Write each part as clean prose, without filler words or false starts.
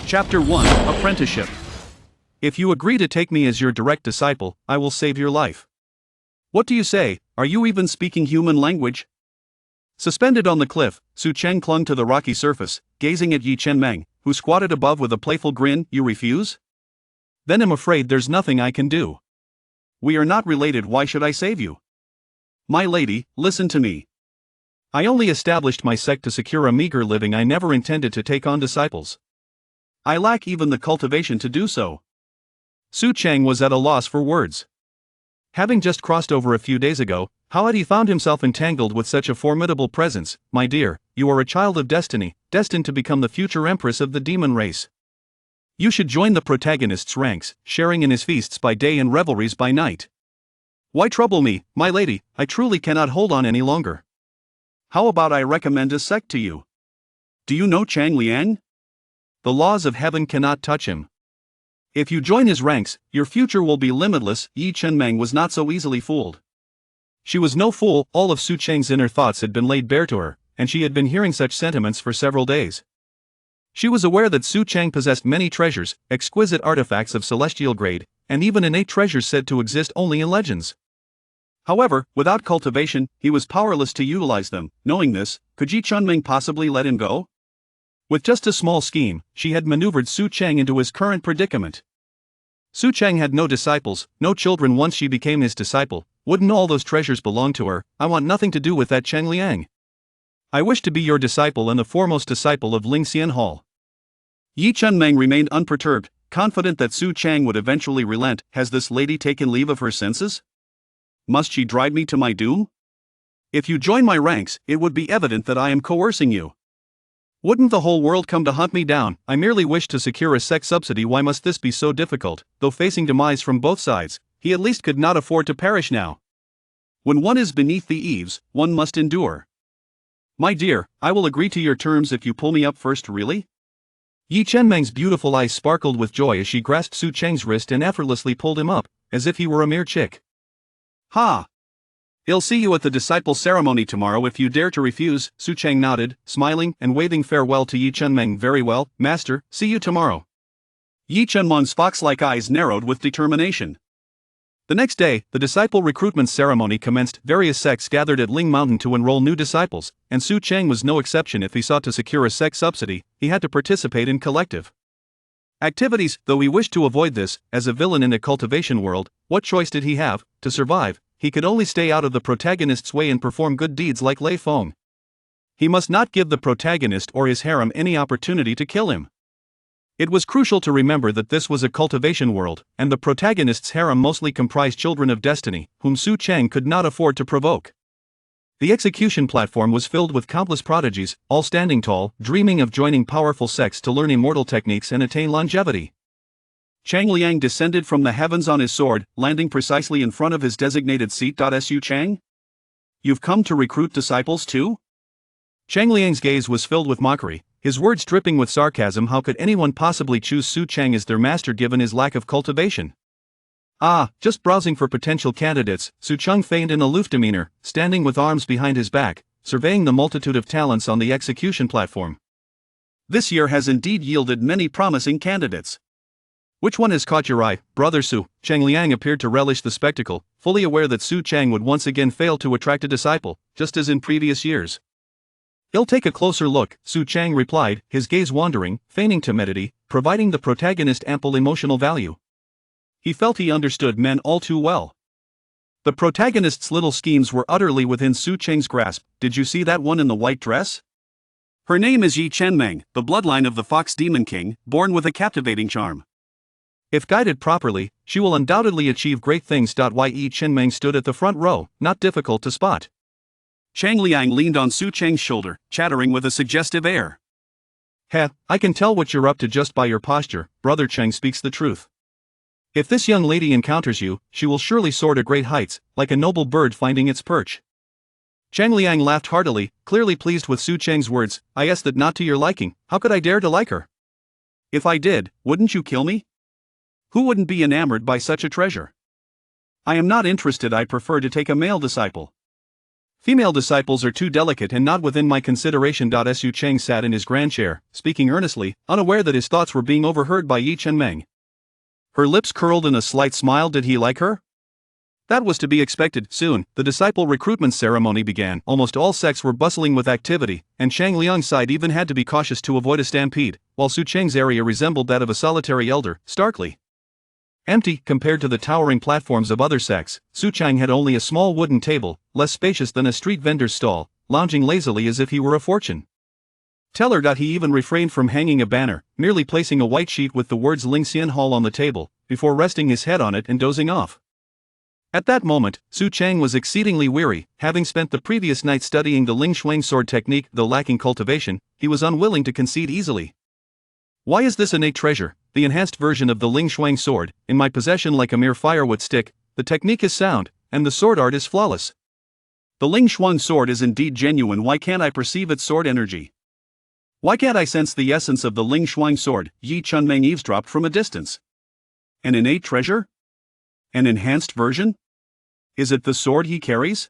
Chapter 1, Apprenticeship. If you agree to take me as your direct disciple, I will save your life. What do you say? Are you even speaking human language? Suspended on the cliff, Su Cheng clung to the rocky surface, gazing at Yi Chenmeng, who squatted above with a playful grin. You refuse? Then I'm afraid there's nothing I can do. We are not related, why should I save you? My lady, listen to me. I only established my sect to secure a meager living. I never intended to take on disciples. I lack even the cultivation to do so. Su Cheng was at a loss for words. Having just crossed over a few days ago, how had he found himself entangled with such a formidable presence? My dear, you are a child of destiny, destined to become the future empress of the demon race. You should join the protagonist's ranks, sharing in his feasts by day and revelries by night. Why trouble me, my lady? I truly cannot hold on any longer. How about I recommend a sect to you? Do you know Chang Liang? The laws of heaven cannot touch him. If you join his ranks, your future will be limitless. Yi Chenmeng was not so easily fooled. She was no fool. All of Su Cheng's inner thoughts had been laid bare to her, and she had been hearing such sentiments for several days. She was aware that Su Cheng possessed many treasures, exquisite artifacts of celestial grade, and even innate treasures said to exist only in legends. However, without cultivation, he was powerless to utilize them. Knowing this, could Yi Chenmeng possibly let him go? With just a small scheme, she had maneuvered Su Cheng into his current predicament. Su Cheng had no disciples, no children. Once she became his disciple, wouldn't all those treasures belong to her? I want nothing to do with that Cheng Liang. I wish to be your disciple and the foremost disciple of Ling Xian Hall. Yi Chenmeng remained unperturbed, confident that Su Cheng would eventually relent. Has this lady taken leave of her senses? Must she drive me to my doom? If you join my ranks, it would be evident that I am coercing you. Wouldn't the whole world come to hunt me down? I merely wish to secure a sect subsidy. Why must this be so difficult? Though facing demise from both sides, he at least could not afford to perish now. When one is beneath the eaves, one must endure. My dear, I will agree to your terms if you pull me up first. Really? Yi Chenmeng's beautiful eyes sparkled with joy as she grasped Su Cheng's wrist and effortlessly pulled him up, as if he were a mere chick. Ha! I'll see you at the disciple ceremony tomorrow if you dare to refuse. Su Cheng nodded, smiling and waving farewell to Yi Chenmeng. Very well, master, see you tomorrow. Yi Chenmeng's fox-like eyes narrowed with determination. The next day, the disciple recruitment ceremony commenced. Various sects gathered at Ling Mountain to enroll new disciples, and Su Cheng was no exception. If he sought to secure a sect subsidy, he had to participate in collective activities. Though he wished to avoid this, as a villain in a cultivation world, what choice did he have? To survive, he could only stay out of the protagonist's way and perform good deeds like Lei Feng. He must not give the protagonist or his harem any opportunity to kill him. It was crucial to remember that this was a cultivation world, and the protagonist's harem mostly comprised children of destiny, whom Su Cheng could not afford to provoke. The execution platform was filled with countless prodigies, all standing tall, dreaming of joining powerful sects to learn immortal techniques and attain longevity. Chang Liang descended from the heavens on his sword, landing precisely in front of his designated seat. Su Cheng? You've come to recruit disciples too? Chang Liang's gaze was filled with mockery, his words dripping with sarcasm. How could anyone possibly choose Su Cheng as their master given his lack of cultivation? Ah, just browsing for potential candidates. Su Cheng feigned an aloof demeanor, standing with arms behind his back, surveying the multitude of talents on the execution platform. This year has indeed yielded many promising candidates. Which one has caught your eye, brother Su? Cheng Liang appeared to relish the spectacle, fully aware that Su Cheng would once again fail to attract a disciple, just as in previous years. I'll take a closer look, Su Cheng replied, his gaze wandering, feigning timidity, providing the protagonist ample emotional value. He felt he understood men all too well. The protagonist's little schemes were utterly within Su Cheng's grasp. Did you see that one in the white dress? Her name is Yi Chenmeng, the bloodline of the Fox Demon King, born with a captivating charm. If guided properly, she will undoubtedly achieve great things. Yi Chenmeng stood at the front row, not difficult to spot. Chang Liang leaned on Su Cheng's shoulder, chattering with a suggestive air. Heh, I can tell what you're up to just by your posture. Brother Cheng speaks the truth. If this young lady encounters you, she will surely soar to great heights, like a noble bird finding its perch. Chang Liang laughed heartily, clearly pleased with Su Cheng's words. I guess that not to your liking. How could I dare to like her? If I did, wouldn't you kill me? Who wouldn't be enamored by such a treasure? I am not interested. I prefer to take a male disciple. Female disciples are too delicate and not within my consideration. Su Cheng sat in his grand chair, speaking earnestly, unaware that his thoughts were being overheard by Yi Chenmeng. Her lips curled in a slight smile. Did he like her? That was to be expected. Soon, the disciple recruitment ceremony began. Almost all sects were bustling with activity, and Chang Liang's side even had to be cautious to avoid a stampede, while Su Cheng's area resembled that of a solitary elder, starkly empty compared to the towering platforms of other sects. Su Cheng had only a small wooden table, less spacious than a street vendor's stall, lounging lazily as if he were a fortune teller. He even refrained from hanging a banner, merely placing a white sheet with the words Lingxian Hall on the table, before resting his head on it and dozing off. At that moment, Su Cheng was exceedingly weary, having spent the previous night studying the Ling Shuang sword technique. Though lacking cultivation, he was unwilling to concede easily. Why is this innate treasure, the enhanced version of the Ling Shuang sword, in my possession like a mere firewood stick? The technique is sound, and the sword art is flawless. The Ling Shuang sword is indeed genuine. Why can't I perceive its sword energy? Why can't I sense the essence of the Ling Shuang sword? Yi Chenmeng eavesdropped from a distance. An innate treasure? An enhanced version? Is it the sword he carries?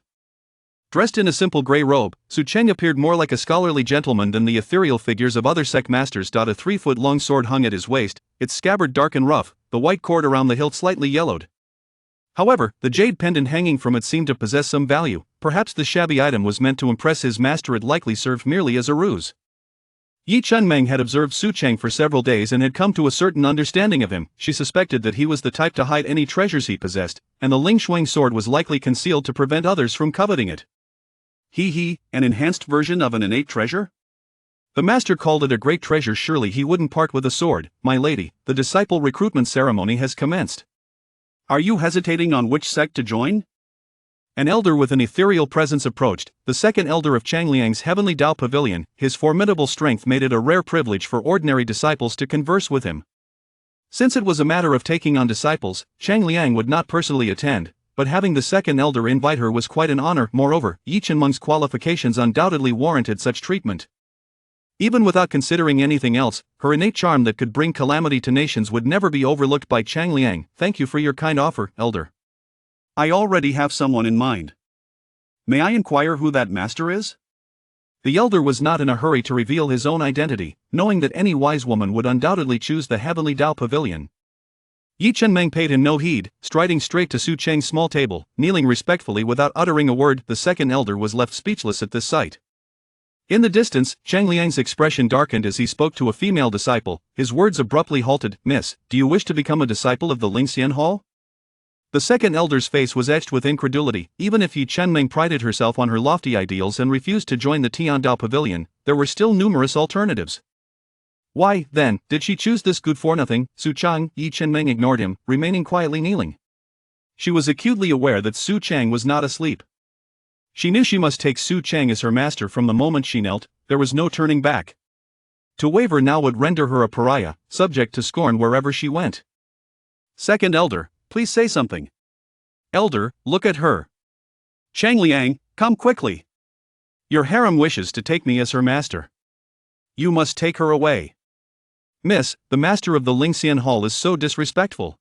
Dressed in a simple grey robe, Su Cheng appeared more like a scholarly gentleman than the ethereal figures of other sect masters. A 3-foot-long sword hung at his waist, its scabbard dark and rough, the white cord around the hilt slightly yellowed. However, the jade pendant hanging from it seemed to possess some value. Perhaps the shabby item was meant to impress his master. It likely served merely as a ruse. Yi Chenmeng had observed Su Cheng for several days and had come to a certain understanding of him. She suspected that he was the type to hide any treasures he possessed, and the Ling Shuang sword was likely concealed to prevent others from coveting it. An enhanced version of an innate treasure? The master called it a great treasure. Surely he wouldn't part with a sword. My lady, the disciple recruitment ceremony has commenced. Are you hesitating on which sect to join? An elder with an ethereal presence approached, the second elder of Chang Liang's heavenly Dao pavilion. His formidable strength made it a rare privilege for ordinary disciples to converse with him. Since it was a matter of taking on disciples, Chang Liang would not personally attend, but having the second elder invite her was quite an honor. Moreover, Yi Chenmeng's qualifications undoubtedly warranted such treatment. Even without considering anything else, her innate charm that could bring calamity to nations would never be overlooked by Chang Liang. Thank you for your kind offer, elder. I already have someone in mind. May I inquire who that master is? The elder was not in a hurry to reveal his own identity, knowing that any wise woman would undoubtedly choose the heavenly Dao pavilion. Yi Chenmeng paid him no heed, striding straight to Su Cheng's small table, kneeling respectfully without uttering a word. The second elder was left speechless at this sight. In the distance, Chang Liang's expression darkened as he spoke to a female disciple. His words abruptly halted. Miss, do you wish to become a disciple of the Lingxian Hall? The second elder's face was etched with incredulity. Even if Yi Chenmeng prided herself on her lofty ideals and refused to join the Tiandao pavilion, there were still numerous alternatives. Why, then, did she choose this good-for-nothing, Su Cheng? Yi Chenmeng ignored him, remaining quietly kneeling. She was acutely aware that Su Cheng was not asleep. She knew she must take Su Cheng as her master from the moment she knelt. There was no turning back. To waver now would render her a pariah, subject to scorn wherever she went. Second elder, please say something. Elder, look at her. Chang Liang, come quickly. Your harem wishes to take me as her master. You must take her away. Miss, the master of the Lingxian Hall is so disrespectful.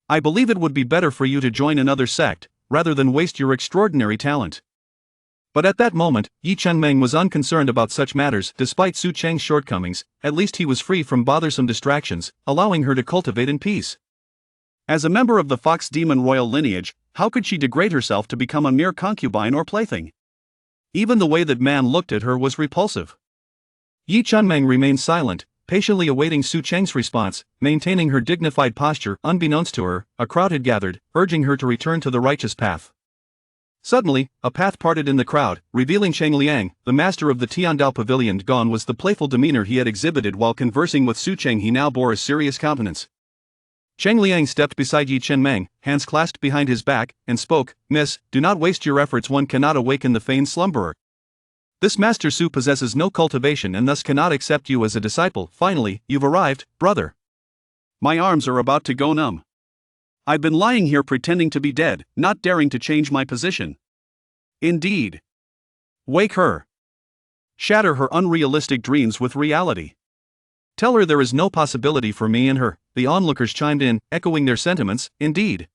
I believe it would be better for you to join another sect, rather than waste your extraordinary talent. But at that moment, Yi Chenmeng was unconcerned about such matters. Despite Su Cheng's shortcomings, at least he was free from bothersome distractions, allowing her to cultivate in peace. As a member of the Fox Demon royal lineage, how could she degrade herself to become a mere concubine or plaything? Even the way that man looked at her was repulsive. Yi Chenmeng remained silent, patiently awaiting Su Cheng's response, maintaining her dignified posture. Unbeknownst to her, a crowd had gathered, urging her to return to the righteous path. Suddenly, a path parted in the crowd, revealing Cheng Liang, the master of the Tiandao pavilion. Gone was the playful demeanor he had exhibited while conversing with Su Cheng. He now bore a serious countenance. Cheng Liang stepped beside Yi Chenmeng, hands clasped behind his back, and spoke. Miss, do not waste your efforts. One cannot awaken the feigned slumberer. This Master Su possesses no cultivation and thus cannot accept you as a disciple. Finally, you've arrived, brother. My arms are about to go numb. I've been lying here pretending to be dead, not daring to change my position. Indeed. Wake her. Shatter her unrealistic dreams with reality. Tell her there is no possibility for me and her. The onlookers chimed in, echoing their sentiments. Indeed.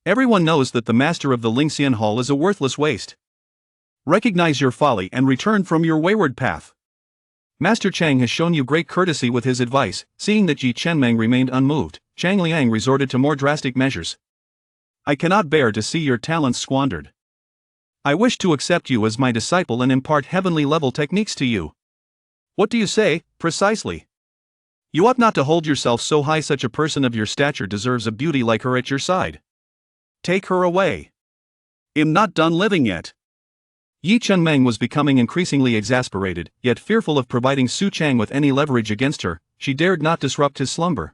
Everyone knows that the master of the Lingxian Hall is a worthless waste. Recognize your folly and return from your wayward path. Master Cheng has shown you great courtesy with his advice. Seeing that Yi Chenmeng remained unmoved, Chang Liang resorted to more drastic measures. I cannot bear to see your talents squandered. I wish to accept you as my disciple and impart heavenly-level techniques to you. What do you say, precisely? You ought not to hold yourself so high. Such a person of your stature deserves a beauty like her at your side. Take her away. I'm not done living yet. Yi Chenmeng was becoming increasingly exasperated, yet fearful of providing Su Chang with any leverage against her, she dared not disrupt his slumber.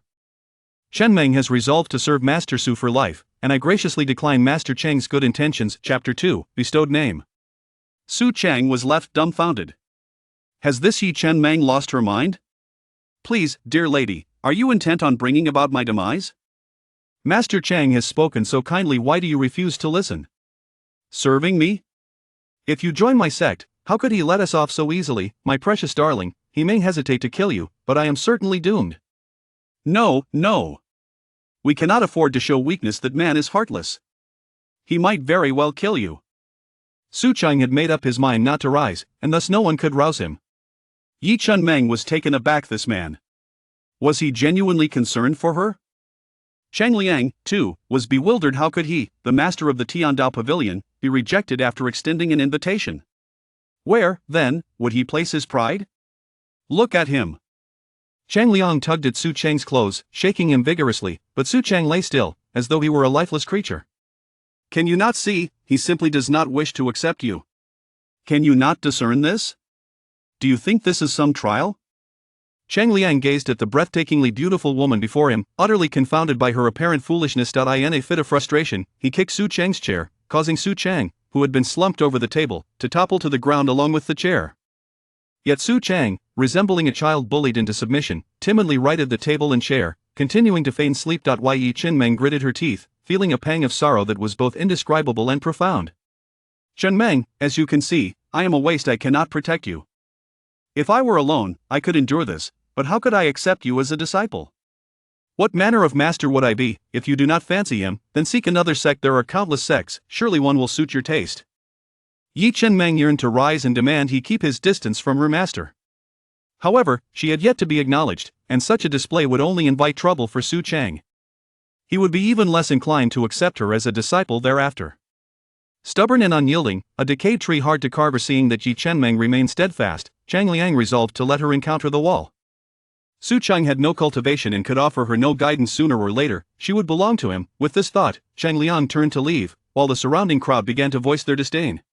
Chenmeng has resolved to serve Master Su for life, and I graciously decline Master Cheng's good intentions. Chapter 2, Bestowed Name. Su Chang was left dumbfounded. Has this Yi Chenmeng lost her mind? Please, dear lady, are you intent on bringing about my demise? Master Cheng has spoken so kindly, why do you refuse to listen? Serving me? If you join my sect, how could he let us off so easily, my precious darling? He may hesitate to kill you, but I am certainly doomed. No, no. We cannot afford to show weakness. That man is heartless. He might very well kill you. Su Chang had made up his mind not to rise, and thus no one could rouse him. Yi Chenmeng was taken aback. This man. Was he genuinely concerned for her? Cheng Liang, too, was bewildered. How could he, the master of the Tiandao Pavilion, be rejected after extending an invitation? Where, then, would he place his pride? Look at him. Cheng Liang tugged at Su Chang's clothes, shaking him vigorously, but Su Chang lay still, as though he were a lifeless creature. Can you not see, he simply does not wish to accept you? Can you not discern this? Do you think this is some trial? Cheng Liang gazed at the breathtakingly beautiful woman before him, utterly confounded by her apparent foolishness. In a fit of frustration, he kicked Su Chang's chair, causing Su Chang, who had been slumped over the table, to topple to the ground along with the chair. Yet Su Chang, resembling a child bullied into submission, timidly righted the table and chair, continuing to feign sleep. Yi Chenmeng gritted her teeth, feeling a pang of sorrow that was both indescribable and profound. Chenmeng, as you can see, I am a waste. I cannot protect you. If I were alone, I could endure this, but how could I accept you as a disciple? What manner of master would I be? If you do not fancy him, then seek another sect. There are countless sects, surely one will suit your taste. Yi Chenmeng yearned to rise and demand he keep his distance from her master. However, she had yet to be acknowledged, and such a display would only invite trouble for Su Chang. He would be even less inclined to accept her as a disciple thereafter. Stubborn and unyielding, a decayed tree hard to carve. Seeing that Yi Chenmeng remained steadfast, Cheng Liang resolved to let her encounter the wall. Su Chang had no cultivation and could offer her no guidance. Sooner or later, she would belong to him. With this thought, Cheng Liang turned to leave, while the surrounding crowd began to voice their disdain.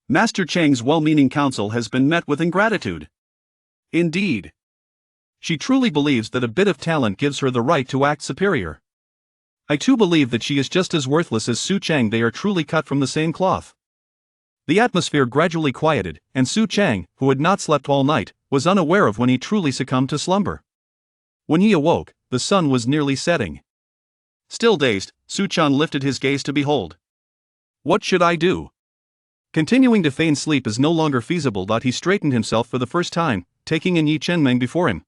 Master Cheng's well-meaning counsel has been met with ingratitude. Indeed. She truly believes that a bit of talent gives her the right to act superior. I too believe that she is just as worthless as Su Chang. They are truly cut from the same cloth. The atmosphere gradually quieted, and Su Chang, who had not slept all night, was unaware of when he truly succumbed to slumber. When he awoke, the sun was nearly setting. Still dazed, Su Chang lifted his gaze to behold. What should I do? Continuing to feign sleep is no longer feasible. He straightened himself for the first time, taking in Yi Chenmeng before him.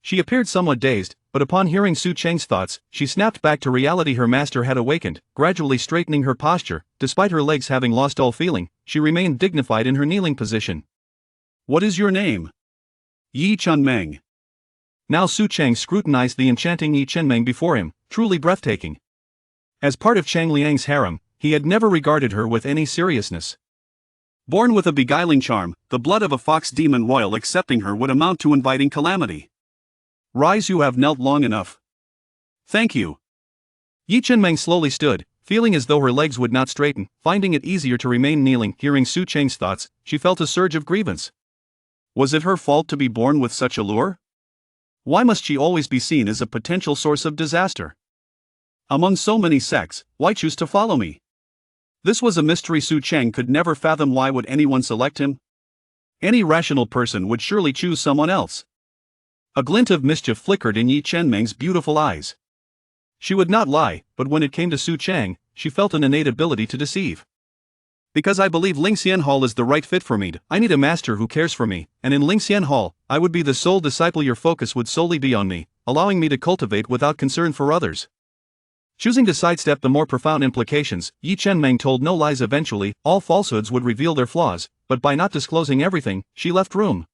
She appeared somewhat dazed, but upon hearing Su Chang's thoughts, she snapped back to reality. Her master had awakened, gradually straightening her posture. Despite her legs having lost all feeling, she remained dignified in her kneeling position. What is your name? Yi Chenmeng. Now Su Chang scrutinized the enchanting Yi Chenmeng before him, truly breathtaking. As part of Cheng Liang's harem, he had never regarded her with any seriousness. Born with a beguiling charm, the blood of a fox demon royal, accepting her would amount to inviting calamity. Rise, you have knelt long enough. Thank you. Yi Chenmeng slowly stood, feeling as though her legs would not straighten, finding it easier to remain kneeling. Hearing Su Chang's thoughts, she felt a surge of grievance. Was it her fault to be born with such allure? Why must she always be seen as a potential source of disaster? Among so many sects, why choose to follow me? This was a mystery Su Chang could never fathom. Why would anyone select him? Any rational person would surely choose someone else. A glint of mischief flickered in Yi Chenmeng's beautiful eyes. She would not lie, but when it came to Su Chang, she felt an innate ability to deceive. Because I believe Lingxian Hall is the right fit for me. I need a master who cares for me, and in Lingxian Hall, I would be the sole disciple. Your focus would solely be on me, allowing me to cultivate without concern for others. Choosing to sidestep the more profound implications, Yi Chenmeng told no lies eventually. All falsehoods would reveal their flaws, but by not disclosing everything, she left room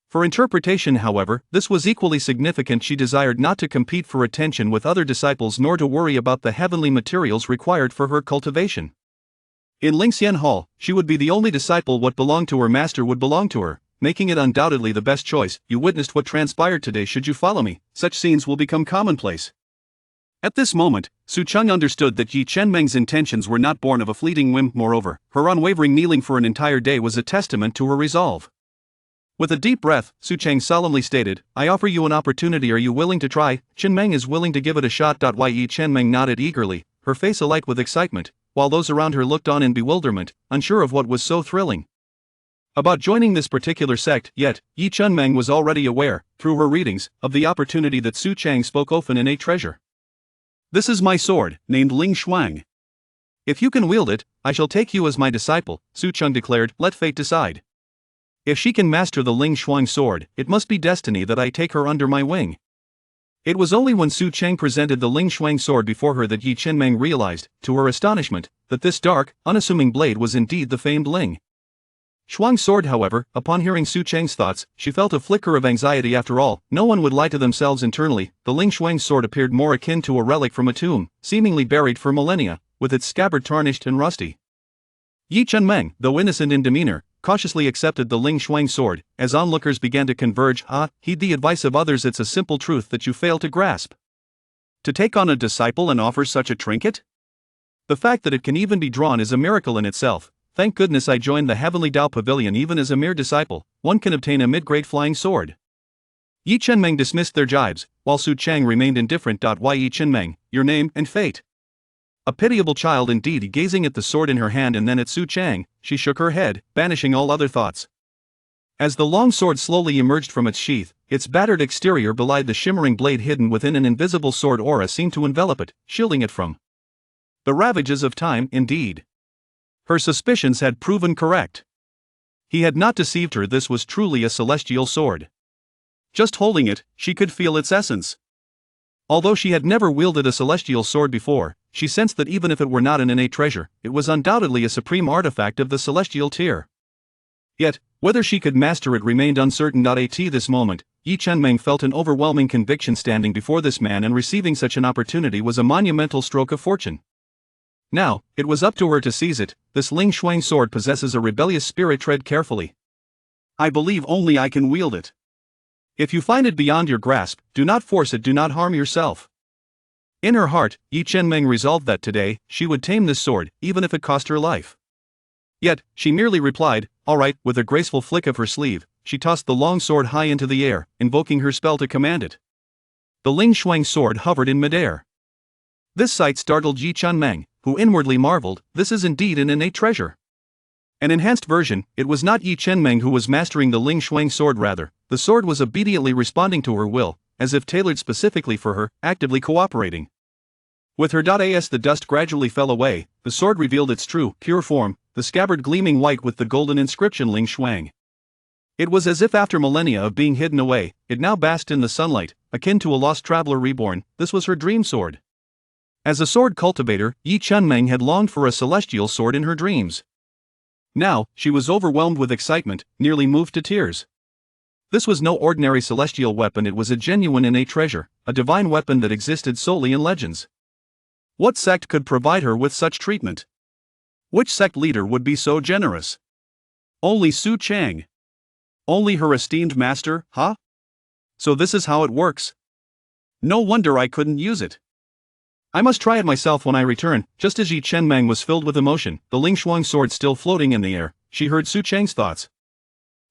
for interpretation. However, this was equally significant. She desired not to compete for attention with other disciples nor to worry about the heavenly materials required for her cultivation. In Lingxian Hall, she would be the only disciple. What belonged to her master would belong to her, making it undoubtedly the best choice. You witnessed what transpired today. Should you follow me, such scenes will become commonplace. At this moment, Su Cheng understood that Yi Chenmeng's intentions were not born of a fleeting whim. Moreover, her unwavering kneeling for an entire day was a testament to her resolve. With a deep breath, Su Cheng solemnly stated, "I offer you an opportunity. Are you willing to try?" Chenmeng is willing to give it a shot. Yi Chenmeng nodded eagerly, her face alight with excitement, while those around her looked on in bewilderment, unsure of what was so thrilling about joining this particular sect. Yet, Yi Chenmeng was already aware, through her readings, of the opportunity that Su Cheng spoke of, an innate treasure. "This is my sword, named Ling Shuang. If you can wield it, I shall take you as my disciple," Su Cheng declared. "Let fate decide. If she can master the Ling Shuang sword, it must be destiny that I take her under my wing." It was only when Su Cheng presented the Ling Shuang sword before her that Yi Chenmeng realized, to her astonishment, that this dark, unassuming blade was indeed the famed Ling Shuang sword. However, upon hearing Su Cheng's thoughts, she felt a flicker of anxiety. After all, no one would lie to themselves internally. The Ling Shuang sword appeared more akin to a relic from a tomb, seemingly buried for millennia, with its scabbard tarnished and rusty. Yi Chenmeng, though innocent in demeanor, cautiously accepted the Ling Shuang sword. As onlookers began to converge, heed the advice of others. It's a simple truth that you fail to grasp. To take on a disciple and offer such a trinket? The fact that it can even be drawn is a miracle in itself. Thank goodness I joined the Heavenly Tao Pavilion. Even as a mere disciple, one can obtain a mid-grade flying sword. Yi Chenmeng dismissed their jibes, while Su Cheng remained indifferent. Yi Chenmeng, your name and fate? A pitiable child indeed. Gazing at the sword in her hand and then at Su Cheng, she shook her head, banishing all other thoughts. As the long sword slowly emerged from its sheath, its battered exterior belied the shimmering blade hidden within. An invisible sword aura seemed to envelop it, shielding it from the ravages of time. Indeed, her suspicions had proven correct. He had not deceived her. This was truly a celestial sword. Just holding it, she could feel its essence. Although she had never wielded a celestial sword before, she sensed that even if it were not an innate treasure, it was undoubtedly a supreme artifact of the celestial tier. Yet, whether she could master it remained uncertain. At this moment, Yi Chenmeng felt an overwhelming conviction. Standing before this man and receiving such an opportunity was a monumental stroke of fortune. Now, it was up to her to seize it. This Ling Shuang sword possesses a rebellious spirit. Tread carefully. I believe only I can wield it. If you find it beyond your grasp, do not force it. Do not harm yourself. In her heart, Yi Chenmeng resolved that today, she would tame this sword, even if it cost her life. Yet, she merely replied, "All right." With a graceful flick of her sleeve, she tossed the long sword high into the air, invoking her spell to command it. The Ling Shuang sword hovered in midair. This sight startled Yi Chenmeng, who inwardly marveled, this is indeed an innate treasure. An enhanced version. It was not Yi Chenmeng who was mastering the Ling Shuang sword. Rather, the sword was obediently responding to her will, as if tailored specifically for her, actively cooperating with her. As the dust gradually fell away, the sword revealed its true, pure form, the scabbard gleaming white with the golden inscription Ling Shuang. It was as if after millennia of being hidden away, it now basked in the sunlight, akin to a lost traveler reborn. This was her dream sword. As a sword cultivator, Yi Chenmeng had longed for a celestial sword in her dreams. Now, she was overwhelmed with excitement, nearly moved to tears. This was no ordinary celestial weapon. It was a genuine innate treasure, a divine weapon that existed solely in legends. What sect could provide her with such treatment? Which sect leader would be so generous? Only Su Cheng. Only her esteemed master, So this is how it works. No wonder I couldn't use it. I must try it myself when I return. Just as Yi Chenmeng was filled with emotion, the Ling Shuang sword still floating in the air, she heard Su Cheng's thoughts.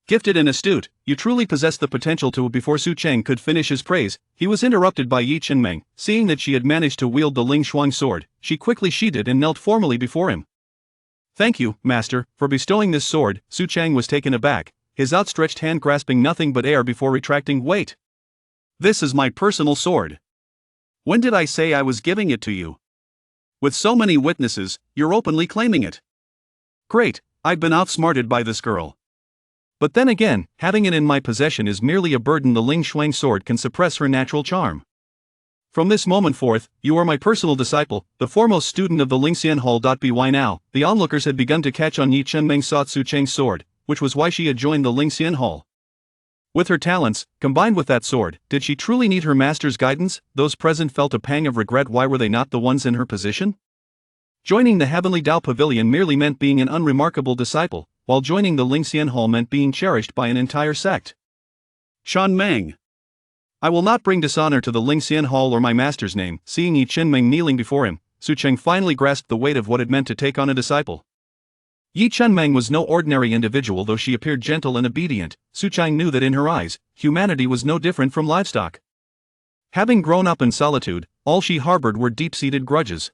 Gifted and astute, you truly possess the potential to. Before Su Cheng could finish his praise, he was interrupted by Yi Chenmeng. Seeing that she had managed to wield the Ling Shuang sword, she quickly sheathed it and knelt formally before him. Thank you, master, for bestowing this sword. Su Cheng was taken aback, his outstretched hand grasping nothing but air before retracting. Wait. This is my personal sword. When did I say I was giving it to you? With so many witnesses, you're openly claiming it. Great, I've been outsmarted by this girl. But then again, having it in my possession is merely a burden. The Ling Shuang sword can suppress her natural charm. From this moment forth, you are my personal disciple, the foremost student of the Lingxian Hall. By now, the onlookers had begun to catch on Yi Chenmeng sought Su Cheng's sword, which was why she had joined the Lingxian Hall. With her talents, combined with that sword, did she truly need her master's guidance? Those present felt a pang of regret. Why were they not the ones in her position? Joining the Heavenly Tao Pavilion merely meant being an unremarkable disciple, while joining the Lingxian Hall meant being cherished by an entire sect. Shan Meng. I will not bring dishonor to the Lingxian Hall or my master's name. Seeing Yi Chenmeng kneeling before him, Su Cheng finally grasped the weight of what it meant to take on a disciple. Yi Chenmeng was no ordinary individual. Though she appeared gentle and obedient, Su Cheng knew that in her eyes, humanity was no different from livestock. Having grown up in solitude, all she harbored were deep-seated grudges.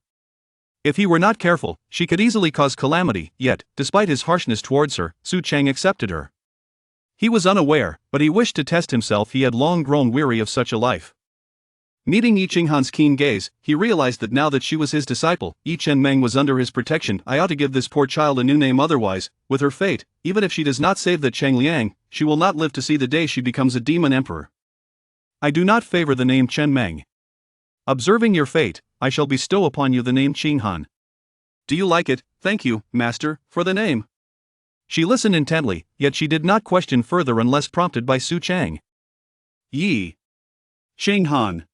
If he were not careful, she could easily cause calamity. Yet, despite his harshness towards her, Su Cheng accepted her. He was unaware, but he wished to test himself. He had long grown weary of such a life. Meeting Yi Qinghan's keen gaze, he realized that now that she was his disciple, Yi Chenmeng was under his protection. I ought to give this poor child a new name. Otherwise, with her fate, even if she does not save the Cheng Liang, she will not live to see the day she becomes a demon emperor. I do not favor the name Chenmeng. Observing your fate, I shall bestow upon you the name Qinghan. Do you like it? Thank you, master, for the name. She listened intently, yet she did not question further unless prompted by Su Cheng. Yi Qinghan.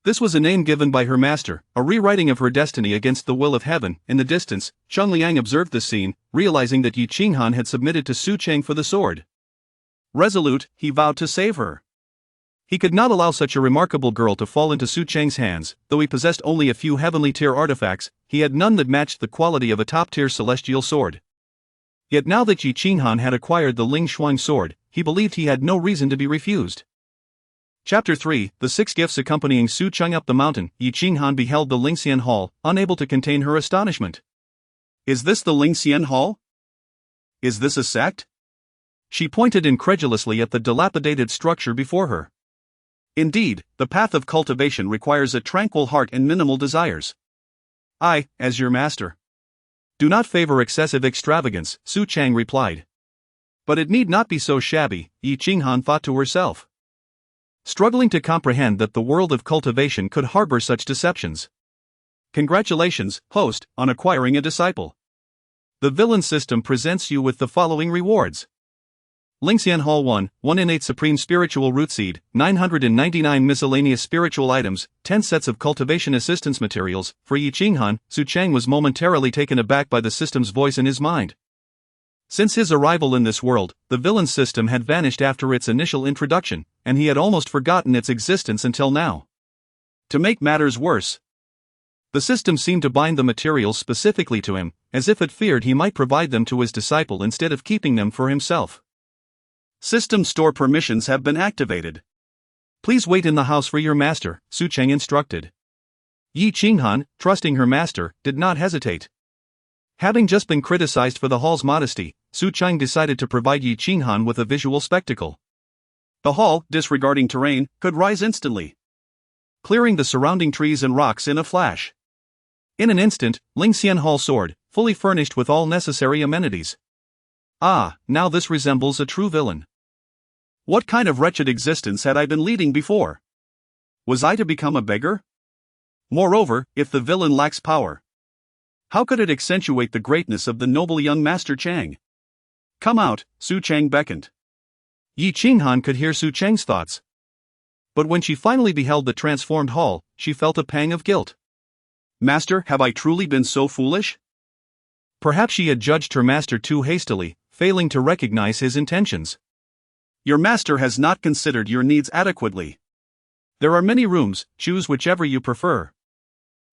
This was a name given by her master, a rewriting of her destiny against the will of heaven. In the distance, Cheng Liang observed the scene, realizing that Yi Qinghan had submitted to Su Cheng for the sword. Resolute, he vowed to save her. He could not allow such a remarkable girl to fall into Su Cheng's hands. Though he possessed only a few heavenly-tier artifacts, he had none that matched the quality of a top-tier celestial sword. Yet now that Yi Qinghan had acquired the Ling Shuang sword, he believed he had no reason to be refused. Chapter 3, The 6 Gifts. Accompanying Su Cheng up the mountain, Yi Qinghan beheld the Lingxian Hall, unable to contain her astonishment. Is this the Lingxian Hall? Is this a sect? She pointed incredulously at the dilapidated structure before her. Indeed, the path of cultivation requires a tranquil heart and minimal desires. I, as your master, do not favor excessive extravagance, Su Cheng replied. But it need not be so shabby, Yi Qinghan thought to herself, struggling to comprehend that the world of cultivation could harbor such deceptions. Congratulations, host, on acquiring a disciple. The villain system presents you with the following rewards. Lingxian Hall 1, 1 innate supreme spiritual root seed, 999 miscellaneous spiritual items, 10 sets of cultivation assistance materials. For Yi Qinghan, Su Cheng was momentarily taken aback by the system's voice in his mind. Since his arrival in this world, the villain system had vanished after its initial introduction, and he had almost forgotten its existence until now. To make matters worse, the system seemed to bind the materials specifically to him, as if it feared he might provide them to his disciple instead of keeping them for himself. System store permissions have been activated. Please wait in the house for your master, Su Cheng instructed. Yi Qinghan, trusting her master, did not hesitate. Having just been criticized for the hall's modesty, Su Cheng decided to provide Yi Qinghan with a visual spectacle. The hall, disregarding terrain, could rise instantly, clearing the surrounding trees and rocks in a flash. In an instant, Lingxian Hall sword, fully furnished with all necessary amenities. Ah, now this resembles a true villain. What kind of wretched existence had I been leading before? Was I to become a beggar? Moreover, if the villain lacks power, how could it accentuate the greatness of the noble young master Cheng? Come out, Su Cheng beckoned. Yi Qinghan could hear Su Cheng's thoughts. But when she finally beheld the transformed hall, she felt a pang of guilt. Master, have I truly been so foolish? Perhaps she had judged her master too hastily, failing to recognize his intentions. Your master has not considered your needs adequately. There are many rooms, choose whichever you prefer.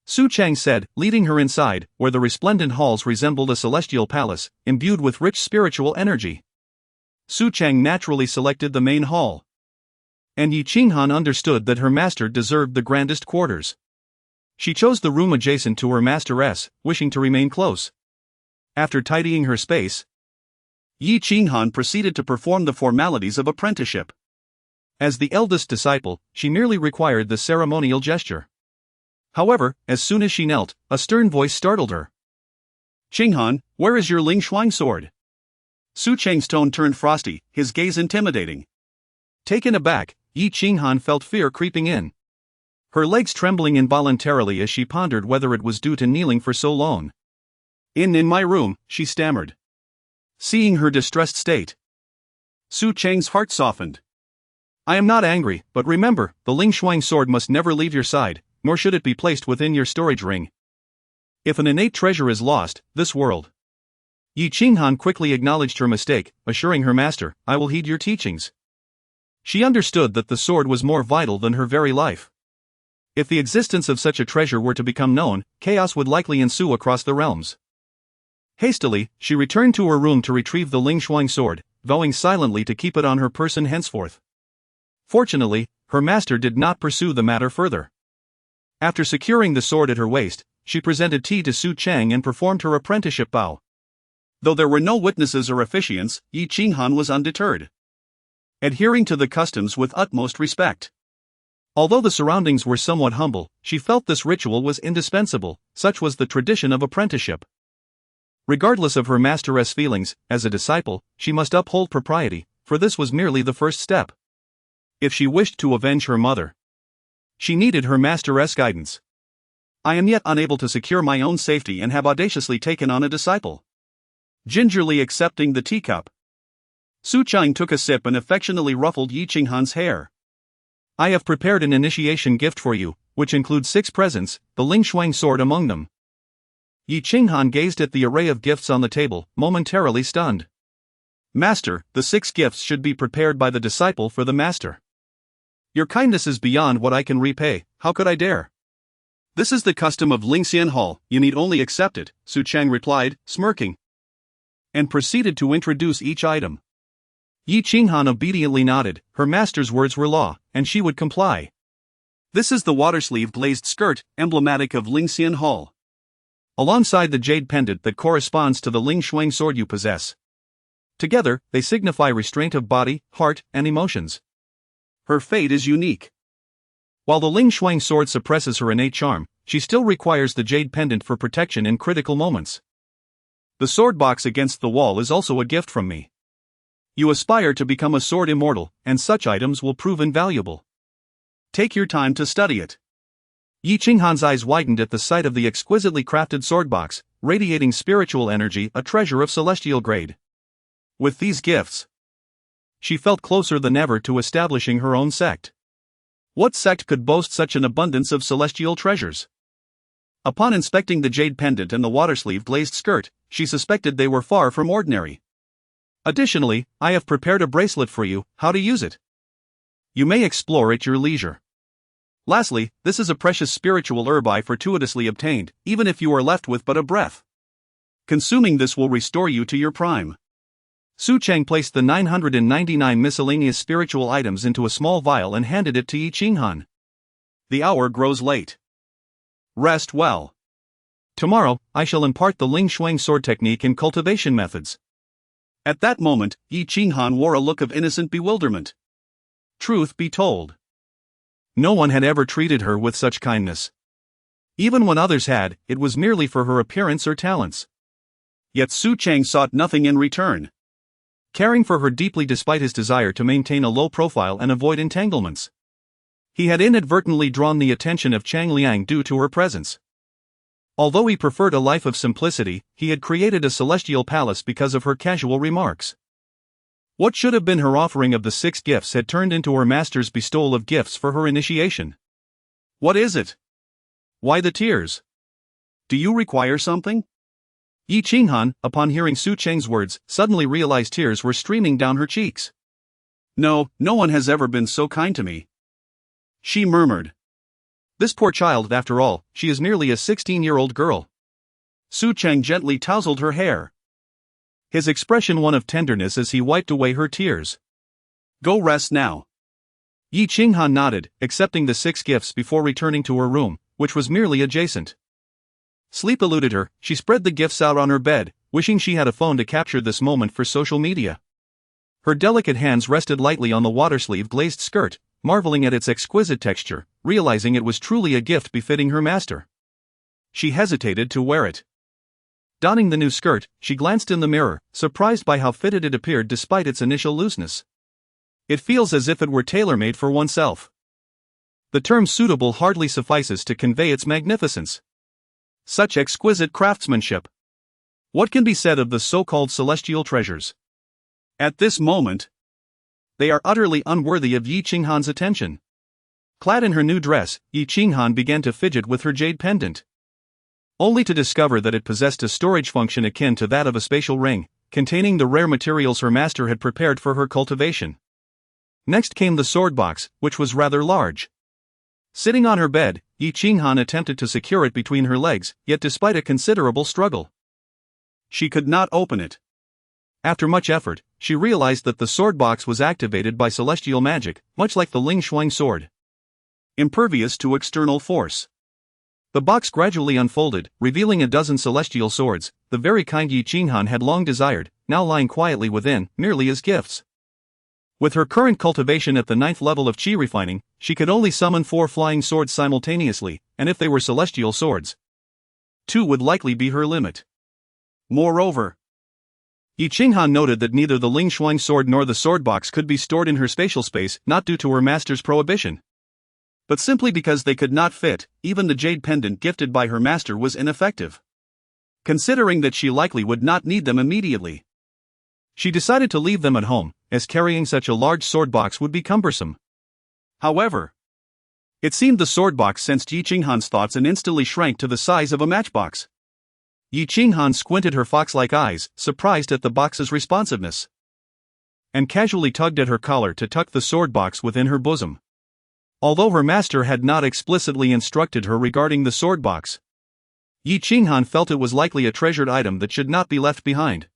Su Cheng said, leading her inside, where the resplendent halls resembled a celestial palace, imbued with rich spiritual energy. Su Cheng naturally selected the main hall. And Yi Qinghan understood that her master deserved the grandest quarters. She chose the room adjacent to her masteress, wishing to remain close. After tidying her space, Yi Qinghan proceeded to perform the formalities of apprenticeship. As the eldest disciple, she merely required the ceremonial gesture. However, as soon as she knelt, a stern voice startled her. Qinghan, where is your Ling Shuang sword? Su Cheng's tone turned frosty, his gaze intimidating. Taken aback, Yi Qinghan felt fear creeping in. her legs trembling involuntarily as she pondered whether it was due to kneeling for so long. In my room," she stammered. Seeing her distressed state, Su Cheng's heart softened. "I am not angry, but remember, the Ling Shuang sword must never leave your side, nor should it be placed within your storage ring. If an innate treasure is lost, this world." Yi Qinghan quickly acknowledged her mistake, assuring her master, "I will heed your teachings." She understood that the sword was more vital than her very life. If the existence of such a treasure were to become known, chaos would likely ensue across the realms. Hastily, she returned to her room to retrieve the Ling Shuang sword, vowing silently to keep it on her person henceforth. Fortunately, her master did not pursue the matter further. After securing the sword at her waist, she presented tea to Su Cheng and performed her apprenticeship vow. Though there were no witnesses or officiants, Yi Qinghan was undeterred, adhering to the customs with utmost respect. Although the surroundings were somewhat humble, she felt this ritual was indispensable, such was the tradition of apprenticeship. Regardless of her master's feelings, as a disciple, she must uphold propriety, for this was merely the first step. If she wished to avenge her mother, she needed her master's guidance. "I am yet unable to secure my own safety and have audaciously taken on a disciple." Gingerly accepting the teacup, Su Cheng took a sip and affectionately ruffled Yi Qinghan's hair. "I have prepared an initiation gift for you, which includes 6 presents, the Ling Shuang sword among them." Yi Qinghan gazed at the array of gifts on the table, momentarily stunned. "Master, the 6 gifts should be prepared by the disciple for the master. Your kindness is beyond what I can repay, how could I dare?" "This is the custom of Lingxian Hall, you need only accept it," Su Cheng replied, smirking, and proceeded to introduce each item. Yi Qinghan obediently nodded, her master's words were law, and she would comply. "This is the water-sleeve glazed skirt, emblematic of Lingxian Hall, alongside the jade pendant that corresponds to the Ling Shuang sword you possess. Together, they signify restraint of body, heart, and emotions. Her fate is unique. While the Ling Shuang sword suppresses her innate charm, she still requires the jade pendant for protection in critical moments. The sword box against the wall is also a gift from me. You aspire to become a sword immortal, and such items will prove invaluable. Take your time to study it." Yi Qinghan's eyes widened at the sight of the exquisitely crafted sword box, radiating spiritual energy, a treasure of celestial grade. With these gifts, she felt closer than ever to establishing her own sect. What sect could boast such an abundance of celestial treasures? Upon inspecting the jade pendant and the water-sleeve glazed skirt, she suspected they were far from ordinary. "Additionally, I have prepared a bracelet for you, how to use it. You may explore at your leisure. Lastly, this is a precious spiritual herb I fortuitously obtained, even if you are left with but a breath. Consuming this will restore you to your prime." Su Cheng placed the 999 miscellaneous spiritual items into a small vial and handed it to Yi Qinghan. "The hour grows late. Rest well. Tomorrow, I shall impart the Ling Shuang sword technique and cultivation methods." At that moment, Yi Qinghan wore a look of innocent bewilderment. Truth be told, no one had ever treated her with such kindness. Even when others had, it was merely for her appearance or talents. Yet Su Cheng sought nothing in return, caring for her deeply despite his desire to maintain a low profile and avoid entanglements. He had inadvertently drawn the attention of Chang Liang due to her presence. Although he preferred a life of simplicity, he had created a celestial palace because of her casual remarks. What should have been her offering of the 6 gifts had turned into her master's bestowal of gifts for her initiation. "What is it? Why the tears? Do you require something?" Yi Qinghan, upon hearing Su Cheng's words, suddenly realized tears were streaming down her cheeks. No one has ever been so kind to me," she murmured. "This poor child, after all, she is merely a 16-year-old girl." Su Cheng gently tousled her hair, his expression one of tenderness as he wiped away her tears. "Go rest now." Yi Qinghan nodded, accepting the 6 gifts before returning to her room, which was merely adjacent. Sleep eluded her, she spread the gifts out on her bed, wishing she had a phone to capture this moment for social media. Her delicate hands rested lightly on the water-sleeve glazed skirt, marveling at its exquisite texture, realizing it was truly a gift befitting her master. She hesitated to wear it. Donning the new skirt, she glanced in the mirror, surprised by how fitted it appeared despite its initial looseness. It feels as if it were tailor-made for oneself. The term suitable hardly suffices to convey its magnificence. Such exquisite craftsmanship. What can be said of the so-called celestial treasures? At this moment, they are utterly unworthy of Yi Qinghan's attention. Clad in her new dress, Yi Qinghan began to fidget with her jade pendant, only to discover that it possessed a storage function akin to that of a spatial ring, containing the rare materials her master had prepared for her cultivation. Next came the sword box, which was rather large. Sitting on her bed, Yi Qinghan attempted to secure it between her legs, yet despite a considerable struggle, she could not open it. After much effort, she realized that the sword box was activated by celestial magic, much like the Ling Shuang sword, impervious to external force. The box gradually unfolded, revealing a dozen celestial swords, the very kind Yi Qinghan had long desired, now lying quietly within, merely as gifts. With her current cultivation at the 9th level of Qi refining, she could only summon 4 flying swords simultaneously, and if they were celestial swords, 2 would likely be her limit. Moreover, Yi Qinghan noted that neither the Ling Shuang sword nor the sword box could be stored in her spatial space, not due to her master's prohibition, but simply because they could not fit. Even the jade pendant gifted by her master was ineffective, considering that she likely would not need them immediately. She decided to leave them at home, as carrying such a large sword box would be cumbersome. However, it seemed the sword box sensed Yi Qinghan's thoughts and instantly shrank to the size of a matchbox. Yi Qinghan squinted her fox-like eyes, surprised at the box's responsiveness, and casually tugged at her collar to tuck the sword box within her bosom. Although her master had not explicitly instructed her regarding the sword box, Yi Qinghan felt it was likely a treasured item that should not be left behind.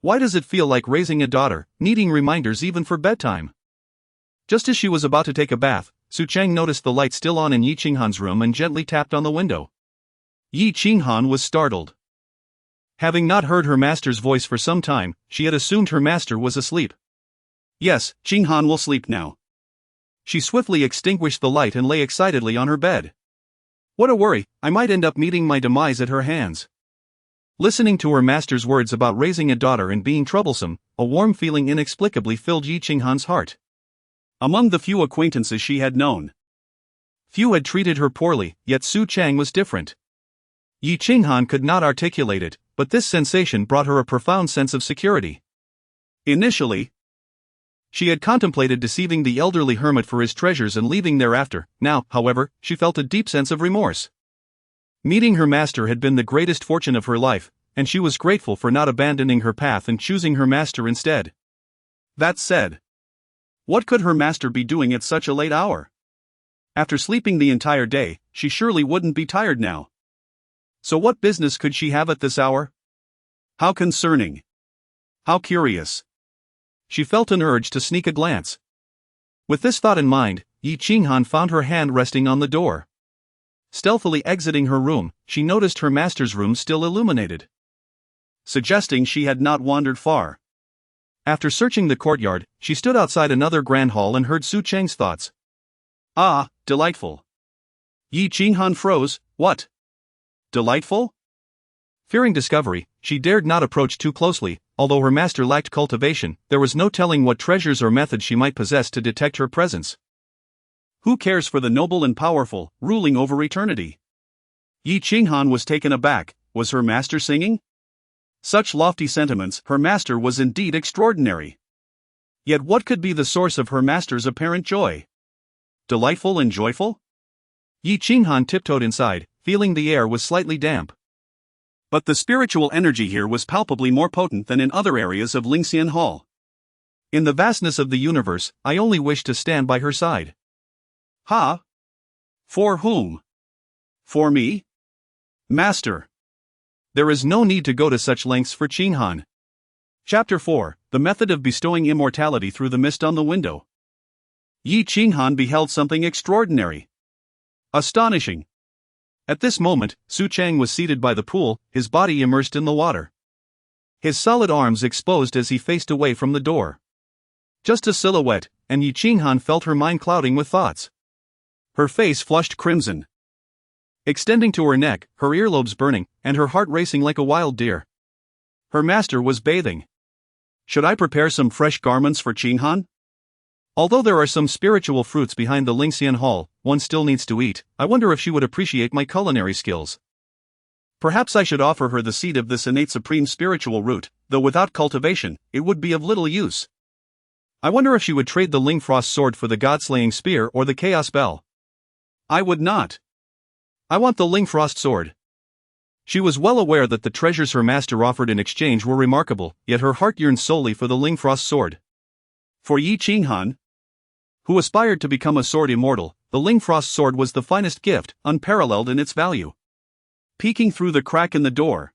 Why does it feel like raising a daughter, needing reminders even for bedtime? Just as she was about to take a bath, Cheng noticed the light still on in Yi Qinghan's room and gently tapped on the window. Yi Qinghan was startled. Having not heard her master's voice for some time, she had assumed her master was asleep. Yes, Qinghan will sleep now. She swiftly extinguished the light and lay excitedly on her bed. What a worry, I might end up meeting my demise at her hands. Listening to her master's words about raising a daughter and being troublesome, a warm feeling inexplicably filled Yi Qinghan's heart. Among the few acquaintances she had known, few had treated her poorly, yet Cheng was different. Yi Qinghan could not articulate it, but this sensation brought her a profound sense of security. Initially, she had contemplated deceiving the elderly hermit for his treasures and leaving thereafter. Now, however, she felt a deep sense of remorse. Meeting her master had been the greatest fortune of her life, and she was grateful for not abandoning her path and choosing her master instead. That said, what could her master be doing at such a late hour? After sleeping the entire day, she surely wouldn't be tired now. So what business could she have at this hour? How concerning. How curious. She felt an urge to sneak a glance. With this thought in mind, Yi Qinghan found her hand resting on the door. Stealthily exiting her room, she noticed her master's room still illuminated, suggesting she had not wandered far. After searching the courtyard, she stood outside another grand hall and heard Cheng's thoughts. Ah, delightful. Yi Qinghan froze. What? Delightful? Fearing discovery, she dared not approach too closely. Although her master lacked cultivation, there was no telling what treasures or methods she might possess to detect her presence. Who cares for the noble and powerful, ruling over eternity? Yi Qinghan was taken aback. Was her master singing? Such lofty sentiments, her master was indeed extraordinary. Yet what could be the source of her master's apparent joy? Delightful and joyful? Yi Qinghan tiptoed inside, feeling the air was slightly damp. But the spiritual energy here was palpably more potent than in other areas of Lingxian Hall. In the vastness of the universe, I only wish to stand by her side. Ha! For whom? For me? Master. There is no need to go to such lengths for Qinghan. Chapter 4, The Method of Bestowing Immortality Through the Mist on the Window. Yi Qinghan beheld something extraordinary. Astonishing. At this moment, Cheng was seated by the pool, his body immersed in the water, his solid arms exposed as he faced away from the door. Just a silhouette, and Yi Qinghan felt her mind clouding with thoughts. Her face flushed crimson, extending to her neck, her earlobes burning, and her heart racing like a wild deer. Her master was bathing. Should I prepare some fresh garments for Qinghan? Although there are some spiritual fruits behind the Lingxian Hall, one still needs to eat. I wonder if she would appreciate my culinary skills. Perhaps I should offer her the seed of this innate supreme spiritual root, though without cultivation, it would be of little use. I wonder if she would trade the Lingfrost sword for the god-slaying spear or the chaos bell. I would not. I want the Lingfrost sword. She was well aware that the treasures her master offered in exchange were remarkable, yet her heart yearned solely for the Lingfrost sword. For Yi Qinghan, who aspired to become a sword immortal, the Lingfrost sword was the finest gift, unparalleled in its value. Peeking through the crack in the door,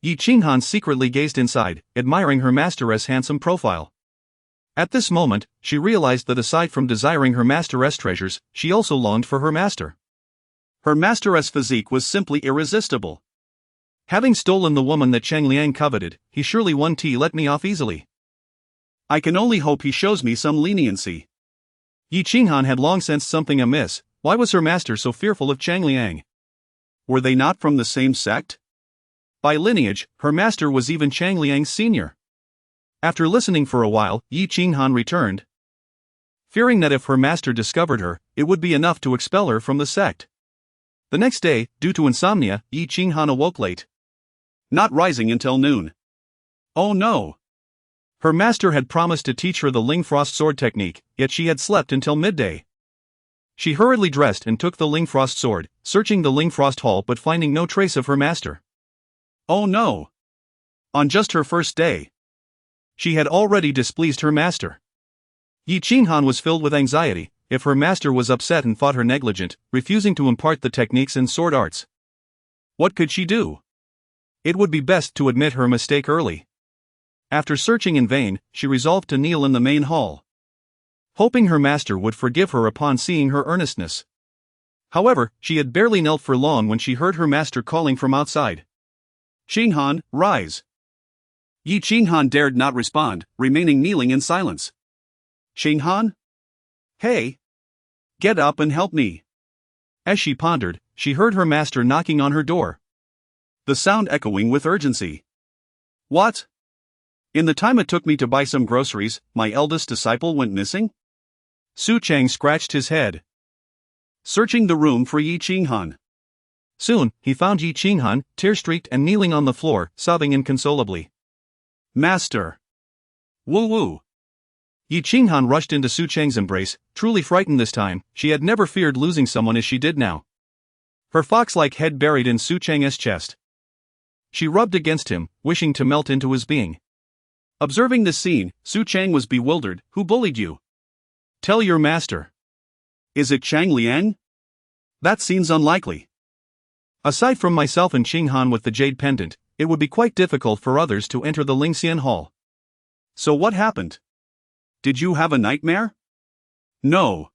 Yi Qinghan secretly gazed inside, admiring her master's handsome profile. At this moment, she realized that aside from desiring her master's treasures, she also longed for her master. Her master's physique was simply irresistible. Having stolen the woman that Cheng Liang coveted, he surely won't let me off easily. I can only hope he shows me some leniency. Yi Qinghan had long sensed something amiss. Why was her master so fearful of Cheng Liang? Were they not from the same sect? By lineage, her master was even Cheng Liang's senior. After listening for a while, Yi Qinghan returned, fearing that if her master discovered her, it would be enough to expel her from the sect. The next day, due to insomnia, Yi Qinghan awoke late, not rising until noon. Oh no! Her master had promised to teach her the Lingfrost sword technique, yet she had slept until midday. She hurriedly dressed and took the Lingfrost sword, searching the Lingfrost hall but finding no trace of her master. Oh no! On just her first day, she had already displeased her master. Yi Qinghan was filled with anxiety. If her master was upset and thought her negligent, refusing to impart the techniques and sword arts, what could she do? It would be best to admit her mistake early. After searching in vain, she resolved to kneel in the main hall, hoping her master would forgive her upon seeing her earnestness. However, she had barely knelt for long when she heard her master calling from outside. Qinghan, rise! Yi Qinghan dared not respond, remaining kneeling in silence. Qinghan? Hey! Get up and help me! As she pondered, she heard her master knocking on her door, the sound echoing with urgency. What? In the time it took me to buy some groceries, my eldest disciple went missing? Su Cheng scratched his head, searching the room for Yi Qinghan. Soon, he found Yi Qinghan, tear-streaked and kneeling on the floor, sobbing inconsolably. Master! Woo-woo! Yi Qinghan rushed into Su Cheng's embrace, truly frightened this time. She had never feared losing someone as she did now. Her fox-like head buried in Su Cheng's chest, she rubbed against him, wishing to melt into his being. Observing this scene, Su Cheng was bewildered. Who bullied you? Tell your master. Is it Cheng Liang? That seems unlikely. Aside from myself and Qinghan with the jade pendant, it would be quite difficult for others to enter the Lingxian Hall. So what happened? Did you have a nightmare? No.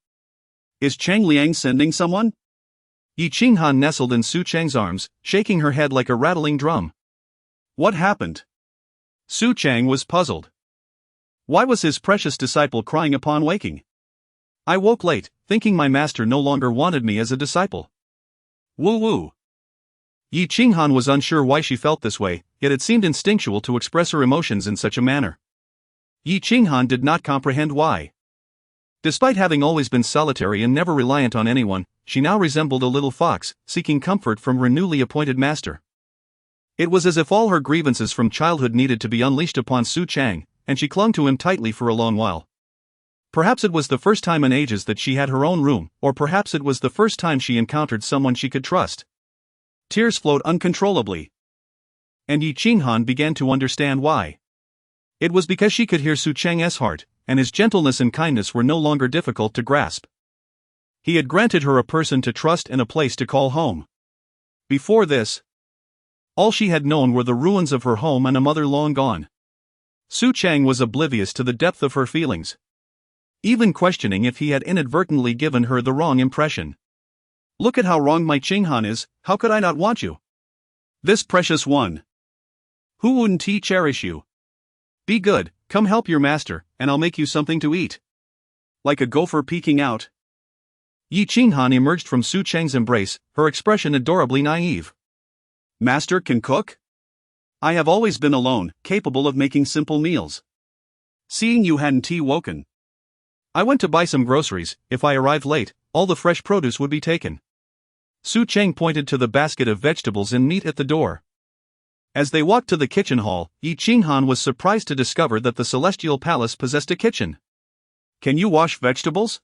Is Cheng Liang sending someone? Yi Qinghan nestled in Su Cheng's arms, shaking her head like a rattling drum. What happened? Su Cheng was puzzled. Why was his precious disciple crying upon waking? I woke late, thinking my master no longer wanted me as a disciple. Woo-woo. Yi Qinghan was unsure why she felt this way, yet it seemed instinctual to express her emotions in such a manner. Yi Qinghan did not comprehend why. Despite having always been solitary and never reliant on anyone, she now resembled a little fox, seeking comfort from her newly appointed master. It was as if all her grievances from childhood needed to be unleashed upon Su Cheng, and she clung to him tightly for a long while. Perhaps it was the first time in ages that she had her own room, or perhaps it was the first time she encountered someone she could trust. Tears flowed uncontrollably, and Yi Qinghan began to understand why. It was because she could hear Su Cheng's heart, and his gentleness and kindness were no longer difficult to grasp. He had granted her a person to trust and a place to call home. Before this, all she had known were the ruins of her home and a mother long gone. Su Cheng was oblivious to the depth of her feelings, even questioning if he had inadvertently given her the wrong impression. Look at how wrong my Qinghan is. How could I not want you? This precious one. Who wouldn't he cherish you? Be good, come help your master, and I'll make you something to eat. Like a gopher peeking out, Yi Qinghan emerged from Su Cheng's embrace, her expression adorably naive. Master can cook? I have always been alone, capable of making simple meals. Seeing you hadn't woken, I went to buy some groceries. If I arrived late, all the fresh produce would be taken. Cheng pointed to the basket of vegetables and meat at the door. As they walked to the kitchen hall, Han was surprised to discover that the celestial palace possessed a kitchen. Can you wash vegetables?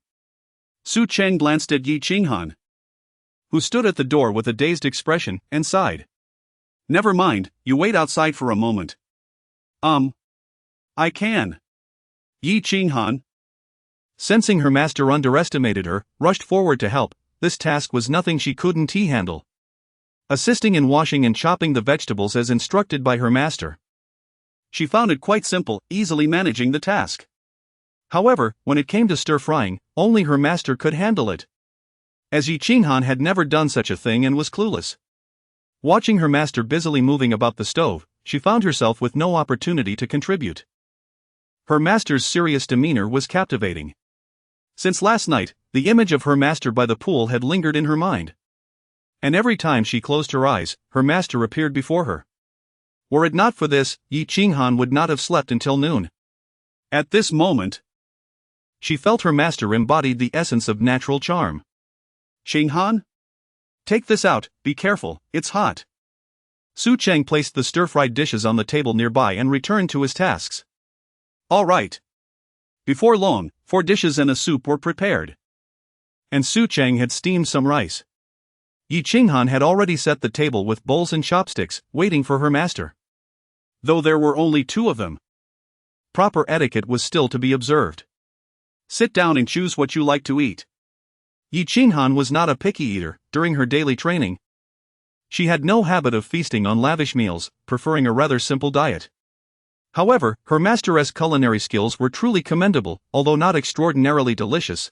Cheng glanced at Han, who stood at the door with a dazed expression, and sighed. Never mind, you wait outside for a moment. I can. Han, sensing her master underestimated her, rushed forward to help. This task was nothing she couldn't handle. Assisting in washing and chopping the vegetables as instructed by her master. She found it quite simple, easily managing the task. However, when it came to stir-frying, only her master could handle it. As Han had never done such a thing and was clueless. Watching her master busily moving about the stove, she found herself with no opportunity to contribute. Her master's serious demeanor was captivating. Since last night, the image of her master by the pool had lingered in her mind. And every time she closed her eyes, her master appeared before her. Were it not for this, Han would not have slept until noon. At this moment, she felt her master embodied the essence of natural charm. Han? Take this out, be careful, it's hot. Cheng placed the stir-fried dishes on the table nearby and returned to his tasks. All right. Before long, 4 dishes and a soup were prepared. And Cheng had steamed some rice. Han had already set the table with bowls and chopsticks, waiting for her master. Though there were only 2 of them. Proper etiquette was still to be observed. Sit down and choose what you like to eat. Han was not a picky eater. During her daily training, she had no habit of feasting on lavish meals, preferring a rather simple diet. However, her master's culinary skills were truly commendable, although not extraordinarily delicious.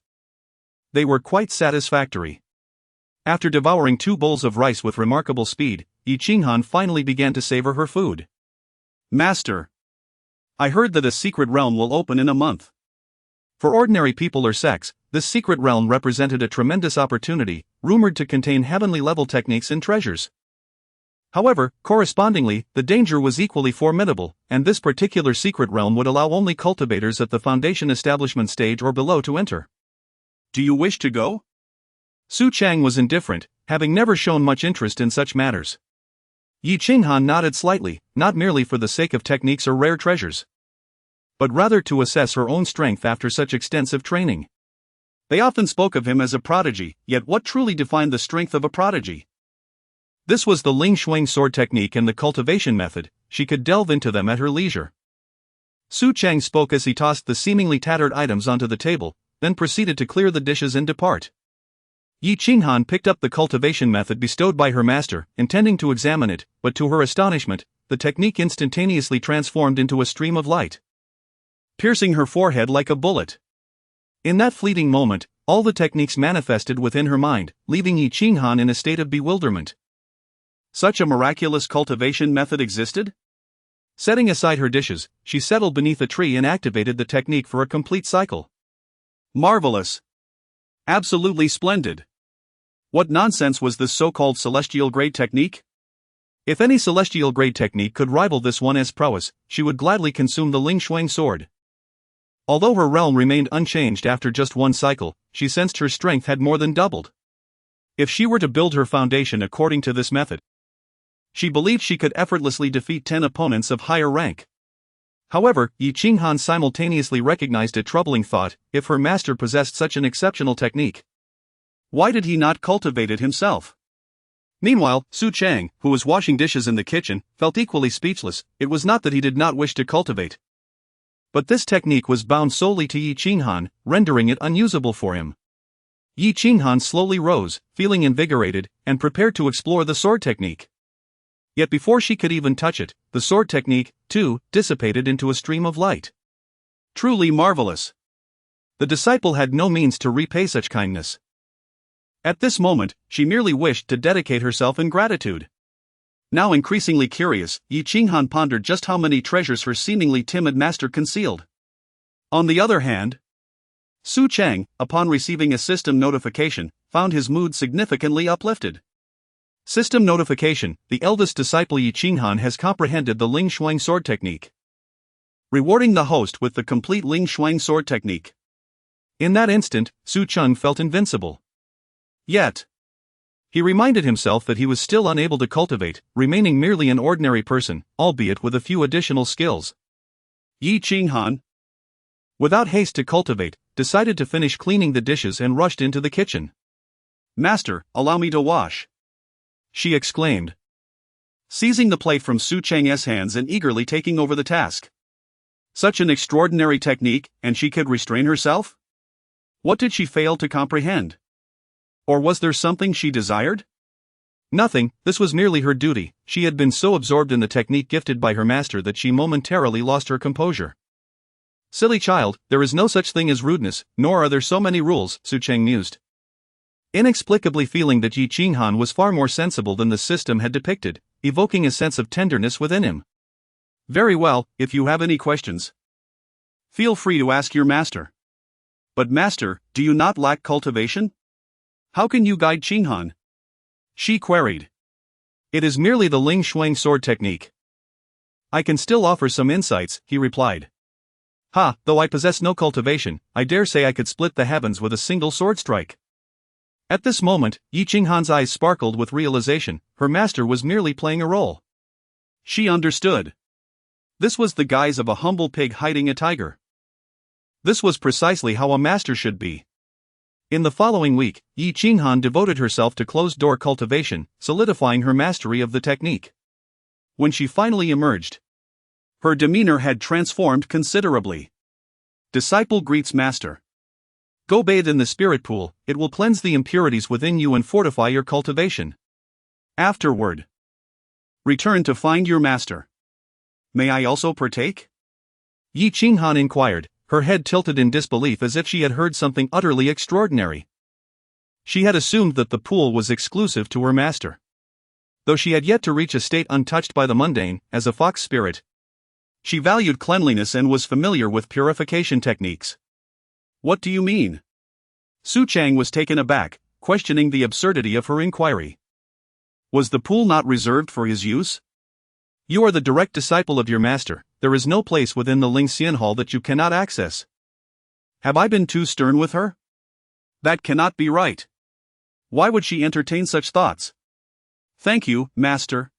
They were quite satisfactory. After devouring 2 bowls of rice with remarkable speed, Han finally began to savor her food. Master, I heard that a secret realm will open in a month. For ordinary people or sects, this secret realm represented a tremendous opportunity, rumored to contain heavenly-level techniques and treasures. However, correspondingly, the danger was equally formidable, and this particular secret realm would allow only cultivators at the foundation establishment stage or below to enter. Do you wish to go? Cheng was indifferent, having never shown much interest in such matters. Han nodded slightly, not merely for the sake of techniques or rare treasures, but rather to assess her own strength after such extensive training. They often spoke of him as a prodigy, yet what truly defined the strength of a prodigy? This was the Ling Shuang sword technique and the cultivation method. She could delve into them at her leisure. Cheng spoke as he tossed the seemingly tattered items onto the table, then proceeded to clear the dishes and depart. Han picked up the cultivation method bestowed by her master, intending to examine it, but to her astonishment, the technique instantaneously transformed into a stream of light, piercing her forehead like a bullet. In that fleeting moment, all the techniques manifested within her mind, leaving Han in a state of bewilderment. Such a miraculous cultivation method existed? Setting aside her dishes, she settled beneath a tree and activated the technique for a complete cycle. Marvelous! Absolutely splendid! What nonsense was this so-called celestial-grade technique? If any celestial-grade technique could rival this one as prowess, she would gladly consume the Ling Shuang sword. Although her realm remained unchanged after just one cycle, she sensed her strength had more than doubled. If she were to build her foundation according to this method, she believed she could effortlessly defeat 10 opponents of higher rank. However, Han simultaneously recognized a troubling thought: if her master possessed such an exceptional technique, why did he not cultivate it himself? Meanwhile, Cheng, who was washing dishes in the kitchen, felt equally speechless. It was not that he did not wish to cultivate, but this technique was bound solely to Han, rendering it unusable for him. Han slowly rose, feeling invigorated, and prepared to explore the sword technique. Yet before she could even touch it, the sword technique, too, dissipated into a stream of light. Truly marvelous! The disciple had no means to repay such kindness. At this moment, she merely wished to dedicate herself in gratitude. Now increasingly curious, Han pondered just how many treasures her seemingly timid master concealed. On the other hand, Cheng, upon receiving a system notification, found his mood significantly uplifted. System notification: the eldest disciple Han has comprehended the Ling Shuang sword technique. Rewarding the host with the complete Ling Shuang sword technique. In that instant, Su Cheng felt invincible. Yet, he reminded himself that he was still unable to cultivate, remaining merely an ordinary person, albeit with a few additional skills. Yi Qinghan, without haste to cultivate, decided to finish cleaning the dishes and rushed into the kitchen. "Master, allow me to wash," she exclaimed, seizing the plate from Su Cheng's hands and eagerly taking over the task. Such an extraordinary technique, and she could restrain herself? What did she fail to comprehend? Or was there something she desired? Nothing, this was merely her duty. She had been so absorbed in the technique gifted by her master that she momentarily lost her composure. "Silly child, there is no such thing as rudeness, nor are there so many rules," Su Cheng mused, inexplicably feeling that Yi Qinghan was far more sensible than the system had depicted, evoking a sense of tenderness within him. "Very well, if you have any questions, feel free to ask your master. But master, do you not lack cultivation? How can you guide Qinghan?" she queried. "It is merely the Ling Shuang sword technique. I can still offer some insights," he replied. "Ha, though I possess no cultivation, I dare say I could split the heavens with a single sword strike." At this moment, Yi Qinghan's eyes sparkled with realization. Her master was merely playing a role. She understood. This was the guise of a humble pig hiding a tiger. This was precisely how a master should be. In the following week, Yi Qinghan devoted herself to closed-door cultivation, solidifying her mastery of the technique. When she finally emerged, her demeanor had transformed considerably. Disciple greets master. Go bathe in the spirit pool, it will cleanse the impurities within you and fortify your cultivation. Afterward, return to find your master. May I also partake? Yi Qinghan inquired, her head tilted in disbelief as if she had heard something utterly extraordinary. She had assumed that the pool was exclusive to her master. Though she had yet to reach a state untouched by the mundane, as a fox spirit, she valued cleanliness and was familiar with purification techniques. What do you mean? Su Cheng was taken aback, questioning the absurdity of her inquiry. Was the pool not reserved for his use? You are the direct disciple of your master, there is no place within the Ling Xian Hall that you cannot access. Have I been too stern with her? That cannot be right. Why would she entertain such thoughts? Thank you, master.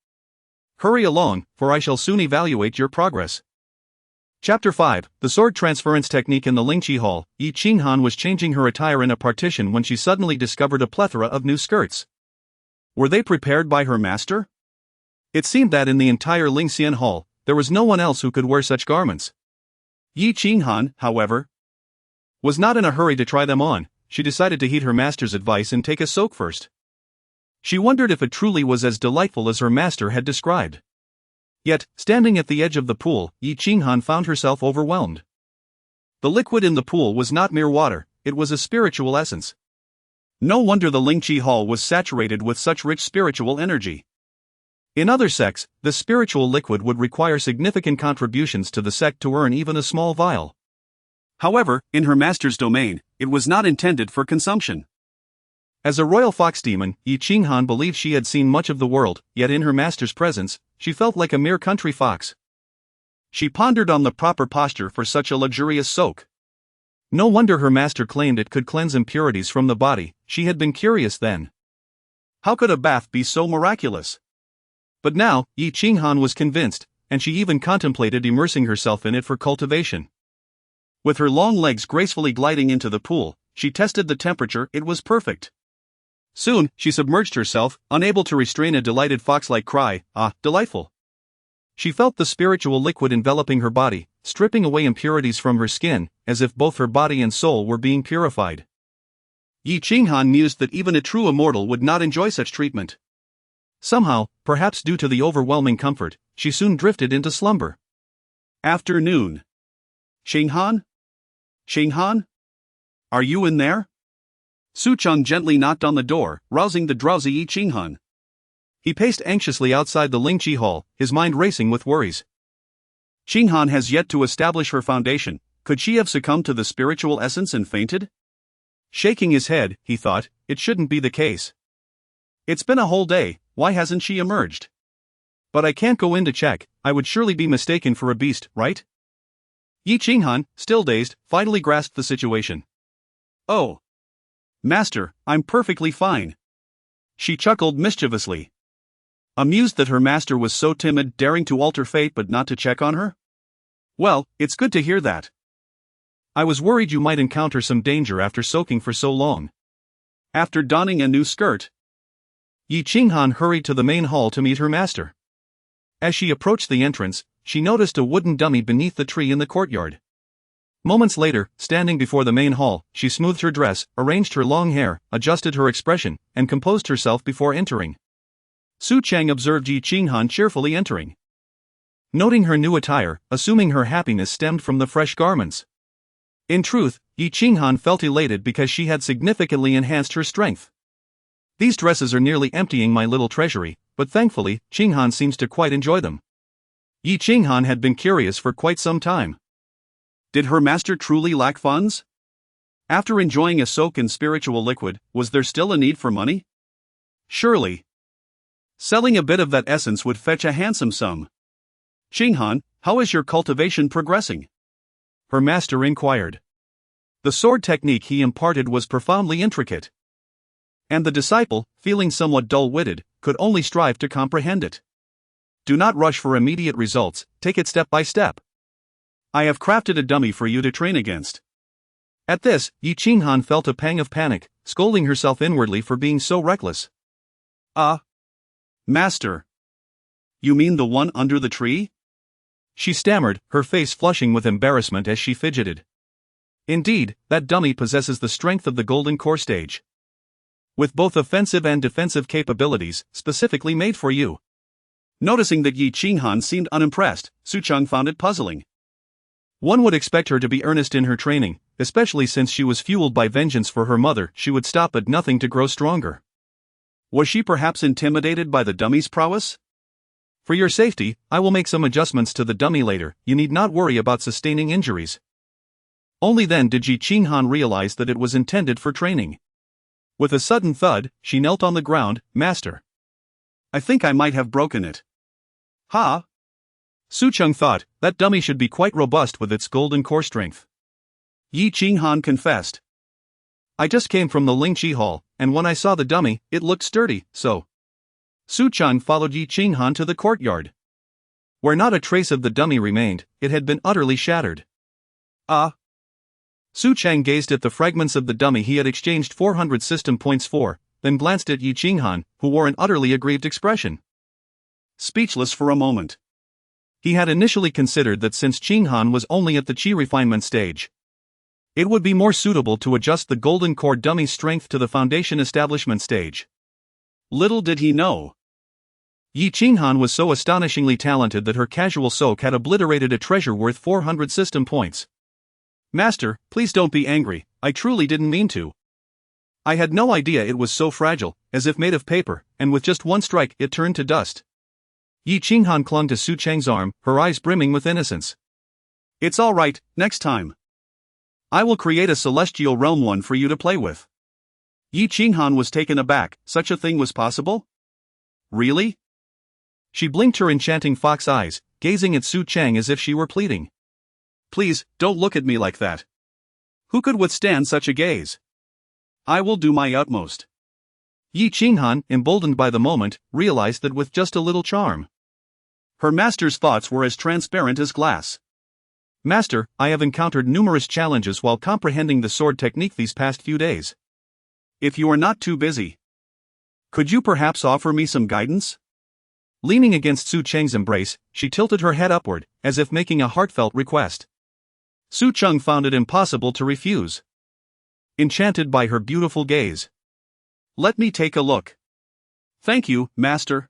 Hurry along, for I shall soon evaluate your progress. Chapter 5, The Sword Transference Technique in the Lingqi Hall. Yi Qinghan was changing her attire in a partition when she suddenly discovered a plethora of new skirts. Were they prepared by her master? It seemed that in the entire Lingxian Hall, there was no one else who could wear such garments. Yi Qinghan, however, was not in a hurry to try them on. She decided to heed her master's advice and take a soak first. She wondered if it truly was as delightful as her master had described. Yet, standing at the edge of the pool, Yi Qinghan found herself overwhelmed. The liquid in the pool was not mere water, it was a spiritual essence. No wonder the Lingqi Hall was saturated with such rich spiritual energy. In other sects, the spiritual liquid would require significant contributions to the sect to earn even a small vial. However, in her master's domain, it was not intended for consumption. As a royal fox demon, Yi Qinghan believed she had seen much of the world, yet in her master's presence, she felt like a mere country fox. She pondered on the proper posture for such a luxurious soak. No wonder her master claimed it could cleanse impurities from the body. She had been curious then. How could a bath be so miraculous? But now, Yi Qinghan was convinced, and she even contemplated immersing herself in it for cultivation. With her long legs gracefully gliding into the pool, she tested the temperature. It was perfect. Soon, she submerged herself, unable to restrain a delighted fox-like cry, "Ah, delightful!" She felt the spiritual liquid enveloping her body, stripping away impurities from her skin, as if both her body and soul were being purified. Yi Qinghan mused that even a true immortal would not enjoy such treatment. Somehow, perhaps due to the overwhelming comfort, she soon drifted into slumber. Afternoon. Qinghan? Qinghan? Are you in there? Su Cheng gently knocked on the door, rousing the drowsy Yi Qinghan. He paced anxiously outside the Lingqi Hall, his mind racing with worries. Qinghan has yet to establish her foundation. Could she have succumbed to the spiritual essence and fainted? Shaking his head, he thought, it shouldn't be the case. It's been a whole day, why hasn't she emerged? But I can't go in to check, I would surely be mistaken for a beast, right? Yi Qinghan, still dazed, finally grasped the situation. Oh, master, I'm perfectly fine. She chuckled mischievously, amused that her master was so timid, daring to alter fate but not to check on her. Well, it's good to hear that. I was worried you might encounter some danger after soaking for so long. After donning a new skirt, Yi Qinghan hurried to the main hall to meet her master. As she approached the entrance, she noticed a wooden dummy beneath the tree in the courtyard. Moments later, standing before the main hall, she smoothed her dress, arranged her long hair, adjusted her expression, and composed herself before entering. Su Cheng observed Yi Qinghan cheerfully entering, noting her new attire, assuming her happiness stemmed from the fresh garments. In truth, Yi Qinghan felt elated because she had significantly enhanced her strength. These dresses are nearly emptying my little treasury, but thankfully, Qinghan seems to quite enjoy them. Yi Qinghan had been curious for quite some time. Did her master truly lack funds? After enjoying a soak in spiritual liquid, was there still a need for money? Surely. Selling a bit of that essence would fetch a handsome sum. Qinghan, how is your cultivation progressing? Her master inquired. The sword technique he imparted was profoundly intricate, and the disciple, feeling somewhat dull-witted, could only strive to comprehend it. Do not rush for immediate results, take it step by step. I have crafted a dummy for you to train against. At this, Yi Qinghan felt a pang of panic, scolding herself inwardly for being so reckless. Master. You mean the one under the tree? She stammered, her face flushing with embarrassment as she fidgeted. Indeed, that dummy possesses the strength of the golden core stage, with both offensive and defensive capabilities, specifically made for you. Noticing that Yi Qinghan seemed unimpressed, Su Cheng found it puzzling. One would expect her to be earnest in her training, especially since she was fueled by vengeance for her mother. She would stop at nothing to grow stronger. Was she perhaps intimidated by the dummy's prowess? For your safety, I will make some adjustments to the dummy later. You need not worry about sustaining injuries. Only then did Yi Qinghan realize that it was intended for training. With a sudden thud, she knelt on the ground. Master, I think I might have broken it. Ha! Su Cheng thought, that dummy should be quite robust with its golden core strength. Yi Qinghan confessed. I just came from the Lingqi Hall, and when I saw the dummy, it looked sturdy, so. Su Cheng followed Yi Qinghan to the courtyard, where not a trace of the dummy remained. It had been utterly shattered. Su Cheng gazed at the fragments of the dummy he had exchanged 400 system points for, then glanced at Yi Qinghan, who wore an utterly aggrieved expression. Speechless for a moment. He had initially considered that since Qinghan was only at the Qi refinement stage, it would be more suitable to adjust the golden core dummy's strength to the foundation establishment stage. Little did he know, Yi Qinghan was so astonishingly talented that her casual soak had obliterated a treasure worth 400 system points. Master, please don't be angry, I truly didn't mean to. I had no idea it was so fragile, as if made of paper, and with just one strike it turned to dust. Yi Qinghan clung to Su Cheng's arm, her eyes brimming with innocence. It's all right, next time. I will create a celestial realm one for you to play with. Yi Qinghan was taken aback. Such a thing was possible? Really? She blinked her enchanting fox eyes, gazing at Su Cheng as if she were pleading. Please, don't look at me like that. Who could withstand such a gaze? I will do my utmost. Yi Qinghan, emboldened by the moment, realized that with just a little charm, her master's thoughts were as transparent as glass. Master, I have encountered numerous challenges while comprehending the sword technique these past few days. If you are not too busy, could you perhaps offer me some guidance? Leaning against Su Cheng's embrace, she tilted her head upward, as if making a heartfelt request. Su Cheng found it impossible to refuse, enchanted by her beautiful gaze. Let me take a look. Thank you, master.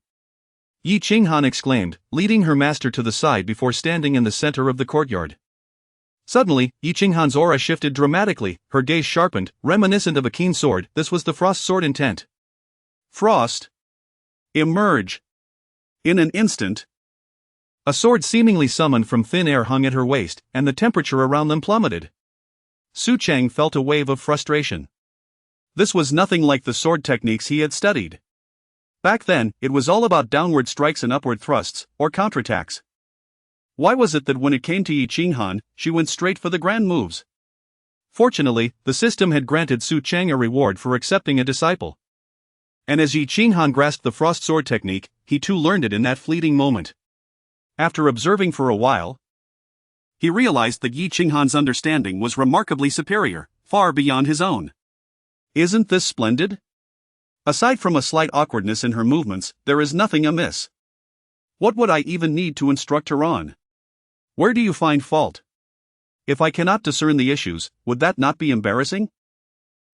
Yi Qinghan exclaimed, leading her master to the side before standing in the center of the courtyard. Suddenly, Yi Qinghan's aura shifted dramatically, her gaze sharpened, reminiscent of a keen sword. This was the frost sword intent. Frost. Emerge. In an instant, a sword seemingly summoned from thin air hung at her waist, and the temperature around them plummeted. Su Cheng felt a wave of frustration. This was nothing like the sword techniques he had studied. Back then, it was all about downward strikes and upward thrusts, or counterattacks. Why was it that when it came to Yi Qinghan, she went straight for the grand moves? Fortunately, the system had granted Su Cheng a reward for accepting a disciple. And as Yi Qinghan grasped the frost sword technique, he too learned it in that fleeting moment. After observing for a while, he realized that Yi Qinghan's understanding was remarkably superior, far beyond his own. Isn't this splendid? Aside from a slight awkwardness in her movements, there is nothing amiss. What would I even need to instruct her on? Where do you find fault? If I cannot discern the issues, would that not be embarrassing?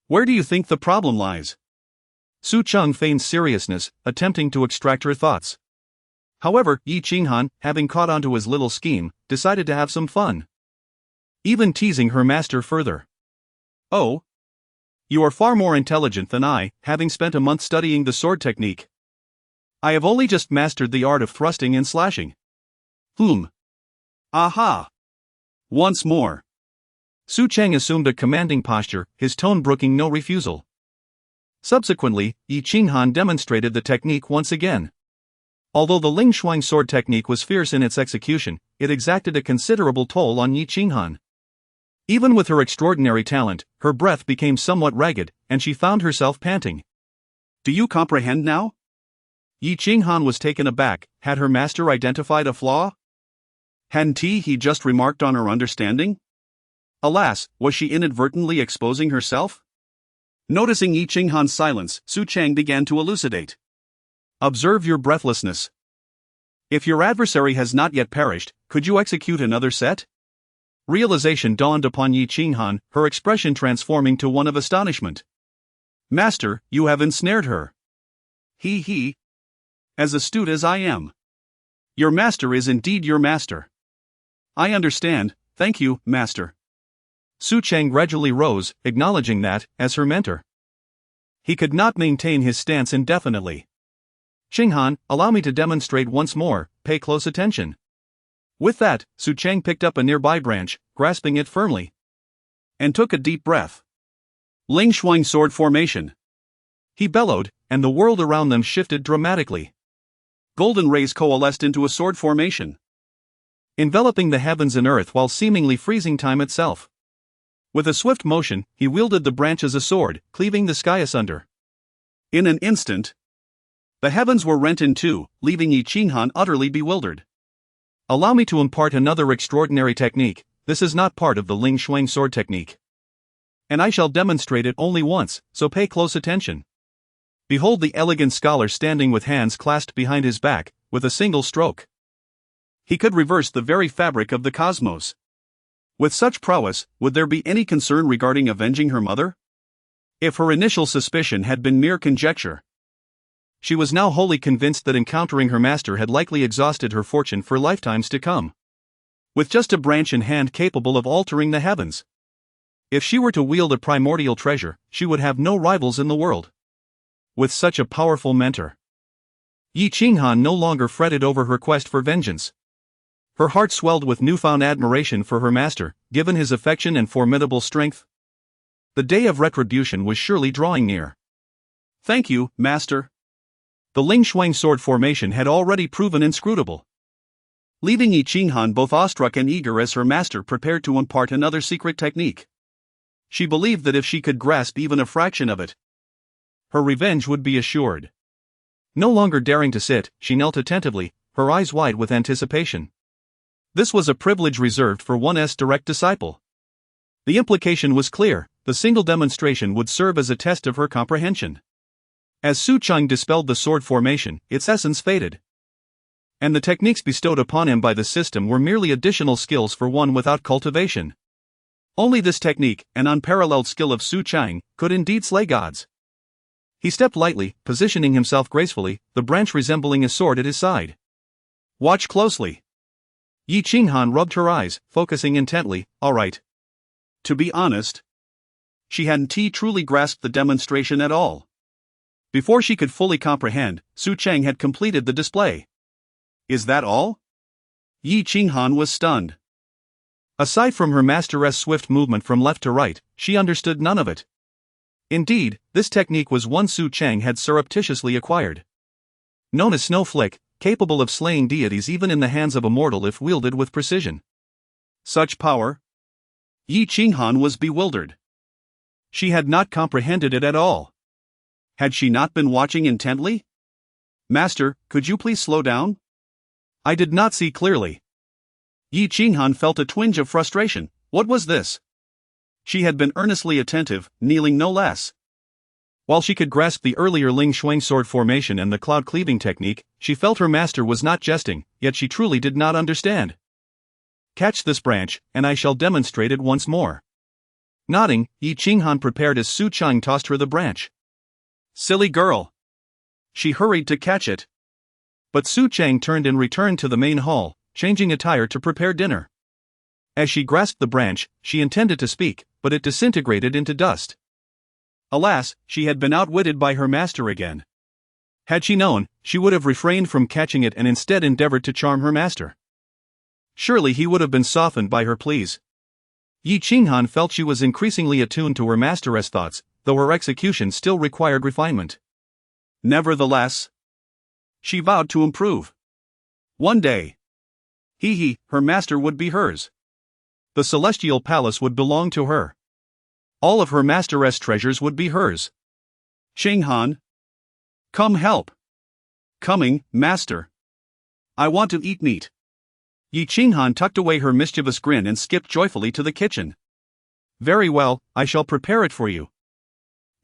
Where do you think the problem lies? Su Cheng feigned seriousness, attempting to extract her thoughts. However, Yi Qinghan, having caught on to his little scheme, decided to have some fun. Even teasing her master further. Oh, you are far more intelligent than I, having spent a month studying the sword technique. I have only just mastered the art of thrusting and slashing. Aha! Once more. Su Cheng assumed a commanding posture, his tone brooking no refusal. Subsequently, Yi Qinghan demonstrated the technique once again. Although the Ling Shuang sword technique was fierce in its execution, it exacted a considerable toll on Yi Qinghan. Even with her extraordinary talent, her breath became somewhat ragged, and she found herself panting. Do you comprehend now? Yi Qinghan was taken aback. Had her master identified a flaw? Hadn't he just remarked on her understanding? Alas, was she inadvertently exposing herself? Noticing Yi Qinghan's silence, Su Cheng began to elucidate. Observe your breathlessness. If your adversary has not yet perished, could you execute another set? Realization dawned upon Yi Qinghan, her expression transforming to one of astonishment. Master, you have ensnared her. He. As astute as I am. Your master is indeed your master. I understand, thank you, master. Su Cheng gradually rose, acknowledging that, as her mentor, he could not maintain his stance indefinitely. Qinghan, allow me to demonstrate once more, pay close attention. With that, Su Cheng picked up a nearby branch, grasping it firmly, and took a deep breath. Ling Shuang sword formation. He bellowed, and the world around them shifted dramatically. Golden rays coalesced into a sword formation, enveloping the heavens and earth while seemingly freezing time itself. With a swift motion, he wielded the branch as a sword, cleaving the sky asunder. In an instant, the heavens were rent in two, leaving Yi Qinghan utterly bewildered. Allow me to impart another extraordinary technique. This is not part of the Ling Shuang sword technique, and I shall demonstrate it only once, so pay close attention. Behold the elegant scholar standing with hands clasped behind his back, with a single stroke. He could reverse the very fabric of the cosmos. With such prowess, would there be any concern regarding avenging her mother? If her initial suspicion had been mere conjecture, she was now wholly convinced that encountering her master had likely exhausted her fortune for lifetimes to come. With just a branch in hand capable of altering the heavens, if she were to wield a primordial treasure, she would have no rivals in the world. With such a powerful mentor, Yi Qinghan no longer fretted over her quest for vengeance. Her heart swelled with newfound admiration for her master, given his affection and formidable strength. The day of retribution was surely drawing near. Thank you, master. The Ling Shuang sword formation had already proven inscrutable, leaving Yi Qinghan both awestruck and eager as her master prepared to impart another secret technique. She believed that if she could grasp even a fraction of it, her revenge would be assured. No longer daring to sit, she knelt attentively, her eyes wide with anticipation. This was a privilege reserved for one's direct disciple. The implication was clear: the single demonstration would serve as a test of her comprehension. As Su Cheng dispelled the sword formation, its essence faded, and the techniques bestowed upon him by the system were merely additional skills for one without cultivation. Only this technique, an unparalleled skill of Su Cheng, could indeed slay gods. He stepped lightly, positioning himself gracefully, the branch resembling a sword at his side. Watch closely. Yi Qinghan rubbed her eyes, focusing intently. All right. To be honest, she hadn't truly grasped the demonstration at all. Before she could fully comprehend, Su Cheng had completed the display. Is that all? Yi Qinghan was stunned. Aside from her master's swift movement from left to right, she understood none of it. Indeed, this technique was one Su Cheng had surreptitiously acquired. Known as Snowflick, capable of slaying deities even in the hands of a mortal if wielded with precision. Such power? Yi Qinghan was bewildered. She had not comprehended it at all. Had she not been watching intently? Master, could you please slow down? I did not see clearly. Yi Qinghan felt a twinge of frustration. What was this? She had been earnestly attentive, kneeling no less. While she could grasp the earlier Ling Xuang sword formation and the cloud cleaving technique, she felt her master was not jesting, yet she truly did not understand. Catch this branch, and I shall demonstrate it once more. Nodding, Yi Qinghan prepared as Su Cheng tossed her the branch. Silly girl! She hurried to catch it. But Su Cheng turned and returned to the main hall, changing attire to prepare dinner. As she grasped the branch, she intended to speak, but it disintegrated into dust. Alas, she had been outwitted by her master again. Had she known, she would have refrained from catching it and instead endeavored to charm her master. Surely he would have been softened by her pleas. Yi Qinghan felt she was increasingly attuned to her master's thoughts, though her execution still required refinement. Nevertheless, she vowed to improve. One day, her master would be hers. The celestial palace would belong to her. All of her master's treasures would be hers. Qinghan, come help. Coming, master. I want to eat meat. Yi Qinghan tucked away her mischievous grin and skipped joyfully to the kitchen. Very well, I shall prepare it for you.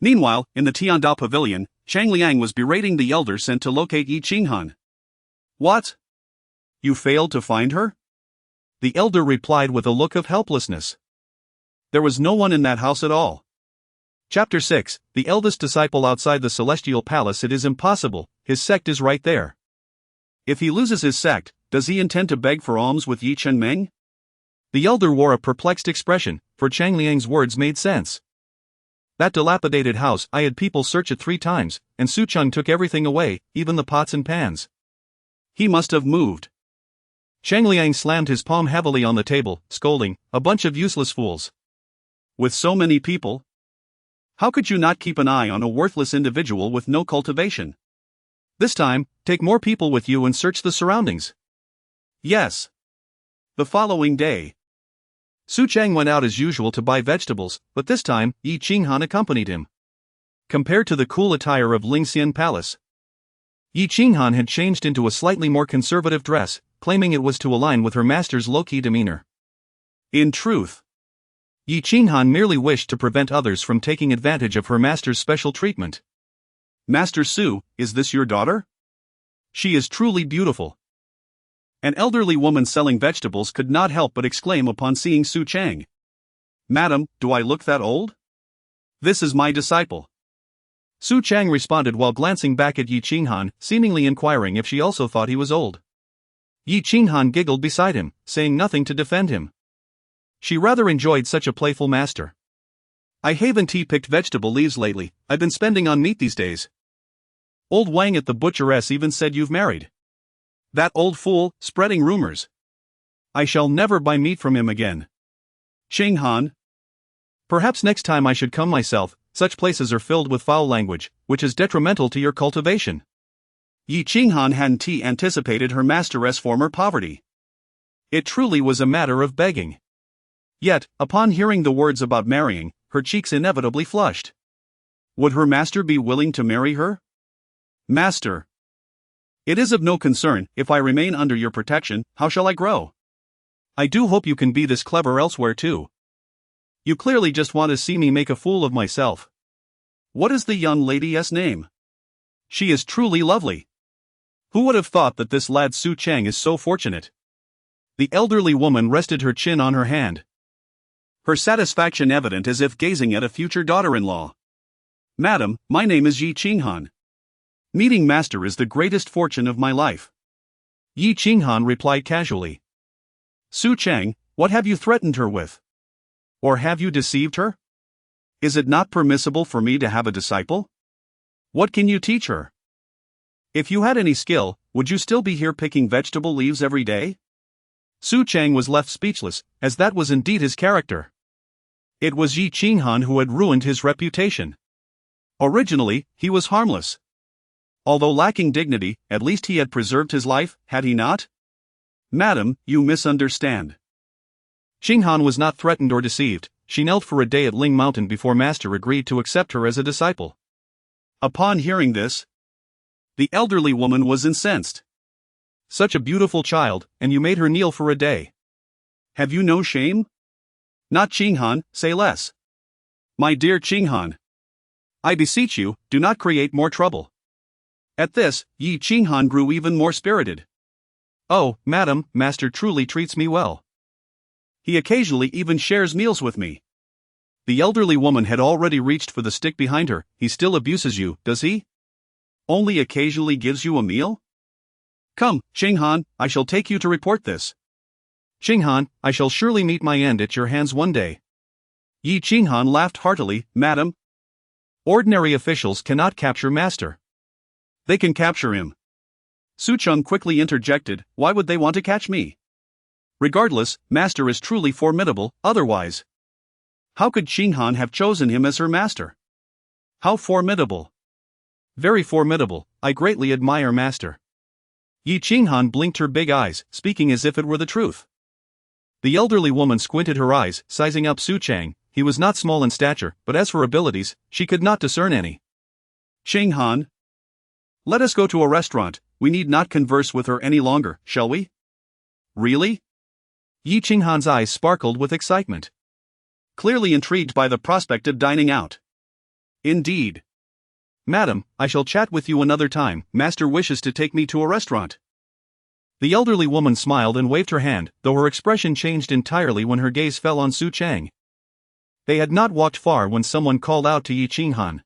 Meanwhile, in the Tiandao pavilion, Cheng Liang was berating the elder sent to locate Yi Qinghan. What? You failed to find her? The elder replied with a look of helplessness. There was no one in that house at all. Chapter 6, the eldest disciple outside the celestial palace. It is impossible, his sect is right there. If he loses his sect, does he intend to beg for alms with Yi Chenmeng? The elder wore a perplexed expression, for Cheng Liang's words made sense. That dilapidated house, I had people search it 3 times, and Su Cheng took everything away, even the pots and pans. He must have moved. Cheng Liang slammed his palm heavily on the table, scolding, a bunch of useless fools. With so many people? How could you not keep an eye on a worthless individual with no cultivation? This time, take more people with you and search the surroundings. Yes. The following day, Su Cheng went out as usual to buy vegetables, but this time, Yi Qinghan accompanied him. Compared to the cool attire of Ling Xian Palace, Yi Qinghan had changed into a slightly more conservative dress, claiming it was to align with her master's low-key demeanor. In truth, Yi Qinghan merely wished to prevent others from taking advantage of her master's special treatment. Master Su, is this your daughter? She is truly beautiful. An elderly woman selling vegetables could not help but exclaim upon seeing Su Cheng. Madam, do I look that old? This is my disciple. Su Cheng responded while glancing back at Yi Qinghan, seemingly inquiring if she also thought he was old. Yi Qinghan giggled beside him, saying nothing to defend him. She rather enjoyed such a playful master. I haven't picked vegetable leaves lately, I've been spending on meat these days. Old Wang at the butcheress even said you've married. That old fool, spreading rumors. I shall never buy meat from him again. Qinghan. Perhaps next time I should come myself, such places are filled with foul language, which is detrimental to your cultivation. Yi Qinghan hadn't anticipated her master's former poverty. It truly was a matter of begging. Yet, upon hearing the words about marrying, her cheeks inevitably flushed. Would her master be willing to marry her? Master. It is of no concern, if I remain under your protection, how shall I grow? I do hope you can be this clever elsewhere too. You clearly just want to see me make a fool of myself. What is the young lady's name? She is truly lovely. Who would have thought that this lad Su Cheng is so fortunate? The elderly woman rested her chin on her hand. Her satisfaction evident as if gazing at a future daughter-in-law. Madam, my name is Yi Qinghan. Meeting master is the greatest fortune of my life. Yi Qinghan replied casually. Su Cheng, what have you threatened her with? Or have you deceived her? Is it not permissible for me to have a disciple? What can you teach her? If you had any skill, would you still be here picking vegetable leaves every day? Su Cheng was left speechless, as that was indeed his character. It was Yi Qinghan who had ruined his reputation. Originally, he was harmless. Although lacking dignity, at least he had preserved his life, had he not? Madam, you misunderstand. Cheng Han was not threatened or deceived. She knelt for a day at Ling Mountain before Master agreed to accept her as a disciple. Upon hearing this, the elderly woman was incensed. Such a beautiful child, and you made her kneel for a day. Have you no shame? Not Cheng Han, say less. My dear Cheng Han, I beseech you, do not create more trouble. At this, Yi Cheng Han grew even more spirited. Oh, madam, master truly treats me well. He occasionally even shares meals with me. The elderly woman had already reached for the stick behind her. He still abuses you, does he? Only occasionally gives you a meal? Come, Cheng Han, I shall take you to report this. Cheng Han, I shall surely meet my end at your hands one day. Yi Cheng Han laughed heartily. Madam, ordinary officials cannot capture master. They can capture him. Su Cheng quickly interjected. Why would they want to catch me? Regardless, master is truly formidable, otherwise. How could Cheng Han have chosen him as her master? How formidable. Very formidable. I greatly admire master. Yi Cheng Han blinked her big eyes, speaking as if it were the truth. The elderly woman squinted her eyes, sizing up Su Cheng. He was not small in stature, but as for abilities, she could not discern any. Cheng Han, let us go to a restaurant. We need not converse with her any longer, shall we? Really? Yi Cheng Han's eyes sparkled with excitement. Clearly intrigued by the prospect of dining out. Indeed. Madam, I shall chat with you another time. Master wishes to take me to a restaurant. The elderly woman smiled and waved her hand, though her expression changed entirely when her gaze fell on Su Cheng. They had not walked far when someone called out to Yi Cheng Han.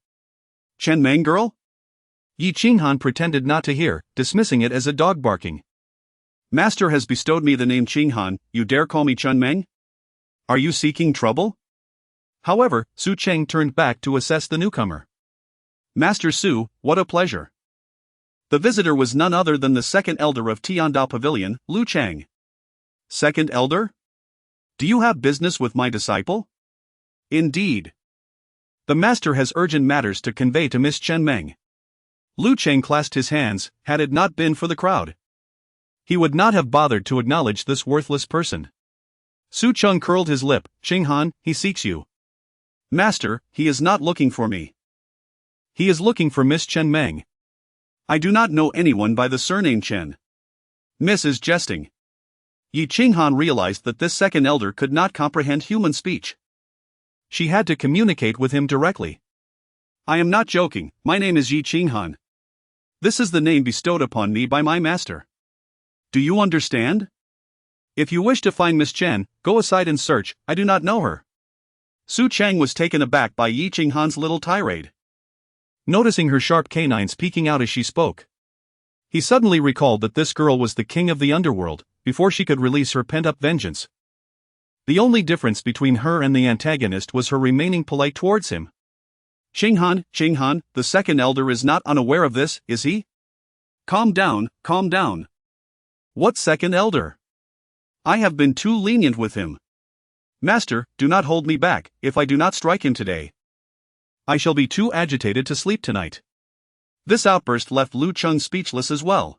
Chen Meng girl? Yi Cheng Han pretended not to hear, dismissing it as a dog barking. Master has bestowed me the name Cheng Han, you dare call me Chen Meng? Are you seeking trouble? However, Su Cheng turned back to assess the newcomer. Master Su, what a pleasure. The visitor was none other than the second elder of Tiandao Pavilion, Lu Cheng. Second elder? Do you have business with my disciple? Indeed. The master has urgent matters to convey to Miss Chen Meng. Lu Cheng clasped his hands. Had it not been for the crowd, he would not have bothered to acknowledge this worthless person. Su Cheng curled his lip. Cheng Han, he seeks you. Master, he is not looking for me. He is looking for Miss Chen Meng. I do not know anyone by the surname Chen. Miss is jesting. Yi Cheng Han realized that this second elder could not comprehend human speech. She had to communicate with him directly. I am not joking, my name is Yi Cheng Han. This is the name bestowed upon me by my master. Do you understand? If you wish to find Miss Chen, go aside and search. I do not know her. Su Cheng was taken aback by Yi Cheng Han's little tirade. Noticing her sharp canines peeking out as she spoke, he suddenly recalled that this girl was the king of the underworld, before she could release her pent-up vengeance. The only difference between her and the antagonist was her remaining polite towards him. Cheng Han, the second elder is not unaware of this, is he? Calm down, calm down. What second elder? I have been too lenient with him. Master, do not hold me back. If I do not strike him today, I shall be too agitated to sleep tonight. This outburst left Lu Cheng speechless as well.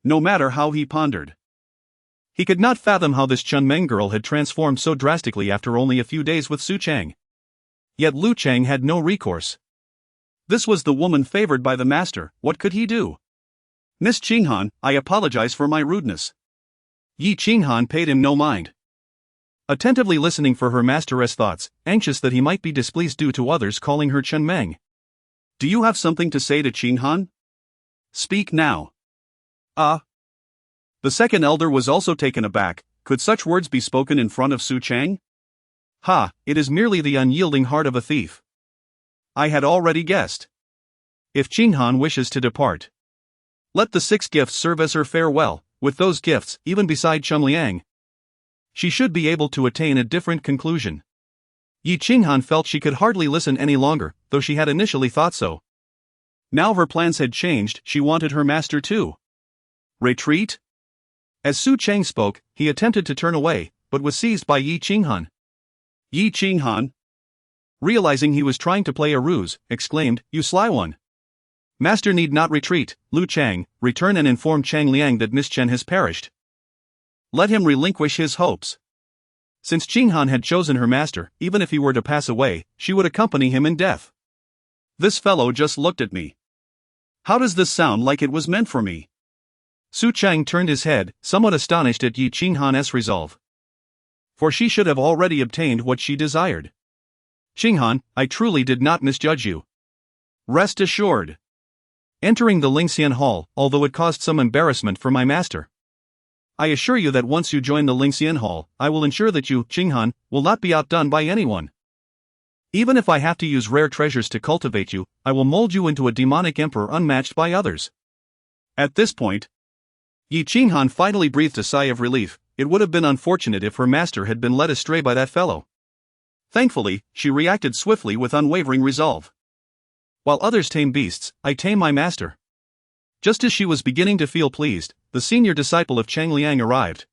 No matter how he pondered, he could not fathom how this Chen Meng girl had transformed so drastically after only a few days with Su Cheng. Yet Lu Cheng had no recourse. This was the woman favored by the master. What could he do? Miss Cheng Han, I apologize for my rudeness. Yi Cheng Han paid him no mind. Attentively listening for her master's thoughts, anxious that he might be displeased due to others calling her Chen Meng. Do you have something to say to Cheng Han? Speak now. The second elder was also taken aback. Could such words be spoken in front of Su Cheng? Ha, it is merely the unyielding heart of a thief. I had already guessed. If Cheng Han wishes to depart, let the 6 gifts serve as her farewell. With those gifts, even beside Cheng Liang, she should be able to attain a different conclusion. Yi Cheng Han felt she could hardly listen any longer, though she had initially thought so. Now her plans had changed, she wanted her master too. Retreat? As Su Cheng spoke, he attempted to turn away, but was seized by Yi Cheng Han. Yi Cheng Han, realizing he was trying to play a ruse, exclaimed, "You sly one! Master need not retreat. Lu Cheng, return and inform Cheng Liang that Miss Chen has perished. Let him relinquish his hopes." Since Qinghan had chosen her master, even if he were to pass away, she would accompany him in death. This fellow just looked at me. How does this sound like it was meant for me? Su Cheng turned his head, somewhat astonished at Yi Qinghan's resolve. For she should have already obtained what she desired. Qinghan, I truly did not misjudge you. Rest assured. Entering the Lingxian Hall, although it caused some embarrassment for my master. I assure you that once you join the Lingxian Hall, I will ensure that you, Qinghan, will not be outdone by anyone. Even if I have to use rare treasures to cultivate you, I will mold you into a demonic emperor unmatched by others. At this point, Yi Qinghan finally breathed a sigh of relief. It would have been unfortunate if her master had been led astray by that fellow. Thankfully, she reacted swiftly with unwavering resolve. While others tame beasts, I tame my master. Just as she was beginning to feel pleased, the senior disciple of Cheng Liang arrived.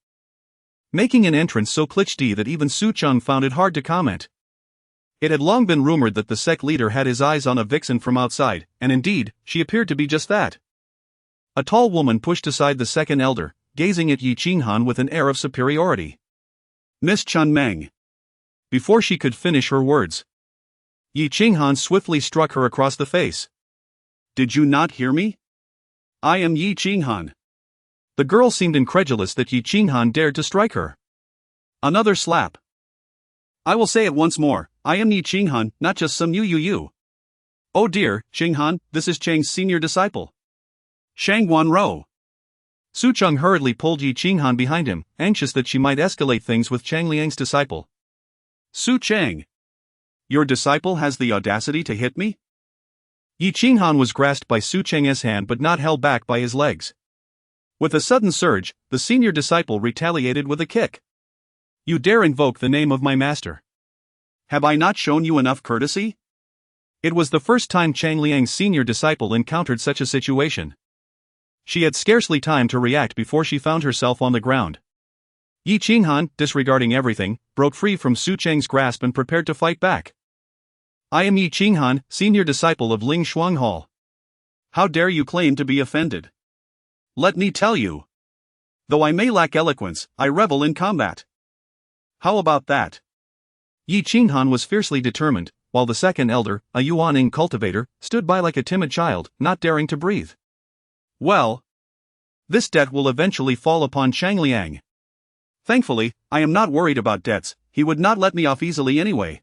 Making an entrance so cliché that even Su Cheng found it hard to comment. It had long been rumored that the sect leader had his eyes on a vixen from outside, and indeed, she appeared to be just that. A tall woman pushed aside the second elder, gazing at Yi Qinghan with an air of superiority. Miss Chun Meng. Before she could finish her words, Yi Qinghan swiftly struck her across the face. Did you not hear me? I am Yi Qinghan. The girl seemed incredulous that Yi Qinghan dared to strike her. Another slap. I will say it once more, I am Yi Qinghan, not just some you. Oh dear, Qinghan, this is Cheng's senior disciple. Shang Guanrou. Su Cheng hurriedly pulled Yi Qinghan behind him, anxious that she might escalate things with Cheng Liang's disciple. Su Cheng. Your disciple has the audacity to hit me? Yi Qinghan was grasped by Su Cheng's hand but not held back by his legs. With a sudden surge, the senior disciple retaliated with a kick. You dare invoke the name of my master? Have I not shown you enough courtesy? It was the first time Cheng Liang's senior disciple encountered such a situation. She had scarcely time to react before she found herself on the ground. Yi Qinghan, disregarding everything, broke free from Su Cheng's grasp and prepared to fight back. I am Yi Qinghan, senior disciple of Ling Shuang Hall. How dare you claim to be offended? Let me tell you. Though I may lack eloquence, I revel in combat. How about that? Yi Qinghan was fiercely determined, while the second elder, a Yuaning cultivator, stood by like a timid child, not daring to breathe. Well, this debt will eventually fall upon Cheng Liang. Thankfully, I am not worried about debts, he would not let me off easily anyway.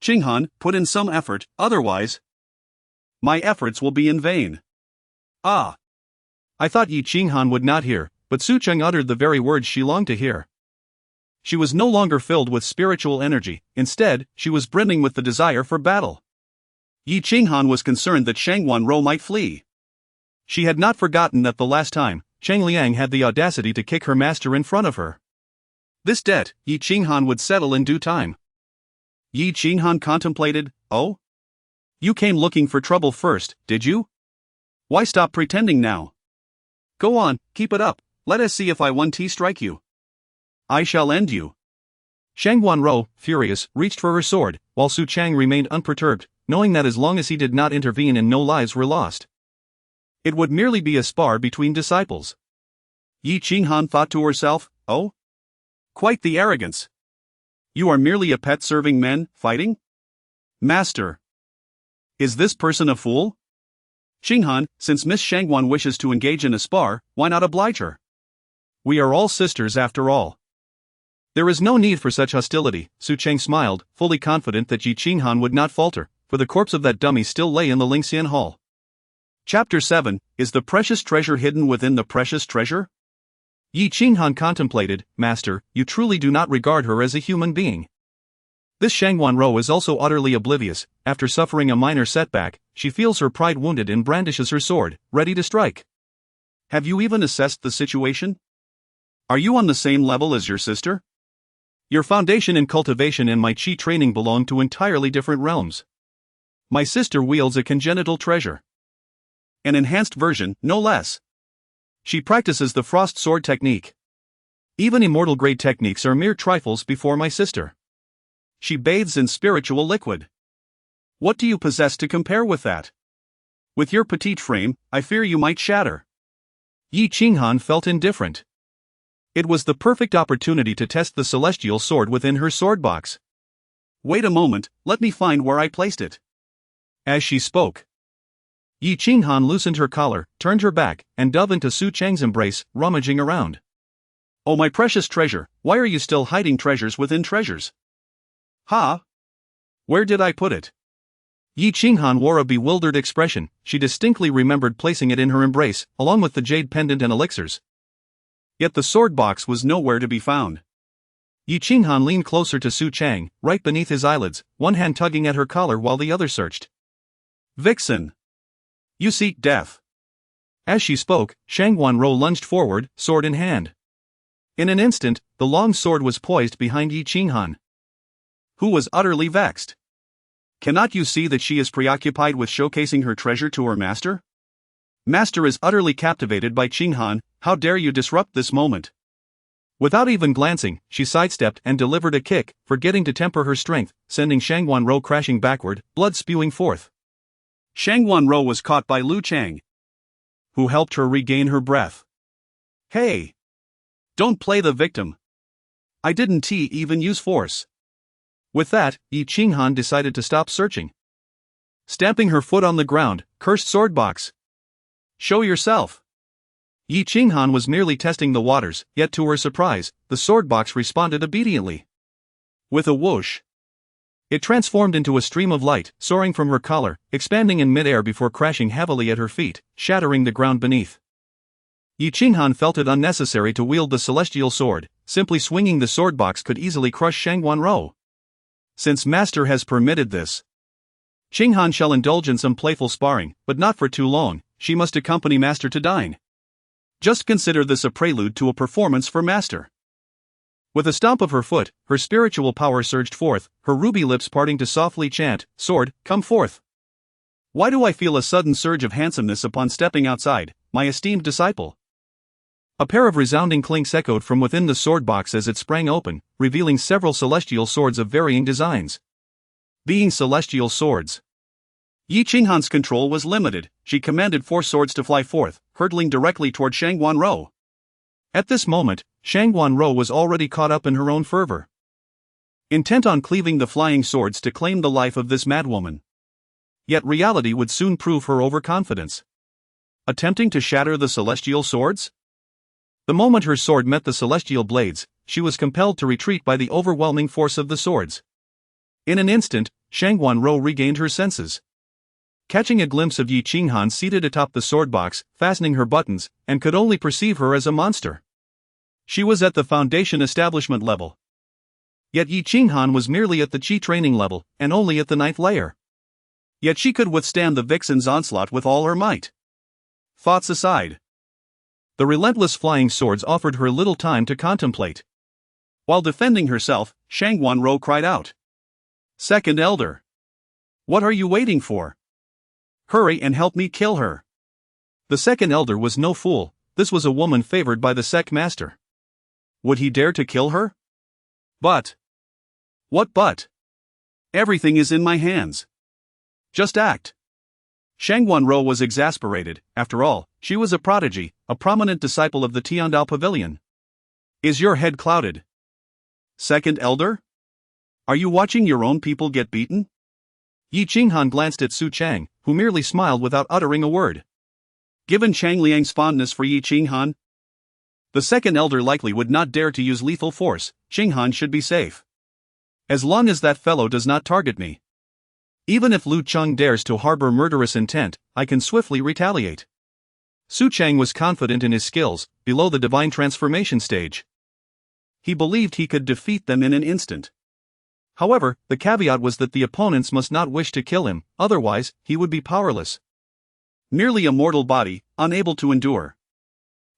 Qinghan, put in some effort, otherwise my efforts will be in vain. Ah! I thought Yi Qinghan would not hear, but Su Cheng uttered the very words she longed to hear. She was no longer filled with spiritual energy, instead, she was brimming with the desire for battle. Yi Qinghan was concerned that Shang Guanrou might flee. She had not forgotten that the last time, Cheng Liang had the audacity to kick her master in front of her. This debt, Yi Qinghan would settle in due time. Yi Qinghan contemplated, oh? You came looking for trouble first, did you? Why stop pretending now? Go on, keep it up, let us see if I 1T strike you. I shall end you. Shang Guanrou, furious, reached for her sword, while Su Cheng remained unperturbed, knowing that as long as he did not intervene and no lives were lost, it would merely be a spar between disciples. Yi Qinghan thought to herself, oh? Quite the arrogance. You are merely a pet serving men, fighting? Master. Is this person a fool? Qinghan, since Miss Shangguan wishes to engage in a spar, why not oblige her? We are all sisters after all. There is no need for such hostility, Su Cheng smiled, fully confident that Yi Qinghan would not falter, for the corpse of that dummy still lay in the Lingxian Hall. Chapter 7, Is the precious treasure hidden within the precious treasure? Yi Qinghan contemplated, Master, you truly do not regard her as a human being. This Shang Guanrou is also utterly oblivious. After suffering a minor setback, she feels her pride wounded and brandishes her sword, ready to strike. Have you even assessed the situation? Are you on the same level as your sister? Your foundation in cultivation and my chi training belong to entirely different realms. My sister wields a congenital treasure. An enhanced version, no less. She practices the frost sword technique. Even immortal grade techniques are mere trifles before my sister. She bathes in spiritual liquid. What do you possess to compare with that? With your petite frame, I fear you might shatter. Yi Qinghan felt indifferent. It was the perfect opportunity to test the celestial sword within her sword box. Wait a moment, let me find where I placed it. As she spoke, Yi Qinghan loosened her collar, turned her back, and dove into Su Cheng's embrace, rummaging around. Oh my precious treasure, why are you still hiding treasures within treasures? Ha! Where did I put it? Yi Qinghan wore a bewildered expression. She distinctly remembered placing it in her embrace, along with the jade pendant and elixirs. Yet the sword box was nowhere to be found. Yi Qinghan leaned closer to Su Cheng, right beneath his eyelids, one hand tugging at her collar while the other searched. Vixen! You seek death. As she spoke, Shang Wanro lunged forward, sword in hand. In an instant, the long sword was poised behind Yi Qinghan, who was utterly vexed. Cannot you see that she is preoccupied with showcasing her treasure to her master? Master is utterly captivated by Qinghan, how dare you disrupt this moment? Without even glancing, she sidestepped and delivered a kick, forgetting to temper her strength, sending Shang Wanro crashing backward, blood spewing forth. Shang Wanro was caught by Lu Cheng, who helped her regain her breath. Hey! Don't play the victim. I didn't even use force. With that, Yi Qinghan decided to stop searching. Stamping her foot on the ground, cursed sword box. Show yourself. Yi Qinghan was merely testing the waters, yet to her surprise, the sword box responded obediently. With a whoosh, it transformed into a stream of light, soaring from her collar, expanding in midair before crashing heavily at her feet, shattering the ground beneath. Yi Qinghan felt it unnecessary to wield the celestial sword, simply swinging the sword box could easily crush Shang Wanro. Since master has permitted this, Qinghan shall indulge in some playful sparring, but not for too long. She must accompany master to dine. Just consider this a prelude to a performance for master. With a stomp of her foot, her spiritual power surged forth, her ruby lips parting to softly chant, "Sword, come forth." Why do I feel a sudden surge of handsomeness upon stepping outside, my esteemed disciple? A pair of resounding clinks echoed from within the sword box as it sprang open, revealing several celestial swords of varying designs. Being celestial swords, Yi Qinghan's control was limited. She commanded 4 swords to fly forth, hurtling directly toward Shang Wanro. At this moment, Shang Wanro was already caught up in her own fervor, intent on cleaving the flying swords to claim the life of this madwoman. Yet reality would soon prove her overconfidence. Attempting to shatter the celestial swords? The moment her sword met the celestial blades, she was compelled to retreat by the overwhelming force of the swords. In an instant, Shang Wanro regained her senses. Catching a glimpse of Yi Qinghan seated atop the sword box, fastening her buttons, and could only perceive her as a monster. She was at the foundation establishment level. Yet Yi Qinghan was merely at the Qi training level, and only at the 9th layer. Yet she could withstand the vixen's onslaught with all her might. Thoughts aside, the relentless flying swords offered her little time to contemplate. While defending herself, Shang Wanro cried out, "Second Elder! What are you waiting for? Hurry and help me kill her." The second elder was no fool. This was a woman favored by the sect master. Would he dare to kill her? But. What but? Everything is in my hands. Just act. Shang Wanro was exasperated. After all, she was a prodigy, a prominent disciple of the Tiandao Pavilion. Is your head clouded? Second elder? Are you watching your own people get beaten? Yi Qinghan glanced at Su Cheng, who merely smiled without uttering a word. Given Chang Liang's fondness for Yi Qinghan, the second elder likely would not dare to use lethal force. Qinghan should be safe. As long as that fellow does not target me. Even if Lu Cheng dares to harbor murderous intent, I can swiftly retaliate. Su Cheng was confident in his skills, below the divine transformation stage. He believed he could defeat them in an instant. However, the caveat was that the opponents must not wish to kill him, otherwise, he would be powerless. Merely a mortal body, unable to endure.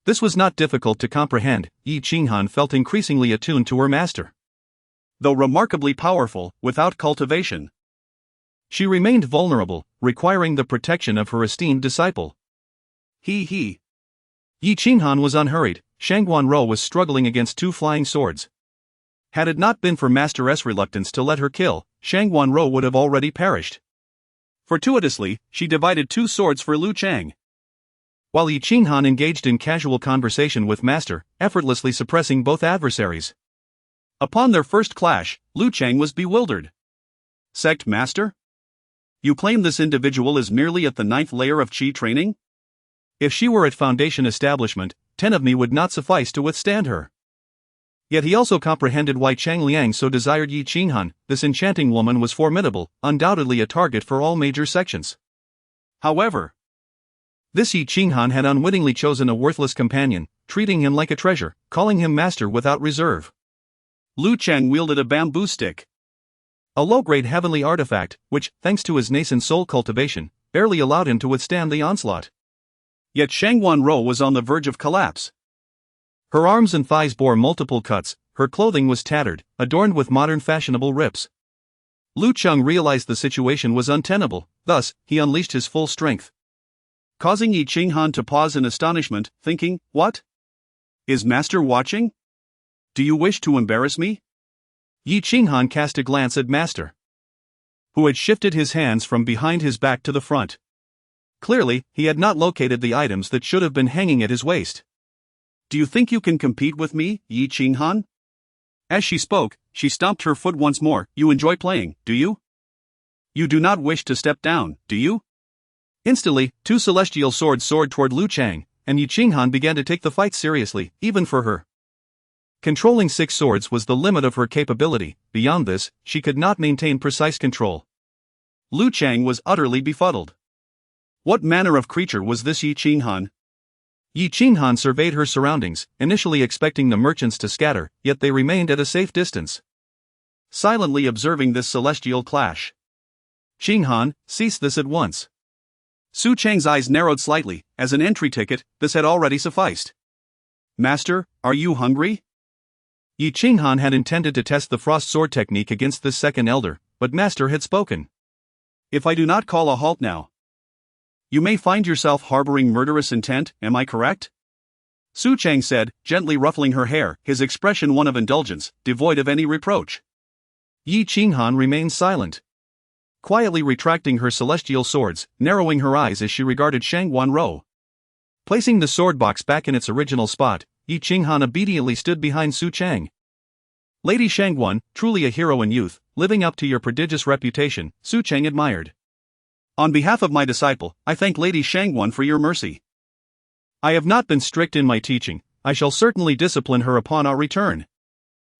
This was not difficult to comprehend. Yi Qinghan felt increasingly attuned to her master. Though remarkably powerful, without cultivation, she remained vulnerable, requiring the protection of her esteemed disciple. Yi Qinghan was unhurried. Shang Wanro was struggling against 2 flying swords. Had it not been for Master's reluctance to let her kill, Shang Wanro would have already perished. Fortuitously, she divided 2 swords for Lu Cheng. while Yi Qinghan engaged in casual conversation with Master, effortlessly suppressing both adversaries. Upon their first clash, Lu Cheng was bewildered. Sect Master? You claim this individual is merely at the 9th layer of Qi training? If she were at Foundation Establishment, 10 of me would not suffice to withstand her. Yet he also comprehended why Chang Liang so desired Yi Qinghan. This enchanting woman was formidable, undoubtedly a target for all major sections. However, this Yi Qinghan had unwittingly chosen a worthless companion, treating him like a treasure, calling him master without reserve. Lu Cheng wielded a bamboo stick, a low-grade heavenly artifact, which, thanks to his nascent soul cultivation, barely allowed him to withstand the onslaught. Yet Shangguan Rou was on the verge of collapse. Her arms and thighs bore multiple cuts, her clothing was tattered, adorned with modern fashionable rips. Lu Cheng realized the situation was untenable, thus, he unleashed his full strength, causing Yi Qinghan to pause in astonishment, thinking, "What? Is Master watching? Do you wish to embarrass me?" Yi Qinghan cast a glance at Master, who had shifted his hands from behind his back to the front. Clearly, he had not located the items that should have been hanging at his waist. "Do you think you can compete with me, Yi Qinghan?" As she spoke, she stomped her foot once more. "You enjoy playing, do you? You do not wish to step down, do you?" Instantly, 2 celestial swords soared toward Lu Cheng, and Yi Qinghan began to take the fight seriously, even for her. Controlling 6 swords was the limit of her capability. Beyond this, she could not maintain precise control. Lu Cheng was utterly befuddled. What manner of creature was this Yi Qinghan? Yi Qinghan surveyed her surroundings, initially expecting the merchants to scatter, yet they remained at a safe distance, silently observing this celestial clash. "Qinghan, cease this at once." Su Cheng's eyes narrowed slightly. As an entry ticket, this had already sufficed. "Master, are you hungry?" Yi Qinghan had intended to test the frost sword technique against this second elder, but Master had spoken. "If I do not call a halt now, you may find yourself harboring murderous intent, am I correct?" Su Cheng said, gently ruffling her hair, his expression one of indulgence, devoid of any reproach. Yi Qinghan remained silent, quietly retracting her celestial swords, narrowing her eyes as she regarded Shangguan Rou. Placing the sword box back in its original spot, Yi Qinghan obediently stood behind Su Cheng. "Lady Shangguan, truly a hero in youth, living up to your prodigious reputation," Su Cheng admired. "On behalf of my disciple, I thank Lady Shangguan for your mercy. I have not been strict in my teaching, I shall certainly discipline her upon our return.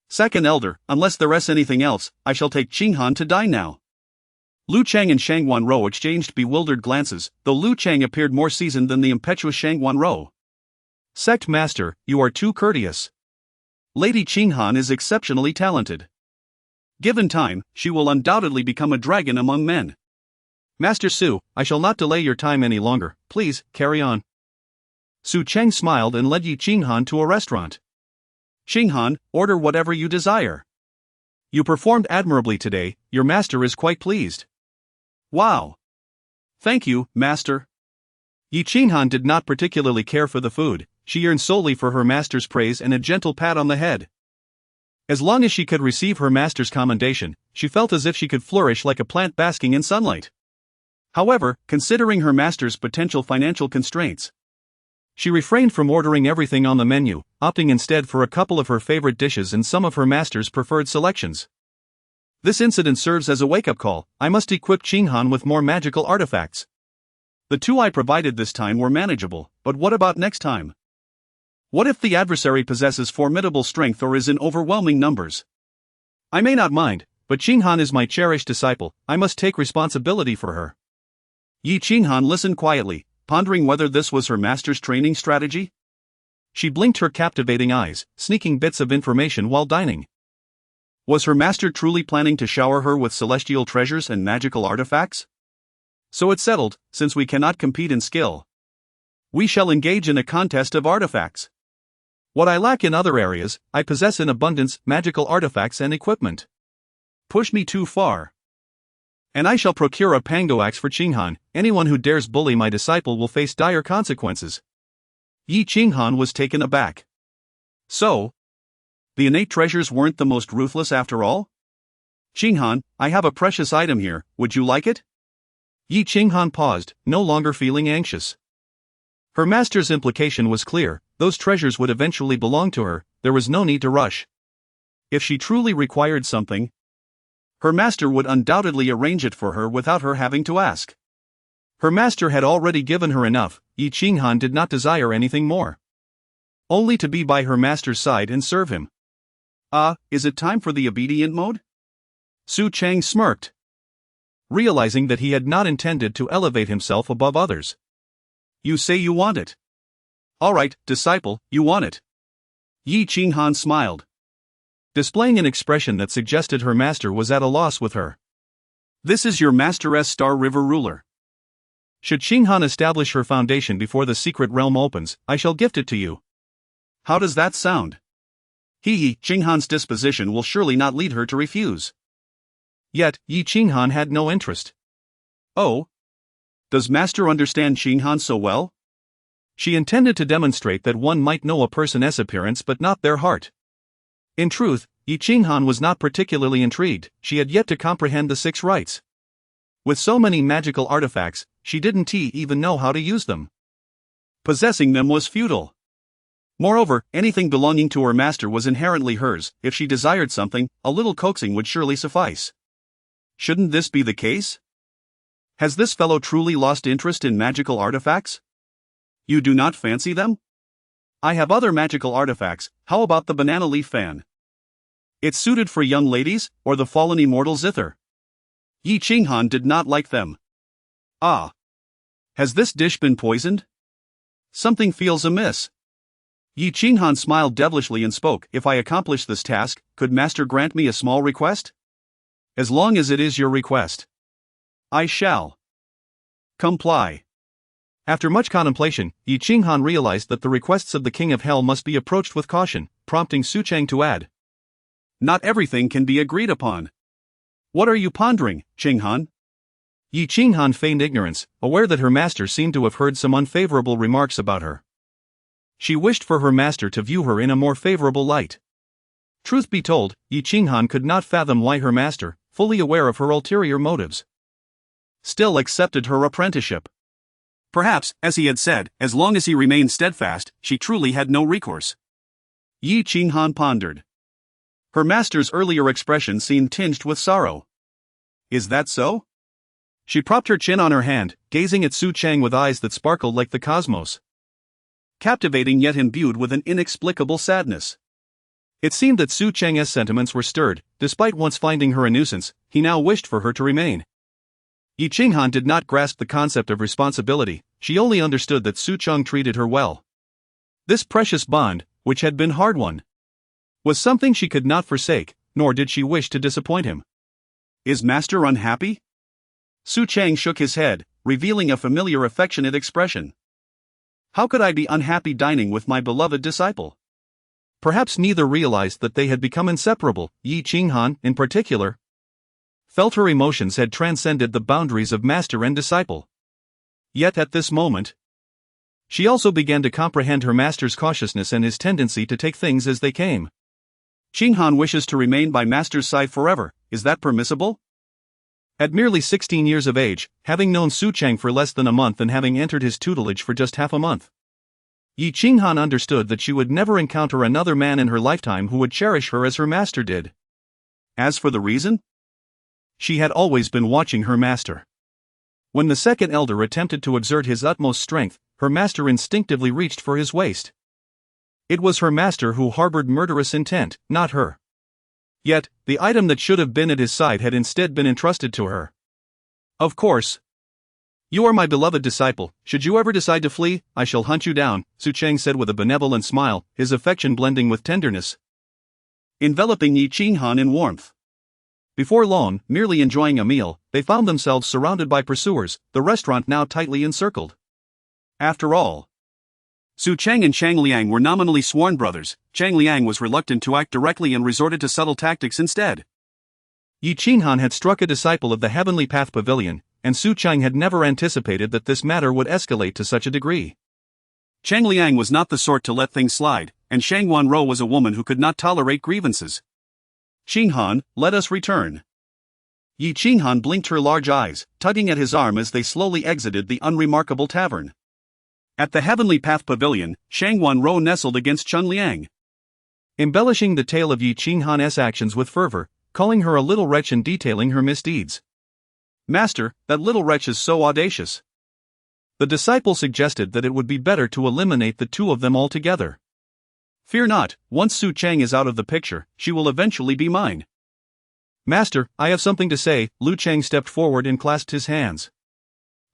Second elder, unless there is anything else, I shall take Qinghan to dine now." Lu Cheng and Shangguan Rou exchanged bewildered glances, though Lu Cheng appeared more seasoned than the impetuous Shangguan Rou. "Sect Master, you are too courteous. Lady Qinghan is exceptionally talented. Given time, she will undoubtedly become a dragon among men. Master Su, I shall not delay your time any longer, please, carry on." Su Cheng smiled and led Yi Qinghan to a restaurant. "Qinghan, order whatever you desire. You performed admirably today, your master is quite pleased." "Wow. Thank you, Master." Yi Qinghan did not particularly care for the food, she yearned solely for her master's praise and a gentle pat on the head. As long as she could receive her master's commendation, she felt as if she could flourish like a plant basking in sunlight. However, considering her master's potential financial constraints, she refrained from ordering everything on the menu, opting instead for a couple of her favorite dishes and some of her master's preferred selections. This incident serves as a wake-up call. I must equip Qinghan with more magical artifacts. The 2 I provided this time were manageable, but what about next time? What if the adversary possesses formidable strength or is in overwhelming numbers? I may not mind, but Qinghan is my cherished disciple, I must take responsibility for her. Yi Qinghan listened quietly, pondering whether this was her master's training strategy. She blinked her captivating eyes, sneaking bits of information while dining. Was her master truly planning to shower her with celestial treasures and magical artifacts? So it's settled, since we cannot compete in skill, we shall engage in a contest of artifacts. What I lack in other areas, I possess in abundance: magical artifacts and equipment. Push me too far, and I shall procure a pango axe for Qinghan. Anyone who dares bully my disciple will face dire consequences. Yi Qinghan was taken aback. So, the innate treasures weren't the most ruthless after all? "Qinghan, I have a precious item here, would you like it?" Yi Qinghan paused, no longer feeling anxious. Her master's implication was clear: those treasures would eventually belong to her, there was no need to rush. If she truly required something, her master would undoubtedly arrange it for her without her having to ask. Her master had already given her enough. Yi Qinghan did not desire anything more. Only to be by her master's side and serve him. Is it time for the obedient mode? Su Cheng smirked, realizing that he had not intended to elevate himself above others. You say you want it. All right, disciple, you want it. Yi Qinghan smiled, displaying an expression that suggested her master was at a loss with her. This is your master's Star River ruler. Should Qinghan establish her foundation before the secret realm opens, I shall gift it to you. How does that sound? Qinghan's disposition will surely not lead her to refuse. Yet, Yi Qinghan had no interest. Oh? Does master understand Qinghan so well? She intended to demonstrate that one might know a person's appearance but not their heart. In truth, Yi Qinghan was not particularly intrigued. She had yet to comprehend the 6 rites. With so many magical artifacts, she didn't even know how to use them. Possessing them was futile. Moreover, anything belonging to her master was inherently hers. If she desired something, a little coaxing would surely suffice. Shouldn't this be the case? Has this fellow truly lost interest in magical artifacts? You do not fancy them? I have other magical artifacts. How about the banana leaf fan? It's suited for young ladies, or the fallen immortal zither. Yi Qinghan did not like them. Has this dish been poisoned? Something feels amiss. Yi Qinghan smiled devilishly and spoke. If I accomplish this task, could master grant me a small request? As long as it is your request, I shall comply. After much contemplation, Yi Qinghan realized that the requests of the King of Hell must be approached with caution, prompting Su Cheng to add, not everything can be agreed upon. What are you pondering, Qinghan? Yi Qinghan feigned ignorance, aware that her master seemed to have heard some unfavorable remarks about her. She wished for her master to view her in a more favorable light. Truth be told, Yi Qinghan could not fathom why her master, fully aware of her ulterior motives, still accepted her apprenticeship. Perhaps, as he had said, as long as he remained steadfast, she truly had no recourse. Yi Qinghan pondered. Her master's earlier expression seemed tinged with sorrow. Is that so? She propped her chin on her hand, gazing at Su Cheng with eyes that sparkled like the cosmos. Captivating yet imbued with an inexplicable sadness. It seemed that Su Cheng's sentiments were stirred. Despite once finding her a nuisance, he now wished for her to remain. Yi Qinghan did not grasp the concept of responsibility. She only understood that Su Cheng treated her well. This precious bond, which had been hard-won, was something she could not forsake, nor did she wish to disappoint him. Is master unhappy? Su Cheng shook his head, revealing a familiar affectionate expression. How could I be unhappy dining with my beloved disciple? Perhaps neither realized that they had become inseparable. Yi Qinghan, in particular, felt her emotions had transcended the boundaries of master and disciple. Yet at this moment, she also began to comprehend her master's cautiousness and his tendency to take things as they came. Qinghan wishes to remain by master's side forever. Is that permissible? At merely 16 years of age, having known Su Cheng for less than a month and having entered his tutelage for just half a month, Yi Qinghan understood that she would never encounter another man in her lifetime who would cherish her as her master did. As for the reason, she had always been watching her master. When the second elder attempted to exert his utmost strength, her master instinctively reached for his waist. It was her master who harbored murderous intent, not her. Yet, the item that should have been at his side had instead been entrusted to her. Of course. You are my beloved disciple. Should you ever decide to flee, I shall hunt you down, Su Cheng said with a benevolent smile, his affection blending with tenderness, enveloping Yi Qinghan in warmth. Before long, merely enjoying a meal, they found themselves surrounded by pursuers, the restaurant now tightly encircled. After all, Su Cheng and Chang Liang were nominally sworn brothers. Chang Liang was reluctant to act directly and resorted to subtle tactics instead. Yi Qinghan had struck a disciple of the Heavenly Path Pavilion, and Su Cheng had never anticipated that this matter would escalate to such a degree. Chang Liang was not the sort to let things slide, and Shang Wanro was a woman who could not tolerate grievances. Qinghan, let us return. Yi Qinghan blinked her large eyes, tugging at his arm as they slowly exited the unremarkable tavern. At the Heavenly Path Pavilion, Shang Wanro nestled against Chun Liang, embellishing the tale of Yi Qinghan's actions with fervor, calling her a little wretch and detailing her misdeeds. Master, that little wretch is so audacious. The disciple suggested that it would be better to eliminate the two of them altogether. Fear not, once Su Cheng is out of the picture, she will eventually be mine. Master, I have something to say. Lu Cheng stepped forward and clasped his hands.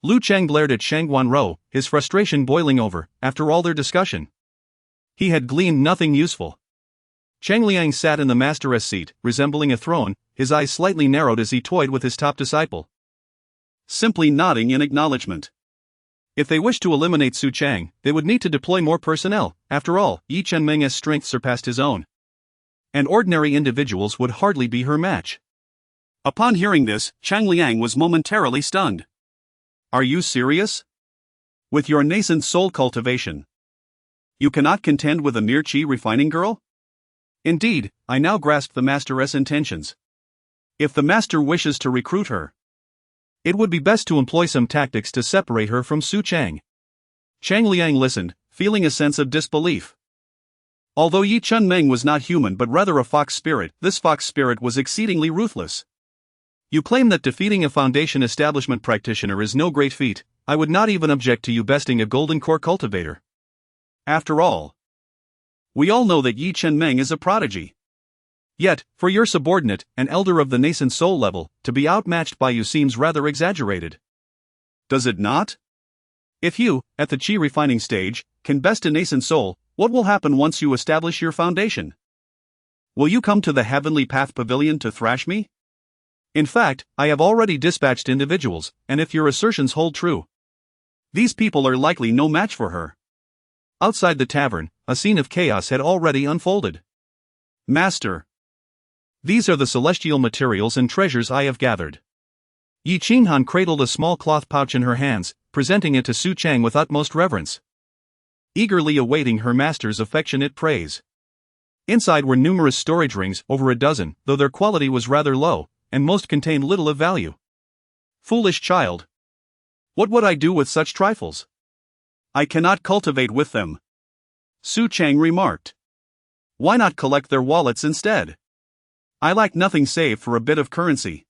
Lu Cheng glared at Shang Wanro, his frustration boiling over, after all their discussion. He had gleaned nothing useful. Cheng Liang sat in the masteress seat, resembling a throne, his eyes slightly narrowed as he toyed with his top disciple, simply nodding in acknowledgement. If they wished to eliminate Su Cheng, they would need to deploy more personnel. After all, Yi Chenmeng's strength surpassed his own, and ordinary individuals would hardly be her match. Upon hearing this, Cheng Liang was momentarily stunned. Are you serious? With your nascent soul cultivation, you cannot contend with a mere chi refining girl? Indeed, I now grasp the master's intentions. If the master wishes to recruit her, it would be best to employ some tactics to separate her from Su Cheng. Cheng Liang listened, feeling a sense of disbelief. Although Yi Chenmeng was not human but rather a fox spirit, this fox spirit was exceedingly ruthless. You claim that defeating a foundation establishment practitioner is no great feat. I would not even object to you besting a golden core cultivator. After all, we all know that Yi Chenmeng is a prodigy. Yet, for your subordinate, an elder of the nascent soul level, to be outmatched by you seems rather exaggerated. Does it not? If you, at the chi refining stage, can best a nascent soul, what will happen once you establish your foundation? Will you come to the Heavenly Path Pavilion to thrash me? In fact, I have already dispatched individuals, and if your assertions hold true, these people are likely no match for her. Outside the tavern, a scene of chaos had already unfolded. Master, these are the celestial materials and treasures I have gathered. Yi Qinghan cradled a small cloth pouch in her hands, presenting it to Su Cheng with utmost reverence, eagerly awaiting her master's affectionate praise. Inside were numerous storage rings, over a dozen, though their quality was rather low, and most contained little of value. Foolish child. What would I do with such trifles? I cannot cultivate with them, Su Cheng remarked. Why not collect their wallets instead? I lack nothing save for a bit of currency.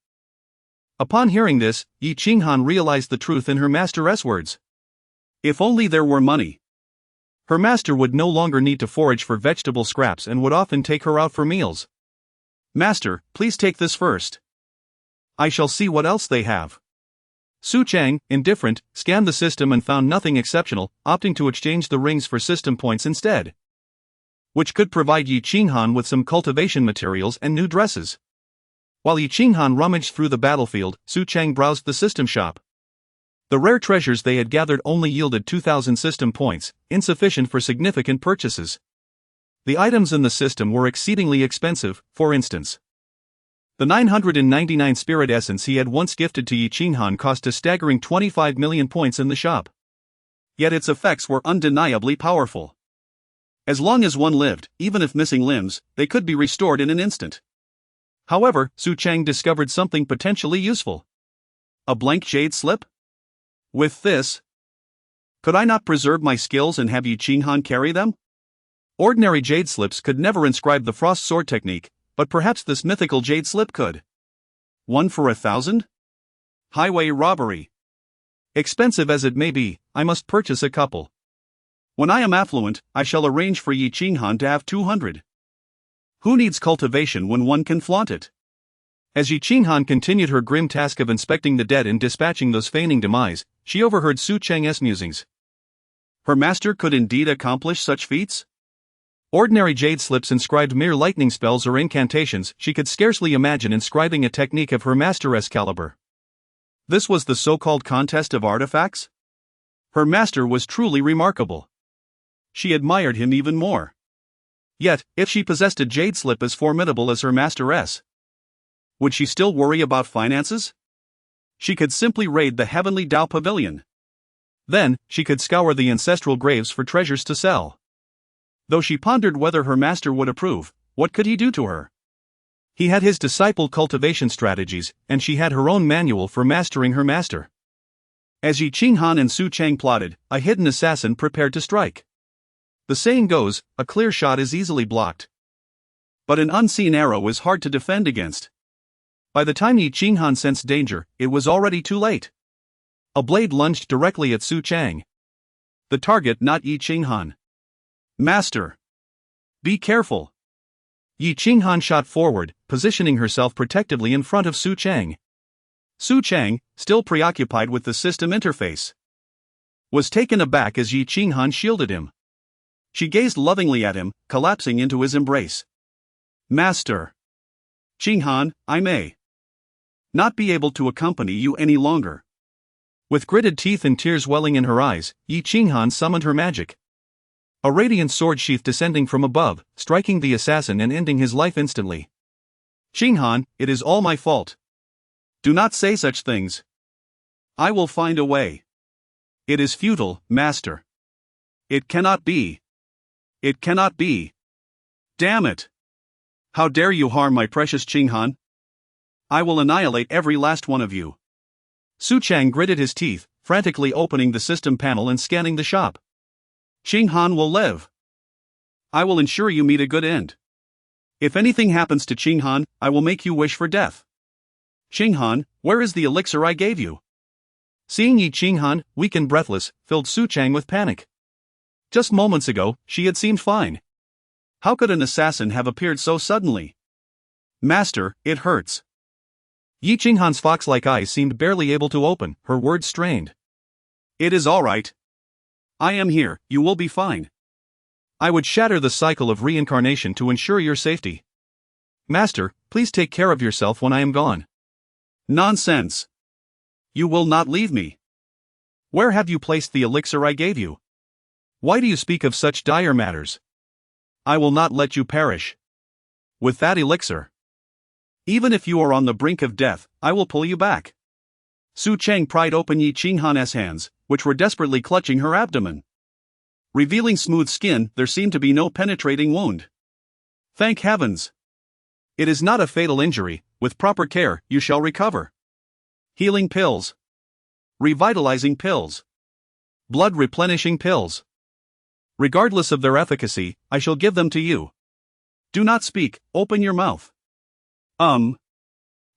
Upon hearing this, Yi Qinghan realized the truth in her master's words. If only there were money. Her master would no longer need to forage for vegetable scraps and would often take her out for meals. Master, please take this first. I shall see what else they have. Su Cheng, indifferent, scanned the system and found nothing exceptional, opting to exchange the rings for system points instead, which could provide Yi Qinghan with some cultivation materials and new dresses. While Yi Qinghan rummaged through the battlefield, Su Cheng browsed the system shop. The rare treasures they had gathered only yielded 2,000 system points, insufficient for significant purchases. The items in the system were exceedingly expensive. For instance, the 999 spirit essence he had once gifted to Yi Qinghan cost a staggering 25 million points in the shop. Yet its effects were undeniably powerful. As long as one lived, even if missing limbs, they could be restored in an instant. However, Su Cheng discovered something potentially useful. A blank jade slip? With this, could I not preserve my skills and have Yi Qinghan carry them? Ordinary jade slips could never inscribe the frost sword technique, but perhaps this mythical jade slip could. 1 for 1,000? Highway robbery. Expensive as it may be, I must purchase a couple. When I am affluent, I shall arrange for Yi Qinghan to have 200. Who needs cultivation when one can flaunt it? As Yi Qinghan continued her grim task of inspecting the dead and dispatching those feigning demise, she overheard Su Cheng's musings. Her master could indeed accomplish such feats? Ordinary jade slips inscribed mere lightning spells or incantations. She could scarcely imagine inscribing a technique of her master's caliber. This was the so-called contest of artifacts? Her master was truly remarkable. She admired him even more. Yet, if she possessed a jade slip as formidable as her masteress, would she still worry about finances? She could simply raid the Heavenly Tao Pavilion. Then, she could scour the ancestral graves for treasures to sell. Though she pondered whether her master would approve, what could he do to her? He had his disciple cultivation strategies, and she had her own manual for mastering her master. As Yi Qinghan and Su Cheng plotted, a hidden assassin prepared to strike. The saying goes, a clear shot is easily blocked. But an unseen arrow is hard to defend against. By the time Yi Qinghan sensed danger, it was already too late. A blade lunged directly at Su Cheng. The target not Yi Qinghan. Master! Be careful! Yi Qinghan shot forward, positioning herself protectively in front of Su Cheng. Su Cheng, still preoccupied with the system interface, was taken aback as Yi Qinghan shielded him. She gazed lovingly at him, collapsing into his embrace. Master! Qinghan, I may not be able to accompany you any longer. With gritted teeth and tears welling in her eyes, Yi Qinghan summoned her magic. A radiant sword sheath descending from above, striking the assassin and ending his life instantly. Qinghan, it is all my fault. Do not say such things. I will find a way. It is futile, master. It cannot be. It cannot be. Damn it! How dare you harm my precious Qinghan? I will annihilate every last one of you. Su Cheng gritted his teeth, frantically opening the system panel and scanning the shop. Qinghan will live. I will ensure you meet a good end. If anything happens to Qinghan, I will make you wish for death. Qinghan, where is the elixir I gave you? Seeing Yi Qinghan, weak and breathless, filled Su Cheng with panic. Just moments ago, she had seemed fine. How could an assassin have appeared so suddenly? Master, it hurts. Yi Qinghan's fox-like eyes seemed barely able to open, her words strained. It is all right. I am here, you will be fine. I would shatter the cycle of reincarnation to ensure your safety. Master, please take care of yourself when I am gone. Nonsense. You will not leave me. Where have you placed the elixir I gave you? Why do you speak of such dire matters? I will not let you perish. With that elixir. Even if you are on the brink of death, I will pull you back. Su Cheng pried open Yi Qinghan's hands, which were desperately clutching her abdomen. Revealing smooth skin, there seemed to be no penetrating wound. Thank heavens! It is not a fatal injury, with proper care, you shall recover. Healing pills. Revitalizing pills. Blood replenishing pills. Regardless of their efficacy, I shall give them to you. Do not speak, open your mouth.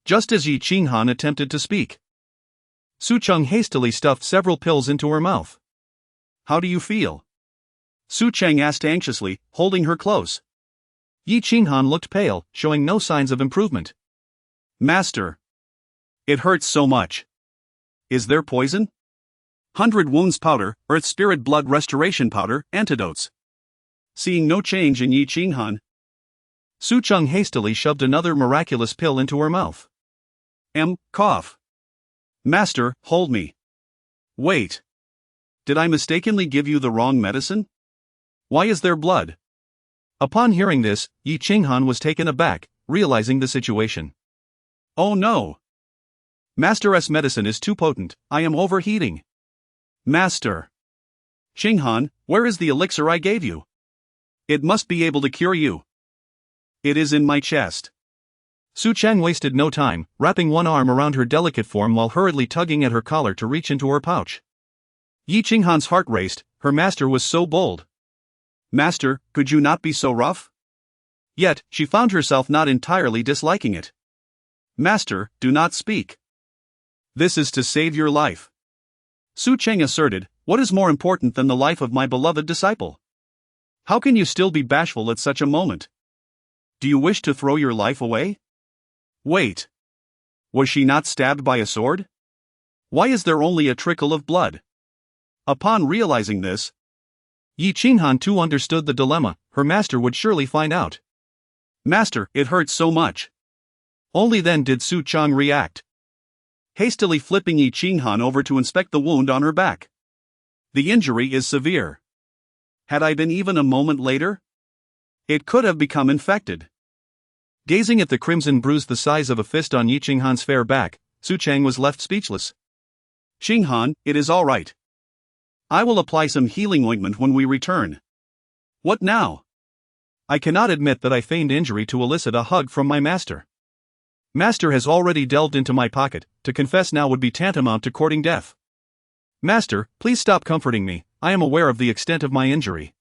Just as Yi Qinghan attempted to speak, Su Cheng hastily stuffed several pills into her mouth. How do you feel? Su Cheng asked anxiously, holding her close. Yi Qinghan looked pale, showing no signs of improvement. Master. It hurts so much. Is there poison? 100 wounds powder, earth spirit blood restoration powder, antidotes. Seeing no change in Yi Qinghan, Su Cheng hastily shoved another miraculous pill into her mouth. Cough. Master, hold me. Wait. Did I mistakenly give you the wrong medicine? Why is there blood? Upon hearing this, Yi Qinghan was taken aback, realizing the situation. Oh no! Master's medicine is too potent, I am overheating. Master! Qinghan, where is the elixir I gave you? It must be able to cure you. It is in my chest. Su Cheng wasted no time, wrapping one arm around her delicate form while hurriedly tugging at her collar to reach into her pouch. Yi Qinghan's heart raced, her master was so bold. Master, could you not be so rough? Yet, she found herself not entirely disliking it. Master, do not speak. This is to save your life. Su Cheng asserted, what is more important than the life of my beloved disciple? How can you still be bashful at such a moment? Do you wish to throw your life away? Wait. Was she not stabbed by a sword? Why is there only a trickle of blood? Upon realizing this, Yi Qinghan too understood the dilemma, her master would surely find out. Master, it hurts so much. Only then did Su Cheng react. Hastily flipping Yi Qinghan over to inspect the wound on her back. The injury is severe. Had I been even a moment later, it could have become infected. Gazing at the crimson bruise the size of a fist on Yi Qinghan's fair back, Su Cheng was left speechless. Qinghan, it is all right. I will apply some healing ointment when we return. What now? I cannot admit that I feigned injury to elicit a hug from my master. Master has already delved into my pocket, to confess now would be tantamount to courting death. Master, please stop comforting me, I am aware of the extent of my injury.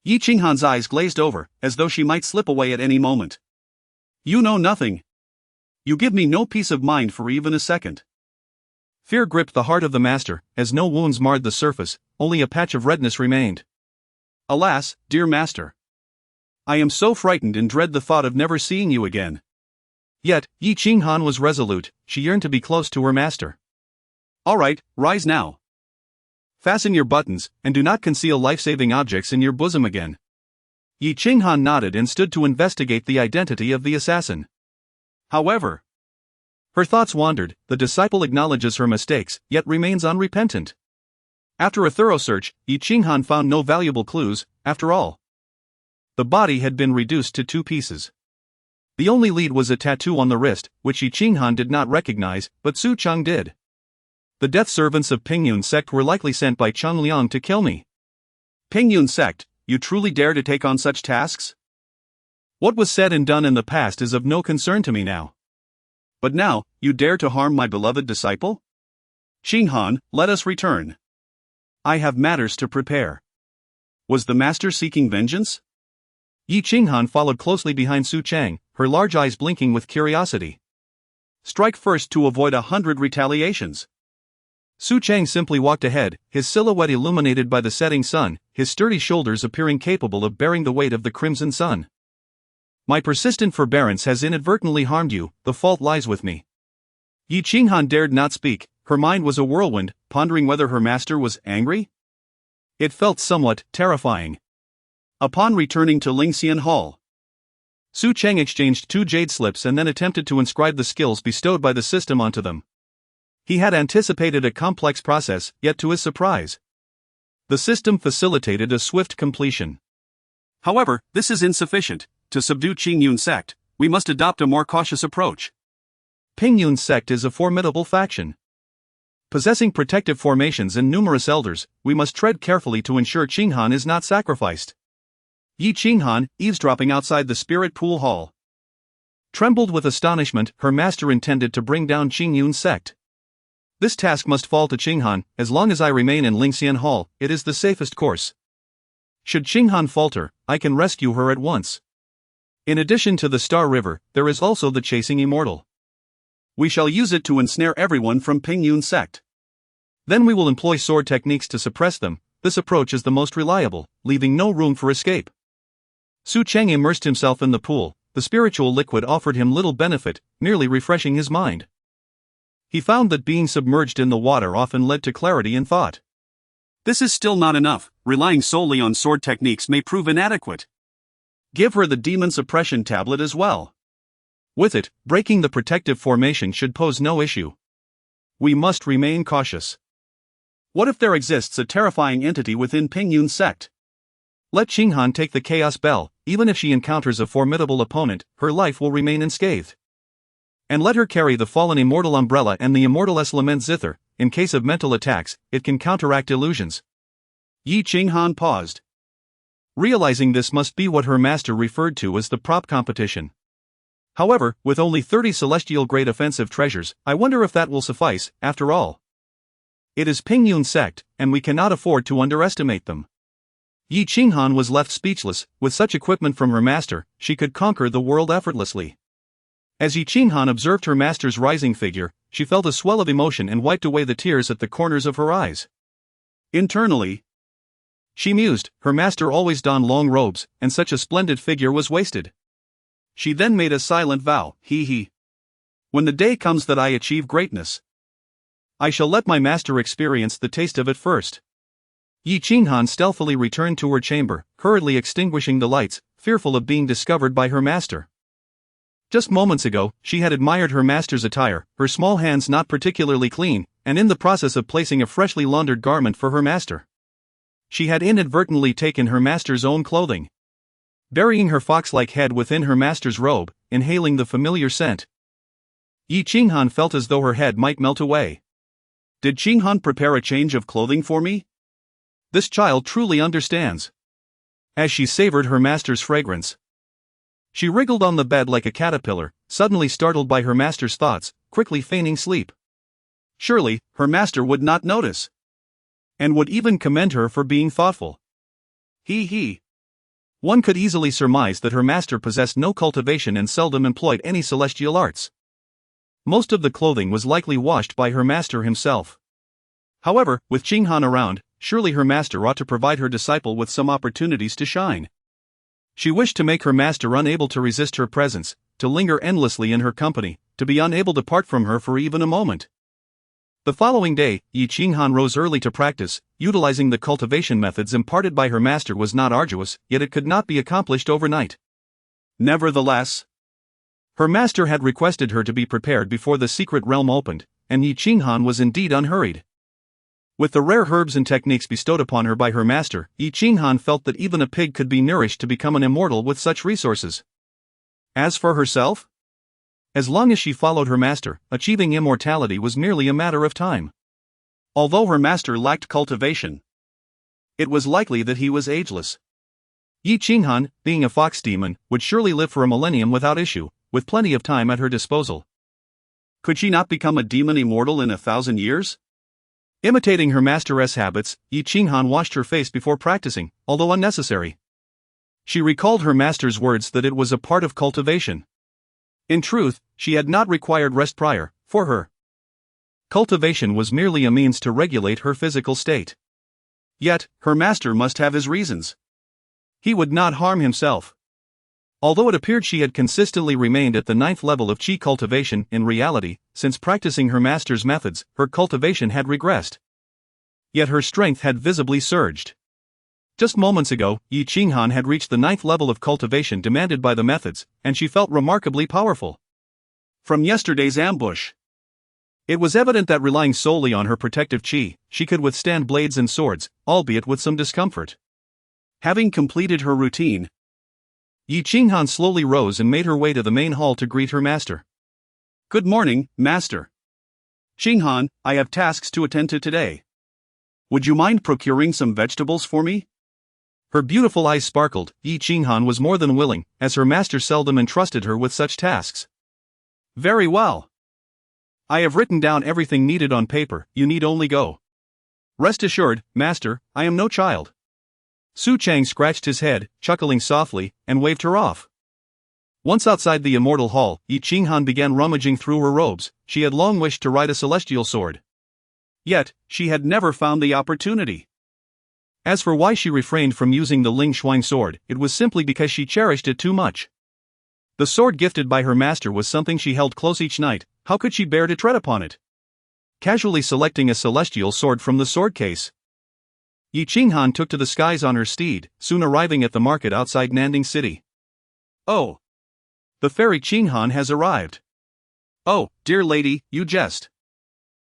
Yi Qinghan's eyes glazed over, as though she might slip away at any moment. You know nothing. You give me no peace of mind for even a second. Fear gripped the heart of the master, as no wounds marred the surface, only a patch of redness remained. Alas, dear master. I am so frightened and dread the thought of never seeing you again. Yet, Yi Qinghan was resolute, she yearned to be close to her master. All right, rise now. Fasten your buttons, and do not conceal life-saving objects in your bosom again. Yi Qinghan nodded and stood to investigate the identity of the assassin. However, her thoughts wandered. The disciple acknowledges her mistakes, yet remains unrepentant. After a thorough search, Yi Qinghan found no valuable clues, after all. The body had been reduced to 2 pieces. The only lead was a tattoo on the wrist, which Yi Qinghan did not recognize, but Su Cheng did. The death servants of Pingyun's sect were likely sent by Cheng Liang to kill me. Pingyun's sect, you truly dare to take on such tasks? What was said and done in the past is of no concern to me now. But now, you dare to harm my beloved disciple? Qinghan, let us return. I have matters to prepare. Was the master seeking vengeance? Yi Qinghan followed closely behind Su Cheng, her large eyes blinking with curiosity. Strike first to avoid 100 retaliations. Su Cheng simply walked ahead, his silhouette illuminated by the setting sun, his sturdy shoulders appearing capable of bearing the weight of the crimson sun. My persistent forbearance has inadvertently harmed you, the fault lies with me. Yi Qinghan dared not speak, her mind was a whirlwind, pondering whether her master was angry? It felt somewhat terrifying. Upon returning to Lingxian Hall, Su Cheng exchanged 2 jade slips and then attempted to inscribe the skills bestowed by the system onto them. He had anticipated a complex process, yet to his surprise, the system facilitated a swift completion. However, this is insufficient. To subdue Qingyun's sect, we must adopt a more cautious approach. Pingyun's sect is a formidable faction. Possessing protective formations and numerous elders, we must tread carefully to ensure Qinghan is not sacrificed. Yi Qinghan, eavesdropping outside the spirit pool hall, trembled with astonishment. Her master intended to bring down Qingyun's sect. This task must fall to Qinghan. As long as I remain in Lingxian Hall, it is the safest course. Should Qinghan falter, I can rescue her at once. In addition to the Star River, there is also the Chasing Immortal. We shall use it to ensnare everyone from Pingyun's sect. Then we will employ sword techniques to suppress them. This approach is the most reliable, leaving no room for escape. Su Cheng immersed himself in the pool. The spiritual liquid offered him little benefit, merely refreshing his mind. He found that being submerged in the water often led to clarity in thought. This is still not enough. Relying solely on sword techniques may prove inadequate. Give her the demon suppression tablet as well. With it, breaking the protective formation should pose no issue. We must remain cautious. What if there exists a terrifying entity within Pingyun's sect? Let Qinghan take the Chaos Bell. Even if she encounters a formidable opponent, her life will remain unscathed. And let her carry the fallen immortal umbrella and the immortaless lament zither. In case of mental attacks, it can counteract illusions. Yi Qinghan paused. Realizing this must be what her master referred to as the prop competition. However, with only 30 celestial-grade offensive treasures, I wonder if that will suffice, after all. It is Pingyun's sect, and we cannot afford to underestimate them. Yi Qinghan was left speechless. With such equipment from her master, she could conquer the world effortlessly. As Yi Qinghan observed her master's rising figure, she felt a swell of emotion and wiped away the tears at the corners of her eyes. Internally, she mused, her master always donned long robes, and such a splendid figure was wasted. She then made a silent vow, he. When the day comes that I achieve greatness, I shall let my master experience the taste of it first. Yi Qinghan stealthily returned to her chamber, hurriedly extinguishing the lights, fearful of being discovered by her master. Just moments ago, she had admired her master's attire, her small hands not particularly clean, and in the process of placing a freshly laundered garment for her master, she had inadvertently taken her master's own clothing. Burying her fox-like head within her master's robe, inhaling the familiar scent, Yi Qinghan felt as though her head might melt away. Did Qinghan prepare a change of clothing for me? This child truly understands. As she savored her master's fragrance, she wriggled on the bed like a caterpillar, suddenly startled by her master's thoughts, quickly feigning sleep. Surely, her master would not notice. and would even commend her for being thoughtful. He. One could easily surmise that her master possessed no cultivation and seldom employed any celestial arts. Most of the clothing was likely washed by her master himself. However, with Cheng around, surely her master ought to provide her disciple with some opportunities to shine. She wished to make her master unable to resist her presence, to linger endlessly in her company, to be unable to part from her for even a moment. The following day, Cheng rose early to practice. Utilizing the cultivation methods imparted by her master was not arduous, yet it could not be accomplished overnight. Nevertheless, her master had requested her to be prepared before the secret realm opened, and Cheng was indeed unhurried. With the rare herbs and techniques bestowed upon her by her master, Cheng felt that even a pig could be nourished to become an immortal with such resources. As for herself, as long as she followed her master, achieving immortality was merely a matter of time. Although her master lacked cultivation, it was likely that he was ageless. Cheng, being a fox demon, would surely live for a millennium without issue, with plenty of time at her disposal. Could she not become a demon immortal in 1,000 years? Imitating her master's habits, Cheng washed her face before practicing, although unnecessary. She recalled her master's words that it was a part of cultivation. In truth, she had not required rest prior, for her. Cultivation was merely a means to regulate her physical state. Yet, her master must have his reasons. He would not harm himself. Although it appeared she had consistently remained at the 9th level of chi cultivation, in reality, since practicing her master's methods, her cultivation had regressed. Yet her strength had visibly surged. Just moments ago, Cheng had reached the 9th level of cultivation demanded by the methods, and she felt remarkably powerful. From yesterday's ambush, it was evident that relying solely on her protective chi, she could withstand blades and swords, albeit with some discomfort. Having completed her routine, Cheng slowly rose and made her way to the main hall to greet her master. "Good morning, master. Cheng, I have tasks to attend to today. Would you mind procuring some vegetables for me?" Her beautiful eyes sparkled. Cheng was more than willing, as her master seldom entrusted her with such tasks. "Very well. I have written down everything needed on paper, you need only go. Rest assured, master, I am no child." Cheng scratched his head, chuckling softly, and waved her off. Once outside the immortal hall, Cheng began rummaging through her robes. She had long wished to ride a celestial sword. Yet, she had never found the opportunity. As for why she refrained from using the Ling Shuang sword, it was simply because she cherished it too much. The sword gifted by her master was something she held close each night. How could she bear to tread upon it? Casually selecting a celestial sword from the sword case, Cheng took to the skies on her steed, soon arriving at the market outside Nanding City. "Oh! The fairy Cheng has arrived. Oh, dear lady, you jest.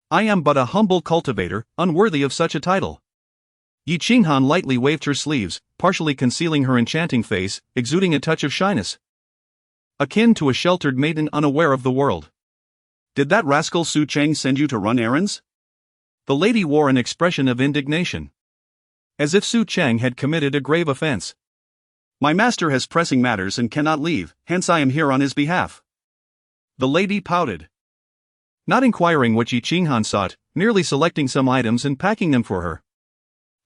I am but a humble cultivator, unworthy of such a title." Cheng lightly waved her sleeves, partially concealing her enchanting face, exuding a touch of shyness, akin to a sheltered maiden unaware of the world. "Did that rascal Cheng send you to run errands?" The lady wore an expression of indignation, as if Cheng had committed a grave offense. "My master has pressing matters and cannot leave, hence I am here on his behalf." The lady pouted, not inquiring what Cheng sought, merely selecting some items and packing them for her.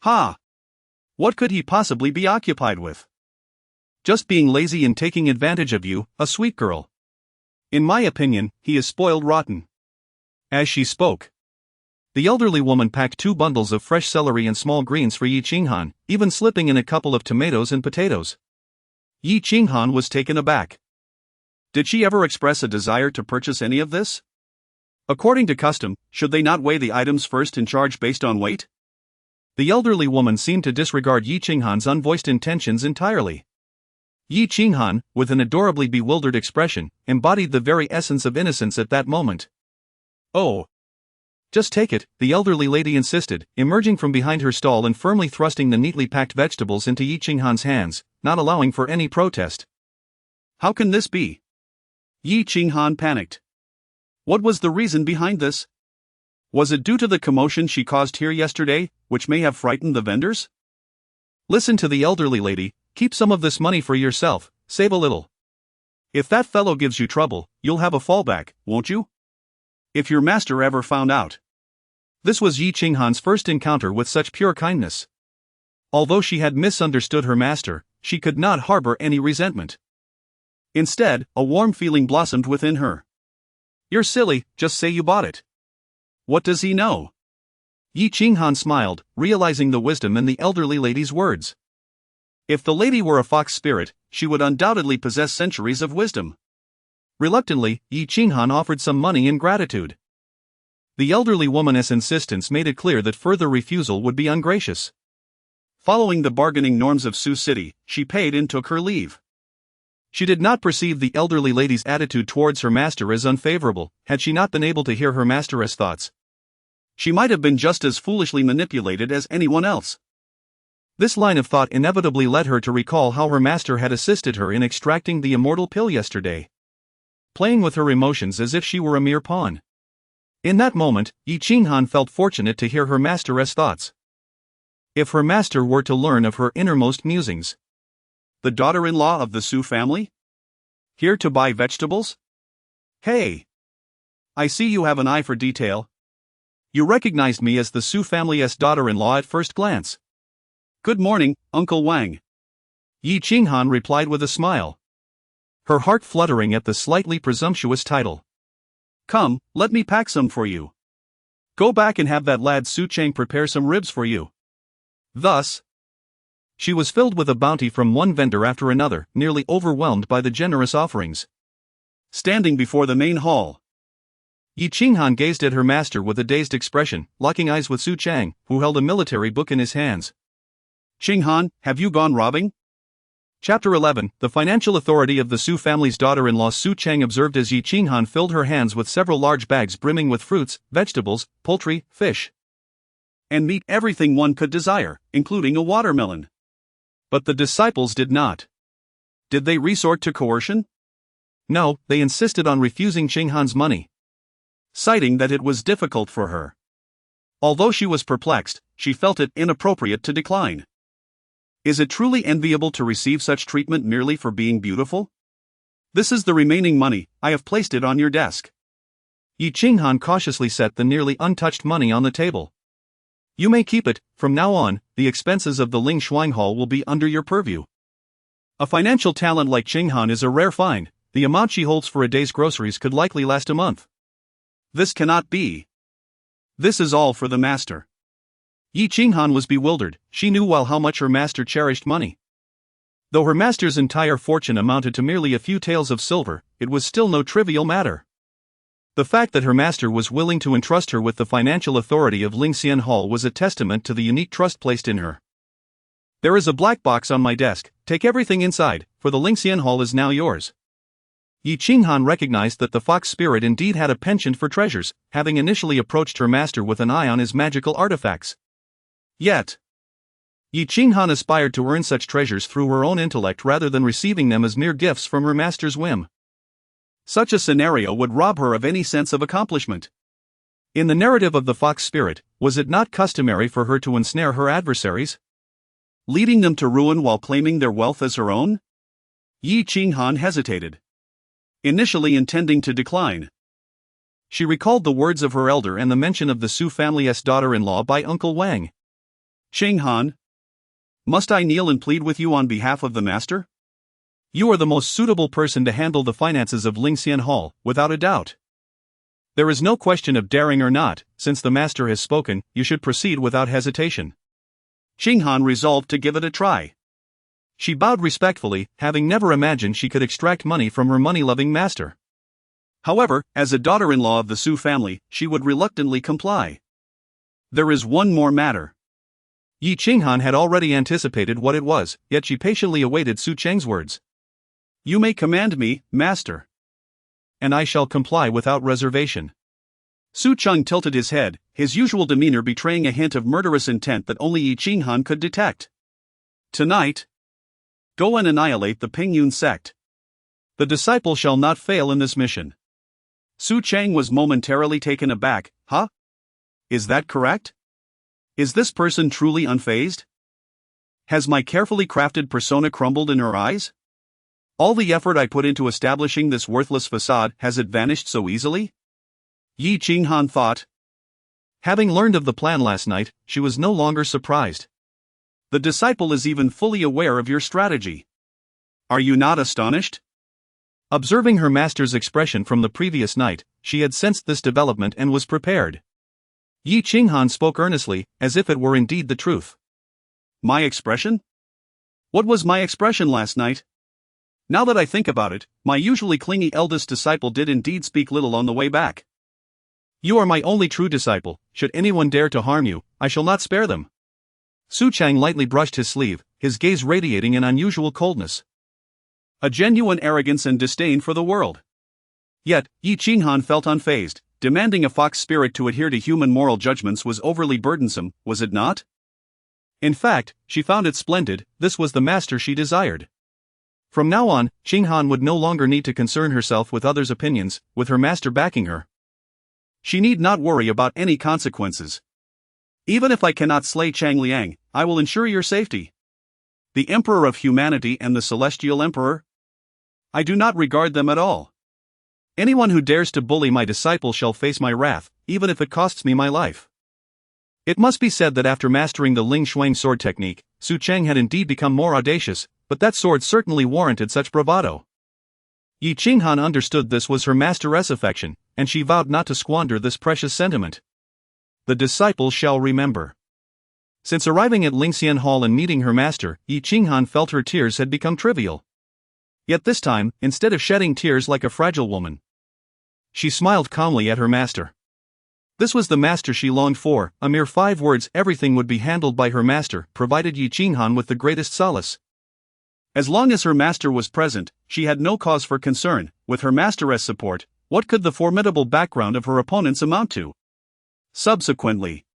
"Ha! What could he possibly be occupied with? Just being lazy and taking advantage of you, a sweet girl. In my opinion, he is spoiled rotten." As she spoke, the elderly woman packed 2 bundles of fresh celery and small greens for Cheng, even slipping in a couple of tomatoes and potatoes. Cheng was taken aback. Did she ever express a desire to purchase any of this? According to custom, should they not weigh the items first and charge based on weight? The elderly woman seemed to disregard Cheng's unvoiced intentions entirely. Cheng, with an adorably bewildered expression, embodied the very essence of innocence at that moment. "Oh! Just take it," the elderly lady insisted, emerging from behind her stall and firmly thrusting the neatly packed vegetables into Cheng's hands, not allowing for any protest. "How can this be?" Cheng panicked. What was the reason behind this? Was it due to the commotion she caused here yesterday, which may have frightened the vendors? "Listen to the elderly lady, keep some of this money for yourself, save a little. If that fellow gives you trouble, you'll have a fallback, won't you? If your master ever found out." This was Yi Qinghan's first encounter with such pure kindness. Although she had misunderstood her master, she could not harbor any resentment. Instead, a warm feeling blossomed within her. "You're silly, just say you bought it. What does he know?" Yi Qinghan smiled, realizing the wisdom in the elderly lady's words. If the lady were a fox spirit, she would undoubtedly possess centuries of wisdom. Reluctantly, Yi Qinghan offered some money in gratitude. The elderly woman's insistence made it clear that further refusal would be ungracious. Following the bargaining norms of Sioux City, she paid and took her leave. She did not perceive the elderly lady's attitude towards her master as unfavorable, had she not been able to hear her master's thoughts. She might have been just as foolishly manipulated as anyone else. This line of thought inevitably led her to recall how her master had assisted her in extracting the immortal pill yesterday, playing with her emotions as if she were a mere pawn. In that moment, Yi Qinghan felt fortunate to hear her master's thoughts. If her master were to learn of her innermost musings. The daughter-in-law of the Sioux family? Here to buy vegetables? Hey! I see you have an eye for detail. You recognized me as the Sioux family's daughter-in-law at first glance. Good morning, Uncle Wang. Yi Qinghan replied with a smile, her heart fluttering at the slightly presumptuous title. Come, let me pack some for you. Go back and have that lad Su Cheng prepare some ribs for you. Thus, she was filled with a bounty from one vendor after another, nearly overwhelmed by the generous offerings. Standing before the main hall, Yi Qinghan gazed at her master with a dazed expression, locking eyes with Su Cheng, who held a military book in his hands. Qinghan, have you gone robbing? Chapter 11. The financial authority of the Su family's daughter-in-law Su Cheng observed as Yi Qinghan filled her hands with several large bags brimming with fruits, vegetables, poultry, fish, and meat, everything one could desire, including a watermelon. But the disciples did not. Did they resort to coercion? No, they insisted on refusing Qinghan's money, citing that it was difficult for her. Although she was perplexed, she felt it inappropriate to decline. Is it truly enviable to receive such treatment merely for being beautiful? This is the remaining money, I have placed it on your desk. Yi Qinghan cautiously set the nearly untouched money on the table. You may keep it, from now on, the expenses of the Ling Shuang Hall will be under your purview. A financial talent like Qinghan is a rare find, the amount she holds for a day's groceries could likely last a month. This cannot be. This is all for the master. Yi Qinghan was bewildered, she knew well how much her master cherished money. Though her master's entire fortune amounted to merely a few taels of silver, it was still no trivial matter. The fact that her master was willing to entrust her with the financial authority of Lingxian Hall was a testament to the unique trust placed in her. There is a black box on my desk, take everything inside, for the Lingxian Hall is now yours. Yi Qinghan recognized that the fox spirit indeed had a penchant for treasures, having initially approached her master with an eye on his magical artifacts. Yet, Yi Qinghan aspired to earn such treasures through her own intellect rather than receiving them as mere gifts from her master's whim. Such a scenario would rob her of any sense of accomplishment. In the narrative of the fox spirit, was it not customary for her to ensnare her adversaries, leading them to ruin while claiming their wealth as her own? Yi Qinghan hesitated, initially intending to decline. She recalled the words of her elder and the mention of the Su family's daughter-in-law by Uncle Wang. Qinghan, must I kneel and plead with you on behalf of the master? You are the most suitable person to handle the finances of Lingxian Hall, without a doubt. There is no question of daring or not, since the master has spoken, you should proceed without hesitation. Qinghan resolved to give it a try. She bowed respectfully, having never imagined she could extract money from her money-loving master. However, as a daughter-in-law of the Su family, she would reluctantly comply. There is one more matter. Yi Qinghan had already anticipated what it was, yet she patiently awaited Su Cheng's words. You may command me, master. And I shall comply without reservation. Su Cheng tilted his head, his usual demeanor betraying a hint of murderous intent that only Yi Qinghan could detect. Tonight, go and annihilate the Pingyun sect. The disciple shall not fail in this mission. Su Cheng was momentarily taken aback. Huh? Is that correct? Is this person truly unfazed? Has my carefully crafted persona crumbled in her eyes? All the effort I put into establishing this worthless facade, has it vanished so easily? Yi Qinghan thought. Having learned of the plan last night, she was no longer surprised. The disciple is even fully aware of your strategy. Are you not astonished? Observing her master's expression from the previous night, she had sensed this development and was prepared. Yi Qinghan spoke earnestly, as if it were indeed the truth. My expression? What was my expression last night? Now that I think about it, my usually clingy eldest disciple did indeed speak little on the way back. You are my only true disciple. Should anyone dare to harm you, I shall not spare them. Su Cheng lightly brushed his sleeve, his gaze radiating an unusual coldness. A genuine arrogance and disdain for the world. Yet, Yi Qinghan felt unfazed. Demanding a fox spirit to adhere to human moral judgments was overly burdensome, was it not? In fact, she found it splendid. This was the master she desired. From now on, Qinghan would no longer need to concern herself with others' opinions, with her master backing her. She need not worry about any consequences. Even if I cannot slay Chang Liang, I will ensure your safety. The Emperor of Humanity and the Celestial Emperor? I do not regard them at all. Anyone who dares to bully my disciple shall face my wrath, even if it costs me my life. It must be said that after mastering the Ling Shuang sword technique, Su Cheng had indeed become more audacious, but that sword certainly warranted such bravado. Yi Qinghan understood this was her master's affection, and she vowed not to squander this precious sentiment. The disciple shall remember. Since arriving at Lingxian Hall and meeting her master, Yi Qinghan felt her tears had become trivial. Yet this time, instead of shedding tears like a fragile woman, she smiled calmly at her master. This was the master she longed for. A mere 5 words, everything would be handled by her master, provided Yi Qinghan with the greatest solace. As long as her master was present, she had no cause for concern. With her master's support, what could the formidable background of her opponents amount to? Subsequently,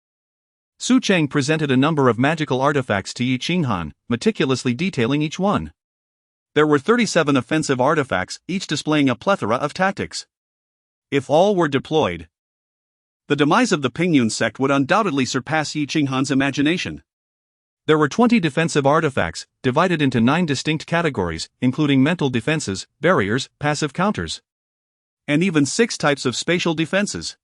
Su Cheng presented a number of magical artifacts to Yi Qinghan, meticulously detailing each one. There were 37 offensive artifacts, each displaying a plethora of tactics. If all were deployed, the demise of the Pingyun sect would undoubtedly surpass Yi Qinghan's imagination. There were 20 defensive artifacts, divided into 9 distinct categories, including mental defenses, barriers, passive counters, and even 6 types of spatial defenses.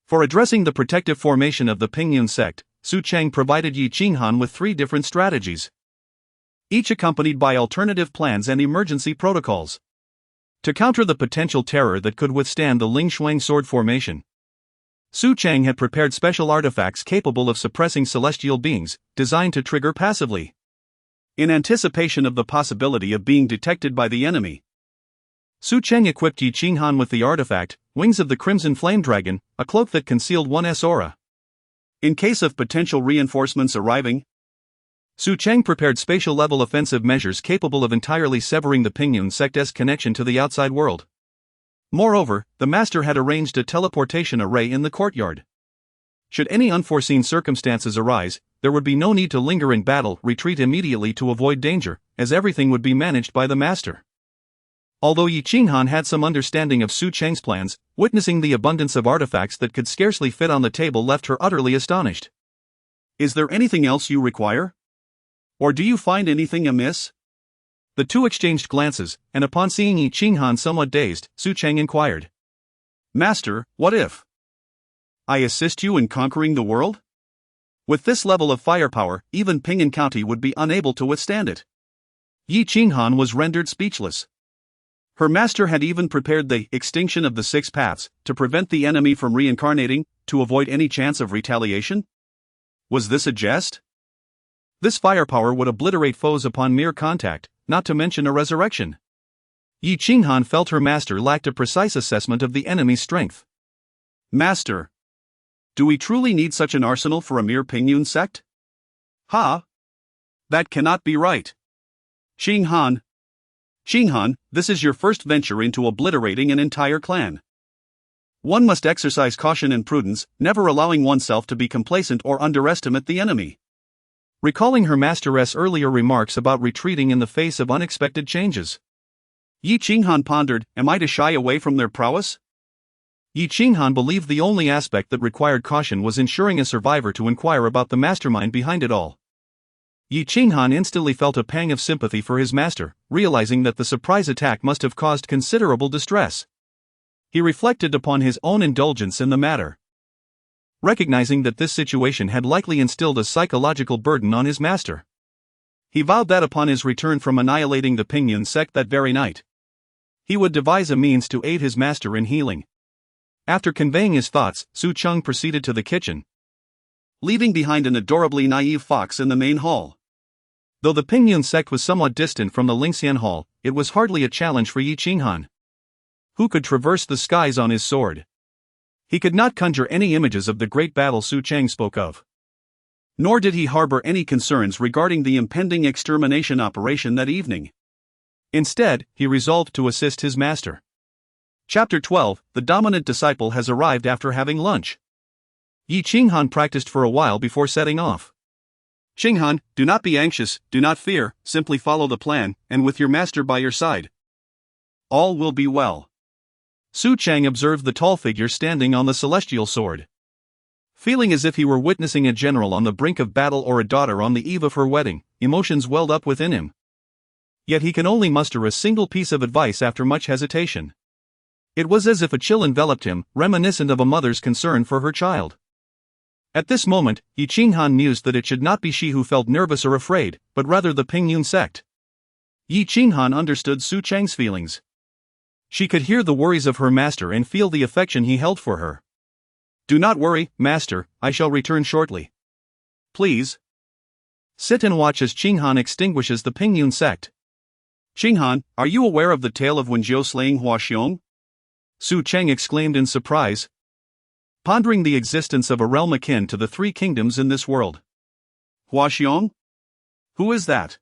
For addressing the protective formation of the Pingyun sect, Su Cheng provided Yi Qinghan with 3 different strategies, each accompanied by alternative plans and emergency protocols. To counter the potential terror that could withstand the Ling Shuang sword formation, Su Cheng had prepared special artifacts capable of suppressing celestial beings, designed to trigger passively. In anticipation of the possibility of being detected by the enemy, Su Cheng equipped Yi Qinghan with the artifact, Wings of the Crimson Flame Dragon, a cloak that concealed one's aura. In case of potential reinforcements arriving, Su Cheng prepared spatial-level offensive measures capable of entirely severing the Pingyun sect's connection to the outside world. Moreover, the master had arranged a teleportation array in the courtyard. Should any unforeseen circumstances arise, there would be no need to linger in battle, retreat immediately to avoid danger, as everything would be managed by the master. Although Yi Qinghan had some understanding of Su Cheng's plans, witnessing the abundance of artifacts that could scarcely fit on the table left her utterly astonished. Is there anything else you require? Or do you find anything amiss? The two exchanged glances, and upon seeing Yi Qinghan somewhat dazed, Su Cheng inquired. Master, what if I assist you in conquering the world? With this level of firepower, even Pingyun County would be unable to withstand it. Yi Qinghan was rendered speechless. Her master had even prepared the extinction of the 6 paths, to prevent the enemy from reincarnating, to avoid any chance of retaliation? Was this a jest? This firepower would obliterate foes upon mere contact, not to mention a resurrection. Yi Qinghan felt her master lacked a precise assessment of the enemy's strength. Master, do we truly need such an arsenal for a mere Pingyun sect? Ha! That cannot be right. Qinghan, this is your first venture into obliterating an entire clan. One must exercise caution and prudence, never allowing oneself to be complacent or underestimate the enemy. Recalling her master's earlier remarks about retreating in the face of unexpected changes, Yi Qinghan pondered, am I to shy away from their prowess? Yi Qinghan believed the only aspect that required caution was ensuring a survivor to inquire about the mastermind behind it all. Yi Qinghan instantly felt a pang of sympathy for his master, realizing that the surprise attack must have caused considerable distress. He reflected upon his own indulgence in the matter. recognizing that this situation had likely instilled a psychological burden on his master. He vowed that upon his return from annihilating the Pingyun sect that very night, he would devise a means to aid his master in healing. After conveying his thoughts, Su Cheng proceeded to the kitchen, leaving behind an adorably naive fox in the main hall. Though the Pingyun sect was somewhat distant from the Lingxian hall, it was hardly a challenge for Yi Qinghan, who could traverse the skies on his sword. He could not conjure any images of the great battle Su Cheng spoke of. Nor did he harbor any concerns regarding the impending extermination operation that evening. Instead, he resolved to assist his master. Chapter 12: The dominant disciple has arrived after having lunch. Yi Qinghan practiced for a while before setting off. Qinghan, do not be anxious, do not fear, simply follow the plan, and with your master by your side, all will be well. Su Cheng observed the tall figure standing on the celestial sword. Feeling as if he were witnessing a general on the brink of battle or a daughter on the eve of her wedding, emotions welled up within him. Yet he can only muster a single piece of advice after much hesitation. It was as if a chill enveloped him, reminiscent of a mother's concern for her child. At this moment, Yi Qinghan mused that it should not be she who felt nervous or afraid, but rather the Pingyun sect. Yi Qinghan understood Su Cheng's feelings. She could hear the worries of her master and feel the affection he held for her. Do not worry, master, I shall return shortly. Please sit and watch as Qinghan extinguishes the Pingyun sect. Qinghan, are you aware of the tale of Wenjiu slaying Hua Xiong? Su Cheng exclaimed in surprise, pondering the existence of a realm akin to the three kingdoms in this world. Hua Xiong? Who is that?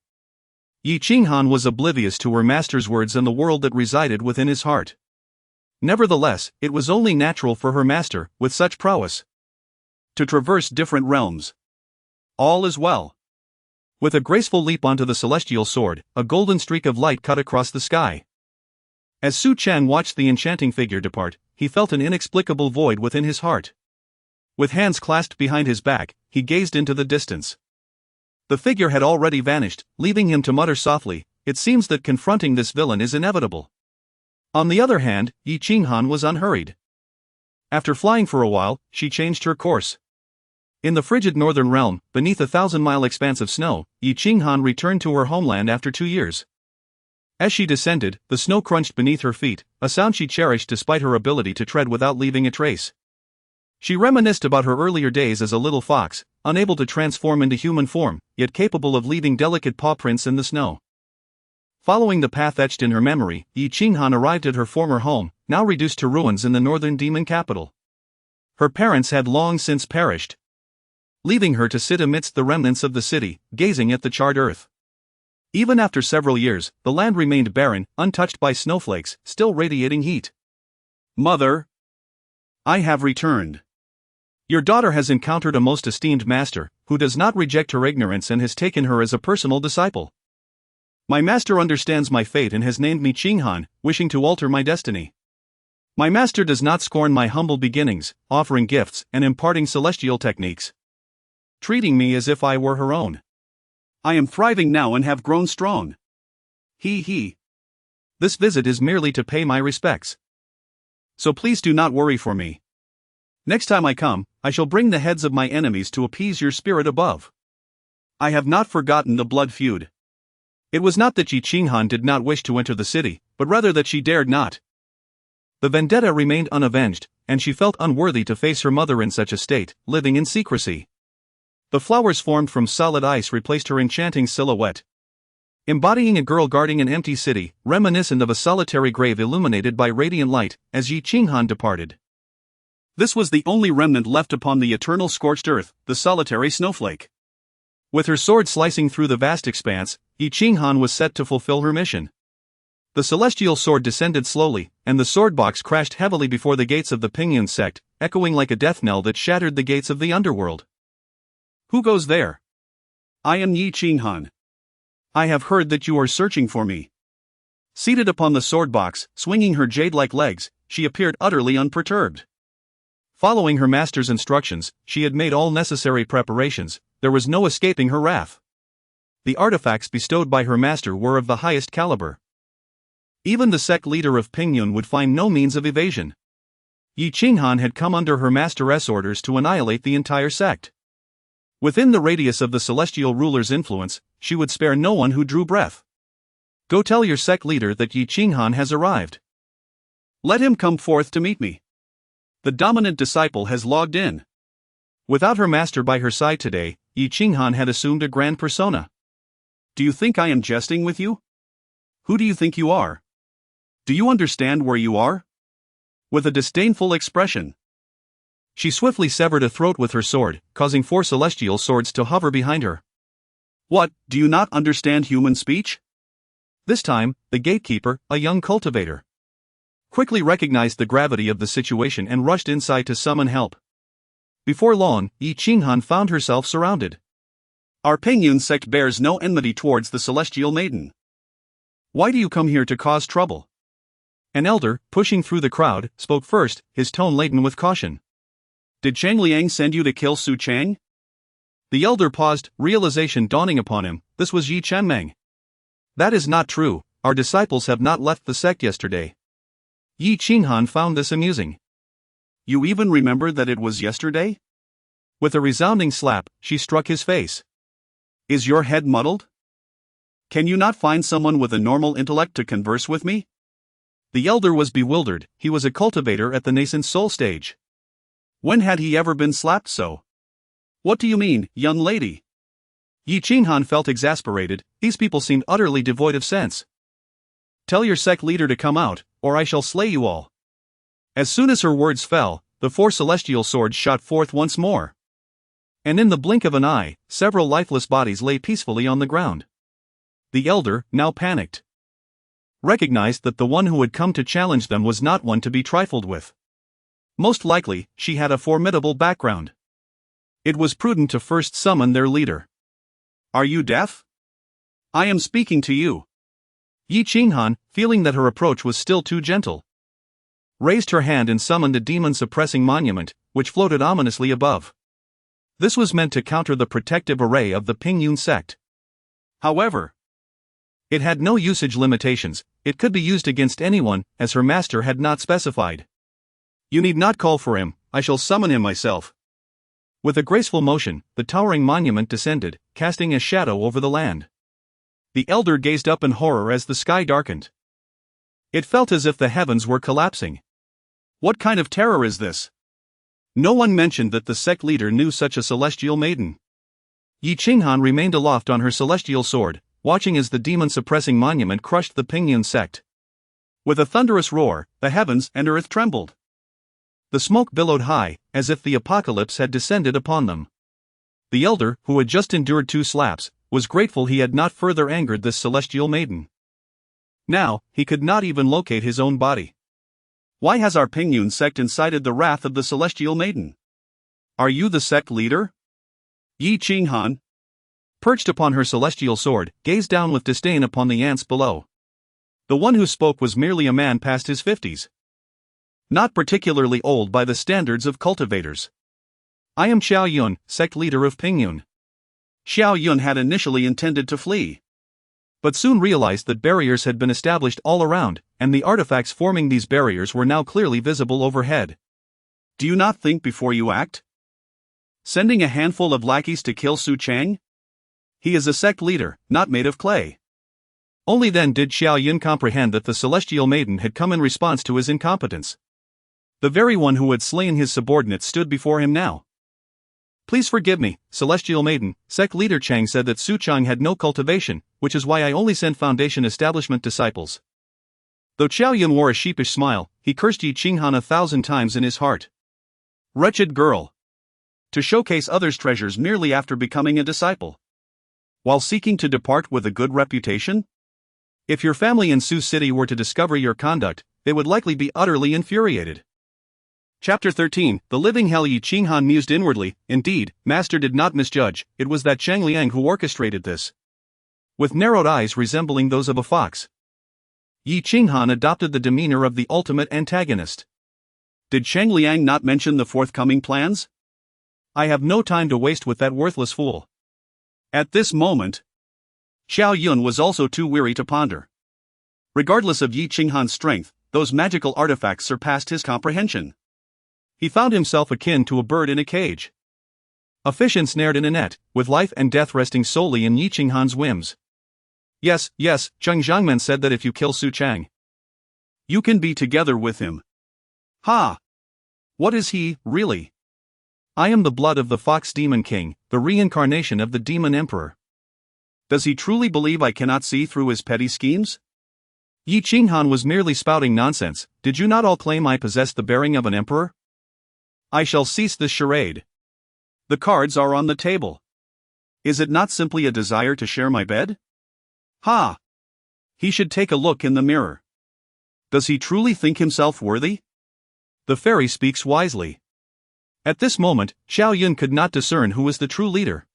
Yi Qinghan was oblivious to her master's words and the world that resided within his heart. Nevertheless, it was only natural for her master, with such prowess, to traverse different realms. All is well. With a graceful leap onto the celestial sword, a golden streak of light cut across the sky. As Su Cheng watched the enchanting figure depart, he felt an inexplicable void within his heart. With hands clasped behind his back, he gazed into the distance. The figure had already vanished, leaving him to mutter softly, "It seems that confronting this villain is inevitable." On the other hand, Yi Qinghan was unhurried. After flying for a while, she changed her course. In the frigid northern realm, beneath a 1,000-mile expanse of snow, Yi Qinghan returned to her homeland after 2 years. As she descended, the snow crunched beneath her feet, a sound she cherished despite her ability to tread without leaving a trace. She reminisced about her earlier days as a little fox, unable to transform into human form, yet capable of leaving delicate paw prints in the snow. Following the path etched in her memory, Yi Qinghan arrived at her former home, now reduced to ruins in the northern demon capital. Her parents had long since perished, leaving her to sit amidst the remnants of the city, gazing at the charred earth. Even after several years, the land remained barren, untouched by snowflakes, still radiating heat. Mother, I have returned. Your daughter has encountered a most esteemed master, who does not reject her ignorance and has taken her as a personal disciple. My master understands my fate and has named me Qinghan, wishing to alter my destiny. My master does not scorn my humble beginnings, offering gifts and imparting celestial techniques, treating me as if I were her own. I am thriving now and have grown strong. He. This visit is merely to pay my respects. So please do not worry for me. Next time I come, I shall bring the heads of my enemies to appease your spirit above. I have not forgotten the blood feud. It was not that Yi Qinghan did not wish to enter the city, but rather that she dared not. The vendetta remained unavenged, and she felt unworthy to face her mother in such a state, living in secrecy. The flowers formed from solid ice replaced her enchanting silhouette, embodying a girl guarding an empty city, reminiscent of a solitary grave illuminated by radiant light, as Yi Qinghan departed. This was the only remnant left upon the eternal scorched earth, the solitary snowflake. With her sword slicing through the vast expanse, Yi Qinghan was set to fulfill her mission. The celestial sword descended slowly, and the sword box crashed heavily before the gates of the Pingyun sect, echoing like a death knell that shattered the gates of the underworld. Who goes there? I am Yi Qinghan. I have heard that you are searching for me. Seated upon the sword box, swinging her jade-like legs, she appeared utterly unperturbed. Following her master's instructions, she had made all necessary preparations. There was no escaping her wrath. The artifacts bestowed by her master were of the highest caliber. Even the sect leader of Pingyun would find no means of evasion. Yi Qinghan had come under her master's orders to annihilate the entire sect. Within the radius of the celestial ruler's influence, she would spare no one who drew breath. Go tell your sect leader that Yi Qinghan has arrived. Let him come forth to meet me. The dominant disciple has logged in. Without her master by her side today, Yi Qinghan had assumed a grand persona. Do you think I am jesting with you? Who do you think you are? Do you understand where you are? With a disdainful expression, she swiftly severed a throat with her sword, causing 4 celestial swords to hover behind her. What, do you not understand human speech? This time, the gatekeeper, a young cultivator, quickly recognized the gravity of the situation and rushed inside to summon help. Before long, Yi Qinghan found herself surrounded. Our Pingyun sect bears no enmity towards the celestial maiden. Why do you come here to cause trouble? An elder, pushing through the crowd, spoke first, his tone laden with caution. Did Cheng Liang send you to kill Su Chang? The elder paused, realization dawning upon him. This was Yi Chenmeng. That is not true, our disciples have not left the sect yesterday. Yi Qinghan found this amusing. You even remember that it was yesterday? With a resounding slap, she struck his face. Is your head muddled? Can you not find someone with a normal intellect to converse with me? The elder was bewildered. He was a cultivator at the nascent soul stage. When had he ever been slapped so? What do you mean, young lady? Yi Qinghan felt exasperated. These people seemed utterly devoid of sense. Tell your sect leader to come out, or I shall slay you all. As soon as her words fell, the 4 celestial swords shot forth once more. And in the blink of an eye, several lifeless bodies lay peacefully on the ground. The elder, now panicked, recognized that the one who had come to challenge them was not one to be trifled with. Most likely, she had a formidable background. It was prudent to first summon their leader. Are you deaf? I am speaking to you. Yi Qinghan, feeling that her approach was still too gentle, raised her hand and summoned a demon-suppressing monument, which floated ominously above. This was meant to counter the protective array of the Pingyun sect. However, it had no usage limitations. It could be used against anyone, as her master had not specified. You need not call for him, I shall summon him myself. With a graceful motion, the towering monument descended, casting a shadow over the land. The elder gazed up in horror as the sky darkened. It felt as if the heavens were collapsing. What kind of terror is this? No one mentioned that the sect leader knew such a celestial maiden. Yi Qinghan remained aloft on her celestial sword, watching as the demon-suppressing monument crushed the Pingyun sect. With a thunderous roar, the heavens and earth trembled. The smoke billowed high, as if the apocalypse had descended upon them. The elder, who had just endured 2 slaps, was grateful he had not further angered this celestial maiden. Now, he could not even locate his own body. Why has our Pingyun sect incited the wrath of the celestial maiden? Are you the sect leader? Yi Qinghan, perched upon her celestial sword, gazed down with disdain upon the ants below. The one who spoke was merely a man past his 50s. Not particularly old by the standards of cultivators. I am Xiao Yun, sect leader of Pingyun. Xiao Yun had initially intended to flee, but soon realized that barriers had been established all around, and the artifacts forming these barriers were now clearly visible overhead. Do you not think before you act? Sending a handful of lackeys to kill Su Chang? He is a sect leader, not made of clay. Only then did Xiao Yun comprehend that the celestial maiden had come in response to his incompetence. The very one who had slain his subordinate stood before him now. Please forgive me, celestial maiden, sect leader Cheng said that Su Chang had no cultivation, which is why I only sent foundation establishment disciples. Though Xiao Yun wore a sheepish smile, he cursed Yi Qinghan 1,000 times in his heart. Wretched girl! To showcase others' treasures merely after becoming a disciple, while seeking to depart with a good reputation? If your family in Sioux City were to discover your conduct, they would likely be utterly infuriated. Chapter 13, The Living Hell. Yi Qinghan mused inwardly. Indeed, master did not misjudge, it was that Cheng Liang who orchestrated this. With narrowed eyes resembling those of a fox, Yi Qinghan adopted the demeanor of the ultimate antagonist. Did Cheng Liang not mention the forthcoming plans? I have no time to waste with that worthless fool. At this moment, Xiao Yun was also too weary to ponder. Regardless of Yi Qinghan's strength, those magical artifacts surpassed his comprehension. He found himself akin to a bird in a cage. A fish ensnared in a net, with life and death resting solely in Yi Qinghan's whims. Yes, Cheng Zhangmen said that if you kill Su Chang, you can be together with him. Ha! What is he, really? I am the blood of the Fox Demon King, the reincarnation of the Demon Emperor. Does he truly believe I cannot see through his petty schemes? Yi Qinghan was merely spouting nonsense. Did you not all claim I possess the bearing of an emperor? I shall cease this charade. The cards are on the table. Is it not simply a desire to share my bed? Ha! He should take a look in the mirror. Does he truly think himself worthy? The fairy speaks wisely. At this moment, Xiao Yun could not discern who was the true leader.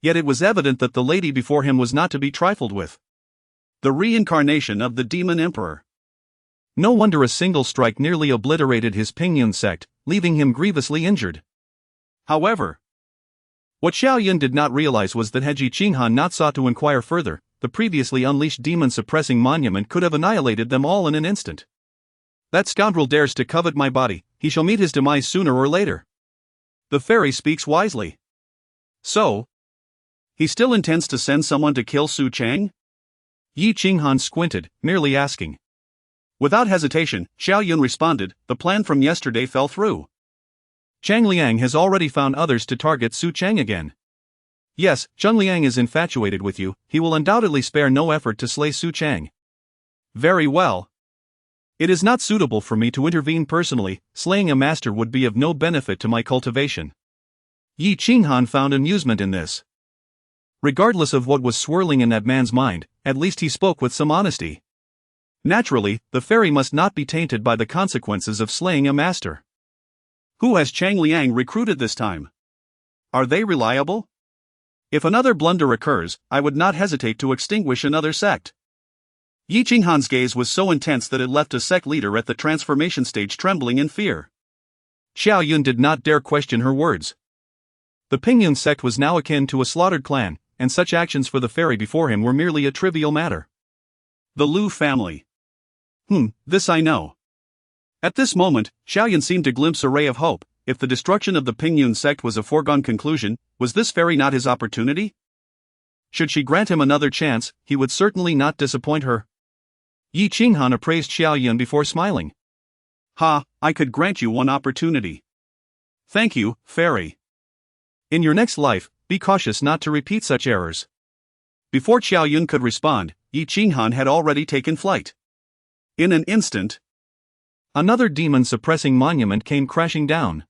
Yet it was evident that the lady before him was not to be trifled with. The reincarnation of the Demon Emperor. No wonder a single strike nearly obliterated his Pingyun sect, leaving him grievously injured. However, what Xiao Yun did not realize was that had Yi Qinghan not sought to inquire further, the previously unleashed demon-suppressing monument could have annihilated them all in an instant. That scoundrel dares to covet my body, he shall meet his demise sooner or later. The fairy speaks wisely. So, he still intends to send someone to kill Su Chang? Yi Qinghan squinted, merely asking. Without hesitation, Xiao Yun responded, the plan from yesterday fell through. Chang Liang has already found others to target Su Chang again. Yes, Zheng Liang is infatuated with you, he will undoubtedly spare no effort to slay Su Chang. Very well. It is not suitable for me to intervene personally, slaying a master would be of no benefit to my cultivation. Yi Qinghan found amusement in this. Regardless of what was swirling in that man's mind, at least he spoke with some honesty. Naturally, the fairy must not be tainted by the consequences of slaying a master. Who has Chang Liang recruited this time? Are they reliable? If another blunder occurs, I would not hesitate to extinguish another sect. Yi Qinghan's gaze was so intense that it left a sect leader at the transformation stage trembling in fear. Xiao Yun did not dare question her words. The Pingyun sect was now akin to a slaughtered clan, and such actions for the fairy before him were merely a trivial matter. The Lu family. This I know. At this moment, Xiao Yun seemed to glimpse a ray of hope. If the destruction of the Pingyun sect was a foregone conclusion, was this fairy not his opportunity? Should she grant him another chance, he would certainly not disappoint her. Yi Qinghan appraised Xiao Yun before smiling. Ha, I could grant you one opportunity. Thank you, fairy. In your next life, be cautious not to repeat such errors. Before Xiao Yun could respond, Yi Qinghan had already taken flight. In an instant, another demon-suppressing monument came crashing down.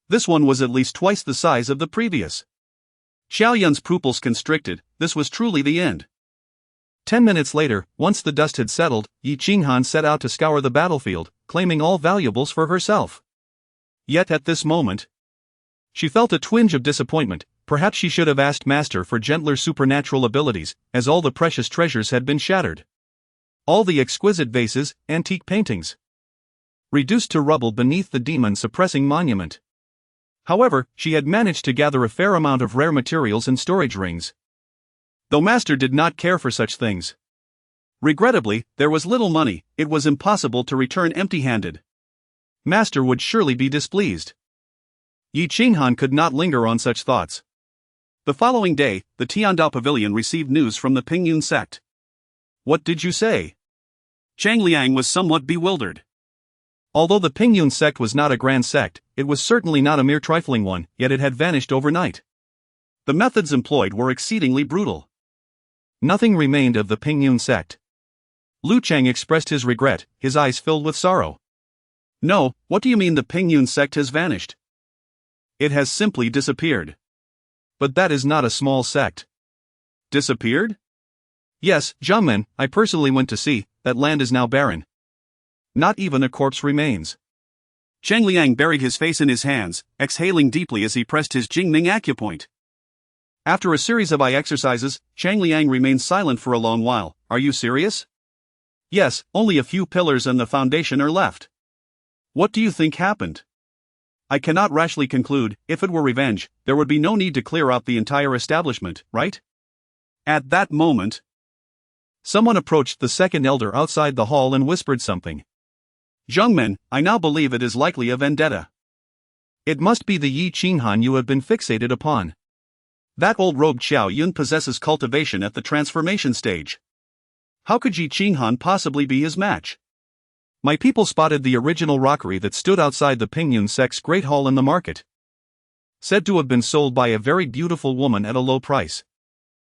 This one was at least twice the size of the previous. Xiao Yun's pupils constricted, this was truly the end. 10 minutes later, once the dust had settled, Yi Qinghan set out to scour the battlefield, claiming all valuables for herself. Yet at this moment, she felt a twinge of disappointment. Perhaps she should have asked Master for gentler supernatural abilities, as all the precious treasures had been shattered. All the exquisite vases, antique paintings, reduced to rubble beneath the demon-suppressing monument. However, she had managed to gather a fair amount of rare materials and storage rings. Though Master did not care for such things. Regrettably, there was little money, it was impossible to return empty-handed. Master would surely be displeased. Yi Qinghan could not linger on such thoughts. The following day, the Tiandao Pavilion received news from the Pingyun sect. What did you say? Chang Liang was somewhat bewildered. Although the Pingyun sect was not a grand sect, it was certainly not a mere trifling one, yet it had vanished overnight. The methods employed were exceedingly brutal. Nothing remained of the Pingyun sect. Lu Cheng expressed his regret, his eyes filled with sorrow. No, what do you mean the Pingyun sect has vanished? It has simply disappeared. But that is not a small sect. Disappeared? Yes, Zhangmen, I personally went to see, that land is now barren. Not even a corpse remains. Cheng Liang buried his face in his hands, exhaling deeply as he pressed his Jingming acupoint. After a series of eye exercises, Cheng Liang remained silent for a long while. Are you serious? Yes, only a few pillars and the foundation are left. What do you think happened? I cannot rashly conclude. If it were revenge, there would be no need to clear out the entire establishment, right? At that moment, someone approached the second elder outside the hall and whispered something. Zhengmen, I now believe it is likely a vendetta. It must be the Yi Qinghan you have been fixated upon. That old rogue Xiao Yun possesses cultivation at the transformation stage. How could Yi Qinghan possibly be his match? My people spotted the original rockery that stood outside the Pingyun sect's great hall in the market. Said to have been sold by a very beautiful woman at a low price.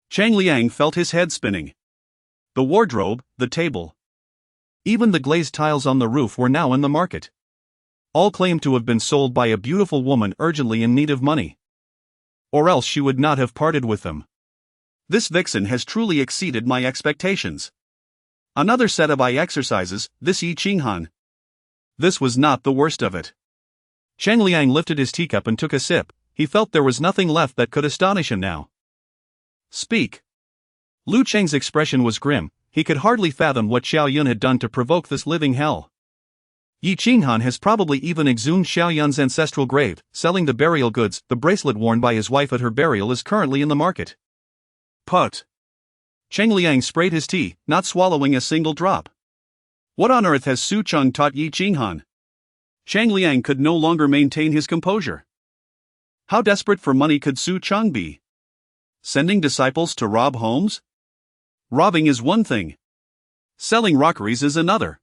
Cheng Liang felt his head spinning. The wardrobe, the table, even the glazed tiles on the roof were now in the market. All claimed to have been sold by a beautiful woman urgently in need of money. Or else she would not have parted with them. This vixen has truly exceeded my expectations. Another set of eye exercises, this Yi Qinghan. This was not the worst of it. Cheng Liang lifted his teacup and took a sip. He felt there was nothing left that could astonish him now. Speak. Lu Cheng's expression was grim. He could hardly fathom what Xiao Yun had done to provoke this living hell. Yi Qinghan has probably even exhumed Xiao Yun's ancestral grave, selling the burial goods. The bracelet worn by his wife at her burial is currently in the market. Put. Cheng Liang sprayed his tea, not swallowing a single drop. What on earth has Su Cheng taught Yi Qinghan? Cheng Liang could no longer maintain his composure. How desperate for money could Su Cheng be? Sending disciples to rob homes? Robbing is one thing. Selling rockeries is another.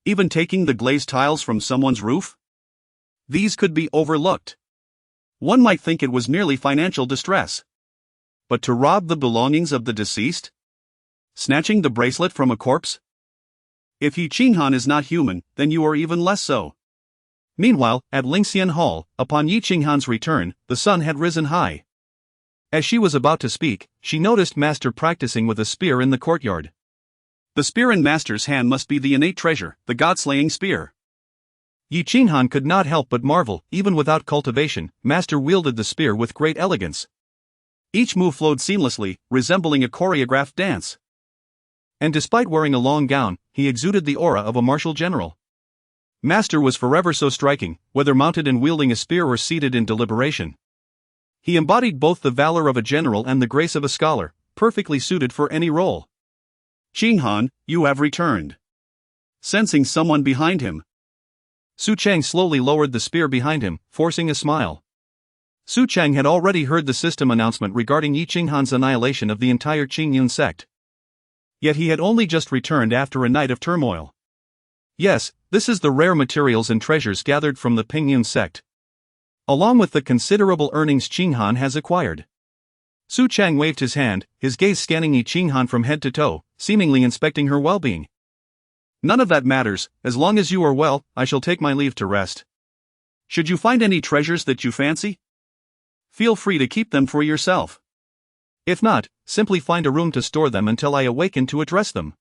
Even taking the glazed tiles from someone's roof? These could be overlooked. One might think it was merely financial distress. But to rob the belongings of the deceased? Snatching the bracelet from a corpse? If Yi Qinghan is not human, then you are even less so. Meanwhile, at Lingxian Hall, upon Yi Qinghan's return, the sun had risen high. As she was about to speak, she noticed Master practicing with a spear in the courtyard. The spear in Master's hand must be the innate treasure, the god-slaying spear. Yi Qinghan could not help but marvel. Even without cultivation, Master wielded the spear with great elegance. Each move flowed seamlessly, resembling a choreographed dance. And despite wearing a long gown, he exuded the aura of a martial general. Master was forever so striking, whether mounted and wielding a spear or seated in deliberation. He embodied both the valor of a general and the grace of a scholar, perfectly suited for any role. Qinghan, you have returned. Sensing someone behind him, Su Cheng slowly lowered the spear behind him, forcing a smile. Su Cheng had already heard the system announcement regarding Yi Qinghan's annihilation of the entire Qingyun sect. Yet he had only just returned after a night of turmoil. Yes, this is the rare materials and treasures gathered from the Pingyun sect, along with the considerable earnings Qinghan has acquired. Su Cheng waved his hand, his gaze scanning Yi Qinghan from head to toe, seemingly inspecting her well-being. None of that matters. As long as you are well, I shall take my leave to rest. Should you find any treasures that you fancy, feel free to keep them for yourself. If not, simply find a room to store them until I awaken to address them.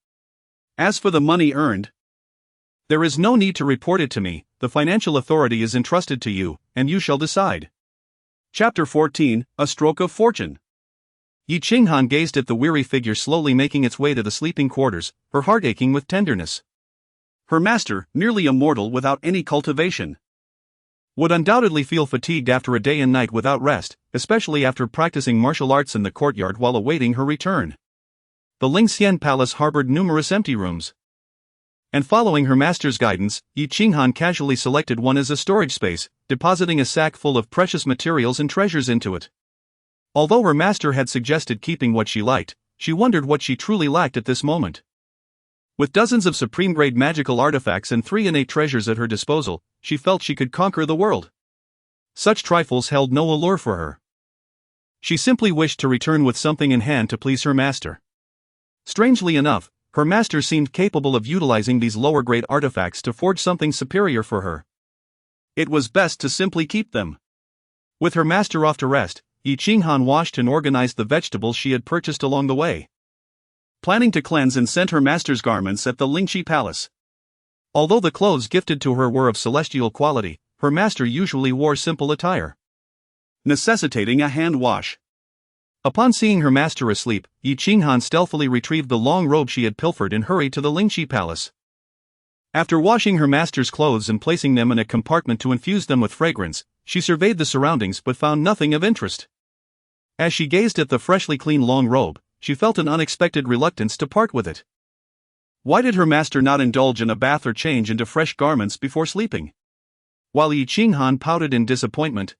As for the money earned, there is no need to report it to me. The financial authority is entrusted to you, and you shall decide. Chapter 14, A Stroke of Fortune. Yi Qinghan gazed at the weary figure slowly making its way to the sleeping quarters, her heart aching with tenderness. Her master, nearly a mortal without any cultivation, would undoubtedly feel fatigued after a day and night without rest, especially after practicing martial arts in the courtyard while awaiting her return. The Lingxian Palace harbored numerous empty rooms. And following her master's guidance, Yi Qinghan casually selected one as a storage space, depositing a sack full of precious materials and treasures into it. Although her master had suggested keeping what she liked, she wondered what she truly lacked at this moment. With dozens of supreme-grade magical artifacts and 3 innate treasures at her disposal, she felt she could conquer the world. Such trifles held no allure for her. She simply wished to return with something in hand to please her master. Strangely enough, her master seemed capable of utilizing these lower-grade artifacts to forge something superior for her. It was best to simply keep them. With her master off to rest, Yi Qinghan washed and organized the vegetables she had purchased along the way, planning to cleanse and scent her master's garments at the Lingxi Palace. Although the clothes gifted to her were of celestial quality, her master usually wore simple attire, necessitating a hand wash. Upon seeing her master asleep, Yi Qinghan stealthily retrieved the long robe she had pilfered and hurried to the Lingxi Palace. After washing her master's clothes and placing them in a compartment to infuse them with fragrance, she surveyed the surroundings but found nothing of interest. As she gazed at the freshly clean long robe, she felt an unexpected reluctance to part with it. Why did her master not indulge in a bath or change into fresh garments before sleeping? While Yi Qinghan pouted in disappointment,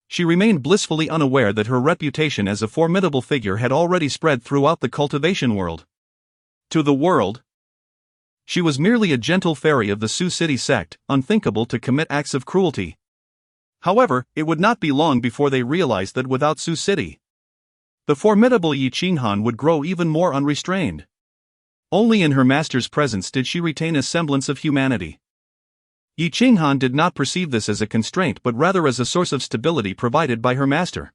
she remained blissfully unaware that her reputation as a formidable figure had already spread throughout the cultivation world. To the world, she was merely a gentle fairy of the Sioux City sect, unthinkable to commit acts of cruelty. However, it would not be long before they realized that without Sioux City, the formidable Yi Qinghan would grow even more unrestrained. Only in her master's presence did she retain a semblance of humanity. Yi Qinghan did not perceive this as a constraint but rather as a source of stability provided by her master,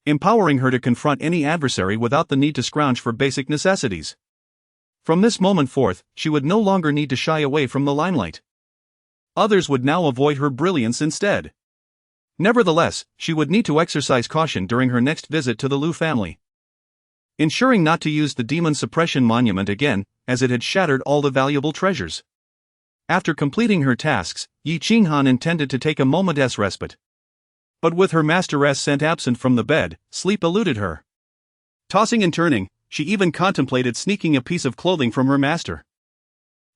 empowering her to confront any adversary without the need to scrounge for basic necessities. From this moment forth, she would no longer need to shy away from the limelight. Others would now avoid her brilliance instead. Nevertheless, she would need to exercise caution during her next visit to the Liu family, ensuring not to use the demon suppression monument again, as it had shattered all the valuable treasures. After completing her tasks, Yi Qinghan intended to take a moment's respite. But with her masteress sent absent from the bed, sleep eluded her. Tossing and turning, she even contemplated sneaking a piece of clothing from her master.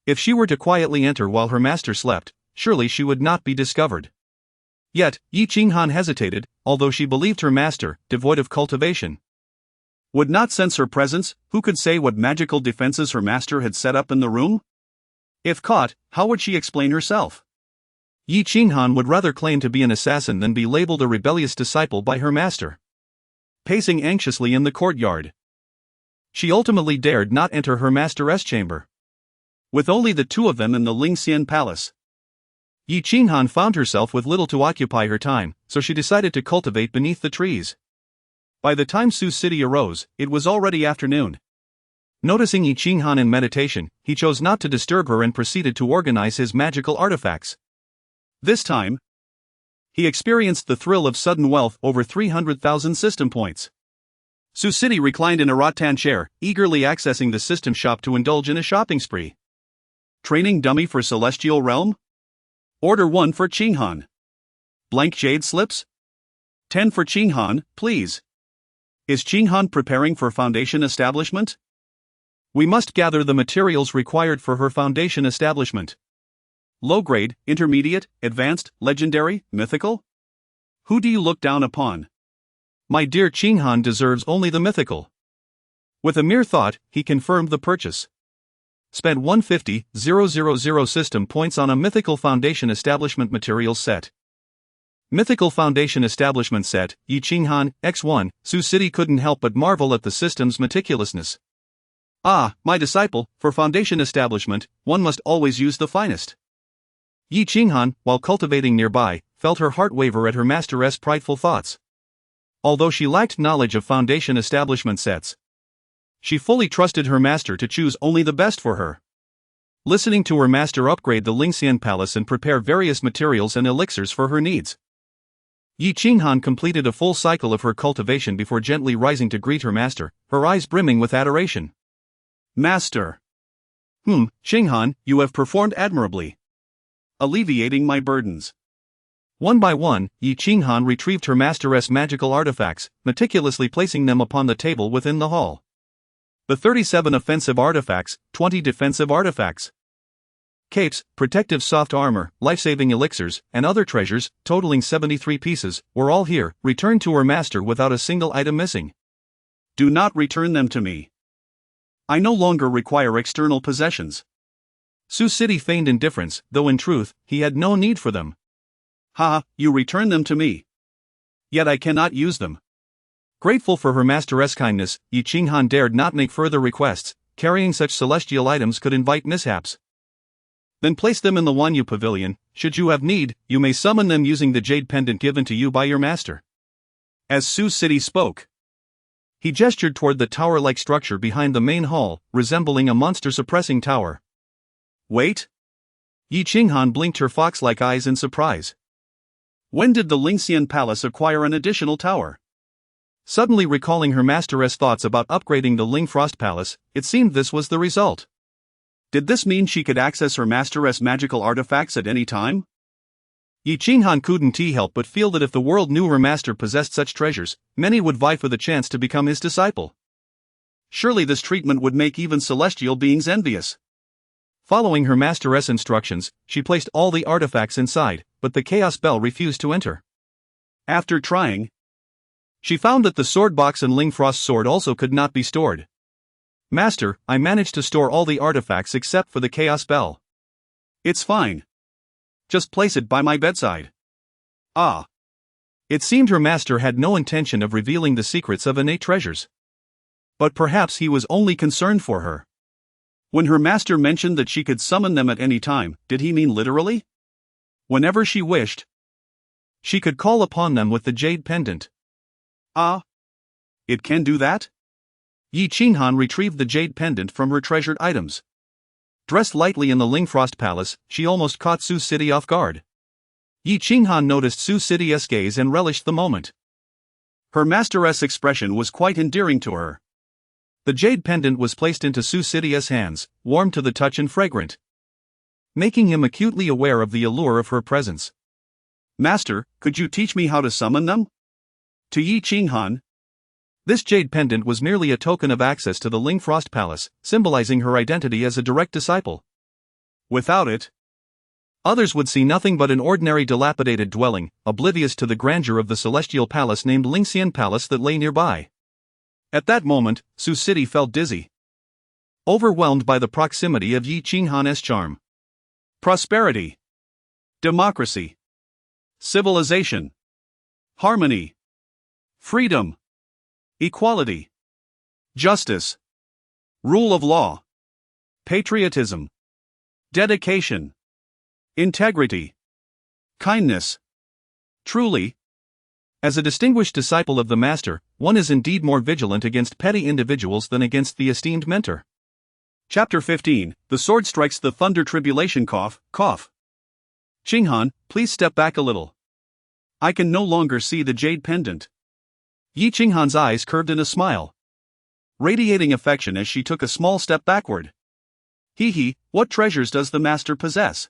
If she were to quietly enter while her master slept, surely she would not be discovered. Yet, Yi Qinghan hesitated, although she believed her master, devoid of cultivation, would not sense her presence. Who could say what magical defenses her master had set up in the room? If caught, how would she explain herself? Yi Qinghan would rather claim to be an assassin than be labeled a rebellious disciple by her master. Pacing anxiously in the courtyard, she ultimately dared not enter her master's chamber. With only the two of them in the Lingxian palace, Yi Qinghan found herself with little to occupy her time, so she decided to cultivate beneath the trees. By the time Sioux City arose, it was already afternoon. Noticing Yi Qinghan in meditation, he chose not to disturb her and proceeded to organize his magical artifacts. This time, he experienced the thrill of sudden wealth over 300,000 system points. Sioux City reclined in a rattan chair, eagerly accessing the system shop to indulge in a shopping spree. Training dummy for Celestial Realm? Order 1 for Qinghan. Blank jade slips? 10 for Qinghan, please. Is Qinghan preparing for foundation establishment? We must gather the materials required for her foundation establishment. Low grade, intermediate, advanced, legendary, mythical? Who do you look down upon? My dear Qinghan deserves only the mythical. With a mere thought, he confirmed the purchase. Spent 150,000 system points on a mythical foundation establishment materials set. Mythical Foundation Establishment Set, Yi Qinghan, X1, Sioux City couldn't help but marvel at the system's meticulousness. Ah, my disciple, for foundation establishment, one must always use the finest. Yi Qinghan, while cultivating nearby, felt her heart waver at her master's prideful thoughts. Although she lacked knowledge of foundation establishment sets, she fully trusted her master to choose only the best for her. Listening to her master upgrade the Lingxian Palace and prepare various materials and elixirs for her needs, Yi Qinghan completed a full cycle of her cultivation before gently rising to greet her master, her eyes brimming with adoration. Master. Qinghan, you have performed admirably, alleviating my burdens. One by one, Yi Qinghan retrieved her master's magical artifacts, meticulously placing them upon the table within the hall. The 37 offensive artifacts, 20 defensive artifacts, capes, protective soft armor, life-saving elixirs, and other treasures, totaling 73 pieces, were all here, returned to her master without a single item missing. Do not return them to me. I no longer require external possessions. Sioux City feigned indifference, though in truth, he had no need for them. Ha, you return them to me. Yet I cannot use them. Grateful for her master's kindness, Yi Qinghan dared not make further requests. Carrying such celestial items could invite mishaps. Then place them in the Wanyu Pavilion. Should you have need, you may summon them using the jade pendant given to you by your master. As Sioux City spoke, he gestured toward the tower-like structure behind the main hall, resembling a monster-suppressing tower. Wait? Yi Qinghan blinked her fox-like eyes in surprise. When did the Lingxian Palace acquire an additional tower? Suddenly recalling her master's thoughts about upgrading the Ling Frost Palace, it seemed this was the result. Did this mean she could access her master's magical artifacts at any time? Yi Qinghan couldn't help but feel that if the world knew her master possessed such treasures, many would vie for the chance to become his disciple. Surely this treatment would make even celestial beings envious. Following her masteress instructions, she placed all the artifacts inside, but the chaos bell refused to enter. After trying, she found that the sword box and Lingfrost's sword also could not be stored. Master, I managed to store all the artifacts except for the chaos bell. It's fine. Just place it by my bedside. Ah. It seemed her master had no intention of revealing the secrets of innate treasures. But perhaps he was only concerned for her. When her master mentioned that she could summon them at any time, did he mean literally? Whenever she wished, she could call upon them with the jade pendant. Ah. It can do that? Yi Qinghan retrieved the jade pendant from her treasured items. Dressed lightly in the Lingfrost Palace, she almost caught Su City off guard. Yi Qinghan noticed Su City's gaze and relished the moment. Her masteress' expression was quite endearing to her. The jade pendant was placed into Su City's hands, warm to the touch and fragrant, making him acutely aware of the allure of her presence. Master, could you teach me how to summon them? To Yi Qinghan, this jade pendant was merely a token of access to the Lingfrost Palace, symbolizing her identity as a direct disciple. Without it, others would see nothing but an ordinary dilapidated dwelling, oblivious to the grandeur of the celestial palace named Lingxian Palace that lay nearby. At that moment, Su City felt dizzy, overwhelmed by the proximity of Yi Qinghan's charm. Prosperity, democracy, civilization, harmony, freedom, equality, justice, rule of law, patriotism, dedication, integrity, kindness. Truly, as a distinguished disciple of the master, one is indeed more vigilant against petty individuals than against the esteemed mentor. Chapter 15, The Sword Strikes the Thunder Tribulation Cough. Qinghan, please step back a little. I can no longer see the jade pendant. Yi Qinghan's eyes curved in a smile, radiating affection as she took a small step backward. Hee, what treasures does the master possess?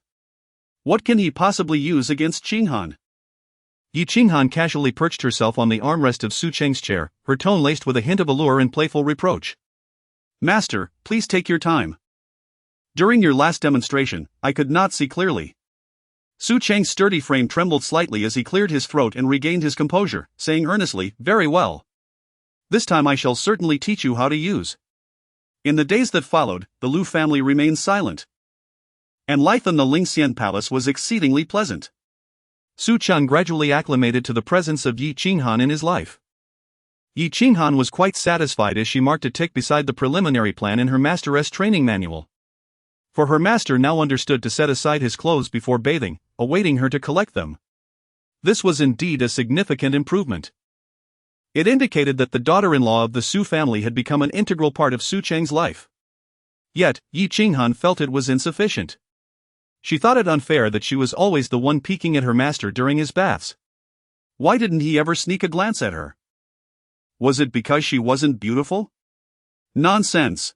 What can he possibly use against Qinghan? Yi Qinghan casually perched herself on the armrest of Su Cheng's chair, her tone laced with a hint of allure and playful reproach. Master, please take your time. During your last demonstration, I could not see clearly. Su Cheng's sturdy frame trembled slightly as he cleared his throat and regained his composure, saying earnestly, very well. This time I shall certainly teach you how to use. In the days that followed, the Lu family remained silent, and life in the Lingxian Palace was exceedingly pleasant. Su Cheng gradually acclimated to the presence of Yi Qinghan in his life. Yi Qinghan was quite satisfied as she marked a tick beside the preliminary plan in her masteress training manual. For her master now understood to set aside his clothes before bathing, awaiting her to collect them. This was indeed a significant improvement. It indicated that the daughter-in-law of the Su family had become an integral part of Su Cheng's life. Yet, Yi Qinghan felt it was insufficient. She thought it unfair that she was always the one peeking at her master during his baths. Why didn't he ever sneak a glance at her? Was it because she wasn't beautiful? Nonsense.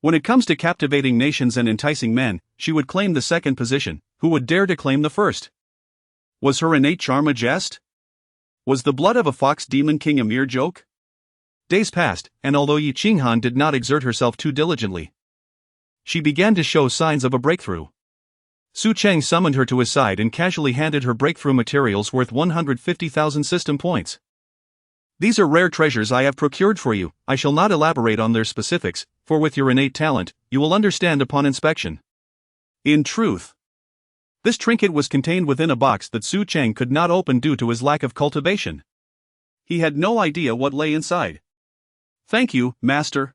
When it comes to captivating nations and enticing men, she would claim the second position. Who would dare to claim the first? Was her innate charm a jest? Was the blood of a fox demon king a mere joke? Days passed, and although Yi Qinghan did not exert herself too diligently, she began to show signs of a breakthrough. Su Cheng summoned her to his side and casually handed her breakthrough materials worth 150,000 system points. These are rare treasures I have procured for you. I shall not elaborate on their specifics, for with your innate talent, you will understand upon inspection. In truth, this trinket was contained within a box that Su Cheng could not open due to his lack of cultivation. He had no idea what lay inside. Thank you, master.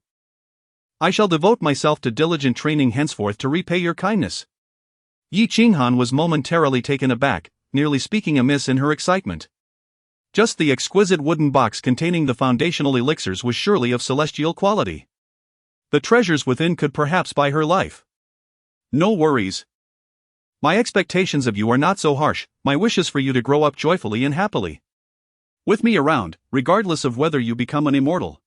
I shall devote myself to diligent training henceforth to repay your kindness. Yi Qinghan was momentarily taken aback, nearly speaking amiss in her excitement. Just the exquisite wooden box containing the foundational elixirs was surely of celestial quality. The treasures within could perhaps buy her life. No worries. My expectations of you are not so harsh. My wish is for you to grow up joyfully and happily with me around, regardless of whether you become an immortal.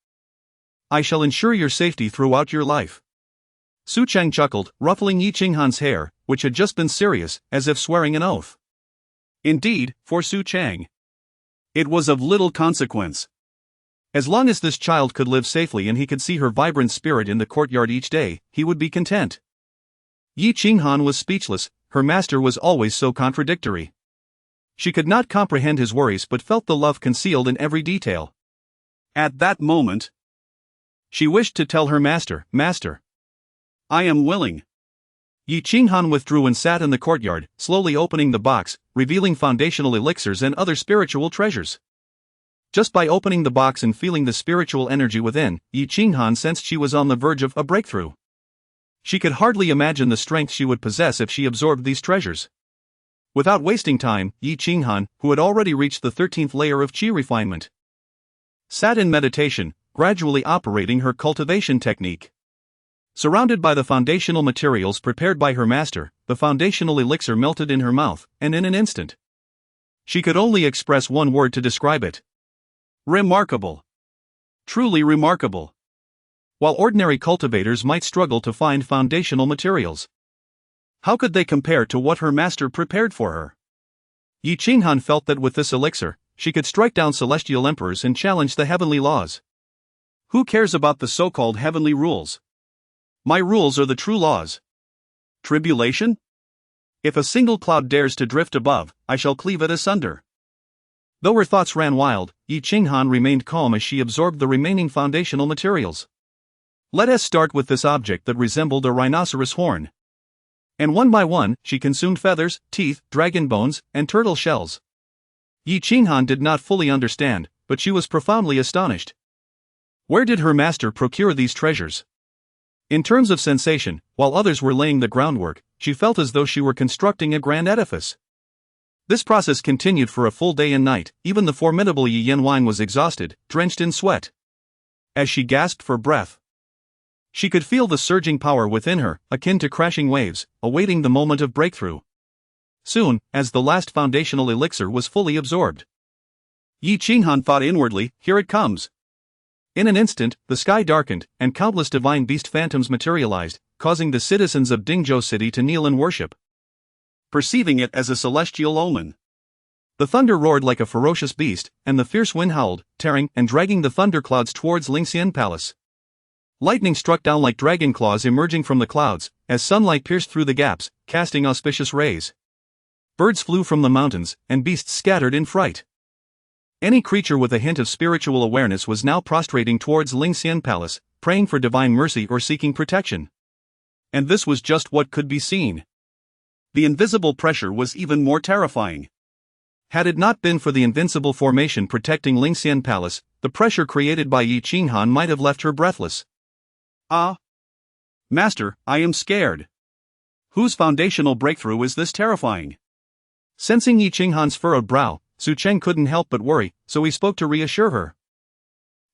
I shall ensure your safety throughout your life. Su Cheng chuckled, ruffling Yi Qinghan's hair, which had just been serious, as if swearing an oath. Indeed, for Su Cheng, it was of little consequence. As long as this child could live safely and he could see her vibrant spirit in the courtyard each day, he would be content. Yi Qinghan was speechless, her master was always so contradictory. She could not comprehend his worries but felt the love concealed in every detail. At that moment, she wished to tell her master, "Master, I am willing." Yi Qinghan withdrew and sat in the courtyard, slowly opening the box, revealing foundational elixirs and other spiritual treasures. Just by opening the box and feeling the spiritual energy within, Yi Qinghan sensed she was on the verge of a breakthrough. She could hardly imagine the strength she would possess if she absorbed these treasures. Without wasting time, Yi Qinghan, who had already reached the 13th layer of qi refinement, sat in meditation, gradually operating her cultivation technique. Surrounded by the foundational materials prepared by her master, the foundational elixir melted in her mouth, and in an instant, she could only express one word to describe it. Remarkable. Truly remarkable. While ordinary cultivators might struggle to find foundational materials, how could they compare to what her master prepared for her? Yi Qinghan felt that with this elixir, she could strike down celestial emperors and challenge the heavenly laws. Who cares about the so-called heavenly rules? My rules are the true laws. Tribulation? If a single cloud dares to drift above, I shall cleave it asunder. Though her thoughts ran wild, Yi Qinghan remained calm as she absorbed the remaining foundational materials. Let us start with this object that resembled a rhinoceros horn. And one by one, she consumed feathers, teeth, dragon bones, and turtle shells. Yi Qinghan did not fully understand, but she was profoundly astonished. Where did her master procure these treasures? In terms of sensation, while others were laying the groundwork, she felt as though she were constructing a grand edifice. This process continued for a full day and night. Even the formidable Yi Yanwang was exhausted, drenched in sweat. As she gasped for breath, she could feel the surging power within her, akin to crashing waves, awaiting the moment of breakthrough. Soon, as the last foundational elixir was fully absorbed, Yi Qinghan thought inwardly, "Here it comes." In an instant, the sky darkened, and countless divine beast phantoms materialized, causing the citizens of Dingzhou City to kneel in worship, perceiving it as a celestial omen. The thunder roared like a ferocious beast, and the fierce wind howled, tearing and dragging the thunderclouds towards Lingxian Palace. Lightning struck down like dragon claws emerging from the clouds, as sunlight pierced through the gaps, casting auspicious rays. Birds flew from the mountains, and beasts scattered in fright. Any creature with a hint of spiritual awareness was now prostrating towards Lingxian Palace, praying for divine mercy or seeking protection. And this was just what could be seen. The invisible pressure was even more terrifying. Had it not been for the invincible formation protecting Lingxian Palace, the pressure created by Yi Qinghan might have left her breathless. "Ah! Master, I am scared. Whose foundational breakthrough is this terrifying?" Sensing Yi Qinghan's furrowed brow, Cheng couldn't help but worry, so he spoke to reassure her.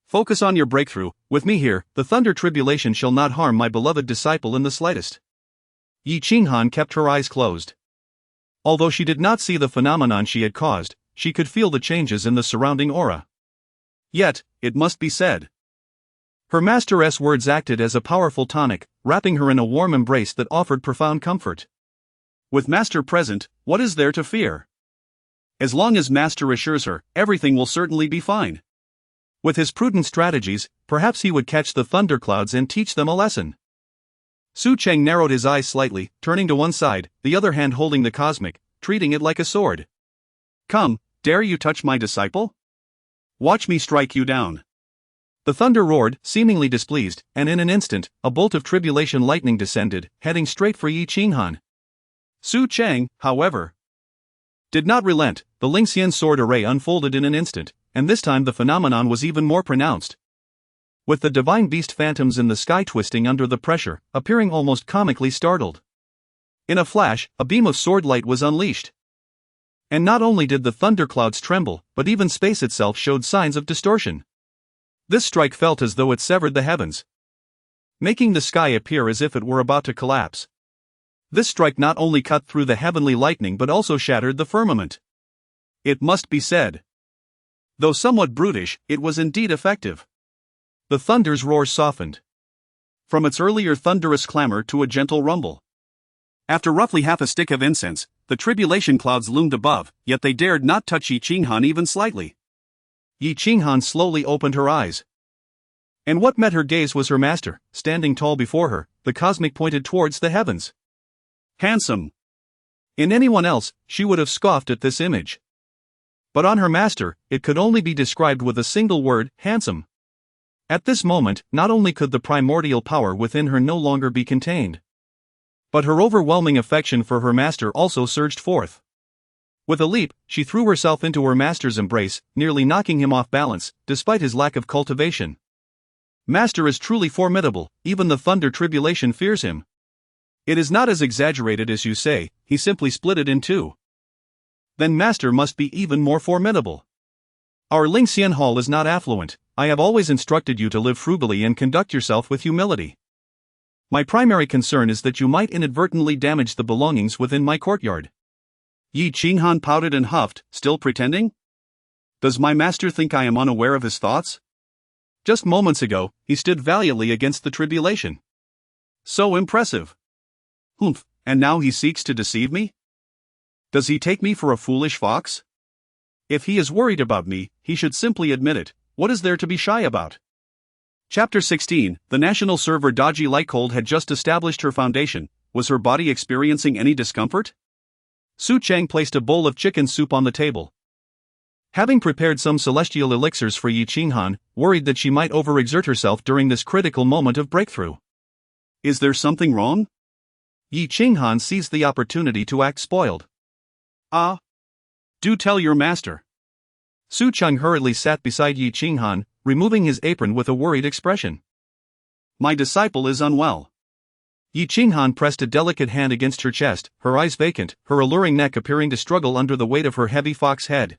"Focus on your breakthrough. With me here, the thunder tribulation shall not harm my beloved disciple in the slightest." Yi Qinghan kept her eyes closed. Although she did not see the phenomenon she had caused, she could feel the changes in the surrounding aura. Yet, it must be said, her master's words acted as a powerful tonic, wrapping her in a warm embrace that offered profound comfort. With master present, what is there to fear? As long as master assures her, everything will certainly be fine. With his prudent strategies, perhaps he would catch the thunderclouds and teach them a lesson. Cheng narrowed his eyes slightly, turning to one side, the other hand holding the cosmic, treating it like a sword. "Come, dare you touch my disciple? Watch me strike you down." The thunder roared, seemingly displeased, and in an instant, a bolt of tribulation lightning descended, heading straight for Yi Qinghan. Cheng, however, did not relent. The Lingxian sword array unfolded in an instant, and this time the phenomenon was even more pronounced. With the divine beast phantoms in the sky twisting under the pressure, appearing almost comically startled. In a flash, a beam of sword light was unleashed. And not only did the thunderclouds tremble, but even space itself showed signs of distortion. This strike felt as though it severed the heavens, making the sky appear as if it were about to collapse. This strike not only cut through the heavenly lightning but also shattered the firmament. It must be said, though somewhat brutish, it was indeed effective. The thunder's roar softened from its earlier thunderous clamor to a gentle rumble. After roughly half a stick of incense, the tribulation clouds loomed above, yet they dared not touch Yi Qinghan even slightly. Yi Qinghan slowly opened her eyes. And what met her gaze was her master, standing tall before her, the cosmic pointed towards the heavens. Handsome. In anyone else, she would have scoffed at this image. But on her master, it could only be described with a single word, handsome. At this moment, not only could the primordial power within her no longer be contained, but her overwhelming affection for her master also surged forth. With a leap, she threw herself into her master's embrace, nearly knocking him off balance, despite his lack of cultivation. Master is truly formidable, even the thunder tribulation fears him. It is not as exaggerated as you say, he simply split it in two. Then Master must be even more formidable. Our Lingxian Hall is not affluent. I have always instructed you to live frugally and conduct yourself with humility. My primary concern is that you might inadvertently damage the belongings within my courtyard. Yi Qinghan pouted and huffed, still pretending? Does my master think I am unaware of his thoughts? Just moments ago, he stood valiantly against the tribulation. So impressive. Humph, and now he seeks to deceive me? Does he take me for a foolish fox? If he is worried about me, he should simply admit it. What is there to be shy about? Chapter 16. The national server Dodgy Lightcold had just established her foundation. Was her body experiencing any discomfort? Su Cheng placed a bowl of chicken soup on the table. Having prepared some celestial elixirs for Yi Qinghan, worried that she might overexert herself during this critical moment of breakthrough. Is there something wrong? Yi Qinghan seized the opportunity to act spoiled. Do tell your master. Su Cheng hurriedly sat beside Yi Qinghan, removing his apron with a worried expression. My disciple is unwell. Yi Qinghan pressed a delicate hand against her chest, her eyes vacant, her alluring neck appearing to struggle under the weight of her heavy fox head.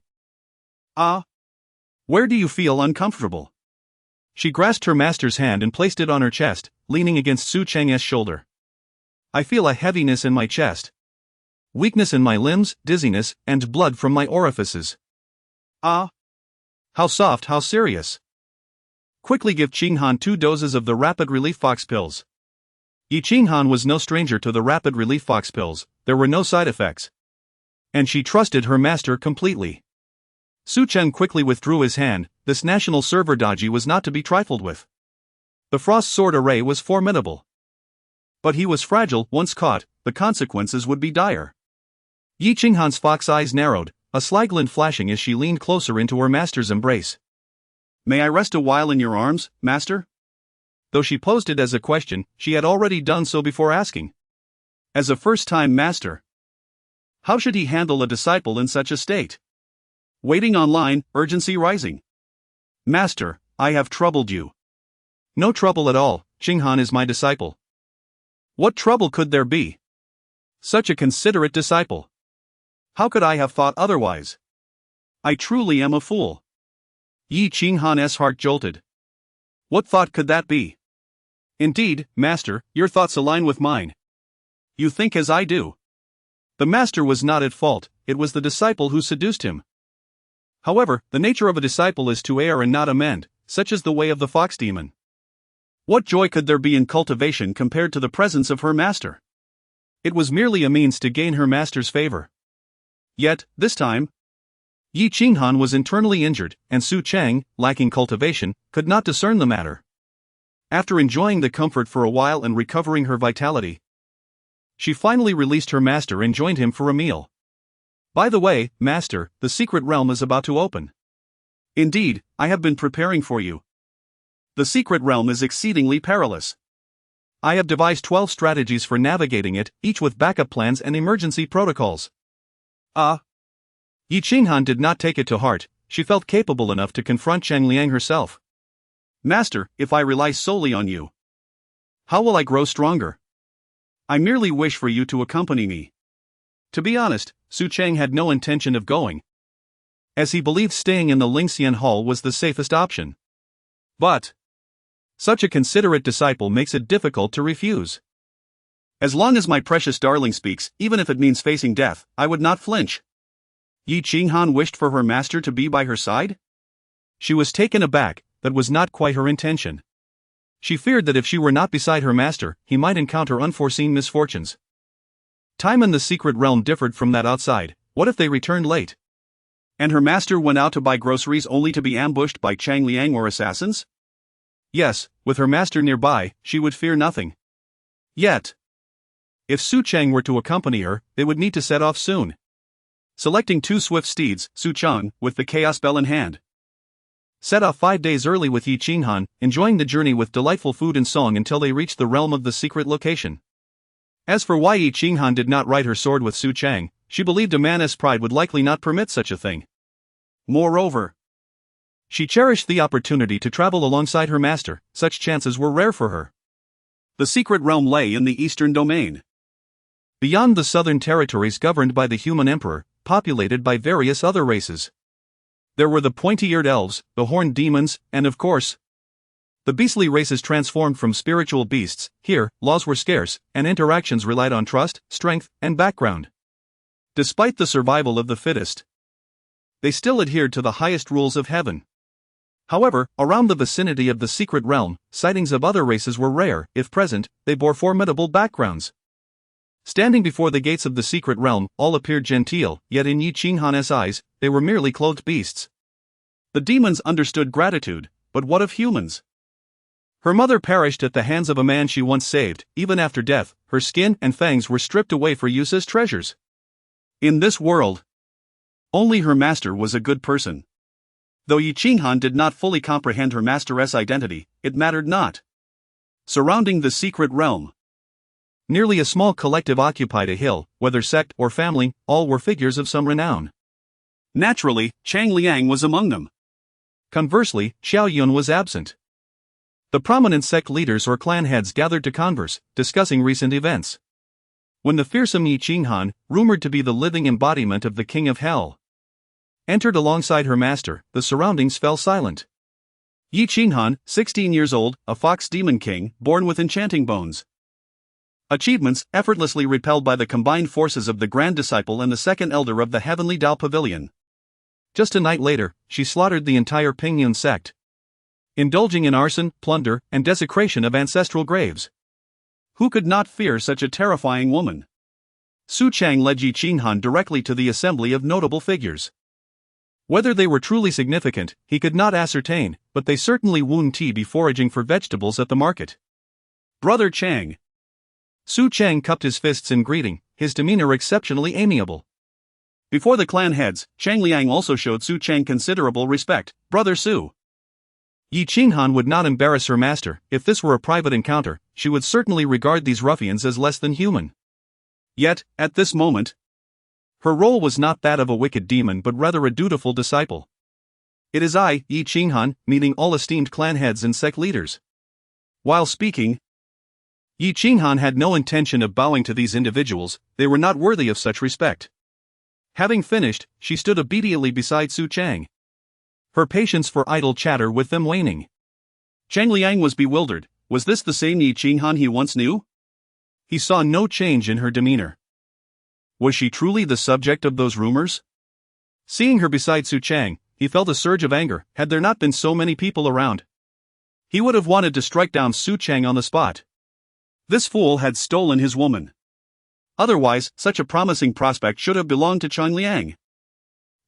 Where do you feel uncomfortable? She grasped her master's hand and placed it on her chest, leaning against Su Cheng's shoulder. I feel a heaviness in my chest. Weakness in my limbs, dizziness, and blood from my orifices. How soft, how serious. Quickly give Qinghan 2 doses of the rapid relief fox pills. Yi Qinghan was no stranger to the rapid relief fox pills, there were no side effects. And she trusted her master completely. Su Cheng quickly withdrew his hand. This national server Dodgy was not to be trifled with. The frost sword array was formidable. But he was fragile. Once caught, the consequences would be dire. Yi Qinghan's fox eyes narrowed, a sly glint flashing as she leaned closer into her master's embrace. May I rest a while in your arms, master? Though she posed it as a question, she had already done so before asking. As a first-time master, how should he handle a disciple in such a state? Waiting online, urgency rising. Master, I have troubled you. No trouble at all, Qinghan is my disciple. What trouble could there be? Such a considerate disciple. How could I have thought otherwise? I truly am a fool. Yi Qinghan's heart jolted. What thought could that be? Indeed, master, your thoughts align with mine. You think as I do. The master was not at fault, it was the disciple who seduced him. However, the nature of a disciple is to err and not amend, such is the way of the fox demon. What joy could there be in cultivation compared to the presence of her master? It was merely a means to gain her master's favor. Yet, this time, Yi Qinghan was internally injured, and Su Cheng, lacking cultivation, could not discern the matter. After enjoying the comfort for a while and recovering her vitality, she finally released her master and joined him for a meal. By the way, master, the secret realm is about to open. Indeed, I have been preparing for you. The secret realm is exceedingly perilous. I have devised 12 strategies for navigating it, each with backup plans and emergency protocols. Yi Qinghan did not take it to heart. She felt capable enough to confront Cheng Liang herself. Master, if I rely solely on you, how will I grow stronger? I merely wish for you to accompany me. To be honest, Su Cheng had no intention of going, as he believed staying in the Lingxian Hall was the safest option. But such a considerate disciple makes it difficult to refuse. As long as my precious darling speaks, even if it means facing death, I would not flinch. Yi Qinghan wished for her master to be by her side? She was taken aback. That was not quite her intention. She feared that if she were not beside her master, he might encounter unforeseen misfortunes. Time in the secret realm differed from that outside. What if they returned late? And her master went out to buy groceries only to be ambushed by Cheng Liang or assassins? Yes, with her master nearby, she would fear nothing. Yet, if Su Cheng were to accompany her, they would need to set off soon. Selecting 2 swift steeds, Su Cheng, with the chaos bell in hand, set off 5 days early with Yi Qinghan, enjoying the journey with delightful food and song until they reached the realm of the secret location. As for why Yi Qinghan did not ride her sword with Su Cheng, she believed a man's pride would likely not permit such a thing. Moreover, she cherished the opportunity to travel alongside her master. Such chances were rare for her. The secret realm lay in the eastern domain, beyond the southern territories governed by the human emperor, populated by various other races. There were the pointy-eared elves, the horned demons, and of course, the beastly races transformed from spiritual beasts. Here, laws were scarce, and interactions relied on trust, strength, and background. Despite the survival of the fittest, they still adhered to the highest rules of heaven. However, around the vicinity of the secret realm, sightings of other races were rare. If present, they bore formidable backgrounds. Standing before the gates of the secret realm, all appeared genteel, yet in Yi Qinghan's eyes, they were merely clothed beasts. The demons understood gratitude, but what of humans? Her mother perished at the hands of a man she once saved. Even after death, her skin and fangs were stripped away for use as treasures. In this world, only her master was a good person. Though Yi Qinghan did not fully comprehend her master's identity, it mattered not. Surrounding the secret realm, nearly a small collective occupied a hill. Whether sect or family, all were figures of some renown. Naturally, Cheng Liang was among them. Conversely, Xiao Yun was absent. The prominent sect leaders or clan heads gathered to converse, discussing recent events. When the fearsome Yi Qinghan, rumored to be the living embodiment of the king of hell, entered alongside her master, the surroundings fell silent. Yi Qinghan, 16 years old, a fox demon king, born with enchanting bones. Achievements, effortlessly repelled by the combined forces of the Grand Disciple and the second elder of the Heavenly Dao Pavilion. Just a night later, she slaughtered the entire Pingyun sect, indulging in arson, plunder, and desecration of ancestral graves. Who could not fear such a terrifying woman? Su Cheng led Yi Qinghan directly to the assembly of notable figures. Whether they were truly significant, he could not ascertain, but they certainly wouldn't be foraging for vegetables at the market. Brother Cheng. Su Cheng cupped his fists in greeting, his demeanor exceptionally amiable. Before the clan heads, Cheng Liang also showed Su Cheng considerable respect. Brother Su. Yi Qinghan would not embarrass her master. If this were a private encounter, she would certainly regard these ruffians as less than human. Yet, at this moment, her role was not that of a wicked demon but rather a dutiful disciple. It is I, Yi Qinghan, meeting all esteemed clan heads and sect leaders. While speaking, Yi Qinghan had no intention of bowing to these individuals. They were not worthy of such respect. Having finished, she stood obediently beside Su Cheng, her patience for idle chatter with them waning. Cheng Liang was bewildered. Was this the same Yi Qinghan he once knew? He saw no change in her demeanor. Was she truly the subject of those rumors? Seeing her beside Su Cheng, he felt a surge of anger. Had there not been so many people around, he would have wanted to strike down Su Cheng on the spot. This fool had stolen his woman. Otherwise, such a promising prospect should have belonged to Cheng Liang.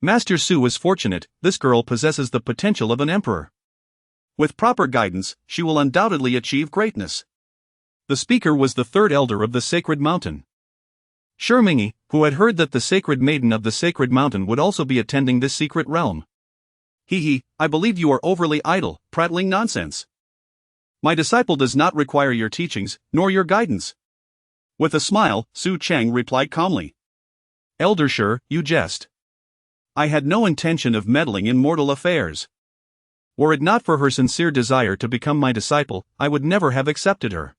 Master Su is fortunate. This girl possesses the potential of an emperor. With proper guidance, she will undoubtedly achieve greatness. The speaker was the third elder of the sacred mountain, Shimingyi, who had heard that the sacred maiden of the sacred mountain would also be attending this secret realm. I believe you are overly idle, prattling nonsense. My disciple does not require your teachings, nor your guidance. With a smile, Su Cheng replied calmly. Elder Shi, you jest. I had no intention of meddling in mortal affairs. Were it not for her sincere desire to become my disciple, I would never have accepted her.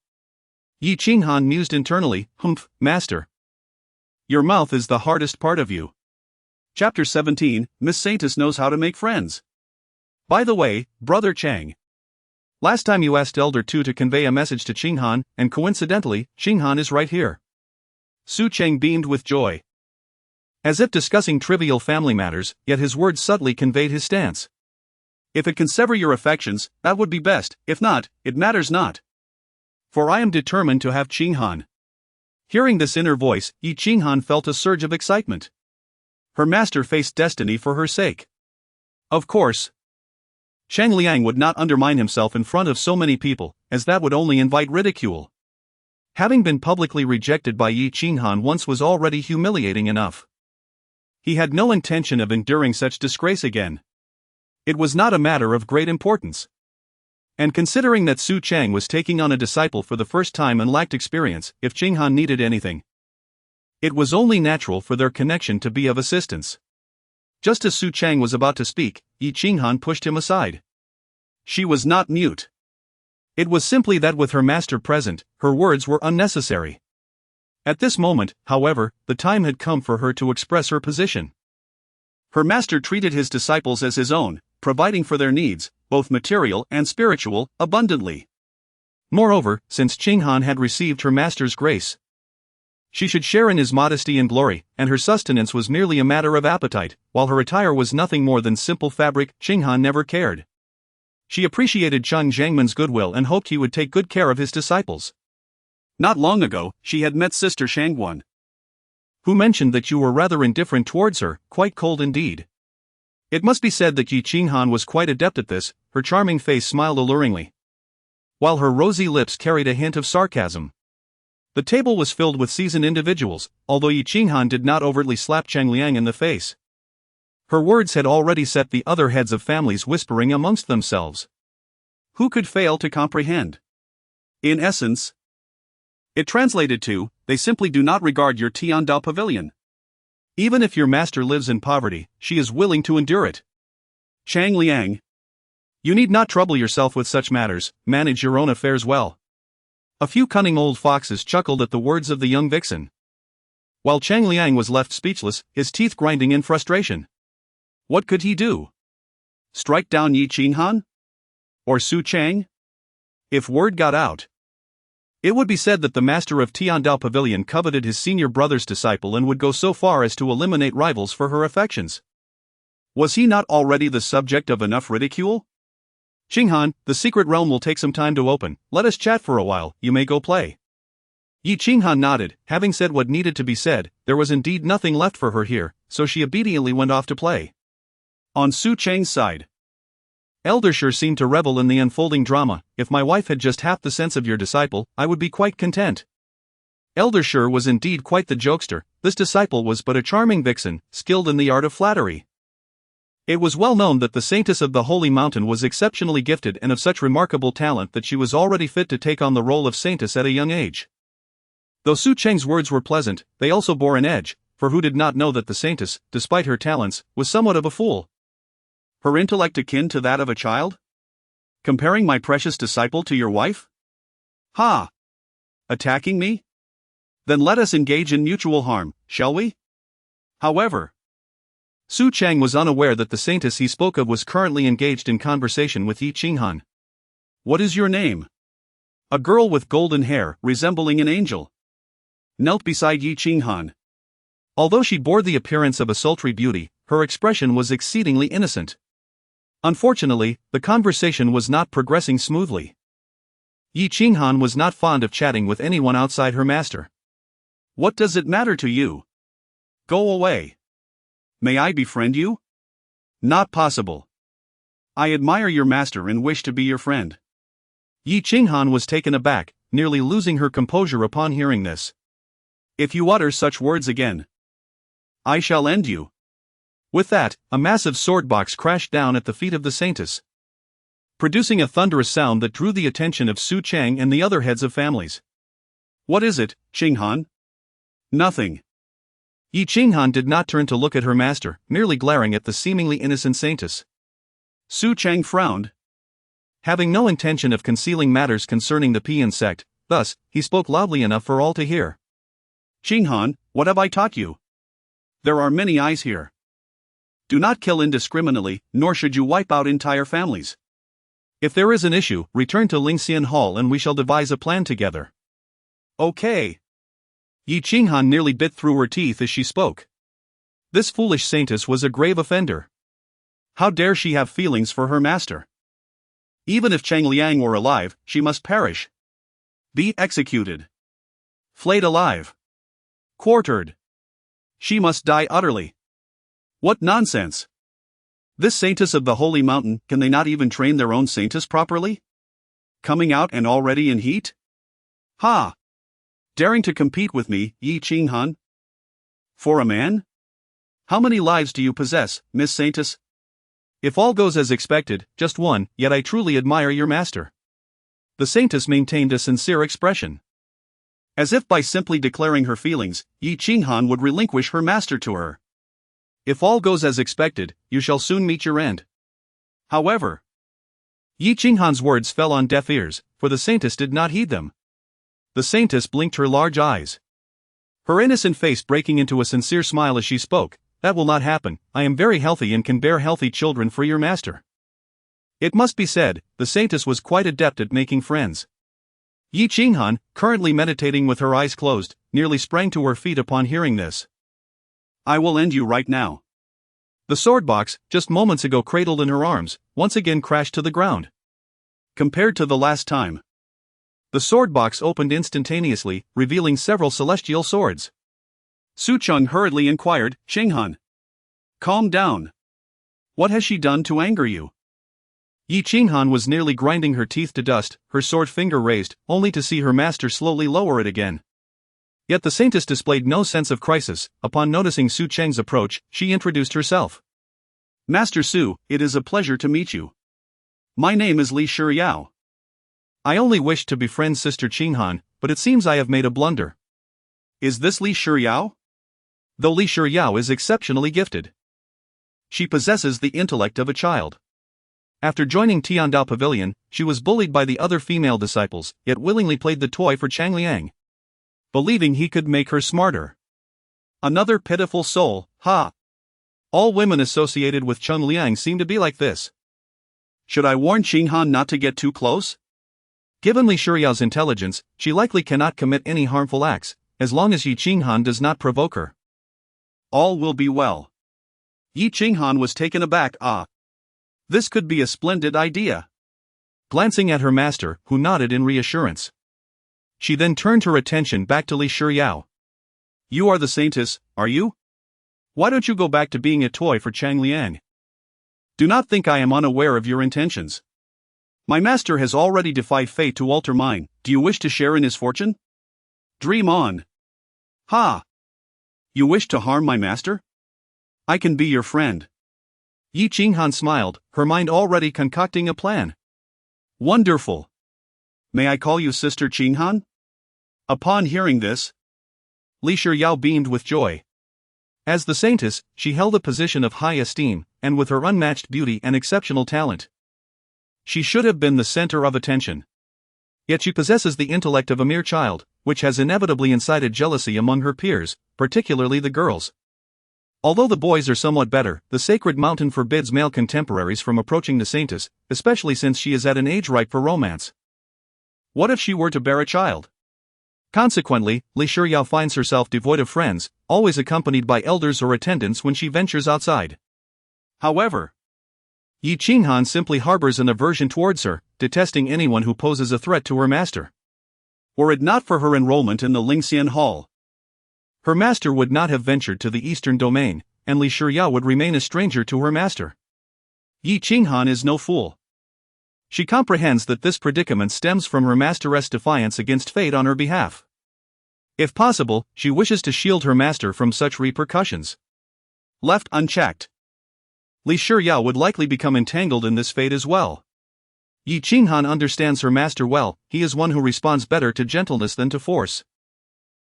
Yi Qinghan mused internally. Master. Your mouth is the hardest part of you. Chapter 17, Miss Saintess knows how to make friends. By the way, Brother Cheng. Last time you asked Elder Tu to convey a message to Qinghan, and coincidentally, Qinghan is right here. Su Cheng beamed with joy. As if discussing trivial family matters, yet his words subtly conveyed his stance. If it can sever your affections, that would be best. If not, it matters not. For I am determined to have Qinghan. Hearing this inner voice, Yi Qinghan felt a surge of excitement. Her master faced destiny for her sake. Of course, Cheng Liang would not undermine himself in front of so many people, as that would only invite ridicule. Having been publicly rejected by Yi Qinghan once was already humiliating enough. He had no intention of enduring such disgrace again. It was not a matter of great importance. And considering that Su Cheng was taking on a disciple for the first time and lacked experience, if Qinghan needed anything, it was only natural for their connection to be of assistance. Just as Su Cheng was about to speak, Yi Qinghan pushed him aside. She was not mute. It was simply that with her master present, her words were unnecessary. At this moment, however, the time had come for her to express her position. Her master treated his disciples as his own, providing for their needs, both material and spiritual, abundantly. Moreover, since Qinghan had received her master's grace, she should share in his modesty and glory, and her sustenance was merely a matter of appetite, while her attire was nothing more than simple fabric. Qinghan never cared. She appreciated Cheng Zhangman's goodwill and hoped he would take good care of his disciples. Not long ago, she had met Sister Shangguan, who mentioned that you were rather indifferent towards her, quite cold indeed. It must be said that Yi Qinghan was quite adept at this. Her charming face smiled alluringly, while her rosy lips carried a hint of sarcasm. The table was filled with seasoned individuals, although Yi Qinghan did not overtly slap Cheng Liang in the face. Her words had already set the other heads of families whispering amongst themselves. Who could fail to comprehend? In essence, it translated to, they simply do not regard your Tiandao pavilion. Even if your master lives in poverty, she is willing to endure it. Cheng Liang, you need not trouble yourself with such matters, manage your own affairs well. A few cunning old foxes chuckled at the words of the young vixen, while Cheng Liang was left speechless, his teeth grinding in frustration. What could he do? Strike down Yi Qinghan? Or Su Cheng? If word got out, it would be said that the master of Tiandao Pavilion coveted his senior brother's disciple and would go so far as to eliminate rivals for her affections. Was he not already the subject of enough ridicule? Qinghan, the secret realm will take some time to open. Let us chat for a while, you may go play. Yi Qinghan nodded. Having said what needed to be said, there was indeed nothing left for her here, so she obediently went off to play. On Su Cheng's side, Eldersher seemed to revel in the unfolding drama. If my wife had just half the sense of your disciple, I would be quite content. Eldersher was indeed quite the jokester. This disciple was but a charming vixen, skilled in the art of flattery. It was well known that the saintess of the Holy Mountain was exceptionally gifted and of such remarkable talent that she was already fit to take on the role of saintess at a young age. Though Su Cheng's words were pleasant, they also bore an edge, for who did not know that the saintess, despite her talents, was somewhat of a fool? Her intellect akin to that of a child? Comparing my precious disciple to your wife? Ha! Attacking me? Then let us engage in mutual harm, shall we? However, Su Cheng was unaware that the saintess he spoke of was currently engaged in conversation with Yi Qinghan. What is your name? A girl with golden hair, resembling an angel, knelt beside Yi Qinghan. Although she bore the appearance of a sultry beauty, her expression was exceedingly innocent. Unfortunately, the conversation was not progressing smoothly. Yi Qinghan was not fond of chatting with anyone outside her master. What does it matter to you? Go away. May I befriend you? Not possible. I admire your master and wish to be your friend. Yi Qinghan was taken aback, nearly losing her composure upon hearing this. If you utter such words again, I shall end you. With that, a massive sword box crashed down at the feet of the saintess, producing a thunderous sound that drew the attention of Su Cheng and the other heads of families. What is it, Qinghan? Nothing. Yi Qinghan did not turn to look at her master, merely glaring at the seemingly innocent saintess. Su Cheng frowned. Having no intention of concealing matters concerning the Pian sect, thus, he spoke loudly enough for all to hear. Qinghan, what have I taught you? There are many eyes here. Do not kill indiscriminately, nor should you wipe out entire families. If there is an issue, return to Lingxian Hall and we shall devise a plan together. Okay. Yi Qinghan nearly bit through her teeth as she spoke. This foolish saintess was a grave offender. How dare she have feelings for her master? Even if Cheng Liang were alive, she must perish. Be executed. Flayed alive. Quartered. She must die utterly. What nonsense! This saintess of the holy mountain, can they not even train their own saintess properly? Coming out and already in heat? Ha! Daring to compete with me, Yi Qinghan? For a man? How many lives do you possess, Miss Saintess? If all goes as expected, just one, yet I truly admire your master. The saintess maintained a sincere expression. As if by simply declaring her feelings, Yi Qinghan would relinquish her master to her. If all goes as expected, you shall soon meet your end. However, Yi Qinghan's words fell on deaf ears, for the saintess did not heed them. The saintess blinked her large eyes, her innocent face breaking into a sincere smile as she spoke. That will not happen. I am very healthy and can bear healthy children for your master. It must be said, the saintess was quite adept at making friends. Yi Qinghan, currently meditating with her eyes closed, nearly sprang to her feet upon hearing this. I will end you right now. The sword box, just moments ago cradled in her arms, once again crashed to the ground. Compared to the last time, the sword box opened instantaneously, revealing several celestial swords. Su Cheng hurriedly inquired, Qinghan, calm down. What has she done to anger you? Yi Qinghan was nearly grinding her teeth to dust, her sword finger raised, only to see her master slowly lower it again. Yet the saintess displayed no sense of crisis. Upon noticing Su Cheng's approach, she introduced herself. Master Su, it is a pleasure to meet you. My name is Li Shiyao. I only wished to befriend Sister Qinghan, but it seems I have made a blunder. Is this Li Shiyao? Though Li Shiyao is exceptionally gifted, she possesses the intellect of a child. After joining Tiandao Pavilion, she was bullied by the other female disciples, yet willingly played the toy for Chang Liang, believing he could make her smarter. Another pitiful soul, ha! All women associated with Cheng Liang seem to be like this. Should I warn Qinghan not to get too close? Given Li Shiyao's intelligence, she likely cannot commit any harmful acts, as long as Yi Qinghan does not provoke her. All will be well. Yi Qinghan was taken aback. This could be a splendid idea. Glancing at her master, who nodded in reassurance, she then turned her attention back to Li Shiyao. You are the saintess, are you? Why don't you go back to being a toy for Chang Liang? Do not think I am unaware of your intentions. My master has already defied fate to alter mine. Do you wish to share in his fortune? Dream on. Ha! You wish to harm my master? I can be your friend. Yi Qinghan smiled, her mind already concocting a plan. Wonderful. May I call you Sister Qinghan? Upon hearing this, Li Shiyao beamed with joy. As the saintess, she held a position of high esteem, and with her unmatched beauty and exceptional talent, she should have been the center of attention. Yet she possesses the intellect of a mere child, which has inevitably incited jealousy among her peers, particularly the girls. Although the boys are somewhat better, the sacred mountain forbids male contemporaries from approaching the saintess, especially since she is at an age ripe for romance. What if she were to bear a child? Consequently, Li Shiyao finds herself devoid of friends, always accompanied by elders or attendants when she ventures outside. However, Yi Qinghan simply harbors an aversion towards her, detesting anyone who poses a threat to her master. Were it not for her enrollment in the Lingxian Hall, her master would not have ventured to the eastern domain, and Li Shiyao would remain a stranger to her master. Yi Qinghan is no fool. She comprehends that this predicament stems from her master's defiance against fate on her behalf. If possible, she wishes to shield her master from such repercussions. Left unchecked, Li Shiyao would likely become entangled in this fate as well. Yi Qinghan understands her master well. He is one who responds better to gentleness than to force.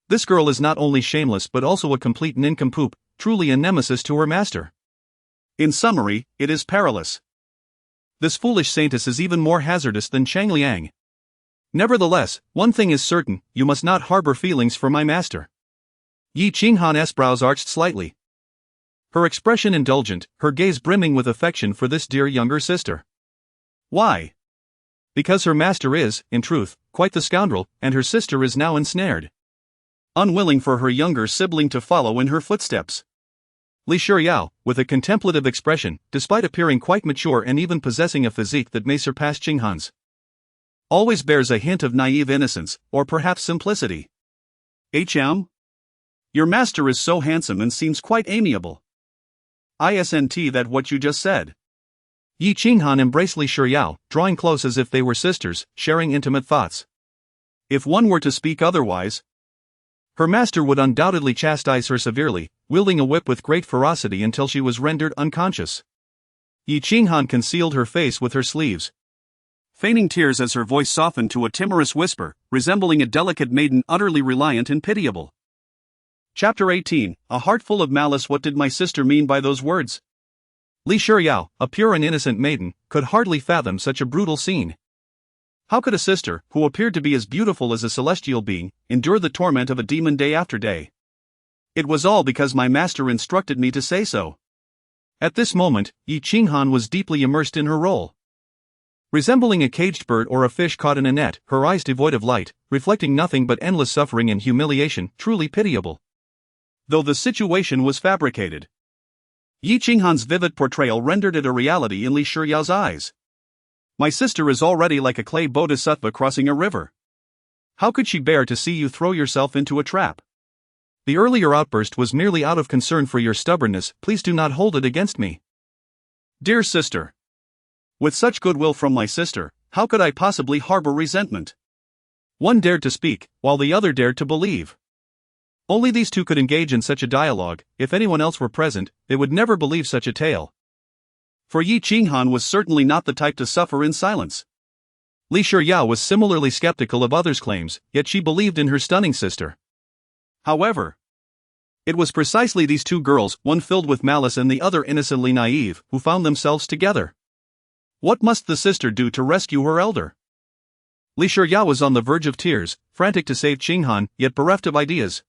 This girl is not only shameless but also a complete nincompoop, truly a nemesis to her master. In summary, it is perilous. This foolish saintess is even more hazardous than Chang Liang. Nevertheless, one thing is certain, you must not harbor feelings for my master. Yi Qinghan's brows arched slightly, her expression indulgent, her gaze brimming with affection for this dear younger sister. Why? Because her master is, in truth, quite the scoundrel, and her sister is now ensnared, unwilling for her younger sibling to follow in her footsteps. Li Shiyao, with a contemplative expression, despite appearing quite mature and even possessing a physique that may surpass Qinghan's, always bears a hint of naive innocence, or perhaps simplicity. Your master is so handsome and seems quite amiable. isn't that what you just said? Yi Qinghan embraced Li Shiyao, drawing close as if they were sisters, sharing intimate thoughts. If one were to speak otherwise, her master would undoubtedly chastise her severely, wielding a whip with great ferocity until she was rendered unconscious. Yi Qinghan concealed her face with her sleeves, feigning tears as her voice softened to a timorous whisper, resembling a delicate maiden utterly reliant and pitiable. Chapter 18, A Heart Full of Malice. What did my sister mean by those words? Li Shiyao, a pure and innocent maiden, could hardly fathom such a brutal scene. How could a sister, who appeared to be as beautiful as a celestial being, endure the torment of a demon day after day? It was all because my master instructed me to say so. At this moment, Yi Qinghan was deeply immersed in her role. Resembling a caged bird or a fish caught in a net, her eyes devoid of light, reflecting nothing but endless suffering and humiliation, truly pitiable. Though the situation was fabricated, Yi Qinghan's vivid portrayal rendered it a reality in Li Shiyao's eyes. My sister is already like a clay bodhisattva crossing a river. How could she bear to see you throw yourself into a trap? The earlier outburst was merely out of concern for your stubbornness. Please do not hold it against me. Dear sister. With such goodwill from my sister, how could I possibly harbor resentment? One dared to speak, while the other dared to believe. Only these two could engage in such a dialogue. If anyone else were present, they would never believe such a tale. For Yi Qinghan was certainly not the type to suffer in silence. Li Shiyao was similarly skeptical of others' claims, yet she believed in her stunning sister. However, it was precisely these two girls, one filled with malice and the other innocently naive, who found themselves together. What must the sister do to rescue her elder? Li Shiyao was on the verge of tears, frantic to save Qinghan, yet bereft of ideas.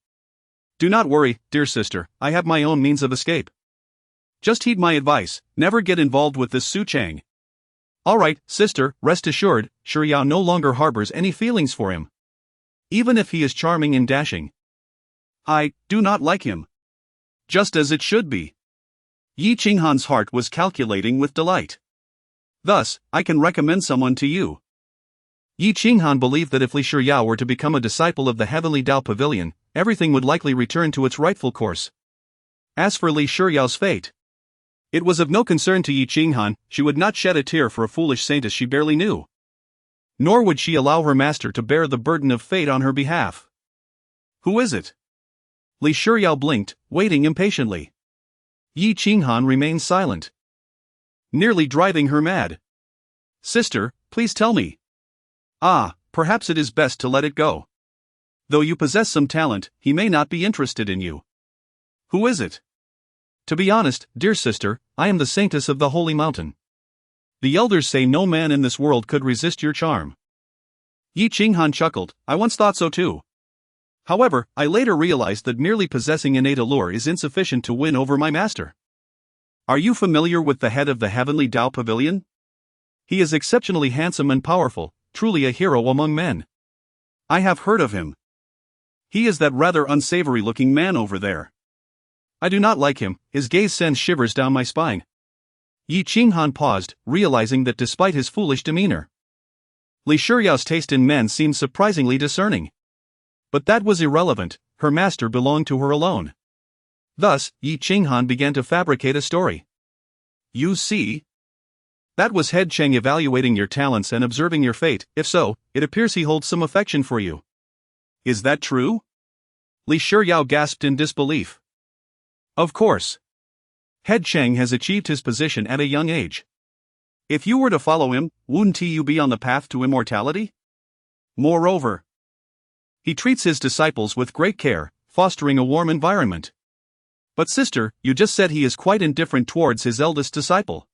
Do not worry, dear sister, I have my own means of escape. Just heed my advice, never get involved with this Su Cheng. Alright, sister, rest assured, Shiyao no longer harbors any feelings for him. Even if he is charming and dashing. I do not like him. Just as it should be. Yi Qinghan's heart was calculating with delight. Thus, I can recommend someone to you. Yi Qinghan believed that if Li Shiyao were to become a disciple of the heavenly Tao Pavilion, everything would likely return to its rightful course. As for Li Shiyao's fate, it was of no concern to Yi Qinghan. She would not shed a tear for a foolish saintess she barely knew. Nor would she allow her master to bear the burden of fate on her behalf. Who is it? Li Shiyao blinked, waiting impatiently. Yi Qinghan remained silent, nearly driving her mad. Sister, please tell me. Perhaps it is best to let it go. Though you possess some talent, he may not be interested in you. Who is it? To be honest, dear sister, I am the saintess of the holy mountain. The elders say no man in this world could resist your charm. Yi Qinghan chuckled. I once thought so too. However, I later realized that merely possessing innate allure is insufficient to win over my master. Are you familiar with the head of the heavenly Tao Pavilion? He is exceptionally handsome and powerful, truly a hero among men. I have heard of him. He is that rather unsavory-looking man over there. I do not like him, his gaze sends shivers down my spine. Yi Qinghan paused, realizing that despite his foolish demeanor, Li Shiyao's taste in men seemed surprisingly discerning. But that was irrelevant, her master belonged to her alone. Thus, Yi Qinghan began to fabricate a story. You see? That was head Cheng evaluating your talents and observing your fate. If so, it appears he holds some affection for you. Is that true? Li Shiyao gasped in disbelief. Of course. Head Cheng has achieved his position at a young age. If you were to follow him, wouldn't you be on the path to immortality? Moreover, he treats his disciples with great care, fostering a warm environment. But sister, you just said he is quite indifferent towards his eldest disciple.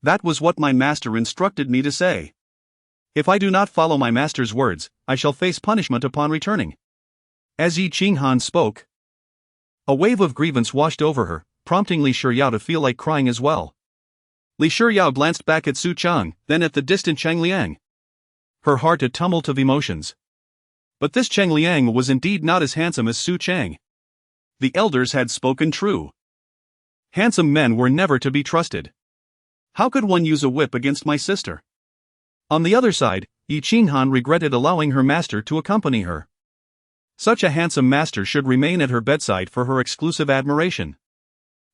That was what my master instructed me to say. If I do not follow my master's words, I shall face punishment upon returning. As Yi Qinghan spoke, a wave of grievance washed over her, prompting Li Shiyao to feel like crying as well. Li Shiyao glanced back at Su Cheng, then at the distant Cheng Liang. Her heart a tumult of emotions. But this Cheng Liang was indeed not as handsome as Su Cheng. The elders had spoken true. Handsome men were never to be trusted. How could one use a whip against my sister? On the other side, Yi Qinghan regretted allowing her master to accompany her. Such a handsome master should remain at her bedside for her exclusive admiration.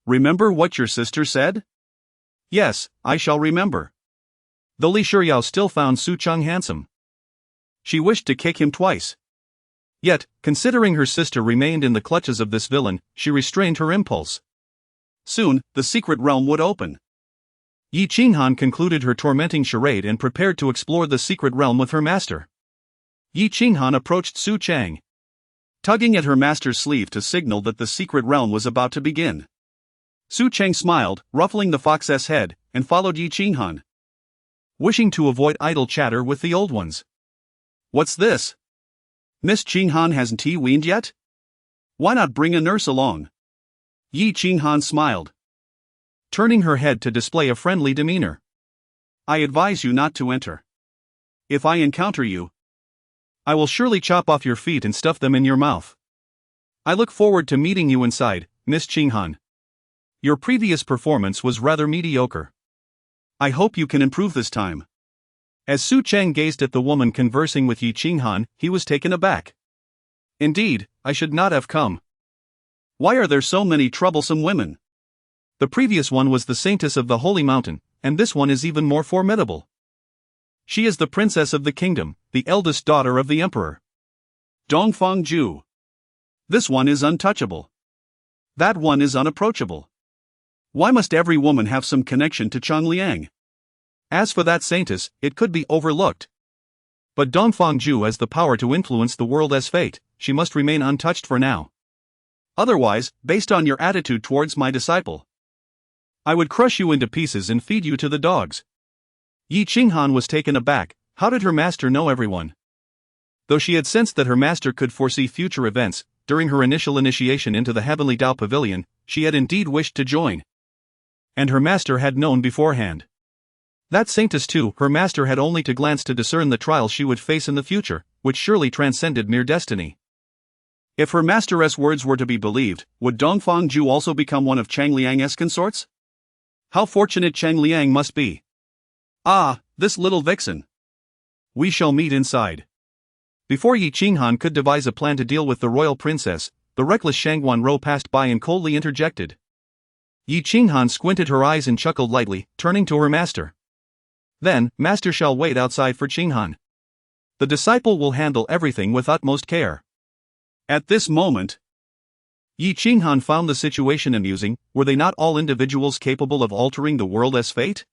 Remember what your sister said? Yes, I shall remember. Though Li Shuyao still found Su Cheng handsome, she wished to kick him twice. Yet, considering her sister remained in the clutches of this villain, she restrained her impulse. Soon, the secret realm would open. Yi Qinghan concluded her tormenting charade and prepared to explore the secret realm with her master. Yi Qinghan approached Su Cheng, tugging at her master's sleeve to signal that the secret realm was about to begin. Su Cheng smiled, ruffling the fox's head, and followed Yi Qinghan, wishing to avoid idle chatter with the old ones. What's this? Miss Qinghan hasn't he weaned yet? Why not bring a nurse along? Yi Qinghan smiled, turning her head to display a friendly demeanor. I advise you not to enter. If I encounter you, I will surely chop off your feet and stuff them in your mouth. I look forward to meeting you inside, Miss Qinghan. Your previous performance was rather mediocre. I hope you can improve this time. As Su Cheng gazed at the woman conversing with Yi Qinghan, he was taken aback. Indeed, I should not have come. Why are there so many troublesome women? The previous one was the saintess of the Holy Mountain, and this one is even more formidable. She is the princess of the kingdom, the eldest daughter of the emperor. Dongfang Ju. This one is untouchable. That one is unapproachable. Why must every woman have some connection to Chang Liang? As for that saintess, it could be overlooked. But Dongfang Ju has the power to influence the world as fate, she must remain untouched for now. Otherwise, based on your attitude towards my disciple, I would crush you into pieces and feed you to the dogs. Yi Qinghan was taken aback. How did her master know everyone? Though she had sensed that her master could foresee future events, during her initial initiation into the Heavenly Tao Pavilion, she had indeed wished to join. And her master had known beforehand. That saintess too, her master had only to glance to discern the trials she would face in the future, which surely transcended mere destiny. If her master's words were to be believed, would Dongfang Ju also become one of Chang Liang's consorts? How fortunate Chang Liang must be. Ah, this little vixen. We shall meet inside. Before Yi Qinghan could devise a plan to deal with the royal princess, the reckless Shang Guanrou passed by and coldly interjected. Yi Qinghan squinted her eyes and chuckled lightly, turning to her master. Then, master shall wait outside for Qinghan. The disciple will handle everything with utmost care. At this moment, Yi Qinghan found the situation amusing. Were they not all individuals capable of altering the world as fate?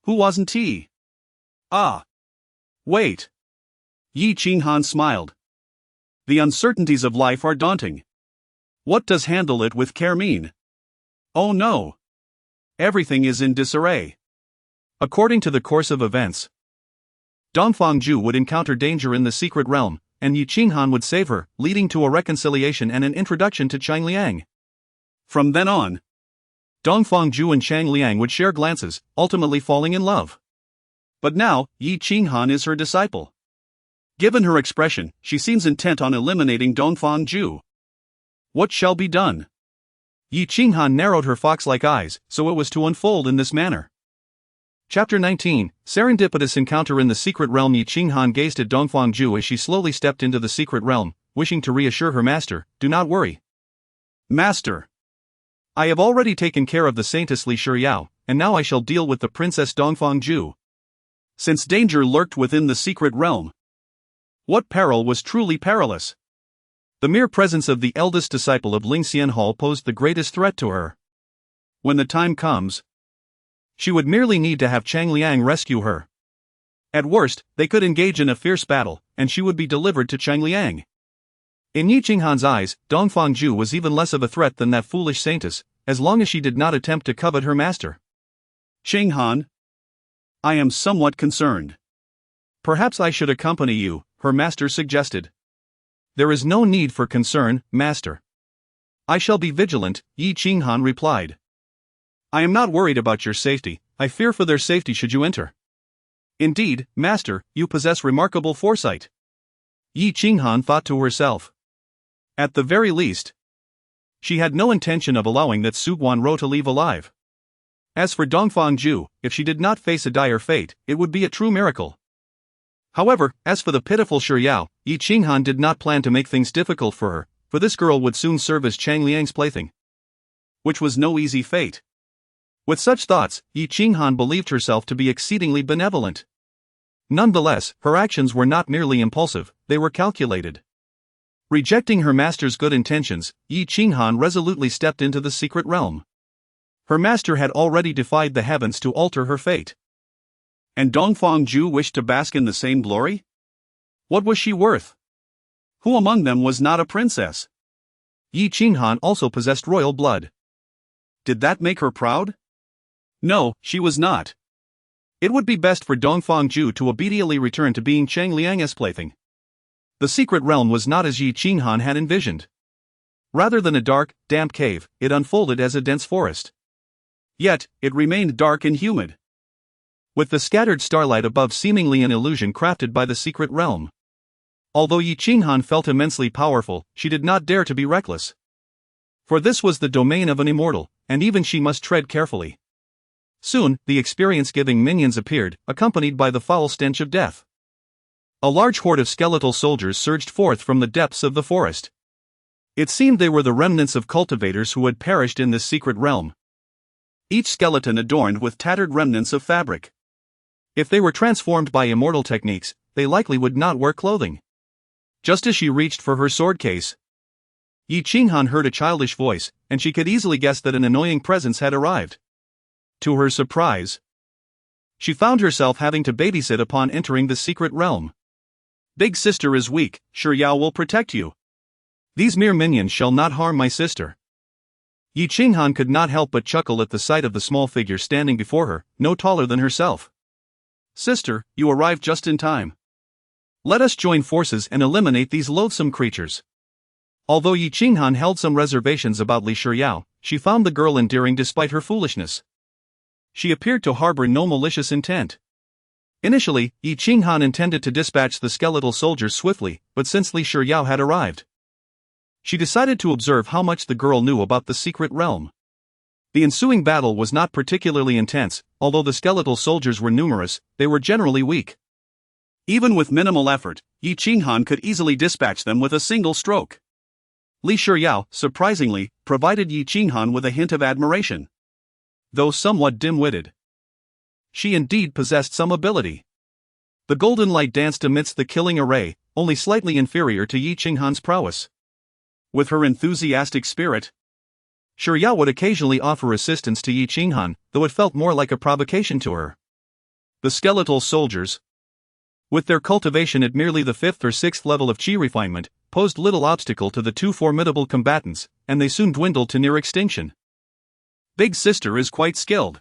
Who wasn't he? Ah. Wait. Yi Qinghan smiled. The uncertainties of life are daunting. What does handle it with care mean? Oh no. Everything is in disarray. According to the course of events, Dongfang Ju would encounter danger in the secret realm, and Yi Qinghan would save her, leading to a reconciliation and an introduction to Chang Liang. From then on, Dongfang Ju and Chang Liang would share glances, ultimately falling in love. But now, Yi Qinghan is her disciple. Given her expression, she seems intent on eliminating Dongfang Ju. What shall be done? Yi Qinghan narrowed her fox-like eyes, so it was to unfold in this manner. Chapter 19, Serendipitous Encounter in the Secret Realm. Yi Qinghan gazed at Dongfang Ju as she slowly stepped into the secret realm, wishing to reassure her master, do not worry. Master. I have already taken care of the saintess Li Shuyao, and now I shall deal with the princess Dongfang Ju. Since danger lurked within the secret realm, what peril was truly perilous? The mere presence of the eldest disciple of Ling Xianhao posed the greatest threat to her. When the time comes, she would merely need to have Chang Liang rescue her. At worst, they could engage in a fierce battle, and she would be delivered to Chang Liang. In Yi Qinghan's eyes, Dongfang Ju was even less of a threat than that foolish saintess, as long as she did not attempt to covet her master. Qinghan, I am somewhat concerned. Perhaps I should accompany you, her master suggested. There is no need for concern, master. I shall be vigilant, Yi Qinghan replied. I am not worried about your safety, I fear for their safety should you enter. Indeed, master, you possess remarkable foresight. Yi Qinghan thought to herself. At the very least, she had no intention of allowing that Su Guanrou to leave alive. As for Dongfang Ju, if she did not face a dire fate, it would be a true miracle. However, as for the pitiful Shuyao, Yi Qinghan did not plan to make things difficult for her, for this girl would soon serve as Chang Liang's plaything. which was no easy fate. With such thoughts, Yi Qinghan believed herself to be exceedingly benevolent. Nonetheless, her actions were not merely impulsive, they were calculated. Rejecting her master's good intentions, Yi Qinghan resolutely stepped into the secret realm. Her master had already defied the heavens to alter her fate. And Dongfang Ju wished to bask in the same glory? What was she worth? Who among them was not a princess? Yi Qinghan also possessed royal blood. Did that make her proud? No, she was not. It would be best for Dongfang Ju to obediently return to being Cheng Liang's plaything. The secret realm was not as Yi Qinghan had envisioned. Rather than a dark, damp cave, it unfolded as a dense forest. Yet, it remained dark and humid, with the scattered starlight above seemingly an illusion crafted by the secret realm. Although Yi Qinghan felt immensely powerful, she did not dare to be reckless. For this was the domain of an immortal, and even she must tread carefully. Soon, the experience-giving minions appeared, accompanied by the foul stench of death. A large horde of skeletal soldiers surged forth from the depths of the forest. It seemed they were the remnants of cultivators who had perished in this secret realm. Each skeleton adorned with tattered remnants of fabric. If they were transformed by immortal techniques, they likely would not wear clothing. Just as she reached for her sword case, Yi Qinghan heard a childish voice, and she could easily guess that an annoying presence had arrived. To her surprise, she found herself having to babysit upon entering the secret realm. Big sister is weak, Shiryao will protect you. These mere minions shall not harm my sister. Yi Qinghan could not help but chuckle at the sight of the small figure standing before her, no taller than herself. Sister, you arrived just in time. Let us join forces and eliminate these loathsome creatures. Although Yi Qinghan held some reservations about Li Shiryao, she found the girl endearing despite her foolishness. She appeared to harbor no malicious intent. Initially, Yi Qinghan intended to dispatch the skeletal soldiers swiftly, but since Li Shiryao had arrived, she decided to observe how much the girl knew about the secret realm. The ensuing battle was not particularly intense, although the skeletal soldiers were numerous, they were generally weak. Even with minimal effort, Yi Qinghan could easily dispatch them with a single stroke. Li Shiryao, surprisingly, provided Yi Qinghan with a hint of admiration. Though somewhat dim-witted, she indeed possessed some ability. The golden light danced amidst the killing array, only slightly inferior to Yi Qinghan's prowess. With her enthusiastic spirit, Shiryao would occasionally offer assistance to Yi Qinghan, though it felt more like a provocation to her. The skeletal soldiers, with their cultivation at merely the 5th or 6th level of chi refinement, posed little obstacle to the two formidable combatants, and they soon dwindled to near extinction. Big sister is quite skilled.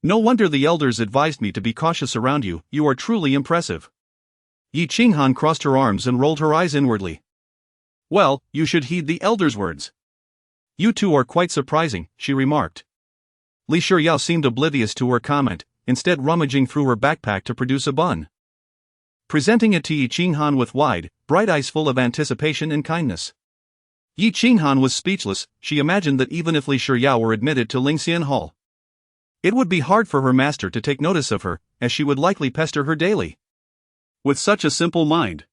No wonder the elders advised me to be cautious around you, you are truly impressive. Yi Qinghan crossed her arms and rolled her eyes inwardly. Well, you should heed the elders' words. You two are quite surprising, she remarked. Li Shiryao seemed oblivious to her comment, instead rummaging through her backpack to produce a bun. Presenting it to Yi Qinghan with wide, bright eyes full of anticipation and kindness. Yi Qinghan was speechless. She imagined that even if Li Shiryao were admitted to Lingxian Hall, it would be hard for her master to take notice of her, as she would likely pester her daily. With such a simple mind,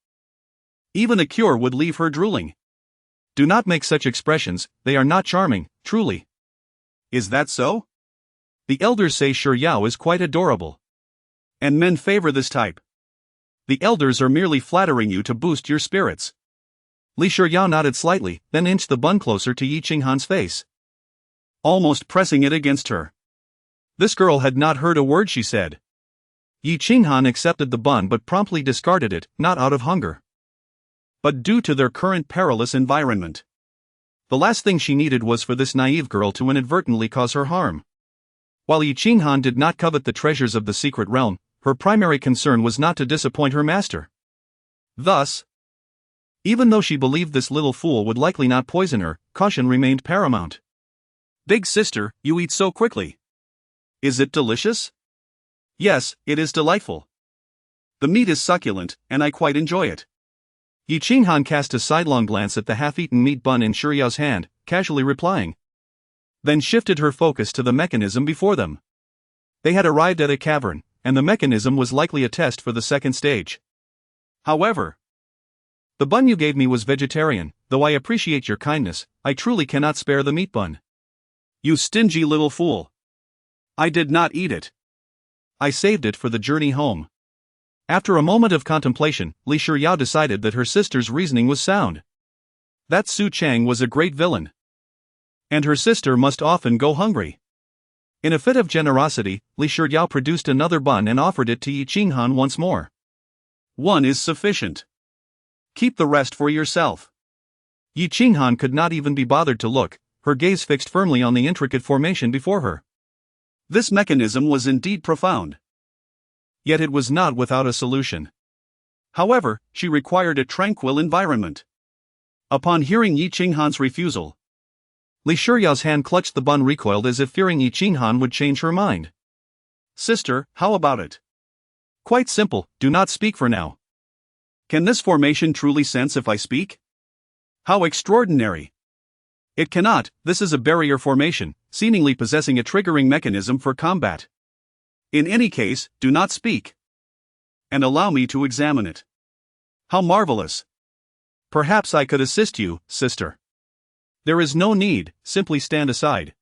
even a cure would leave her drooling. Do not make such expressions, they are not charming, truly. Is that so? The elders say Shiryao is quite adorable. And men favor this type. The elders are merely flattering you to boost your spirits. Li Shiryao nodded slightly, then inched the bun closer to Yi Qinghan's face, almost pressing it against her. This girl had not heard a word she said. Yi Qinghan accepted the bun but promptly discarded it, not out of hunger, but due to their current perilous environment. The last thing she needed was for this naive girl to inadvertently cause her harm. While Yi Qinghan did not covet the treasures of the secret realm, her primary concern was not to disappoint her master. Thus, even though she believed this little fool would likely not poison her, caution remained paramount. Big sister, you eat so quickly. Is it delicious? Yes, it is delightful. The meat is succulent, and I quite enjoy it. Yi Qinghan cast a sidelong glance at the half-eaten meat bun in Shiryao's hand, casually replying. Then shifted her focus to the mechanism before them. They had arrived at a cavern, and the mechanism was likely a test for the second stage. However, the bun you gave me was vegetarian, though I appreciate your kindness, I truly cannot spare the meat bun. You stingy little fool. I did not eat it. I saved it for the journey home. After a moment of contemplation, Li Shiyao decided that her sister's reasoning was sound. That Su Cheng was a great villain. And her sister must often go hungry. In a fit of generosity, Li Shiyao produced another bun and offered it to Yi Qinghan once more. One is sufficient. Keep the rest for yourself. Yi Qinghan could not even be bothered to look, her gaze fixed firmly on the intricate formation before her. This mechanism was indeed profound. Yet it was not without a solution. However, she required a tranquil environment. Upon hearing Yi Qinghan's refusal, Li Shiyao's hand clutched the bun, recoiled as if fearing Yi Qinghan would change her mind. Sister, how about it? Quite simple, do not speak for now. Can this formation truly sense if I speak? How extraordinary! It cannot, this is a barrier formation, seemingly possessing a triggering mechanism for combat. In any case, do not speak. And allow me to examine it. How marvelous! Perhaps I could assist you, sister. There is no need, simply stand aside.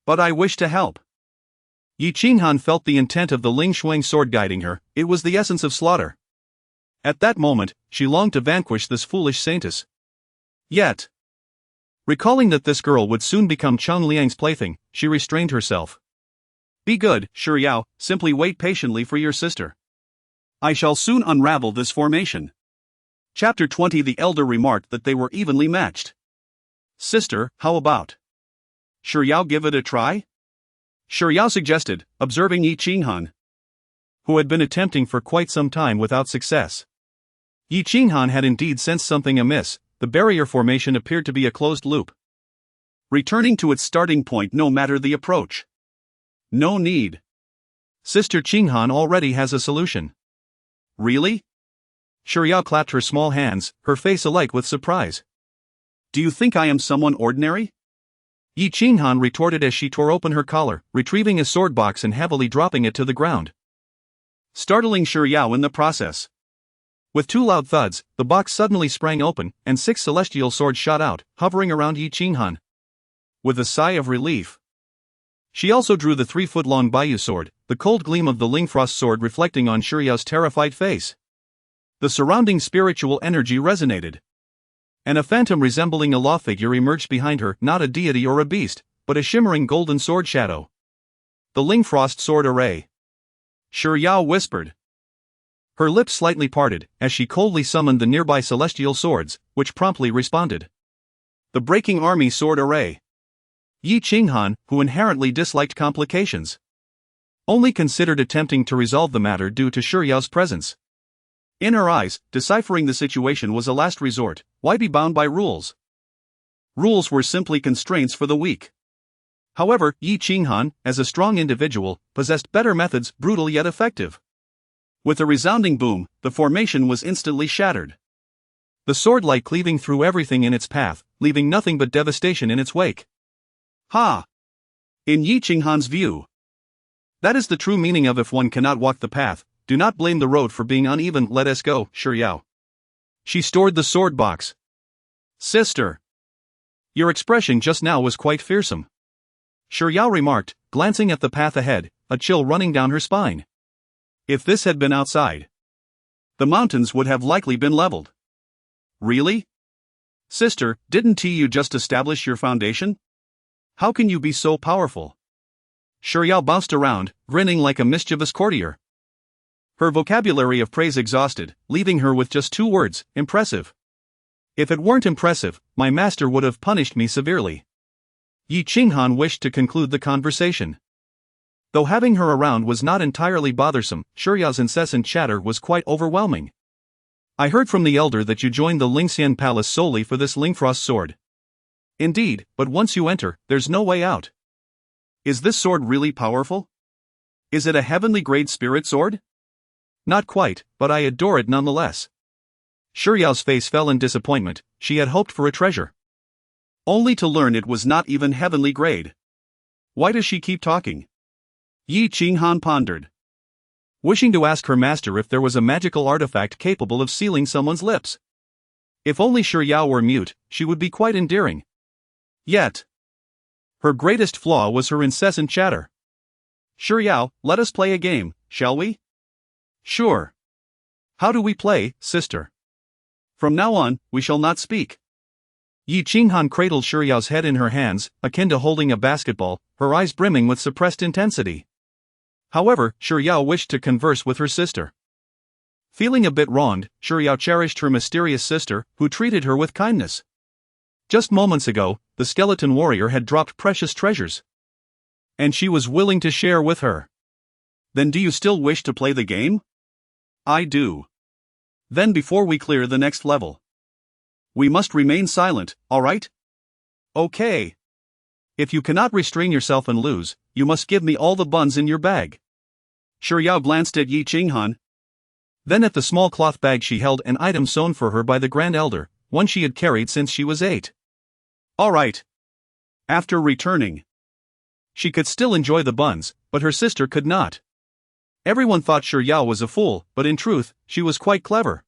But I wish to help. Yi Qinghan felt the intent of the Ling Shuang sword guiding her, it was the essence of slaughter. At that moment, she longed to vanquish this foolish saintess. Yet, recalling that this girl would soon become Cheng Liang's plaything, she restrained herself. Be good, Shiyao, simply wait patiently for your sister. I shall soon unravel this formation. Chapter 20. The elder remarked that they were evenly matched. Sister, how about? Shiyao give it a try? Shiyao suggested, observing Yi Qinghan, who had been attempting for quite some time without success. Yi Qinghan had indeed sensed something amiss, the barrier formation appeared to be a closed loop, returning to its starting point no matter the approach. No need. Sister Qinghan already has a solution. Really? Shiyao clapped her small hands, her face alight with surprise. Do you think I am someone ordinary? Yi Qinghan retorted as she tore open her collar, retrieving a sword box and heavily dropping it to the ground, startling Shiyao in the process. With two loud thuds, the box suddenly sprang open, and 6 celestial swords shot out, hovering around Yi Qinghan. With a sigh of relief, she also drew the 3-foot-long Baiyu sword, the cold gleam of the Lingfrost sword reflecting on Shiyao's terrified face. The surrounding spiritual energy resonated. And a phantom resembling a law figure emerged behind her, not a deity or a beast, but a shimmering golden sword shadow. The Lingfrost sword array. Shiyao whispered. Her lips slightly parted, as she coldly summoned the nearby celestial swords, which promptly responded. The Breaking Army sword array. Yi Qinghan, who inherently disliked complications, only considered attempting to resolve the matter due to Shiyao's presence. In her eyes, deciphering the situation was a last resort. Why be bound by rules? Rules were simply constraints for the weak. However, Yi Qinghan, as a strong individual, possessed better methods, brutal yet effective. With a resounding boom, the formation was instantly shattered. The sword light cleaving through everything in its path, leaving nothing but devastation in its wake. Ha! In Yi Qinghan's view, that is the true meaning of if one cannot walk the path, do not blame the road for being uneven. Let us go, Shiyao. She stored the sword box. Sister, your expression just now was quite fearsome, Shiyao remarked, glancing at the path ahead, a chill running down her spine. If this had been outside, the mountains would have likely been leveled. Really? Sister, didn't you just establish your foundation? How can you be so powerful? Shiyao bounced around, grinning like a mischievous courtier. Her vocabulary of praise exhausted, leaving her with just 2 words, impressive. If it weren't impressive, my master would have punished me severely. Yi Qinghan wished to conclude the conversation. Though having her around was not entirely bothersome, Shiyao's incessant chatter was quite overwhelming. I heard from the elder that you joined the Lingxian palace solely for this Lingfrost sword. Indeed, but once you enter, there's no way out. Is this sword really powerful? Is it a heavenly grade spirit sword? Not quite, but I adore it nonetheless. Shiyao's face fell in disappointment, she had hoped for a treasure. Only to learn it was not even heavenly grade. Why does she keep talking? Yi Qinghan pondered, wishing to ask her master if there was a magical artifact capable of sealing someone's lips. If only Shiyao were mute, she would be quite endearing. Yet, Her greatest flaw was her incessant chatter. "Shiryao, let us play a game, shall we?" "Sure. How do we play, sister?" "From now on, we shall not speak." Yi Qinghan cradled Shiryao's head in her hands, akin to holding a basketball, her eyes brimming with suppressed intensity. However, Shiryao wished to converse with her sister. Feeling a bit wronged, Shiryao cherished her mysterious sister, who treated her with kindness. Just moments ago, the skeleton warrior had dropped precious treasures. And she was willing to share with her. "Then do you still wish to play the game?" "I do." "Then before we clear the next level, we must remain silent, alright?" "Okay. If you cannot restrain yourself and lose, you must give me all the buns in your bag." Shiryao glanced at Yi Qinghan. Then at the small cloth bag she held, an item sewn for her by the Grand Elder, one she had carried since she was 8. "Alright." After returning, she could still enjoy the buns, but her sister could not. Everyone thought Shiryao was a fool, but in truth, she was quite clever.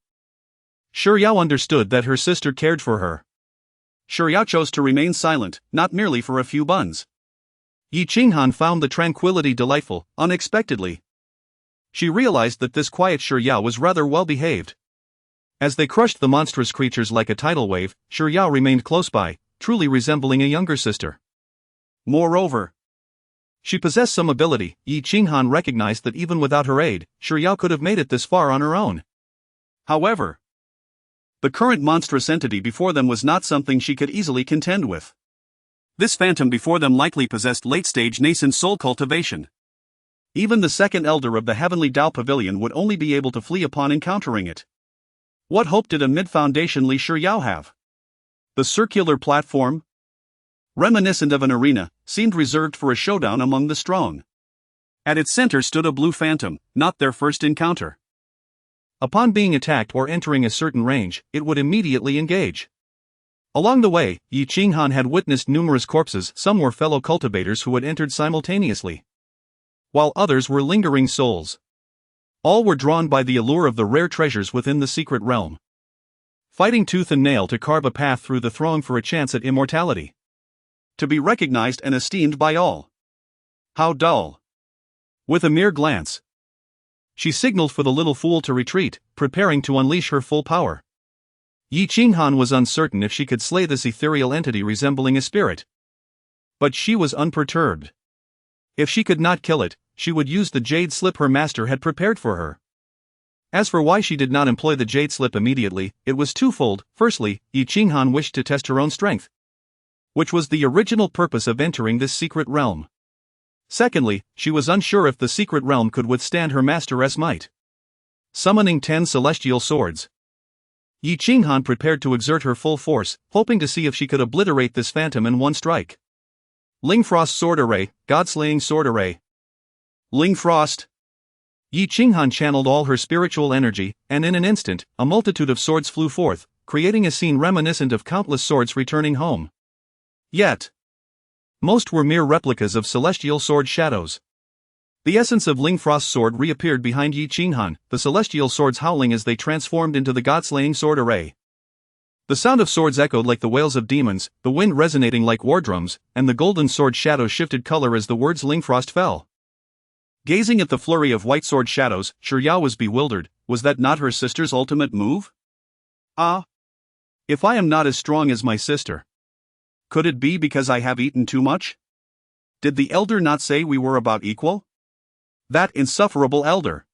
Shiryao understood that her sister cared for her. Shiryao chose to remain silent, not merely for a few buns. Yi Qinghan found the tranquility delightful, unexpectedly. She realized that this quiet Shiryao was rather well behaved. As they crushed the monstrous creatures like a tidal wave, Shiryao remained close by, truly resembling a younger sister. Moreover, she possessed some ability. Yi Qinghan recognized that even without her aid, Shiryao could have made it this far on her own. However, the current monstrous entity before them was not something she could easily contend with. This phantom before them likely possessed late-stage nascent soul cultivation. Even the second elder of the Heavenly Tao Pavilion would only be able to flee upon encountering it. What hope did a mid-foundation Li Shiryao have? The circular platform, reminiscent of an arena, seemed reserved for a showdown among the strong. At its center stood a blue phantom, not their first encounter. Upon being attacked or entering a certain range, it would immediately engage. Along the way, Yi Qinghan had witnessed numerous corpses. Some were fellow cultivators who had entered simultaneously, while others were lingering souls. All were drawn by the allure of the rare treasures within the secret realm, fighting tooth and nail to carve a path through the throng for a chance at immortality, to be recognized and esteemed by all. How dull! With a mere glance, she signaled for the little fool to retreat, preparing to unleash her full power. Yi Qinghan was uncertain if she could slay this ethereal entity resembling a spirit. But she was unperturbed. If she could not kill it, she would use the jade slip her master had prepared for her. As for why she did not employ the jade slip immediately, it was twofold. Firstly, Yi Qinghan wished to test her own strength, which was the original purpose of entering this secret realm. Secondly, she was unsure if the secret realm could withstand her master's might. Summoning 10 celestial swords, Yi Qinghan prepared to exert her full force, hoping to see if she could obliterate this phantom in one strike. Lingfrost Sword Array, God-slaying Sword Array. Lingfrost. Yi Qinghan channeled all her spiritual energy, and in an instant, a multitude of swords flew forth, creating a scene reminiscent of countless swords returning home. Yet, most were mere replicas of celestial sword shadows. The essence of Lingfrost's sword reappeared behind Yi Qinghan, the celestial swords howling as they transformed into the god-slaying sword array. The sound of swords echoed like the wails of demons, the wind resonating like war drums, and the golden sword shadows shifted color as the words Lingfrost fell. Gazing at the flurry of white sword shadows, Shiryao was bewildered. Was that not her sister's ultimate move? Ah! If I am not as strong as my sister, could it be because I have eaten too much? Did the elder not say we were about equal? That insufferable elder!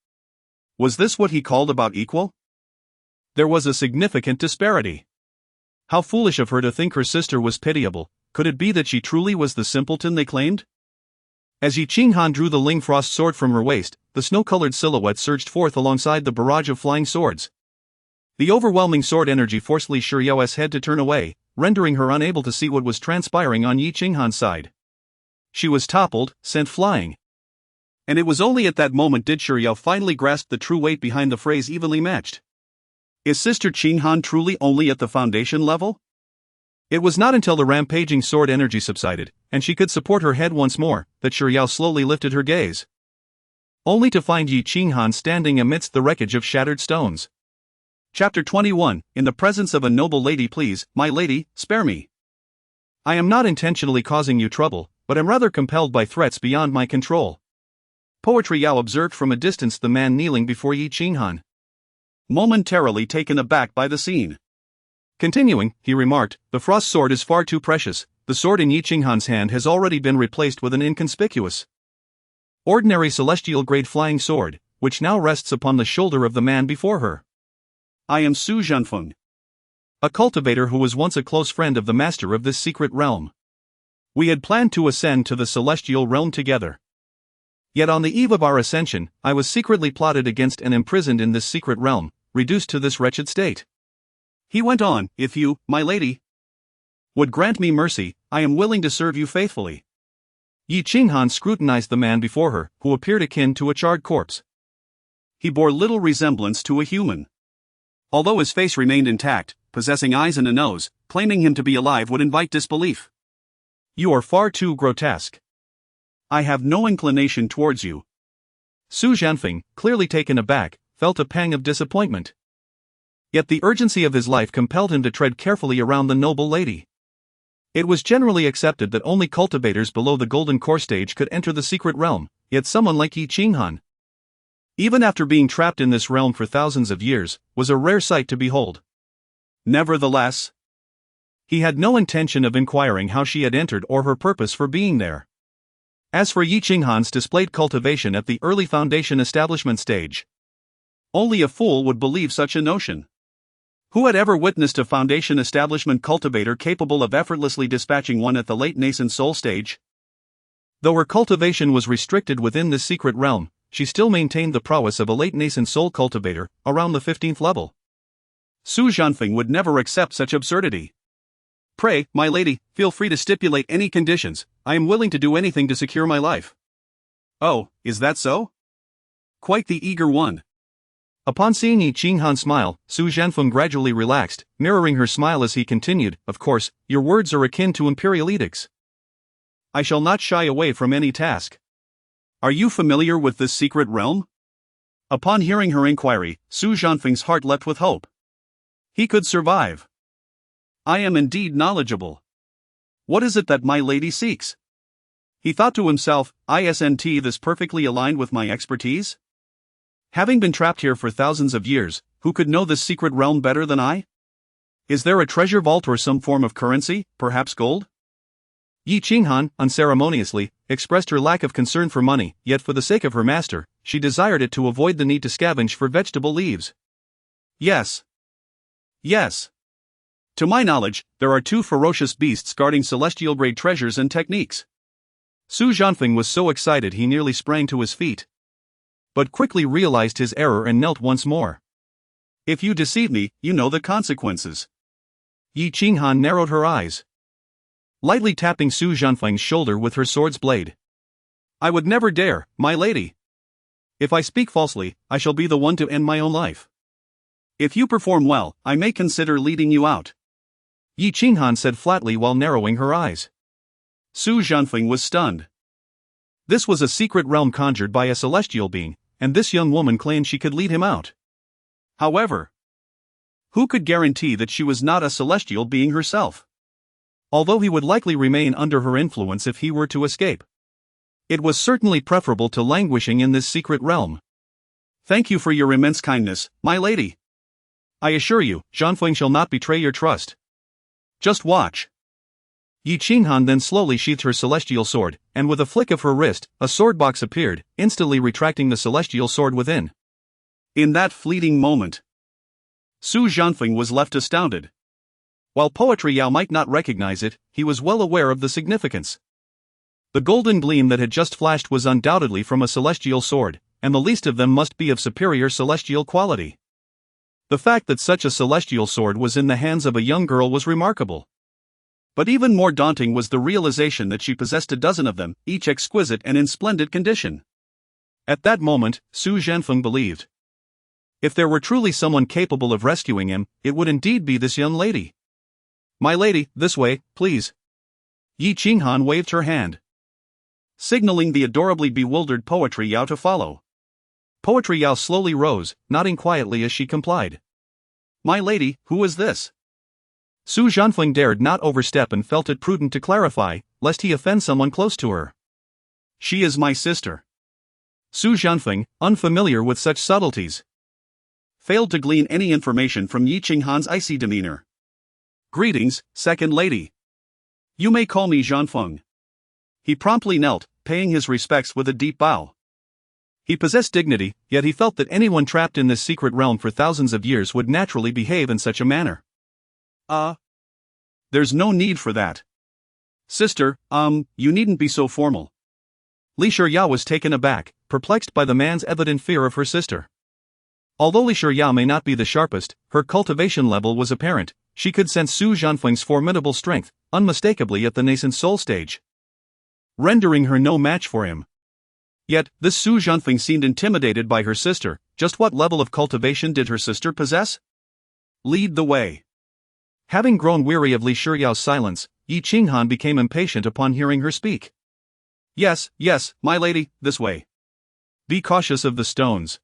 Was this what he called about equal? There was a significant disparity. How foolish of her to think her sister was pitiable. Could it be that she truly was the simpleton they claimed? As Yi Qinghan drew the Lingfrost sword from her waist, the snow-colored silhouette surged forth alongside the barrage of flying swords. The overwhelming sword energy forced Li Shiryao's head to turn away, rendering her unable to see what was transpiring on Yi Qinghan's side. She was toppled, sent flying. And it was only at that moment did Shiryao finally grasp the true weight behind the phrase evenly matched. Is Sister Qinghan truly only at the foundation level? It was not until the rampaging sword energy subsided, and she could support her head once more, that Shiryao slowly lifted her gaze, only to find Yi Qinghan standing amidst the wreckage of shattered stones. Chapter 21, In the presence of a noble lady, please, my lady, spare me. I am not intentionally causing you trouble, but am rather compelled by threats beyond my control. Poetry Yao observed from a distance the man kneeling before Yi Qinghan, momentarily taken aback by the scene. Continuing, he remarked, the frost sword is far too precious. The sword in Yi Qinghan's hand has already been replaced with an inconspicuous, ordinary celestial-grade flying sword, which now rests upon the shoulder of the man before her. I am Su Zhanfeng, a cultivator who was once a close friend of the master of this secret realm. We had planned to ascend to the celestial realm together. Yet on the eve of our ascension, I was secretly plotted against and imprisoned in this secret realm, reduced to this wretched state. He went on, if you, my lady, would grant me mercy, I am willing to serve you faithfully. Yi Qinghan scrutinized the man before her, who appeared akin to a charred corpse. He bore little resemblance to a human. Although his face remained intact, possessing eyes and a nose, claiming him to be alive would invite disbelief. You are far too grotesque. I have no inclination towards you. Su Zhanfeng, clearly taken aback, felt a pang of disappointment. Yet the urgency of his life compelled him to tread carefully around the noble lady. It was generally accepted that only cultivators below the golden core stage could enter the secret realm, yet someone like Yi Qinghan, even after being trapped in this realm for thousands of years, was a rare sight to behold. Nevertheless, he had no intention of inquiring how she had entered or her purpose for being there. As for Yi Qinghan's displayed cultivation at the early foundation establishment stage, only a fool would believe such a notion. Who had ever witnessed a foundation establishment cultivator capable of effortlessly dispatching one at the late nascent soul stage? Though her cultivation was restricted within this secret realm, she still maintained the prowess of a late nascent soul cultivator, around the 15th level. Su Zhanfeng would never accept such absurdity. Pray, my lady, feel free to stipulate any conditions. I am willing to do anything to secure my life. Oh, is that so? Quite the eager one. Upon seeing Yi Qinghan smile, Su Zhanfeng gradually relaxed, mirroring her smile as he continued, of course, your words are akin to imperial edicts. I shall not shy away from any task. Are you familiar with this secret realm? Upon hearing her inquiry, Su Zhanfeng's heart leapt with hope. He could survive. I am indeed knowledgeable. What is it that my lady seeks? He thought to himself, isn't this perfectly aligned with my expertise? Having been trapped here for thousands of years, who could know this secret realm better than I? Is there a treasure vault or some form of currency, perhaps gold? Yi Qinghan, unceremoniously, expressed her lack of concern for money, yet for the sake of her master, she desired it to avoid the need to scavenge for vegetable leaves. Yes. Yes. To my knowledge, there are 2 ferocious beasts guarding celestial-grade treasures and techniques. Su Zhanfeng was so excited he nearly sprang to his feet, but quickly realized his error and knelt once more. If you deceive me, you know the consequences. Yi Qinghan narrowed her eyes, lightly tapping Su Zhanfeng's shoulder with her sword's blade. I would never dare, my lady. If I speak falsely, I shall be the one to end my own life. If you perform well, I may consider leading you out. Yi Qinghan said flatly while narrowing her eyes. Su Zhanfeng was stunned. This was a secret realm conjured by a celestial being, and this young woman claimed she could lead him out. However, who could guarantee that she was not a celestial being herself? Although he would likely remain under her influence if he were to escape, it was certainly preferable to languishing in this secret realm. Thank you for your immense kindness, my lady. I assure you, Zhanfeng shall not betray your trust. Just watch. Yi Qinghan then slowly sheathed her celestial sword, and with a flick of her wrist, a sword box appeared, instantly retracting the celestial sword within. In that fleeting moment, Su Zhanfeng was left astounded. While Poetry Yao might not recognize it, he was well aware of the significance. The golden gleam that had just flashed was undoubtedly from a celestial sword, and the least of them must be of superior celestial quality. The fact that such a celestial sword was in the hands of a young girl was remarkable. But even more daunting was the realization that she possessed a dozen of them, each exquisite and in splendid condition. At that moment, Su Zhanfeng believed, if there were truly someone capable of rescuing him, it would indeed be this young lady. My lady, this way, please. Yi Qinghan waved her hand, signaling the adorably bewildered Poetry Yao to follow. Poetry Yao slowly rose, nodding quietly as she complied. My lady, who is this? Su Zhanfeng dared not overstep and felt it prudent to clarify, lest he offend someone close to her. She is my sister. Su Zhanfeng, unfamiliar with such subtleties, failed to glean any information from Yi Qinghan's icy demeanor. Greetings, second lady. You may call me Zhanfeng. He promptly knelt, paying his respects with a deep bow. He possessed dignity, yet he felt that anyone trapped in this secret realm for thousands of years would naturally behave in such a manner. There's no need for that. Sister, you needn't be so formal. Li Shiya was taken aback, perplexed by the man's evident fear of her sister. Although Li Shiya may not be the sharpest, her cultivation level was apparent. She could sense Su Zhanfeng's formidable strength, unmistakably at the nascent soul stage, rendering her no match for him. Yet, this Su Zhanfeng seemed intimidated by her sister. Just what level of cultivation did her sister possess? Lead the way. Having grown weary of Li Shiyao's silence, Yi Qinghan became impatient upon hearing her speak. Yes, my lady, this way. Be cautious of the stones.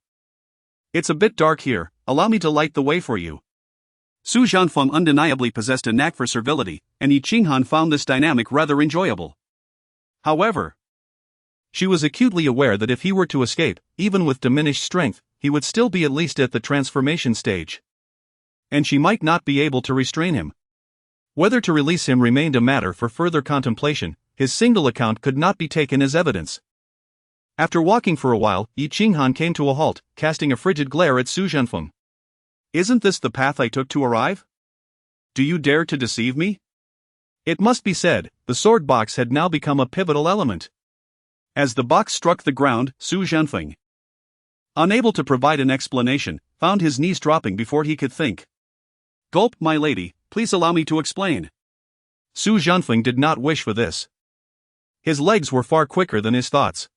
It's a bit dark here, allow me to light the way for you. Su Zhanfeng undeniably possessed a knack for servility, and Yi Qinghan found this dynamic rather enjoyable. However, she was acutely aware that if he were to escape, even with diminished strength, he would still be at least at the transformation stage. And she might not be able to restrain him. Whether to release him remained a matter for further contemplation. His single account could not be taken as evidence. After walking for a while, Yi Qinghan came to a halt, casting a frigid glare at Su Zhanfeng. Isn't this the path I took to arrive? Do you dare to deceive me? It must be said, the sword box had now become a pivotal element. As the box struck the ground, Su Zhanfeng, unable to provide an explanation, found his knees dropping before he could think. Gulp, my lady, please allow me to explain. Su Zhanfeng did not wish for this. His legs were far quicker than his thoughts.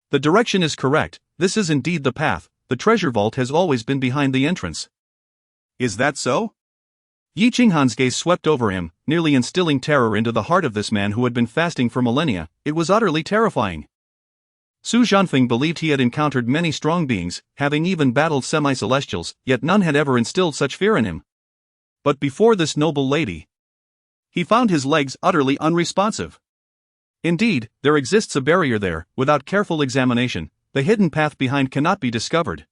The direction is correct, this is indeed the path, the treasure vault has always been behind the entrance. Is that so? Yi Qinghan's gaze swept over him, nearly instilling terror into the heart of this man who had been fasting for millennia. It was utterly terrifying. Su Zhanfeng believed he had encountered many strong beings, having even battled semi-celestials, yet none had ever instilled such fear in him. But before this noble lady, he found his legs utterly unresponsive. Indeed, there exists a barrier there. Without careful examination, the hidden path behind cannot be discovered.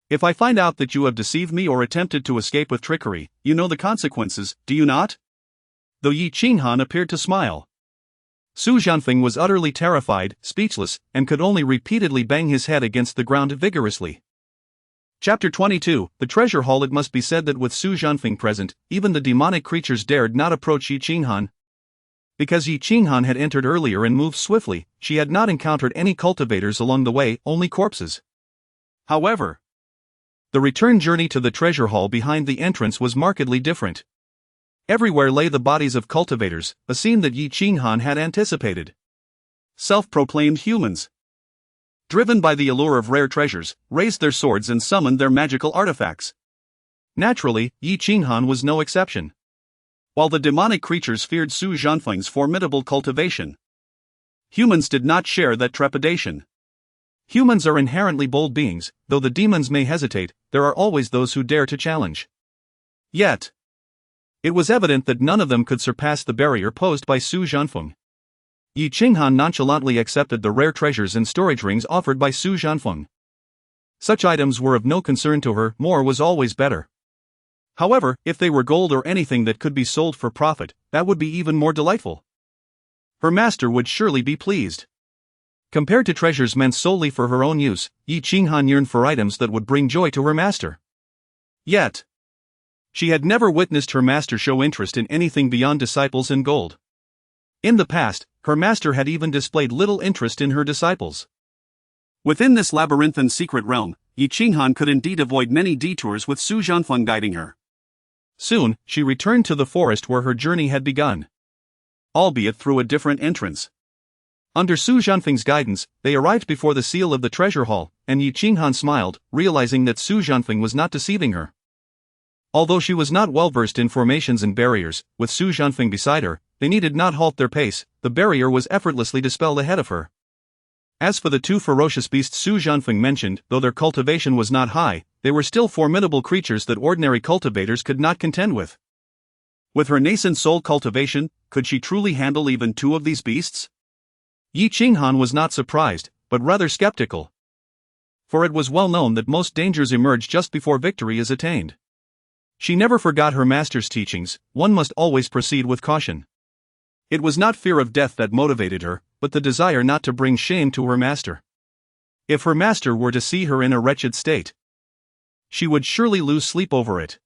If I find out that you have deceived me or attempted to escape with trickery, you know the consequences, do you not? Though Yi Qinghan appeared to smile, Su Zhanfeng was utterly terrified, speechless, and could only repeatedly bang his head against the ground vigorously. Chapter 22, The Treasure Hall. It must be said that with Su Zhanfeng present, even the demonic creatures dared not approach Yi Qinghan. Because Yi Qinghan had entered earlier and moved swiftly, she had not encountered any cultivators along the way, only corpses. However, the return journey to the treasure hall behind the entrance was markedly different. Everywhere lay the bodies of cultivators, a scene that Yi Qinghan had anticipated. Self-proclaimed humans, driven by the allure of rare treasures, raised their swords and summoned their magical artifacts. Naturally, Yi Qinghan was no exception. While the demonic creatures feared Su Zhanfeng's formidable cultivation, humans did not share that trepidation. Humans are inherently bold beings, though the demons may hesitate, there are always those who dare to challenge. Yet, it was evident that none of them could surpass the barrier posed by Su Zhanfeng. Yi Qinghan nonchalantly accepted the rare treasures and storage rings offered by Su Zhanfeng. Such items were of no concern to her, more was always better. However, if they were gold or anything that could be sold for profit, that would be even more delightful. Her master would surely be pleased. Compared to treasures meant solely for her own use, Yi Qinghan yearned for items that would bring joy to her master. Yet, she had never witnessed her master show interest in anything beyond disciples and gold. In the past, her master had even displayed little interest in her disciples. Within this labyrinthine secret realm, Yi Qinghan could indeed avoid many detours with Su Zhanfeng guiding her. Soon, she returned to the forest where her journey had begun, albeit through a different entrance. Under Su Zhanfeng's guidance, they arrived before the seal of the treasure hall, and Yi Qinghan smiled, realizing that Su Zhanfeng was not deceiving her. Although she was not well versed in formations and barriers, with Su Zhanfeng beside her, they needed not halt their pace, the barrier was effortlessly dispelled ahead of her. As for the two ferocious beasts Su Zhanfeng mentioned, though their cultivation was not high, they were still formidable creatures that ordinary cultivators could not contend with. With her nascent soul cultivation, could she truly handle even 2 of these beasts? Yi Qinghan was not surprised, but rather skeptical. For it was well known that most dangers emerge just before victory is attained. She never forgot her master's teachings: one must always proceed with caution. It was not fear of death that motivated her, but the desire not to bring shame to her master. If her master were to see her in a wretched state, she would surely lose sleep over it.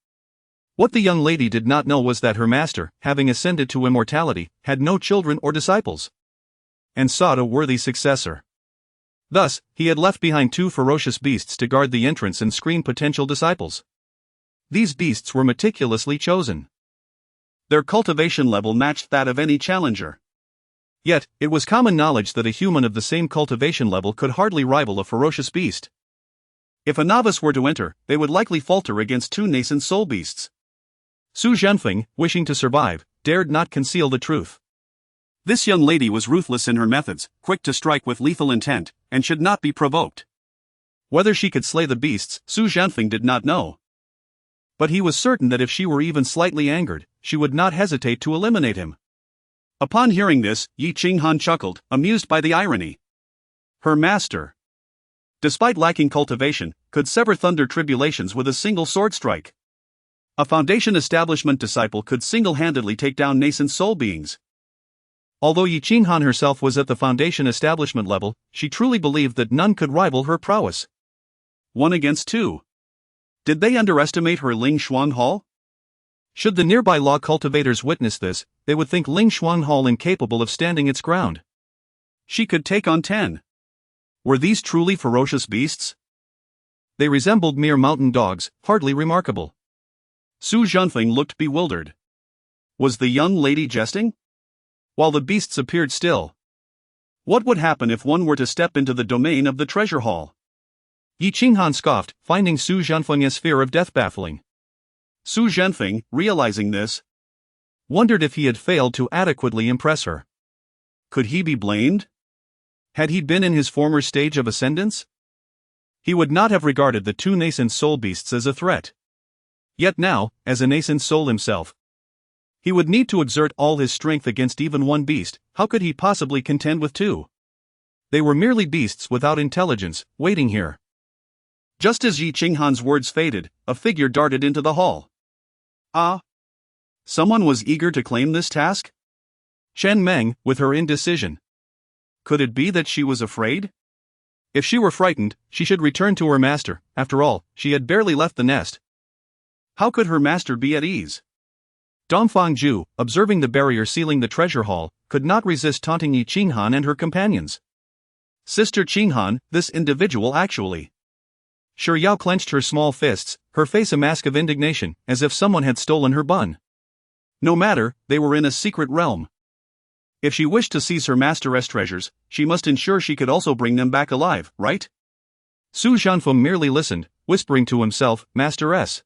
What the young lady did not know was that her master, having ascended to immortality, had no children or disciples, and sought a worthy successor. Thus, he had left behind 2 ferocious beasts to guard the entrance and screen potential disciples. These beasts were meticulously chosen. Their cultivation level matched that of any challenger. Yet, it was common knowledge that a human of the same cultivation level could hardly rival a ferocious beast. If a novice were to enter, they would likely falter against 2 nascent soul beasts. Su Zhenfeng, wishing to survive, dared not conceal the truth. This young lady was ruthless in her methods, quick to strike with lethal intent, and should not be provoked. Whether she could slay the beasts, Su Zhenfeng did not know. But he was certain that if she were even slightly angered, she would not hesitate to eliminate him. Upon hearing this, Yi Qinghan chuckled, amused by the irony. Her master, despite lacking cultivation, could sever thunder tribulations with a single sword strike. A foundation establishment disciple could single-handedly take down nascent soul beings. Although Yi Qinghan herself was at the foundation establishment level, she truly believed that none could rival her prowess. 1 against 2. Did they underestimate her Ling Xuan Hall? Should the nearby law cultivators witness this, they would think Ling Xuan Hall incapable of standing its ground. She could take on 10. Were these truly ferocious beasts? They resembled mere mountain dogs, hardly remarkable. Su Zhenfeng looked bewildered. Was the young lady jesting? While the beasts appeared still. What would happen if one were to step into the domain of the treasure hall? Yi Qinghan scoffed, finding Su Zhenfeng's fear of death baffling. Su Zhenfeng, realizing this, wondered if he had failed to adequately impress her. Could he be blamed? Had he been in his former stage of ascendance? He would not have regarded the 2 nascent soul beasts as a threat. Yet now, as a nascent soul himself, he would need to exert all his strength against even 1 beast. How could he possibly contend with 2? They were merely beasts without intelligence, waiting here. Just as Yi Qinghan's words faded, a figure darted into the hall. Ah! Someone was eager to claim this task? Chen Meng, with her indecision. Could it be that she was afraid? If she were frightened, she should return to her master. After all, she had barely left the nest. How could her master be at ease? Dongfang Ju, observing the barrier sealing the treasure hall, could not resist taunting Yi Qinghan and her companions. Sister Qinghan, this individual actually. Shi Yao clenched her small fists, her face a mask of indignation, as if someone had stolen her bun. No matter, they were in a secret realm. If she wished to seize her master's treasures, she must ensure she could also bring them back alive, right? Su Zhenfeng merely listened, whispering to himself, Master-S.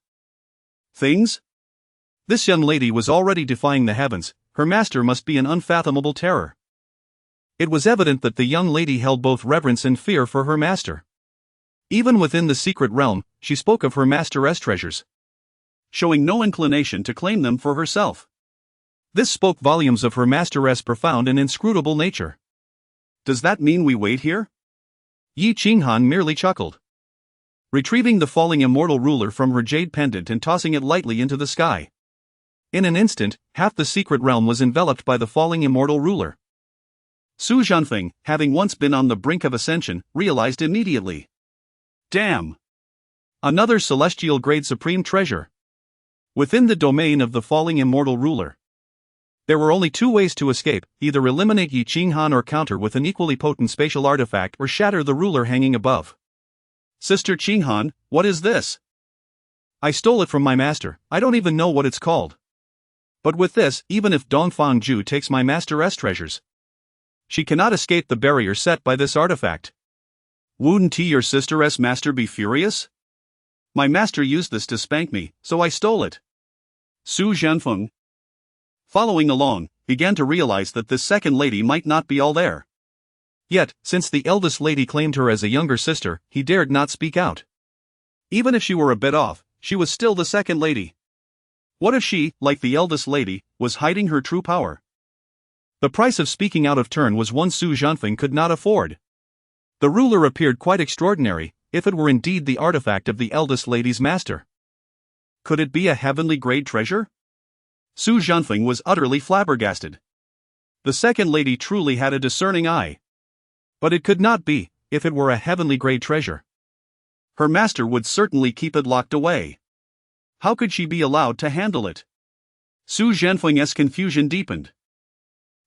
Things? This young lady was already defying the heavens. Her master must be an unfathomable terror. It was evident that the young lady held both reverence and fear for her master. Even within the secret realm, she spoke of her master's treasures, showing no inclination to claim them for herself. This spoke volumes of her master's profound and inscrutable nature. Does that mean we wait here? Yi Qinghan merely chuckled, retrieving the falling immortal ruler from her jade pendant and tossing it lightly into the sky. In an instant, half the secret realm was enveloped by the falling immortal ruler. Su Zhenfeng, having once been on the brink of ascension, realized immediately. Damn! Another celestial grade supreme treasure. Within the domain of the falling immortal ruler. There were only 2 ways to escape: either eliminate Yi Qinghan or counter with an equally potent spatial artifact or shatter the ruler hanging above. Sister Qinghan, what is this? I stole it from my master. I don't even know what it's called. But with this, even if Dongfang Ju takes my master's treasures, she cannot escape the barrier set by this artifact. Wouldn't your sister's master be furious? My master used this to spank me, so I stole it. Su Zhenfeng, following along, began to realize that this second lady might not be all there. Yet, since the eldest lady claimed her as a younger sister, he dared not speak out. Even if she were a bit off, she was still the second lady. What if she, like the eldest lady, was hiding her true power? The price of speaking out of turn was one Su Jianfeng could not afford. The ruler appeared quite extraordinary, if it were indeed the artifact of the eldest lady's master. Could it be a heavenly grade treasure? Su Jianfeng was utterly flabbergasted. The second lady truly had a discerning eye. But it could not be, if it were a heavenly grade treasure. Her master would certainly keep it locked away. How could she be allowed to handle it? Su Jianfeng's confusion deepened.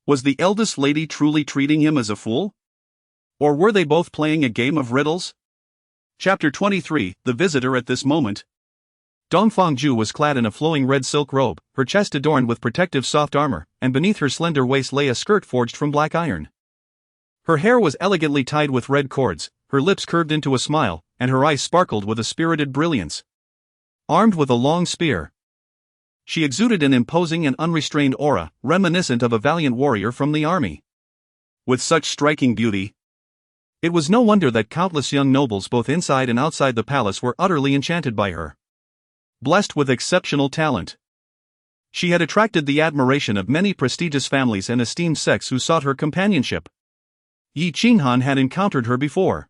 Was the eldest lady truly treating him as a fool? Or were they both playing a game of riddles? Chapter 23, The Visitor. At this moment, Dongfang was clad in a flowing red silk robe, her chest adorned with protective soft armor, and beneath her slender waist lay a skirt forged from black iron. Her hair was elegantly tied with red cords, her lips curved into a smile, and her eyes sparkled with a spirited brilliance. Armed with a long spear, she exuded an imposing and unrestrained aura, reminiscent of a valiant warrior from the army. With such striking beauty, it was no wonder that countless young nobles both inside and outside the palace were utterly enchanted by her. Blessed with exceptional talent, she had attracted the admiration of many prestigious families and esteemed sects who sought her companionship. Yi Qinghan had encountered her before.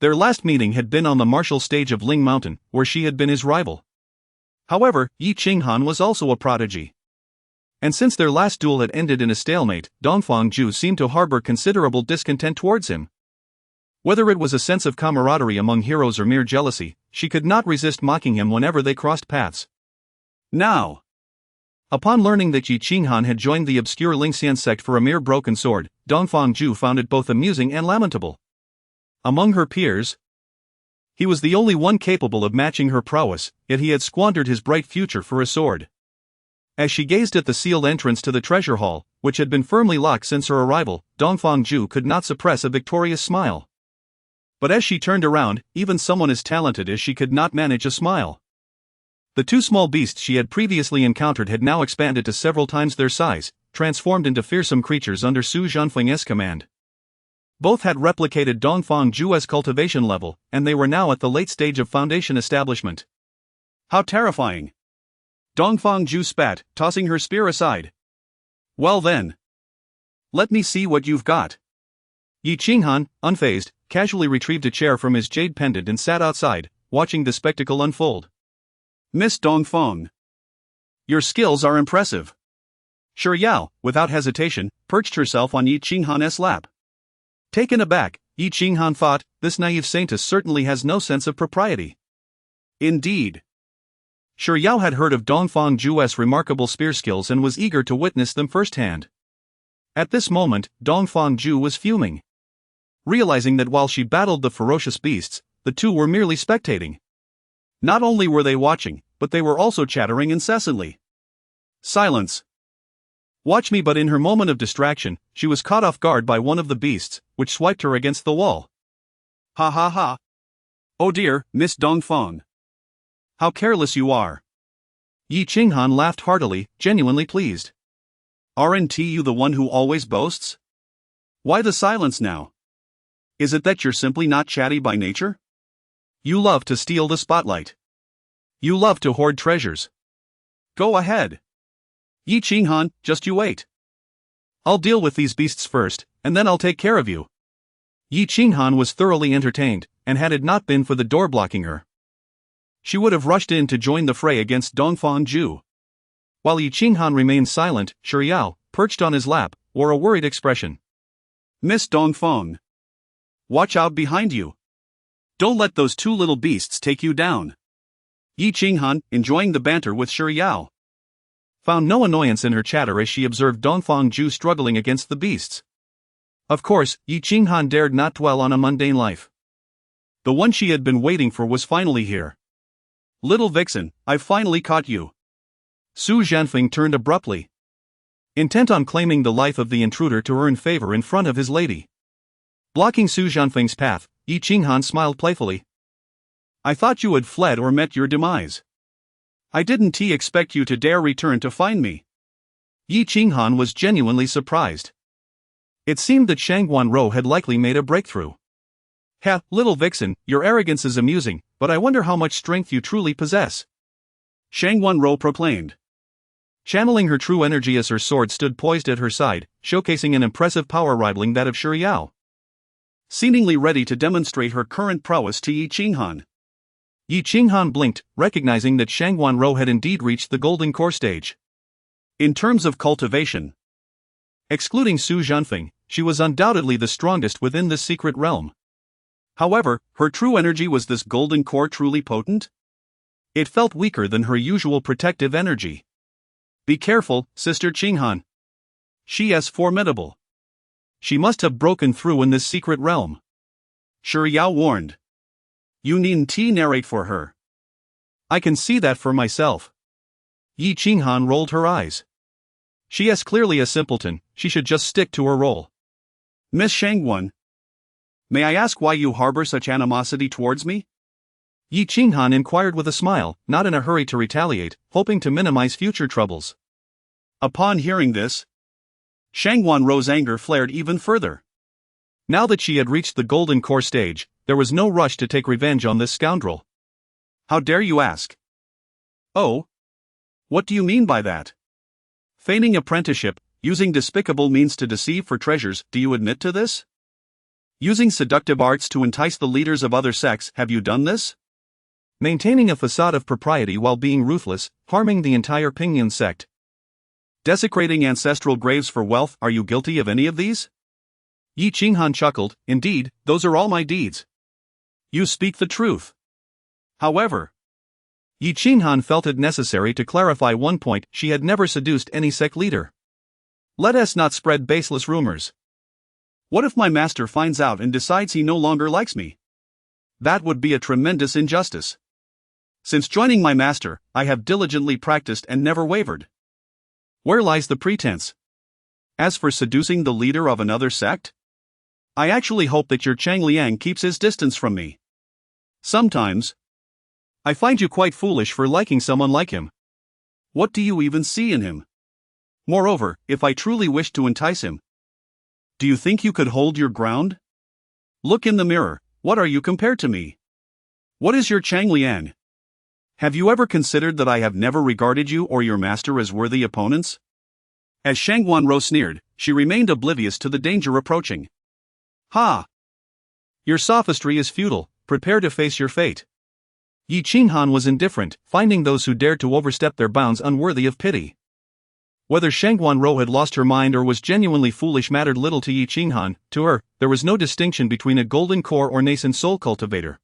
Their last meeting had been on the martial stage of Ling Mountain, where she had been his rival. However, Yi Qinghan was also a prodigy. And since their last duel had ended in a stalemate, Dongfang seemed to harbor considerable discontent towards him. Whether it was a sense of camaraderie among heroes or mere jealousy, she could not resist mocking him whenever they crossed paths. Now, upon learning that Yi Qinghan had joined the obscure Lingxian sect for a mere broken sword, Dongfang found it both amusing and lamentable. Among her peers, he was the only one capable of matching her prowess, yet he had squandered his bright future for a sword. As she gazed at the sealed entrance to the treasure hall, which had been firmly locked since her arrival, Dongfang could not suppress a victorious smile. But as she turned around, even someone as talented as she could not manage a smile. The two small beasts she had previously encountered had now expanded to several times their size, transformed into fearsome creatures under Su Jianfeng's command. Both had replicated Dongfang's cultivation level, and they were now at the late stage of foundation establishment. How terrifying! Dongfang spat, tossing her spear aside. Well then, let me see what you've got. Yi Qinghan, unfazed, casually retrieved a chair from his jade pendant and sat outside, watching the spectacle unfold. Miss Dongfang, your skills are impressive. Shi Yao, without hesitation, perched herself on Yi Qinghan's lap. Taken aback, Yi Qinghan thought, this naive saintess certainly has no sense of propriety. Indeed. Shi Yao had heard of Dongfang's remarkable spear skills and was eager to witness them firsthand. At this moment, Dongfang was fuming. Realizing that while she battled the ferocious beasts, the two were merely spectating. Not only were they watching, but they were also chattering incessantly. Silence. Watch me. But in her moment of distraction, she was caught off guard by one of the beasts, which swiped her against the wall. Ha ha ha. Oh dear, Miss Dongfang. How careless you are. Yi Qinghan laughed heartily, genuinely pleased. Aren't you the one who always boasts? Why the silence now? Is it that you're simply not chatty by nature? You love to steal the spotlight. You love to hoard treasures. Go ahead. Yi Qinghan, just you wait. I'll deal with these beasts first, and then I'll take care of you. Yi Qinghan was thoroughly entertained, and had it not been for the door blocking her, she would have rushed in to join the fray against Dongfang. While Yi Qinghan remained silent, Shi Yao, perched on his lap, wore a worried expression. Miss Dongfang, watch out behind you. Don't let those two little beasts take you down. Yi Qinghan, enjoying the banter with Shi Yao, found no annoyance in her chatter as she observed Dongfang struggling against the beasts. Of course, Yi Qinghan dared not dwell on a mundane life. The one she had been waiting for was finally here. Little vixen, I've finally caught you. Su Jianfeng turned abruptly, intent on claiming the life of the intruder to earn favor in front of his lady. Blocking Su Jianfeng's path, Yi Qinghan smiled playfully. I thought you had fled or met your demise. I didn't expect you to dare return to find me. Yi Qinghan was genuinely surprised. It seemed that Shang Guanrou had likely made a breakthrough. Ha, little vixen, your arrogance is amusing, but I wonder how much strength you truly possess. Shang Wan-ro proclaimed, channeling her true energy as her sword stood poised at her side, showcasing an impressive power rivaling that of Shuriao. Seemingly ready to demonstrate her current prowess to Yi Qinghan. Yi Qinghan blinked, recognizing that Shang Wan-ro had indeed reached the golden core stage. In terms of cultivation, excluding Su Zhanfeng, she was undoubtedly the strongest within this secret realm. However, her true energy, was this golden core truly potent? It felt weaker than her usual protective energy. Be careful, Sister Qinghan. She is formidable. She must have broken through in this secret realm. Shuriao warned. You needn't narrate for her. I can see that for myself. Yi Qinghan rolled her eyes. She is clearly a simpleton, she should just stick to her role. Miss Shangwan, may I ask why you harbor such animosity towards me? Yi Qinghan inquired with a smile, not in a hurry to retaliate, hoping to minimize future troubles. Upon hearing this, Shang Wan-ro's anger flared even further. Now that she had reached the golden core stage, there was no rush to take revenge on this scoundrel. How dare you ask? Oh? What do you mean by that? Feigning apprenticeship, using despicable means to deceive for treasures, do you admit to this? Using seductive arts to entice the leaders of other sects, have you done this? Maintaining a facade of propriety while being ruthless, harming the entire Pingyun sect. Desecrating ancestral graves for wealth, are you guilty of any of these? Yi Qinghan chuckled, indeed, those are all my deeds. You speak the truth. However, Yi Qinghan felt it necessary to clarify one point: she had never seduced any sect leader. Let us not spread baseless rumors. What if my master finds out and decides he no longer likes me? That would be a tremendous injustice. Since joining my master, I have diligently practiced and never wavered. Where lies the pretense? As for seducing the leader of another sect, I actually hope that your Chang Liang keeps his distance from me. Sometimes, I find you quite foolish for liking someone like him. What do you even see in him? Moreover, if I truly wished to entice him, do you think you could hold your ground? Look in the mirror, what are you compared to me? What is your Chang Liang? Have you ever considered that I have never regarded you or your master as worthy opponents? As Shang Wan-ro sneered, she remained oblivious to the danger approaching. Ha! Your sophistry is futile, prepare to face your fate. Yi Qinghan was indifferent, finding those who dared to overstep their bounds unworthy of pity. Whether Shang Wan-ro had lost her mind or was genuinely foolish mattered little to Yi Qinghan. To her, there was no distinction between a golden core or nascent soul cultivator.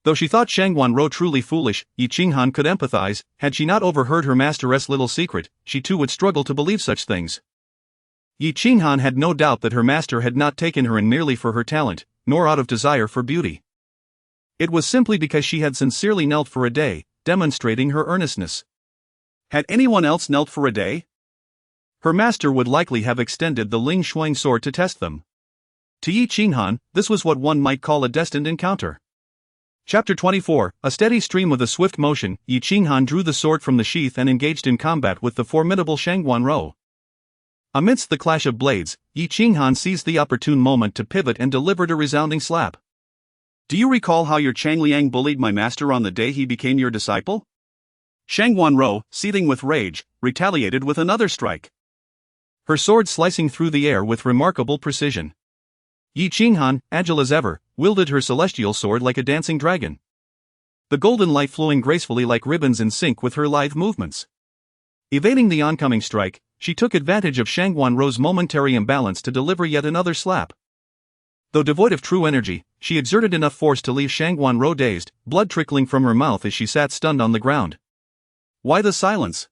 Though she thought Shang Wan-ro truly foolish, Yi Qinghan could empathize. Had she not overheard her master's little secret, she too would struggle to believe such things. Yi Qinghan had no doubt that her master had not taken her in merely for her talent, nor out of desire for beauty. It was simply because she had sincerely knelt for a day, demonstrating her earnestness. Had anyone else knelt for a day? Her master would likely have extended the Ling Shuang sword to test them. To Yi Qinghan, this was what one might call a destined encounter. Chapter 24, a steady stream with a swift motion, Yi Qinghan drew the sword from the sheath and engaged in combat with the formidable Shang Wan-ro. Amidst the clash of blades, Yi Qinghan seized the opportune moment to pivot and delivered a resounding slap. Do you recall how your Chang Liang bullied my master on the day he became your disciple? Shang Wan-ro, seething with rage, retaliated with another strike. Her sword slicing through the air with remarkable precision. Yi Qinghan, agile as ever, wielded her celestial sword like a dancing dragon. The golden light flowing gracefully like ribbons in sync with her lithe movements. Evading the oncoming strike, she took advantage of Shang Wan-ro's momentary imbalance to deliver yet another slap. Though devoid of true energy, she exerted enough force to leave Shang Wan-ro dazed, blood trickling from her mouth as she sat stunned on the ground. Why the silence?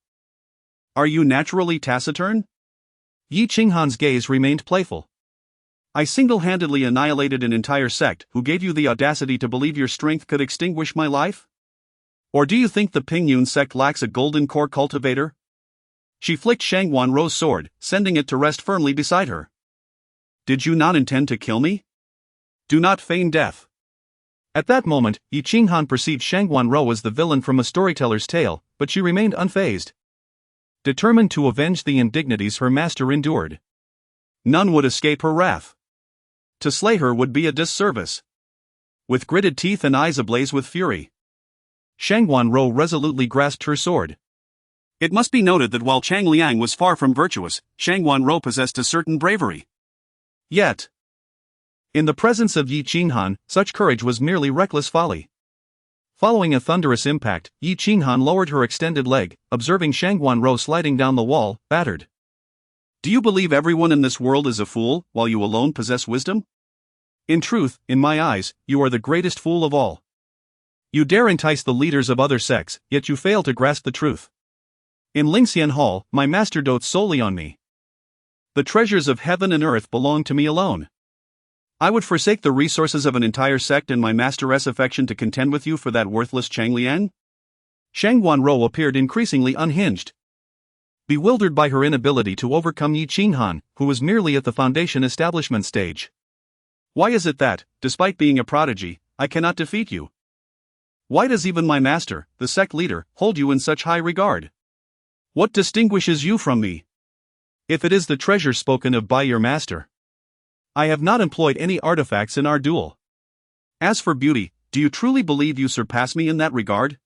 Are you naturally taciturn? Yi Qinghan's gaze remained playful. I single-handedly annihilated an entire sect. Who gave you the audacity to believe your strength could extinguish my life? Or do you think the Pingyun sect lacks a golden core cultivator? She flicked Shang Wan-ro's sword, sending it to rest firmly beside her. Did you not intend to kill me? Do not feign death. At that moment, Yi Qinghan perceived Shang Wan-ro as the villain from a storyteller's tale, but she remained unfazed. Determined to avenge the indignities her master endured. None would escape her wrath. To slay her would be a disservice. With gritted teeth and eyes ablaze with fury, Shang Guanrou resolutely grasped her sword. It must be noted that while Chang Liang was far from virtuous, Shang Guanrou possessed a certain bravery. Yet, in the presence of Yi Qinghan, such courage was merely reckless folly. Following a thunderous impact, Yi Qinghan lowered her extended leg, observing Shang Guanrou sliding down the wall, battered. Do you believe everyone in this world is a fool, while you alone possess wisdom? In truth, in my eyes, you are the greatest fool of all. You dare entice the leaders of other sects, yet you fail to grasp the truth. In Lingxian Hall, my master dotes solely on me. The treasures of heaven and earth belong to me alone. I would forsake the resources of an entire sect and my master's affection to contend with you for that worthless Chang Liang? Shang Guanrou appeared increasingly unhinged. Bewildered by her inability to overcome Yi Qinghan, who was merely at the foundation establishment stage. Why is it that, despite being a prodigy, I cannot defeat you? Why does even my master, the sect leader, hold you in such high regard? What distinguishes you from me? If it is the treasure spoken of by your master, I have not employed any artifacts in our duel. As for beauty, do you truly believe you surpass me in that regard?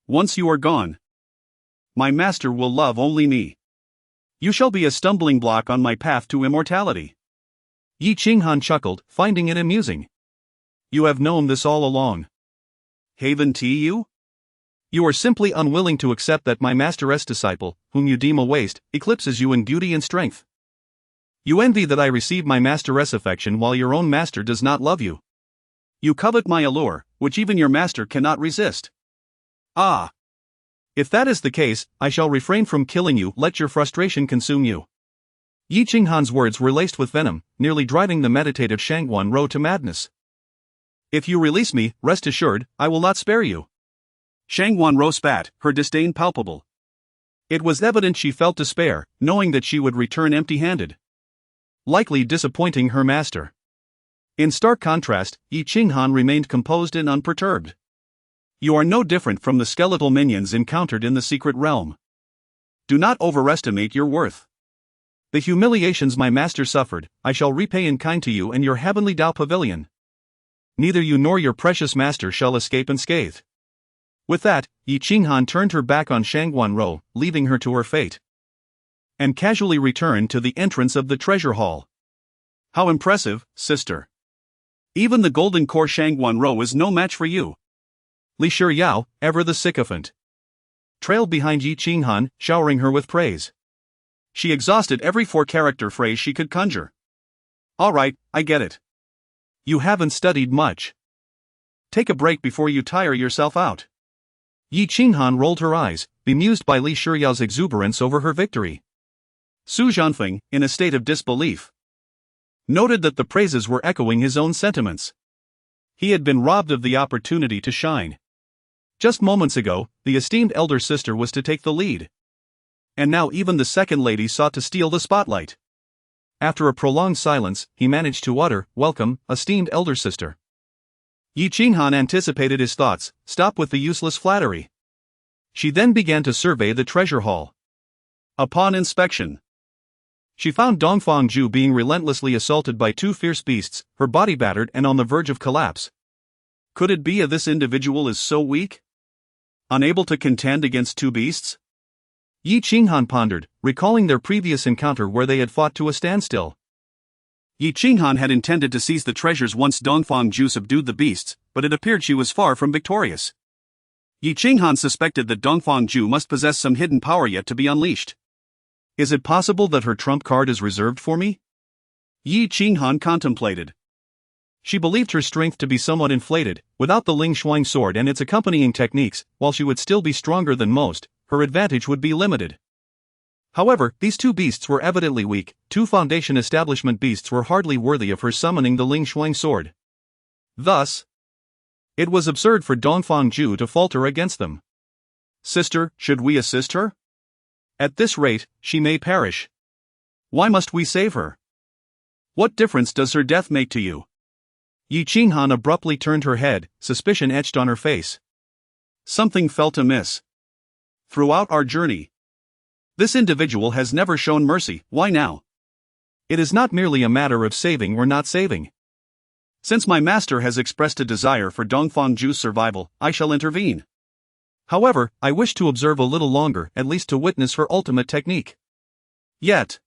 Once you are gone, my master will love only me. You shall be a stumbling block on my path to immortality. Yi Qinghan chuckled, finding it amusing. You have known this all along. Haven T you? You are simply unwilling to accept that my master's disciple, whom you deem a waste, eclipses you in beauty and strength. You envy that I receive my master's affection while your own master does not love you. You covet my allure, which even your master cannot resist. Ah! If that is the case, I shall refrain from killing you, let your frustration consume you. Yi Qinghan's words were laced with venom, nearly driving the meditative Shang Guanrou to madness. If you release me, rest assured, I will not spare you. Shang Guanrou spat, her disdain palpable. It was evident she felt despair, knowing that she would return empty-handed, likely disappointing her master. In stark contrast, Yi Qinghan remained composed and unperturbed. You are no different from the skeletal minions encountered in the secret realm. Do not overestimate your worth. The humiliations my master suffered, I shall repay in kind to you and your heavenly Dao pavilion. Neither you nor your precious master shall escape unscathed. With that, Yi Qinghan turned her back on Shang Guanrou, leaving her to her fate, and casually returned to the entrance of the treasure hall. How impressive, sister. Even the golden core Shang Guanrou is no match for you. Li Shiyao, ever the sycophant, trailed behind Yi Qinghan, showering her with praise. She exhausted every four-character phrase she could conjure. All right, I get it. You haven't studied much. Take a break before you tire yourself out. Yi Qinghan rolled her eyes, bemused by Li Shiyao's exuberance over her victory. Su Zhanfeng, in a state of disbelief, noted that the praises were echoing his own sentiments. He had been robbed of the opportunity to shine. Just moments ago, the esteemed elder sister was to take the lead. And now even the second lady sought to steal the spotlight. After a prolonged silence, he managed to utter, "Welcome, esteemed elder sister." Yi Qinghan anticipated his thoughts, "Stop with the useless flattery." She then began to survey the treasure hall. Upon inspection, she found Dongfang Ju being relentlessly assaulted by two fierce beasts, her body battered and on the verge of collapse. Could it be this individual is so weak? Unable to contend against two beasts? Yi Qinghan pondered, recalling their previous encounter where they had fought to a standstill. Yi Qinghan had intended to seize the treasures once Dongfang Ju subdued the beasts, but it appeared she was far from victorious. Yi Qinghan suspected that Dongfang Ju must possess some hidden power yet to be unleashed. Is it possible that her trump card is reserved for me? Yi Qinghan contemplated. She believed her strength to be somewhat inflated. Without the Ling Shuang sword and its accompanying techniques, while she would still be stronger than most, her advantage would be limited. However, these two beasts were evidently weak. Two foundation establishment beasts were hardly worthy of her summoning the Ling Shuang sword. Thus, it was absurd for Dongfang Ju to falter against them. Sister, should we assist her? At this rate, she may perish. Why must we save her? What difference does her death make to you? Yi Qinghan abruptly turned her head, suspicion etched on her face. Something felt amiss. Throughout our journey, this individual has never shown mercy. Why now? It is not merely a matter of saving or not saving. Since my master has expressed a desire for Dongfang Ju's survival, I shall intervene. However, I wish to observe a little longer, at least to witness her ultimate technique. Yet,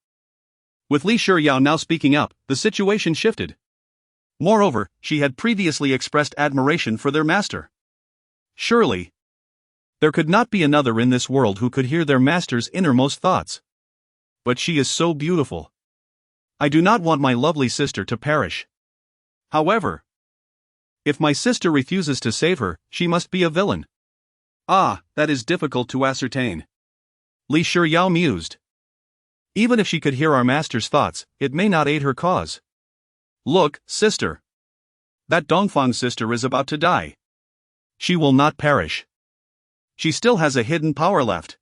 with Li Shiyao now speaking up, the situation shifted. Moreover, she had previously expressed admiration for their master. Surely, there could not be another in this world who could hear their master's innermost thoughts. But she is so beautiful. I do not want my lovely sister to perish. However, if my sister refuses to save her, she must be a villain. Ah, that is difficult to ascertain. Li Shiyao mused. Even if she could hear our master's thoughts, it may not aid her cause. Look, sister. That Dongfang sister is about to die. She will not perish. She still has a hidden power left.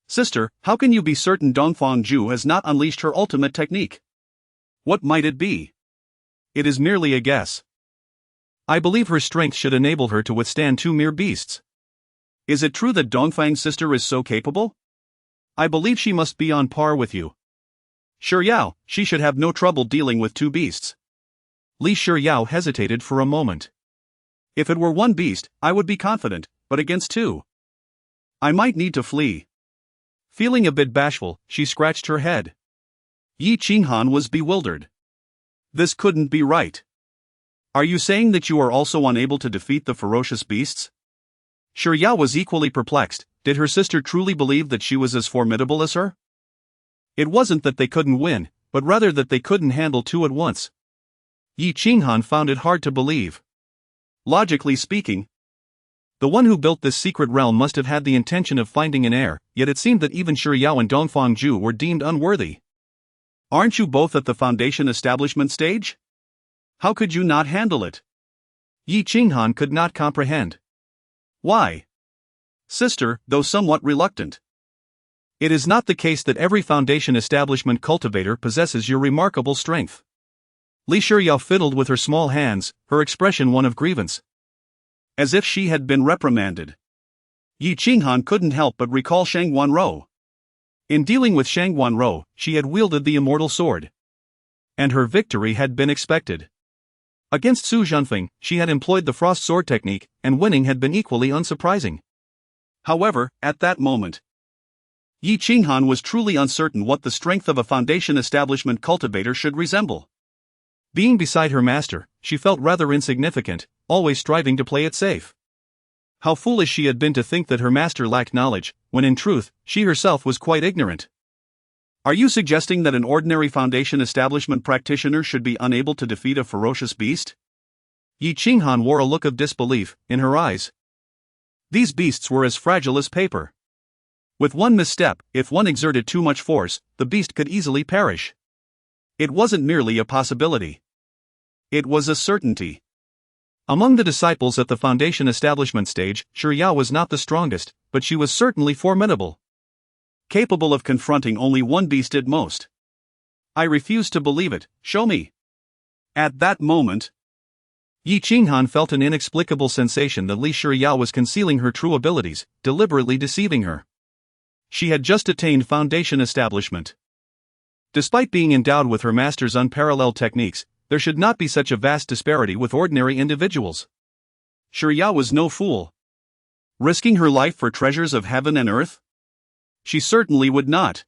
Sister, how can you be certain Dongfang Ju has not unleashed her ultimate technique? What might it be? It is merely a guess. I believe her strength should enable her to withstand two mere beasts. Is it true that Dongfang's sister is so capable? I believe she must be on par with you. Shiyao, she should have no trouble dealing with two beasts. Li Shiyao hesitated for a moment. If it were one beast, I would be confident, but against two, I might need to flee. Feeling a bit bashful, she scratched her head. Yi Qinghan was bewildered. This couldn't be right. Are you saying that you are also unable to defeat the ferocious beasts? Shiyao was equally perplexed. Did her sister truly believe that she was as formidable as her? It wasn't that they couldn't win, but rather that they couldn't handle two at once. Yi Qinghan found it hard to believe. Logically speaking, the one who built this secret realm must have had the intention of finding an heir, yet it seemed that even Shiyao and Dongfang Ju were deemed unworthy. Aren't you both at the foundation establishment stage? How could you not handle it? Yi Qinghan could not comprehend. Why? Sister, though somewhat reluctant. It is not the case that every foundation establishment cultivator possesses your remarkable strength. Li Shiyao fiddled with her small hands, her expression one of grievance. As if she had been reprimanded. Yi Qinghan couldn't help but recall Shang Guanrou. In dealing with Shang Guanrou, she had wielded the immortal sword. And her victory had been expected. Against Su Zhenfeng, she had employed the frost sword technique, and winning had been equally unsurprising. However, at that moment, Yi Qinghan was truly uncertain what the strength of a foundation establishment cultivator should resemble. Being beside her master, she felt rather insignificant, always striving to play it safe. How foolish she had been to think that her master lacked knowledge, when in truth, she herself was quite ignorant. Are you suggesting that an ordinary foundation establishment practitioner should be unable to defeat a ferocious beast? Yi Qinghan wore a look of disbelief in her eyes. These beasts were as fragile as paper. With one misstep, if one exerted too much force, the beast could easily perish. It wasn't merely a possibility. It was a certainty. Among the disciples at the foundation establishment stage, Shiyao was not the strongest, but she was certainly formidable. Capable of confronting only one beast at most. I refuse to believe it, show me. At that moment, Yi Qinghan felt an inexplicable sensation that Li Shiyao was concealing her true abilities, deliberately deceiving her. She had just attained foundation establishment. Despite being endowed with her master's unparalleled techniques, there should not be such a vast disparity with ordinary individuals. Shiyao was no fool. Risking her life for treasures of heaven and earth? She certainly would not.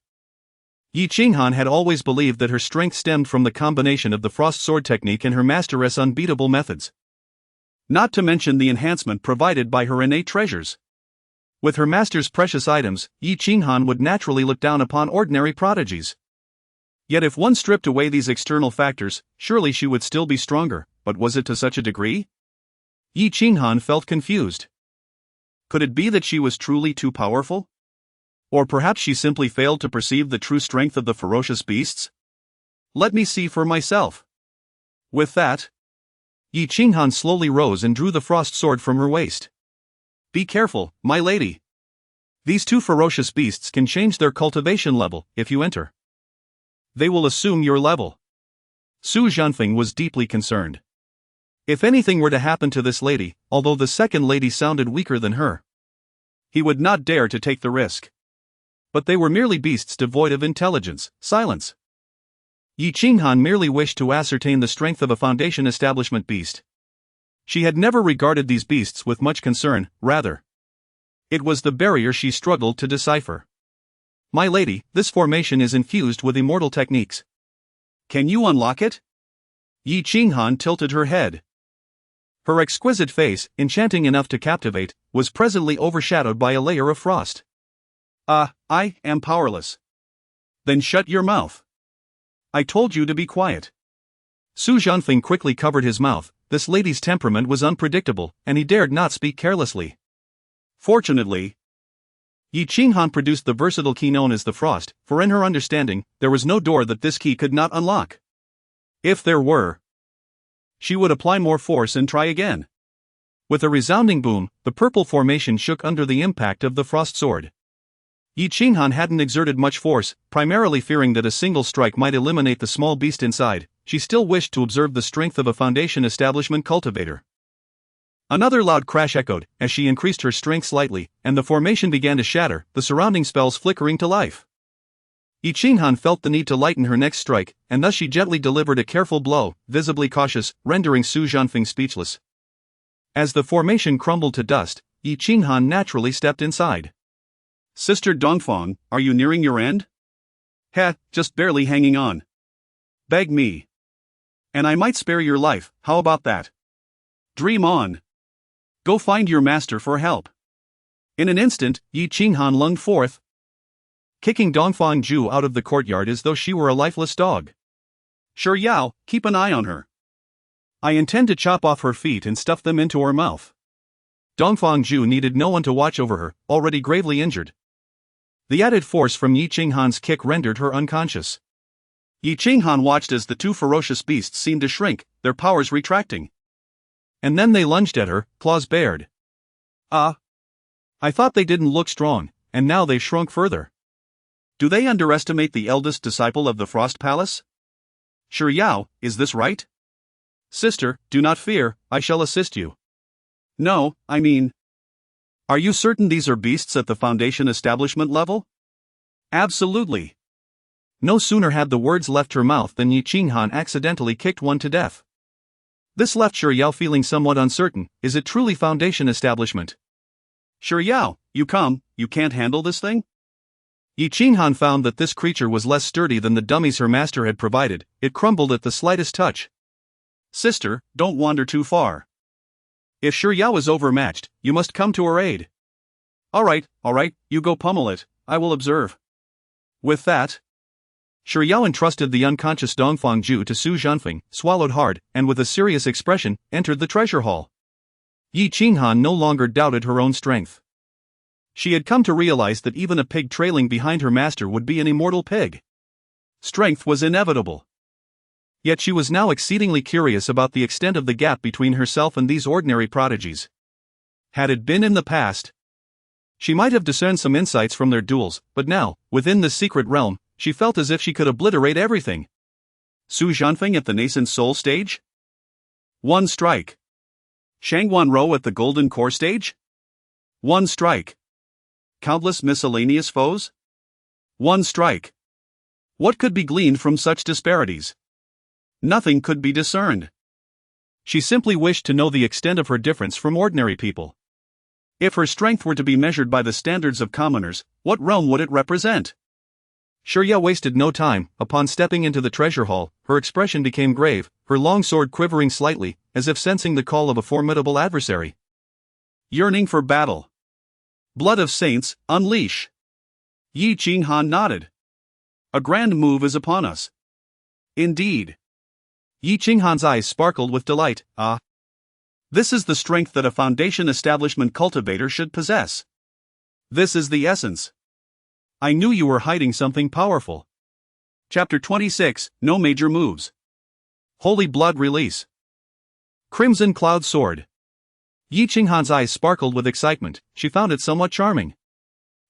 Yi Qinghan had always believed that her strength stemmed from the combination of the frost sword technique and her master's unbeatable methods. Not to mention the enhancement provided by her innate treasures. With her master's precious items, Yi Qinghan would naturally look down upon ordinary prodigies. Yet if one stripped away these external factors, surely she would still be stronger, but was it to such a degree? Yi Qinghan felt confused. Could it be that she was truly too powerful? Or perhaps she simply failed to perceive the true strength of the ferocious beasts? Let me see for myself. With that, Yi Qinghan slowly rose and drew the frost sword from her waist. Be careful, my lady. These two ferocious beasts can change their cultivation level if you enter. They will assume your level. Su Zhenfeng was deeply concerned. If anything were to happen to this lady, although the second lady sounded weaker than her, he would not dare to take the risk. But they were merely beasts devoid of intelligence, silence. Yi Qinghan merely wished to ascertain the strength of a foundation establishment beast. She had never regarded these beasts with much concern, rather. It was the barrier she struggled to decipher. My lady, this formation is infused with immortal techniques. Can you unlock it? Yi Qinghan tilted her head. Her exquisite face, enchanting enough to captivate, was presently overshadowed by a layer of frost. I am powerless. Then shut your mouth. I told you to be quiet. Su Jianfeng quickly covered his mouth. This lady's temperament was unpredictable, and he dared not speak carelessly. Fortunately, Yi Qinghan produced the versatile key known as the Frost, for in her understanding, there was no door that this key could not unlock. If there were, she would apply more force and try again. With a resounding boom, the purple formation shook under the impact of the frost sword. Yi Qinghan hadn't exerted much force, primarily fearing that a single strike might eliminate the small beast inside. She still wished to observe the strength of a Foundation establishment cultivator. Another loud crash echoed, as she increased her strength slightly, and the formation began to shatter, the surrounding spells flickering to life. Yi Qinghan felt the need to lighten her next strike, and thus she gently delivered a careful blow, visibly cautious, rendering Su Jianfeng speechless. As the formation crumbled to dust, Yi Qinghan naturally stepped inside. Sister Dongfang, are you nearing your end? Just barely hanging on. Beg me. And I might spare your life, how about that? Dream on. Go find your master for help. In an instant, Yi Qinghan lunged forth, kicking Dongfang Ju out of the courtyard as though she were a lifeless dog. Sure Yao, keep an eye on her. I intend to chop off her feet and stuff them into her mouth. Dongfang Ju needed no one to watch over her, already gravely injured. The added force from Yi Qinghan's kick rendered her unconscious. Yi Qinghan watched as the two ferocious beasts seemed to shrink, their powers retracting. And then they lunged at her, claws bared. I thought they didn't look strong, and now they've shrunk further. Do they underestimate the eldest disciple of the Frost Palace? Sure Yao, is this right? Sister, do not fear, I shall assist you. No, I mean... Are you certain these are beasts at the Foundation establishment level? Absolutely. No sooner had the words left her mouth than Yi Qinghan accidentally kicked one to death. This left Sure Yao feeling somewhat uncertain. Is it truly Foundation establishment? Sure Yao, you can't handle this thing? Yi Qinghan found that this creature was less sturdy than the dummies her master had provided. It crumbled at the slightest touch. Sister, don't wander too far. If Sure Yao is overmatched, you must come to her aid. Alright, you go pummel it, I will observe. With that, Sure Yao entrusted the unconscious Dongfang Ju to Su Jianfeng, swallowed hard, and with a serious expression, entered the treasure hall. Yi Qinghan no longer doubted her own strength. She had come to realize that even a pig trailing behind her master would be an immortal pig. Strength was inevitable. Yet she was now exceedingly curious about the extent of the gap between herself and these ordinary prodigies. Had it been in the past, she might have discerned some insights from their duels, but now, within this secret realm, she felt as if she could obliterate everything. Su Jianfeng at the nascent soul stage? One strike. Shangguan Rou at the golden core stage? One strike. Countless miscellaneous foes? One strike. What could be gleaned from such disparities? Nothing could be discerned. She simply wished to know the extent of her difference from ordinary people. If her strength were to be measured by the standards of commoners, what realm would it represent? Sure Yao wasted no time. Upon stepping into the treasure hall, her expression became grave, her long sword quivering slightly, as if sensing the call of a formidable adversary. Yearning for battle. Blood of saints, unleash. Yi Qinghan nodded. A grand move is upon us. Indeed. Yi Qinghan's eyes sparkled with delight. This is the strength that a Foundation establishment cultivator should possess. This is the essence. I knew you were hiding something powerful. Chapter 26, No Major Moves. Holy Blood Release. Crimson Cloud Sword. Yi Qinghan's eyes sparkled with excitement. She found it somewhat charming.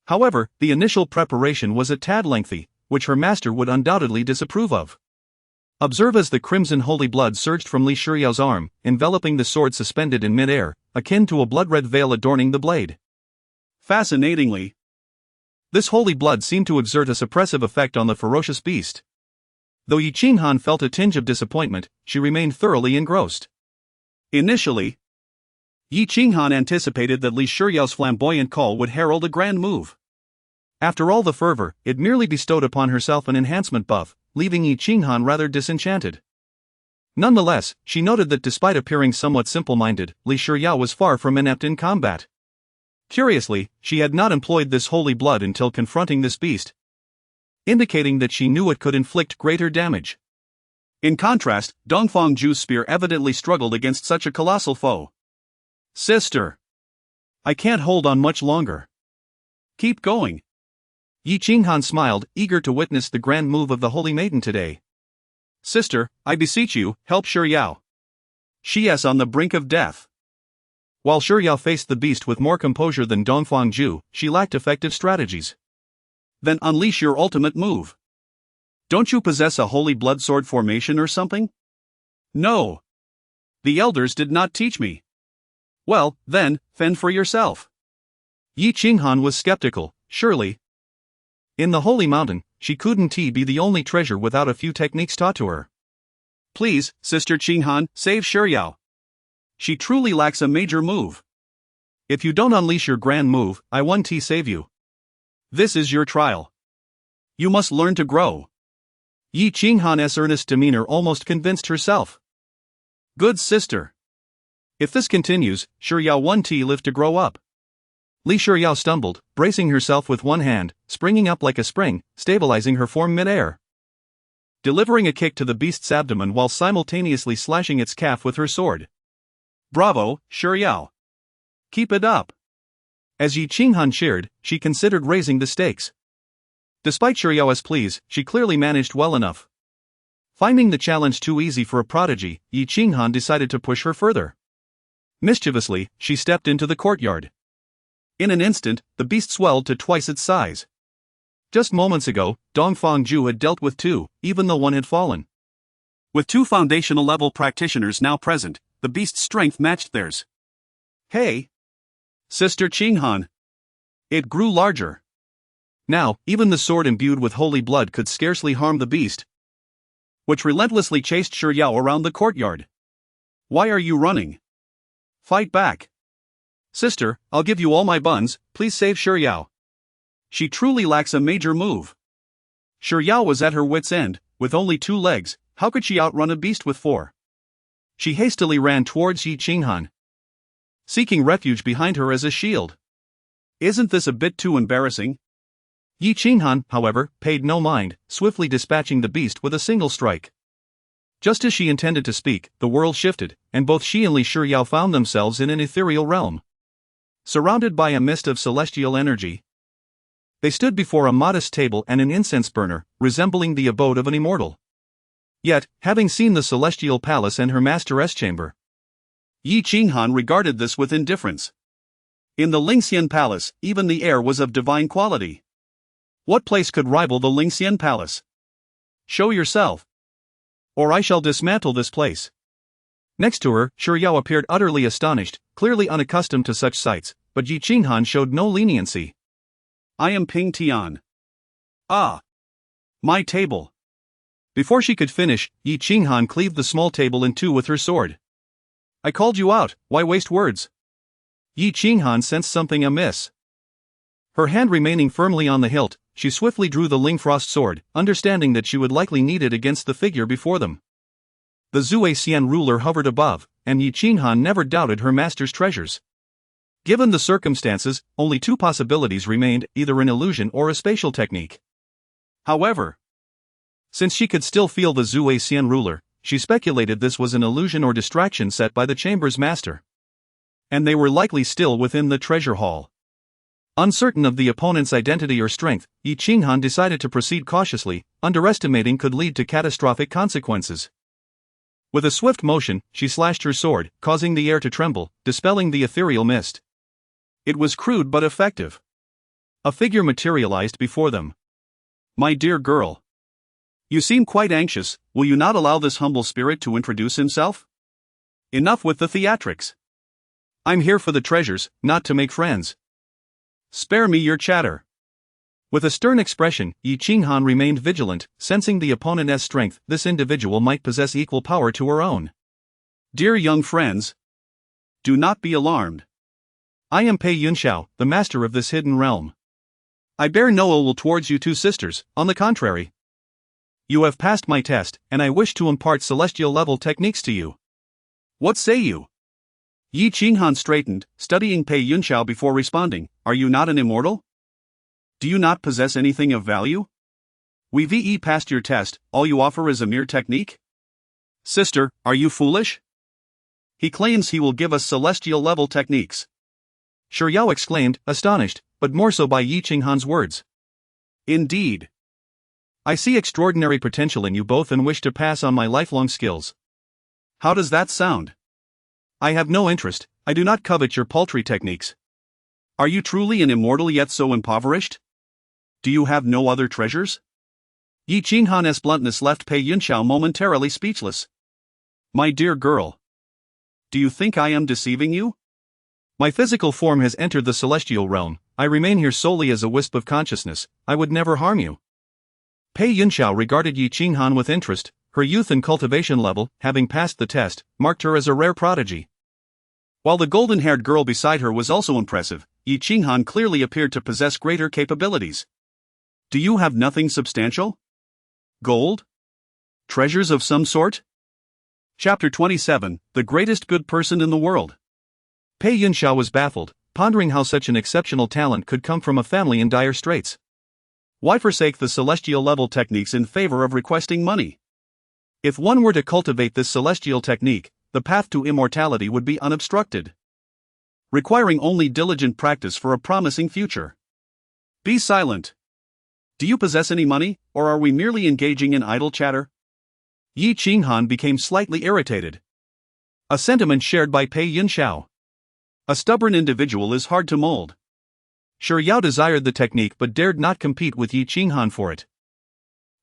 However, the initial preparation was a tad lengthy, which her master would undoubtedly disapprove of. Observe as the crimson holy blood surged from Li Shiyao's arm, enveloping the sword suspended in mid-air, akin to a blood-red veil adorning the blade. Fascinatingly, this holy blood seemed to exert a suppressive effect on the ferocious beast. Though Yi Qinghan felt a tinge of disappointment, she remained thoroughly engrossed. Initially, Yi Qinghan anticipated that Li Shiyao's flamboyant call would herald a grand move. After all the fervor, it merely bestowed upon herself an enhancement buff, leaving Yi Qinghan rather disenchanted. Nonetheless, she noted that despite appearing somewhat simple-minded, Li Shiyao was far from inept in combat. Curiously, she had not employed this holy blood until confronting this beast, indicating that she knew it could inflict greater damage. In contrast, Dongfang Ju's spear evidently struggled against such a colossal foe. "Sister, I can't hold on much longer. Keep going." Yi Qinghan smiled, eager to witness the grand move of the holy maiden today. "Sister, I beseech you, help Shiyao. She is on the brink of death." While Shiyao faced the beast with more composure than Dongfang Ju, she lacked effective strategies. "Then unleash your ultimate move. Don't you possess a holy blood sword formation or something?" "No. The elders did not teach me." "Well, then, fend for yourself." Yi Qinghan was skeptical, surely. In the holy mountain, she couldn't be the only treasure without a few techniques taught to her. "Please, Sister Qinghan, save Shiyao. She truly lacks a major move. If you don't unleash your grand move, I won't save you. This is your trial. You must learn to grow." Yi Qinghan's earnest demeanor almost convinced herself. "Good sister. If this continues, Shiyao won't live to grow up." Li Shiyao stumbled, bracing herself with one hand, springing up like a spring, stabilizing her form mid-air, delivering a kick to the beast's abdomen while simultaneously slashing its calf with her sword. "Bravo, Shiyao. Keep it up." As Yi Qinghan cheered, she considered raising the stakes. Despite Shiyao's pleas, she clearly managed well enough. Finding the challenge too easy for a prodigy, Yi Qinghan decided to push her further. Mischievously, she stepped into the courtyard. In an instant, the beast swelled to twice its size. Just moments ago, Dongfang Ju had dealt with two, even though one had fallen. With two foundational-level practitioners now present, the beast's strength matched theirs. "Hey! Sister Qinghan!" It grew larger. Now, even the sword imbued with holy blood could scarcely harm the beast, which relentlessly chased Shiyao around the courtyard. "Why are you running? Fight back. Sister, I'll give you all my buns, please save Shiyao. She truly lacks a major move." Shiyao was at her wit's end. With only 2 legs, how could she outrun a beast with 4? She hastily ran towards Yi Qinghan, seeking refuge behind her as a shield. "Isn't this a bit too embarrassing?" Yi Qinghan, however, paid no mind, swiftly dispatching the beast with a single strike. Just as she intended to speak, the world shifted, and both she and Li Shiyao found themselves in an ethereal realm. Surrounded by a mist of celestial energy, they stood before a modest table and an incense burner, resembling the abode of an immortal. Yet, having seen the celestial palace and her master's chamber, Yi Qinghan regarded this with indifference. In the Lingxian Palace, even the air was of divine quality. What place could rival the Lingxian Palace? "Show yourself, or I shall dismantle this place." Next to her, Shiyao appeared utterly astonished, clearly unaccustomed to such sights, but Yi Qinghan showed no leniency. "I am Ping Tian. Ah! My table." Before she could finish, Yi Qinghan cleaved the small table in 2 with her sword. "I called you out, why waste words?" Yi Qinghan sensed something amiss. Her hand remaining firmly on the hilt, she swiftly drew the Lingfrost sword, understanding that she would likely need it against the figure before them. The Xian ruler hovered above, and Yi Qinghan never doubted her master's treasures. Given the circumstances, only 2 possibilities remained, either an illusion or a spatial technique. However, since she could still feel the Xian ruler, she speculated this was an illusion or distraction set by the chamber's master. And they were likely still within the treasure hall. Uncertain of the opponent's identity or strength, Yi Qinghan decided to proceed cautiously. Underestimating could lead to catastrophic consequences. With a swift motion, she slashed her sword, causing the air to tremble, dispelling the ethereal mist. It was crude but effective. A figure materialized before them. "My dear girl, you seem quite anxious. Will you not allow this humble spirit to introduce himself? Enough with the theatrics. I'm here for the treasures, not to make friends. Spare me your chatter." With a stern expression, Yi Qinghan remained vigilant, sensing the opponent's strength. This individual might possess equal power to her own. "Dear young friends, Do not be alarmed. I am Pei Yunxiao, the master of this hidden realm. I bear no ill will towards you two sisters, on the contrary. You have passed my test, and I wish to impart celestial-level techniques to you. What say you? Yi Qinghan straightened, studying Pei Yunxiao before responding. Are you not an immortal? Do you not possess anything of value? We've passed your test, all you offer is a mere technique? Sister, are you foolish? He claims he will give us celestial-level techniques. Shiryao exclaimed, astonished, but more so by Yi Qinghan's words. Indeed. I see extraordinary potential in you both and wish to pass on my lifelong skills. How does that sound? I have no interest, I do not covet your paltry techniques. Are you truly an immortal yet so impoverished? Do you have no other treasures? Yi Qinghan's bluntness left Pei Yunxiao momentarily speechless. My dear girl. Do you think I am deceiving you? My physical form has entered the celestial realm, I remain here solely as a wisp of consciousness, I would never harm you. Pei Yunxiao regarded Yi Qinghan with interest, her youth and cultivation level, having passed the test, marked her as a rare prodigy. While the golden-haired girl beside her was also impressive, Yi Qinghan clearly appeared to possess greater capabilities. Do you have nothing substantial? Gold? Treasures of some sort? Chapter 27, The Greatest Good Person in the World. Pei Yunxiao was baffled, pondering how such an exceptional talent could come from a family in dire straits. Why forsake the celestial-level techniques in favor of requesting money? If one were to cultivate this celestial technique, the path to immortality would be unobstructed, requiring only diligent practice for a promising future. Be silent. Do you possess any money, or are we merely engaging in idle chatter? Yi Qinghan became slightly irritated. A sentiment shared by Pei Yunxiao. A stubborn individual is hard to mold. Shiryao desired the technique but dared not compete with Yi Qinghan for it.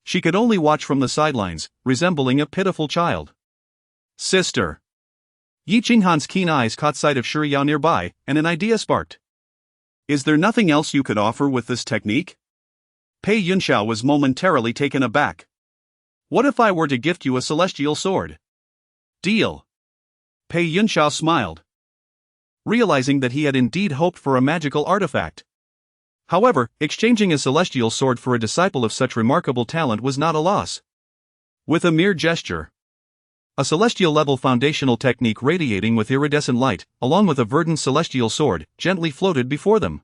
She could only watch from the sidelines, resembling a pitiful child. Sister. Yi Qinghan's keen eyes caught sight of Shiryao nearby, and an idea sparked. Is there nothing else you could offer with this technique? Pei Yunxiao was momentarily taken aback. What if I were to gift you a celestial sword? Deal. Pei Yunxiao smiled, realizing that he had indeed hoped for a magical artifact. However, exchanging a celestial sword for a disciple of such remarkable talent was not a loss. With a mere gesture, a celestial-level foundational technique radiating with iridescent light, along with a verdant celestial sword, gently floated before them.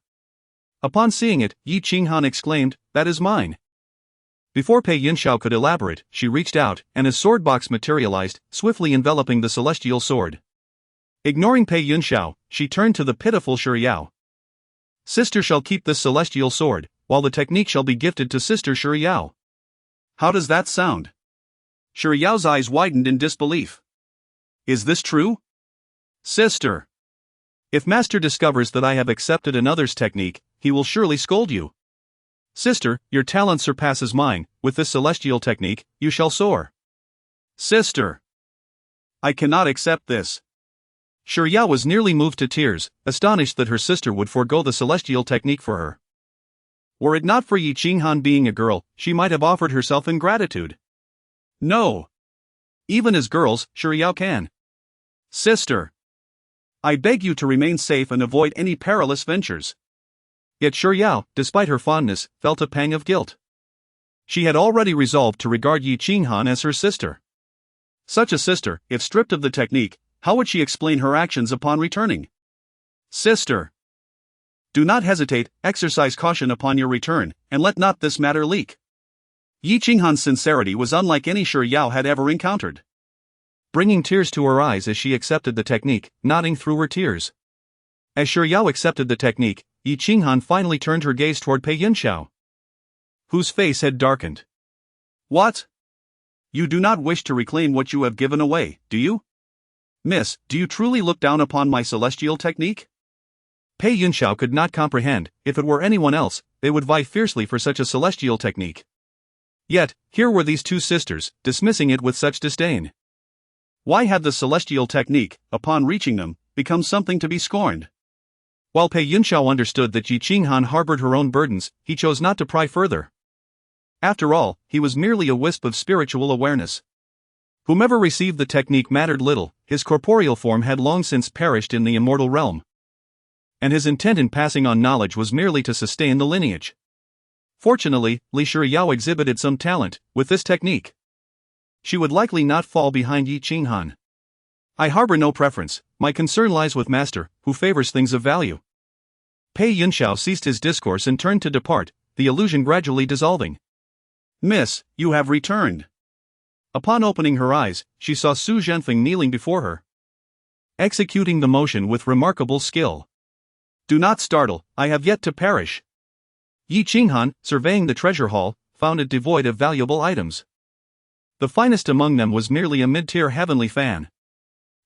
Upon seeing it, Yi Qinghan exclaimed, "That is mine." Before Pei Yunxiao could elaborate, she reached out, and a sword box materialized, swiftly enveloping the celestial sword. Ignoring Pei Yunxiao, she turned to the pitiful Shiryao. Sister shall keep this celestial sword, while the technique shall be gifted to Sister Shiryao. How does that sound? Shiryao's eyes widened in disbelief. Is this true? Sister. If Master discovers that I have accepted another's technique, he will surely scold you. Sister, your talent surpasses mine, with this celestial technique, you shall soar. Sister. I cannot accept this. Shiryao was nearly moved to tears, astonished that her sister would forego the celestial technique for her. Were it not for Yi Qinghan being a girl, she might have offered herself in gratitude. No. Even as girls, Shiryao can. Sister. I beg you to remain safe and avoid any perilous ventures. Yet Shiryao, despite her fondness, felt a pang of guilt. She had already resolved to regard Yi Qinghan as her sister. Such a sister, if stripped of the technique, how would she explain her actions upon returning? Sister. Do not hesitate, exercise caution upon your return, and let not this matter leak. Yi Qinghan's sincerity was unlike any Shiryao had ever encountered, bringing tears to her eyes as she accepted the technique, nodding through her tears. As Shiryao accepted the technique, Yi Qinghan finally turned her gaze toward Pei Yunxiao, whose face had darkened. What? You do not wish to reclaim what you have given away, do you? Miss, do you truly look down upon my celestial technique? Pei Yunxiao could not comprehend. If it were anyone else, they would vie fiercely for such a celestial technique. Yet, here were these two sisters, dismissing it with such disdain. Why had the celestial technique, upon reaching them, become something to be scorned? While Pei Yunxiao understood that Yi Qinghan harbored her own burdens, he chose not to pry further. After all, he was merely a wisp of spiritual awareness. Whomever received the technique mattered little, his corporeal form had long since perished in the immortal realm. And his intent in passing on knowledge was merely to sustain the lineage. Fortunately, Li Shiyao exhibited some talent with this technique. She would likely not fall behind Yi Qinghan. I harbor no preference, my concern lies with master, who favors things of value. Pei Yunxiao ceased his discourse and turned to depart, the illusion gradually dissolving. Miss, you have returned. Upon opening her eyes, she saw Su Zhenfeng kneeling before her, executing the motion with remarkable skill. Do not startle, I have yet to perish. Yi Qinghan, surveying the treasure hall, found it devoid of valuable items. The finest among them was merely a mid-tier heavenly fan.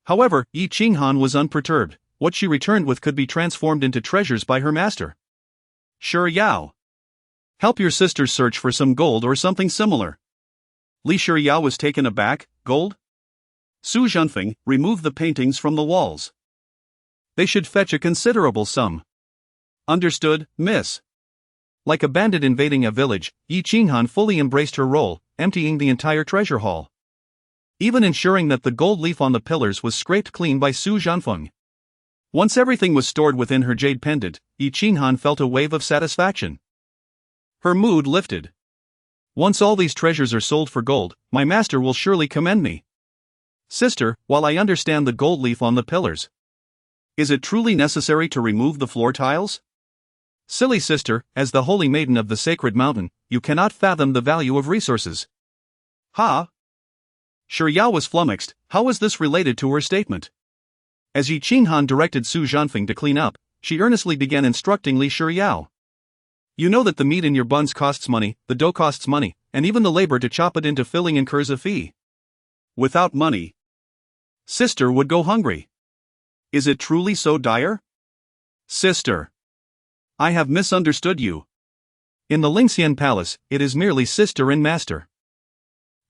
However, Yi Qinghan was unperturbed. What she returned with could be transformed into treasures by her master. Shiyao, help your sisters search for some gold or something similar. Li Shiyao was taken aback. Gold? Su Zhenfeng, remove the paintings from the walls. They should fetch a considerable sum. Understood, miss. Like a bandit invading a village, Yi Qinghan fully embraced her role, emptying the entire treasure hall, even ensuring that the gold leaf on the pillars was scraped clean by Su Zhenfeng. Once everything was stored within her jade pendant, Yi Qinghan felt a wave of satisfaction. Her mood lifted. Once all these treasures are sold for gold, my master will surely commend me. Sister, while I understand the gold leaf on the pillars, is it truly necessary to remove the floor tiles? Silly sister, as the holy maiden of the sacred mountain, you cannot fathom the value of resources. Ha! Shiyao was flummoxed. How was this related to her statement? As Yi Qinghan directed Su Zhenfeng to clean up, she earnestly began instructing Li Shiyao. You know that the meat in your buns costs money, the dough costs money, and even the labor to chop it into filling incurs a fee. Without money, sister would go hungry. Is it truly so dire? Sister, I have misunderstood you. In the Lingxian Palace, it is merely sister and master.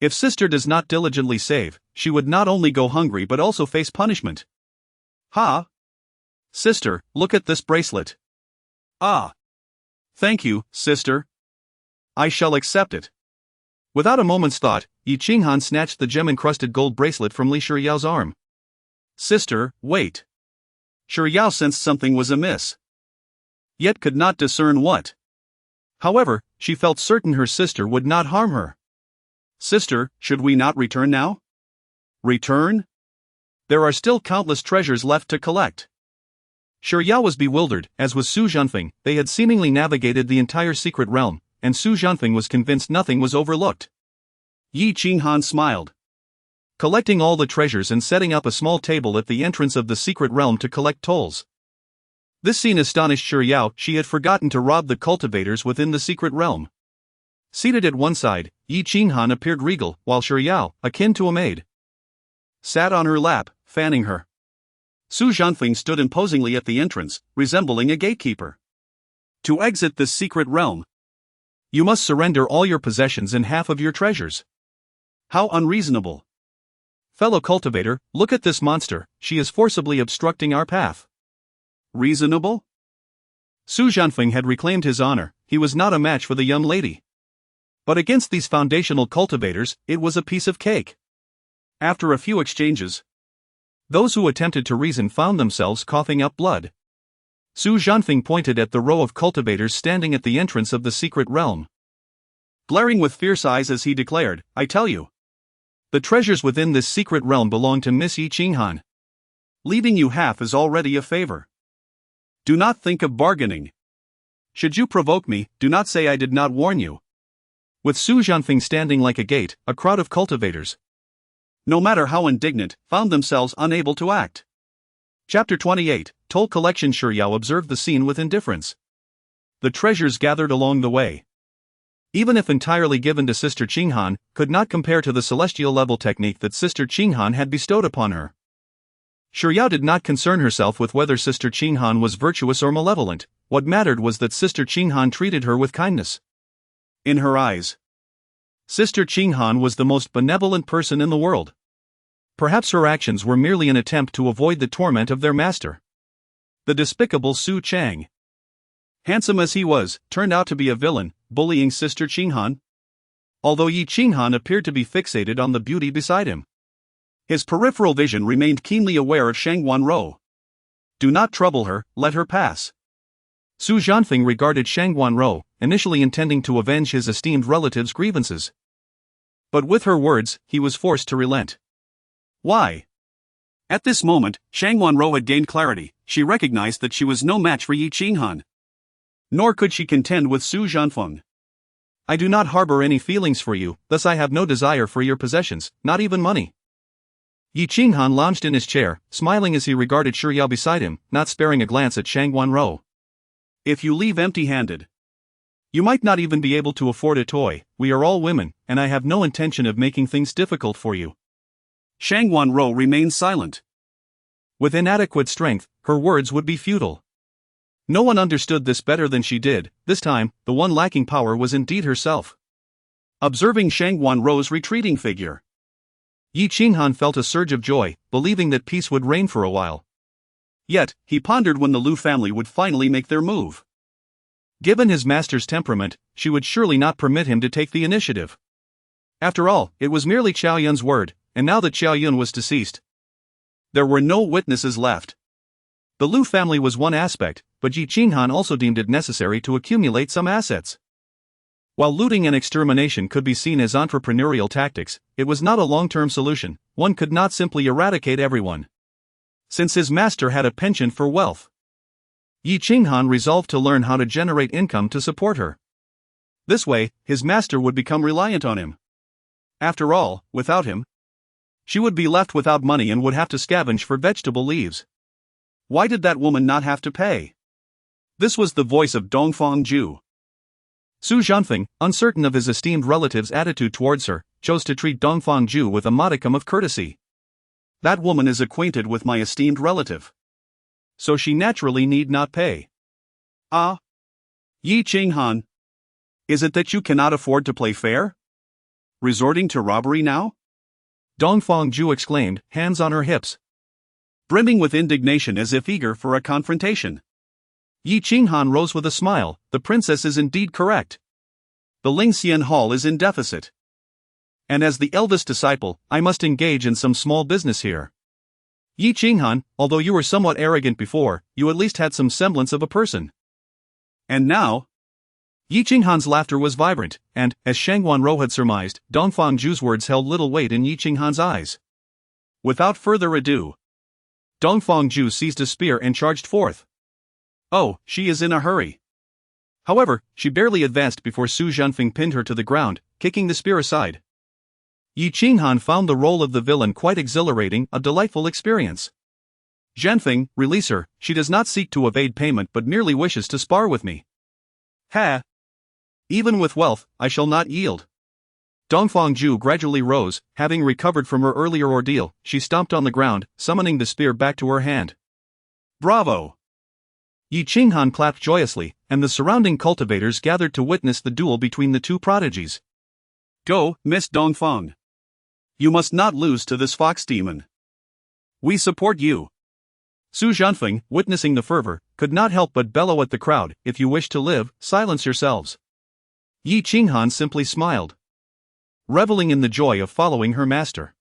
If sister does not diligently save, she would not only go hungry but also face punishment. Ha! Sister, look at this bracelet. Ah! Thank you, sister. I shall accept it. Without a moment's thought, Yi Qinghan snatched the gem-encrusted gold bracelet from Li Shiyao's arm. Sister, wait. Shiyao sensed something was amiss, yet could not discern what. However, she felt certain her sister would not harm her. Sister, should we not return now? Return? There are still countless treasures left to collect. Shiyao was bewildered, as was Su Zhenfeng. They had seemingly navigated the entire secret realm, and Su Zhenfeng was convinced nothing was overlooked. Yi Qinghan smiled, collecting all the treasures and setting up a small table at the entrance of the secret realm to collect tolls. This scene astonished Shiyao. She had forgotten to rob the cultivators within the secret realm. Seated at one side, Yi Qinghan appeared regal, while Shiyao, akin to a maid, sat on her lap, fanning her. Su Zhenfeng stood imposingly at the entrance, resembling a gatekeeper. To exit this secret realm, you must surrender all your possessions and half of your treasures. How unreasonable. Fellow cultivator, look at this monster, she is forcibly obstructing our path. Reasonable? Su Zhenfeng had reclaimed his honor. He was not a match for the young lady. But against these foundational cultivators, it was a piece of cake. After a few exchanges, those who attempted to reason found themselves coughing up blood. Su Zhenfeng pointed at the row of cultivators standing at the entrance of the secret realm, glaring with fierce eyes as he declared, I tell you, the treasures within this secret realm belong to Miss Yi Qinghan. Leaving you half is already a favor. Do not think of bargaining. Should you provoke me, do not say I did not warn you. With Su Zhenfeng standing like a gate, a crowd of cultivators, no matter how indignant, found themselves unable to act. Chapter 28, Toll Collection. Shiyao observed the scene with indifference. The treasures gathered along the way, even if entirely given to Sister Qinghan, could not compare to the celestial level technique that Sister Qinghan had bestowed upon her. Shiyao did not concern herself with whether Sister Qinghan was virtuous or malevolent. What mattered was that Sister Qinghan treated her with kindness. In her eyes, Sister Qinghan was the most benevolent person in the world. Perhaps her actions were merely an attempt to avoid the torment of their master, the despicable Su Cheng. Handsome as he was, turned out to be a villain, bullying Sister Qinghan. Although Yi Qinghan appeared to be fixated on the beauty beside him, His peripheral vision remained keenly aware of Shang Wanro. Do not trouble her, let her pass. Su Zhanfeng regarded Shang Wanro, initially intending to avenge his esteemed relative's grievances. But with her words, he was forced to relent. Why? At this moment, Shang Wanro had gained clarity. She recognized that she was no match for Yi Qinghan. Nor could she contend with Su Zhanfeng. I do not harbor any feelings for you, thus I have no desire for your possessions, not even money. Yi Qinghan lounged in his chair, smiling as he regarded Shuyao beside him, not sparing a glance at Shang Wanro. If you leave empty-handed, you might not even be able to afford a toy. We are all women, and I have no intention of making things difficult for you. Shang Wanro remained silent. With inadequate strength, her words would be futile. No one understood this better than she did. This time, the one lacking power was indeed herself. Observing Shang Wanro's retreating figure, Yi Qinghan felt a surge of joy, believing that peace would reign for a while. Yet, he pondered when the Lu family would finally make their move. Given his master's temperament, she would surely not permit him to take the initiative. After all, it was merely Qiao Yun's word, and now that Qiao Yun was deceased, there were no witnesses left. The Lu family was one aspect, but Yi Qinghan also deemed it necessary to accumulate some assets. While looting and extermination could be seen as entrepreneurial tactics, it was not a long-term solution. One could not simply eradicate everyone, since his master had a penchant for wealth. Yi Qinghan resolved to learn how to generate income to support her. This way, his master would become reliant on him. After all, without him, she would be left without money and would have to scavenge for vegetable leaves. Why did that woman not have to pay? This was the voice of Dongfang Ju. Su Zhanfeng, uncertain of his esteemed relative's attitude towards her, chose to treat Dongfang Ju with a modicum of courtesy. That woman is acquainted with my esteemed relative, so she naturally need not pay. Ah? Yi Qinghan, is it that you cannot afford to play fair? Resorting to robbery now? Dongfang Ju exclaimed, hands on her hips, brimming with indignation as if eager for a confrontation. Yi Qinghan rose with a smile. The princess is indeed correct. The Lingxian Hall is in deficit. And as the eldest disciple, I must engage in some small business here. Yi Qinghan, although you were somewhat arrogant before, you at least had some semblance of a person. And now? Yi Qinghan's laughter was vibrant, and, as Shang Wanro had surmised, Dongfang Ju's words held little weight in Yi Qinghan's eyes. Without further ado, Dongfang Ju seized a spear and charged forth. Oh, she is in a hurry. However, she barely advanced before Su Zhanfeng pinned her to the ground, kicking the spear aside. Yi Qinghan found the role of the villain quite exhilarating, a delightful experience. Zhanfeng, release her, she does not seek to evade payment but merely wishes to spar with me. Ha! Even with wealth, I shall not yield. Dongfang Ju gradually rose, having recovered from her earlier ordeal. She stomped on the ground, summoning the spear back to her hand. Bravo! Yi Qinghan clapped joyously, and the surrounding cultivators gathered to witness the duel between the two prodigies. Go, Miss Dongfang. You must not lose to this fox demon. We support you. Su Zhanfeng, witnessing the fervor, could not help but bellow at the crowd, if you wish to live, silence yourselves. Yi Qinghan simply smiled, reveling in the joy of following her master.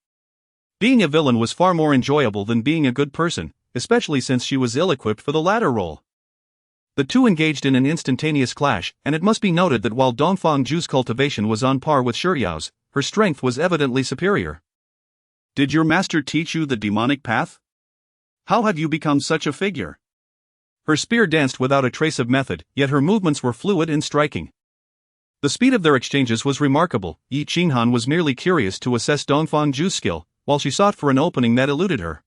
Being a villain was far more enjoyable than being a good person, especially since she was ill-equipped for the latter role. The two engaged in an instantaneous clash, and it must be noted that while Dongfang Ju's cultivation was on par with Shuryao's, her strength was evidently superior. Did your master teach you the demonic path? How have you become such a figure? Her spear danced without a trace of method, yet her movements were fluid and striking. The speed of their exchanges was remarkable. Yi Qinghan was merely curious to assess Dongfang Ju's skill, while she sought for an opening that eluded her.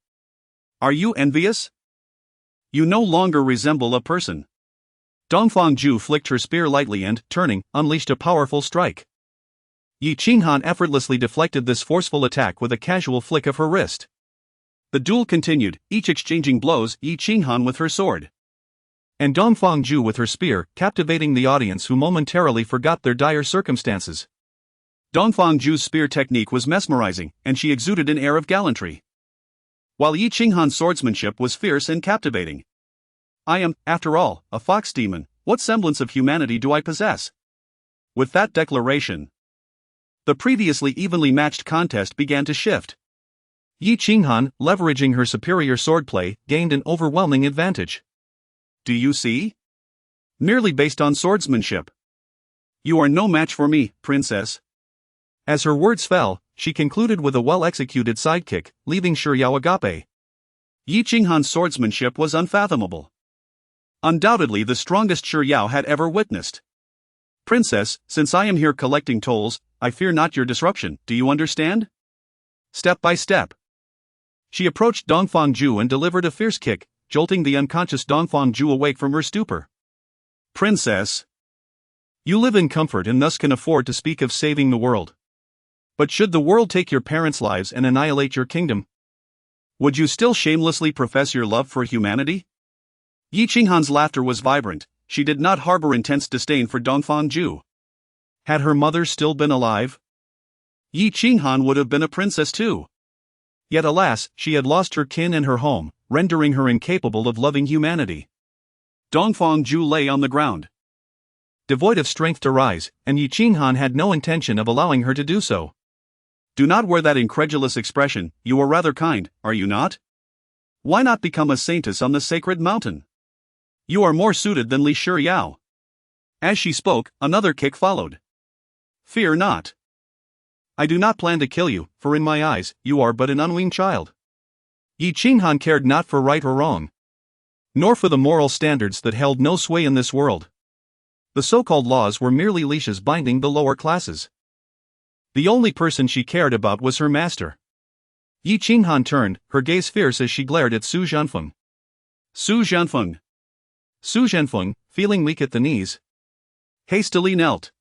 Are you envious? You no longer resemble a person. Dongfang Ju flicked her spear lightly and, turning, unleashed a powerful strike. Yi Qinghan effortlessly deflected this forceful attack with a casual flick of her wrist. The duel continued, each exchanging blows, Yi Qinghan with her sword, and Dongfang Ju with her spear, captivating the audience who momentarily forgot their dire circumstances. Dongfang Ju's spear technique was mesmerizing, and she exuded an air of gallantry, while Yi Qinghan's swordsmanship was fierce and captivating. I am, after all, a fox demon. What semblance of humanity do I possess? With that declaration, the previously evenly matched contest began to shift. Yi Qinghan, leveraging her superior swordplay, gained an overwhelming advantage. Do you see? Merely based on swordsmanship. You are no match for me, princess. As her words fell, she concluded with a well-executed sidekick, leaving Shiryao agape. Yi Qinghan's swordsmanship was unfathomable. Undoubtedly the strongest Shiryao had ever witnessed. Princess, since I am here collecting tolls, I fear not your disruption, do you understand? Step by step. She approached Dongfang Ju and delivered a fierce kick, jolting the unconscious Dongfang Ju awake from her stupor. Princess. You live in comfort and thus can afford to speak of saving the world. But should the world take your parents' lives and annihilate your kingdom? Would you still shamelessly profess your love for humanity? Yi Qinghan's laughter was vibrant. She did not harbor intense disdain for Dongfang Ju. Had her mother still been alive, Yi Qinghan would have been a princess too. Yet alas, she had lost her kin and her home, rendering her incapable of loving humanity. Dongfang Ju lay on the ground, devoid of strength to rise, and Yi Qinghan had no intention of allowing her to do so. Do not wear that incredulous expression, you are rather kind, are you not? Why not become a saintess on the sacred mountain? You are more suited than Li Shiryao. As she spoke, another kick followed. Fear not. I do not plan to kill you, for in my eyes, you are but an unweaned child. Yi Qinghan cared not for right or wrong, nor for the moral standards that held no sway in this world. The so-called laws were merely leashes binding the lower classes. The only person she cared about was her master. Yi Qinghan turned, her gaze fierce as she glared at Su Zhanfeng. Su Zhanfeng. Su Zhanfeng, feeling weak at the knees, hastily knelt.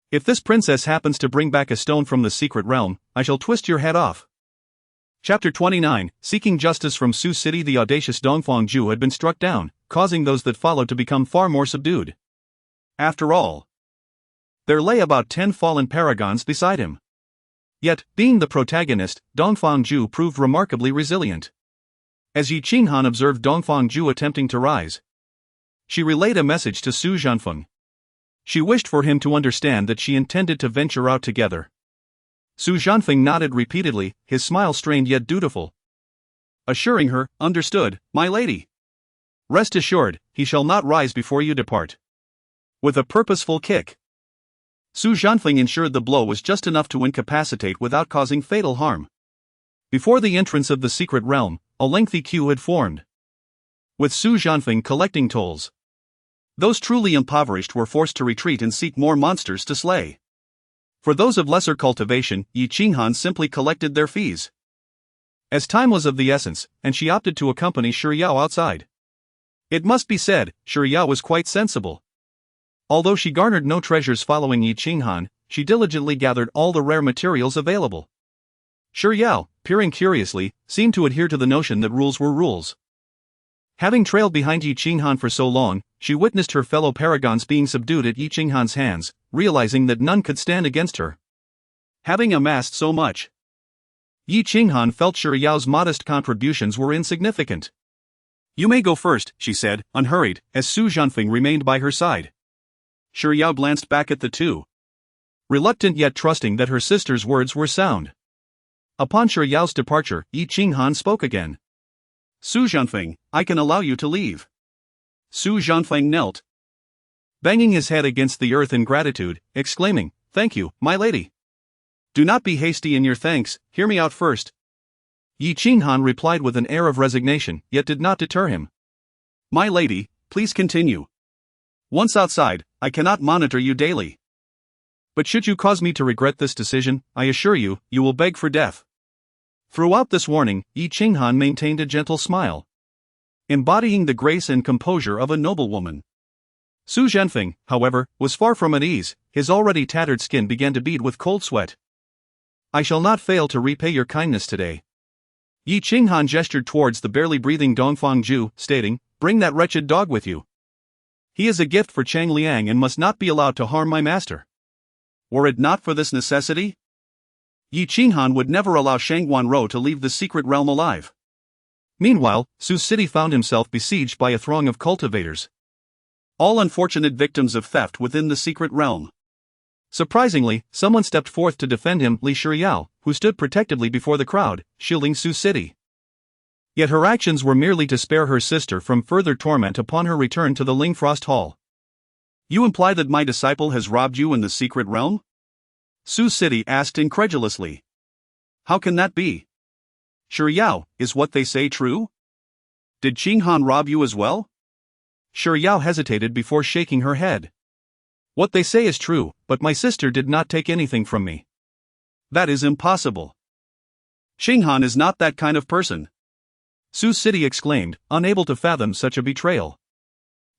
If this princess happens to bring back a stone from the secret realm, I shall twist your head off. Chapter 29, Seeking justice from Su City. The audacious Dongfang Ju had been struck down, causing those that followed to become far more subdued. After all, there lay about 10 fallen paragons beside him. Yet, being the protagonist, Dongfang Ju proved remarkably resilient. As Yi Qinghan observed Dongfang Ju attempting to rise, she relayed a message to Su Zhanfeng. She wished for him to understand that she intended to venture out together. Su Zhanfeng nodded repeatedly, his smile strained yet dutiful, assuring her, understood, my lady. Rest assured, he shall not rise before you depart. With a purposeful kick, Su Zhanfeng ensured the blow was just enough to incapacitate without causing fatal harm. Before the entrance of the secret realm, a lengthy queue had formed, with Su Zhanfeng collecting tolls. Those truly impoverished were forced to retreat and seek more monsters to slay. For those of lesser cultivation, Yi Qinghan simply collected their fees. As time was of the essence, and she opted to accompany Shiryao outside. It must be said, Shiryao was quite sensible. Although she garnered no treasures following Yi Qinghan, she diligently gathered all the rare materials available. Shiryao, peering curiously, seemed to adhere to the notion that rules were rules. Having trailed behind Yi Qinghan for so long, she witnessed her fellow paragons being subdued at Yi Qinghan's hands, realizing that none could stand against her. Having amassed so much, Yi Qinghan felt Shiryao's modest contributions were insignificant. You may go first, she said, unhurried, as Su Zhanfeng remained by her side. Shiryao glanced back at the two, reluctant yet trusting that her sister's words were sound. Upon Shiryao's departure, Yi Qinghan spoke again. Su Zhanfeng, I can allow you to leave. Su Zhanfeng knelt, banging his head against the earth in gratitude, exclaiming, thank you, my lady. Do not be hasty in your thanks, hear me out first. Yi Qinghan replied with an air of resignation, yet did not deter him. My lady, please continue. Once outside, I cannot monitor you daily. But should you cause me to regret this decision, I assure you, you will beg for death. Throughout this warning, Yi Qinghan maintained a gentle smile, embodying the grace and composure of a noblewoman. Su Zhanfeng, however, was far from at ease, his already tattered skin began to bead with cold sweat. I shall not fail to repay your kindness today. Yi Qinghan gestured towards the barely breathing Dongfang Ju, stating, bring that wretched dog with you. He is a gift for Cheng Liang and must not be allowed to harm my master. Were it not for this necessity, Yi Qinghan would never allow Shang Guanrou to leave the secret realm alive. Meanwhile, Su City found himself besieged by a throng of cultivators, all unfortunate victims of theft within the secret realm. Surprisingly, someone stepped forth to defend him, Li Shiryao, who stood protectively before the crowd, shielding Sioux City. Yet her actions were merely to spare her sister from further torment upon her return to the Lingfrost Hall. "You imply that my disciple has robbed you in the secret realm?" Sioux City asked incredulously. "How can that be? Yao, is what they say true? Did Cheng Han rob you as well?" Yao hesitated before shaking her head. "What they say is true, but my sister did not take anything from me." "That is impossible. Cheng Han is not that kind of person," Sioux City exclaimed, unable to fathom such a betrayal.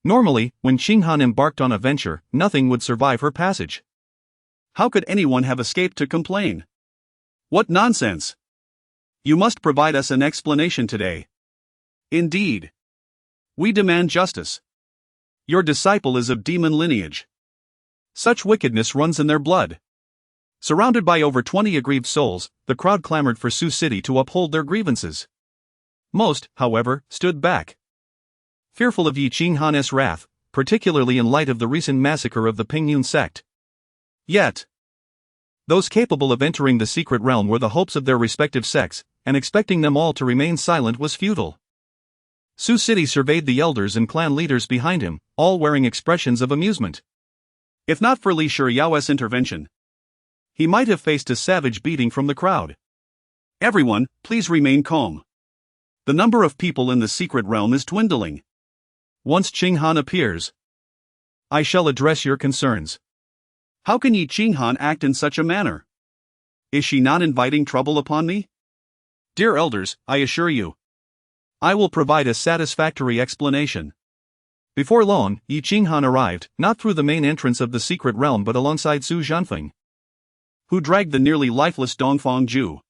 Normally, when Cheng Han embarked on a venture, nothing would survive her passage. How could anyone have escaped to complain? What nonsense! You must provide us an explanation today. Indeed. We demand justice. Your disciple is of demon lineage. Such wickedness runs in their blood. Surrounded by over 20 aggrieved souls, the crowd clamored for Sioux City to uphold their grievances. Most, however, stood back, fearful of Yi Cheng Han's wrath, particularly in light of the recent massacre of the Pingyun sect. Yet, those capable of entering the secret realm were the hopes of their respective sects, and expecting them all to remain silent was futile. Sioux City surveyed the elders and clan leaders behind him, all wearing expressions of amusement. If not for Li Shiyao's intervention, he might have faced a savage beating from the crowd. "Everyone, please remain calm. The number of people in the secret realm is dwindling. Once Cheng Han appears, I shall address your concerns." "How can Yi Cheng Han act in such a manner? Is she not inviting trouble upon me?" "Dear elders, I assure you, I will provide a satisfactory explanation." Before long, Yi Cheng Han arrived, not through the main entrance of the secret realm but alongside Su Zhanfeng, who dragged the nearly lifeless Dongfang Ju.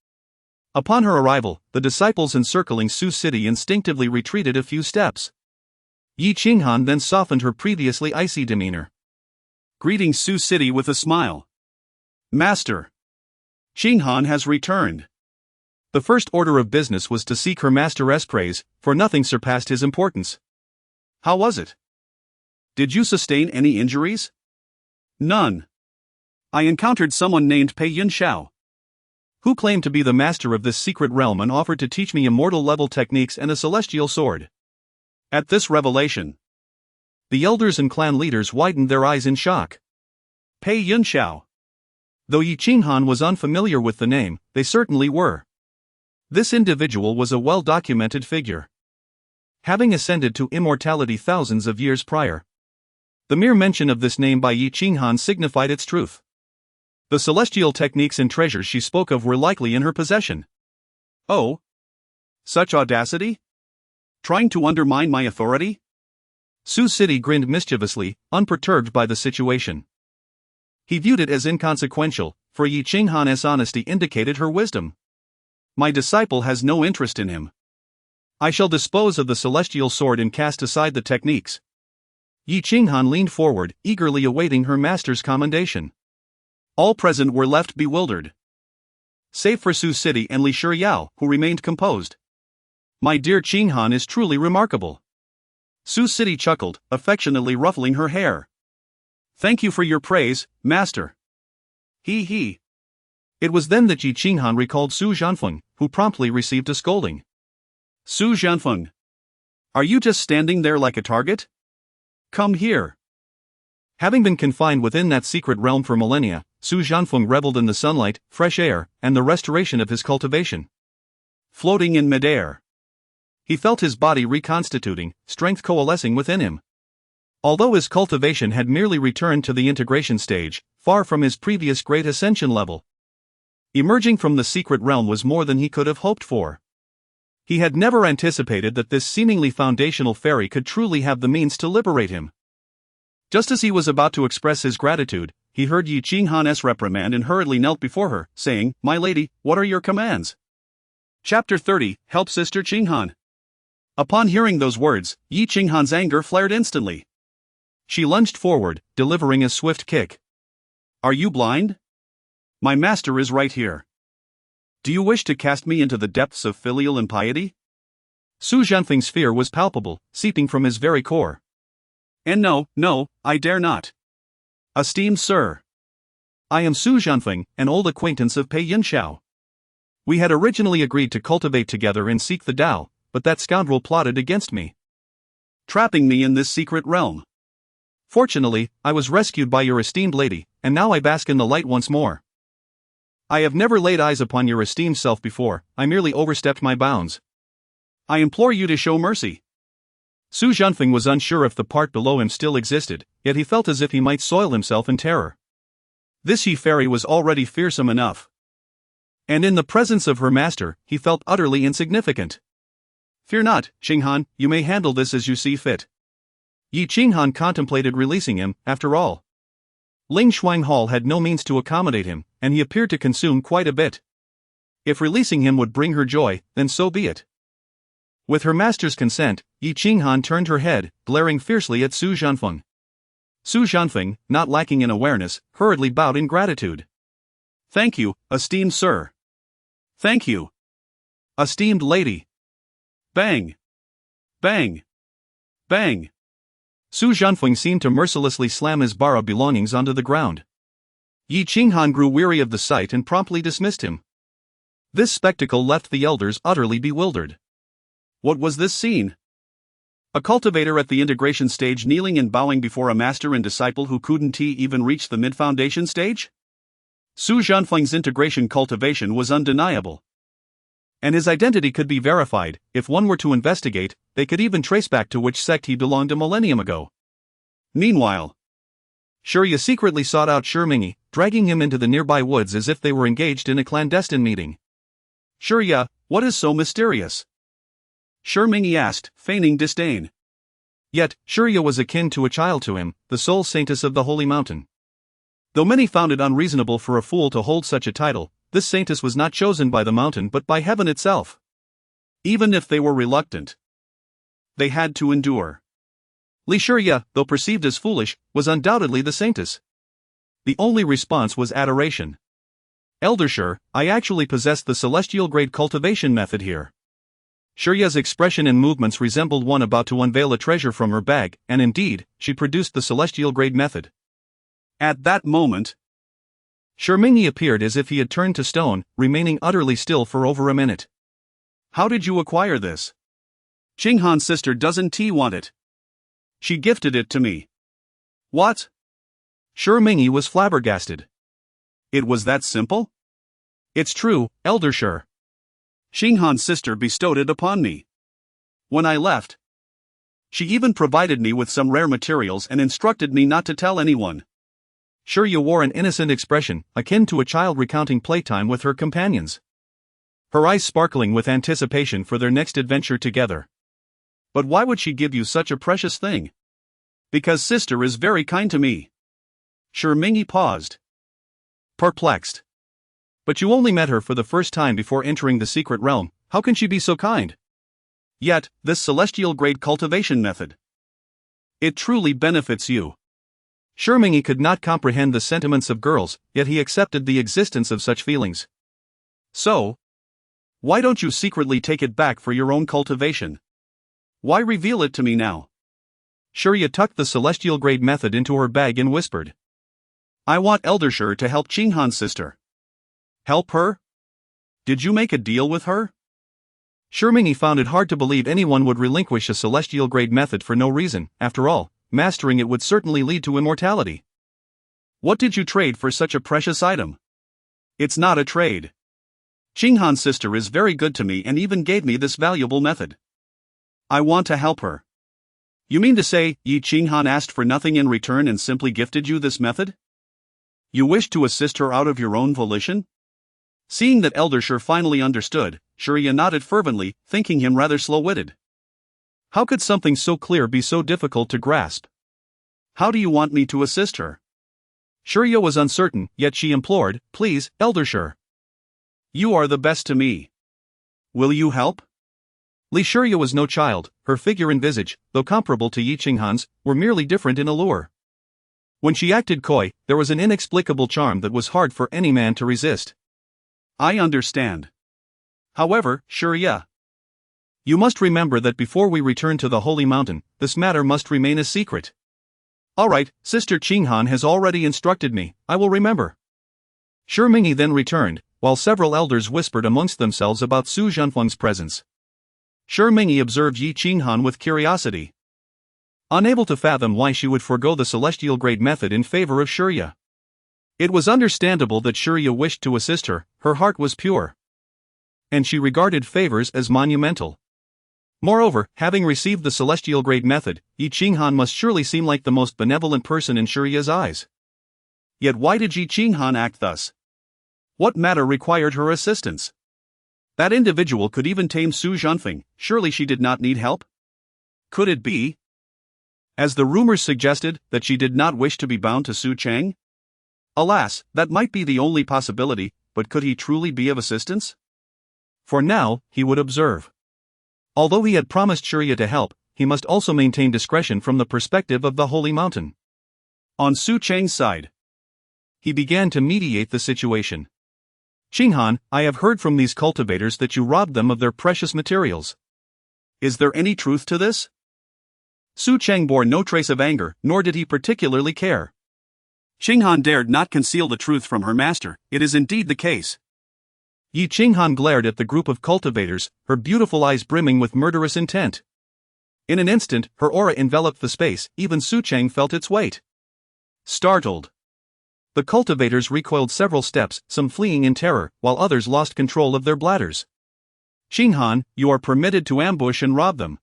Upon her arrival, the disciples encircling Sioux City instinctively retreated a few steps. Yi Cheng Han then softened her previously icy demeanor, greeting Sioux City with a smile. "Master, Cheng Han has returned." The first order of business was to seek her master's praise, for nothing surpassed his importance. "How was it? Did you sustain any injuries?" "None. I encountered someone named Pei Yunxiao, who claimed to be the master of this secret realm and offered to teach me immortal-level techniques and a celestial sword." At this revelation, the elders and clan leaders widened their eyes in shock. Pei Yunxiao. Though Yi Cheng Han was unfamiliar with the name, they certainly were. This individual was a well-documented figure, having ascended to immortality thousands of years prior. The mere mention of this name by Yi Cheng Han signified its truth. The celestial techniques and treasures she spoke of were likely in her possession. "Oh? Such audacity? Trying to undermine my authority?" Sioux City grinned mischievously, unperturbed by the situation. He viewed it as inconsequential, for Yi Cheng Han's honesty indicated her wisdom. "My disciple has no interest in him. I shall dispose of the celestial sword and cast aside the techniques." Yi Cheng Han leaned forward, eagerly awaiting her master's commendation. All present were left bewildered, save for Sioux City and Li Shiyao, who remained composed. "My dear Cheng Han is truly remarkable." Sioux City chuckled, affectionately ruffling her hair. "Thank you for your praise, master." He. It was then that Yi Cheng Han recalled Su Zhanfeng, who promptly received a scolding. "Su Zhanfeng, are you just standing there like a target? Come here." Having been confined within that secret realm for millennia, Su Zhanfeng reveled in the sunlight, fresh air, and the restoration of his cultivation. Floating in midair, he felt his body reconstituting, strength coalescing within him. Although his cultivation had merely returned to the integration stage, far from his previous great ascension level, emerging from the secret realm was more than he could have hoped for. He had never anticipated that this seemingly foundational fairy could truly have the means to liberate him. Just as he was about to express his gratitude, he heard Yi Cheng Han's reprimand and hurriedly knelt before her, saying, "My lady, what are your commands?" Chapter 30, Help Sister Cheng Han. Upon hearing those words, Yi Cheng Han's anger flared instantly. She lunged forward, delivering a swift kick. "Are you blind? My master is right here. Do you wish to cast me into the depths of filial impiety?" Su Zhanfeng's fear was palpable, seeping from his very core. "And no, I dare not. Esteemed sir, I am Su Zhanfeng, an old acquaintance of Pei Yunxiao. We had originally agreed to cultivate together and seek the Tao, but that scoundrel plotted against me, trapping me in this secret realm. Fortunately, I was rescued by your esteemed lady, and now I bask in the light once more. I have never laid eyes upon your esteemed self before, I merely overstepped my bounds. I implore you to show mercy. Su Zhanfeng was unsure if the part below him still existed, yet he felt as if he might soil himself in terror. This he-fairy was already fearsome enough. And in the presence of her master, he felt utterly insignificant. Fear not, Qinghan, you may handle this as you see fit. Yi Qinghan contemplated releasing him, after all. Ling Shuang Hall had no means to accommodate him, and he appeared to consume quite a bit. If releasing him would bring her joy, then so be it. With her master's consent, Yi Qinghan turned her head, glaring fiercely at Su Zhanfeng. Su Zhanfeng, not lacking in awareness, hurriedly bowed in gratitude. Thank you, esteemed sir. Thank you. Esteemed lady. Bang! Bang! Bang! Su Zhanfeng seemed to mercilessly slam his bara belongings onto the ground. Yi Qinghan grew weary of the sight and promptly dismissed him. This spectacle left the elders utterly bewildered. What was this scene? A cultivator at the integration stage kneeling and bowing before a master and disciple who couldn't even reach the mid-foundation stage? Su Zhanfeng's integration cultivation was undeniable. And his identity could be verified. If one were to investigate, they could even trace back to which sect he belonged a millennium ago. Meanwhile, Shurya secretly sought out Shurmingi, dragging him into the nearby woods as if they were engaged in a clandestine meeting. Shurya, what is so mysterious? Shurmingi asked, feigning disdain. Yet, Shurya was akin to a child to him, the sole saintess of the holy mountain. Though many found it unreasonable for a fool to hold such a title, this saintess was not chosen by the mountain but by heaven itself. Even if they were reluctant, they had to endure. Li Shurya, though perceived as foolish, was undoubtedly the saintess. The only response was adoration. Elder Shur, I actually possess the celestial grade cultivation method here. Shurya's expression and movements resembled one about to unveil a treasure from her bag, and indeed, she produced the celestial grade method. At that moment, Shurmingi appeared as if he had turned to stone, remaining utterly still for over a minute. How did you acquire this? Qinghan's sister doesn't want it. She gifted it to me. What? Shurmingi was flabbergasted. It was that simple? It's true, Elder Shur. Qinghan's sister bestowed it upon me. When I left, she even provided me with some rare materials and instructed me not to tell anyone. Shurya wore an innocent expression, akin to a child recounting playtime with her companions. Her eyes sparkling with anticipation for their next adventure together. But why would she give you such a precious thing? Because sister is very kind to me. Shurmingi paused, perplexed. But you only met her for the first time before entering the secret realm, how can she be so kind? Yet, this celestial grade cultivation method, it truly benefits you. Shurmingi could not comprehend the sentiments of girls, yet he accepted the existence of such feelings. So, why don't you secretly take it back for your own cultivation? Why reveal it to me now? Shurya tucked the celestial grade method into her bag and whispered. I want Elder Shur to help Qinghan's sister. Help her? Did you make a deal with her? Shurmingi found it hard to believe anyone would relinquish a celestial grade method for no reason. After all, mastering it would certainly lead to immortality. What did you trade for such a precious item? It's not a trade. Qinghan's sister is very good to me and even gave me this valuable method. I want to help her. You mean to say, Yi Qinghan asked for nothing in return and simply gifted you this method? You wish to assist her out of your own volition? Seeing that Elder Shur finally understood, Shurya nodded fervently, thinking him rather slow-witted. How could something so clear be so difficult to grasp? How do you want me to assist her? Shurya was uncertain, yet she implored, Please, Elder Shur. You are the best to me. Will you help? Li Shurya was no child, her figure and visage, though comparable to Yi Qinghan's, were merely different in allure. When she acted coy, there was an inexplicable charm that was hard for any man to resist. I understand. However, Shurya, you must remember that before we return to the Holy Mountain, this matter must remain a secret. Alright, Sister Qinghan has already instructed me, I will remember. Shurmingi then returned, while several elders whispered amongst themselves about Su Zhenfeng's presence. Shi Mingyi observed Yi Qinghan with curiosity, unable to fathom why she would forego the celestial grade method in favor of Shirya. It was understandable that Shirya wished to assist her, her heart was pure, and she regarded favors as monumental. Moreover, having received the celestial grade method, Yi Qinghan must surely seem like the most benevolent person in Shirya's eyes. Yet why did Yi Qinghan act thus? What matter required her assistance? That individual could even tame Su Zhenfeng, surely she did not need help? Could it be, as the rumors suggested, that she did not wish to be bound to Su Cheng? Alas, that might be the only possibility, but could he truly be of assistance? For now, he would observe. Although he had promised Shirya to help, he must also maintain discretion from the perspective of the Holy Mountain. On Su Cheng's side, he began to mediate the situation. Qinghan, I have heard from these cultivators that you robbed them of their precious materials. Is there any truth to this? Su Cheng bore no trace of anger, nor did he particularly care. Qinghan dared not conceal the truth from her master, it is indeed the case. Yi Qinghan glared at the group of cultivators, her beautiful eyes brimming with murderous intent. In an instant, her aura enveloped the space, even Su Cheng felt its weight. Startled, the cultivators recoiled several steps, some fleeing in terror, while others lost control of their bladders. Qinghan, you are permitted to ambush and rob them.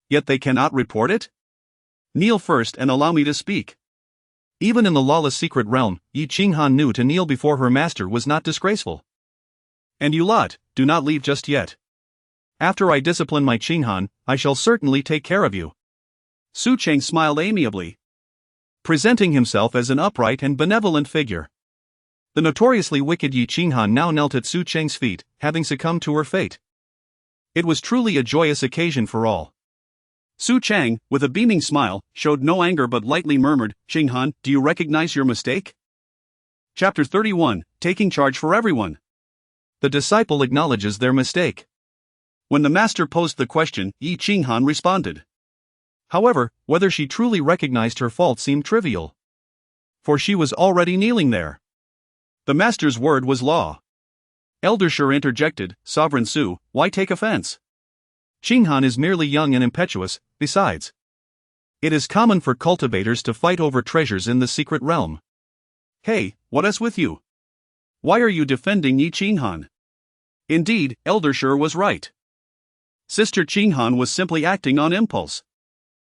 Yet they cannot report it? Kneel first and allow me to speak. Even in the lawless secret realm, Yi Qinghan knew to kneel before her master was not disgraceful. And you lot, do not leave just yet. After I discipline my Qinghan, I shall certainly take care of you. Su Cheng smiled amiably, presenting himself as an upright and benevolent figure. The notoriously wicked Yi Qinghan now knelt at Su Cheng's feet, having succumbed to her fate. It was truly a joyous occasion for all. Su Cheng, with a beaming smile, showed no anger but lightly murmured, Qinghan, do you recognize your mistake? Chapter 31, Taking Charge for Everyone. The disciple acknowledges their mistake. When the master posed the question, Yi Qinghan responded. However, whether she truly recognized her fault seemed trivial, for she was already kneeling there. The master's word was law. Elder Shi interjected, Sovereign Su, why take offense? Qinghan is merely young and impetuous, besides, it is common for cultivators to fight over treasures in the secret realm. Hey, what is with you? Why are you defending Yi Qinghan? Indeed, Elder Shi was right. Sister Qinghan was simply acting on impulse.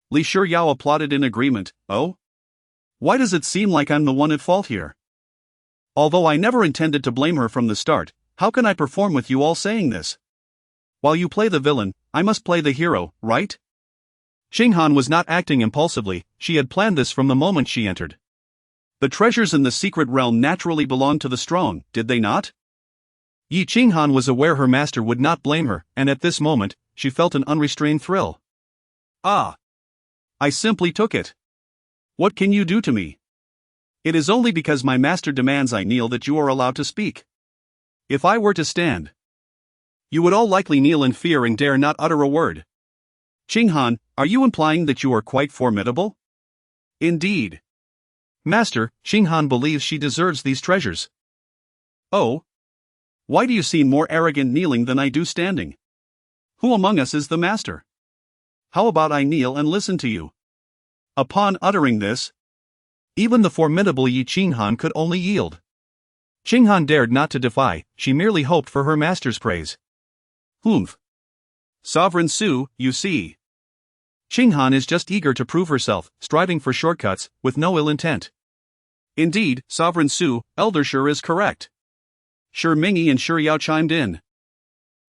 Li Shiyao applauded in agreement. Oh? Why does it seem like I'm the one at fault here? Although I never intended to blame her from the start, how can I perform with you all saying this? While you play the villain, I must play the hero, right? Qinghan was not acting impulsively, she had planned this from the moment she entered. The treasures in the secret realm naturally belonged to the strong, did they not? Yi Qinghan was aware her master would not blame her, and at this moment, she felt an unrestrained thrill. Ah! I simply took it. What can you do to me? It is only because my master demands I kneel that you are allowed to speak. If I were to stand, you would all likely kneel in fear and dare not utter a word. Qinghan, are you implying that you are quite formidable? Indeed. Master, Qinghan believes she deserves these treasures. Oh? Why do you seem more arrogant kneeling than I do standing? Who among us is the master? How about I kneel and listen to you? Upon uttering this, even the formidable Yi Qinghan could only yield. Qinghan dared not to defy, she merely hoped for her master's praise. Humph. Sovereign Su, you see. Qinghan is just eager to prove herself, striving for shortcuts, with no ill intent. Indeed, Sovereign Su, Elder Shi is correct. Shi Mingyi and Shiyao chimed in,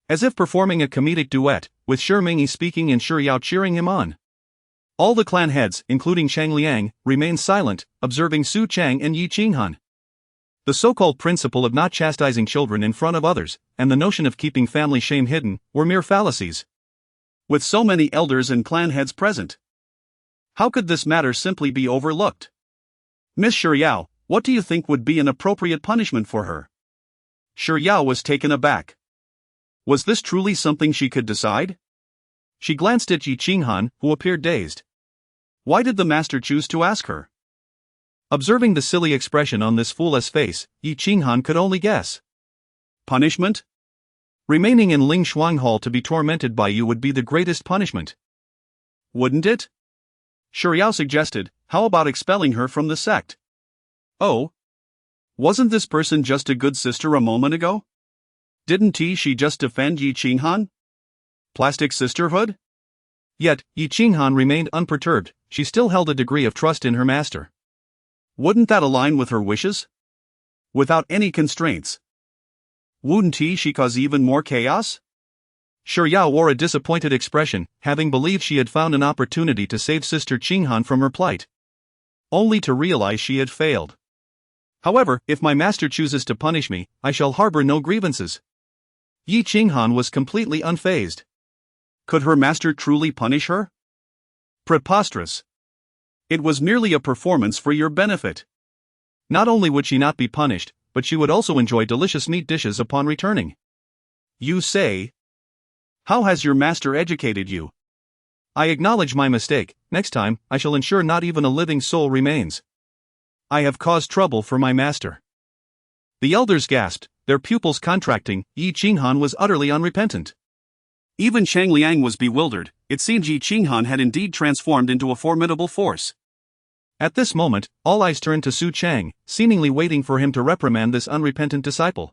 as if performing a comedic duet, with Shi Mingyi speaking and Shiyao cheering him on. All the clan heads, including Cheng Liang, remained silent, observing Su Cheng and Yi Qinghan. The so-called principle of not chastising children in front of others, and the notion of keeping family shame hidden, were mere fallacies. With so many elders and clan heads present, how could this matter simply be overlooked? Miss Shiyao, what do you think would be an appropriate punishment for her? Shiyao was taken aback. Was this truly something she could decide? She glanced at Yi Qinghan, who appeared dazed. Why did the master choose to ask her? Observing the silly expression on this fool's face, Yi Qinghan could only guess. Punishment? Remaining in Ling Shuang Hall to be tormented by you would be the greatest punishment. Wouldn't it? Shiryao suggested, how about expelling her from the sect? Oh? Wasn't this person just a good sister a moment ago? Didn't she just defend Yi Qinghan? Plastic sisterhood? Yet, Yi Qinghan remained unperturbed, she still held a degree of trust in her master. Wouldn't that align with her wishes? Without any constraints. Wouldn't she cause even more chaos? Shiryao wore a disappointed expression, having believed she had found an opportunity to save Sister Qinghan from her plight. Only to realize she had failed. However, if my master chooses to punish me, I shall harbor no grievances. Yi Qinghan was completely unfazed. Could her master truly punish her? Preposterous. It was merely a performance for your benefit. Not only would she not be punished, but she would also enjoy delicious meat dishes upon returning. You say? How has your master educated you? I acknowledge my mistake. Next time, I shall ensure not even a living soul remains. I have caused trouble for my master. The elders gasped, their pupils contracting. Yi Qinghan was utterly unrepentant. Even Cheng Liang was bewildered. It seemed Yi Qinghan had indeed transformed into a formidable force. At this moment, all eyes turned to Su Cheng, seemingly waiting for him to reprimand this unrepentant disciple.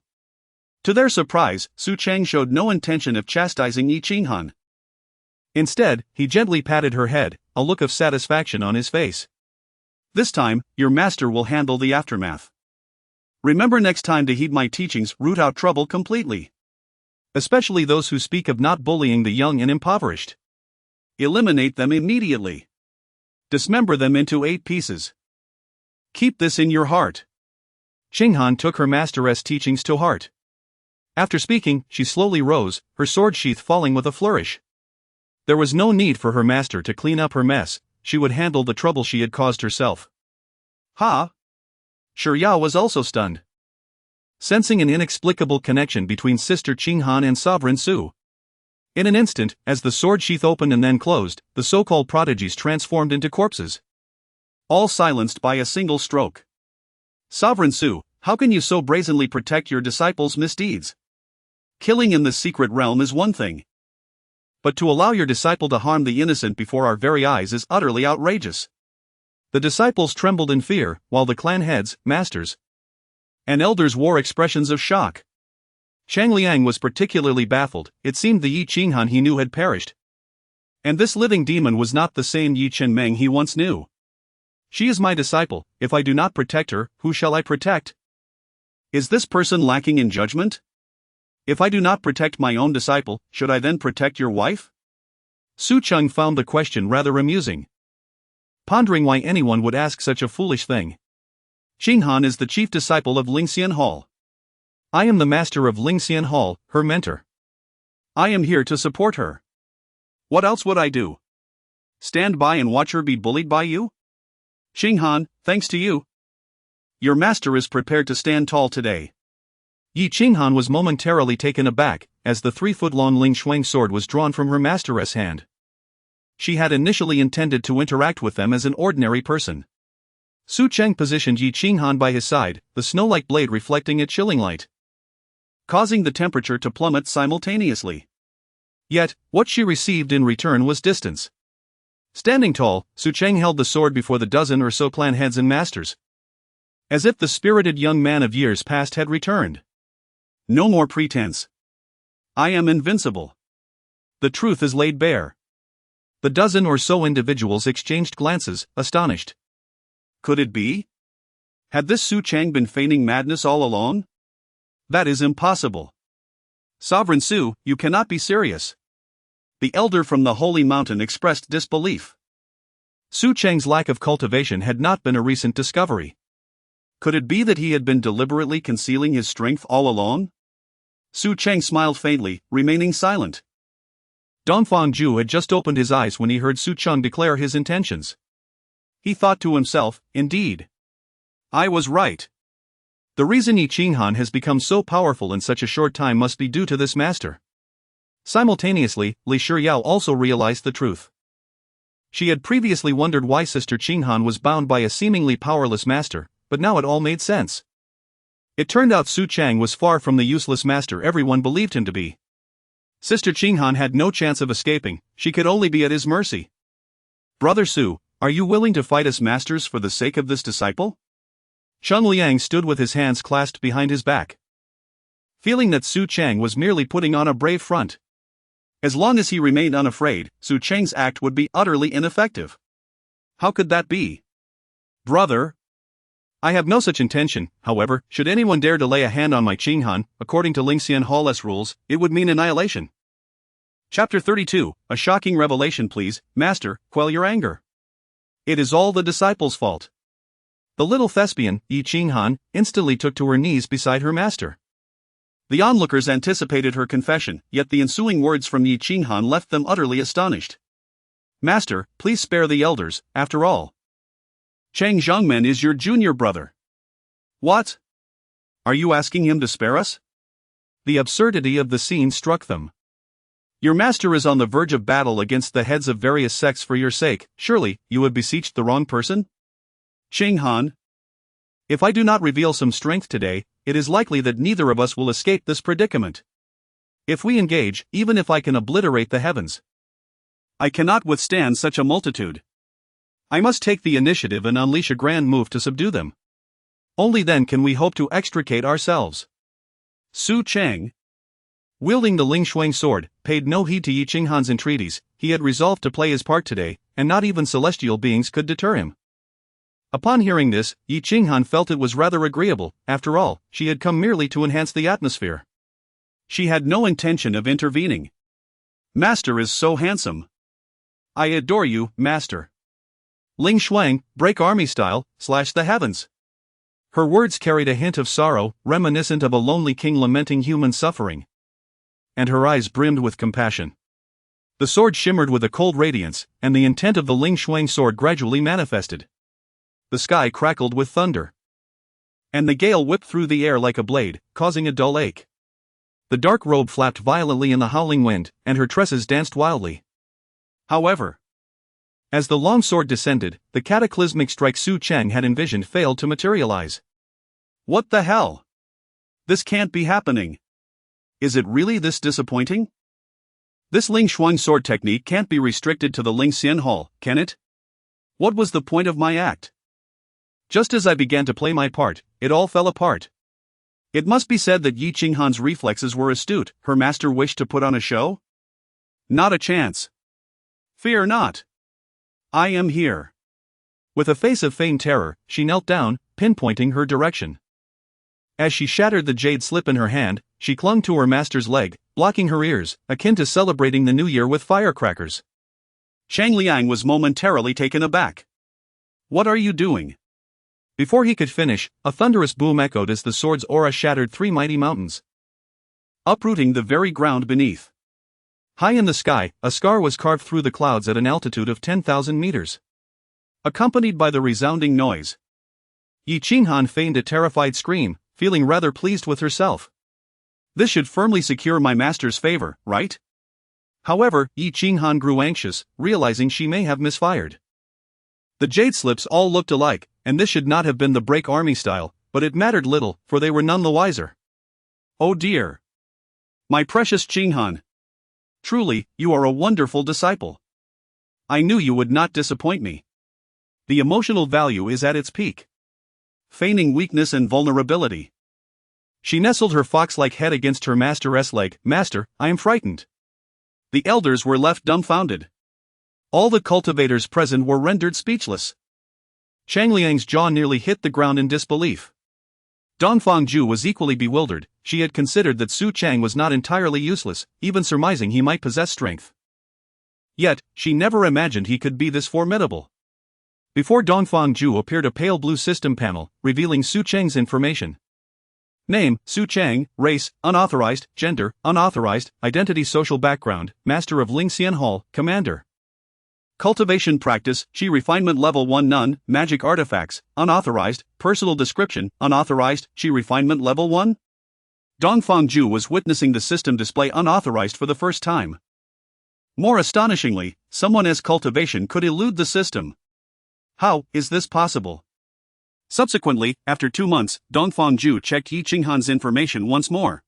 To their surprise, Su Cheng showed no intention of chastising Yi Qinghan. Instead, he gently patted her head, a look of satisfaction on his face. This time, your master will handle the aftermath. Remember next time to heed my teachings, root out trouble completely. Especially those who speak of not bullying the young and impoverished. Eliminate them immediately. Dismember them into 8 pieces. Keep this in your heart. Qinghan took her master's teachings to heart. After speaking, she slowly rose, her sword sheath falling with a flourish. There was no need for her master to clean up her mess, she would handle the trouble she had caused herself. Ha! Shiryao was also stunned. Sensing an inexplicable connection between Sister Qinghan and Sovereign Su. In an instant, as the sword sheath opened and then closed, the so-called prodigies transformed into corpses. All silenced by a single stroke. Sovereign Su, how can you so brazenly protect your disciples' misdeeds? Killing in the secret realm is one thing. But to allow your disciple to harm the innocent before our very eyes is utterly outrageous. The disciples trembled in fear, while the clan heads, masters, and elders wore expressions of shock. Cheng Liang was particularly baffled. It seemed the Yi Qinghan he knew had perished. And this living demon was not the same Yi Chenmeng he once knew. She is my disciple, if I do not protect her, who shall I protect? Is this person lacking in judgment? If I do not protect my own disciple, should I then protect your wife? Su Cheng found the question rather amusing. Pondering why anyone would ask such a foolish thing. Qinghan is the chief disciple of Lingxian Hall. I am the master of Lingxian Hall, her mentor. I am here to support her. What else would I do? Stand by and watch her be bullied by you? Qinghan, thanks to you, your master is prepared to stand tall today. Yi Qinghan was momentarily taken aback, as the 3-foot-long Ling Shuang sword was drawn from her master's hand. She had initially intended to interact with them as an ordinary person. Su Cheng positioned Yi Qinghan by his side, the snow-like blade reflecting a chilling light, causing the temperature to plummet simultaneously. Yet, what she received in return was distance. Standing tall, Su Cheng held the sword before the dozen or so clan heads and masters, as if the spirited young man of years past had returned. No more pretense. I am invincible. The truth is laid bare. The dozen or so individuals exchanged glances, astonished. Could it be? Had this Su Cheng been feigning madness all along? That is impossible. Sovereign Su, you cannot be serious. The elder from the holy mountain expressed disbelief. Su Cheng's lack of cultivation had not been a recent discovery. Could it be that he had been deliberately concealing his strength all along? Su Cheng smiled faintly, remaining silent. Dongfang Zhu had just opened his eyes when he heard Su Cheng declare his intentions. He thought to himself, indeed. I was right. The reason Yi Qinghan has become so powerful in such a short time must be due to this master. Simultaneously, Li Shiryao also realized the truth. She had previously wondered why Sister Qinghan was bound by a seemingly powerless master, but now it all made sense. It turned out Su Cheng was far from the useless master everyone believed him to be. Sister Qinghan had no chance of escaping, she could only be at his mercy. Brother Su, are you willing to fight as masters for the sake of this disciple? Cheng Liang stood with his hands clasped behind his back, feeling that Su Cheng was merely putting on a brave front. As long as he remained unafraid, Su Cheng's act would be utterly ineffective. How could that be? Brother, I have no such intention. However, should anyone dare to lay a hand on my Qinghan, according to Lingxian Hall's rules, it would mean annihilation. Chapter 32, a shocking revelation. Please, Master, quell your anger. It is all the disciple's fault. The little thespian, Yi Qinghan, instantly took to her knees beside her master. The onlookers anticipated her confession, yet the ensuing words from Yi Qinghan left them utterly astonished. Master, please spare the elders, after all. Cheng Zhongmen is your junior brother. What? Are you asking him to spare us? The absurdity of the scene struck them. Your master is on the verge of battle against the heads of various sects for your sake. Surely, you have beseeched the wrong person? Qinghan, if I do not reveal some strength today, it is likely that neither of us will escape this predicament. If we engage, even if I can obliterate the heavens, I cannot withstand such a multitude. I must take the initiative and unleash a grand move to subdue them. Only then can we hope to extricate ourselves. Su Cheng, wielding the Ling Shuang sword, paid no heed to Yi Qinghan's entreaties. He had resolved to play his part today, and not even celestial beings could deter him. Upon hearing this, Yi Qinghan felt it was rather agreeable. After all, she had come merely to enhance the atmosphere. She had no intention of intervening. Master is so handsome. I adore you, Master. Ling Shuang, break army style, slash the heavens. Her words carried a hint of sorrow, reminiscent of a lonely king lamenting human suffering. And her eyes brimmed with compassion. The sword shimmered with a cold radiance, and the intent of the Ling Shuang sword gradually manifested. The sky crackled with thunder, and the gale whipped through the air like a blade, causing a dull ache. The dark robe flapped violently in the howling wind, and her tresses danced wildly. However, as the long sword descended, the cataclysmic strike Su Cheng had envisioned failed to materialize. What the hell? This can't be happening. Is it really this disappointing? This Ling Shuang sword technique can't be restricted to the Ling Xian Hall, can it? What was the point of my act? Just as I began to play my part, it all fell apart. It must be said that Yi Qinghan's reflexes were astute. Her master wished to put on a show? Not a chance. Fear not. I am here. With a face of feigned terror, she knelt down, pinpointing her direction. As she shattered the jade slip in her hand, she clung to her master's leg, blocking her ears, akin to celebrating the new year with firecrackers. Cheng Liang was momentarily taken aback. What are you doing? Before he could finish, a thunderous boom echoed as the sword's aura shattered 3 mighty mountains, uprooting the very ground beneath. High in the sky, a scar was carved through the clouds at an altitude of 10,000 meters. Accompanied by the resounding noise, Yi Qinghan feigned a terrified scream, feeling rather pleased with herself. This should firmly secure my master's favor, right? However, Yi Qinghan grew anxious, realizing she may have misfired. The jade slips all looked alike, and this should not have been the break army style, but it mattered little, for they were none the wiser. Oh dear! My precious Qinghan! Truly, you are a wonderful disciple. I knew you would not disappoint me. The emotional value is at its peak. Feigning weakness and vulnerability. She nestled her fox-like head against her master's leg. Master, I am frightened. The elders were left dumbfounded. All the cultivators present were rendered speechless. Cheng Liang's jaw nearly hit the ground in disbelief. Dongfang Ju was equally bewildered. She had considered that Su Cheng was not entirely useless, even surmising he might possess strength. Yet, she never imagined he could be this formidable. Before Dongfang Ju appeared a pale blue system panel, revealing Su Cheng's information. Name, Su Cheng, race, unauthorized, gender, unauthorized, identity social background, master of Ling Xian Hall, commander. Cultivation practice, Qi refinement level 1 none, magic artifacts, unauthorized, personal description, unauthorized, Qi refinement level 1? Dongfang Ju was witnessing the system display unauthorized for the first time. More astonishingly, someone as cultivation could elude the system. How is this possible? Subsequently, after 2 months, Dongfang Ju checked Yi Qinghan's information once more.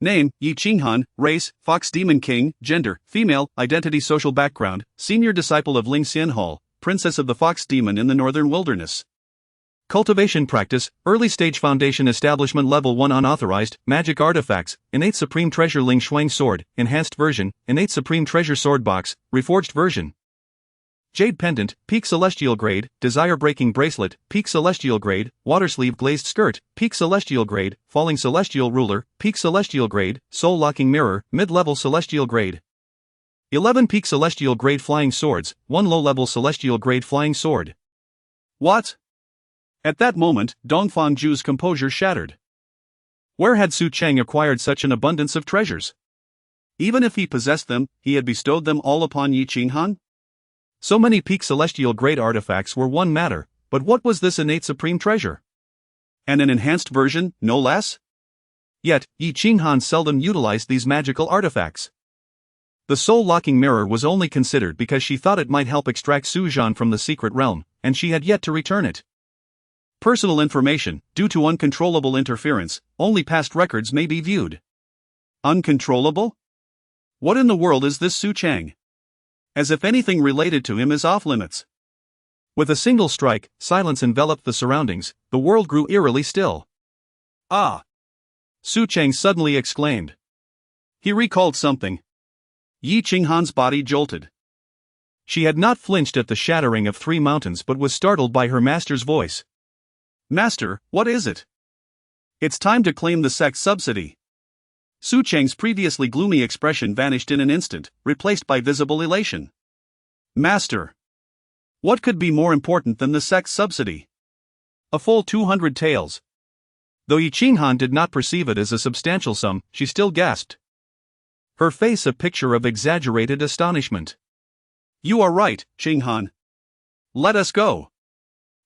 Name, Yi Qinghan, race, Fox Demon King, gender, female, identity social background, senior disciple of Ling Xianhao, princess of the Fox Demon in the Northern Wilderness. Cultivation practice, early stage foundation establishment level 1 unauthorized, magic artifacts, innate supreme treasure Ling Shuang sword, enhanced version, innate supreme treasure sword box, reforged version. Jade pendant, peak celestial grade, desire breaking bracelet, peak celestial grade, water sleeve glazed skirt, peak celestial grade, falling celestial ruler, peak celestial grade, soul locking mirror, mid-level celestial grade. 11 peak celestial grade flying swords, 1 low-level celestial grade flying sword. What? At that moment, Dongfang Ju's composure shattered. Where had Su Cheng acquired such an abundance of treasures? Even if he possessed them, he had bestowed them all upon Yi Qinghan? So many peak celestial grade artifacts were one matter, but what was this innate supreme treasure? And an enhanced version, no less? Yet, Yi Qinghan seldom utilized these magical artifacts. The soul-locking mirror was only considered because she thought it might help extract Su Zhan from the secret realm, and she had yet to return it. Personal information, due to uncontrollable interference, only past records may be viewed. Uncontrollable? What in the world is this Su Cheng? As if anything related to him is off-limits. With a single strike, silence enveloped the surroundings, the world grew eerily still. Ah! Su Cheng suddenly exclaimed. He recalled something. Yi Qinghan's body jolted. She had not flinched at the shattering of 3 mountains but was startled by her master's voice. Master, what is it? It's time to claim the sect subsidy. Su Cheng's previously gloomy expression vanished in an instant, replaced by visible elation. Master! What could be more important than the sect subsidy? A full 200 taels. Though Yi Qinghan did not perceive it as a substantial sum, she still gasped. Her face a picture of exaggerated astonishment. You are right, Qinghan. Let us go.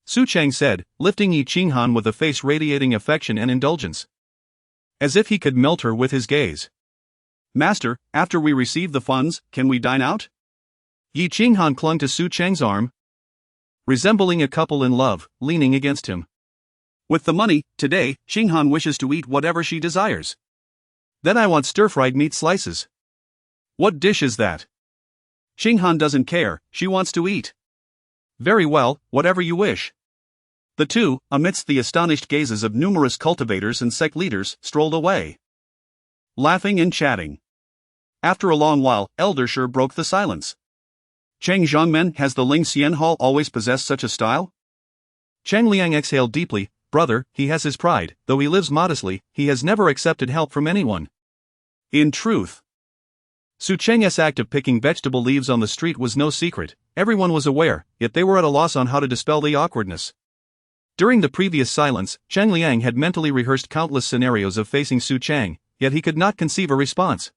Su Cheng said, lifting Yi Qinghan with a face radiating affection and indulgence. As if he could melt her with his gaze. Master, after we receive the funds, can we dine out? Yi Qinghan clung to Su Cheng's arm, resembling a couple in love, leaning against him. With the money, today, Qinghan wishes to eat whatever she desires. Then I want stir-fried meat slices. What dish is that? Qinghan doesn't care, she wants to eat. Very well, whatever you wish. The two, amidst the astonished gazes of numerous cultivators and sect leaders, strolled away, laughing and chatting. After a long while, Elder Shi broke the silence. Cheng Zhongmen, has the Ling Xianhao always possessed such a style? Cheng Liang exhaled deeply. Brother, he has his pride, though he lives modestly, he has never accepted help from anyone. In truth, Su Cheng's act of picking vegetable leaves on the street was no secret, everyone was aware, yet they were at a loss on how to dispel the awkwardness. During the previous silence, Cheng Liang had mentally rehearsed countless scenarios of facing Su Cheng, yet he could not conceive a response.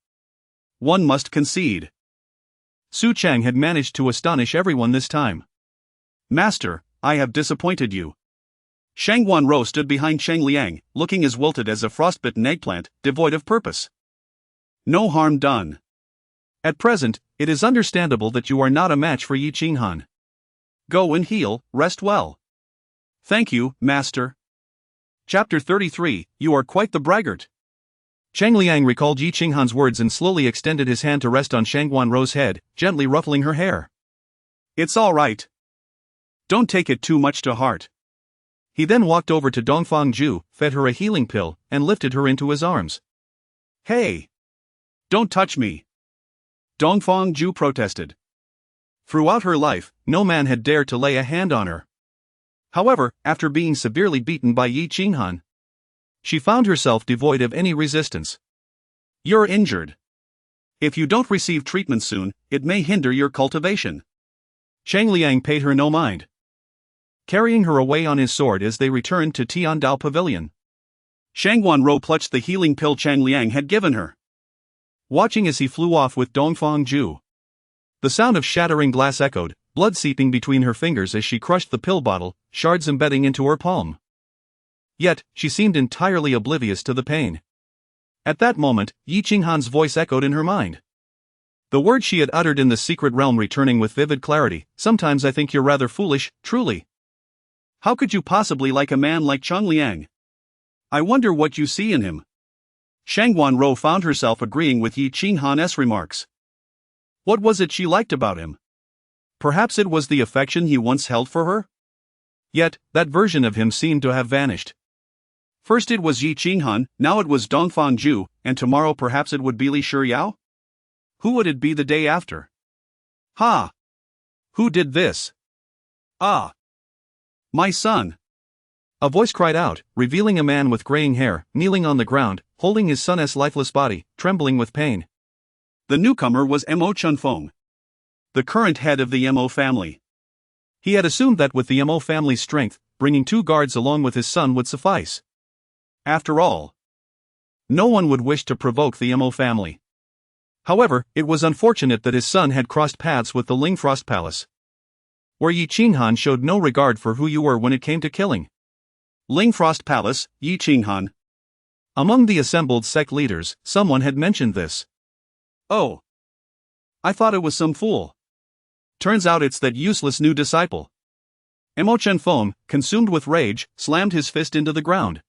One must concede. Su Cheng had managed to astonish everyone this time. Master, I have disappointed you. Shang Guanrou stood behind Cheng Liang, looking as wilted as a frostbitten eggplant, devoid of purpose. No harm done. At present, it is understandable that you are not a match for Yi Qinghan. Go and heal, rest well. Thank you, Master. Chapter 33, You are quite the braggart. Cheng Liang recalled Yi Qinghan's words and slowly extended his hand to rest on Shang Guanrou's head, gently ruffling her hair. It's all right. Don't take it too much to heart. He then walked over to Dongfang Ju, fed her a healing pill, and lifted her into his arms. Hey! Don't touch me! Dongfang Ju protested. Throughout her life, no man had dared to lay a hand on her. However, after being severely beaten by Yi Qinghan, she found herself devoid of any resistance. You're injured. If you don't receive treatment soon, it may hinder your cultivation. Cheng Liang paid her no mind, carrying her away on his sword as they returned to Tiandao Pavilion. Shang Guanrou clutched the healing pill Cheng Liang had given her, watching as he flew off with Dongfang Ju. The sound of shattering glass echoed, blood seeping between her fingers as she crushed the pill bottle, shards embedding into her palm. Yet, she seemed entirely oblivious to the pain. At that moment, Yi Qinghan's voice echoed in her mind. The words she had uttered in the secret realm returning with vivid clarity. Sometimes I think you're rather foolish, truly. How could you possibly like a man like Cheng Liang? I wonder what you see in him. Shang Guanrou found herself agreeing with Yi Qinghan's remarks. What was it she liked about him? Perhaps it was the affection he once held for her? Yet, that version of him seemed to have vanished. First it was Yi Qinghan, now it was Dongfang Zhu, and tomorrow perhaps it would be Li Shiyao? Who would it be the day after? Ha! Who did this? Ah! My son! A voice cried out, revealing a man with graying hair, kneeling on the ground, holding his son's lifeless body, trembling with pain. The newcomer was Mo Chunfeng, the current head of the Mo family. He had assumed that with the Mo family's strength, bringing 2 guards along with his son would suffice. After all, no one would wish to provoke the Mo family. However, it was unfortunate that his son had crossed paths with the Ling Frost Palace, where Yi Qinghan showed no regard for who you were when it came to killing. Ling Frost Palace, Yi Qinghan. Among the assembled sect leaders, someone had mentioned this. Oh. I thought it was some fool. Turns out it's that useless new disciple. Mo Chenfeng, consumed with rage, slammed his fist into the ground,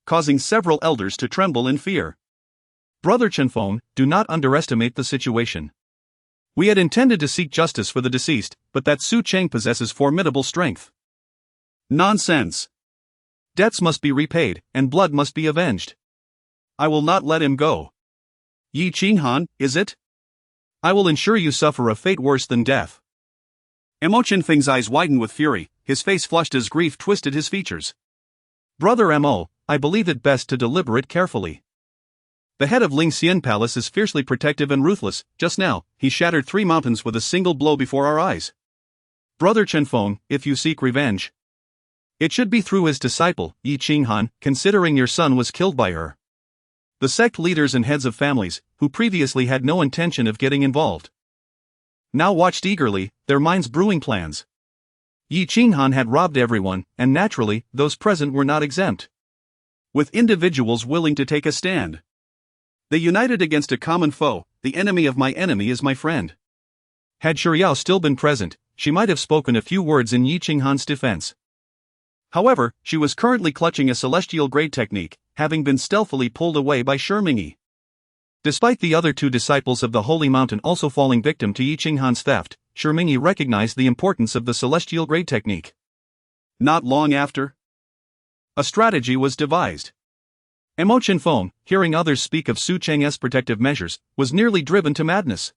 causing several elders to tremble in fear. Brother Chenfeng, do not underestimate the situation. We had intended to seek justice for the deceased, but that Su Cheng possesses formidable strength. Nonsense. Debts must be repaid, and blood must be avenged. I will not let him go. Yi Qinghan, is it? I will ensure you suffer a fate worse than death. Mo Chenfeng's eyes widened with fury, his face flushed as grief twisted his features. Brother Mo, I believe it best to deliberate carefully. The head of Ling Xian Palace is fiercely protective and ruthless. Just now, he shattered 3 mountains with a single blow before our eyes. Brother Chenfeng, if you seek revenge, it should be through his disciple, Yi Qinghan, considering your son was killed by her. The sect leaders and heads of families, who previously had no intention of getting involved, now watched eagerly, their minds brewing plans. Yi Qinghan had robbed everyone, and naturally, those present were not exempt. With individuals willing to take a stand, they united against a common foe. The enemy of my enemy is my friend. Had Shiyao still been present, she might have spoken a few words in Yi Qinghan's defense. However, she was currently clutching a celestial grade technique, having been stealthily pulled away by Shimingyi. Despite the other 2 disciples of the Holy Mountain also falling victim to Yi Qinghan's theft, Shimingyi recognized the importance of the celestial grade technique. Not long after, a strategy was devised. Mo Chenfeng, hearing others speak of Su Cheng's protective measures, was nearly driven to madness.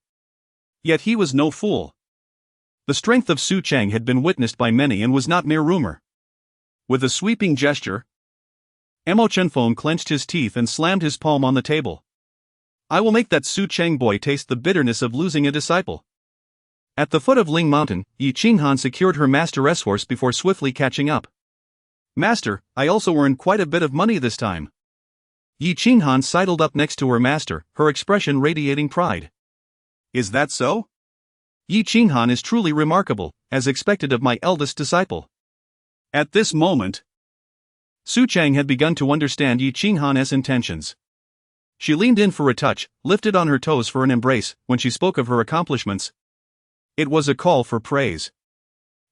Yet he was no fool. The strength of Su Cheng had been witnessed by many and was not mere rumor. With a sweeping gesture, Mo Chenfeng clenched his teeth and slammed his palm on the table. I will make that Su Cheng boy taste the bitterness of losing a disciple. At the foot of Ling Mountain, Yi Qinghan secured her master's horse before swiftly catching up. Master, I also earned quite a bit of money this time. Yi Qinghan sidled up next to her master, her expression radiating pride. Is that so? Yi Qinghan is truly remarkable, as expected of my eldest disciple. At this moment, Su Cheng had begun to understand Yi Qinghan's intentions. She leaned in for a touch, lifted on her toes for an embrace. When she spoke of her accomplishments, it was a call for praise.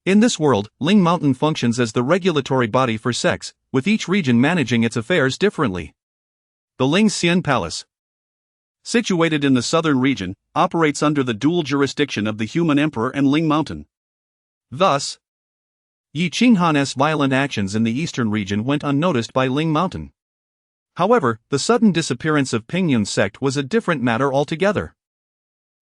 In this world, Ling Mountain functions as the regulatory body for sects, with each region managing its affairs differently. The Ling Xian Palace, situated in the southern region, operates under the dual jurisdiction of the human emperor and Ling Mountain. Thus, Yi Qinghan's violent actions in the eastern region went unnoticed by Ling Mountain. However, the sudden disappearance of Pingyun's sect was a different matter altogether.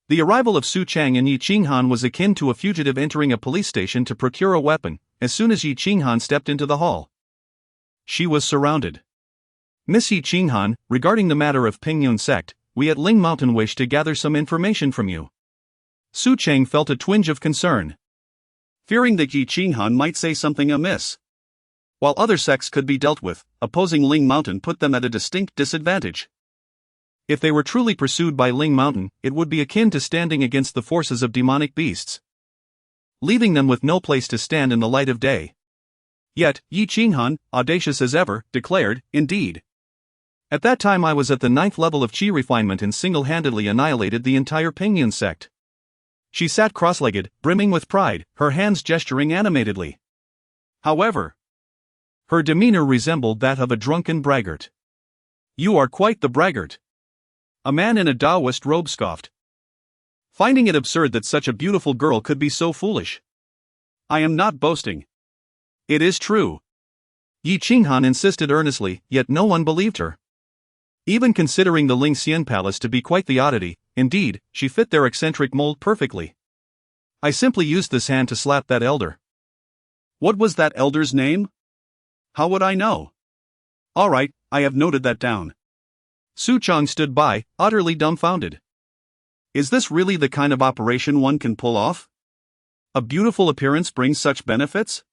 The arrival of Su Cheng and Yi Qinghan was akin to a fugitive entering a police station to procure a weapon. As soon as Yi Qinghan stepped into the hall, she was surrounded. Miss Yi Qinghan, regarding the matter of Pingyun's sect, we at Ling Mountain wish to gather some information from you. Su Cheng felt a twinge of concern, fearing that Yi Qinghan might say something amiss. While other sects could be dealt with, opposing Ling Mountain put them at a distinct disadvantage. If they were truly pursued by Ling Mountain, it would be akin to standing against the forces of demonic beasts, leaving them with no place to stand in the light of day. Yet, Yi Qinghan, audacious as ever, declared, indeed. At that time I was at the 9th level of Qi refinement and single-handedly annihilated the entire Pingyun sect. She sat cross-legged, brimming with pride, her hands gesturing animatedly. However, her demeanor resembled that of a drunken braggart. "You are quite the braggart," a man in a Taoist robe scoffed, finding it absurd that such a beautiful girl could be so foolish. "I am not boasting. It is true." Yi Qinghan insisted earnestly, yet no one believed her. Even considering the Lingxian palace to be quite the oddity, indeed, she fit their eccentric mold perfectly. "I simply used this hand to slap that elder." "What was that elder's name?" "How would I know?" "All right, I have noted that down." Su Cheng stood by, utterly dumbfounded. Is this really the kind of operation one can pull off? A beautiful appearance brings such benefits?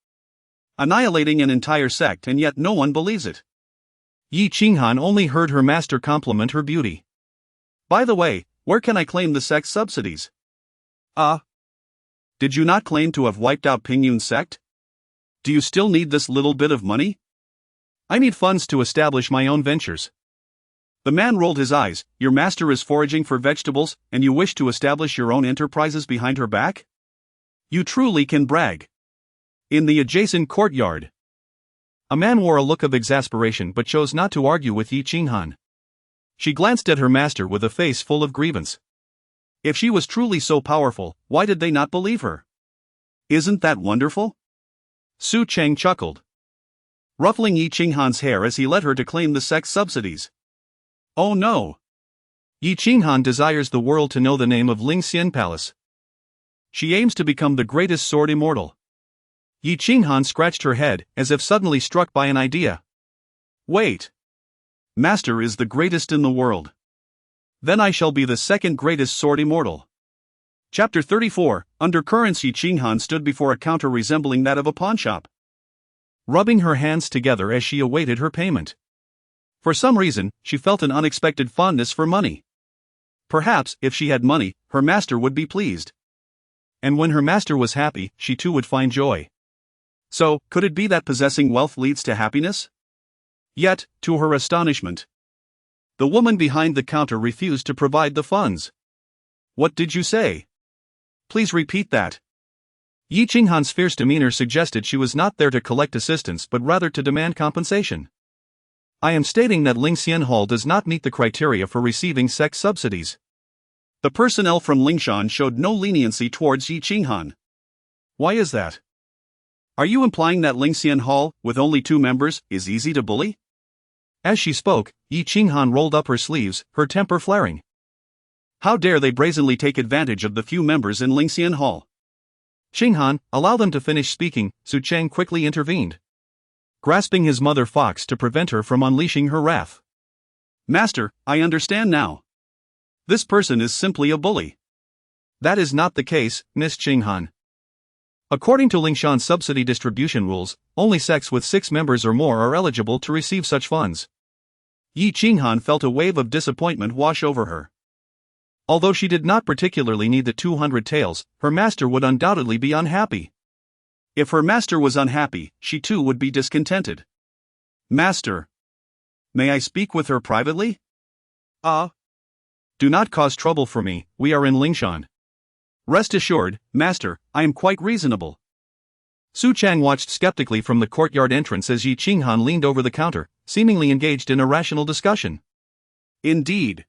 Annihilating an entire sect, and yet no one believes it. Yi Qinghan only heard her master compliment her beauty. "By the way, where can I claim the sect's subsidies?" Did you not claim to have wiped out Pingyun's sect? Do you still need this little bit of money?" "I need funds to establish my own ventures." The man rolled his eyes. "Your master is foraging for vegetables, and you wish to establish your own enterprises behind her back? You truly can brag." In the adjacent courtyard, a man wore a look of exasperation but chose not to argue with Yi Qinghan. She glanced at her master with a face full of grievance. If she was truly so powerful, why did they not believe her? "Isn't that wonderful?" Su Cheng chuckled, ruffling Yi Qinghan's hair as he led her to claim the sect's subsidies. "Oh no! Yi Qinghan desires the world to know the name of Lingxian Palace. She aims to become the greatest sword immortal." Yi Qinghan scratched her head, as if suddenly struck by an idea. "Wait. Master is the greatest in the world. Then I shall be the second greatest sword immortal." Chapter 34, Undercurrents. Yi Qinghan stood before a counter resembling that of a pawnshop, rubbing her hands together as she awaited her payment. For some reason, she felt an unexpected fondness for money. Perhaps, if she had money, her master would be pleased. And when her master was happy, she too would find joy. So, could it be that possessing wealth leads to happiness? Yet, to her astonishment, the woman behind the counter refused to provide the funds. "What did you say? Please repeat that." Yi Qinghan's fierce demeanor suggested she was not there to collect assistance but rather to demand compensation. "I am stating that Lingxian Hall does not meet the criteria for receiving sect subsidies." The personnel from Lingshan showed no leniency towards Yi Qinghan. "Why is that? Are you implying that Lingxian Hall, with only 2 members, is easy to bully?" As she spoke, Yi Qinghan rolled up her sleeves, her temper flaring. "How dare they brazenly take advantage of the few members in Lingxian Hall?" "Qinghan, allow them to finish speaking," Su Cheng quickly intervened, grasping his mother fox to prevent her from unleashing her wrath. "Master, I understand now. This person is simply a bully." "That is not the case, Miss Qinghan. According to Lingshan's subsidy distribution rules, only sects with 6 members or more are eligible to receive such funds." Yi Qinghan felt a wave of disappointment wash over her. Although she did not particularly need the 200 taels, her master would undoubtedly be unhappy. If her master was unhappy, she too would be discontented. "Master, may I speak with her privately?" "Do not cause trouble for me, we are in Lingshan." "Rest assured, master, I am quite reasonable." Su Cheng watched skeptically from the courtyard entrance as Yi Qinghan leaned over the counter, seemingly engaged in a rational discussion. Indeed.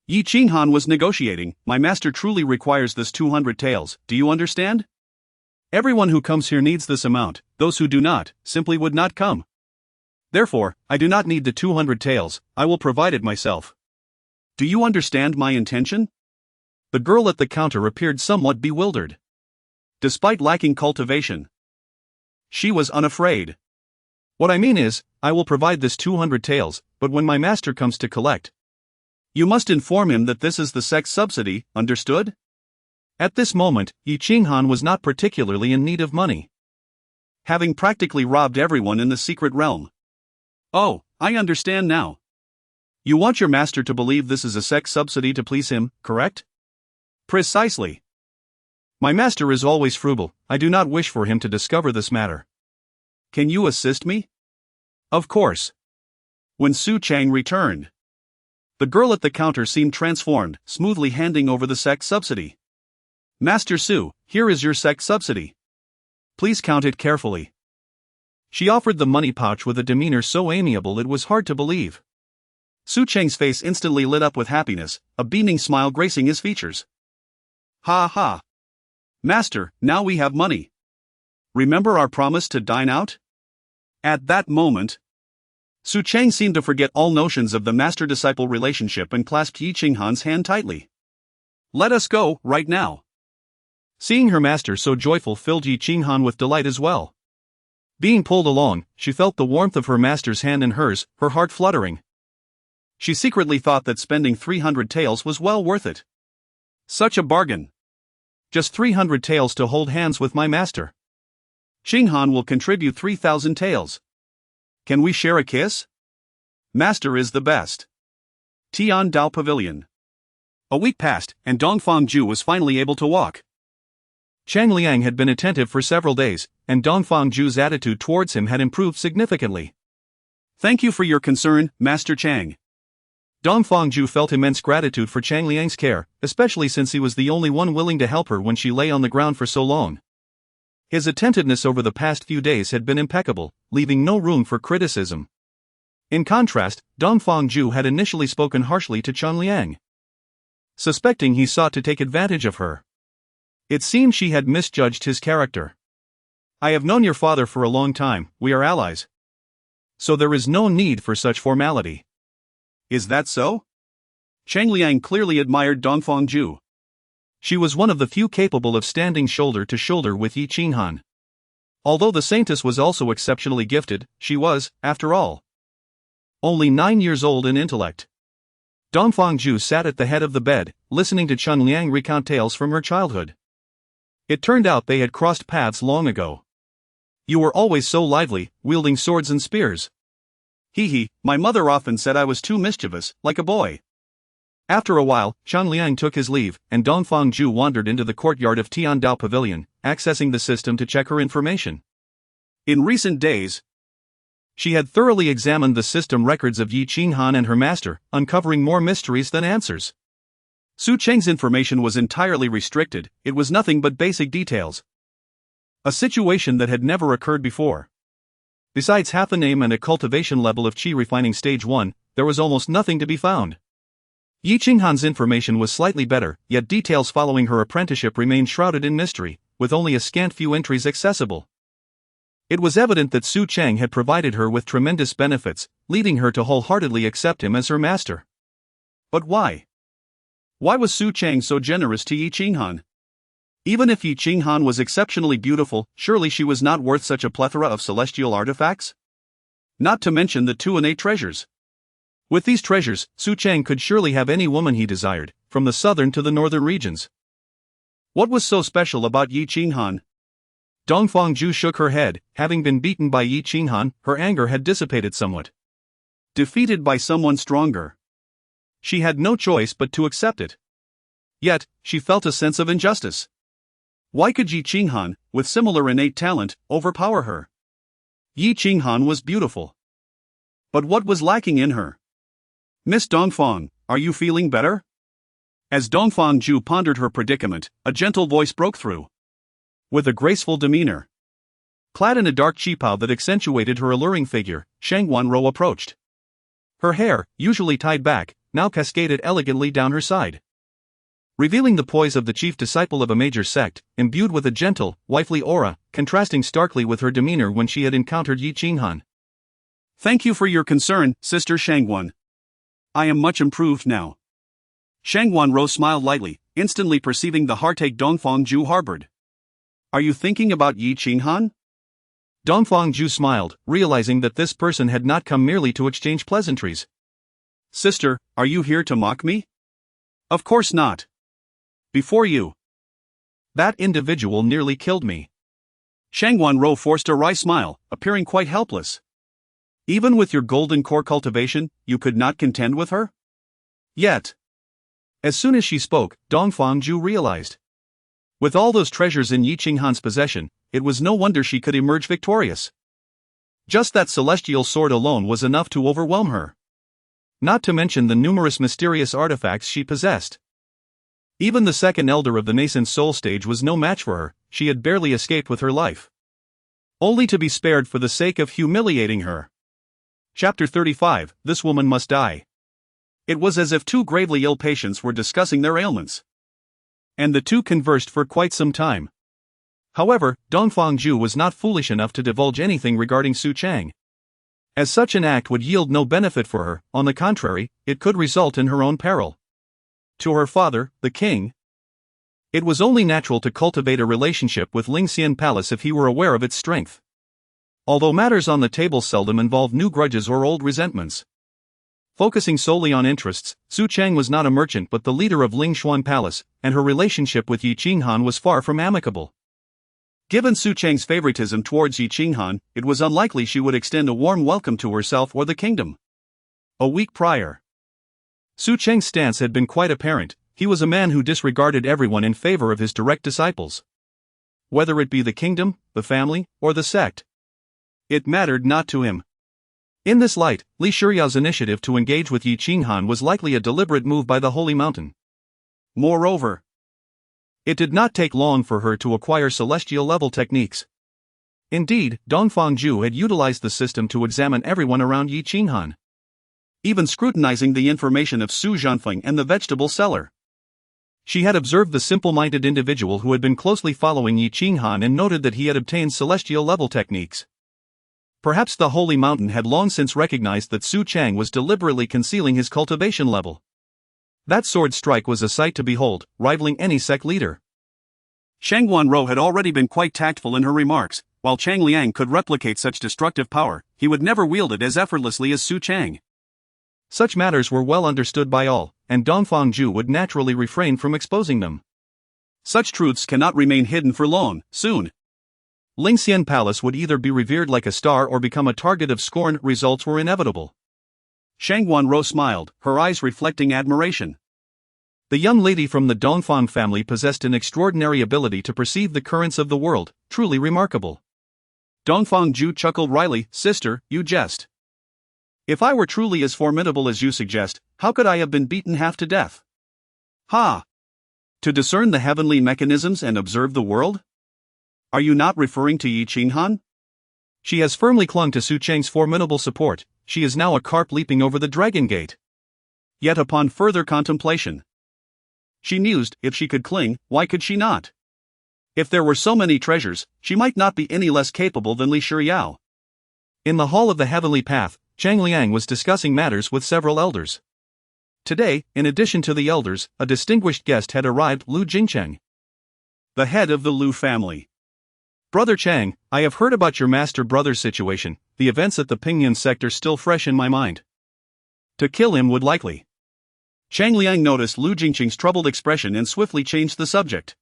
Yi Qinghan was negotiating. "My master truly requires this 200 taels, do you understand? Everyone who comes here needs this amount, those who do not, simply would not come. Therefore, I do not need the 200 taels, I will provide it myself. Do you understand my intention?" The girl at the counter appeared somewhat bewildered. Despite lacking cultivation, she was unafraid. "What I mean is, I will provide this 200 taels, but when my master comes to collect, you must inform him that this is the sect's subsidy, understood?" At this moment, Yi Qinghan was not particularly in need of money, having practically robbed everyone in the secret realm. "Oh, I understand now. You want your master to believe this is a sect subsidy to please him, correct?" "Precisely. My master is always frugal, I do not wish for him to discover this matter." "Can you assist me?" "Of course." When Su Cheng returned, the girl at the counter seemed transformed, smoothly handing over the sect subsidy. "Master Su, here is your sect subsidy. Please count it carefully." She offered the money pouch with a demeanor so amiable it was hard to believe. Su Cheng's face instantly lit up with happiness, a beaming smile gracing his features. Ha ha! Master, now we have money. Remember our promise to dine out? At that moment, Su Cheng seemed to forget all notions of the master-disciple relationship and clasped Yi Qinghan's hand tightly. Let us go, right now. Seeing her master so joyful filled Yi Qinghan with delight as well. Being pulled along, she felt the warmth of her master's hand in hers, her heart fluttering. She secretly thought that spending 300 taels was well worth it. Such a bargain. Just 300 taels to hold hands with my master. Qinghan will contribute 3,000 taels. Can we share a kiss? Master is the best. Tiandao Pavilion. A week passed, and Dongfang was finally able to walk. Cheng Liang had been attentive for several days, and Dongfang attitude towards him had improved significantly. Thank you for your concern, Master Cheng. Dongfang felt immense gratitude for Cheng Liang's care, especially since he was the only one willing to help her when she lay on the ground for so long. His attentiveness over the past few days had been impeccable, leaving no room for criticism. In contrast, Dongfang had initially spoken harshly to Cheng Liang. Suspecting he sought to take advantage of her. It seemed she had misjudged his character. I have known your father for a long time, we are allies. So there is no need for such formality. Is that so? Cheng Liang clearly admired Dongfang. She was one of the few capable of standing shoulder to shoulder with Yi Qinghan. Although the saintess was also exceptionally gifted, she was, after all, only 9 years old in intellect. Dongfang sat at the head of the bed, listening to Cheng Liang recount tales from her childhood. It turned out they had crossed paths long ago. You were always so lively, wielding swords and spears. Hee, my mother often said I was too mischievous, like a boy. After a while, Cheng Liang took his leave, and Dongfang wandered into the courtyard of Tiandao Pavilion, accessing the system to check her information. In recent days, she had thoroughly examined the system records of Yi Qinghan and her master, uncovering more mysteries than answers. Su Cheng's information was entirely restricted, it was nothing but basic details. A situation that had never occurred before. Besides half a name and a cultivation level of Qi refining stage 1, there was almost nothing to be found. Yi Qinghan's information was slightly better, yet details following her apprenticeship remained shrouded in mystery, with only a scant few entries accessible. It was evident that Su Cheng had provided her with tremendous benefits, leading her to wholeheartedly accept him as her master. But why? Why was Su Cheng so generous to Yi Qinghan? Even if Yi Qinghan was exceptionally beautiful, surely she was not worth such a plethora of celestial artifacts? Not to mention the 2 innate treasures. With these treasures, Su Cheng could surely have any woman he desired, from the southern to the northern regions. What was so special about Yi Qinghan? Dongfang shook her head. Having been beaten by Yi Qinghan, her anger had dissipated somewhat. Defeated by someone stronger. She had no choice but to accept it. Yet, she felt a sense of injustice. Why could Yi Qinghan, with similar innate talent, overpower her? Yi Qinghan was beautiful. But what was lacking in her? Miss Dongfang, are you feeling better? As Dongfang pondered her predicament, a gentle voice broke through. With a graceful demeanor, clad in a dark qipao that accentuated her alluring figure, Sheng Wanro approached. Her hair, usually tied back, now cascaded elegantly down her side, revealing the poise of the chief disciple of a major sect, imbued with a gentle, wifely aura, contrasting starkly with her demeanor when she had encountered Yi Qinghan. Thank you for your concern, Sister Shangwan. I am much improved now. Shangwan Ro smiled lightly, instantly perceiving the heartache Dongfang harbored. Are you thinking about Yi Qinghan? Dongfang smiled, realizing that this person had not come merely to exchange pleasantries. Sister, are you here to mock me? Of course not. Before you. That individual nearly killed me. Shangwan Ro forced a wry smile, appearing quite helpless. Even with your golden core cultivation, you could not contend with her? Yet. As soon as she spoke, Dongfang realized. With all those treasures in Yi Qinghan's possession, it was no wonder she could emerge victorious. Just that celestial sword alone was enough to overwhelm her. Not to mention the numerous mysterious artifacts she possessed. Even the second elder of the nascent soul stage was no match for her, she had barely escaped with her life. only to be spared for the sake of humiliating her. Chapter 35, This Woman Must Die. It was as if two gravely ill patients were discussing their ailments. And the two conversed for quite some time. However, Dongfangju was not foolish enough to divulge anything regarding Su Cheng. As such an act would yield no benefit for her, on the contrary, it could result in her own peril. To her father, the king, it was only natural to cultivate a relationship with Lingxian Palace if he were aware of its strength. Although matters on the table seldom involved new grudges or old resentments. Focusing solely on interests, Su Cheng was not a merchant but the leader of Lingshuan Palace, and her relationship with Yi Qinghan was far from amicable. Given Su Cheng's favoritism towards Yi Qinghan, it was unlikely she would extend a warm welcome to herself or the kingdom. A week prior, Su Cheng's stance had been quite apparent. He was a man who disregarded everyone in favor of his direct disciples. Whether it be the kingdom, the family, or the sect, it mattered not to him. In this light, Li Shuriao's initiative to engage with Yi Qinghan was likely a deliberate move by the Holy Mountain. Moreover, it did not take long for her to acquire celestial-level techniques. Indeed, Dongfangju had utilized the system to examine everyone around Yi Qinghan, even scrutinizing the information of Su Zhanfeng and the vegetable seller. She had observed the simple-minded individual who had been closely following Yi Qinghan and noted that he had obtained celestial-level techniques. Perhaps the Holy Mountain had long since recognized that Su Cheng was deliberately concealing his cultivation level. That sword strike was a sight to behold, rivaling any sect leader. Shang Guanrou had already been quite tactful in her remarks. While Chang Liang could replicate such destructive power, he would never wield it as effortlessly as Su Cheng. Such matters were well understood by all, and Dongfangju would naturally refrain from exposing them. Such truths cannot remain hidden for long. Soon, Lingxian Palace would either be revered like a star or become a target of scorn. Results were inevitable. Shang Guanrou smiled, her eyes reflecting admiration. The young lady from the Dongfang family possessed an extraordinary ability to perceive the currents of the world, truly remarkable. Dongfangju chuckled wryly. Sister, you jest. If I were truly as formidable as you suggest, how could I have been beaten half to death? Ha! To discern the heavenly mechanisms and observe the world? Are you not referring to Yi Qinghan? She has firmly clung to Su Cheng's formidable support. She is now a carp leaping over the dragon gate. Yet upon further contemplation, she mused, if she could cling, why could she not? If there were so many treasures, she might not be any less capable than Li Shuriao. In the hall of the heavenly path, Chang Liang was discussing matters with several elders. Today, in addition to the elders, a distinguished guest had arrived, Lu Jingcheng, the head of the Lu family. Brother Cheng, I have heard about your master brother's situation. The events at the Pingyuan sector still fresh in my mind. To kill him would likely. Chang Liang noticed Lu Jingcheng's troubled expression and swiftly changed the subject.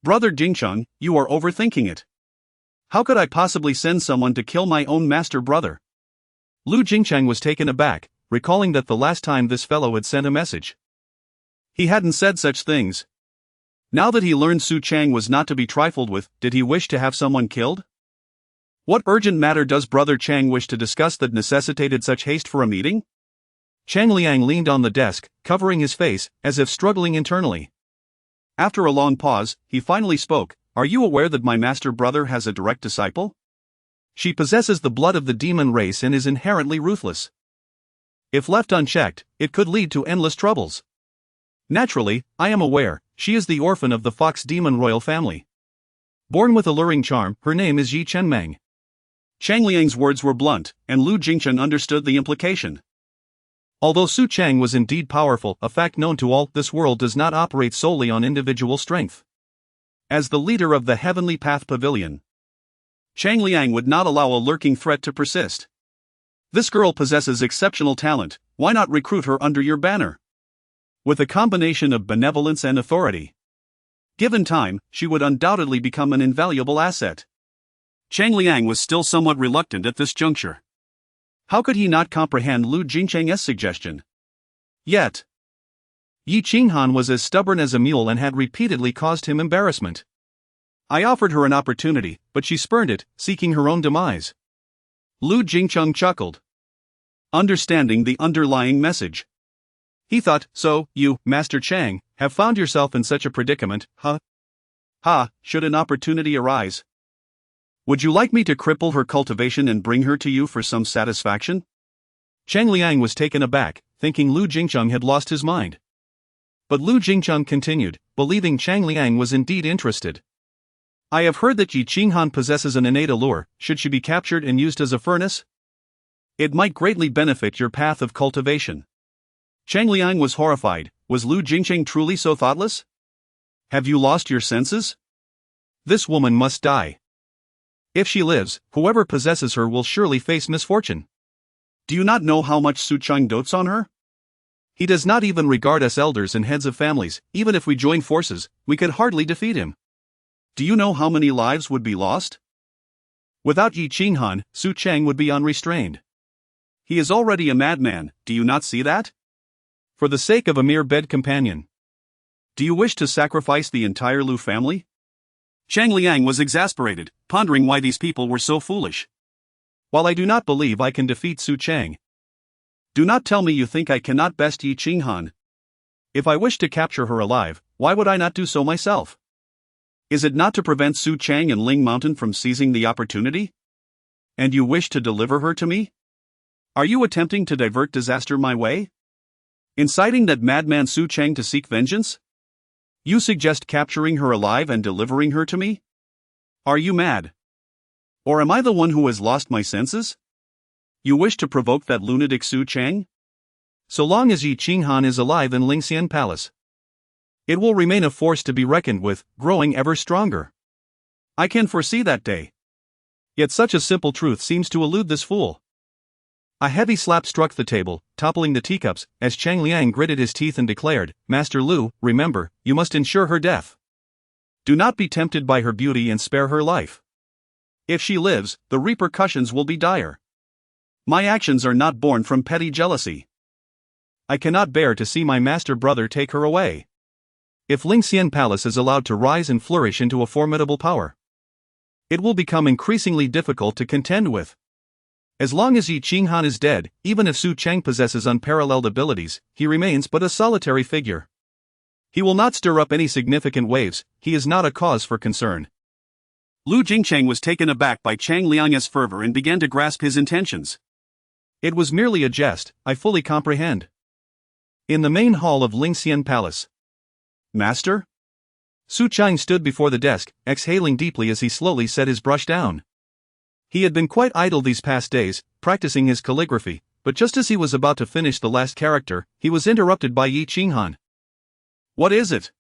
Brother Jingcheng, you are overthinking it. How could I possibly send someone to kill my own master brother? Lu Jingcheng was taken aback, recalling that the last time this fellow had sent a message, he hadn't said such things. Now that he learned Su Cheng was not to be trifled with, did he wish to have someone killed? What urgent matter does Brother Cheng wish to discuss that necessitated such haste for a meeting? Chang Liang leaned on the desk, covering his face, as if struggling internally. After a long pause, he finally spoke. Are you aware that my master brother has a direct disciple? She possesses the blood of the demon race and is inherently ruthless. If left unchecked, it could lead to endless troubles. Naturally, I am aware, she is the orphan of the fox demon royal family. Born with alluring charm, her name is Yi Chenmeng. Chang Liang's words were blunt, and Lu Jingcheng understood the implication. Although Su Cheng was indeed powerful, a fact known to all, this world does not operate solely on individual strength. As the leader of the Heavenly Path Pavilion, Chang Liang would not allow a lurking threat to persist. This girl possesses exceptional talent, why not recruit her under your banner? With a combination of benevolence and authority, given time, she would undoubtedly become an invaluable asset. Chang Liang was still somewhat reluctant at this juncture. How could he not comprehend Lu Jingcheng's suggestion? Yet, Yi Qinghan was as stubborn as a mule and had repeatedly caused him embarrassment. I offered her an opportunity, but she spurned it, seeking her own demise. Lu Jingcheng chuckled, understanding the underlying message. He thought, so, you, Master Cheng, have found yourself in such a predicament, huh? Ha, should an opportunity arise. Would you like me to cripple her cultivation and bring her to you for some satisfaction? Cheng Liang was taken aback, thinking Lu Jingcheng had lost his mind. But Lu Jingcheng continued, believing Cheng Liang was indeed interested. I have heard that Yi Qinghan possesses an innate allure. Should she be captured and used as a furnace? It might greatly benefit your path of cultivation. Cheng Liang was horrified. Was Lu Jingcheng truly so thoughtless? Have you lost your senses? This woman must die. If she lives, whoever possesses her will surely face misfortune. Do you not know how much Su Cheng dotes on her? He does not even regard us elders and heads of families. Even if we join forces, we could hardly defeat him. Do you know how many lives would be lost? Without Yi Qinghan, Su Cheng would be unrestrained. He is already a madman, do you not see that? For the sake of a mere bed companion. Do you wish to sacrifice the entire Lu family? Cheng Liang was exasperated, pondering why these people were so foolish. While I do not believe I can defeat Su Cheng, do not tell me you think I cannot best Yi Qinghan. If I wish to capture her alive, why would I not do so myself? Is it not to prevent Su Cheng and Ling Mountain from seizing the opportunity? And you wish to deliver her to me? Are you attempting to divert disaster my way? Inciting that madman Su Cheng to seek vengeance? You suggest capturing her alive and delivering her to me? Are you mad? Or am I the one who has lost my senses? You wish to provoke that lunatic Su Cheng? So long as Yi Qinghan is alive in Lingxian Palace, it will remain a force to be reckoned with, growing ever stronger. I can foresee that day. Yet such a simple truth seems to elude this fool. A heavy slap struck the table, toppling the teacups, as Cheng Liang gritted his teeth and declared, Master Lu, remember, you must ensure her death. Do not be tempted by her beauty and spare her life. If she lives, the repercussions will be dire. My actions are not born from petty jealousy. I cannot bear to see my master brother take her away. If Lingxian Palace is allowed to rise and flourish into a formidable power, it will become increasingly difficult to contend with. As long as Yi Qinghan is dead, even if Su Cheng possesses unparalleled abilities, he remains but a solitary figure. He will not stir up any significant waves. He is not a cause for concern. Lu Jingcheng was taken aback by Cheng Liang's fervor and began to grasp his intentions. It was merely a jest, I fully comprehend. In the main hall of Lingxian Palace. Master? Su Cheng stood before the desk, exhaling deeply as he slowly set his brush down. He had been quite idle these past days, practicing his calligraphy, but just as he was about to finish the last character, he was interrupted by Yi Qinghan. What is it?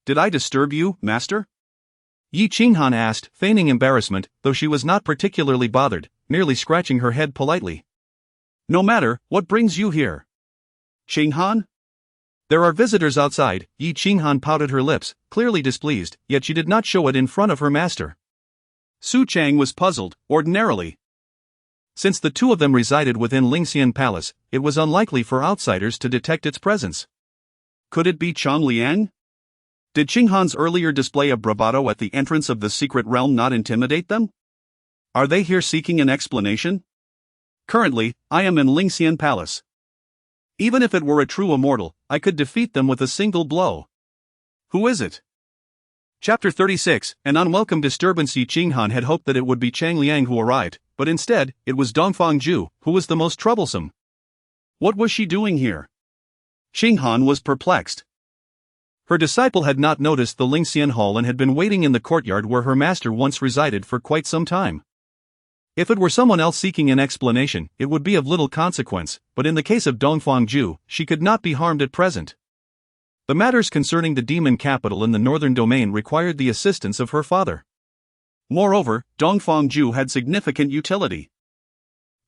Did I disturb you, master? Yi Qinghan asked, feigning embarrassment, though she was not particularly bothered, merely scratching her head politely. No matter, what brings you here? Qinghan? There are visitors outside. Yi Qinghan pouted her lips, clearly displeased, yet she did not show it in front of her master. Su Cheng was puzzled. Ordinarily, since the two of them resided within Lingxian Palace, it was unlikely for outsiders to detect its presence. Could it be Cheng Liang? Did Qinghan's earlier display of bravado at the entrance of the secret realm not intimidate them? Are they here seeking an explanation? Currently, I am in Lingxian Palace. Even if it were a true immortal, I could defeat them with a single blow. Who is it? Chapter 36, An unwelcome disturbance. Yi Qinghan had hoped that it would be Cheng Liang who arrived, but instead, it was Dongfang who was the most troublesome. What was she doing here? Qinghan was perplexed. Her disciple had not noticed the Lingxian hall and had been waiting in the courtyard where her master once resided for quite some time. If it were someone else seeking an explanation, it would be of little consequence, but in the case of Dongfang, she could not be harmed at present. The matters concerning the demon capital in the northern domain required the assistance of her father. Moreover, Dongfang had significant utility,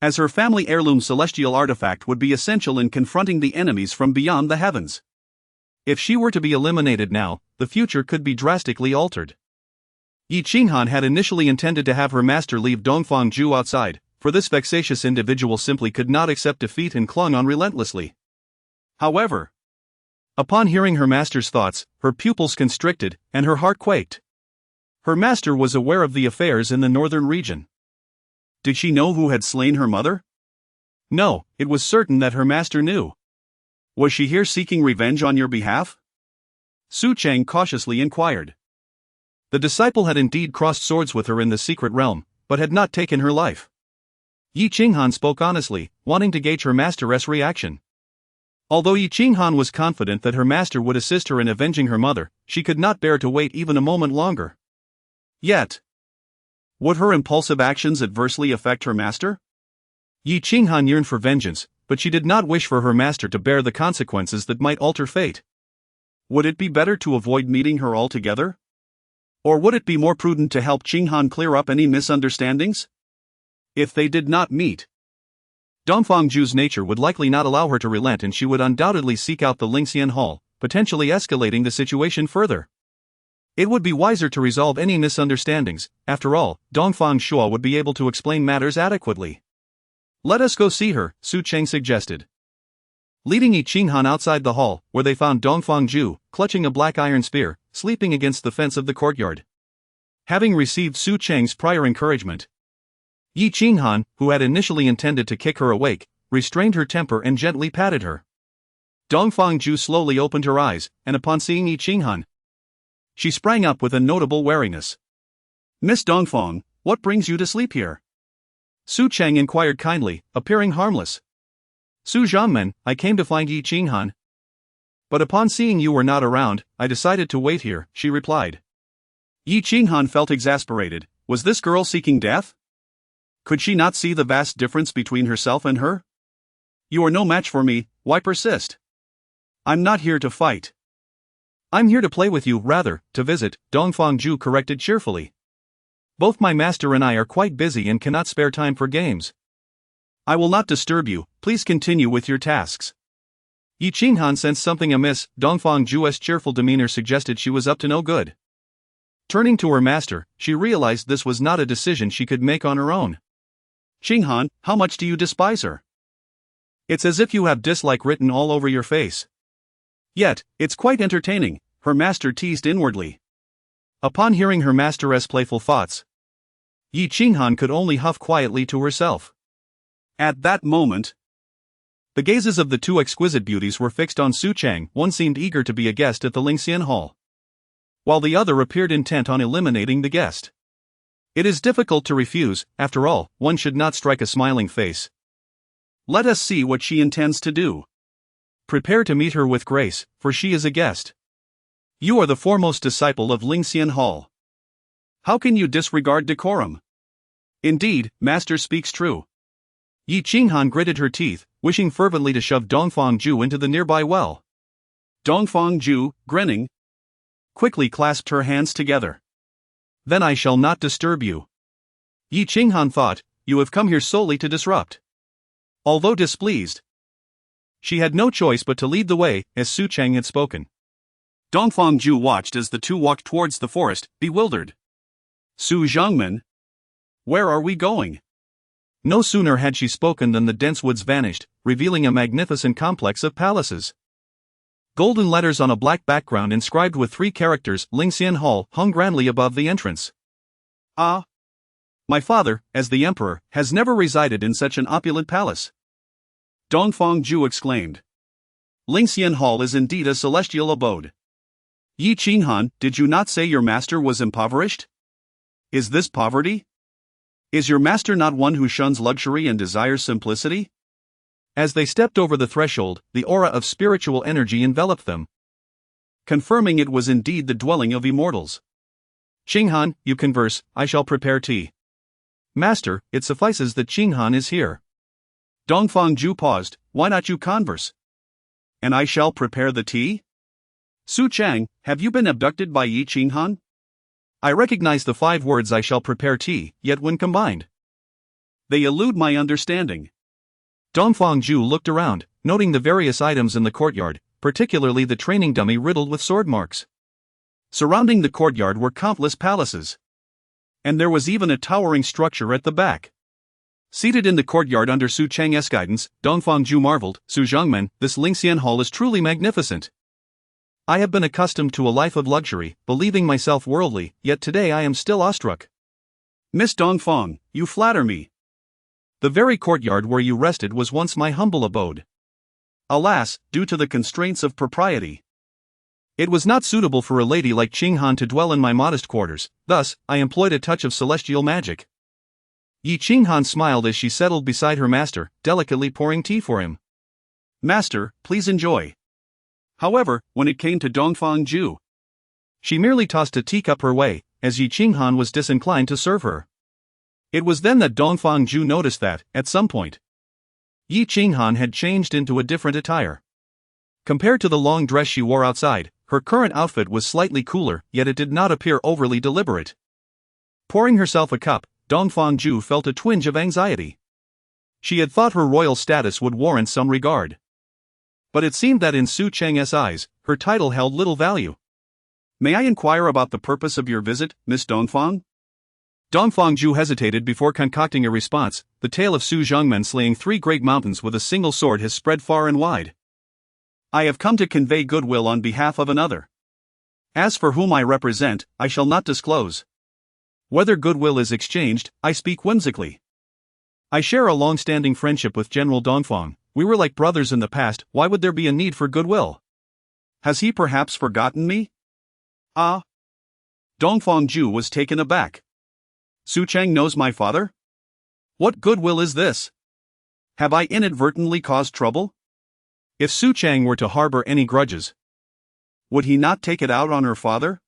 as her family heirloom celestial artifact would be essential in confronting the enemies from beyond the heavens. If she were to be eliminated now, the future could be drastically altered. Yi Qinghan had initially intended to have her master leave Dongfang outside, for this vexatious individual simply could not accept defeat and clung on relentlessly. However, upon hearing her master's thoughts, her pupils constricted, and her heart quaked. Her master was aware of the affairs in the northern region. Did she know who had slain her mother? No, it was certain that her master knew. Was she here seeking revenge on your behalf? Su Cheng cautiously inquired. The disciple had indeed crossed swords with her in the secret realm, but had not taken her life. Yi Qinghan spoke honestly, wanting to gauge her master's reaction. Although Yi Qinghan was confident that her master would assist her in avenging her mother, she could not bear to wait even a moment longer. Yet, would her impulsive actions adversely affect her master? Yi Qinghan yearned for vengeance, but she did not wish for her master to bear the consequences that might alter fate. Would it be better to avoid meeting her altogether? Or would it be more prudent to help Qinghan clear up any misunderstandings? If they did not meet, Dongfangju's nature would likely not allow her to relent, and she would undoubtedly seek out the Lingxian Hall, potentially escalating the situation further. It would be wiser to resolve any misunderstandings. After all, Dongfang Shuo would be able to explain matters adequately. Let us go see her, Su Cheng suggested. Leading Yi Qinghan outside the hall, where they found Dongfangju, clutching a black iron spear, sleeping against the fence of the courtyard. Having received Su Cheng's prior encouragement, Yi Qinghan, who had initially intended to kick her awake, restrained her temper and gently patted her. Dongfangju slowly opened her eyes, and upon seeing Yi Qinghan, she sprang up with a notable wariness. "Miss Dongfang, what brings you to sleep here?" Su Cheng inquired kindly, appearing harmless. "Su Zhangmen, I came to find Yi Qinghan. But upon seeing you were not around, I decided to wait here," she replied. Yi Qinghan felt exasperated. Was this girl seeking death? Could she not see the vast difference between herself and her? "You are no match for me, why persist?" "I'm not here to fight. I'm here to play with you, rather, to visit," Dongfangju corrected cheerfully. "Both my master and I are quite busy and cannot spare time for games." "I will not disturb you, please continue with your tasks." Yi Qinghan sensed something amiss. Dongfangju's cheerful demeanor suggested she was up to no good. Turning to her master, she realized this was not a decision she could make on her own. "Qinghan, how much do you despise her? It's as if you have dislike written all over your face." "Yet, it's quite entertaining," her master teased inwardly. Upon hearing her master's playful thoughts, Yi Qinghan could only huff quietly to herself. At that moment, the gazes of the two exquisite beauties were fixed on Su Cheng. One seemed eager to be a guest at the Lingxian Hall, while the other appeared intent on eliminating the guest. It is difficult to refuse, after all, one should not strike a smiling face. Let us see what she intends to do. Prepare to meet her with grace, for she is a guest. You are the foremost disciple of Lingxian Hall. How can you disregard decorum? Indeed, master speaks true. Yi Qinghan gritted her teeth, wishing fervently to shove Dongfangju into the nearby well. Dongfangju, grinning, quickly clasped her hands together. "Then I shall not disturb you." Yi Qinghan thought, "You have come here solely to disrupt." Although displeased, she had no choice but to lead the way, as Su Cheng had spoken. Dongfangju watched as the two walked towards the forest, bewildered. "Su Zhangmen, where are we going?" No sooner had she spoken than the dense woods vanished, revealing a magnificent complex of palaces. Golden letters on a black background inscribed with 3 characters, Lingxian Hall, hung grandly above the entrance. "Ah! My father, as the emperor, has never resided in such an opulent palace," Dongfangju exclaimed. "Lingxian Hall is indeed a celestial abode." "Yi Qinghan, did you not say your master was impoverished? Is this poverty? Is your master not one who shuns luxury and desires simplicity?" As they stepped over the threshold, the aura of spiritual energy enveloped them, confirming it was indeed the dwelling of immortals. "Qinghan, you converse, I shall prepare tea." "Master, it suffices that Qinghan is here." Dongfangju paused. "Why not you converse? And I shall prepare the tea?" "Su Cheng, have you been abducted by Yi Qinghan? I recognize the 5 words 'I shall prepare tea,' yet when combined, they elude my understanding." Dongfangju looked around, noting the various items in the courtyard, particularly the training dummy riddled with sword marks. Surrounding the courtyard were countless palaces, and there was even a towering structure at the back. Seated in the courtyard under Su Cheng's guidance, Dongfangju marveled, "Su Zhangmen, this Lingxian Hall is truly magnificent. I have been accustomed to a life of luxury, believing myself worldly, yet today I am still awestruck." "Miss Dongfang, you flatter me. The very courtyard where you rested was once my humble abode. Alas, due to the constraints of propriety, It was not suitable for a lady like Cheng Han to dwell in my modest quarters, thus, I employed a touch of celestial magic. Yi Cheng Han smiled as she settled beside her master, delicately pouring tea for him. Master, please enjoy. However, when it came to Dongfang Ju, she merely tossed a teacup her way, as Yi Cheng Han was disinclined to serve her. It was then that Dongfang Ju noticed that, at some point, Yi Cheng Han had changed into a different attire. Compared to the long dress she wore outside, her current outfit was slightly cooler, yet it did not appear overly deliberate. Pouring herself a cup, Dongfang Ju felt a twinge of anxiety. She had thought her royal status would warrant some regard. But it seemed that in Su Cheng's eyes, her title held little value. May I inquire about the purpose of your visit, Miss Dongfang? Dongfang Ju hesitated before concocting a response. The tale of Su Zhongmen slaying 3 great mountains with a single sword has spread far and wide. I have come to convey goodwill on behalf of another. As for whom I represent, I shall not disclose. Whether goodwill is exchanged, I speak whimsically. I share a long-standing friendship with General Dongfang. We were like brothers in the past, why would there be a need for goodwill? Has he perhaps forgotten me? Ah. Dongfang Ju was taken aback. Su Cheng knows my father? What goodwill is this? Have I inadvertently caused trouble? If Su Cheng were to harbor any grudges, would he not take it out on her father?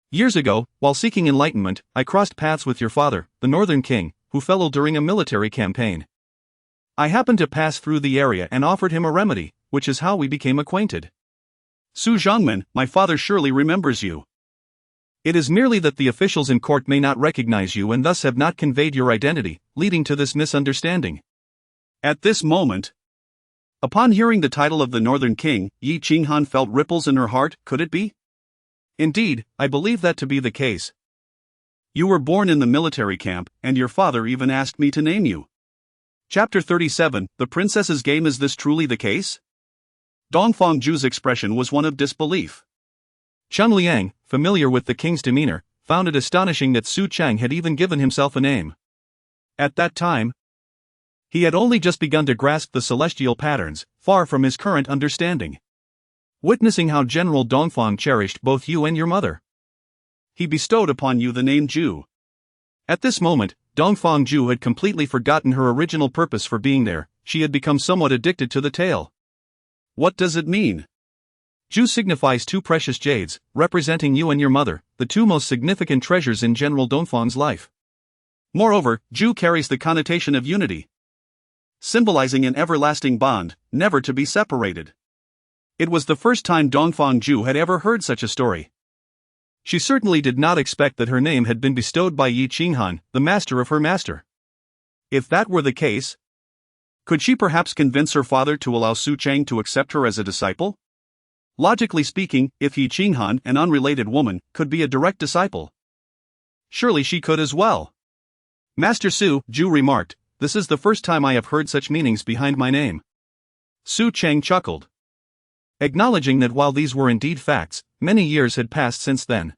Years ago, while seeking enlightenment, I crossed paths with your father, the Northern King, who fell ill during a military campaign. I happened to pass through the area and offered him a remedy, which is how we became acquainted. Su Zhongmen, my father surely remembers you. It is merely that the officials in court may not recognize you and thus have not conveyed your identity, leading to this misunderstanding. At this moment, upon hearing the title of the Northern King, Yi Cheng Han felt ripples in her heart. Could it be? Indeed, I believe that to be the case. You were born in the military camp, and your father even asked me to name you. Chapter 37, The Princess's Game. Is this truly the case? Dongfang Ju's expression was one of disbelief. Cheng Liang, familiar with the king's demeanor, found it astonishing that Su Cheng had even given himself a name. At that time, he had only just begun to grasp the celestial patterns, far from his current understanding. Witnessing how General Dongfang cherished both you and your mother, he bestowed upon you the name Ju. At this moment, Dongfang Ju had completely forgotten her original purpose for being there. She had become somewhat addicted to the tale. What does it mean? Ju signifies 2 precious jades, representing you and your mother, the 2 most significant treasures in General Dongfang's life. Moreover, Ju carries the connotation of unity, symbolizing an everlasting bond, never to be separated. It was the first time Dongfang Ju had ever heard such a story. She certainly did not expect that her name had been bestowed by Yi Cheng Han, the master of her master. If that were the case, could she perhaps convince her father to allow Su Cheng to accept her as a disciple? Logically speaking, if Yi Cheng Han, an unrelated woman, could be a direct disciple, surely she could as well. Master Su, Ju remarked, this is the first time I have heard such meanings behind my name. Su Cheng chuckled, acknowledging that while these were indeed facts, many years had passed since then.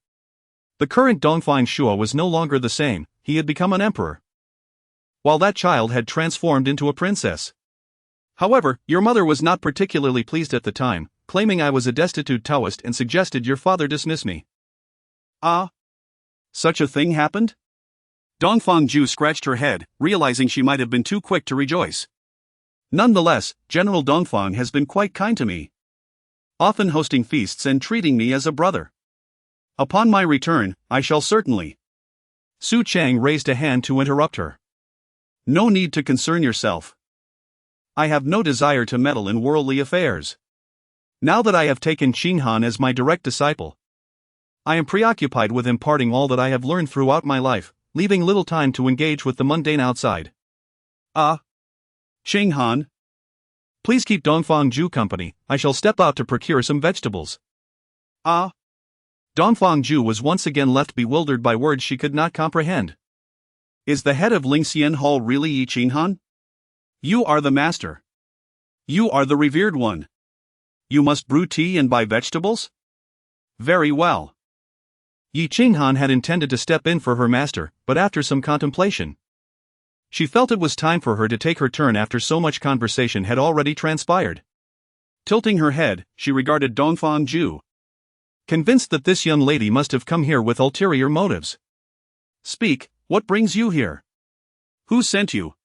The current Dongfang Shua was no longer the same, he had become an emperor, while that child had transformed into a princess. However, your mother was not particularly pleased at the time, claiming I was a destitute Taoist and suggested your father dismiss me. Ah? Such a thing happened? Dongfang Ju scratched her head, realizing she might have been too quick to rejoice. Nonetheless, General Dongfang has been quite kind to me, often hosting feasts and treating me as a brother. Upon my return, I shall certainly. Su Cheng raised a hand to interrupt her. No need to concern yourself. I have no desire to meddle in worldly affairs. Now that I have taken Cheng Han as my direct disciple, I am preoccupied with imparting all that I have learned throughout my life, leaving little time to engage with the mundane outside. Ah. Cheng Han. Please keep Dongfang Ju company, I shall step out to procure some vegetables. Ah. Dongfang Ju was once again left bewildered by words she could not comprehend. Is the head of Lingxian Hall really Yi Cheng Han? You are the master. You are the revered one. You must brew tea and buy vegetables? Very well. Yi Cheng Han had intended to step in for her master, but after some contemplation, she felt it was time for her to take her turn after so much conversation had already transpired. Tilting her head, she regarded Dongfang Ju. convinced that this young lady must have come here with ulterior motives. Speak, what brings you here? Who sent you?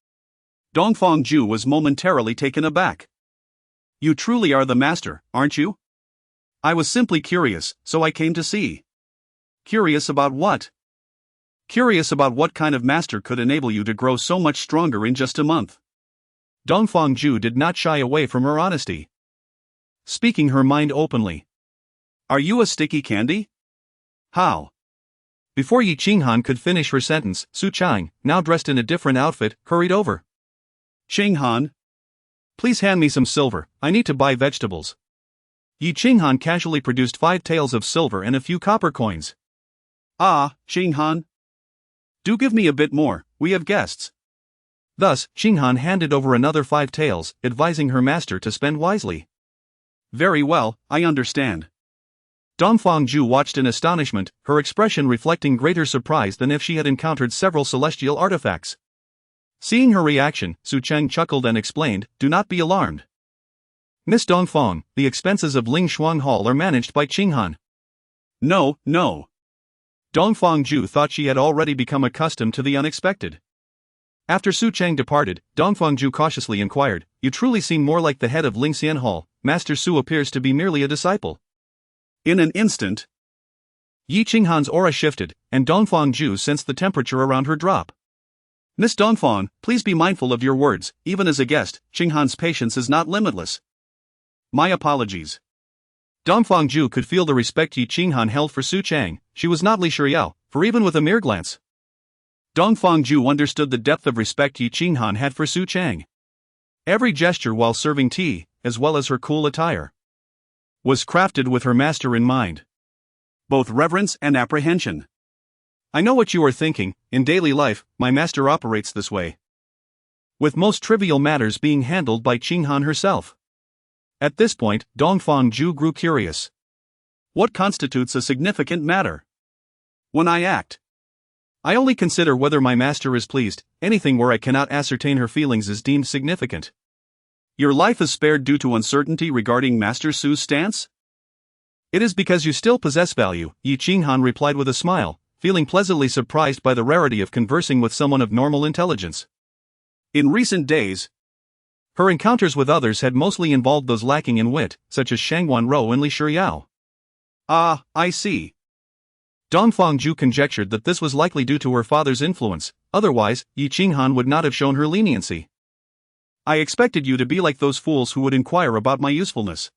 Dongfang Ju was momentarily taken aback. You truly are the master, aren't you? I was simply curious, so I came to see. Curious about what? Curious about what kind of master could enable you to grow so much stronger in just a month. Dongfang Ju did not shy away from her honesty, speaking her mind openly. Are you a sticky candy? How? Before Yi Qinghan could finish her sentence, Su Chang, now dressed in a different outfit, hurried over. Qinghan, please hand me some silver, I need to buy vegetables. Yi Qinghan casually produced 5 taels of silver and a few copper coins. Ah, Qinghan. Do give me a bit more, we have guests. Thus, Qinghan handed over another 5 taels, advising her master to spend wisely. Very well, I understand. Dongfang Ju watched in astonishment, her expression reflecting greater surprise than if she had encountered several celestial artifacts. Seeing her reaction, Su Cheng chuckled and explained, do not be alarmed. Miss Dongfang, the expenses of Ling Shuang Hall are managed by Qinghan. No. Dongfang Ju thought she had already become accustomed to the unexpected. After Su Cheng departed, Dongfang Ju cautiously inquired, you truly seem more like the head of Ling Xian Hall, Master Su appears to be merely a disciple. In an instant, Yi Qinghan's aura shifted, and Dongfang Ju sensed the temperature around her drop. Miss Dongfang, please be mindful of your words, even as a guest, Qinghan's patience is not limitless. My apologies. Dongfang Ju could feel the respect Yi Qinghan held for Su Chang, she was not Li Shiryao, for even with a mere glance. Dongfang Ju understood the depth of respect Yi Qinghan had for Su Chang. Every gesture while serving tea, as well as her cool attire, was crafted with her master in mind. Both reverence and apprehension. I know what you are thinking, in daily life, my master operates this way, with most trivial matters being handled by Qinghan herself. At this point, Dongfang Ju grew curious. What constitutes a significant matter? When I act, I only consider whether my master is pleased, anything where I cannot ascertain her feelings is deemed significant. Your life is spared due to uncertainty regarding Master Su's stance? It is because you still possess value, Yi Qinghan replied with a smile, feeling pleasantly surprised by the rarity of conversing with someone of normal intelligence. In recent days, her encounters with others had mostly involved those lacking in wit, such as Shang Wanrou and Li Shiryao. Ah, I see. Dongfang Ju conjectured that this was likely due to her father's influence, otherwise, Yi Qinghan would not have shown her leniency. I expected you to be like those fools who would inquire about my usefulness.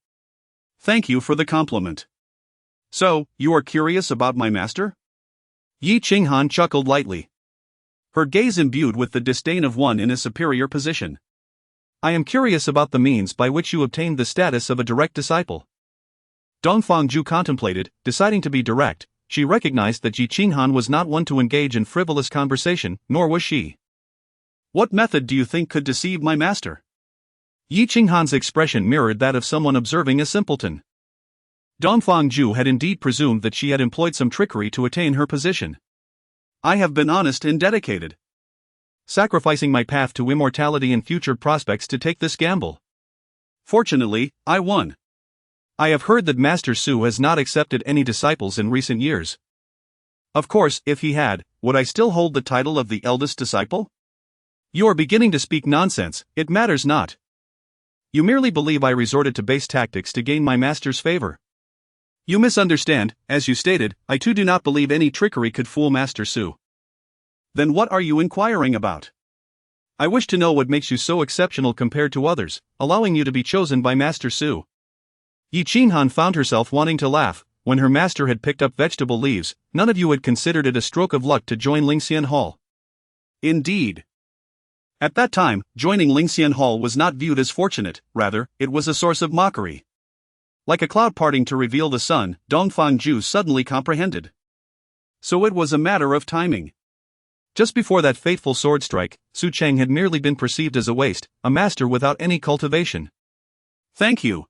Thank you for the compliment. So, you are curious about my master? Yi Qinghan chuckled lightly, her gaze imbued with the disdain of one in a superior position. I am curious about the means by which you obtained the status of a direct disciple. Dongfang Ju contemplated, deciding to be direct. She recognized that Yi Qinghan was not one to engage in frivolous conversation, nor was she. What method do you think could deceive my master? Yi Qinghan's expression mirrored that of someone observing a simpleton. Dongfang Ju had indeed presumed that she had employed some trickery to attain her position. I have been honest and dedicated, sacrificing my path to immortality and future prospects to take this gamble. Fortunately, I won. I have heard that Master Su has not accepted any disciples in recent years. Of course, if he had, would I still hold the title of the eldest disciple? You are beginning to speak nonsense, it matters not. You merely believe I resorted to base tactics to gain my master's favor. You misunderstand, as you stated, I too do not believe any trickery could fool Master Su. Then what are you inquiring about? I wish to know what makes you so exceptional compared to others, allowing you to be chosen by Master Su. Yi Qinghan found herself wanting to laugh. When her master had picked up vegetable leaves, none of you had considered it a stroke of luck to join Lingxian Hall. Indeed. At that time, joining Lingxian Hall was not viewed as fortunate, rather, it was a source of mockery. Like a cloud parting to reveal the sun, Dongfang Ju suddenly comprehended. So it was a matter of timing. Just before that fateful sword strike, Su Cheng had merely been perceived as a waste, a master without any cultivation. Thank you,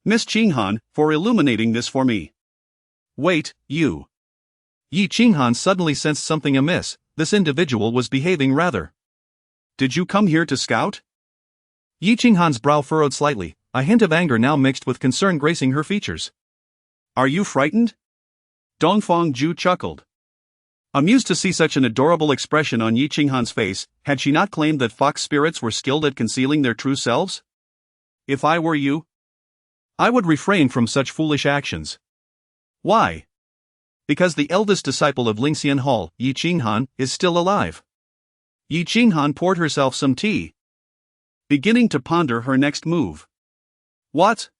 Miss Qinghan, for illuminating this for me. Wait, you. Yi Qinghan suddenly sensed something amiss. This individual was behaving rather. Did you come here to scout? Yi Qinghan's brow furrowed slightly, a hint of anger now mixed with concern gracing her features. Are you frightened? Dongfang Ju chuckled. Amused to see such an adorable expression on Yi Qinghan's face, had she not claimed that fox spirits were skilled at concealing their true selves? If I were you, I would refrain from such foolish actions. Why? Because the eldest disciple of Lingxian Hall, Yi Qinghan, is still alive. Yi Qinghan poured herself some tea, beginning to ponder her next move. What?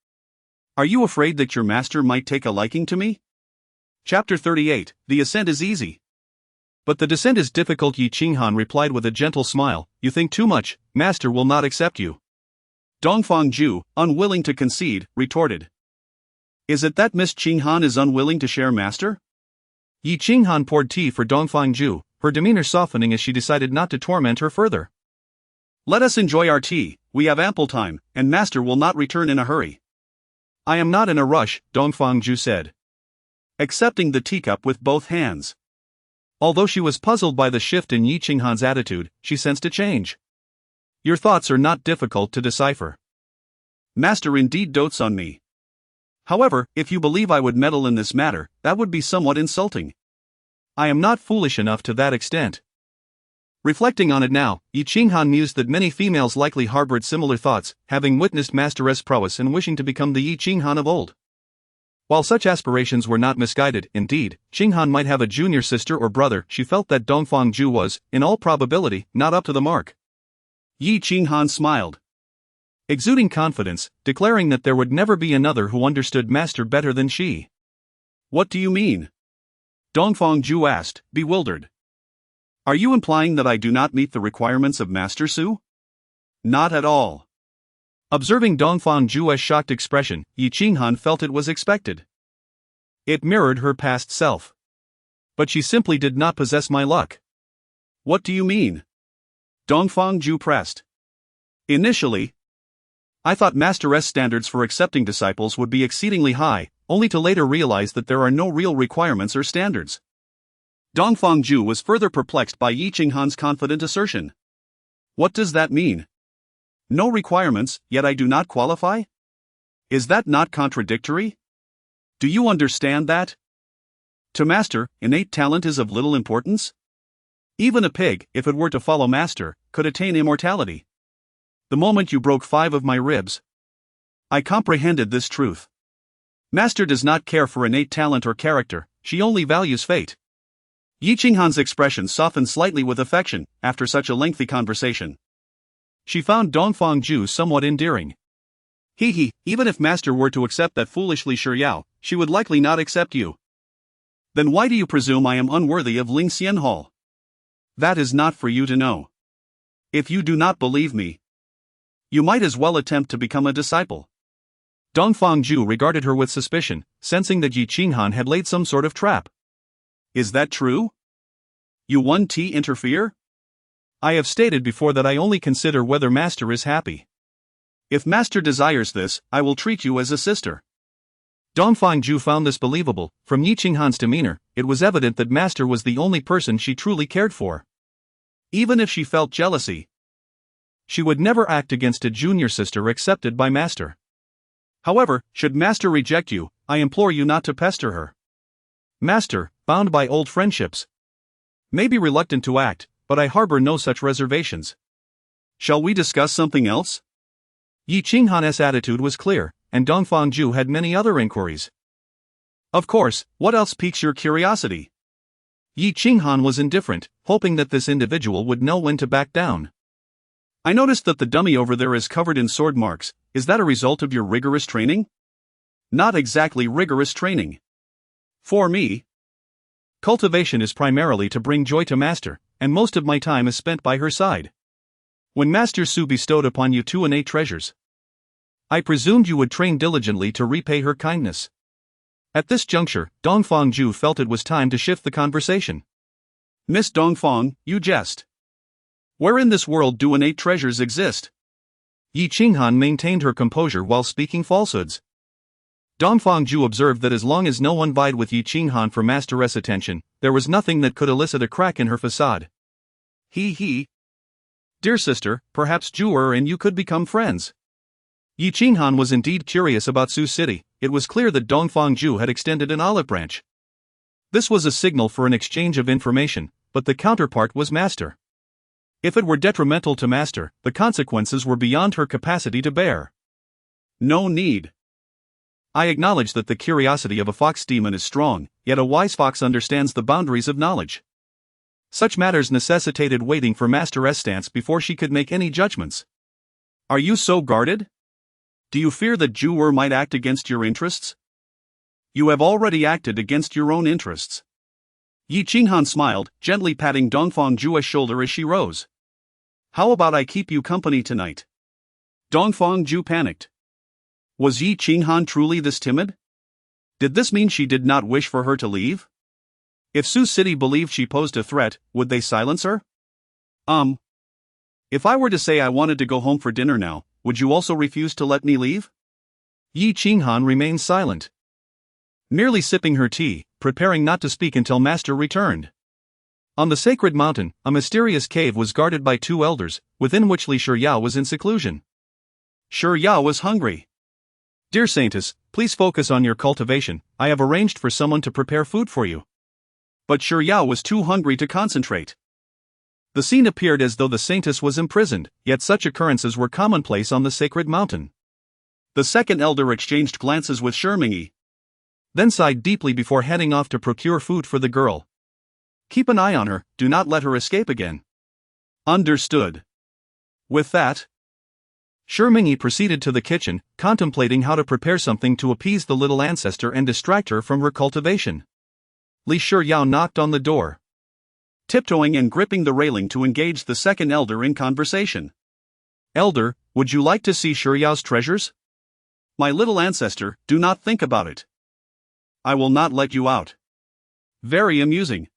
Are you afraid that your master might take a liking to me? Chapter 38, The ascent is easy. But the descent is difficult. Yi Qinghan replied with a gentle smile. You think too much, master will not accept you. Dongfang Ju, unwilling to concede, retorted. Is it that Miss Qinghan is unwilling to share master? Yi Qinghan poured tea for Dongfang Ju, her demeanor softening as she decided not to torment her further. Let us enjoy our tea, we have ample time, and master will not return in a hurry. I am not in a rush, Dongfang Ju said, accepting the teacup with both hands. Although she was puzzled by the shift in Yi Qinghan's attitude, she sensed a change. Your thoughts are not difficult to decipher. Master indeed dotes on me. However, if you believe I would meddle in this matter, that would be somewhat insulting. I am not foolish enough to that extent. Reflecting on it now, Yi Qinghan mused that many females likely harbored similar thoughts, having witnessed masteress prowess and wishing to become the Yi Qinghan of old. While such aspirations were not misguided, indeed, Qinghan might have a junior sister or brother. She felt that Dongfang Ju was, in all probability, not up to the mark. Yi Qinghan smiled, exuding confidence, declaring that there would never be another who understood master better than she. What do you mean? Dongfang Ju asked, bewildered. Are you implying that I do not meet the requirements of Master Su? Not at all. Observing Dongfang Ju's shocked expression, Yi Qinghan felt it was expected. It mirrored her past self. But she simply did not possess my luck. What do you mean? Dongfang Ju pressed. Initially, I thought Master's standards for accepting disciples would be exceedingly high, only to later realize that there are no real requirements or standards. Dongfang Ju was further perplexed by Yi Qinghan's confident assertion. What does that mean? No requirements, yet I do not qualify? Is that not contradictory? Do you understand that? To master, innate talent is of little importance? Even a pig, if it were to follow master, could attain immortality. The moment you broke 5 of my ribs, I comprehended this truth. Master does not care for innate talent or character, she only values fate. Yi Qinghan's expression softened slightly with affection, after such a lengthy conversation. She found Dongfang Ju somewhat endearing. Even if master were to accept that foolishly Shiryao, she would likely not accept you. Then why do you presume I am unworthy of Lingxian Hall? That is not for you to know. If you do not believe me, you might as well attempt to become a disciple. Dongfang Ju regarded her with suspicion, sensing that Yi Qinghan had laid some sort of trap. Is that true? You 1T interfere? I have stated before that I only consider whether master is happy. If master desires this, I will treat you as a sister. Dongfang Ju found this believable. From Yi Qinghan's demeanor, it was evident that master was the only person she truly cared for. Even if she felt jealousy, she would never act against a junior sister accepted by master. However, should master reject you, I implore you not to pester her. Master, bound by old friendships, may be reluctant to act, but I harbor no such reservations. Shall we discuss something else? Yi Qinghan's attitude was clear, and Dongfang Ju had many other inquiries. Of course, what else piques your curiosity? Yi Qinghan was indifferent, hoping that this individual would know when to back down. I noticed that the dummy over there is covered in sword marks. Is that a result of your rigorous training? Not exactly rigorous training. For me, cultivation is primarily to bring joy to master, and most of my time is spent by her side. When Master Su bestowed upon you 2 innate treasures, I presumed you would train diligently to repay her kindness. At this juncture, Dongfang Ju felt it was time to shift the conversation. Miss Dongfang, you jest. Where in this world do innate treasures exist? Yi Qinghan maintained her composure while speaking falsehoods. Dongfang Ju observed that as long as no one vied with Yi Qinghan for masteress attention, there was nothing that could elicit a crack in her facade. Dear sister, perhaps Ju and you could become friends. Yi Qinghan was indeed curious about Su City. It was clear that Dongfang Ju had extended an olive branch. This was a signal for an exchange of information, but the counterpart was master. If it were detrimental to master, the consequences were beyond her capacity to bear. No need. I acknowledge that the curiosity of a fox demon is strong, yet a wise fox understands the boundaries of knowledge. Such matters necessitated waiting for Master's stance before she could make any judgments. Are you so guarded? Do you fear that Ju might act against your interests? You have already acted against your own interests. Yi Qinghan smiled, gently patting Dongfang Ju's shoulder as she rose. How about I keep you company tonight? Dongfang Ju panicked. Was Yi Qinghan truly this timid? Did this mean she did not wish for her to leave? If Su City believed she posed a threat, would they silence her? If I were to say I wanted to go home for dinner now, would you also refuse to let me leave? Yi Qinghan remained silent, merely sipping her tea, preparing not to speak until Master returned. On the sacred mountain, a mysterious cave was guarded by two elders, within which Li Shiyao was in seclusion. Shiyao was hungry. Dear Saintess, please focus on your cultivation. I have arranged for someone to prepare food for you. But Shiyao was too hungry to concentrate. The scene appeared as though the Saintess was imprisoned, yet such occurrences were commonplace on the sacred mountain. The second elder exchanged glances with Shimingyi, then sighed deeply before heading off to procure food for the girl. Keep an eye on her, do not let her escape again. Understood. With that, Shimingyi proceeded to the kitchen, contemplating how to prepare something to appease the little ancestor and distract her from her cultivation. Li Shiyao knocked on the door, tiptoeing and gripping the railing to engage the second elder in conversation. Elder, would you like to see Shiyao's treasures? My little ancestor, do not think about it. I will not let you out. Very amusing.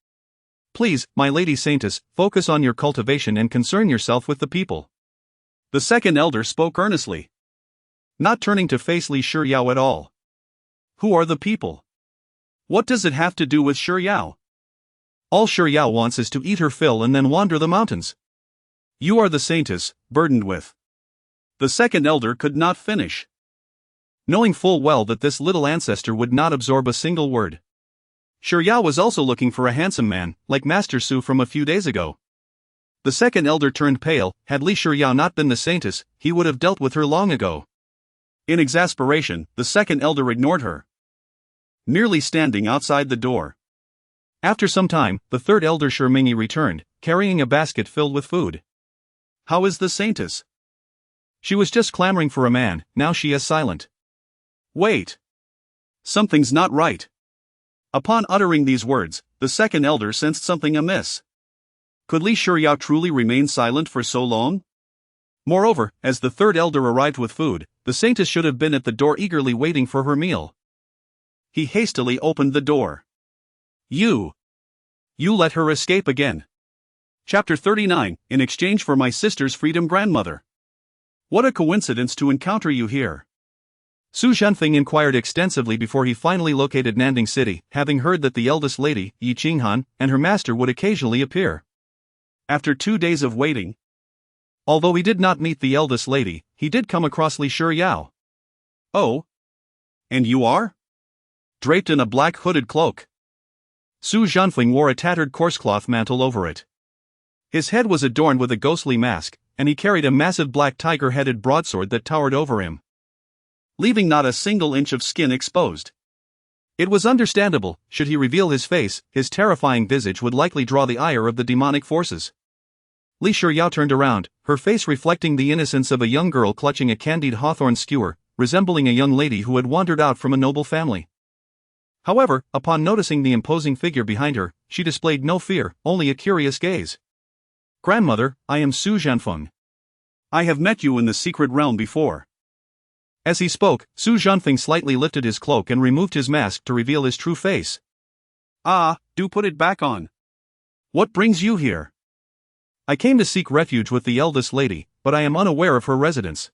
Please, my lady Saintess, focus on your cultivation and concern yourself with the people. The second elder spoke earnestly, not turning to face Li Shiyao at all. Who are the people? What does it have to do with Shiyao? All Shiyao wants is to eat her fill and then wander the mountains. You are the Saintess, burdened with. The second elder could not finish, knowing full well that this little ancestor would not absorb a single word. Shiyao was also looking for a handsome man, like Master Su from a few days ago. The second elder turned pale. Had Li Shiyao not been the Saintess, he would have dealt with her long ago. In exasperation, the second elder ignored her, merely standing outside the door. After some time, the third elder Shimingyi returned, carrying a basket filled with food. How is the Saintess? She was just clamoring for a man, now she is silent. Wait. Something's not right. Upon uttering these words, the second elder sensed something amiss. Could Li Shiyao truly remain silent for so long? Moreover, as the third elder arrived with food, the Saintess should have been at the door eagerly waiting for her meal. He hastily opened the door. You let her escape again. Chapter 39, in exchange for my sister's freedom, grandmother. What a coincidence to encounter you here. Su Zhenfeng inquired extensively before he finally located Nanding City, having heard that the eldest lady, Yi Qinghan, and her master would occasionally appear. After 2 days of waiting, although he did not meet the eldest lady, he did come across Li Shiyao. Oh? And you are? Draped in a black hooded cloak. Su Zhenfeng wore a tattered coarsecloth mantle over it. His head was adorned with a ghostly mask, and he carried a massive black tiger-headed broadsword that towered over him, leaving not a single inch of skin exposed. It was understandable, should he reveal his face, his terrifying visage would likely draw the ire of the demonic forces. Li Shiyao turned around, her face reflecting the innocence of a young girl clutching a candied hawthorn skewer, resembling a young lady who had wandered out from a noble family. However, upon noticing the imposing figure behind her, she displayed no fear, only a curious gaze. Grandmother, I am Su Zhenfeng. I have met you in the secret realm before. As he spoke, Su Zhenfeng slightly lifted his cloak and removed his mask to reveal his true face. Ah, do put it back on. What brings you here? I came to seek refuge with the eldest lady, but I am unaware of her residence.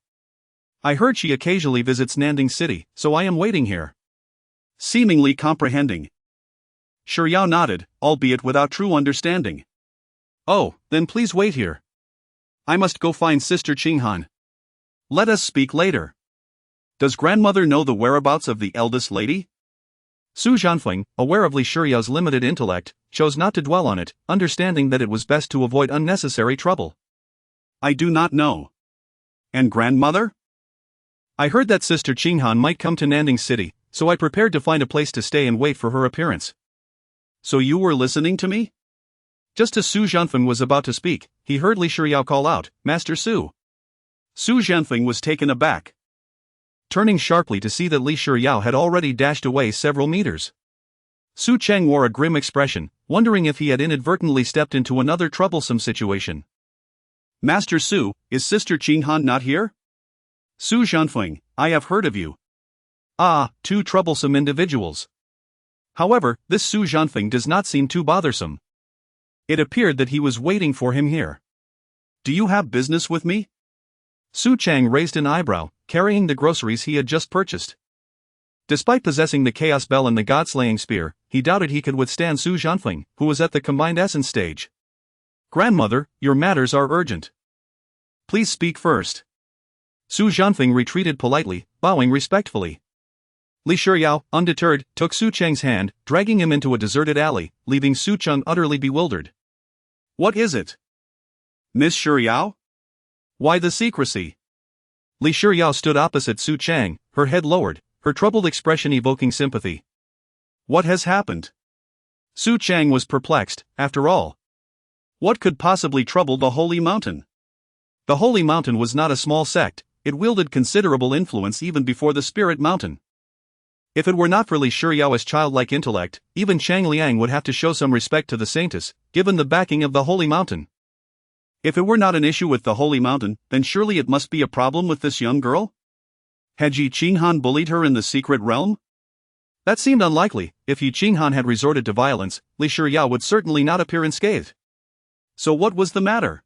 I heard she occasionally visits Nanding City, so I am waiting here. Seemingly comprehending, Shiyao nodded, albeit without true understanding. Oh, then please wait here. I must go find Sister Qinghan. Let us speak later. Does grandmother know the whereabouts of the eldest lady? Su Zhanfeng, aware of Li Shiyao's limited intellect, chose not to dwell on it, understanding that it was best to avoid unnecessary trouble. I do not know. And grandmother? I heard that Sister Qinghan might come to Nanding City, so I prepared to find a place to stay and wait for her appearance. So you were listening to me? Just as Su Zhanfeng was about to speak, he heard Li Shiyao call out, Master Su. Su Zhanfeng was taken aback, turning sharply to see that Li Shiyao had already dashed away several meters. Su Cheng wore a grim expression, wondering if he had inadvertently stepped into another troublesome situation. Master Su, is Sister Qinghan not here? Su Zhanfeng, I have heard of you. Ah, two troublesome individuals. However, this Su Zhanfeng does not seem too bothersome. It appeared that he was waiting for him here. Do you have business with me? Su Cheng raised an eyebrow, carrying the groceries he had just purchased. Despite possessing the Chaos Bell and the God-slaying spear, he doubted he could withstand Su Zhanfeng, who was at the combined essence stage. Grandmother, your matters are urgent. Please speak first. Su Zhanfeng retreated politely, bowing respectfully. Li Shiyao, undeterred, took Su Cheng's hand, dragging him into a deserted alley, leaving Su Cheng utterly bewildered. What is it? Miss Shiyao? Why the secrecy? Li Shiyao stood opposite Su Cheng, her head lowered, her troubled expression evoking sympathy. What has happened? Su Cheng was perplexed, after all. What could possibly trouble the Holy Mountain? The Holy Mountain was not a small sect, it wielded considerable influence even before the Spirit Mountain. If it were not for Li Shiyao's childlike intellect, even Chang Liang would have to show some respect to the saintess, given the backing of the Holy Mountain. If it were not an issue with the Holy Mountain, then surely it must be a problem with this young girl? Had Yi Qinghan bullied her in the secret realm? That seemed unlikely. If Yi Qinghan had resorted to violence, Li Shiyao would certainly not appear unscathed. So what was the matter?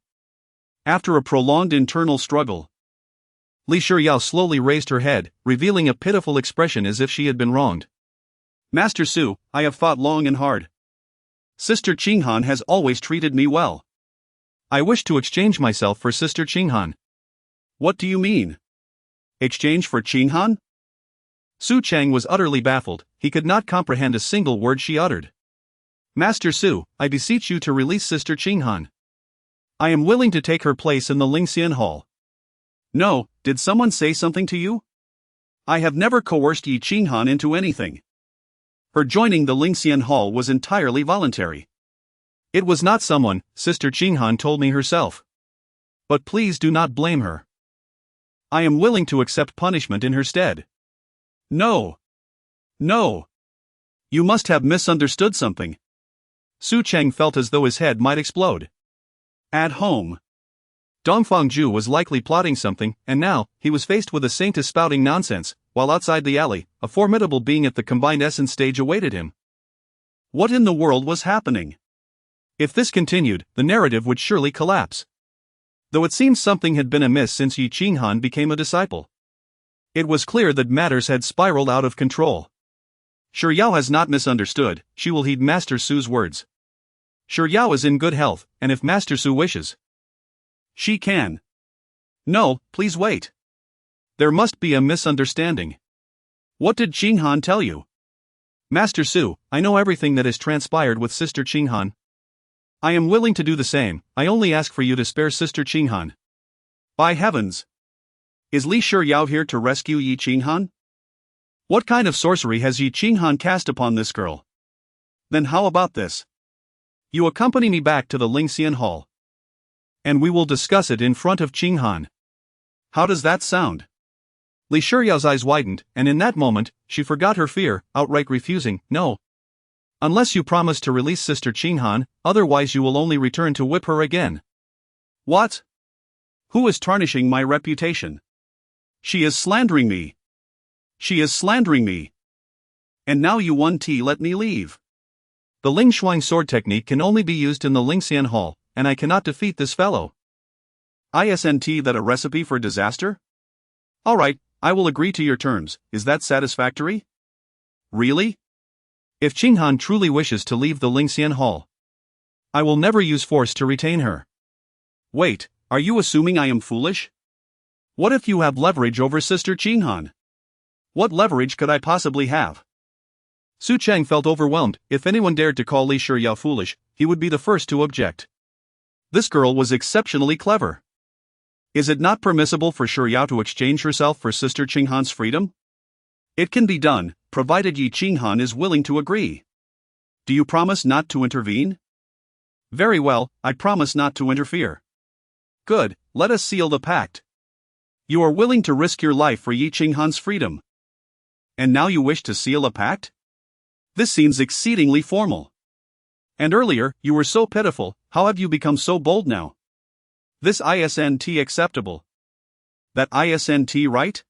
After a prolonged internal struggle, Li Shiyao slowly raised her head, revealing a pitiful expression as if she had been wronged. Master Su, I have fought long and hard. Sister Qinghan has always treated me well. I wish to exchange myself for Sister Qinghan. What do you mean? Exchange for Qinghan? Su Cheng was utterly baffled, he could not comprehend a single word she uttered. Master Su, I beseech you to release Sister Qinghan. I am willing to take her place in the Lingxian Hall. No, did someone say something to you? I have never coerced Yi Qinghan into anything. Her joining the Lingxian Hall was entirely voluntary. It was not someone, Sister Qinghan told me herself. But please do not blame her. I am willing to accept punishment in her stead. No. No. You must have misunderstood something. Su Cheng felt as though his head might explode. At home, Dongfang Ju was likely plotting something, and now, he was faced with a saintess spouting nonsense, while outside the alley, a formidable being at the combined essence stage awaited him. What in the world was happening? If this continued, the narrative would surely collapse. Though it seems something had been amiss since Yi Qinghan became a disciple. It was clear that matters had spiraled out of control. Shiyao has not misunderstood, she will heed Master Su's words. Shiyao is in good health, and if Master Su wishes, she can. No, please wait. There must be a misunderstanding. What did Qinghan tell you? Master Su, I know everything that has transpired with Sister Qinghan. I am willing to do the same, I only ask for you to spare Sister Qinghan. By heavens! Is Li Shiyao here to rescue Yi Qinghan? What kind of sorcery has Yi Qinghan cast upon this girl? Then how about this? You accompany me back to the Lingxian Hall. And we will discuss it in front of Qinghan. How does that sound? Li Shiyao's eyes widened, and in that moment, she forgot her fear, outright refusing, no. Unless you promise to release Sister Qinghan, otherwise you will only return to whip her again. What? Who is tarnishing my reputation? She is slandering me. She is slandering me. And now you let me leave. The Ling Shuang sword technique can only be used in the Lingxian Hall, and I cannot defeat this fellow. Isn't that a recipe for disaster? Alright, I will agree to your terms, is that satisfactory? Really? If Qinghan truly wishes to leave the Lingxian Hall, I will never use force to retain her. Wait, are you assuming I am foolish? What if you have leverage over Sister Qinghan? What leverage could I possibly have? Su Cheng felt overwhelmed. If anyone dared to call Li Shiyao foolish, he would be the first to object. This girl was exceptionally clever. Is it not permissible for Shiyao to exchange herself for Sister Qinghan's freedom? It can be done, provided Yi Qinghan is willing to agree. Do you promise not to intervene? Very well, I promise not to interfere. Good, let us seal the pact. You are willing to risk your life for Yi Qinghan's freedom. And now you wish to seal a pact? This seems exceedingly formal. And earlier, you were so pitiful, how have you become so bold now? This isn't acceptable. That isn't right?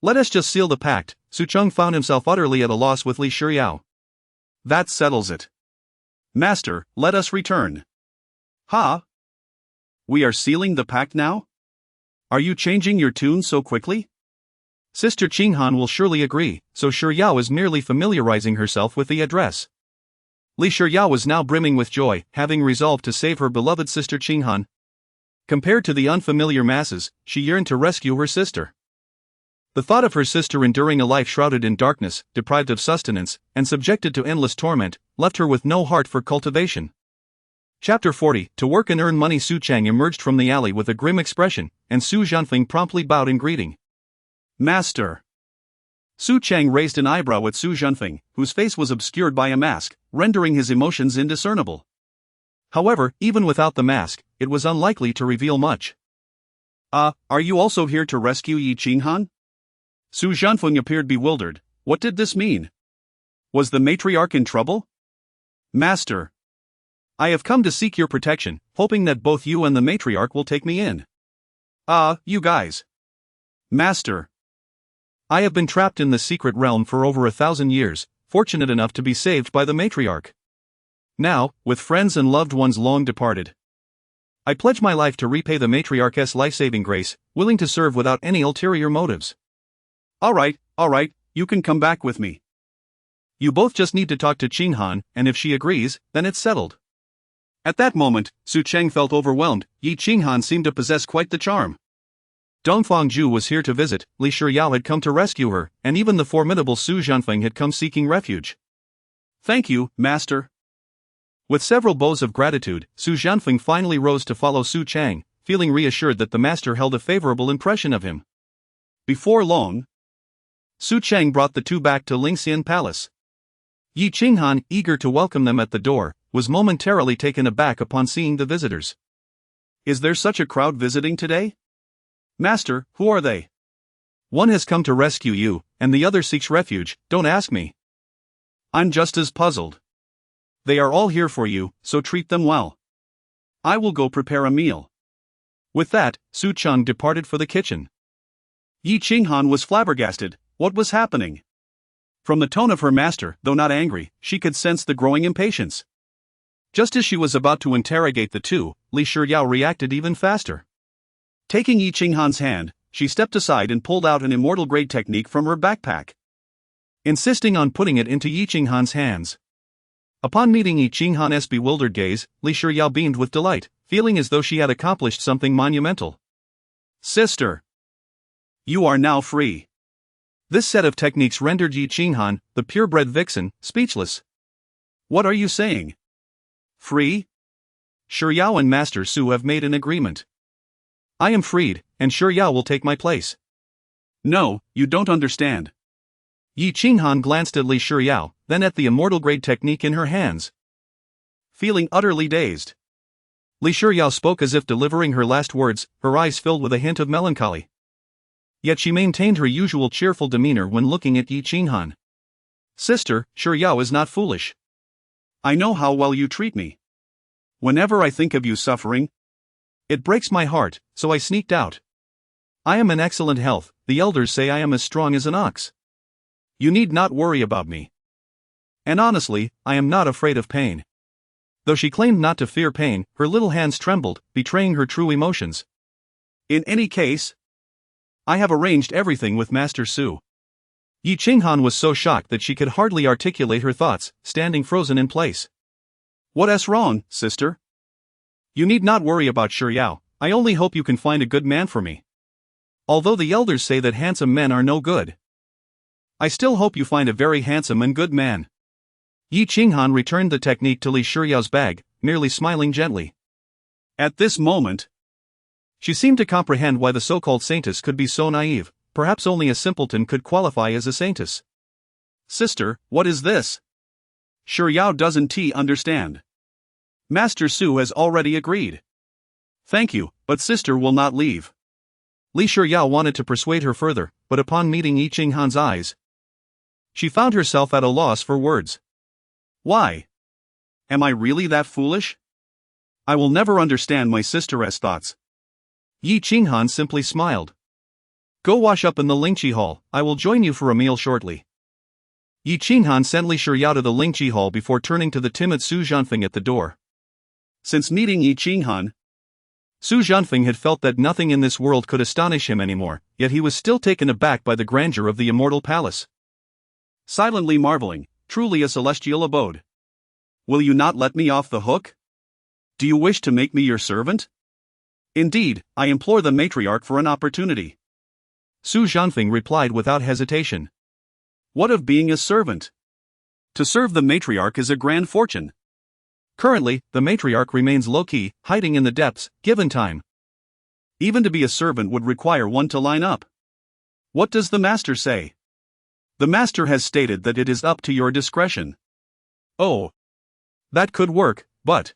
Let us just seal the pact. Su Cheng found himself utterly at a loss with Li Shiyao. That settles it. Master, let us return. Ha? We are sealing the pact now? Are you changing your tune so quickly? Sister Qinghan will surely agree, so Shiyao is merely familiarizing herself with the address. Li Shiyao was now brimming with joy, having resolved to save her beloved sister Qinghan. Compared to the unfamiliar masses, she yearned to rescue her sister. The thought of her sister enduring a life shrouded in darkness, deprived of sustenance, and subjected to endless torment, left her with no heart for cultivation. Chapter 40. To work and earn money. Su Cheng emerged from the alley with a grim expression, and Su Zhanfeng promptly bowed in greeting. Master. Su Cheng raised an eyebrow at Su Zhanfeng, whose face was obscured by a mask, rendering his emotions indiscernible. However, even without the mask, it was unlikely to reveal much. Are you also here to rescue Yi Qinghan? Su Zhanfeng appeared bewildered. What did this mean? Was the matriarch in trouble? Master. I have come to seek your protection, hoping that both you and the matriarch will take me in. You guys. Master. I have been trapped in the secret realm for over 1,000 years, fortunate enough to be saved by the matriarch. Now, with friends and loved ones long departed, I pledge my life to repay the matriarch's life-saving grace, willing to serve without any ulterior motives. All right, you can come back with me. You both just need to talk to Qinghan, and if she agrees, then it's settled. At that moment, Su Cheng felt overwhelmed. Yi Qinghan seemed to possess quite the charm. Dongfang Zhu was here to visit, Li Shiyao had come to rescue her, and even the formidable Su Zhanfeng had come seeking refuge. Thank you, Master. With several bows of gratitude, Su Zhanfeng finally rose to follow Su Cheng, feeling reassured that the master held a favorable impression of him. Before long, Su Cheng brought the two back to Lingxian Palace. Yi Qinghan, eager to welcome them at the door, was momentarily taken aback upon seeing the visitors. Is there such a crowd visiting today? Master, who are they? One has come to rescue you, and the other seeks refuge. Don't ask me. I'm just as puzzled. They are all here for you, so treat them well. I will go prepare a meal. With that, Su Cheng departed for the kitchen. Yi Qinghan was flabbergasted. What was happening? From the tone of her master, though not angry, she could sense the growing impatience. Just as she was about to interrogate the two, Li Shiyao reacted even faster. Taking Yi Qinghan's hand, she stepped aside and pulled out an immortal-grade technique from her backpack, insisting on putting it into Yi Qinghan's hands. Upon meeting Yi Qinghan's bewildered gaze, Li Shiyao beamed with delight, feeling as though she had accomplished something monumental. Sister! You are now free. This set of techniques rendered Yi Qinghan, the purebred vixen, speechless. What are you saying? Free? Shiyao and Master Su have made an agreement. I am freed, and Shiyao will take my place. No, you don't understand. Yi Qinghan glanced at Li Shiyao, then at the immortal-grade technique in her hands. Feeling utterly dazed, Li Shiyao spoke as if delivering her last words, her eyes filled with a hint of melancholy. Yet she maintained her usual cheerful demeanor when looking at Yi Qinghan. Sister, Shiyao is not foolish. I know how well you treat me. Whenever I think of you suffering, it breaks my heart, so I sneaked out. I am in excellent health, the elders say I am as strong as an ox. You need not worry about me. And honestly, I am not afraid of pain. Though she claimed not to fear pain, her little hands trembled, betraying her true emotions. In any case, I have arranged everything with Master Su. Yi Qinghan was so shocked that she could hardly articulate her thoughts, standing frozen in place. What's wrong, sister? You need not worry about Shiyao, I only hope you can find a good man for me. Although the elders say that handsome men are no good. I still hope you find a very handsome and good man. Yi Qinghan returned the technique to Li Shiyao's bag, merely smiling gently. At this moment, she seemed to comprehend why the so-called saintess could be so naive. Perhaps only a simpleton could qualify as a saintess. Sister, what is this? Shiryao doesn't understand. Master Su has already agreed. Thank you, but sister will not leave. Li Shiryao wanted to persuade her further, but upon meeting Yi Qinghan's eyes, she found herself at a loss for words. Why? Am I really that foolish? I will never understand my sister's thoughts. Yi Qinghan simply smiled. Go wash up in the Lingqi Hall, I will join you for a meal shortly. Yi Qinghan sent Li Shiryao to the Lingqi Hall before turning to the timid Su Zhanfeng at the door. Since meeting Yi Qinghan, Su Zhanfeng had felt that nothing in this world could astonish him anymore, yet he was still taken aback by the grandeur of the immortal palace. Silently marveling, truly a celestial abode. Will you not let me off the hook? Do you wish to make me your servant? Indeed, I implore the matriarch for an opportunity. Su Zhanfeng replied without hesitation. What of being a servant? To serve the matriarch is a grand fortune. Currently, the matriarch remains low-key, hiding in the depths, given time. Even to be a servant would require one to line up. What does the master say? The master has stated that it is up to your discretion. Oh. That could work, but...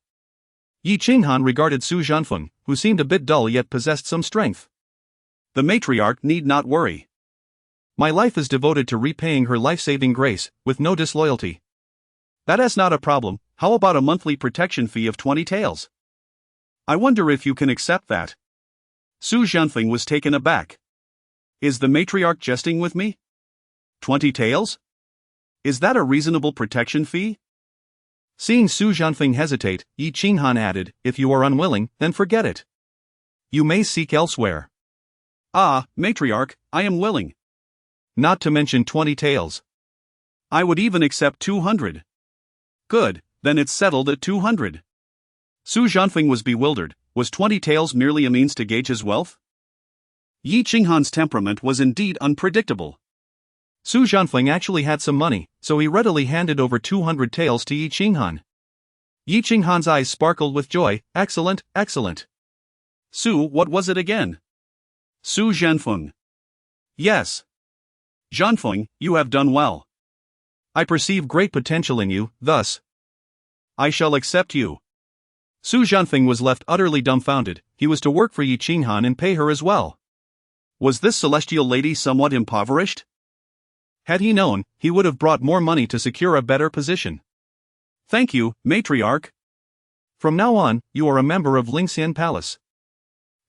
Yi Qinghan regarded Su Zhanfeng, who seemed a bit dull yet possessed some strength. The matriarch need not worry. My life is devoted to repaying her life-saving grace, with no disloyalty. That is not a problem. How about a monthly protection fee of 20 taels? I wonder if you can accept that. Su Zhanfeng was taken aback. Is the matriarch jesting with me? 20 taels? Is that a reasonable protection fee? Seeing Su Zhanfeng hesitate, Yi Qinghan added, if you are unwilling, then forget it. You may seek elsewhere. Ah, matriarch, I am willing. Not to mention 20 taels. I would even accept 200. Good, then it's settled at 200. Su Zhanfeng was bewildered. Was 20 taels merely a means to gauge his wealth? Yi Qinghan's temperament was indeed unpredictable. Su Zhanfeng actually had some money, so he readily handed over 200 taels to Yi Qinghan. Yi Qinghan's eyes sparkled with joy. Excellent, excellent. Su, what was it again? Su Zhanfeng. Yes. Zhanfeng, you have done well. I perceive great potential in you, thus. I shall accept you. Su Zhanfeng was left utterly dumbfounded. He was to work for Yi Qinghan and pay her as well. Was this celestial lady somewhat impoverished? Had he known, he would have brought more money to secure a better position. Thank you, matriarch. From now on, you are a member of Lingxian Palace.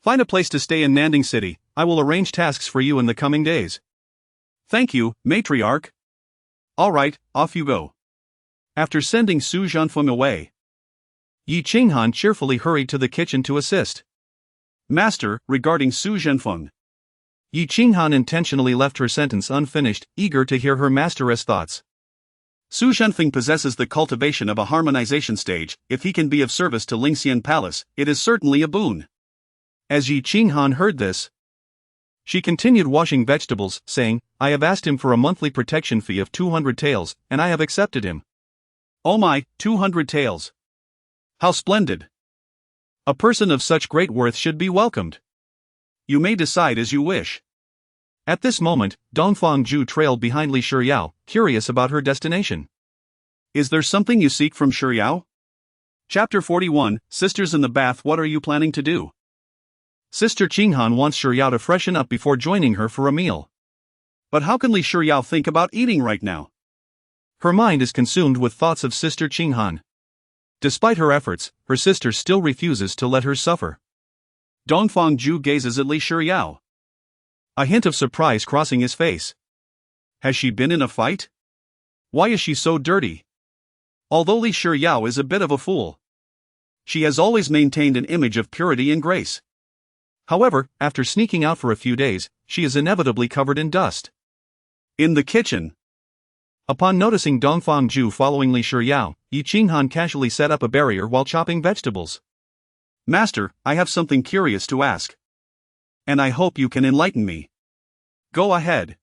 Find a place to stay in Nanding City. I will arrange tasks for you in the coming days. Thank you, matriarch. All right, off you go. After sending Su Zhanfeng away, Yi Qinghan cheerfully hurried to the kitchen to assist. Master, regarding Su Zhanfeng. Yi Qinghan intentionally left her sentence unfinished, eager to hear her master's thoughts. Su Zhanfeng possesses the cultivation of a harmonization stage. If he can be of service to Lingxian Palace, it is certainly a boon. As Yi Qinghan heard this, she continued washing vegetables, saying, I have asked him for a monthly protection fee of 200 taels, and I have accepted him. Oh my, 200 taels. How splendid. A person of such great worth should be welcomed. You may decide as you wish. At this moment, Dongfang Zhu trailed behind Li Shiryao, curious about her destination. Is there something you seek from Shiryao? Chapter 41, Sisters in the Bath. What are you planning to do? Sister Qinghan wants Shiryao to freshen up before joining her for a meal. But how can Li Shiryao think about eating right now? Her mind is consumed with thoughts of Sister Qinghan. Despite her efforts, her sister still refuses to let her suffer. Dongfang Zhu gazes at Li Shiryao. A hint of surprise crossing his face. Has she been in a fight? Why is she so dirty? Although Li Shiryao is a bit of a fool, she has always maintained an image of purity and grace. However, after sneaking out for a few days, she is inevitably covered in dust. In the kitchen. Upon noticing Dongfang Zhu following Li Shiryao, Yi Qinghan casually set up a barrier while chopping vegetables. Master, I have something curious to ask. And I hope you can enlighten me. Go ahead.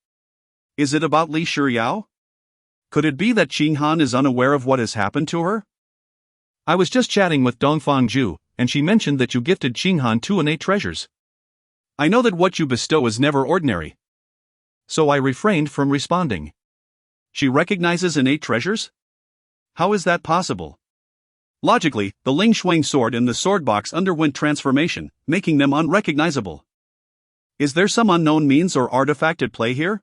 Is it about Li Shiryao? Could it be that Cheng Han is unaware of what has happened to her? I was just chatting with Dongfang Ju, and she mentioned that you gifted Cheng Han 2 innate treasures. I know that what you bestow is never ordinary. So I refrained from responding. She recognizes innate treasures? How is that possible? Logically, the Ling Shuang sword and the sword box underwent transformation, making them unrecognizable. Is there some unknown means or artifact at play here?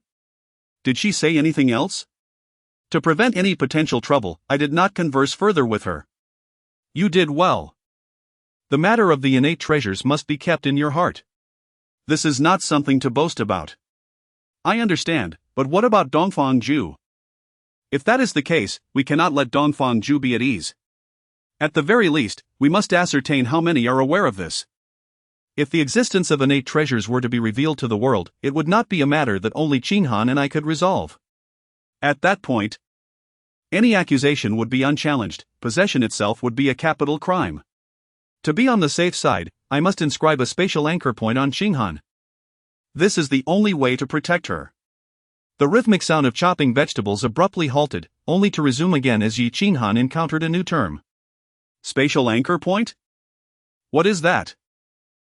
Did she say anything else? To prevent any potential trouble, I did not converse further with her. You did well. The matter of the innate treasures must be kept in your heart. This is not something to boast about. I understand, but what about Dongfang Ju? If that is the case, we cannot let Dongfang Ju be at ease. At the very least, we must ascertain how many are aware of this. If the existence of innate treasures were to be revealed to the world, it would not be a matter that only Cheng Han and I could resolve. At that point, any accusation would be unchallenged, possession itself would be a capital crime. To be on the safe side, I must inscribe a spatial anchor point on Cheng Han. This is the only way to protect her. The rhythmic sound of chopping vegetables abruptly halted, only to resume again as Yi Cheng Han encountered a new term. Spatial anchor point? What is that?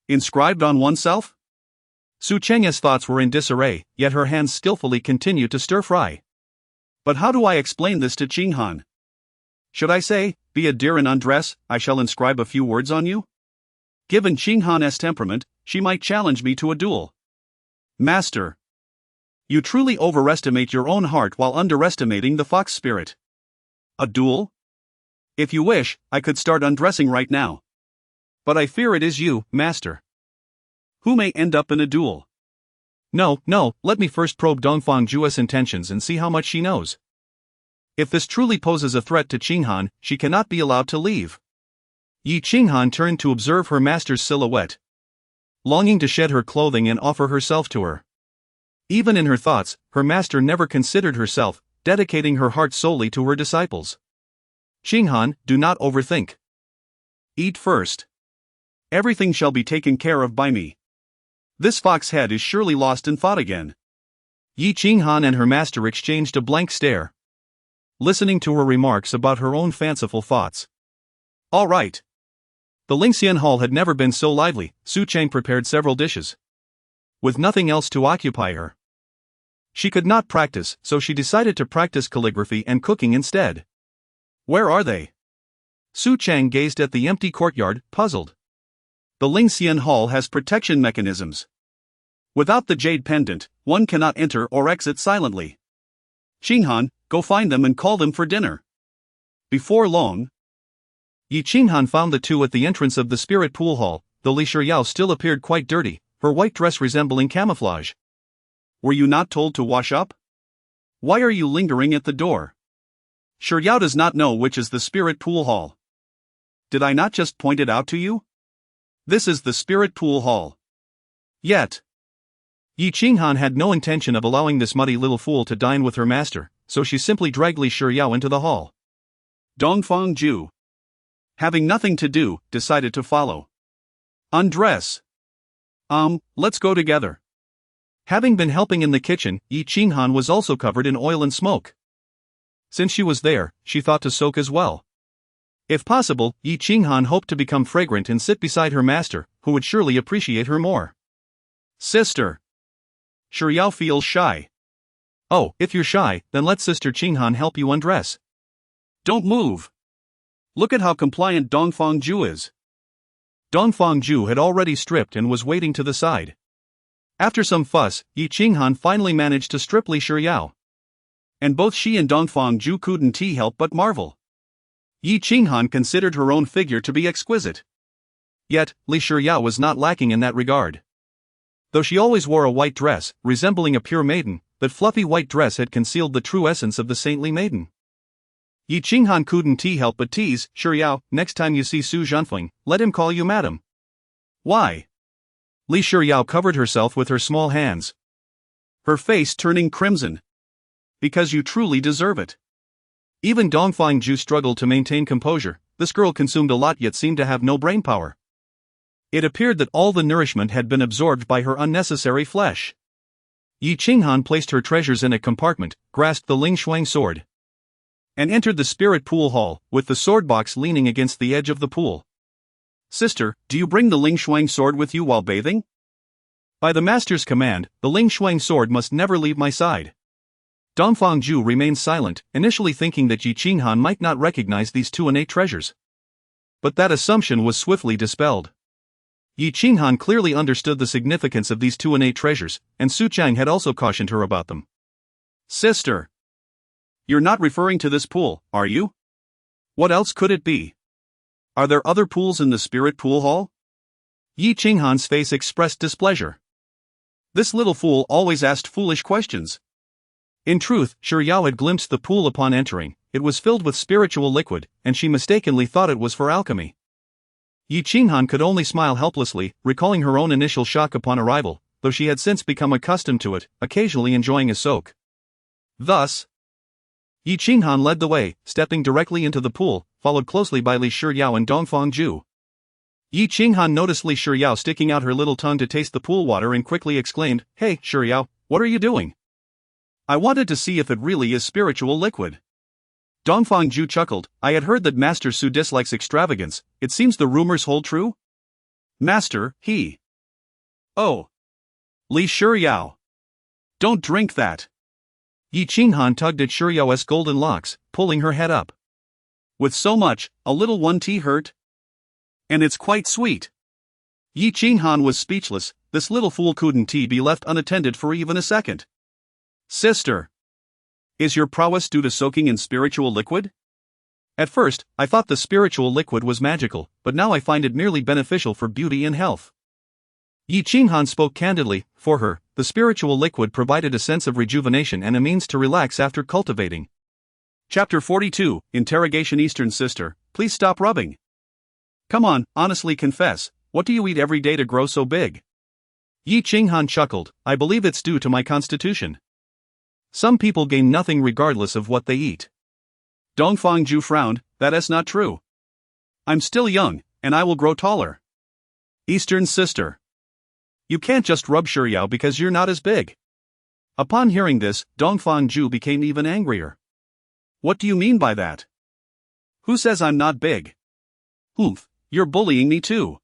Inscribed on oneself? Su Cheng's thoughts were in disarray, yet her hands skillfully continued to stir-fry. But how do I explain this to Cheng Han? Should I say, be a dear and undress, I shall inscribe a few words on you? Given Cheng Han's temperament, she might challenge me to a duel. Master. You truly overestimate your own heart while underestimating the fox spirit. A duel? If you wish, I could start undressing right now. But I fear it is you, Master, who may end up in a duel. No, let me first probe Dongfang Ju's intentions and see how much she knows. If this truly poses a threat to Cheng Han, she cannot be allowed to leave. Yi Cheng Han turned to observe her master's silhouette, longing to shed her clothing and offer herself to her. Even in her thoughts, her master never considered herself, dedicating her heart solely to her disciples. Cheng Han, do not overthink. Eat first. Everything shall be taken care of by me. This fox head is surely lost in thought again. Yi Cheng Han and her master exchanged a blank stare, listening to her remarks about her own fanciful thoughts. All right. The Lingxian hall had never been so lively. Su Cheng prepared several dishes, with nothing else to occupy her. She could not practice, so she decided to practice calligraphy and cooking instead. Where are they? Su Cheng gazed at the empty courtyard, puzzled. The Lingxian hall has protection mechanisms. Without the jade pendant, one cannot enter or exit silently. Cheng Han, go find them and call them for dinner. Before long, Yi Cheng Han found the two at the entrance of the spirit pool hall, though Li Shiryao still appeared quite dirty, her white dress resembling camouflage. Were you not told to wash up? Why are you lingering at the door? Shiryao does not know which is the spirit pool hall. Did I not just point it out to you? This is the spirit pool hall. Yet, Yi Cheng Han had no intention of allowing this muddy little fool to dine with her master, so she simply dragged Li Shiryao into the hall. Dongfang Ju, having nothing to do, decided to follow. Undress. Let's go together. Having been helping in the kitchen, Yi Cheng Han was also covered in oil and smoke. Since she was there, she thought to soak as well. If possible, Yi Cheng Han hoped to become fragrant and sit beside her master, who would surely appreciate her more. Sister. Shiryao feels shy. Oh, if you're shy, then let Sister Cheng Han help you undress. Don't move. Look at how compliant Dongfang Ju is. Dongfang Ju had already stripped and was waiting to the side. After some fuss, Yi Cheng Han finally managed to strip Li Shiryao. And both she and Dongfang Ju couldn't help but marvel. Yi Cheng Han considered her own figure to be exquisite. Yet, Li Shiryao was not lacking in that regard. Though she always wore a white dress, resembling a pure maiden, that fluffy white dress had concealed the true essence of the saintly maiden. Yi Cheng Han couldn't help but tease, Shiryao, next time you see Su Zhanfeng, let him call you madam. Why? Li Shiryao covered herself with her small hands, her face turning crimson. Because you truly deserve it. Even Dongfang Ju struggled to maintain composure. This girl consumed a lot yet seemed to have no brain power. It appeared that all the nourishment had been absorbed by her unnecessary flesh. Yi Qinghan placed her treasures in a compartment, grasped the Ling Shuang sword, and entered the spirit pool hall, with the sword box leaning against the edge of the pool. Sister, do you bring the Ling Shuang sword with you while bathing? By the master's command, the Ling Shuang sword must never leave my side. Dongfangju remained silent, initially thinking that Yi Qinghan might not recognize these two innate treasures. But that assumption was swiftly dispelled. Yi Qinghan clearly understood the significance of these two innate treasures, and Su Cheng had also cautioned her about them. Sister, you're not referring to this pool, are you? What else could it be? Are there other pools in the spirit pool hall? Yi Qinghan's face expressed displeasure. This little fool always asked foolish questions. In truth, Shi Yao had glimpsed the pool upon entering. It was filled with spiritual liquid, and she mistakenly thought it was for alchemy. Yi Qinghan could only smile helplessly, recalling her own initial shock upon arrival, though she had since become accustomed to it, occasionally enjoying a soak. Thus, Yi Qinghan led the way, stepping directly into the pool, followed closely by Li Shiyao and Dongfangju. Yi Qinghan noticed Li Shiyao sticking out her little tongue to taste the pool water and quickly exclaimed, "Hey, Shiyao, what are you doing? I wanted to see if it really is spiritual liquid." Dongfangju chuckled, "I had heard that Master Su dislikes extravagance. It seems the rumors hold true?" "Master, he..." "Oh. Li Shiyao. Don't drink that." Yi Qinghan tugged at Shiryao's golden locks, pulling her head up. "With so much, a little one tea hurt? And it's quite sweet." Yi Qinghan was speechless. This little fool couldn't be left unattended for even a second. "Sister, is your prowess due to soaking in spiritual liquid? At first, I thought the spiritual liquid was magical, but now I find it merely beneficial for beauty and health." Yi Qinghan spoke candidly. For her, the spiritual liquid provided a sense of rejuvenation and a means to relax after cultivating. Chapter 42, Interrogation. Eastern Sister, please stop rubbing. Come on, honestly confess, what do you eat every day to grow so big? Yi Qinghan chuckled, "I believe it's due to my constitution. Some people gain nothing regardless of what they eat." Dongfangju frowned, "That is not true. I'm still young, and I will grow taller." Eastern Sister, you can't just rub Shiryao because you're not as big. Upon hearing this, Dongfangju became even angrier. "What do you mean by that? Who says I'm not big? Humph, you're bullying me too."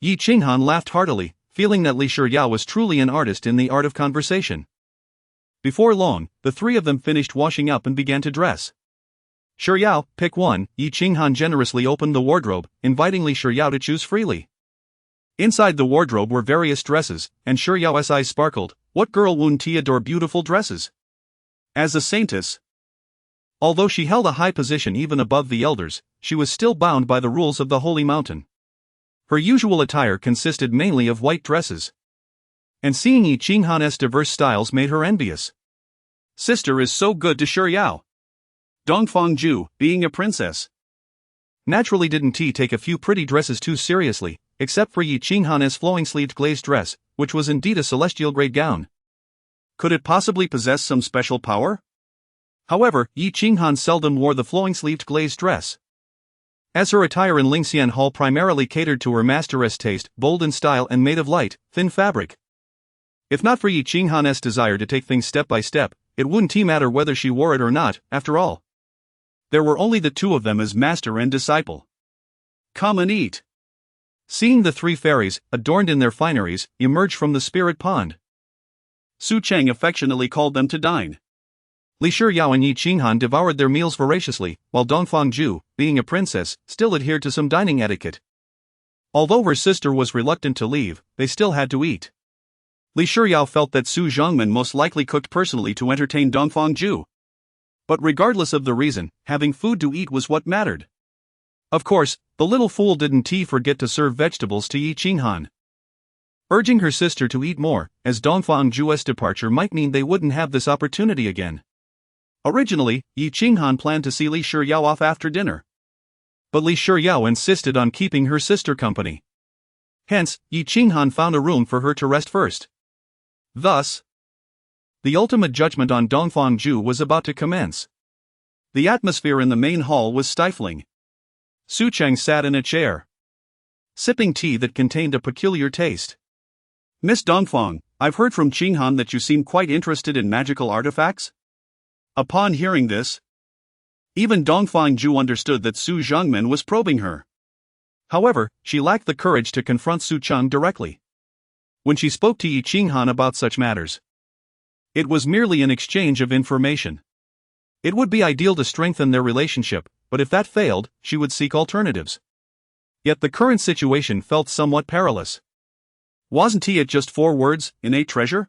Yi Qinghan laughed heartily, feeling that Li Shiryao was truly an artist in the art of conversation. Before long, the three of them finished washing up and began to dress. "Shiryao, pick one." Yi Qinghan generously opened the wardrobe, inviting Li Shiryao to choose freely. Inside the wardrobe were various dresses, and Shiryao's eyes sparkled. What girl wouldn't adore beautiful dresses? As a saintess, although she held a high position even above the elders, she was still bound by the rules of the Holy Mountain. Her usual attire consisted mainly of white dresses. And seeing Yi Qinghan's diverse styles made her envious. "Sister is so good to Shiryao. Dongfangju, being a princess, naturally didn't take a few pretty dresses too seriously, except for Yi Qinghan's flowing-sleeved glazed dress, which was indeed a celestial-grade gown. Could it possibly possess some special power? However, Yi Qinghan seldom wore the flowing-sleeved glazed dress, as her attire in Lingxian Hall primarily catered to her master's taste, bold in style and made of light, thin fabric. If not for Yi Qinghan's desire to take things step by step, it wouldn't matter whether she wore it or not. After all, there were only the two of them as master and disciple. "Come and eat." Seeing the three fairies, adorned in their fineries, emerge from the spirit pond, Su Cheng affectionately called them to dine. Li Shiryao and Yi Qinghan devoured their meals voraciously, while Dongfangju, being a princess, still adhered to some dining etiquette. Although her sister was reluctant to leave, they still had to eat. Li Shiryao felt that Su Zhongmen most likely cooked personally to entertain Dongfangju. But regardless of the reason, having food to eat was what mattered. Of course, the little fool didn't forget to serve vegetables to Yi Qinghan, urging her sister to eat more, as Dongfangju's departure might mean they wouldn't have this opportunity again. Originally, Yi Qinghan planned to see Li Shiryao off after dinner. But Li Shiryao insisted on keeping her sister company. Hence, Yi Qinghan found a room for her to rest first. Thus, the ultimate judgment on Dongfangju was about to commence. The atmosphere in the main hall was stifling. Su Cheng sat in a chair, sipping tea that contained a peculiar taste. "Miss Dongfang, I've heard from Cheng that you seem quite interested in magical artifacts? Upon hearing this, even Dongfang understood that Su Zhengmen was probing her. However, she lacked the courage to confront Su Cheng directly. When she spoke to Yi Qinghan about such matters, it was merely an exchange of information. It would be ideal to strengthen their relationship, but if that failed, she would seek alternatives. Yet the current situation felt somewhat perilous. Wasn't it just 4 words, innate treasure?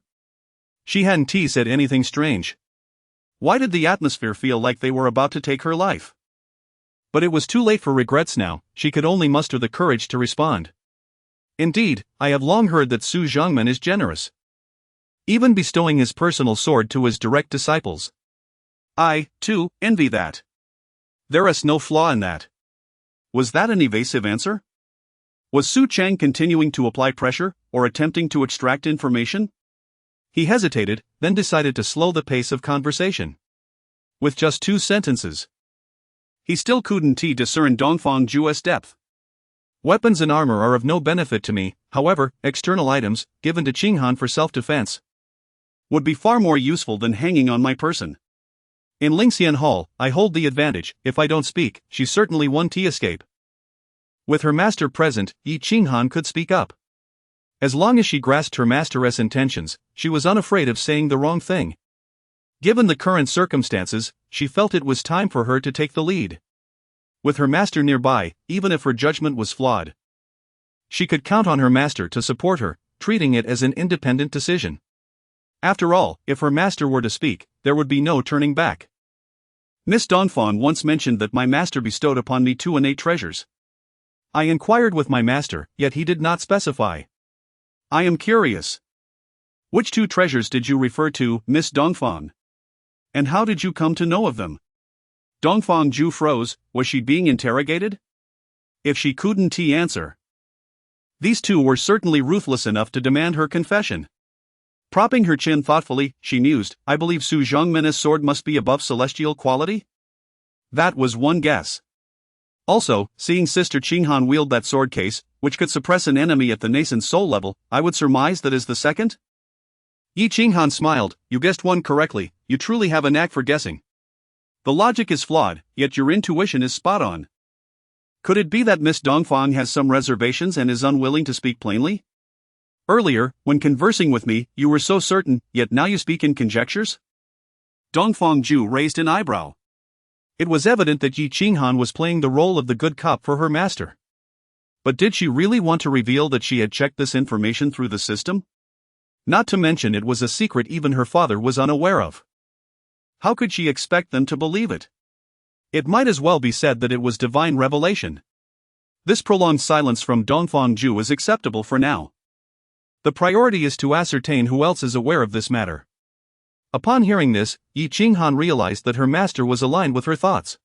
She hadn't said anything strange. Why did the atmosphere feel like they were about to take her life? But it was too late for regrets now, she could only muster the courage to respond. Indeed, I have long heard that Su Zhengmen is generous, even bestowing his personal sword to his direct disciples. I, too, envy that. There is no flaw in that. Was that an evasive answer? Was Su Cheng continuing to apply pressure, or attempting to extract information? He hesitated, then decided to slow the pace of conversation. With just 2 sentences, he still couldn't discern Dongfang Ju's depth. Weapons and armor are of no benefit to me, however, external items, given to Qinghan for self-defense, would be far more useful than hanging on my person. In Lingxian Hall, I hold the advantage. If I don't speak, she certainly won't escape. With her master present, Yi Qinghan could speak up. As long as she grasped her master's intentions, she was unafraid of saying the wrong thing. Given the current circumstances, she felt it was time for her to take the lead. With her master nearby, even if her judgment was flawed, she could count on her master to support her, treating it as an independent decision. After all, if her master were to speak, there would be no turning back. Miss Dongfang once mentioned that my master bestowed upon me 2 innate treasures. I inquired with my master, yet he did not specify. I am curious. Which 2 treasures did you refer to, Miss Dongfang? And how did you come to know of them? Dongfang froze. Was she being interrogated? If she couldn't answer, these 2 were certainly ruthless enough to demand her confession. Propping her chin thoughtfully, she mused, I believe Su Zhengmen's sword must be above celestial quality? That was one guess. Also, seeing Sister Qinghan wield that sword case, which could suppress an enemy at the nascent soul level, I would surmise that is the second? Yi Qinghan smiled, you guessed one correctly, you truly have a knack for guessing. The logic is flawed, yet your intuition is spot on. Could it be that Miss Dongfang has some reservations and is unwilling to speak plainly? Earlier, when conversing with me, you were so certain, yet now you speak in conjectures? Dongfang raised an eyebrow. It was evident that Yi Qinghan was playing the role of the good cop for her master. But did she really want to reveal that she had checked this information through the system? Not to mention it was a secret even her father was unaware of. How could she expect them to believe it? It might as well be said that it was divine revelation. This prolonged silence from Dongfang is acceptable for now. The priority is to ascertain who else is aware of this matter. Upon hearing this, Yi Qinghan realized that her master was aligned with her thoughts.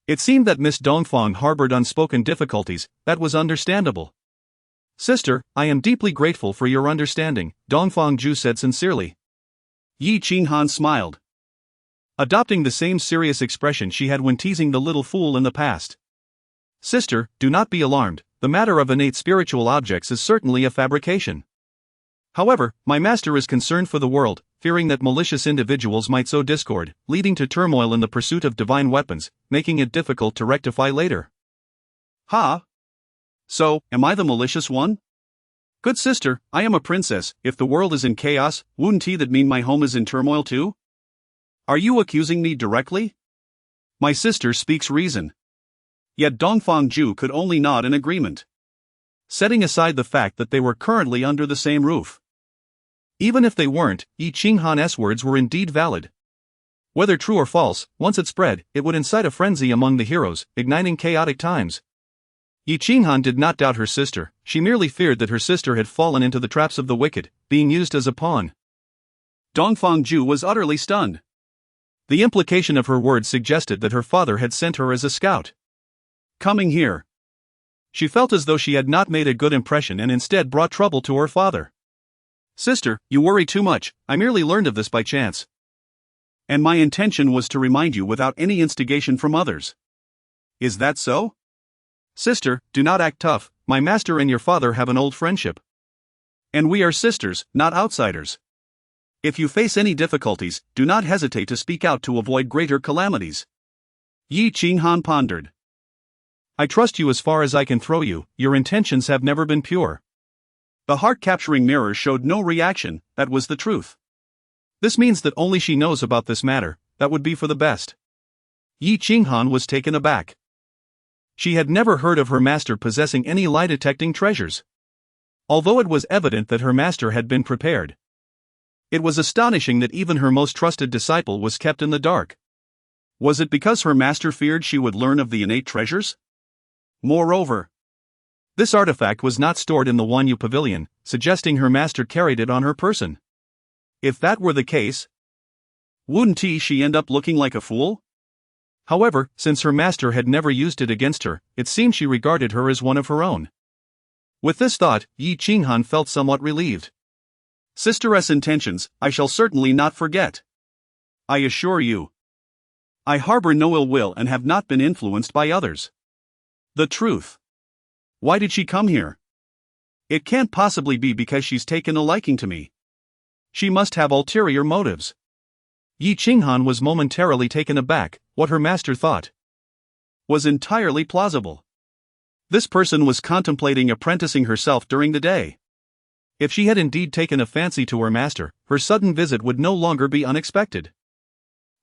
It seemed that Miss Dongfang harbored unspoken difficulties. That was understandable. Sister, I am deeply grateful for your understanding, Dongfang said sincerely. Yi Qinghan smiled, adopting the same serious expression she had when teasing the little fool in the past. Sister, do not be alarmed, the matter of innate spiritual objects is certainly a fabrication. However, my master is concerned for the world, fearing that malicious individuals might sow discord, leading to turmoil in the pursuit of divine weapons, making it difficult to rectify later. Ha! So, am I the malicious one? Good sister, I am a princess. If the world is in chaos, wouldn't that mean my home is in turmoil too? Are you accusing me directly? My sister speaks reason. Yet Dongfang could only nod in agreement, setting aside the fact that they were currently under the same roof. Even if they weren't, Yi Qinghan's words were indeed valid. Whether true or false, once it spread, it would incite a frenzy among the heroes, igniting chaotic times. Yi Qinghan did not doubt her sister, she merely feared that her sister had fallen into the traps of the wicked, being used as a pawn. Dongfang was utterly stunned. The implication of her words suggested that her father had sent her as a scout. Coming here. She felt as though she had not made a good impression and instead brought trouble to her father. Sister, you worry too much, I merely learned of this by chance. And my intention was to remind you without any instigation from others. Is that so? Sister, do not act tough, my master and your father have an old friendship. And we are sisters, not outsiders. If you face any difficulties, do not hesitate to speak out to avoid greater calamities. Yi Qinghan pondered. I trust you as far as I can throw you, your intentions have never been pure. The heart-capturing mirror showed no reaction, that was the truth. This means that only she knows about this matter, that would be for the best. Yi Qinghan was taken aback. She had never heard of her master possessing any lie-detecting treasures. Although it was evident that her master had been prepared. It was astonishing that even her most trusted disciple was kept in the dark. Was it because her master feared she would learn of the innate treasures? Moreover, this artifact was not stored in the Wanyu pavilion, suggesting her master carried it on her person. If that were the case, wouldn't she end up looking like a fool? However, since her master had never used it against her, it seemed she regarded her as one of her own. With this thought, Yi Qinghan felt somewhat relieved. Sisteress intentions, I shall certainly not forget. I assure you. I harbor no ill will and have not been influenced by others. The truth. Why did she come here? It can't possibly be because she's taken a liking to me. She must have ulterior motives. Yi Qinghan was momentarily taken aback. What her master thought was entirely plausible. This person was contemplating apprenticing herself during the day. If she had indeed taken a fancy to her master, her sudden visit would no longer be unexpected.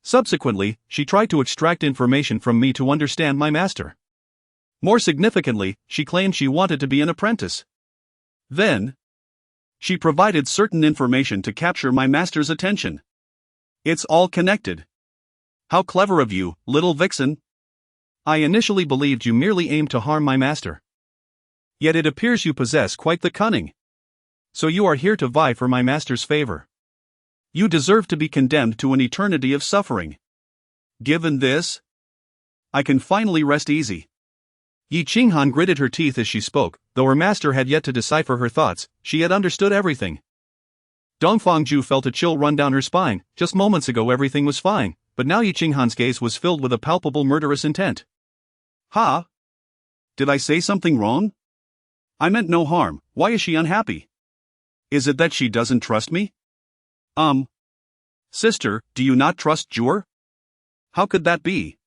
Subsequently, she tried to extract information from me to understand my master. More significantly, she claimed she wanted to be an apprentice. Then, she provided certain information to capture my master's attention. It's all connected. How clever of you, little vixen. I initially believed you merely aimed to harm my master. Yet it appears you possess quite the cunning. So you are here to vie for my master's favor. You deserve to be condemned to an eternity of suffering. Given this, I can finally rest easy. Yi Qinghan gritted her teeth as she spoke. Though her master had yet to decipher her thoughts, she had understood everything. Dongfangju felt a chill run down her spine. Just moments ago everything was fine, but now Yi Qinghan's gaze was filled with a palpable murderous intent. Ha? Did I say something wrong? I meant no harm. Why is she unhappy? Is it that she doesn't trust me? Sister, do you not trust Jur? How could that be?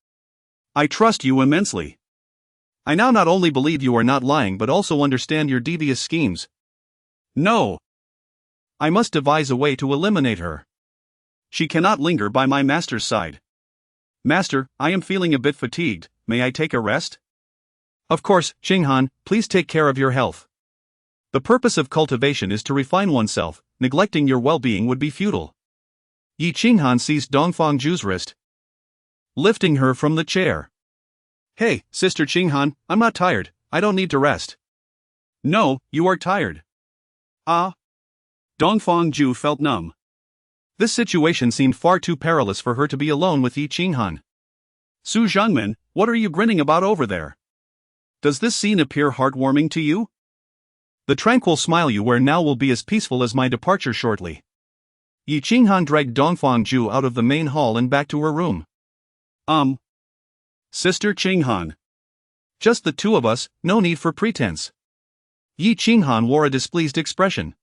I trust you immensely. I now not only believe you are not lying but also understand your devious schemes. No. I must devise a way to eliminate her. She cannot linger by my master's side. Master, I am feeling a bit fatigued, may I take a rest? Of course, Qinghan, please take care of your health. The purpose of cultivation is to refine oneself, neglecting your well-being would be futile. Yi Qinghan seized Dongfangju's wrist, lifting her from the chair. Hey, Sister Qinghan, I'm not tired, I don't need to rest. No, you are tired. Ah. Dongfangju felt numb. This situation seemed far too perilous for her to be alone with Yi Qinghan. Su Zhengmin, what are you grinning about over there? Does this scene appear heartwarming to you? The tranquil smile you wear now will be as peaceful as my departure shortly. Yi Qinghan dragged Dongfangju out of the main hall and back to her room. Sister Qinghan. Just the two of us, no need for pretense. Yi Qinghan wore a displeased expression.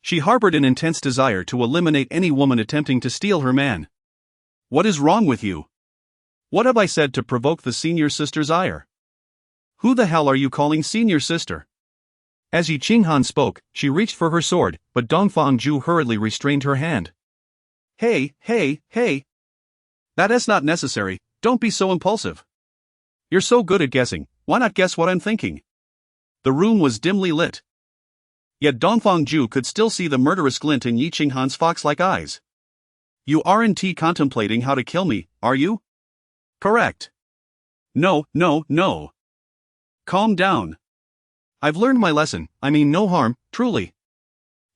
She harbored an intense desire to eliminate any woman attempting to steal her man. What is wrong with you? What have I said to provoke the senior sister's ire? Who the hell are you calling senior sister? As Yi Qinghan spoke, she reached for her sword, but Dongfangju hurriedly restrained her hand. Hey. That is not necessary, don't be so impulsive. You're so good at guessing, why not guess what I'm thinking? The room was dimly lit. Yet Dongfangju could still see the murderous glint in Yi Qinghan's fox-like eyes. You aren't contemplating how to kill me, are you? Correct. No. Calm down. I've learned my lesson, I mean no harm, truly.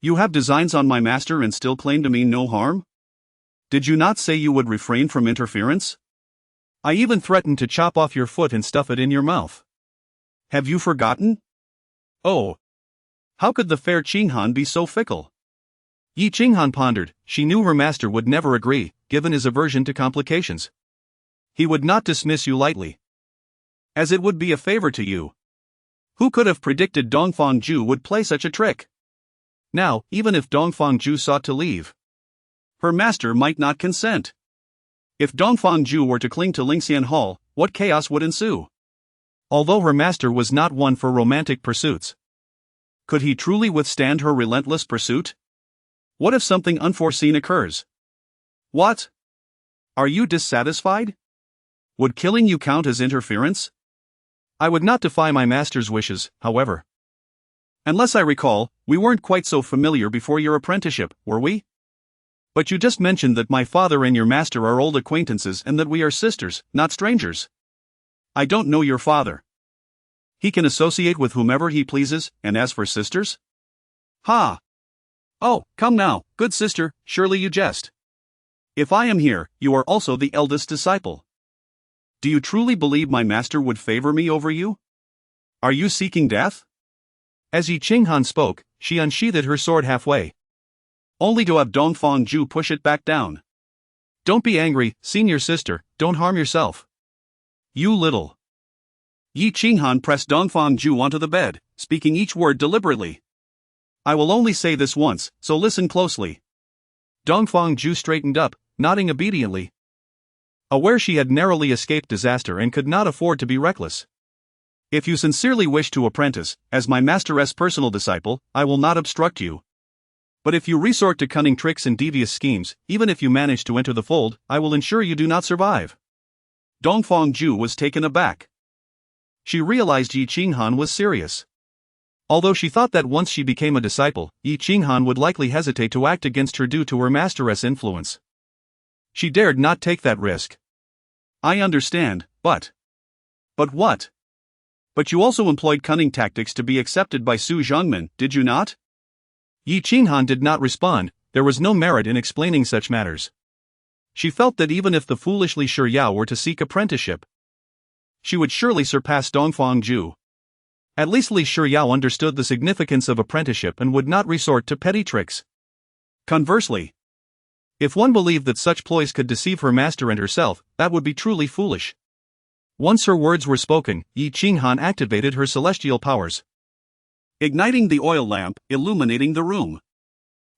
You have designs on my master and still claim to mean no harm? Did you not say you would refrain from interference? I even threatened to chop off your foot and stuff it in your mouth. Have you forgotten? Oh. How could the fair Qinghan be so fickle? Yi Qinghan pondered. She knew her master would never agree, given his aversion to complications. He would not dismiss you lightly. As it would be a favor to you. Who could have predicted Dongfangju would play such a trick? Now, even if Dongfangju sought to leave, her master might not consent. If Dongfangju were to cling to Lingxian Hall, what chaos would ensue? Although her master was not one for romantic pursuits, could he truly withstand her relentless pursuit? What if something unforeseen occurs? What? Are you dissatisfied? Would killing you count as interference? I would not defy my master's wishes, however. Unless I recall, we weren't quite so familiar before your apprenticeship, were we? But you just mentioned that my father and your master are old acquaintances and that we are sisters, not strangers. I don't know your father. He can associate with whomever he pleases, and as for sisters? Ha! Oh, come now, good sister, surely you jest. If I am here, you are also the eldest disciple. Do you truly believe my master would favor me over you? Are you seeking death? As Yi Qinghan spoke, she unsheathed her sword halfway, only to have Dongfangju push it back down. Don't be angry, senior sister, don't harm yourself. You little. Yi Qinghan pressed Dongfangju onto the bed, speaking each word deliberately. I will only say this once, so listen closely. Dongfangju straightened up, nodding obediently, aware she had narrowly escaped disaster and could not afford to be reckless. If you sincerely wish to apprentice, as my master's personal disciple, I will not obstruct you. But if you resort to cunning tricks and devious schemes, even if you manage to enter the fold, I will ensure you do not survive. Dongfangju was taken aback. She realized Yi Qinghan was serious. Although she thought that once she became a disciple, Yi Qinghan would likely hesitate to act against her due to her master's influence. She dared not take that risk. I understand, but... But what? But you also employed cunning tactics to be accepted by Su Zhongmin, did you not? Yi Qinghan did not respond. There was no merit in explaining such matters. She felt that even if the foolishly sure Yao were to seek apprenticeship, she would surely surpass Dongfangju. At least Li Shiyao understood the significance of apprenticeship and would not resort to petty tricks. Conversely, if one believed that such ploys could deceive her master and herself, that would be truly foolish. Once her words were spoken, Yi Qinghan activated her celestial powers, igniting the oil lamp, illuminating the room.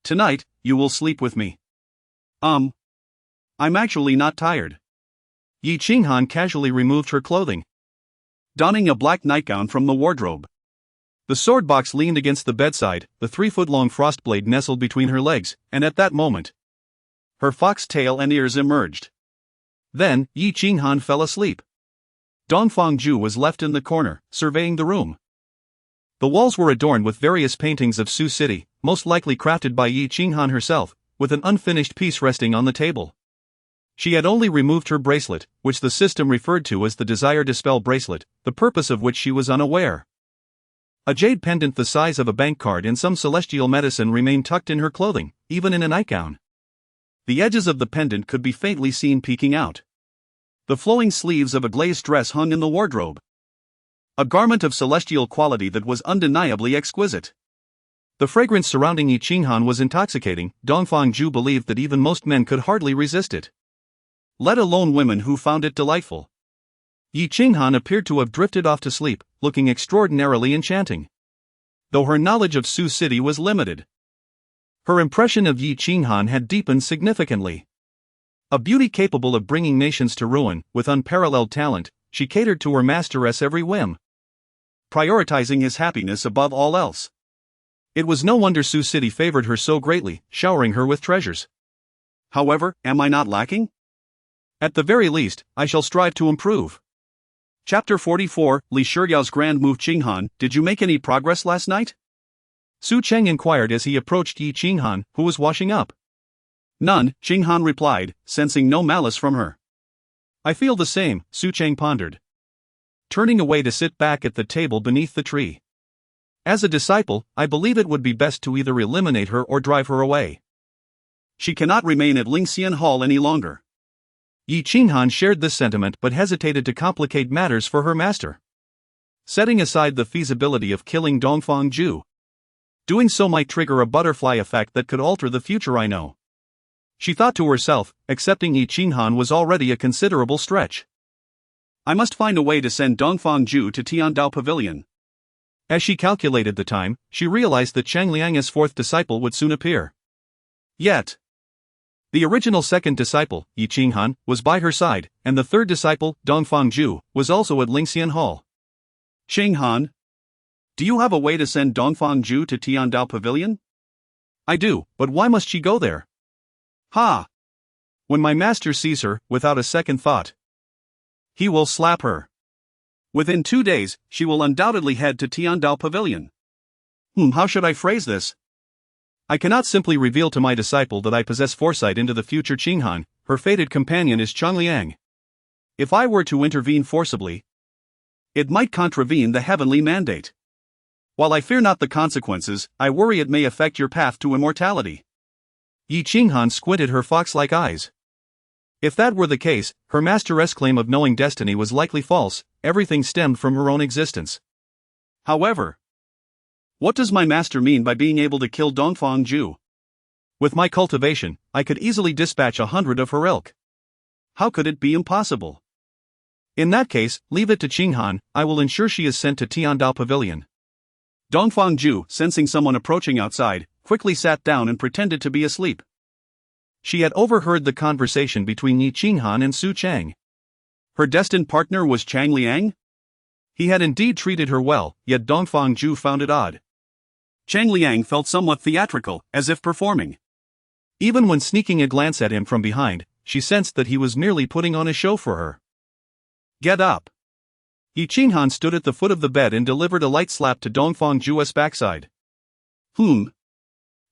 Tonight, you will sleep with me. I'm actually not tired. Yi Qinghan casually removed her clothing, donning a black nightgown from the wardrobe. The sword box leaned against the bedside, the 3-foot-long frost blade nestled between her legs, and at that moment, her fox tail and ears emerged. Then, Yi Qinghan fell asleep. Dongfangju was left in the corner, surveying the room. The walls were adorned with various paintings of Su City, most likely crafted by Yi Qinghan herself, with an unfinished piece resting on the table. She had only removed her bracelet, which the system referred to as the Desire Dispel bracelet, the purpose of which she was unaware. A jade pendant the size of a bank card in some celestial medicine remained tucked in her clothing, even in a nightgown. The edges of the pendant could be faintly seen peeking out. The flowing sleeves of a glazed dress hung in the wardrobe. A garment of celestial quality that was undeniably exquisite. The fragrance surrounding Yi Qinghan was intoxicating. Dongfangju believed that even most men could hardly resist it, let alone women who found it delightful. Yi Qinghan appeared to have drifted off to sleep, looking extraordinarily enchanting, though her knowledge of Su City was limited. Her impression of Yi Qinghan had deepened significantly. A beauty capable of bringing nations to ruin, with unparalleled talent, she catered to her master's every whim, prioritizing his happiness above all else. It was no wonder Su City favored her so greatly, showering her with treasures. However, am I not lacking? At the very least, I shall strive to improve. Chapter 44, Li Shiyao's Grand Move. Qinghan, did you make any progress last night? Su Cheng inquired as he approached Yi Qinghan, who was washing up. None, Qinghan replied, sensing no malice from her. I feel the same, Su Cheng pondered, turning away to sit back at the table beneath the tree. As a disciple, I believe it would be best to either eliminate her or drive her away. She cannot remain at Lingxian Hall any longer. Yi Qinghan shared this sentiment but hesitated to complicate matters for her master. Setting aside the feasibility of killing Dongfangju, doing so might trigger a butterfly effect that could alter the future, I know. She thought to herself, accepting Yi Qinghan was already a considerable stretch. I must find a way to send Dongfangju to Tiandao Pavilion. As she calculated the time, she realized that Cheng Liang's fourth disciple would soon appear. Yet, the original second disciple, Yi Qinghan, was by her side, and the third disciple, Dongfang Zhu, was also at Lingxian Hall. Qinghan, do you have a way to send Dongfang Zhu to Tiandao Pavilion? I do, but why must she go there? Ha! When my master sees her, without a second thought, he will slap her. Within 2 days, she will undoubtedly head to Tiandao Pavilion. How should I phrase this? I cannot simply reveal to my disciple that I possess foresight into the future Qinghan, her fated companion is Cheng Liang. If I were to intervene forcibly, it might contravene the heavenly mandate. While I fear not the consequences, I worry it may affect your path to immortality. Yi Qinghan squinted her fox-like eyes. If that were the case, her master's claim of knowing destiny was likely false, everything stemmed from her own existence. However, what does my master mean by being able to kill Dongfang Zhu? With my cultivation, I could easily dispatch 100 of her ilk. How could it be impossible? In that case, leave it to Qinghan, I will ensure she is sent to Tiandao Pavilion. Dongfang Zhu, sensing someone approaching outside, quickly sat down and pretended to be asleep. She had overheard the conversation between Yi Qinghan and Su Cheng. Her destined partner was Cheng Liang? He had indeed treated her well, yet Dongfang Zhu found it odd. Cheng Liang felt somewhat theatrical, as if performing. Even when sneaking a glance at him from behind, she sensed that he was merely putting on a show for her. Get up! Yi Qinghan stood at the foot of the bed and delivered a light slap to Dongfang Zhu's backside.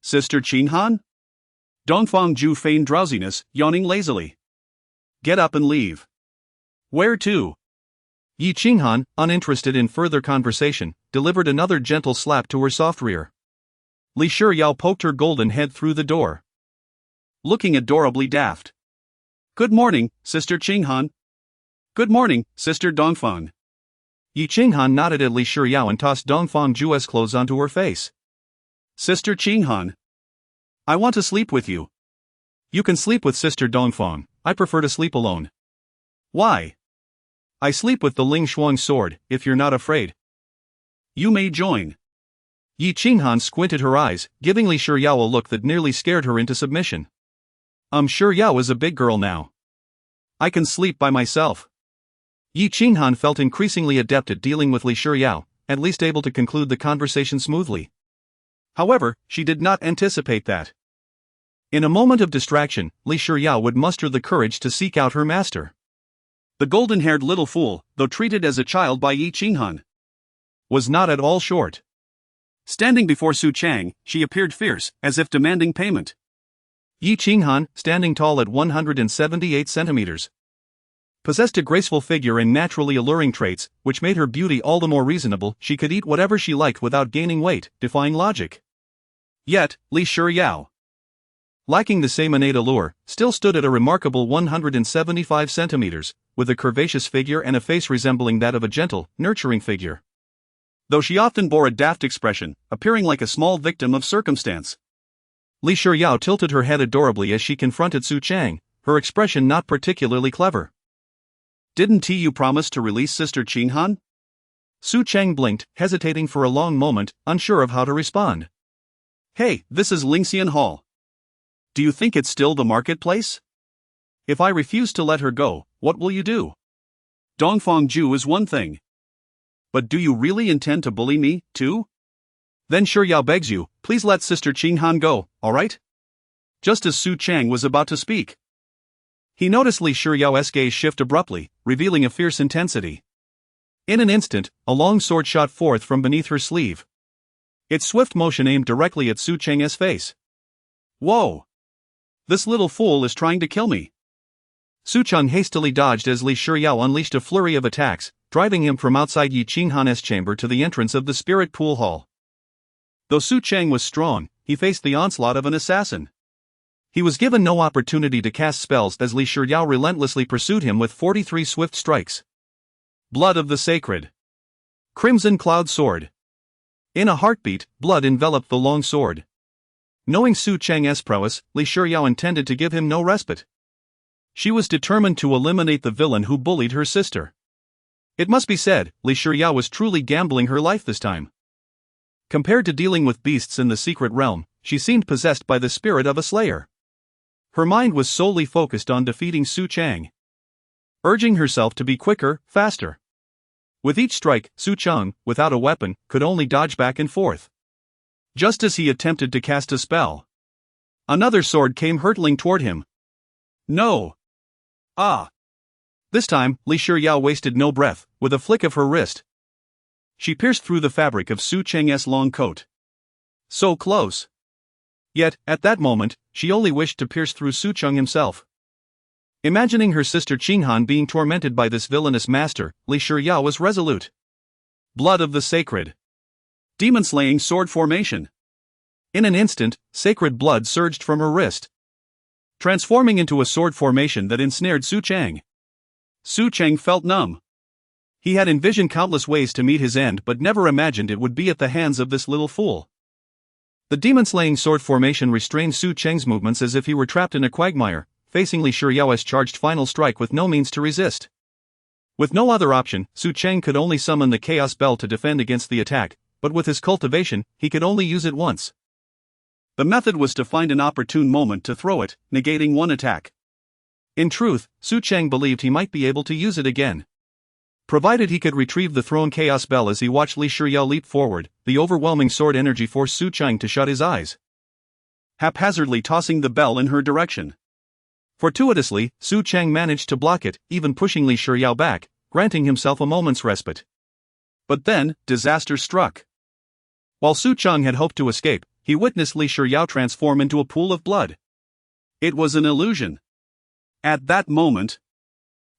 Sister Qinghan? Dongfang Zhu feigned drowsiness, yawning lazily. Get up and leave. Where to? Yi Qinghan, uninterested in further conversation, delivered another gentle slap to her soft rear. Li Shiyao poked her golden head through the door, looking adorably daft. Good morning, Sister Qinghan. Good morning, Sister Dongfang. Yi Qinghan nodded at Li Shiyao and tossed Dongfang Zhu's clothes onto her face. Sister Qinghan, I want to sleep with you. You can sleep with Sister Dongfang, I prefer to sleep alone. Why? I sleep with the Ling Shuang sword, if you're not afraid. You may join. Yi Qinghan squinted her eyes, giving Li Shiyao a look that nearly scared her into submission. Shiyao is a big girl now. I can sleep by myself. Yi Qinghan felt increasingly adept at dealing with Li Shiyao, at least able to conclude the conversation smoothly. However, she did not anticipate that. In a moment of distraction, Li Shiyao would muster the courage to seek out her master. The golden-haired little fool, though treated as a child by Yi Qinghan, was not at all short. Standing before Su Cheng, she appeared fierce, as if demanding payment. Yi Qinghan, standing tall at 178 centimeters, possessed a graceful figure and naturally alluring traits, which made her beauty all the more reasonable. She could eat whatever she liked without gaining weight, defying logic. Yet, Li Shiyao, lacking the same innate allure, still stood at a remarkable 175 centimeters, with a curvaceous figure and a face resembling that of a gentle, nurturing figure. Though she often bore a daft expression, appearing like a small victim of circumstance. Li Shiyao tilted her head adorably as she confronted Su Cheng, her expression not particularly clever. Didn't you promise to release Sister Qinghan? Su Cheng blinked, hesitating for a long moment, unsure of how to respond. Hey, this is Lingxian Hall. Do you think it's still the marketplace? If I refuse to let her go, what will you do? Dongfang Zhu is one thing. But do you really intend to bully me, too? Then Shiyao begs you, please let Sister Qinghan go, alright? Just as Su Cheng was about to speak, he noticed Li Shiyao's gaze shift abruptly, revealing a fierce intensity. In an instant, a long sword shot forth from beneath her sleeve. Its swift motion aimed directly at Su Cheng's face. Whoa! This little fool is trying to kill me. Su Cheng hastily dodged as Li Shiyao unleashed a flurry of attacks, driving him from outside Yi Qinghan's chamber to the entrance of the spirit pool hall. Though Su Cheng was strong, he faced the onslaught of an assassin. He was given no opportunity to cast spells as Li Shiyao relentlessly pursued him with 43 swift strikes. Blood of the sacred Crimson Cloud Sword. In a heartbeat, blood enveloped the long sword. Knowing Su Cheng's prowess, Li Shiyao intended to give him no respite. She was determined to eliminate the villain who bullied her sister. It must be said, Li Shiyao was truly gambling her life this time. Compared to dealing with beasts in the secret realm, she seemed possessed by the spirit of a slayer. Her mind was solely focused on defeating Su Cheng, urging herself to be quicker, faster. With each strike, Su Cheng, without a weapon, could only dodge back and forth. Just as he attempted to cast a spell, another sword came hurtling toward him. No! Ah! This time, Li Shiyao wasted no breath. With a flick of her wrist, she pierced through the fabric of Su Cheng's long coat. So close! Yet, at that moment, she only wished to pierce through Su Cheng himself. Imagining her sister Qinghan being tormented by this villainous master, Li Shiyao was resolute. Blood of the sacred demon-slaying sword formation. In an instant, sacred blood surged from her wrist, transforming into a sword formation that ensnared Su Cheng. Su Cheng felt numb. He had envisioned countless ways to meet his end but never imagined it would be at the hands of this little fool. The demon-slaying sword formation restrained Su Cheng's movements as if he were trapped in a quagmire, facing Li Shiyao's charged final strike with no means to resist. With no other option, Su Cheng could only summon the Chaos Bell to defend against the attack, but with his cultivation, he could only use it once. The method was to find an opportune moment to throw it, negating one attack. In truth, Su Cheng believed he might be able to use it again, provided he could retrieve the thrown Chaos Bell. As he watched Li Shiyao leap forward, the overwhelming sword energy forced Su Cheng to shut his eyes, haphazardly tossing the bell in her direction. Fortuitously, Su Cheng managed to block it, even pushing Li Shiyao back, granting himself a moment's respite. But then, disaster struck. While Su Cheng had hoped to escape, he witnessed Li Shiyao transform into a pool of blood. It was an illusion. At that moment,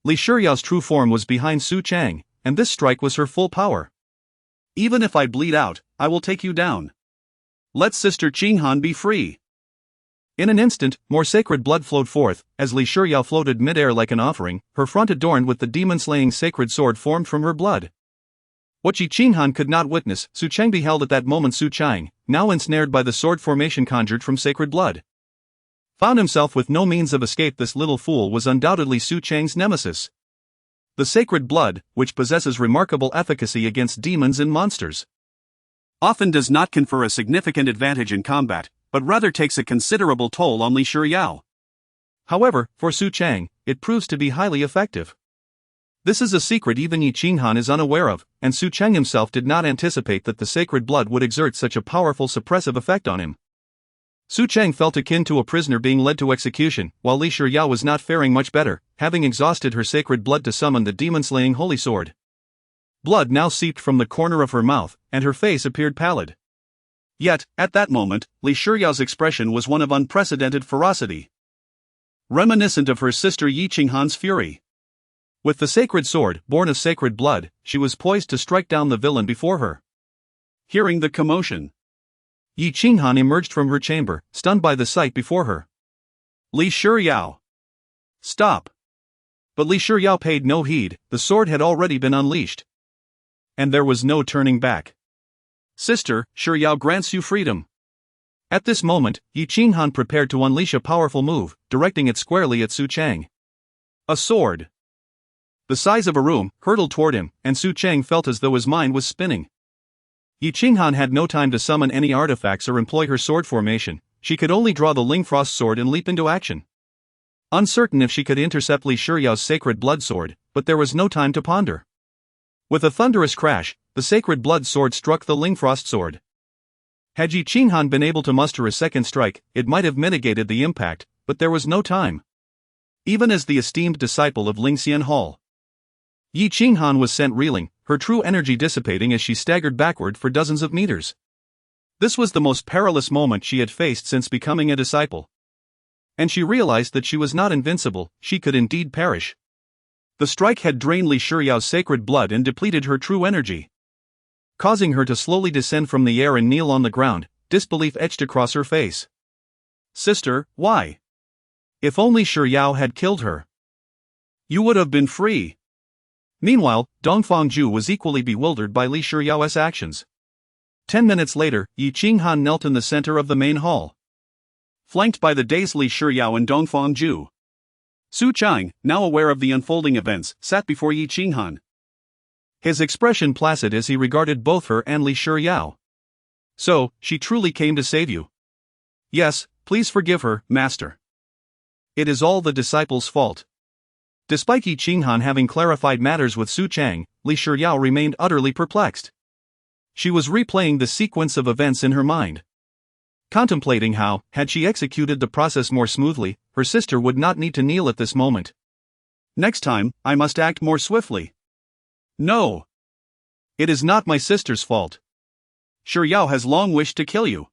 Li Shiyao's true form was behind Su Cheng, and this strike was her full power. Even if I bleed out, I will take you down. Let Sister Qinghan be free. In an instant, more sacred blood flowed forth, as Li Shiyao floated mid-air like an offering, her front adorned with the demon-slaying sacred sword formed from her blood. What Qinghan could not witness, Su Cheng beheld at that moment. Su Cheng, now ensnared by the sword formation conjured from sacred blood, found himself with no means of escape. This little fool was undoubtedly Su Cheng's nemesis. The sacred blood, which possesses remarkable efficacy against demons and monsters, often does not confer a significant advantage in combat, but rather takes a considerable toll on Li Shiyao. However, for Su Cheng, it proves to be highly effective. This is a secret even Qinghan is unaware of, and Su Cheng himself did not anticipate that the sacred blood would exert such a powerful suppressive effect on him. Su Cheng felt akin to a prisoner being led to execution, while Li Shiyao was not faring much better, having exhausted her sacred blood to summon the demon-slaying holy sword. Blood now seeped from the corner of her mouth, and her face appeared pallid. Yet, at that moment, Li Shiyao's expression was one of unprecedented ferocity, reminiscent of her sister Qinghan's fury. With the sacred sword, born of sacred blood, she was poised to strike down the villain before her. Hearing the commotion, Qinghan emerged from her chamber, stunned by the sight before her. Li Shiyao! Stop! But Li Shiyao paid no heed. The sword had already been unleashed, and there was no turning back. Sister, Shiyao grants you freedom. At this moment, Qinghan prepared to unleash a powerful move, directing it squarely at Su Cheng. A sword, the size of a room, hurtled toward him, and Su Cheng felt as though his mind was spinning. Qinghan had no time to summon any artifacts or employ her sword formation. She could only draw the Lingfrost sword and leap into action. Uncertain if she could intercept Li Shiyao's sacred blood sword, but there was no time to ponder. With a thunderous crash, the sacred blood sword struck the Lingfrost sword. Had Qinghan been able to muster a second strike, it might have mitigated the impact, but there was no time. Even as the esteemed disciple of Lingxian Hall, Qinghan was sent reeling, her true energy dissipating as she staggered backward for dozens of meters. This was the most perilous moment she had faced since becoming a disciple. And she realized that she was not invincible, she could indeed perish. The strike had drained Li Shiyao's sacred blood and depleted her true energy, causing her to slowly descend from the air and kneel on the ground, disbelief etched across her face. Sister, why? If only Shiyao had killed her, you would have been free. Meanwhile, Dongfangju was equally bewildered by Li Shiyao's actions. 10 minutes later, Qinghan knelt in the center of the main hall, flanked by the dazed Li Shiyao and Dongfangju. Su Cheng, now aware of the unfolding events, sat before Qinghan, his expression placid as he regarded both her and Li Shiyao. So, she truly came to save you. Yes, please forgive her, master. It is all the disciple's fault. Despite Yi Qinghan having clarified matters with Su Cheng, Li Shiyao remained utterly perplexed. She was replaying the sequence of events in her mind, contemplating how, had she executed the process more smoothly, her sister would not need to kneel at this moment. Next time, I must act more swiftly. No. It is not my sister's fault. Shiyao has long wished to kill you.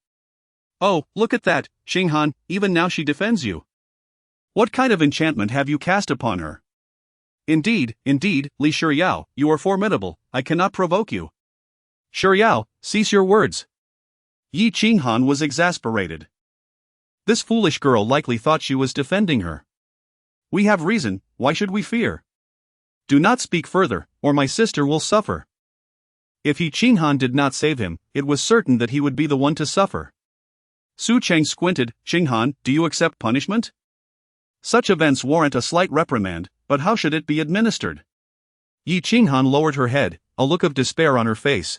Oh, look at that, Qinghan, even now she defends you. What kind of enchantment have you cast upon her? Indeed, Li Shiyao, you are formidable, I cannot provoke you. Shiyao, cease your words. Yi Qinghan was exasperated. This foolish girl likely thought she was defending her. We have reason, why should we fear? Do not speak further, or my sister will suffer. If Yi Qinghan did not save him, it was certain that he would be the one to suffer. Su Cheng squinted. Qinghan, do you accept punishment? Such events warrant a slight reprimand, but how should it be administered? Yi Qinghan lowered her head, a look of despair on her face.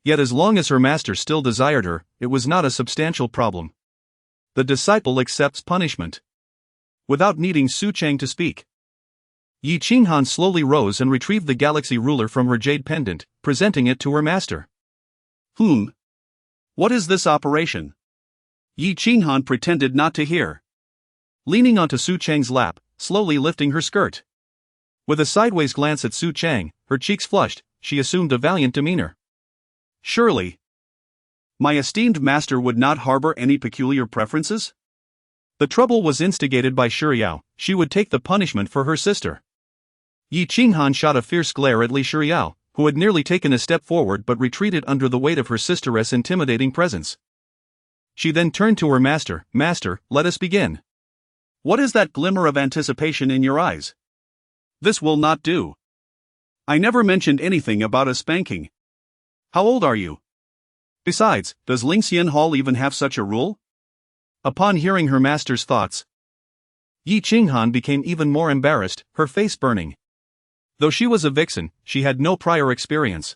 Yet as long as her master still desired her, it was not a substantial problem. The disciple accepts punishment. Without needing Su Cheng to speak, Yi Qinghan slowly rose and retrieved the galaxy ruler from her jade pendant, presenting it to her master. What is this operation? Yi Qinghan pretended not to hear, leaning onto Su Cheng's lap, slowly lifting her skirt. With a sideways glance at Su Cheng, her cheeks flushed, she assumed a valiant demeanor. Surely, my esteemed master would not harbor any peculiar preferences? The trouble was instigated by Shiyao, she would take the punishment for her sister. Yi Qinghan shot a fierce glare at Li Shiyao, who had nearly taken a step forward but retreated under the weight of her sister's intimidating presence. She then turned to her master. Master, let us begin. What is that glimmer of anticipation in your eyes? This will not do. I never mentioned anything about a spanking. How old are you? Besides, does Lingxian Hall even have such a rule? Upon hearing her master's thoughts, Yi Qinghan became even more embarrassed, her face burning. Though she was a vixen, she had no prior experience.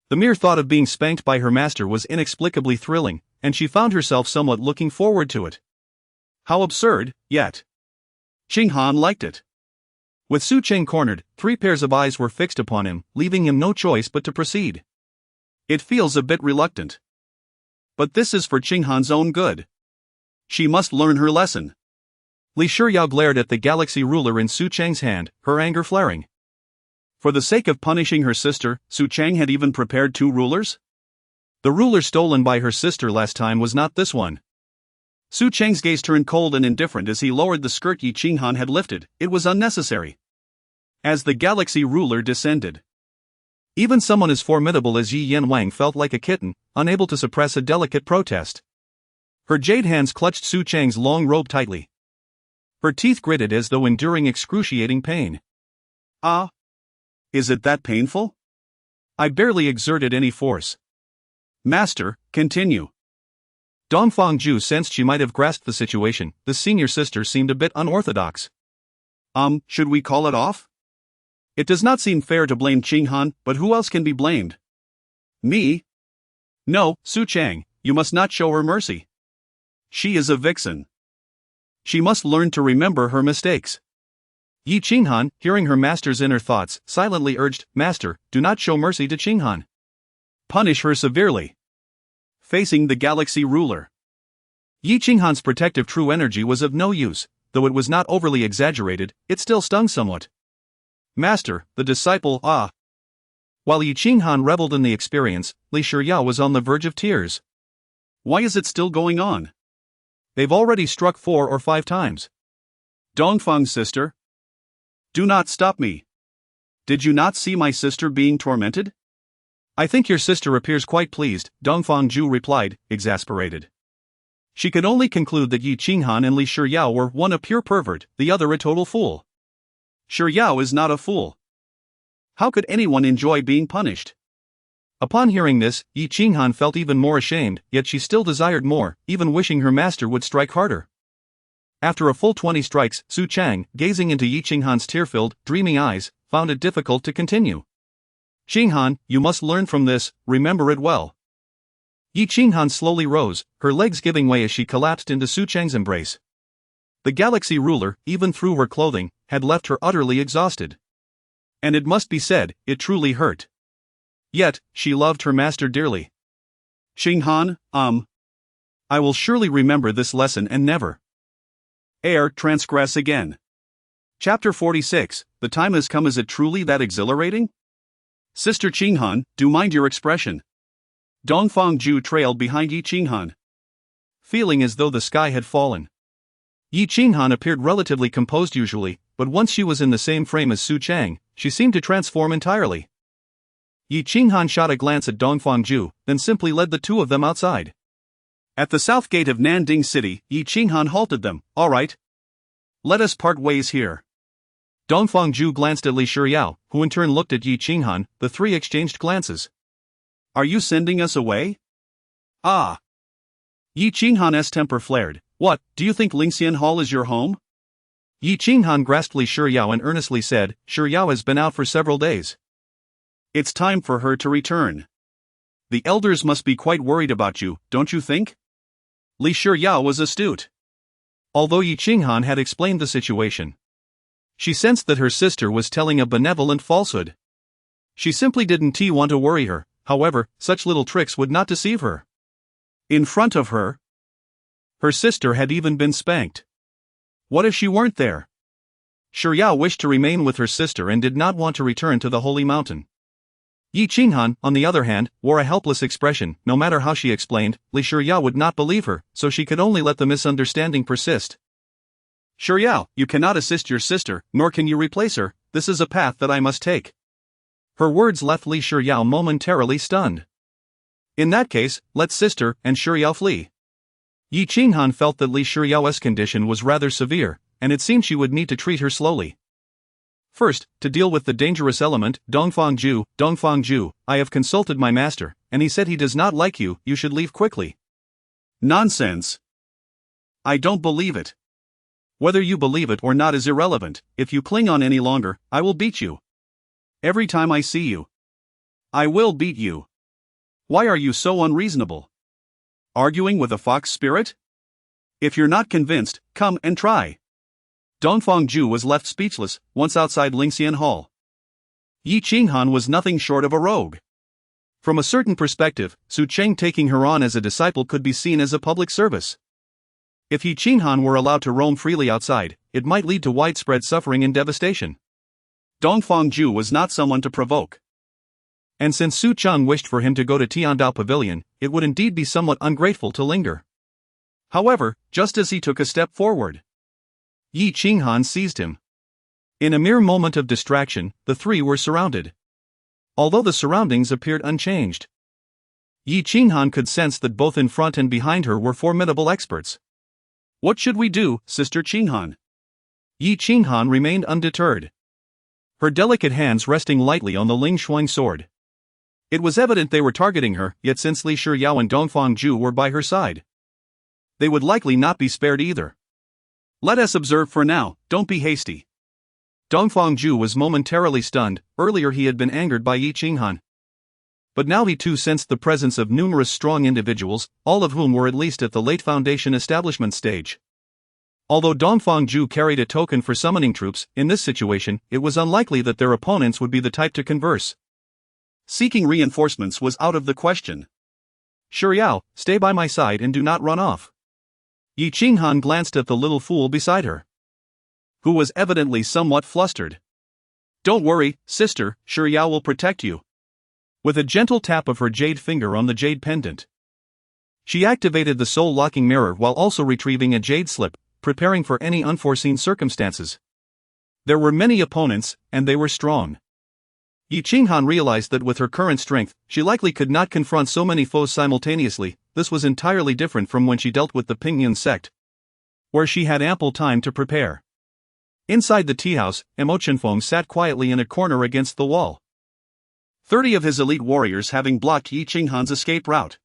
The mere thought of being spanked by her master was inexplicably thrilling, and she found herself somewhat looking forward to it. How absurd, yet Qinghan liked it. With Su Cheng cornered, 3 pairs of eyes were fixed upon him, leaving him no choice but to proceed. It feels a bit reluctant. But this is for Qinghan's own good. She must learn her lesson. Li Shiyao glared at the galaxy ruler in Su Cheng's hand, her anger flaring. For the sake of punishing her sister, Su Cheng had even prepared 2 rulers? The ruler stolen by her sister last time was not this one. Su Cheng's gaze turned cold and indifferent as he lowered the skirt Yi Qinghan had lifted. It was unnecessary. As the galaxy ruler descended, even someone as formidable as Yi Yanwang felt like a kitten, unable to suppress a delicate protest. Her jade hands clutched Su Cheng's long robe tightly. Her teeth gritted as though enduring excruciating pain. Ah! Is it that painful? I barely exerted any force. Master, continue. Dongfang sensed she might have grasped the situation. The senior sister seemed a bit unorthodox. Should we call it off? It does not seem fair to blame Qinghan, but who else can be blamed? Me? No, Su Cheng, you must not show her mercy. She is a vixen. She must learn to remember her mistakes. Yi Qinghan, hearing her master's inner thoughts, silently urged, Master, do not show mercy to Qinghan. Punish her severely. Facing the galaxy ruler, Yi Qinghan's protective true energy was of no use, though it was not overly exaggerated, it still stung somewhat. Master, the disciple, While Yi Qinghan reveled in the experience, Li Shiyao was on the verge of tears. Why is it still going on? They've already struck 4 or 5 times. Dongfang sister, do not stop me. Did you not see my sister being tormented? I think your sister appears quite pleased, Dongfang replied, exasperated. She could only conclude that Yi Qinghan and Li Shiyao were one a pure pervert, the other a total fool. Shiyao is not a fool. How could anyone enjoy being punished? Upon hearing this, Yi Qinghan felt even more ashamed, yet she still desired more, even wishing her master would strike harder. After a full 20 strikes, Su Cheng, gazing into Yi Qinghan's tear-filled, dreamy eyes, found it difficult to continue. Qinghan, you must learn from this, remember it well. Yi Qinghan slowly rose, her legs giving way as she collapsed into Su Cheng's embrace. The galaxy ruler, even through her clothing, had left her utterly exhausted. And it must be said, it truly hurt. Yet, she loved her master dearly. Qinghan, I will surely remember this lesson and never transgress again. Chapter 46, The time has come. Is it truly that exhilarating? Sister Qinghan, do mind your expression. Dongfangju trailed behind Yi Qinghan, feeling as though the sky had fallen. Yi Qinghan appeared relatively composed usually, but once she was in the same frame as Su Cheng, she seemed to transform entirely. Yi Qinghan shot a glance at Dongfangju, then simply led the two of them outside. At the south gate of Nanding City, Yi Qinghan halted them. All right. Let us part ways here. Dongfangju glanced at Li Shiryao, who in turn looked at Yi Qinghan. The three exchanged glances. Are you sending us away? Ah. Yi Qinghan's temper flared. What, do you think Lingxian Hall is your home? Yi Qinghan grasped Li Shiryao and earnestly said, Shiryao has been out for several days. It's time for her to return. The elders must be quite worried about you, don't you think? Li Shiryao was astute. Although Yi Qinghan had explained the situation, she sensed that her sister was telling a benevolent falsehood. She simply didn't want to worry her, however, such little tricks would not deceive her. In front of her, her sister had even been spanked. What if she weren't there? Shiryao wished to remain with her sister and did not want to return to the holy mountain. Yi Qinghan, on the other hand, wore a helpless expression. No matter how she explained, Li Shiryao would not believe her, so she could only let the misunderstanding persist. Shiryao, you cannot assist your sister, nor can you replace her. This is a path that I must take. Her words left Li Shiryao momentarily stunned. In that case, let sister and Shiryao flee. Yi Qinghan felt that Li Shiryao's condition was rather severe, and it seemed she would need to treat her slowly. First, to deal with the dangerous element, Dongfangju, I have consulted my master, and he said he does not like you, you should leave quickly. Nonsense. I don't believe it. Whether you believe it or not is irrelevant. If you cling on any longer, I will beat you. Every time I see you, I will beat you. Why are you so unreasonable? Arguing with a fox spirit? If you're not convinced, come and try. Dongfangju was left speechless, once outside Lingxian Hall. Yi Qinghan was nothing short of a rogue. From a certain perspective, Su Cheng taking her on as a disciple could be seen as a public service. If Yi Qinghan were allowed to roam freely outside, it might lead to widespread suffering and devastation. Dongfangju was not someone to provoke. And since Su Cheng wished for him to go to Tiandao Pavilion, it would indeed be somewhat ungrateful to linger. However, just as he took a step forward, Yi Qinghan seized him. In a mere moment of distraction, the three were surrounded. Although the surroundings appeared unchanged, Yi Qinghan could sense that both in front and behind her were formidable experts. What should we do, Sister Qinghan? Yi Qinghan remained undeterred, her delicate hands resting lightly on the Ling Shuang sword. It was evident they were targeting her, yet since Li Shiryao and Dongfangju were by her side, they would likely not be spared either. Let us observe for now, don't be hasty. Dongfangju was momentarily stunned. Earlier he had been angered by Yi Qinghan, but now he too sensed the presence of numerous strong individuals, all of whom were at least at the late foundation establishment stage. Although Dongfangju carried a token for summoning troops, in this situation, it was unlikely that their opponents would be the type to converse. Seeking reinforcements was out of the question. Shiryao, stay by my side and do not run off. Yi Qinghan glanced at the little fool beside her, who was evidently somewhat flustered. Don't worry, sister, Shiryao will protect you. With a gentle tap of her jade finger on the jade pendant, she activated the soul-locking mirror while also retrieving a jade slip, preparing for any unforeseen circumstances. There were many opponents, and they were strong. Yi Qinghan realized that with her current strength, she likely could not confront so many foes simultaneously. This was entirely different from when she dealt with the Pingyun sect, where she had ample time to prepare. Inside the tea house, Mo Chenfeng sat quietly in a corner against the wall, 30 of his elite warriors having blocked Yi Qinghan's escape route.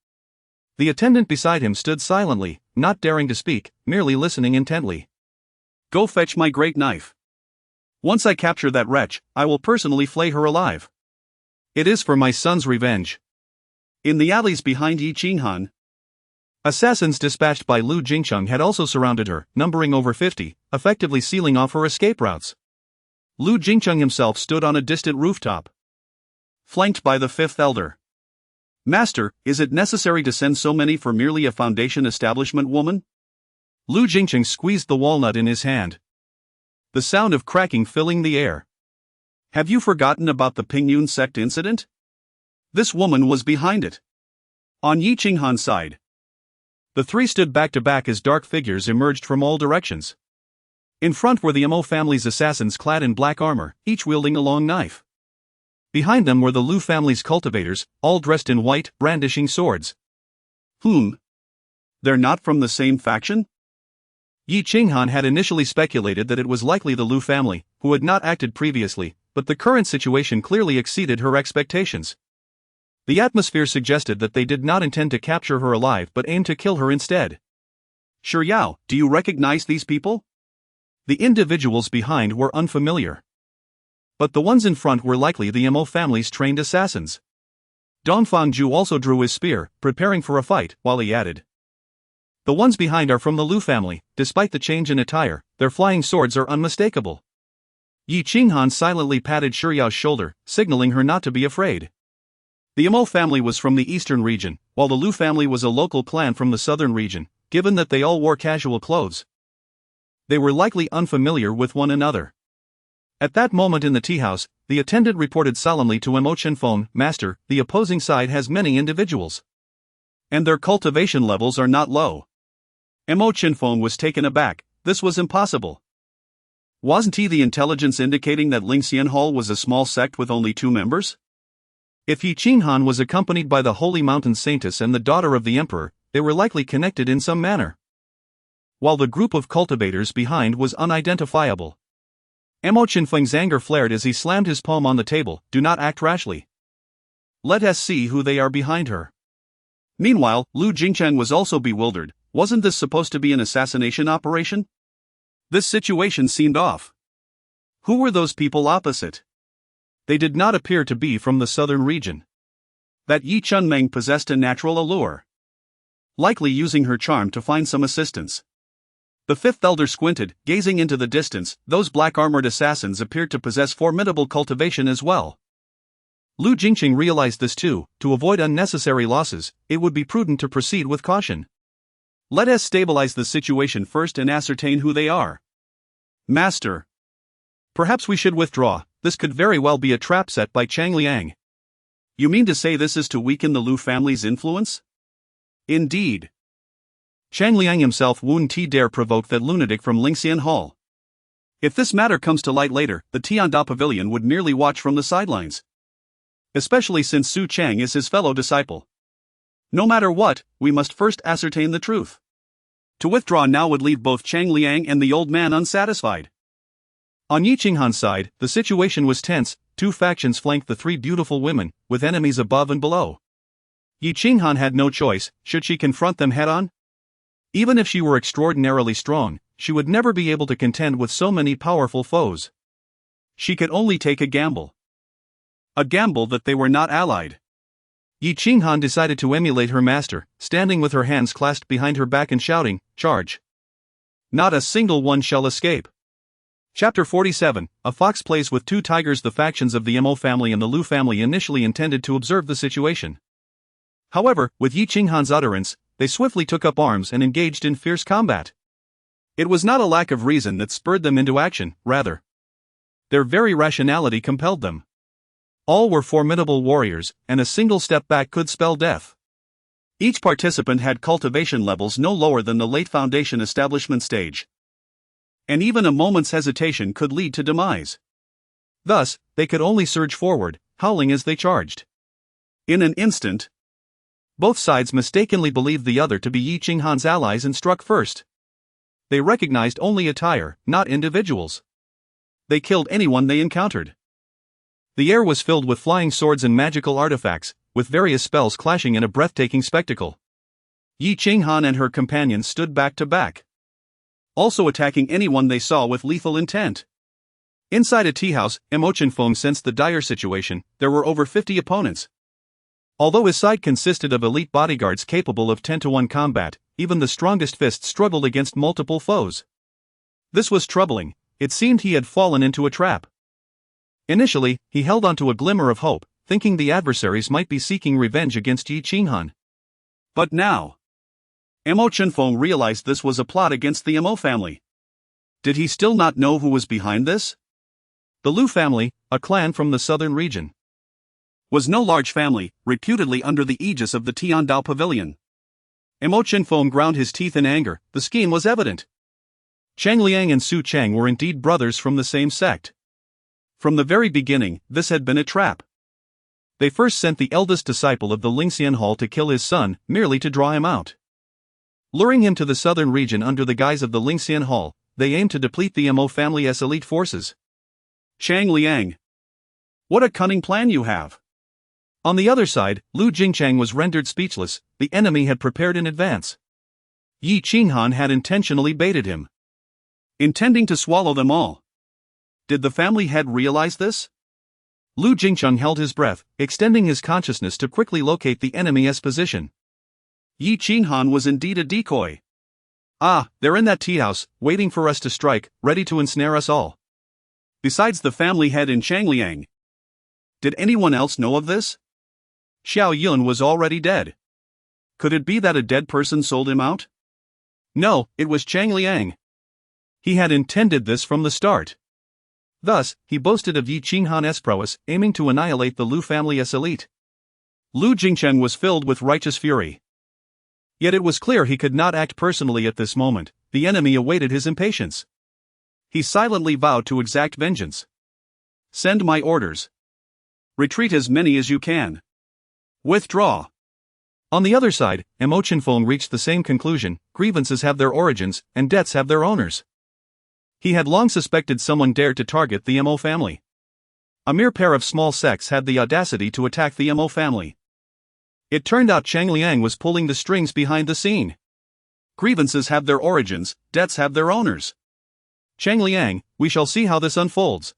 The attendant beside him stood silently, not daring to speak, merely listening intently. Go fetch my great knife. Once I capture that wretch, I will personally flay her alive. It is for my son's revenge. In the alleys behind Yi Qinghan, assassins dispatched by Lu Jingcheng had also surrounded her, numbering over 50, effectively sealing off her escape routes. Lu Jingcheng himself stood on a distant rooftop, flanked by the fifth elder. Master, is it necessary to send so many for merely a foundation establishment woman? Lu Jingcheng squeezed the walnut in his hand, the sound of cracking filling the air. Have you forgotten about the Pingyun sect incident? This woman was behind it. On Yi Qinghan's side, the three stood back to back as dark figures emerged from all directions. In front were the Mo family's assassins clad in black armor, each wielding a long knife. Behind them were the Lu family's cultivators, all dressed in white, brandishing swords. They're not from the same faction? Yi Qinghan had initially speculated that it was likely the Lu family, who had not acted previously, but the current situation clearly exceeded her expectations. The atmosphere suggested that they did not intend to capture her alive but aimed to kill her instead. Shi Yao, do you recognize these people? The individuals behind were unfamiliar, but the ones in front were likely the Mo family's trained assassins. Dongfang Ju also drew his spear, preparing for a fight, while he added, the ones behind are from the Lu family. Despite the change in attire, their flying swords are unmistakable. Yi Qinghan silently patted Shi Yao's shoulder, signaling her not to be afraid. The Mo family was from the eastern region, while the Lu family was a local clan from the southern region. Given that they all wore casual clothes, they were likely unfamiliar with one another. At that moment in the tea house, the attendant reported solemnly to Mo Chenfeng, Master, the opposing side has many individuals, and their cultivation levels are not low. Mo Chenfeng was taken aback. This was impossible. Wasn't he the intelligence indicating that Lingxian Hall was a small sect with only 2 members? If Yi Qinghan was accompanied by the Holy Mountain Saintess and the daughter of the Emperor, they were likely connected in some manner. While the group of cultivators behind was unidentifiable. Mo Chenfeng's anger flared as he slammed his palm on the table. Do not act rashly. Let us see who they are behind her. Meanwhile, Lu Jingcheng was also bewildered. Wasn't this supposed to be an assassination operation? This situation seemed off. Who were those people opposite? They did not appear to be from the southern region. That Yi Chunmeng possessed a natural allure, likely using her charm to find some assistance. The fifth elder squinted, gazing into the distance. Those black-armored assassins appeared to possess formidable cultivation as well. Lu Jingcheng realized this too. To avoid unnecessary losses, it would be prudent to proceed with caution. Let us stabilize the situation first and ascertain who they are. Master, perhaps we should withdraw. This could very well be a trap set by Chang Liang. You mean to say this is to weaken the Lu family's influence? Indeed. Chang Liang himself wouldn't dare provoke that lunatic from Lingxian Hall. If this matter comes to light later, the Tianda Pavilion would merely watch from the sidelines. Especially since Su Chang is his fellow disciple. No matter what, we must first ascertain the truth. To withdraw now would leave both Chang Liang and the old man unsatisfied. On Yi Qinghan's side, the situation was tense. 2 factions flanked the 3 beautiful women, with enemies above and below. Yi Qinghan had no choice. Should she confront them head-on? Even if she were extraordinarily strong, she would never be able to contend with so many powerful foes. She could only take a gamble. A gamble that they were not allied. Yi Qinghan decided to emulate her master, standing with her hands clasped behind her back and shouting, "Charge! Not a single one shall escape." Chapter 47, A Fox Plays with 2 Tigers. The factions of the Mo family and the Lu family initially intended to observe the situation. However, with Yi Qinghan's utterance, they swiftly took up arms and engaged in fierce combat. It was not a lack of reason that spurred them into action, rather, their very rationality compelled them. All were formidable warriors, and a single step back could spell death. Each participant had cultivation levels no lower than the late foundation establishment stage. And even a moment's hesitation could lead to demise. Thus, they could only surge forward, howling as they charged. In an instant, both sides mistakenly believed the other to be Yi Qinghan's allies and struck first. They recognized only attire, not individuals. They killed anyone they encountered. The air was filled with flying swords and magical artifacts, with various spells clashing in a breathtaking spectacle. Yi Qinghan and her companions stood back to back, also attacking anyone they saw with lethal intent. Inside a tea house, Mo Chenfeng sensed the dire situation. There were over 50 opponents. Although his side consisted of elite bodyguards capable of 10-to-1 combat, even the strongest fists struggled against multiple foes. This was troubling. It seemed he had fallen into a trap. Initially, he held onto a glimmer of hope, thinking the adversaries might be seeking revenge against Yi Qinghan. But now, Mo Chenfeng realized this was a plot against the Mo family. Did he still not know who was behind this? The Lu family, a clan from the southern region, was no large family, reputedly under the aegis of the Tiandao Pavilion. Mo Chenfeng ground his teeth in anger. The scheme was evident. Cheng Liang and Su Cheng were indeed brothers from the same sect. From the very beginning, this had been a trap. They first sent the eldest disciple of the Lingxian Hall to kill his son, merely to draw him out. Luring him to the southern region under the guise of the Lingxian Hall, they aimed to deplete the Mo family's elite forces. Cheng Liang, what a cunning plan you have! On the other side, Lu Jingchang was rendered speechless. The enemy had prepared in advance. Yi Qinghan had intentionally baited him, intending to swallow them all. Did the family head realize this? Lu Jingchang held his breath, extending his consciousness to quickly locate the enemy's position. Yi Qinghan was indeed a decoy. Ah, they're in that tea house, waiting for us to strike, ready to ensnare us all. Besides the family head in Changliang, did anyone else know of this? Xiao Yun was already dead. Could it be that a dead person sold him out? No, it was Cheng Liang. He had intended this from the start. Thus, he boasted of Yi Qinghan's prowess, aiming to annihilate the Lu family's elite. Lu Jingcheng was filled with righteous fury. Yet it was clear he could not act personally at this moment. The enemy awaited his impatience. He silently vowed to exact vengeance. Send my orders. Retreat as many as you can. Withdraw. On the other side, Mo Chenfeng reached the same conclusion: grievances have their origins, and debts have their owners. He had long suspected someone dared to target the Mo family. A mere pair of small sects had the audacity to attack the Mo family. It turned out Cheng Liang was pulling the strings behind the scene. Grievances have their origins, debts have their owners. Cheng Liang, we shall see how this unfolds.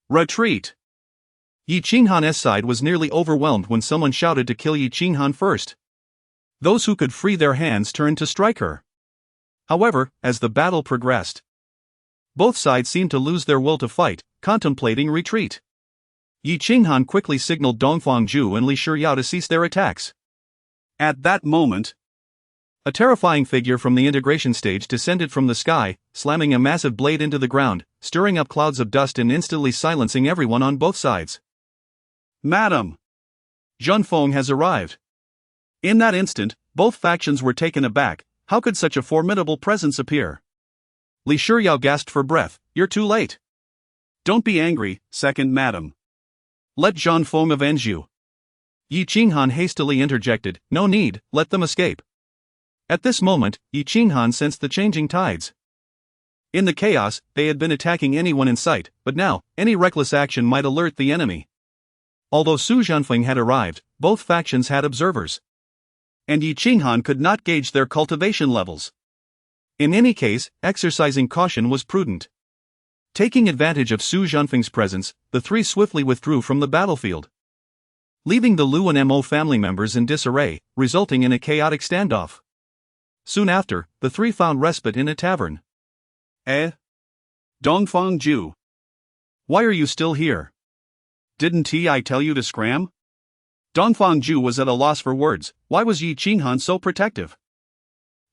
Retreat. Yi Qinghan's side was nearly overwhelmed when someone shouted to kill Yi Qinghan first. Those who could free their hands turned to strike her. However, as the battle progressed, both sides seemed to lose their will to fight, contemplating retreat. Yi Qinghan quickly signaled Dongfang Zhu and Li Shiyao to cease their attacks. At that moment, a terrifying figure from the integration stage descended from the sky, slamming a massive blade into the ground, stirring up clouds of dust and instantly silencing everyone on both sides. Madam, Zhunfeng has arrived. In that instant, both factions were taken aback. How could such a formidable presence appear? Li Shiyao gasped for breath. You're too late. Don't be angry, second madam. Let Zhunfeng avenge you. Yi Qinghan hastily interjected. No need, let them escape. At this moment, Yi Qinghan sensed the changing tides. In the chaos, they had been attacking anyone in sight, but now, any reckless action might alert the enemy. Although Su Zhanfeng had arrived, both factions had observers. And Yi Qinghan could not gauge their cultivation levels. In any case, exercising caution was prudent. Taking advantage of Su Zhanfeng's presence, the three swiftly withdrew from the battlefield, leaving the Lu and Mo family members in disarray, resulting in a chaotic standoff. Soon after, the three found respite in a tavern. Dongfang Zhu, why are you still here? Didn't I tell you to scram? Dongfang Zhu was at a loss for words. Why was Yi Qinghan so protective?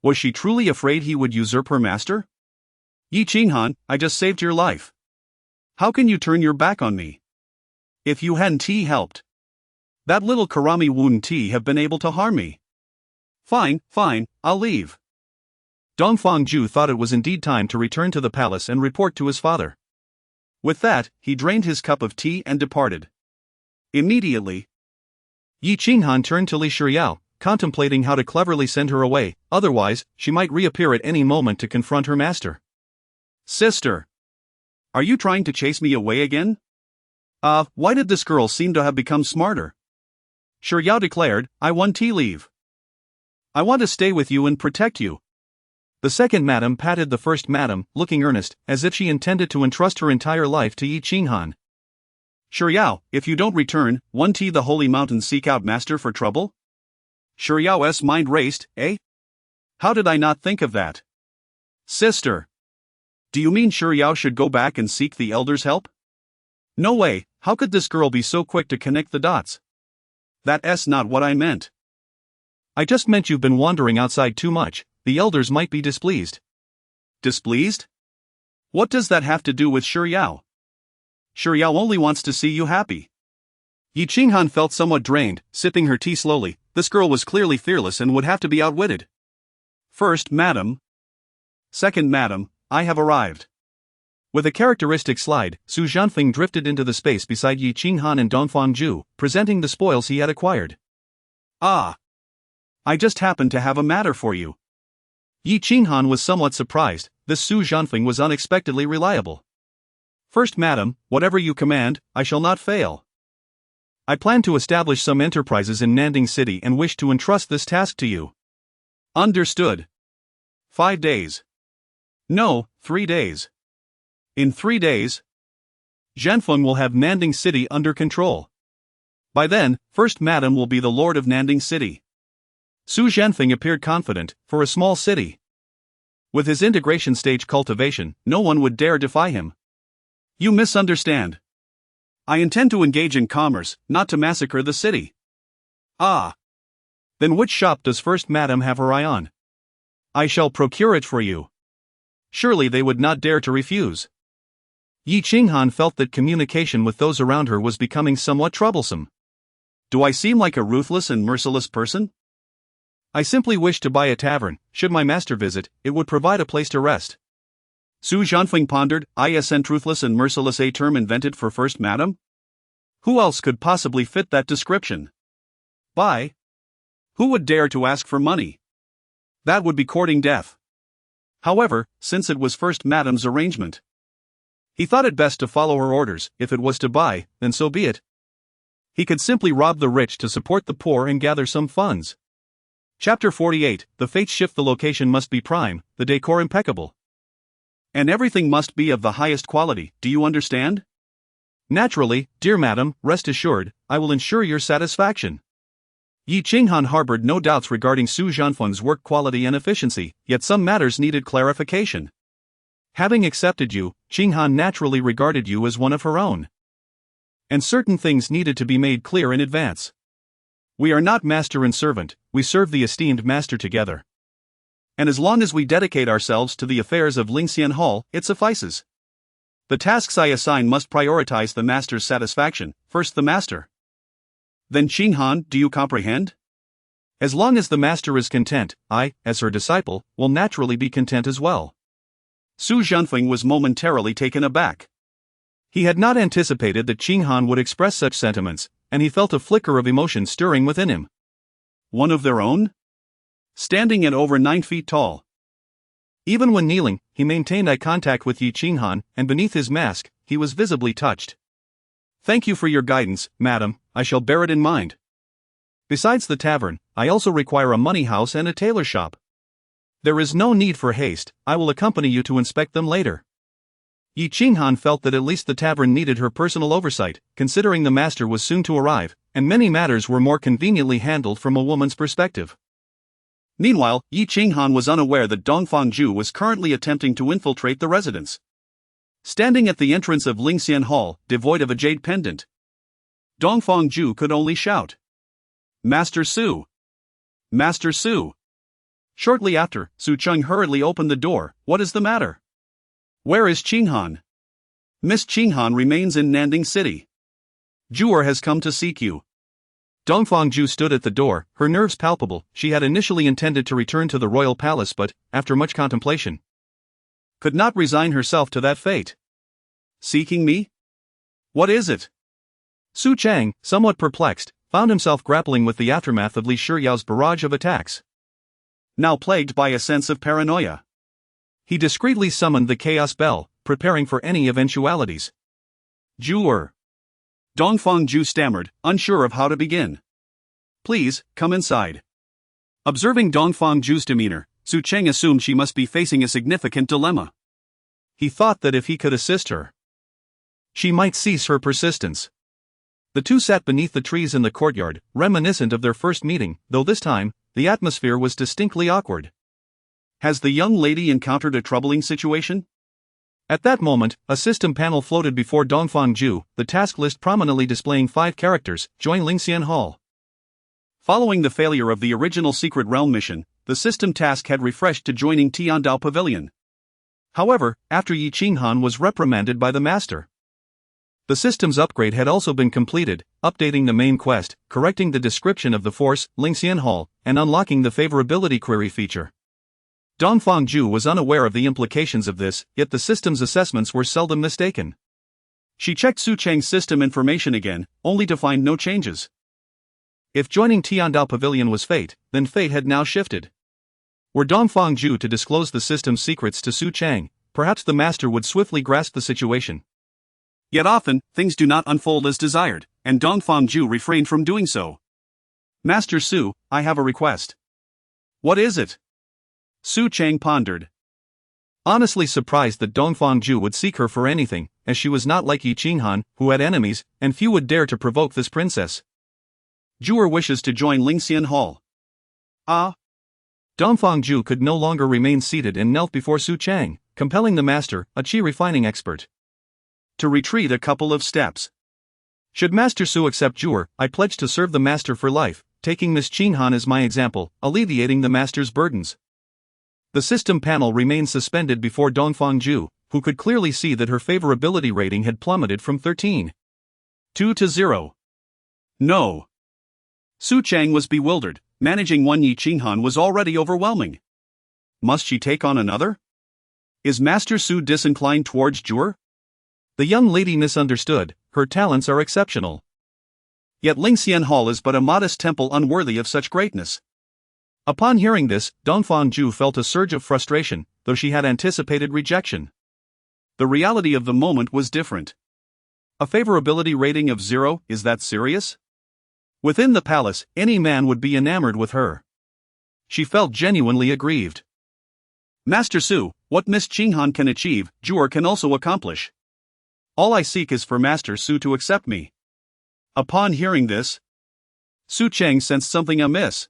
Was she truly afraid he would usurp her master? Yi Qinghan, I just saved your life. How can you turn your back on me? If you hadn't helped, that little Karami wouldn't have been able to harm me. Fine, I'll leave. Dongfang Zhu thought it was indeed time to return to the palace and report to his father. With that, he drained his cup of tea and departed. Immediately, Yi Qinghan turned to Li Shiyao, contemplating how to cleverly send her away, otherwise, she might reappear at any moment to confront her master. Sister, are you trying to chase me away again? Why did this girl seem to have become smarter? Shiyao declared, I want tea leave. I want to stay with you and protect you. The second madam patted the first madam, looking earnest, as if she intended to entrust her entire life to Yi Qinghan. Shiryao, if you don't return, won't the holy mountains seek out master for trouble? Shiryao's mind raced, eh? How did I not think of that? Sister! Do you mean Shiryao should go back and seek the elder's help? No way, how could this girl be so quick to connect the dots? That's not what I meant. I just meant you've been wandering outside too much, the elders might be displeased. Displeased? What does that have to do with Shiryao? Shiryao only wants to see you happy. Yi Qinghan felt somewhat drained, sipping her tea slowly. This girl was clearly fearless and would have to be outwitted. First, madam. Second, madam, I have arrived. With a characteristic slide, Su Zhanfeng drifted into the space beside Yi Qinghan and Dongfang Ju, presenting the spoils he had acquired. Ah! I just happened to have a matter for you. Yi Qinghan was somewhat surprised. This Su Zhanfeng was unexpectedly reliable. First, madam, whatever you command, I shall not fail. I plan to establish some enterprises in Nanding City and wish to entrust this task to you. Understood. 5 days. No, 3 days. In 3 days, Zhanfeng will have Nanding City under control. By then, First Madam will be the Lord of Nanding City. Su Zhanfeng appeared confident, for a small city. With his integration stage cultivation, no one would dare defy him. You misunderstand. I intend to engage in commerce, not to massacre the city. Ah. Then which shop does First Madam have her eye on? I shall procure it for you. Surely they would not dare to refuse. Yi Qinghan felt that communication with those around her was becoming somewhat troublesome. Do I seem like a ruthless and merciless person? I simply wish to buy a tavern. Should my master visit, it would provide a place to rest. Su Zhanfeng pondered, isn't truthless and merciless a term invented for First Madam? Who else could possibly fit that description? Buy? Who would dare to ask for money? That would be courting death. However, since it was First Madam's arrangement, he thought it best to follow her orders. If it was to buy, then so be it. He could simply rob the rich to support the poor and gather some funds. Chapter 48, the fates shift. The location must be prime, the decor impeccable. And everything must be of the highest quality, do you understand? Naturally, dear madam, rest assured, I will ensure your satisfaction. Yi Qinghan harbored no doubts regarding Su Zhanfeng's work quality and efficiency, yet some matters needed clarification. Having accepted you, Qinghan naturally regarded you as one of her own. And certain things needed to be made clear in advance. We are not master and servant, we serve the esteemed master together. And as long as we dedicate ourselves to the affairs of Lingxian Hall, it suffices. The tasks I assign must prioritize the master's satisfaction, first the master. Then Qinghan, do you comprehend? As long as the master is content, I, as her disciple, will naturally be content as well. Su Zhanfeng was momentarily taken aback. He had not anticipated that Qinghan would express such sentiments, and he felt a flicker of emotion stirring within him. One of their own? Standing at over 9 feet tall. Even when kneeling, he maintained eye contact with Yi Qinghan, and beneath his mask, he was visibly touched. Thank you for your guidance, madam, I shall bear it in mind. Besides the tavern, I also require a money house and a tailor shop. There is no need for haste, I will accompany you to inspect them later. Yi Qinghan felt that at least the tavern needed her personal oversight, considering the master was soon to arrive, and many matters were more conveniently handled from a woman's perspective. Meanwhile, Yi Qinghan was unaware that Dongfang Ju was currently attempting to infiltrate the residence. Standing at the entrance of Lingxian Hall, devoid of a jade pendant, Dongfang Ju could only shout, Master Su! Master Su! Shortly after, Su Cheng hurriedly opened the door. What is the matter? Where is Qinghan? Miss Qinghan remains in Nanding City. Juer has come to seek you. Dongfang Ju stood at the door, her nerves palpable. She had initially intended to return to the royal palace but, after much contemplation, could not resign herself to that fate. Seeking me? What is it? Su Cheng, somewhat perplexed, found himself grappling with the aftermath of Li Shiryao's barrage of attacks. Now plagued by a sense of paranoia, he discreetly summoned the chaos bell, preparing for any eventualities. Juer. Dongfang Ju stammered, unsure of how to begin. Please, come inside. Observing Dongfang Ju's demeanor, Su Cheng assumed she must be facing a significant dilemma. He thought that if he could assist her, she might cease her persistence. The two sat beneath the trees in the courtyard, reminiscent of their first meeting, though this time, the atmosphere was distinctly awkward. Has the young lady encountered a troubling situation? At that moment, a system panel floated before Dongfang, the task list prominently displaying 5 characters: join Lingxian Hall. Following the failure of the original Secret Realm mission, the system task had refreshed to joining Tiandao Pavilion. However, after Yi Qinghan was reprimanded by the master, the system's upgrade had also been completed, updating the main quest, correcting the description of the force, Lingxian Hall, and unlocking the favorability query feature. Dongfang was unaware of the implications of this, yet the system's assessments were seldom mistaken. She checked Su Cheng's system information again, only to find no changes. If joining Tiandao Pavilion was fate, then fate had now shifted. Were Dongfang to disclose the system's secrets to Su Cheng, perhaps the master would swiftly grasp the situation. Yet often, things do not unfold as desired, and Dongfang refrained from doing so. Master Su, I have a request. What is it? Su Cheng pondered. Honestly surprised that Dongfang would seek her for anything, as she was not like Yi Qinghan, who had enemies, and few would dare to provoke this princess. Zhu'er wishes to join Lingxian Hall. Ah. Dongfang could no longer remain seated and knelt before Su Cheng, compelling the master, a qi refining expert, to retreat a couple of steps. Should Master Su accept Zhu'er, I pledge to serve the master for life, taking Miss Qinghan as my example, alleviating the master's burdens. The system panel remained suspended before Dongfang who could clearly see that her favorability rating had plummeted from 13.2 to 0. No. Su Cheng was bewildered. Managing one Yi Qinghan was already overwhelming. Must she take on another? Is Master Su disinclined towards Zhu'er? The young lady misunderstood, her talents are exceptional. Yet Lingxian Hall is but a modest temple unworthy of such greatness. Upon hearing this, Dongfang felt a surge of frustration, though she had anticipated rejection. The reality of the moment was different. A favorability rating of 0, is that serious? Within the palace, any man would be enamored with her. She felt genuinely aggrieved. Master Su, what Miss Qinghan can achieve, Zhu'er can also accomplish. All I seek is for Master Su to accept me. Upon hearing this, Su Cheng sensed something amiss.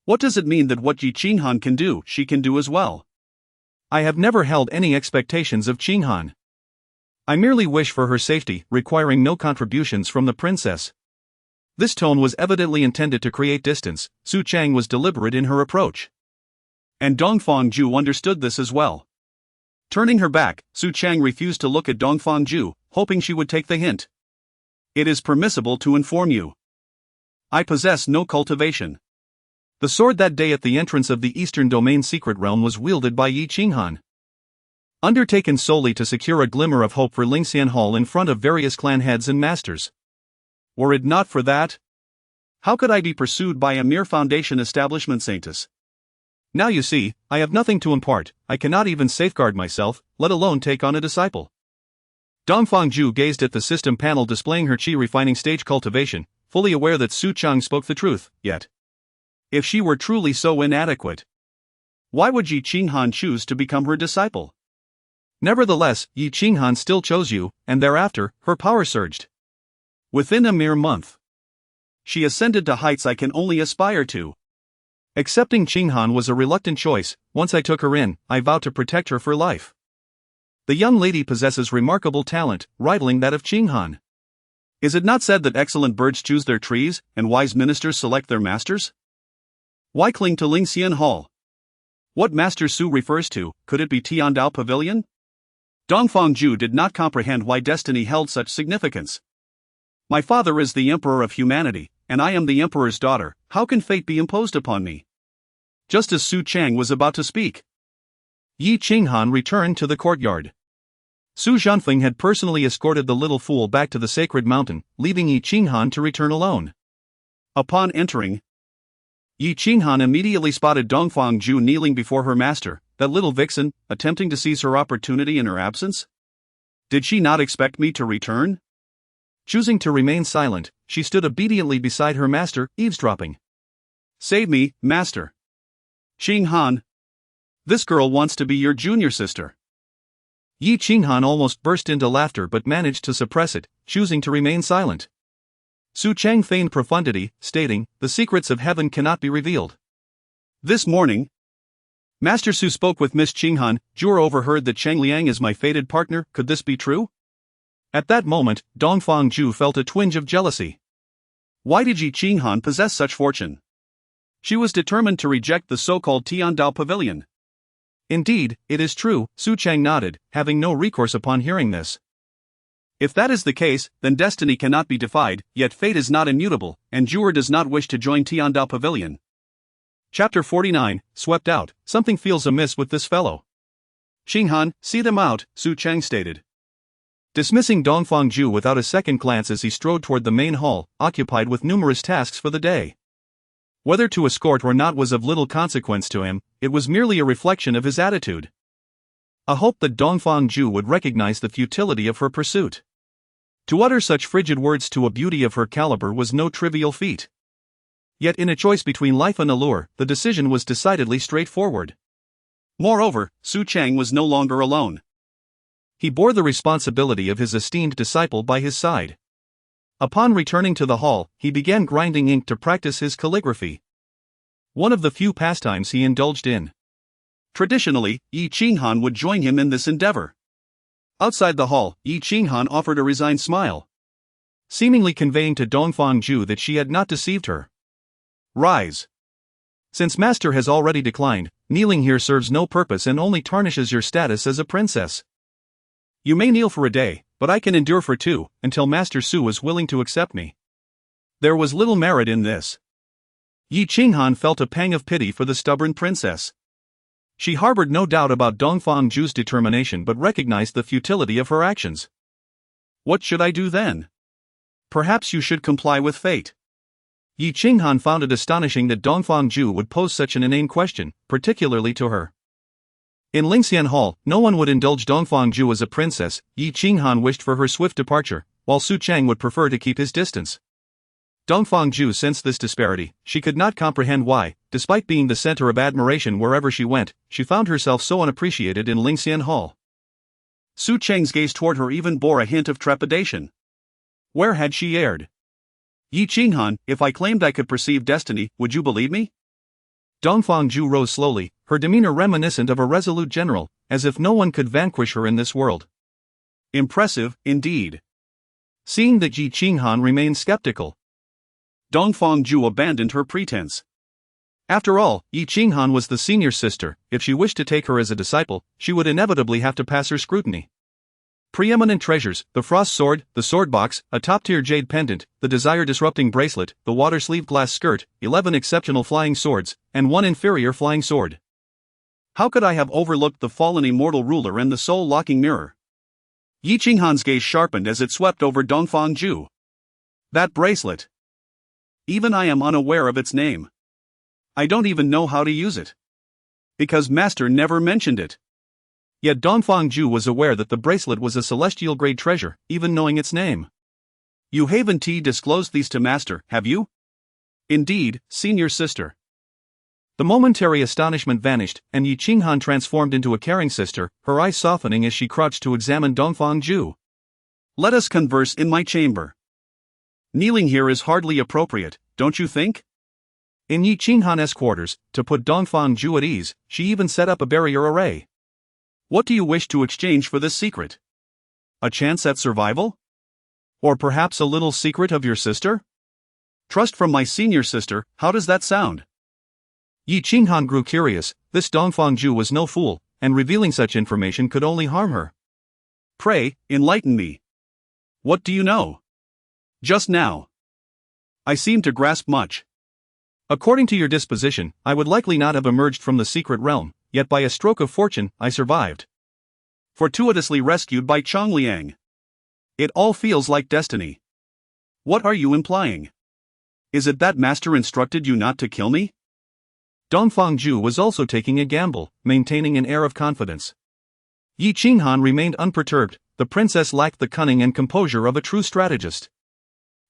What does it mean that what Yi Qinghan can do, she can do as well? I have never held any expectations of Qinghan. I merely wish for her safety, requiring no contributions from the princess. This tone was evidently intended to create distance. Su Cheng was deliberate in her approach. And Dongfang understood this as well. Turning her back, Su Cheng refused to look at Dongfang hoping she would take the hint. It is permissible to inform you. I possess no cultivation. The sword that day at the entrance of the Eastern Domain Secret Realm was wielded by Yi Qinghan. Undertaken solely to secure a glimmer of hope for Lingxian Hall in front of various clan heads and masters. Were it not for that, how could I be pursued by a mere foundation establishment saintess? Now you see, I have nothing to impart, I cannot even safeguard myself, let alone take on a disciple. Dongfang gazed at the system panel displaying her qi refining stage cultivation, fully aware that Su Cheng spoke the truth, yet, if she were truly so inadequate, why would Yi Qinghan choose to become her disciple? Nevertheless, Yi Qinghan still chose you, and thereafter, her power surged. Within a mere month, she ascended to heights I can only aspire to. Accepting Qinghan was a reluctant choice. Once I took her in, I vowed to protect her for life. The young lady possesses remarkable talent, rivaling that of Qinghan. Is it not said that excellent birds choose their trees, and wise ministers select their masters? Why cling to Lingxian Hall? What Master Su refers to, could it be Tiandao Pavilion? Dongfang did not comprehend why destiny held such significance. My father is the emperor of humanity, and I am the emperor's daughter. How can fate be imposed upon me? Just as Su Cheng was about to speak, Yi Qinghan returned to the courtyard. Su Zhanfeng had personally escorted the little fool back to the sacred mountain, leaving Yi Qinghan to return alone. Upon entering, Yi Qinghan immediately spotted Dongfang kneeling before her master, that little vixen, attempting to seize her opportunity in her absence. Did she not expect me to return? Choosing to remain silent, she stood obediently beside her master, eavesdropping. Save me, master. Qinghan. This girl wants to be your junior sister. Yi Qinghan almost burst into laughter but managed to suppress it, choosing to remain silent. Su Cheng feigned profundity, stating, "The secrets of heaven cannot be revealed." This morning, Master Su spoke with Miss Qinghan. Jura overheard that Cheng Liang is my fated partner. Could this be true? At that moment, Dongfang Ju felt a twinge of jealousy. Why did Yi Qinghan possess such fortune? She was determined to reject the so-called Tiandao Pavilion. Indeed, it is true, Su Cheng nodded, having no recourse upon hearing this. If that is the case, then destiny cannot be defied, yet fate is not immutable, and Jura does not wish to join Tiandao Pavilion. Chapter 49, Swept Out. Something feels amiss with this fellow. Qinghan, see them out, Su Cheng stated. Dismissing Dongfang Ju without a second glance as he strode toward the main hall, occupied with numerous tasks for the day. Whether to escort or not was of little consequence to him, it was merely a reflection of his attitude. A hope that Dongfang Ju would recognize the futility of her pursuit. To utter such frigid words to a beauty of her caliber was no trivial feat. Yet in a choice between life and allure, the decision was decidedly straightforward. Moreover, Su Cheng was no longer alone. He bore the responsibility of his esteemed disciple by his side. Upon returning to the hall, he began grinding ink to practice his calligraphy. One of the few pastimes he indulged in. Traditionally, Yi Qinghan would join him in this endeavor. Outside the hall, Yi Qinghan offered a resigned smile, seemingly conveying to Dongfang Ju that she had not deceived her. Rise. Since Master has already declined, kneeling here serves no purpose and only tarnishes your status as a princess. You may kneel for a day, but I can endure for 2, until Master Su is willing to accept me. There was little merit in this. Yi Qinghan felt a pang of pity for the stubborn princess. She harbored no doubt about Dongfang Ju's determination but recognized the futility of her actions. What should I do then? Perhaps you should comply with fate. Yi Qinghan found it astonishing that Dongfang Ju would pose such an inane question, particularly to her. In Lingxian Hall, no one would indulge Dongfang Ju as a princess. Yi Qinghan wished for her swift departure, while Su Cheng would prefer to keep his distance. Dongfang Ju sensed this disparity. She could not comprehend why, despite being the center of admiration wherever she went, she found herself so unappreciated in Lingxian Hall. Su Cheng's gaze toward her even bore a hint of trepidation. Where had she erred? Yi Qinghan, if I claimed I could perceive destiny, would you believe me? Dongfang Ju rose slowly, her demeanor reminiscent of a resolute general, as if no one could vanquish her in this world. Impressive, indeed. Seeing that Yi Qinghan remained skeptical, Dongfang Ju abandoned her pretense. After all, Yi Qinghan was the senior sister. If she wished to take her as a disciple, she would inevitably have to pass her scrutiny. Preeminent treasures, the frost sword, the sword box, a top-tier jade pendant, the desire-disrupting bracelet, the water-sleeved glass skirt, 11 exceptional flying swords, and 1 inferior flying sword. How could I have overlooked the fallen immortal ruler and the soul-locking mirror? Yi Qinghan's gaze sharpened as it swept over Dongfang Ju. That bracelet. Even I am unaware of its name. I don't even know how to use it. Because Master never mentioned it. Yet Dongfang Ju was aware that the bracelet was a celestial-grade treasure, even knowing its name. You haven't disclosed these to Master, have you? Indeed, senior sister. The momentary astonishment vanished, and Yi Qinghan transformed into a caring sister, her eyes softening as she crouched to examine Dongfang Ju. Let us converse in my chamber. Kneeling here is hardly appropriate, don't you think? In Yi Qinghan's quarters, to put Dongfang Ju at ease, she even set up a barrier array. What do you wish to exchange for this secret? A chance at survival? Or perhaps a little secret of your sister? Trust from my senior sister, how does that sound? Yi Qinghan grew curious. This Dongfang Ju was no fool, and revealing such information could only harm her. Pray, enlighten me. What do you know? Just now. I seem to grasp much. According to your disposition, I would likely not have emerged from the secret realm, yet by a stroke of fortune, I survived. Fortuitously rescued by Cheng Liang. It all feels like destiny. What are you implying? Is it that Master instructed you not to kill me? Dongfang Ju was also taking a gamble, maintaining an air of confidence. Yi Qinghan remained unperturbed. The princess lacked the cunning and composure of a true strategist.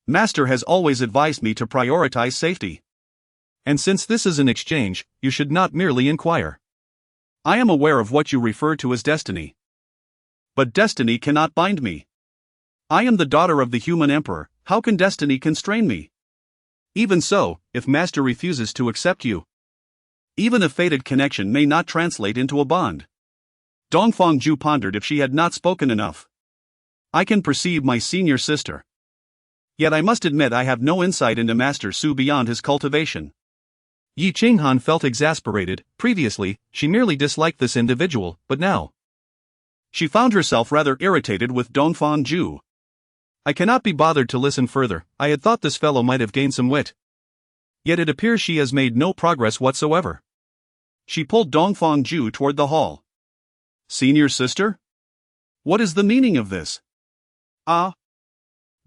Master has always advised me to prioritize safety. And since this is an exchange, you should not merely inquire. I am aware of what you refer to as destiny. But destiny cannot bind me. I am the daughter of the human emperor, how can destiny constrain me? Even so, if master refuses to accept you, even a fated connection may not translate into a bond. Dongfang Ju pondered if she had not spoken enough. I can perceive my senior sister. Yet I must admit I have no insight into Master Su beyond his cultivation. Yi Qinghan felt exasperated. Previously, she merely disliked this individual, but now she found herself rather irritated with Dongfang Ju. I cannot be bothered to listen further. I had thought this fellow might have gained some wit. Yet it appears she has made no progress whatsoever. She pulled Dongfang Ju toward the hall. Senior sister? What is the meaning of this?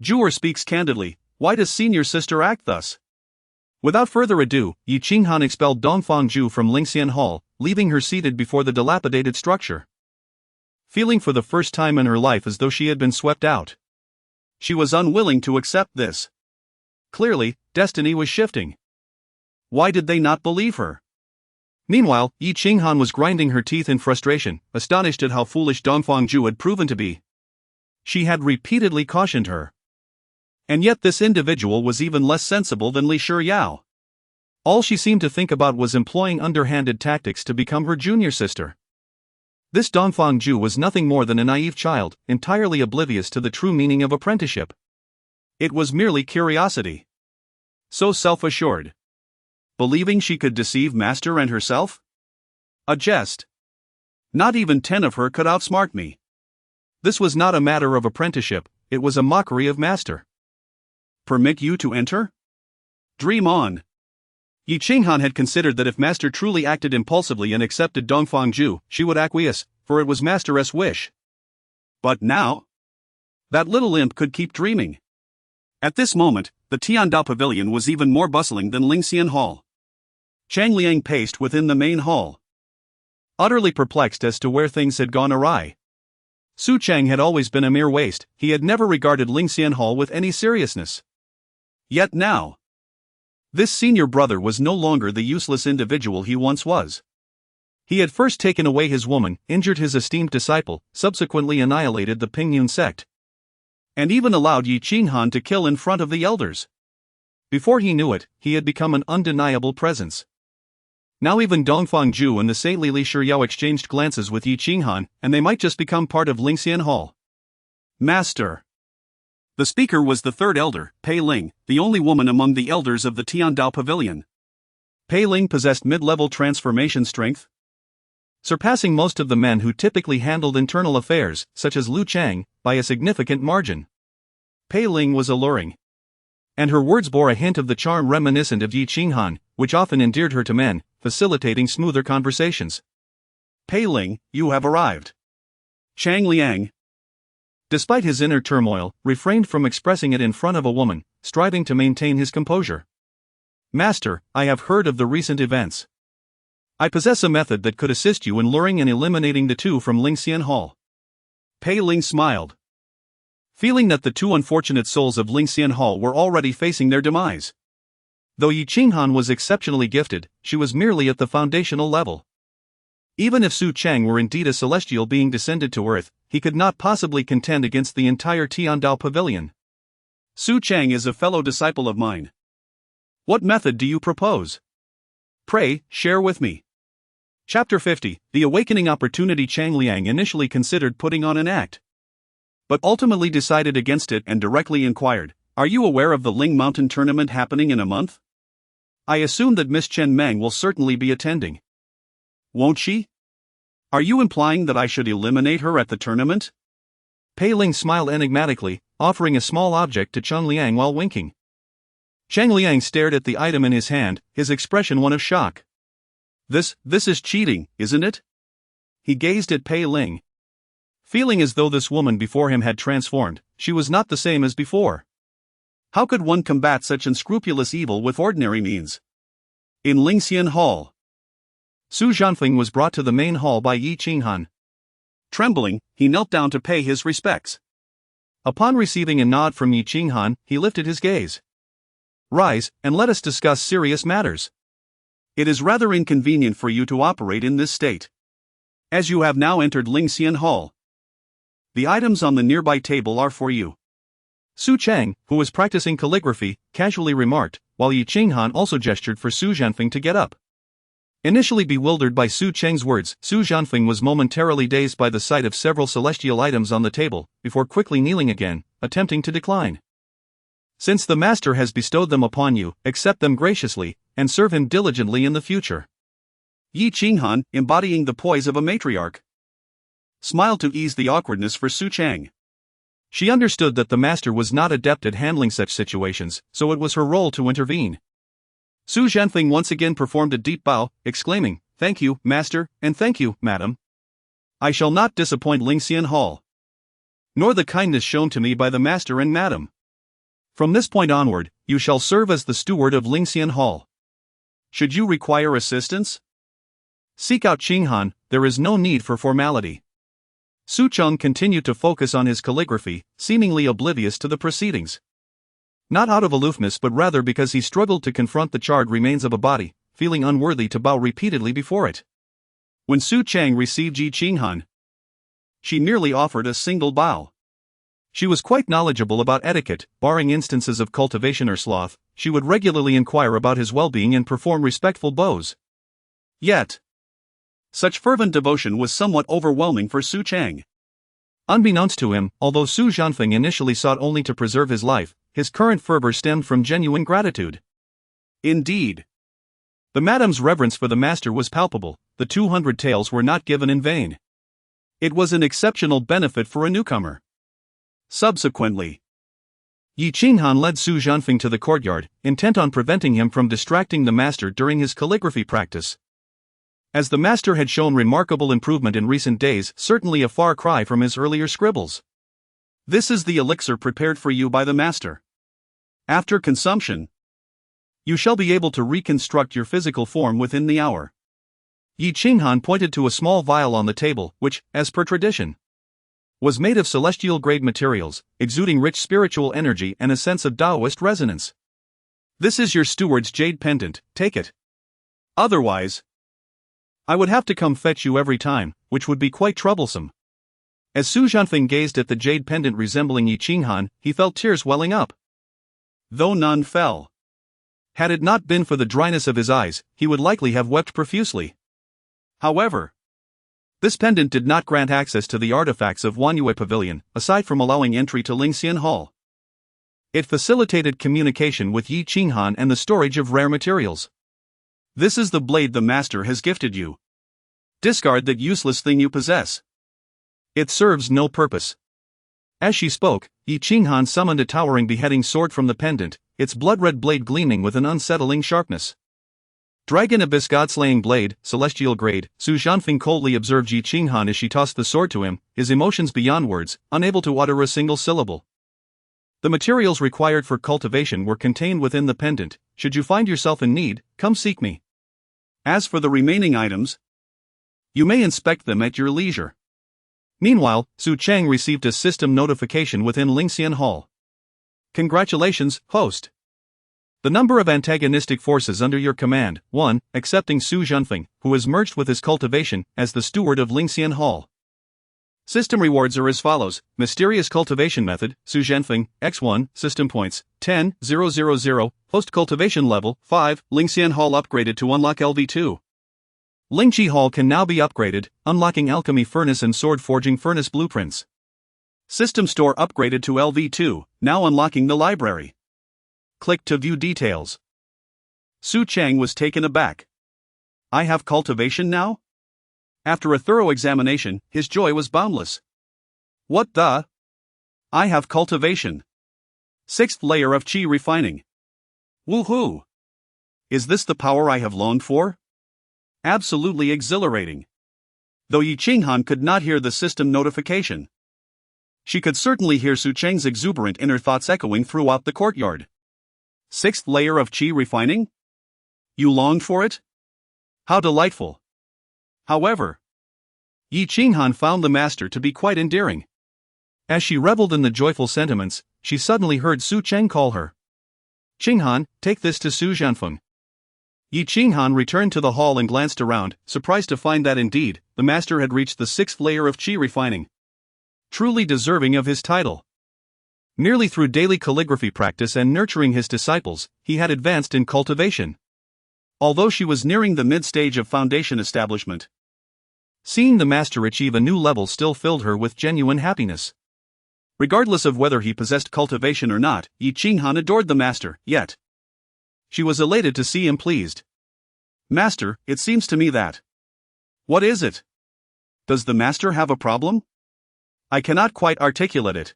Juer speaks candidly. Why does senior sister act thus? Without further ado, Yi Qinghan expelled Dongfang Ju from Lingxian Hall, leaving her seated before the dilapidated structure. Feeling for the first time in her life as though she had been swept out. She was unwilling to accept this. Clearly, destiny was shifting. Why did they not believe her? Meanwhile, Yi Qinghan was grinding her teeth in frustration, astonished at how foolish Dongfang Ju had proven to be. She had repeatedly cautioned her. And yet this individual was even less sensible than Li Shiyao. All she seemed to think about was employing underhanded tactics to become her junior sister. This Dongfang Ju was nothing more than a naive child, entirely oblivious to the true meaning of apprenticeship. It was merely curiosity. So self-assured. Believing she could deceive master and herself? A jest. Not even 10 of her could outsmart me. This was not a matter of apprenticeship, it was a mockery of master. Permit you to enter? Dream on. Yi Qinghan had considered that if master truly acted impulsively and accepted Dongfang Ju, she would acquiesce, for it was master's wish. But now? That little imp could keep dreaming. At this moment, the Tiandao Pavilion was even more bustling than Lingxian Hall. Cheng Liang paced within the main hall, utterly perplexed as to where things had gone awry. Su Cheng had always been a mere waste, he had never regarded Lingxian Hall with any seriousness. Yet now, this senior brother was no longer the useless individual he once was. He had first taken away his woman, injured his esteemed disciple, subsequently annihilated the Pingyun sect, and even allowed Yi Qinghan to kill in front of the elders. Before he knew it, he had become an undeniable presence. Now even Dongfang Ju and the saintly Li Shiyao exchanged glances with Yi Qinghan, and they might just become part of Lingxian Hall. Master. The speaker was the third elder, Pei Ling, the only woman among the elders of the Tiandao Pavilion. Pei Ling possessed mid-level transformation strength, surpassing most of the men who typically handled internal affairs, such as Lu Cheng, by a significant margin. Pei Ling was alluring, and her words bore a hint of the charm reminiscent of Yi Qinghan, which often endeared her to men, facilitating smoother conversations. Pei Ling, you have arrived. Cheng Liang, despite his inner turmoil, refrained from expressing it in front of a woman, striving to maintain his composure. Master, I have heard of the recent events. I possess a method that could assist you in luring and eliminating the two from Lingxian Hall. Pei Ling smiled, feeling that the two unfortunate souls of Lingxian Hall were already facing their demise. Though Yi Qinghan was exceptionally gifted, she was merely at the foundational level. Even if Su Cheng were indeed a celestial being descended to earth, he could not possibly contend against the entire Tiandao Pavilion. Su Cheng is a fellow disciple of mine. What method do you propose? Pray, share with me. Chapter 50, The Awakening Opportunity. Cheng Liang initially considered putting on an act, but ultimately decided against it and directly inquired, are you aware of the Ling Mountain tournament happening in a month? I assume that Miss Chen Meng will certainly be attending. Won't she? Are you implying that I should eliminate her at the tournament? Pei Ling smiled enigmatically, offering a small object to Cheng Liang while winking. Cheng Liang stared at the item in his hand, his expression one of shock. This is cheating, isn't it? He gazed at Pei Ling, feeling as though this woman before him had transformed. She was not the same as before. How could one combat such unscrupulous evil with ordinary means? In Lingxian Hall, Su Zhanfeng was brought to the main hall by Yi Qinghan. Trembling, he knelt down to pay his respects. Upon receiving a nod from Yi Qinghan, he lifted his gaze. Rise, and let us discuss serious matters. It is rather inconvenient for you to operate in this state, as you have now entered Lingxian Hall. The items on the nearby table are for you. Su Cheng, who was practicing calligraphy, casually remarked, while Yi Qinghan also gestured for Su Zhanfeng to get up. Initially bewildered by Su Cheng's words, Su Zhanfeng was momentarily dazed by the sight of several celestial items on the table, before quickly kneeling again, attempting to decline. Since the master has bestowed them upon you, accept them graciously, and serve him diligently in the future. Yi Qinghan, embodying the poise of a matriarch, smiled to ease the awkwardness for Su Cheng. She understood that the master was not adept at handling such situations, so it was her role to intervene. Su Zhanfeng once again performed a deep bow, exclaiming, "Thank you, master, and thank you, madam. I shall not disappoint Lingxian Hall, nor the kindness shown to me by the master and madam. From this point onward, you shall serve as the steward of Lingxian Hall. Should you require assistance, seek out Qinghan, there is no need for formality." Su Cheng continued to focus on his calligraphy, seemingly oblivious to the proceedings. Not out of aloofness but rather because he struggled to confront the charred remains of a body, feeling unworthy to bow repeatedly before it. When Su Cheng received Yi Qinghan, she merely offered a single bow. She was quite knowledgeable about etiquette, barring instances of cultivation or sloth. She would regularly inquire about his well-being and perform respectful bows. Yet, such fervent devotion was somewhat overwhelming for Su Cheng. Unbeknownst to him, although Su Zhanfeng initially sought only to preserve his life, his current fervor stemmed from genuine gratitude. Indeed, the madam's reverence for the master was palpable. The 200 taels were not given in vain. It was an exceptional benefit for a newcomer. Subsequently, Yi Qinghan led Su Zhanfeng to the courtyard, intent on preventing him from distracting the master during his calligraphy practice. As the master had shown remarkable improvement in recent days, certainly a far cry from his earlier scribbles. This is the elixir prepared for you by the master. After consumption, you shall be able to reconstruct your physical form within the hour. Yi Qinghan pointed to a small vial on the table, which, as per tradition, was made of celestial-grade materials, exuding rich spiritual energy and a sense of Taoist resonance. This is your steward's jade pendant, take it. Otherwise, I would have to come fetch you every time, which would be quite troublesome. As Su Zhanfeng gazed at the jade pendant resembling Yi Qinghan, he felt tears welling up. Though none fell. Had it not been for the dryness of his eyes, he would likely have wept profusely. However, this pendant did not grant access to the artifacts of Wanyue Pavilion, aside from allowing entry to Lingxian Hall. It facilitated communication with Yi Qinghan and the storage of rare materials. This is the blade the master has gifted you. Discard that useless thing you possess. It serves no purpose. As she spoke, Yi Qinghan summoned a towering beheading sword from the pendant, its blood-red blade gleaming with an unsettling sharpness. Dragon Abyss God-slaying blade, celestial grade. Su Zhanfeng coldly observed Yi Qinghan as she tossed the sword to him, his emotions beyond words, unable to utter a single syllable. The materials required for cultivation were contained within the pendant. Should you find yourself in need, come seek me. As for the remaining items, you may inspect them at your leisure. Meanwhile, Su Cheng received a system notification within Lingxian Hall. Congratulations, host. The number of antagonistic forces under your command, 1, excepting Su Zhanfeng, who has merged with his cultivation, as the steward of Lingxian Hall. System rewards are as follows: Mysterious Cultivation Method, Su Zhanfeng, X1, System Points, 10,000, Host Cultivation Level, 5, Lingxian Hall upgraded to unlock LV2. Lingqi Hall can now be upgraded, unlocking Alchemy Furnace and Sword Forging Furnace blueprints. System Store upgraded to LV2, now unlocking the library. Click to view details. Su Cheng was taken aback. I have cultivation now? After a thorough examination, his joy was boundless. What the? I have cultivation. 6th layer of Qi refining. Woohoo! Is this the power I have longed for? Absolutely exhilarating. Though Yi Qinghan could not hear the system notification, she could certainly hear Su Cheng's exuberant inner thoughts echoing throughout the courtyard. 6th layer of Qi refining? You longed for it? How delightful. However, Yi Qinghan found the master to be quite endearing. As she reveled in the joyful sentiments, she suddenly heard Su Cheng call her. Qinghan, take this to Su Zhanfeng. Yi Qinghan returned to the hall and glanced around, surprised to find that indeed, the master had reached the 6th layer of Qi refining. Truly deserving of his title. Merely through daily calligraphy practice and nurturing his disciples, he had advanced in cultivation. Although she was nearing the mid-stage of foundation establishment, seeing the master achieve a new level still filled her with genuine happiness. Regardless of whether he possessed cultivation or not, Yi Qinghan adored the master, yet she was elated to see him pleased. Master, it seems to me that. What is it? Does the master have a problem? I cannot quite articulate it.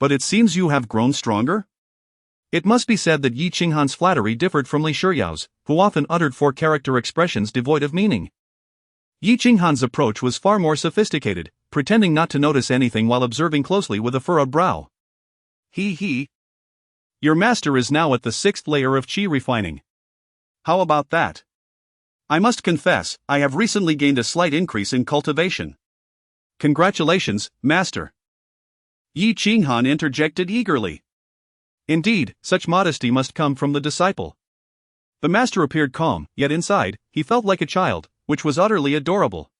But it seems you have grown stronger? It must be said that Yi Qinghan's flattery differed from Li Shiyao's, who often uttered four-character expressions devoid of meaning. Yi Qinghan's approach was far more sophisticated, pretending not to notice anything while observing closely with a furrowed brow. Your master is now at the 6th layer of qi refining. How about that? I must confess, I have recently gained a slight increase in cultivation. Congratulations, master. Yi Qinghan interjected eagerly. Indeed, such modesty must come from the disciple. The master appeared calm, yet inside, he felt like a child, which was utterly adorable.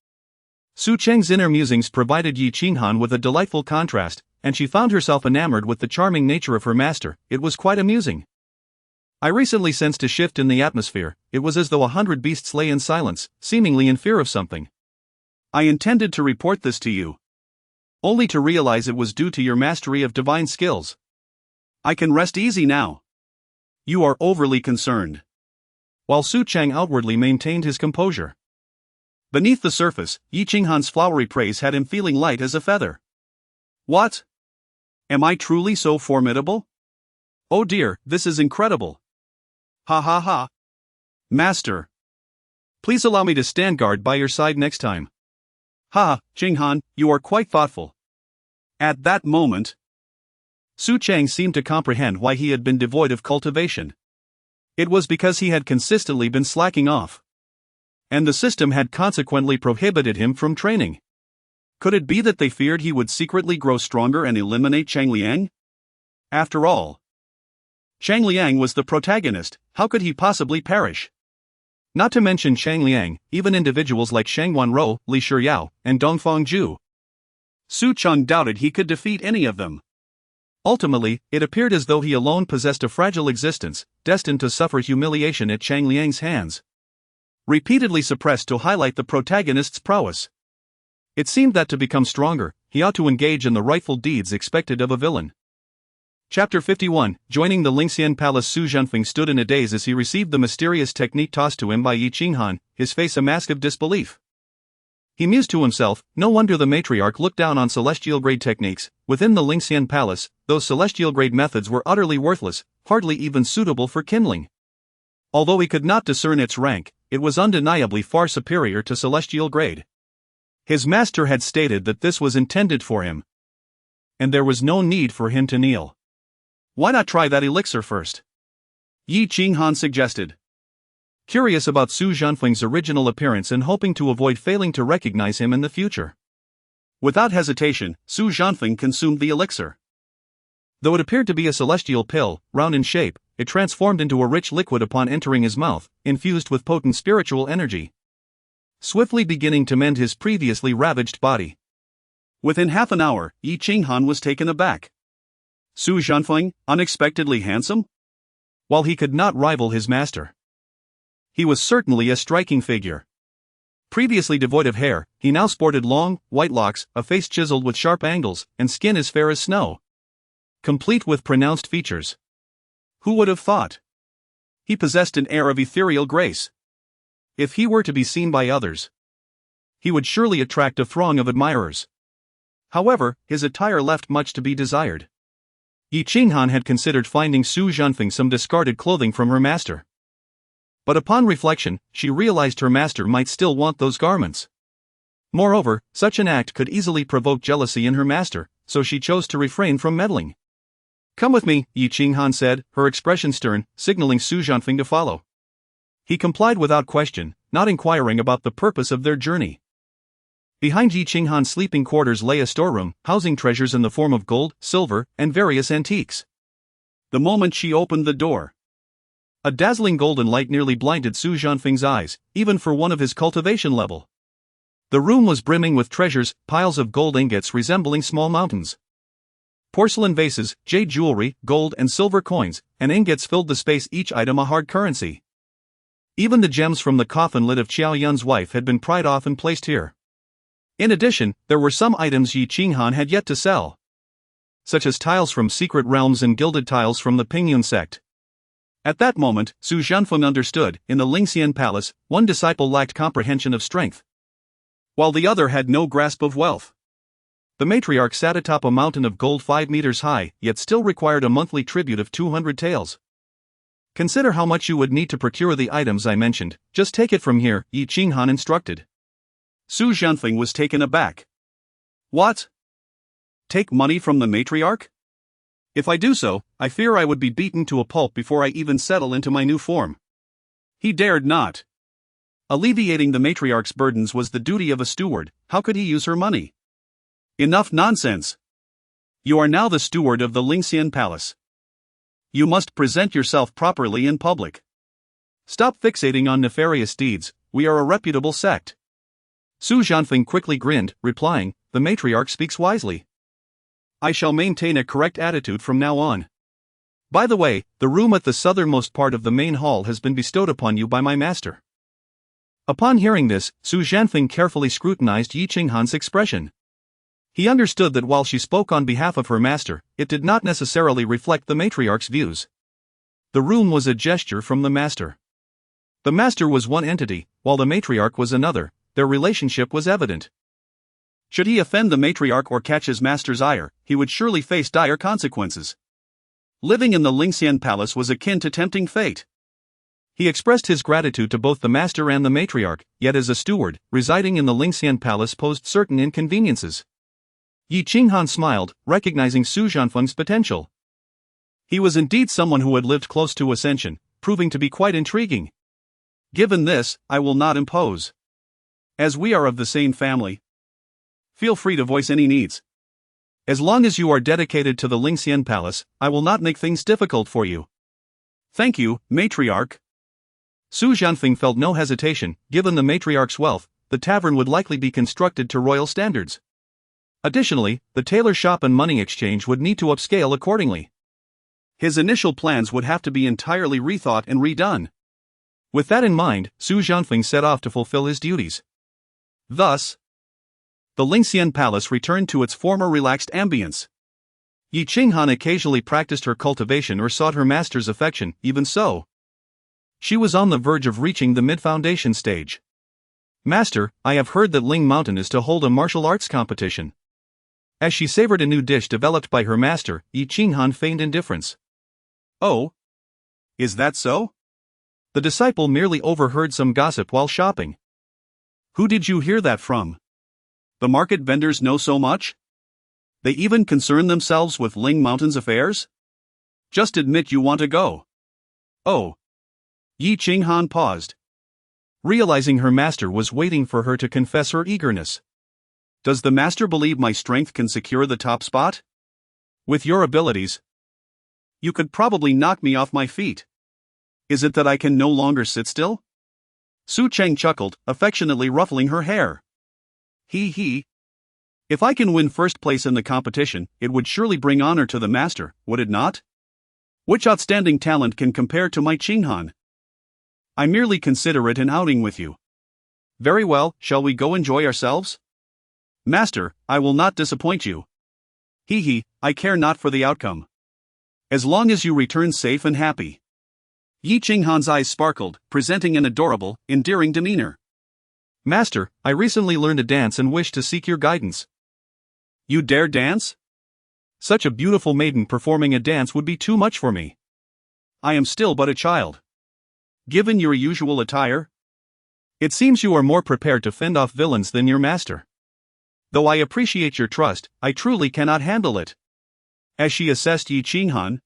Su Cheng's inner musings provided Yi Qinghan with a delightful contrast, and she found herself enamored with the charming nature of her master. It was quite amusing. I recently sensed a shift in the atmosphere. It was as though 100 beasts lay in silence, seemingly in fear of something. I intended to report this to you, only to realize it was due to your mastery of divine skills. I can rest easy now. You are overly concerned. While Su Cheng outwardly maintained his composure, beneath the surface, Yi Qinghan's flowery praise had him feeling light as a feather. What? Am I truly so formidable? Oh dear, this is incredible. Ha ha ha. Master, please allow me to stand guard by your side next time. Ha, Qinghan, you are quite thoughtful. At that moment, Su Cheng seemed to comprehend why he had been devoid of cultivation. It was because he had consistently been slacking off, and the system had consequently prohibited him from training. Could it be that they feared he would secretly grow stronger and eliminate Cheng Liang? After all, Cheng Liang was the protagonist. How could he possibly perish? Not to mention Cheng Liang, even individuals like Sheng Wanrou, Li Shiyao, and Dongfang Zhu. Su Cheng doubted he could defeat any of them. Ultimately, it appeared as though he alone possessed a fragile existence, destined to suffer humiliation at Cheng Liang's hands. Repeatedly suppressed to highlight the protagonist's prowess. It seemed that to become stronger, he ought to engage in the rightful deeds expected of a villain. Chapter 51. Joining the Lingxian Palace. Su Zhanfeng stood in a daze as he received the mysterious technique tossed to him by Yi Qinghan, his face a mask of disbelief. He mused to himself, no wonder the matriarch looked down on celestial-grade techniques. Within the Lingxian Palace, those celestial-grade methods were utterly worthless, hardly even suitable for kindling. Although he could not discern its rank, it was undeniably far superior to celestial grade. His master had stated that this was intended for him, and there was no need for him to kneel. Why not try that elixir first? Yi Qinghan suggested. Curious about Su Zhanfeng's original appearance and hoping to avoid failing to recognize him in the future. Without hesitation, Su Zhanfeng consumed the elixir. Though it appeared to be a celestial pill, round in shape, it transformed into a rich liquid upon entering his mouth, infused with potent spiritual energy, swiftly beginning to mend his previously ravaged body. Within half an hour, Yi Qinghan was taken aback. Su Zhanfeng, unexpectedly handsome? While he could not rival his master, he was certainly a striking figure. Previously devoid of hair, he now sported long, white locks, a face chiseled with sharp angles, and skin as fair as snow, complete with pronounced features. Who would have thought? He possessed an air of ethereal grace. If he were to be seen by others, he would surely attract a throng of admirers. However, his attire left much to be desired. Yi Qinghan had considered finding Su Zhanfeng some discarded clothing from her master. But upon reflection, she realized her master might still want those garments. Moreover, such an act could easily provoke jealousy in her master, so she chose to refrain from meddling. Come with me, Yi Qinghan said, her expression stern, signaling Su Zhanfeng to follow. He complied without question, not inquiring about the purpose of their journey. Behind Yi Qinghan's sleeping quarters lay a storeroom, housing treasures in the form of gold, silver, and various antiques. The moment she opened the door, a dazzling golden light nearly blinded Su Zhanfeng's eyes, even for one of his cultivation level. The room was brimming with treasures, piles of gold ingots resembling small mountains, Porcelain vases, jade jewelry, gold and silver coins, and ingots filled the space, each item a hard currency. Even the gems from the coffin lid of Qiao Yun's wife had been pried off and placed here. In addition, there were some items Yi Qinghan had yet to sell, such as tiles from secret realms and gilded tiles from the Pingyun sect. At that moment, Su Zhanfeng understood, in the Lingxian palace, one disciple lacked comprehension of strength, while the other had no grasp of wealth. The matriarch sat atop a mountain of gold 5 meters high, yet still required a monthly tribute of 200 taels. Consider how much you would need to procure the items I mentioned. Just take it from here, Yi Qinghan instructed. Su Zhanfeng was taken aback. What? Take money from the matriarch? If I do so, I fear I would be beaten to a pulp before I even settle into my new form. He dared not. Alleviating the matriarch's burdens was the duty of a steward. How could he use her money? Enough nonsense. You are now the steward of the Lingxian palace. You must present yourself properly in public. Stop fixating on nefarious deeds. We are a reputable sect. Su Zhanfeng quickly grinned, replying, the matriarch speaks wisely. I shall maintain a correct attitude from now on. By the way, the room at the southernmost part of the main hall has been bestowed upon you by my master. Upon hearing this, Su Zhanfeng carefully scrutinized Yi Qinghan's expression. He understood that while she spoke on behalf of her master, it did not necessarily reflect the matriarch's views. The room was a gesture from the master. The master was one entity, while the matriarch was another. Their relationship was evident. Should he offend the matriarch or catch his master's ire, he would surely face dire consequences. Living in the Lingxian palace was akin to tempting fate. He expressed his gratitude to both the master and the matriarch, yet as a steward, residing in the Lingxian palace posed certain inconveniences. Yi Qinghan smiled, recognizing Su Zhanfeng's potential. He was indeed someone who had lived close to ascension, proving to be quite intriguing. Given this, I will not impose. As we are of the same family, feel free to voice any needs. As long as you are dedicated to the Lingxian palace, I will not make things difficult for you. Thank you, matriarch. Su Zhanfeng felt no hesitation. Given the matriarch's wealth, the tavern would likely be constructed to royal standards. Additionally, the tailor shop and money exchange would need to upscale accordingly. His initial plans would have to be entirely rethought and redone. With that in mind, Su Zhanfeng set off to fulfill his duties. Thus, the Lingxian palace returned to its former relaxed ambience. Yi Qinghan occasionally practiced her cultivation or sought her master's affection. Even so, she was on the verge of reaching the mid-foundation stage. Master, I have heard that Ling Mountain is to hold a martial arts competition. As she savored a new dish developed by her master, Yi Qinghan feigned indifference. Oh? Is that so? The disciple merely overheard some gossip while shopping. Who did you hear that from? The market vendors know so much? They even concern themselves with Ling Mountain's affairs? Just admit you want to go. Oh. Yi Qinghan paused, realizing her master was waiting for her to confess her eagerness. Does the master believe my strength can secure the top spot? With your abilities, you could probably knock me off my feet. Is it that I can no longer sit still? Cheng chuckled, affectionately ruffling her hair. He. If I can win first place in the competition, it would surely bring honor to the master, would it not? Which outstanding talent can compare to my Qinghan? I merely consider it an outing with you. Very well, shall we go enjoy ourselves? Master, I will not disappoint you. I care not for the outcome. As long as you return safe and happy. Yi Qinghan's eyes sparkled, presenting an adorable, endearing demeanor. Master, I recently learned to dance and wish to seek your guidance. You dare dance? Such a beautiful maiden performing a dance would be too much for me. I am still but a child. Given your usual attire, it seems you are more prepared to fend off villains than your master. Though I appreciate your trust, I truly cannot handle it. As she assessed Yi Qinghan,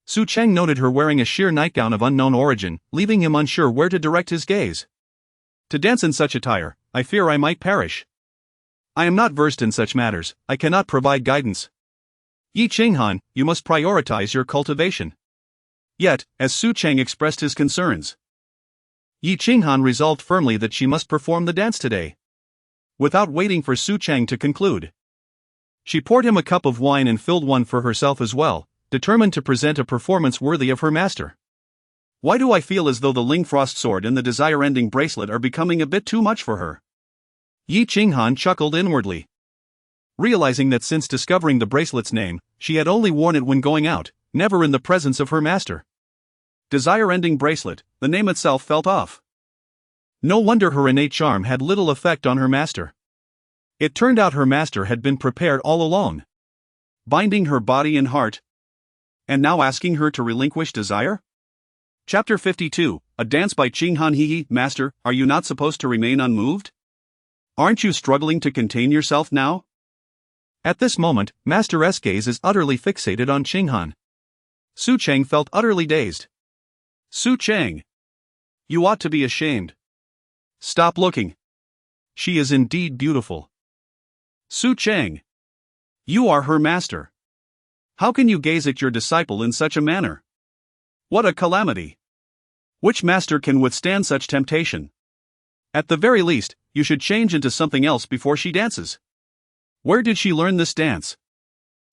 Cheng noted her wearing a sheer nightgown of unknown origin, leaving him unsure where to direct his gaze. To dance in such attire, I fear I might perish. I am not versed in such matters, I cannot provide guidance. Yi Qinghan, you must prioritize your cultivation. Yet, as Cheng expressed his concerns, Yi Qinghan resolved firmly that she must perform the dance today. Without waiting for Cheng to conclude, She poured him a cup of wine and filled one for herself as well, determined to present a performance worthy of her master. Why do I feel as though the Lingfrost sword and the desire-ending bracelet are becoming a bit too much for her? Yi Qinghan chuckled inwardly. Realizing that since discovering the bracelet's name, she had only worn it when going out, never in the presence of her master. Desire-ending bracelet, the name itself felt off. No wonder her innate charm had little effect on her master. It turned out her master had been prepared all along, binding her body and heart, and now asking her to relinquish desire? Chapter 52, A Dance by Qinghan. Hehe, Master, are you not supposed to remain unmoved? Aren't you struggling to contain yourself now? At this moment, Master S gaze is utterly fixated on Qinghan. Su Cheng felt utterly dazed. Su Cheng! You ought to be ashamed. Stop looking. She is indeed beautiful. Su Cheng! You are her master. How can you gaze at your disciple in such a manner? What a calamity! Which master can withstand such temptation? At the very least, you should change into something else before she dances. Where did she learn this dance?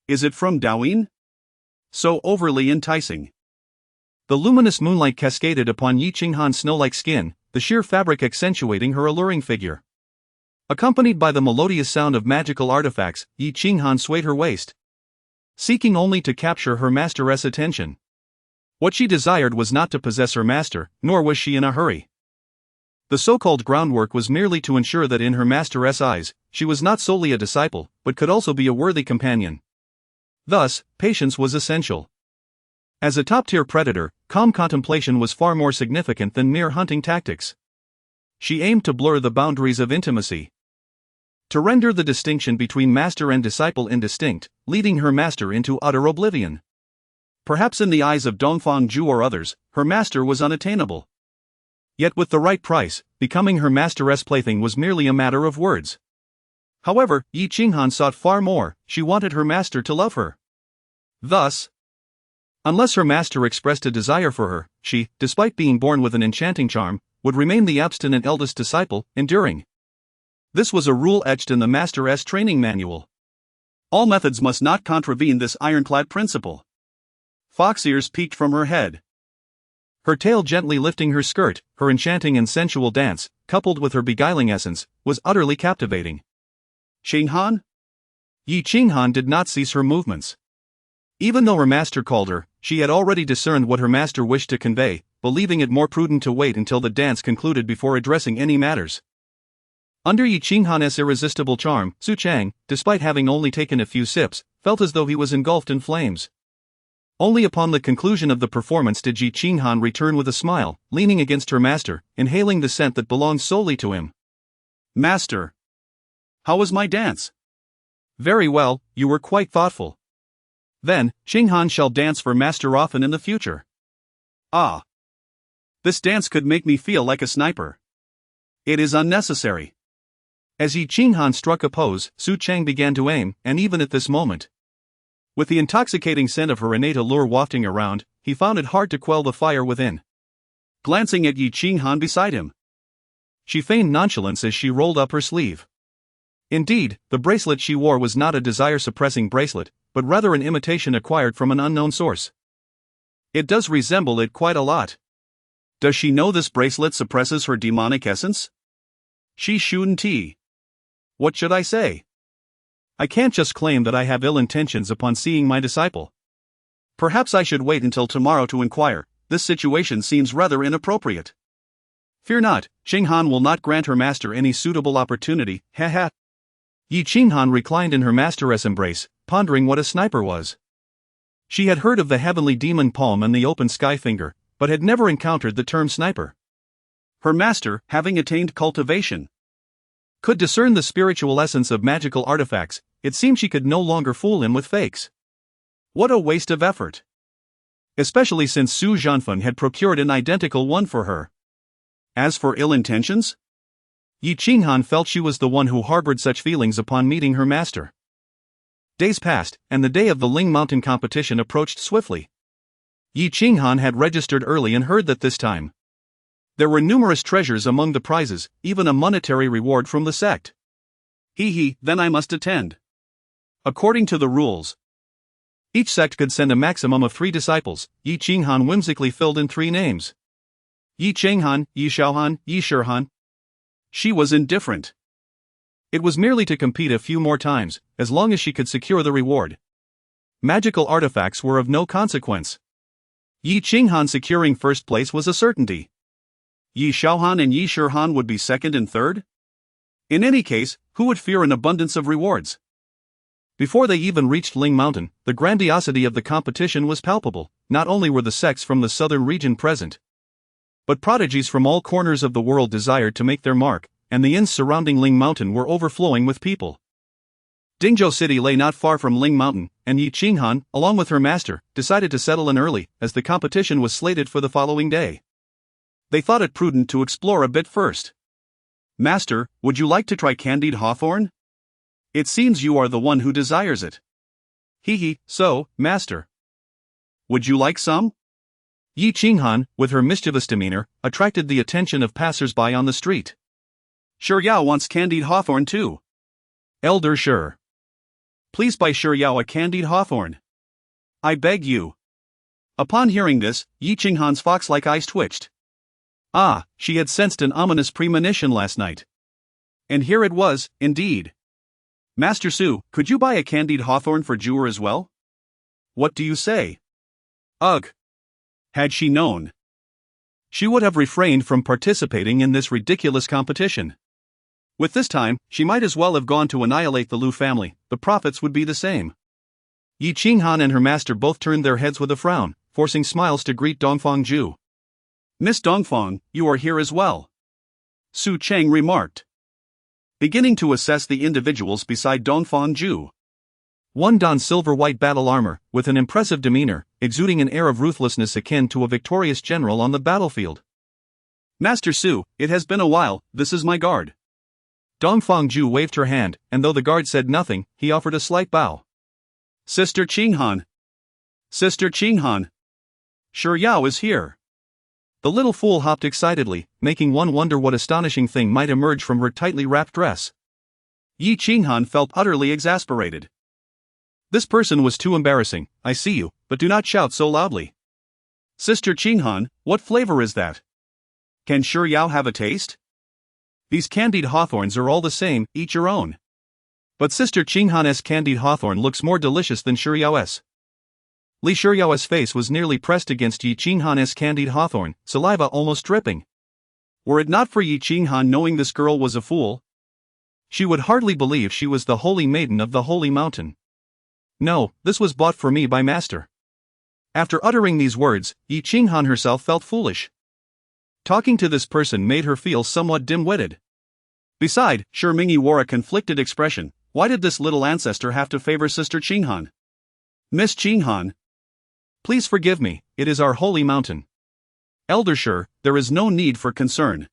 Is it from Daoyin? So overly enticing. The luminous moonlight cascaded upon Yi Qinghan's snow-like skin, the sheer fabric accentuating her alluring figure. Accompanied by the melodious sound of magical artifacts, Yi Qinghan swayed her waist, seeking only to capture her master's attention. What she desired was not to possess her master, nor was she in a hurry. The so-called groundwork was merely to ensure that in her master's eyes, she was not solely a disciple, but could also be a worthy companion. Thus, patience was essential. As a top-tier predator, calm contemplation was far more significant than mere hunting tactics. She aimed to blur the boundaries of intimacy, to render the distinction between master and disciple indistinct, leading her master into utter oblivion. Perhaps in the eyes of Dongfang Zhu or others, her master was unattainable. Yet with the right price, becoming her master's plaything was merely a matter of words. However, Yi Qinghan sought far more. She wanted her master to love her. Thus, unless her master expressed a desire for her, she, despite being born with an enchanting charm, would remain the abstinent eldest disciple, enduring. This was a rule etched in the master's training manual. All methods must not contravene this ironclad principle. Fox ears peeked from her head. Her tail gently lifting her skirt, her enchanting and sensual dance, coupled with her beguiling essence, was utterly captivating. Qinghan? Yi Qinghan did not cease her movements. Even though her master called her, she had already discerned what her master wished to convey, believing it more prudent to wait until the dance concluded before addressing any matters. Under Yi Qinghan's irresistible charm, Su Cheng, despite having only taken a few sips, felt as though he was engulfed in flames. Only upon the conclusion of the performance did Yi Qinghan return with a smile, leaning against her master, inhaling the scent that belonged solely to him. Master! How was my dance? Very well, you were quite thoughtful. Then, Qinghan shall dance for master often in the future. Ah! This dance could make me feel like a sniper. It is unnecessary. As Yi Qinghan struck a pose, Su Cheng began to aim, and even at this moment, with the intoxicating scent of her innate allure wafting around, he found it hard to quell the fire within. Glancing at Yi Qinghan beside him, she feigned nonchalance as she rolled up her sleeve. Indeed, the bracelet she wore was not a desire-suppressing bracelet, but rather an imitation acquired from an unknown source. It does resemble it quite a lot. Does she know this bracelet suppresses her demonic essence? Shi Shun Ti. What should I say? I can't just claim that I have ill intentions upon seeing my disciple. Perhaps I should wait until tomorrow to inquire. This situation seems rather inappropriate. Fear not, Qinghan will not grant her master any suitable opportunity, haha. Yi Qinghan reclined in her master's embrace, pondering what a sniper was. She had heard of the heavenly demon palm and the open sky finger, but had never encountered the term sniper. Her master, having attained cultivation, could discern the spiritual essence of magical artifacts. It seemed she could no longer fool him with fakes. What a waste of effort! Especially since Su Zhanfen had procured an identical one for her. As for ill intentions? Yi Qinghan felt she was the one who harbored such feelings upon meeting her master. Days passed, and the day of the Ling Mountain competition approached swiftly. Yi Qinghan had registered early and heard that this time there were numerous treasures among the prizes, even a monetary reward from the sect. Then I must attend. According to the rules, each sect could send a maximum of 3 disciples. Yi Qinghan whimsically filled in 3 names. Yi Chenghan, Yi Shaohan, Yi Shihan. She was indifferent. It was merely to compete a few more times, as long as she could secure the reward. Magical artifacts were of no consequence. Yi Qinghan securing first place was a certainty. Yi Shaohan and Yi Shihan would be second and third? In any case, who would fear an abundance of rewards? Before they even reached Ling Mountain, the grandiosity of the competition was palpable. Not only were the sects from the southern region present, but prodigies from all corners of the world desired to make their mark, and the inns surrounding Ling Mountain were overflowing with people. Dingzhou City lay not far from Ling Mountain, and Yi Qinghan, along with her master, decided to settle in early, as the competition was slated for the following day. They thought it prudent to explore a bit first. "Master, would you like to try candied hawthorn? It seems you are the one who desires it." "Hee, so, master. Would you like some?" Yi Qinghan, with her mischievous demeanor, attracted the attention of passers-by on the street. "Shi Yao wants candied hawthorn too." "Elder Shi, please buy Shi Yao a candied hawthorn. I beg you." Upon hearing this, Yi Qinghan's fox-like eyes twitched. Ah, she had sensed an ominous premonition last night. And here it was, indeed. "Master Su, could you buy a candied hawthorn for Jewer as well?" "What do you say?" Ugh! Had she known, she would have refrained from participating in this ridiculous competition. With this time, she might as well have gone to annihilate the Lu family. The profits would be the same. Yi Qinghan and her master both turned their heads with a frown, forcing smiles to greet Dongfang Ju. "Miss Dongfang, you are here as well," Su Cheng remarked, beginning to assess the individuals beside Dongfang Ju. One donned silver-white battle armor, with an impressive demeanor, exuding an air of ruthlessness akin to a victorious general on the battlefield. "Master Su, it has been a while, this is my guard." Dongfang Ju waved her hand, and though the guard said nothing, he offered a slight bow. "Sister Qinghan! Sister Qinghan! Shi Yao is here." The little fool hopped excitedly, making one wonder what astonishing thing might emerge from her tightly wrapped dress. Yi Qinghan felt utterly exasperated. This person was too embarrassing. "I see you, but do not shout so loudly." "Sister Qinghan, what flavor is that? Can Shi Yao have a taste? These candied hawthorns are all the same, each your own." But Sister Qinghan's candied hawthorn looks more delicious than Shi Yao's. Li Shi Yao's face was nearly pressed against Yi Qinghan's candied hawthorn, saliva almost dripping. Were it not for Yi Qinghan knowing this girl was a fool, she would hardly believe she was the holy maiden of the holy mountain. "No, this was bought for me by master." After uttering these words, Yi Qinghan herself felt foolish. Talking to this person made her feel somewhat dim-witted. Beside, Shi Mingyi wore a conflicted expression. Why did this little ancestor have to favor Sister Qinghan? "Miss Qinghan, please forgive me, it is our holy mountain." "Elder Shi, there is no need for concern.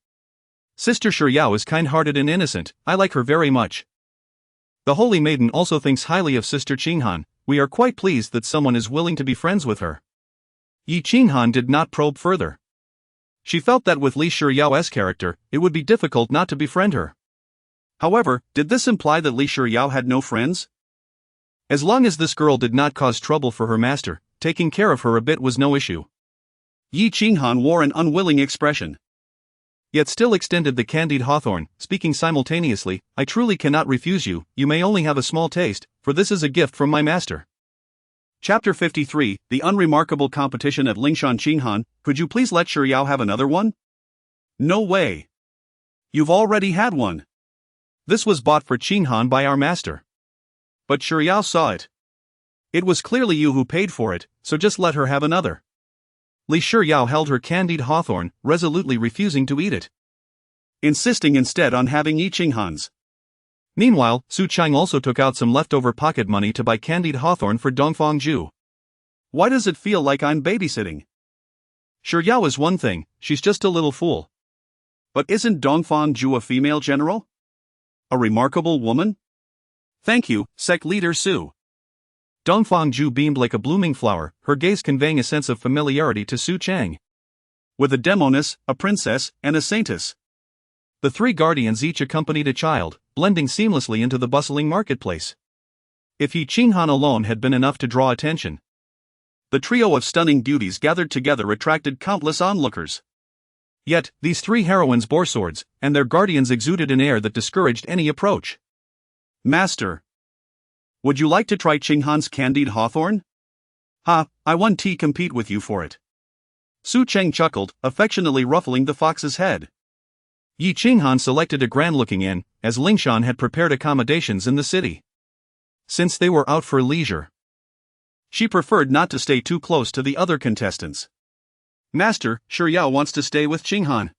Sister Shi Yao is kind-hearted and innocent, I like her very much. The holy maiden also thinks highly of Sister Qinghan, we are quite pleased that someone is willing to be friends with her." Yi Qinghan did not probe further. She felt that with Li Shi Yao's character, it would be difficult not to befriend her. However, did this imply that Li Shi Yao had no friends? As long as this girl did not cause trouble for her master, taking care of her a bit was no issue. Yi Qinghan wore an unwilling expression, yet still extended the candied hawthorn, speaking simultaneously. "I truly cannot refuse you, you may only have a small taste, for this is a gift from my master." Chapter 53, The Unremarkable Competition at Lingshan. "Qinghan, could you please let Shi Yao have another one?" "No way. You've already had one. This was bought for Qinghan by our master." "But Shi Yao saw it. It was clearly you who paid for it, so just let her have another." Li Shi Yao held her candied hawthorn, resolutely refusing to eat it, insisting instead on having Yi Qinghan's. Meanwhile, Su Cheng also took out some leftover pocket money to buy candied hawthorn for Dongfang Ju. "Why does it feel like I'm babysitting? Shi Yao is one thing, she's just a little fool. But isn't Dongfang Ju a female general? A remarkable woman? Thank you, sect leader Su." Dongfang Ju beamed like a blooming flower, her gaze conveying a sense of familiarity to Su Cheng. With a demoness, a princess, and a saintess, the 3 guardians each accompanied a child, blending seamlessly into the bustling marketplace. if Yi Qinghan alone had been enough to draw attention. The trio of stunning beauties gathered together attracted countless onlookers. Yet, these three heroines bore swords, and their guardians exuded an air that discouraged any approach. Master, would you like to try Qinghan's candied hawthorn? Ha, I won to compete with you for it. Su Cheng chuckled, affectionately ruffling the fox's head. Yi Qinghan selected a grand-looking inn, as Lingshan had prepared accommodations in the city. Since they were out for leisure, she preferred not to stay too close to the other contestants. Master, Shiryao wants to stay with Qinghan.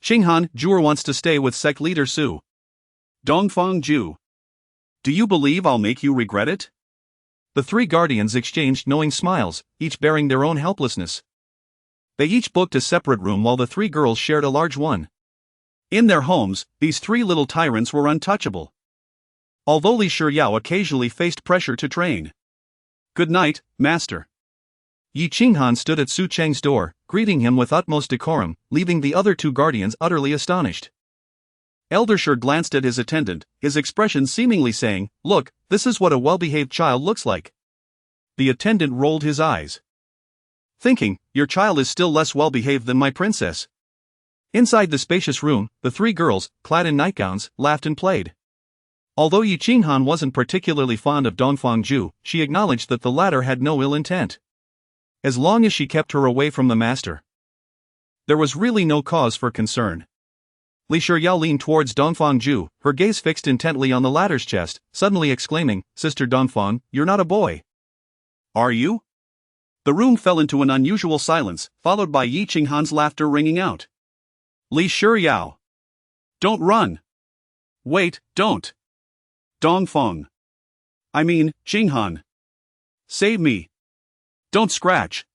Qinghan, Jur wants to stay with sect leader Su. Dongfang Ju. Do you believe I'll make you regret it? The three guardians exchanged knowing smiles, each bearing their own helplessness. They each booked a separate room while the three girls shared a large one. In their homes, these three little tyrants were untouchable. Although Li Shiryao occasionally faced pressure to train. Good night, master. Yi Qinghan stood at Su Cheng's door, greeting him with utmost decorum, leaving the other two guardians utterly astonished. Eldersher glanced at his attendant, his expression seemingly saying, "Look, this is what a well-behaved child looks like." The attendant rolled his eyes, thinking, "Your child is still less well-behaved than my princess." Inside the spacious room, the three girls, clad in nightgowns, laughed and played. Although Yi Qinghan wasn't particularly fond of Dongfang Ju, she acknowledged that the latter had no ill intent. As long as she kept her away from the master, there was really no cause for concern. Li Shiryao leaned towards Dongfang Ju, her gaze fixed intently on the latter's chest, suddenly exclaiming, "Sister Dongfang, you're not a boy. Are you?" The room fell into an unusual silence, followed by Yi Qinghan's laughter ringing out. Li Shiryao. Don't run. Wait, don't. Dongfang. I mean, Qinghan. Save me. Don't scratch.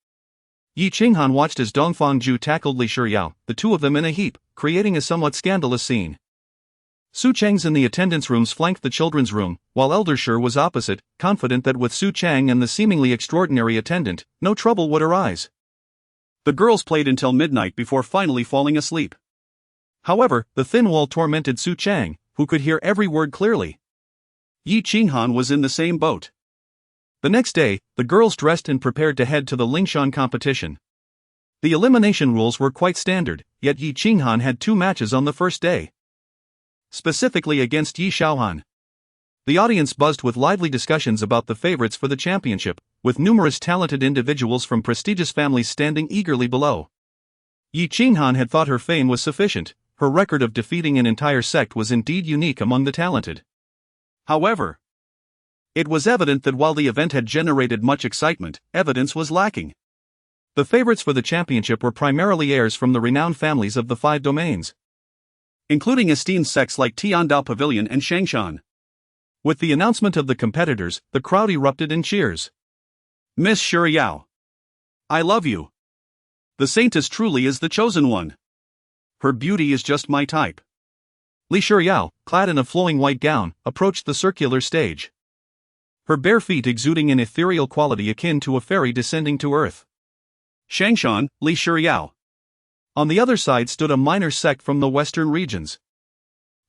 Yi Qinghan watched as Dongfang Ju tackled Li Shiryao, the two of them in a heap, creating a somewhat scandalous scene. Su Cheng's in the attendance rooms flanked the children's room, while Eldersher was opposite, confident that with Su Cheng and the seemingly extraordinary attendant, no trouble would arise. The girls played until midnight before finally falling asleep. However, the thin wall tormented Su Cheng, who could hear every word clearly. Yi Qinghan was in the same boat. The next day, the girls dressed and prepared to head to the Lingshan competition. The elimination rules were quite standard, yet Yi Qinghan had 2 matches on the first day. Specifically against Yi Shaohan. The audience buzzed with lively discussions about the favorites for the championship, with numerous talented individuals from prestigious families standing eagerly below. Yi Qinghan had thought her fame was sufficient. Her record of defeating an entire sect was indeed unique among the talented. However, it was evident that while the event had generated much excitement, evidence was lacking. The favorites for the championship were primarily heirs from the renowned families of the 5 domains, including esteemed sects like Tiandao Pavilion and Shangshan. With the announcement of the competitors, the crowd erupted in cheers. Miss Shiryao, I love you. The saintess truly is the chosen one. Her beauty is just my type. Li Shiryao, clad in a flowing white gown, approached the circular stage. Her bare feet exuding an ethereal quality akin to a fairy descending to earth. Shangshan, Li Shiryao. On the other side stood a minor sect from the western regions.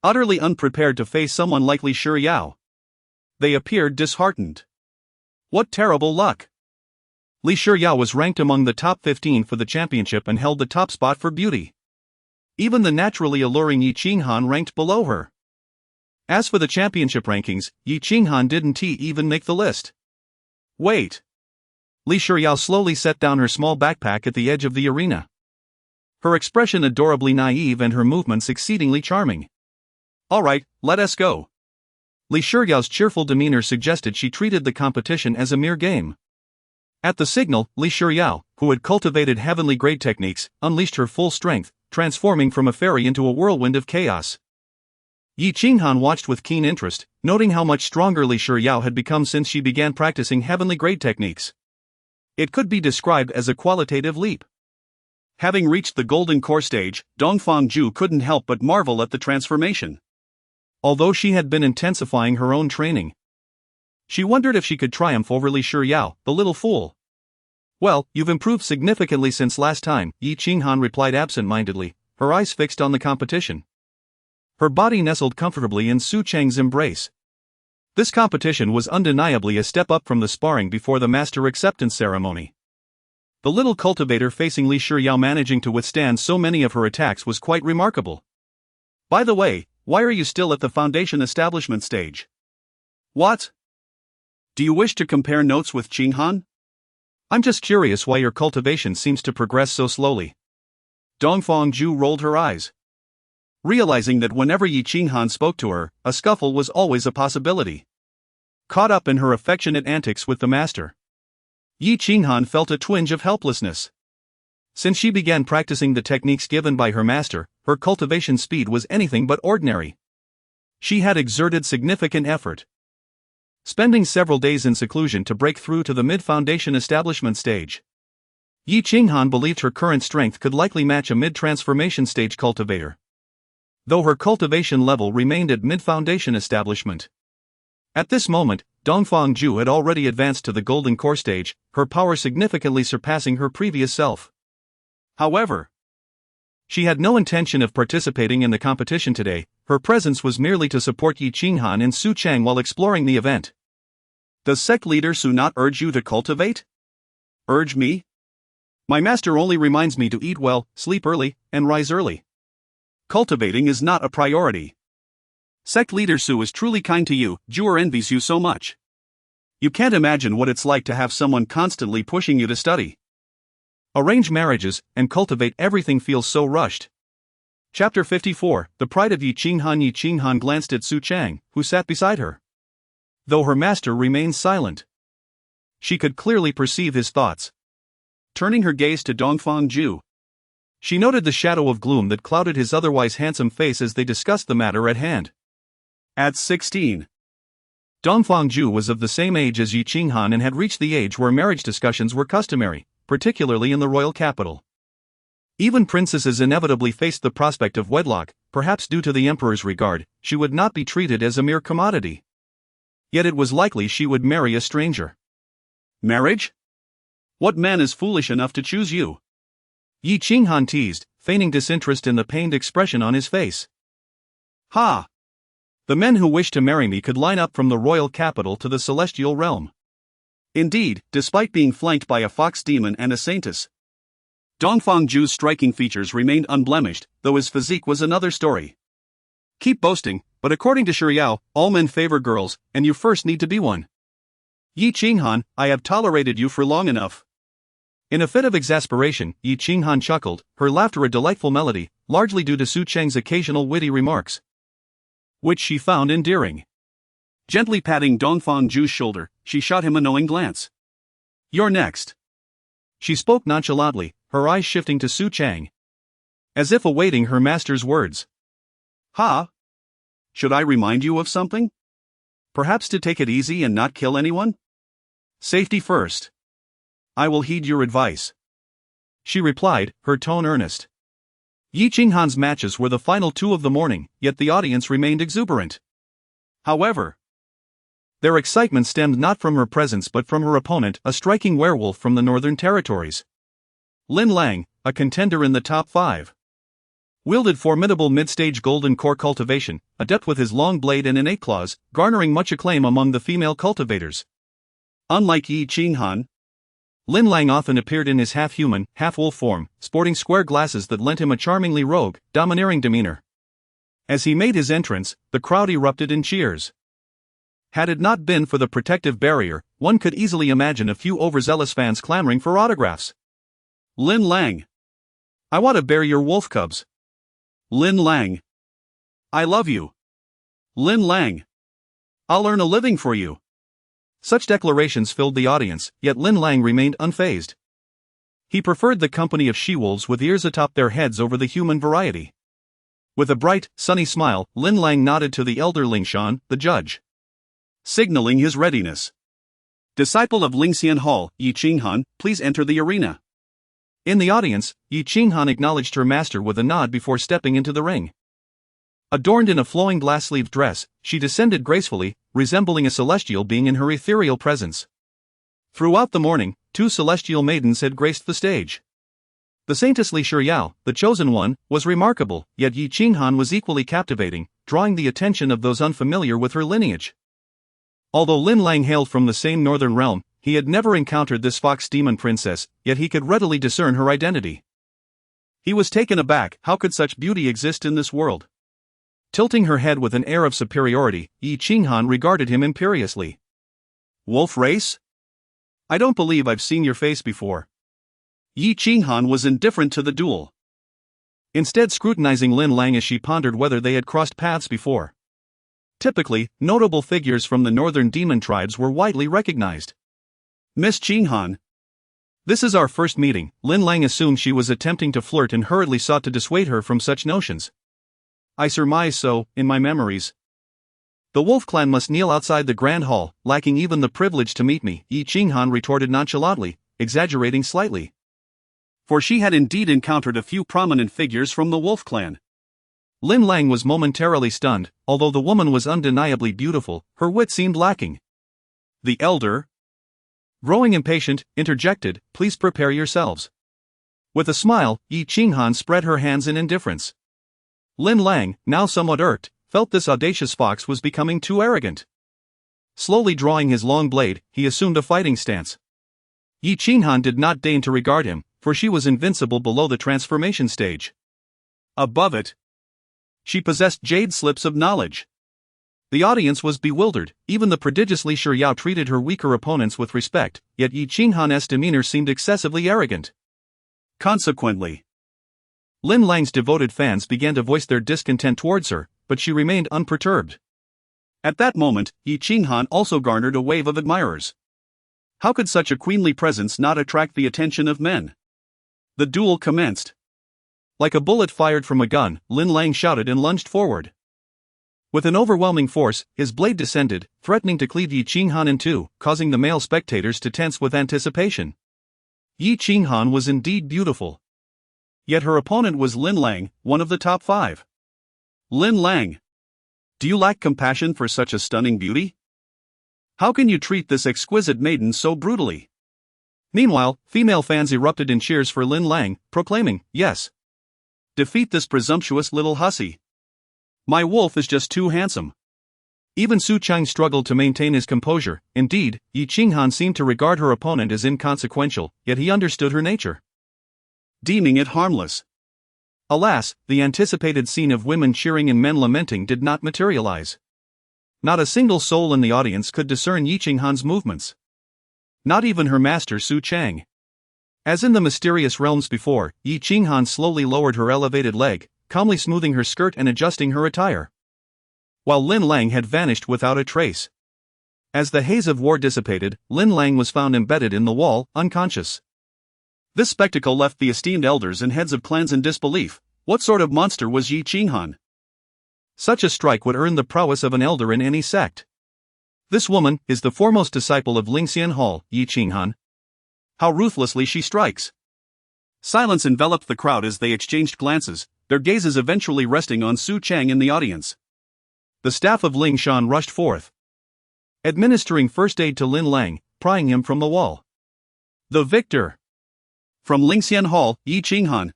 Utterly unprepared to face someone like Li Shiryao, they appeared disheartened. What terrible luck! Li Shiryao was ranked among the top 15 for the championship and held the top spot for beauty. Even the naturally alluring Yi Qinghan ranked below her. As for the championship rankings, Yi Qinghan didn't even make the list. Wait. Li Shiryao slowly set down her small backpack at the edge of the arena. Her expression adorably naive and her movements exceedingly charming. Alright, let us go. Li Shiryao's cheerful demeanor suggested she treated the competition as a mere game. At the signal, Li Shiryao, who had cultivated heavenly grade techniques, unleashed her full strength, transforming from a fairy into a whirlwind of chaos. Yi Qinghan watched with keen interest, noting how much stronger Li Shiryao had become since she began practicing heavenly grade techniques. It could be described as a qualitative leap. Having reached the golden core stage, Dongfang Ju couldn't help but marvel at the transformation. Although she had been intensifying her own training, she wondered if she could triumph over Li Shiryao, the little fool. Well, you've improved significantly since last time, Yi Qinghan replied absent-mindedly, her eyes fixed on the competition. Her body nestled comfortably in Su Cheng's embrace. This competition was undeniably a step up from the sparring before the master acceptance ceremony. The little cultivator facing Li Shiyao managing to withstand so many of her attacks was quite remarkable. By the way, why are you still at the foundation establishment stage? What? Do you wish to compare notes with Cheng Han? I'm just curious why your cultivation seems to progress so slowly. Dongfang Ju rolled her eyes, realizing that whenever Yi Qinghan spoke to her, a scuffle was always a possibility. Caught up in her affectionate antics with the master, Yi Qinghan felt a twinge of helplessness. Since she began practicing the techniques given by her master, her cultivation speed was anything but ordinary. She had exerted significant effort, spending several days in seclusion to break through to the mid-foundation establishment stage. Yi Qinghan believed her current strength could likely match a mid-transformation stage cultivator, though her cultivation level remained at mid-foundation establishment. At this moment, Dongfang Ju had already advanced to the golden core stage, her power significantly surpassing her previous self. However, she had no intention of participating in the competition today. Her presence was merely to support Yi Qinghan and Su Cheng while exploring the event. Does sect leader Su not urge you to cultivate? Urge me? My master only reminds me to eat well, sleep early, and rise early. Cultivating is not a priority. Sect leader Su is truly kind to you. Juer envies you so much. You can't imagine what it's like to have someone constantly pushing you to study, arrange marriages, and cultivate everything feels so rushed. Chapter 54, The Pride of Yi Qinghan. Yi Qinghan glanced at Su Cheng, who sat beside her. Though her master remained silent, she could clearly perceive his thoughts. Turning her gaze to Dongfang Ju, she noted the shadow of gloom that clouded his otherwise handsome face as they discussed the matter at hand. At 16, Dongfang Ju was of the same age as Yi Qinghan and had reached the age where marriage discussions were customary, particularly in the royal capital. Even princesses inevitably faced the prospect of wedlock, perhaps due to the emperor's regard. She would not be treated as a mere commodity. Yet it was likely she would marry a stranger. Marriage? What man is foolish enough to choose you? Yi Qinghan teased, feigning disinterest in the pained expression on his face. Ha! The men who wish to marry me could line up from the royal capital to the celestial realm. Indeed, despite being flanked by a fox demon and a saintess, Dongfang Ju's striking features remained unblemished, though his physique was another story. Keep boasting, but according to Shiyao, all men favor girls, and you first need to be one. Yi Qinghan, I have tolerated you for long enough. In a fit of exasperation, Yi Qinghan chuckled, her laughter a delightful melody, largely due to Su Cheng's occasional witty remarks, which she found endearing. Gently patting Dongfang Ju's shoulder, she shot him a knowing glance. You're next. She spoke nonchalantly, her eyes shifting to Su Cheng, as if awaiting her master's words. Ha! Should I remind you of something? Perhaps to take it easy and not kill anyone? Safety first. I will heed your advice, she replied, her tone earnest. Yi Qinghan's matches were the final two of the morning, yet the audience remained exuberant. However, their excitement stemmed not from her presence but from her opponent, a striking werewolf from the northern territories. Lin Lang, a contender in the top 5. Wielded formidable mid-stage golden core cultivation, adept with his long blade and innate claws, garnering much acclaim among the female cultivators. Unlike Yi Qinghan, Lin Lang often appeared in his half-human, half-wolf form, sporting square glasses that lent him a charmingly rogue, domineering demeanor. As he made his entrance, the crowd erupted in cheers. Had it not been for the protective barrier, one could easily imagine a few overzealous fans clamoring for autographs. Lin Lang. I want to bear your wolf cubs. Lin Lang. I love you. Lin Lang. I'll earn a living for you. Such declarations filled the audience, yet Lin Lang remained unfazed. He preferred the company of she-wolves with ears atop their heads over the human variety. With a bright, sunny smile, Lin Lang nodded to the elder Lingshan, the judge, signaling his readiness. Disciple of Lingxian Hall, Yi Qinghan, please enter the arena. In the audience, Yi Qinghan acknowledged her master with a nod before stepping into the ring. Adorned in a flowing glass-sleeved dress, she descended gracefully, resembling a celestial being in her ethereal presence. Throughout the morning, 2 celestial maidens had graced the stage. The saintess Li Shiyao, the chosen one, was remarkable, yet Yi Qinghan was equally captivating, drawing the attention of those unfamiliar with her lineage. Although Lin Lang hailed from the same northern realm, he had never encountered this fox demon princess, yet he could readily discern her identity. He was taken aback. How could such beauty exist in this world? Tilting her head with an air of superiority, Yi Qinghan regarded him imperiously. Wolf race? I don't believe I've seen your face before. Yi Qinghan was indifferent to the duel, instead scrutinizing Lin Lang as she pondered whether they had crossed paths before. Typically, notable figures from the northern demon tribes were widely recognized. Miss Qinghan. This is our first meeting. Lin Lang assumed she was attempting to flirt and hurriedly sought to dissuade her from such notions. I surmise so, in my memories. The wolf clan must kneel outside the grand hall, lacking even the privilege to meet me, Yi Qinghan retorted nonchalantly, exaggerating slightly. For she had indeed encountered a few prominent figures from the wolf clan. Lin Lang was momentarily stunned. Although the woman was undeniably beautiful, her wit seemed lacking. The elder, growing impatient, interjected, please prepare yourselves. With a smile, Yi Qinghan spread her hands in indifference. Lin Lang, now somewhat irked, felt this audacious fox was becoming too arrogant. Slowly drawing his long blade, he assumed a fighting stance. Yi Qinghan did not deign to regard him, for she was invincible below the transformation stage. Above it, she possessed jade slips of knowledge. The audience was bewildered. Even the prodigiously Shi Yao treated her weaker opponents with respect, yet Yi Qinghan's demeanor seemed excessively arrogant. Consequently, Lin Lang's devoted fans began to voice their discontent towards her, but she remained unperturbed. At that moment, Yi Qinghan also garnered a wave of admirers. How could such a queenly presence not attract the attention of men? The duel commenced. Like a bullet fired from a gun, Lin Lang shouted and lunged forward. With an overwhelming force, his blade descended, threatening to cleave Yi Qinghan in two, causing the male spectators to tense with anticipation. Yi Qinghan was indeed beautiful. Yet her opponent was Lin Lang, one of the top 5. Lin Lang. Do you lack compassion for such a stunning beauty? How can you treat this exquisite maiden so brutally? Meanwhile, female fans erupted in cheers for Lin Lang, proclaiming, yes. Defeat this presumptuous little hussy. My wolf is just too handsome. Even Su Cheng struggled to maintain his composure. Indeed, Yi Qinghan seemed to regard her opponent as inconsequential, yet he understood her nature, deeming it harmless. Alas, the anticipated scene of women cheering and men lamenting did not materialize. Not a single soul in the audience could discern Yi Qinghan's movements. Not even her master Su Cheng. As in the mysterious realms before, Yi Qinghan slowly lowered her elevated leg, calmly smoothing her skirt and adjusting her attire, while Lin Lang had vanished without a trace. As the haze of war dissipated, Lin Lang was found embedded in the wall, unconscious. This spectacle left the esteemed elders and heads of clans in disbelief. What sort of monster was Yi Qinghan? Such a strike would earn the prowess of an elder in any sect. This woman is the foremost disciple of Lingxian Hall, Yi Qinghan. How ruthlessly she strikes. Silence enveloped the crowd as they exchanged glances, their gazes eventually resting on Su Cheng in the audience. The staff of Ling Shan rushed forth, administering first aid to Lin Lang, prying him from the wall. The victor! From Lingxian Hall, Yi Qinghan.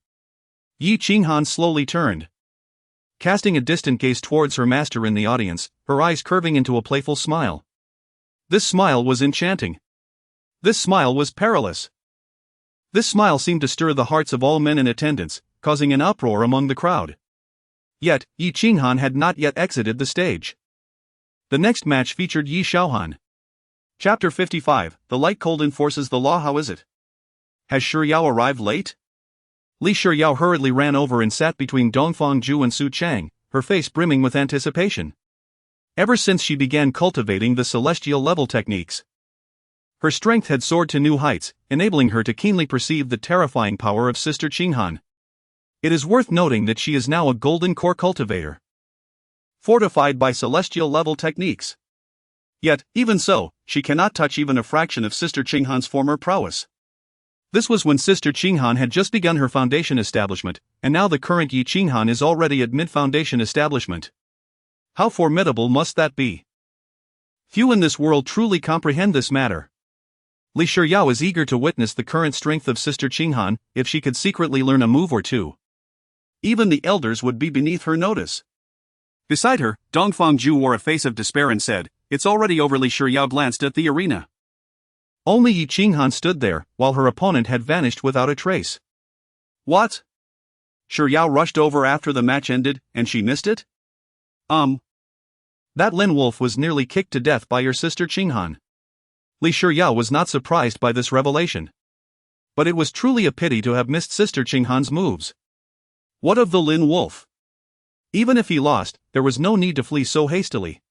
Yi Qinghan slowly turned, casting a distant gaze towards her master in the audience, her eyes curving into a playful smile. This smile was enchanting. This smile was perilous. This smile seemed to stir the hearts of all men in attendance, causing an uproar among the crowd. Yet, Yi Qinghan had not yet exited the stage. The next match featured Yi Xiaohan. Chapter 55, The Light Cold Enforces the Law. How is it? Has Shi Yao arrived late? Li Shi Yao hurriedly ran over and sat between Dongfang Zhu and Su Cheng, her face brimming with anticipation. Ever since she began cultivating the celestial level techniques, her strength had soared to new heights, enabling her to keenly perceive the terrifying power of Sister Qinghan. It is worth noting that she is now a golden core cultivator, fortified by celestial level techniques. Yet, even so, she cannot touch even a fraction of Sister Qinghan's former prowess. This was when Sister Qinghan had just begun her foundation establishment, and now the current Yi Qinghan is already at mid-foundation establishment. How formidable must that be? Few in this world truly comprehend this matter. Li Shi Yao is eager to witness the current strength of Sister Qinghan. If she could secretly learn a move or two, even the elders would be beneath her notice. Beside her, Dongfang Zhu wore a face of despair and said, It's already over. Li Shiryao glanced at the arena. Only Yi Qinghan stood there, while her opponent had vanished without a trace. What? Shiryao rushed over after the match ended, and she missed it? That Lin Wolf was nearly kicked to death by your sister Qinghan. Li Shiryao was not surprised by this revelation. But it was truly a pity to have missed sister Qinghan's moves. What of the Lin Wolf? Even if he lost, there was no need to flee so hastily.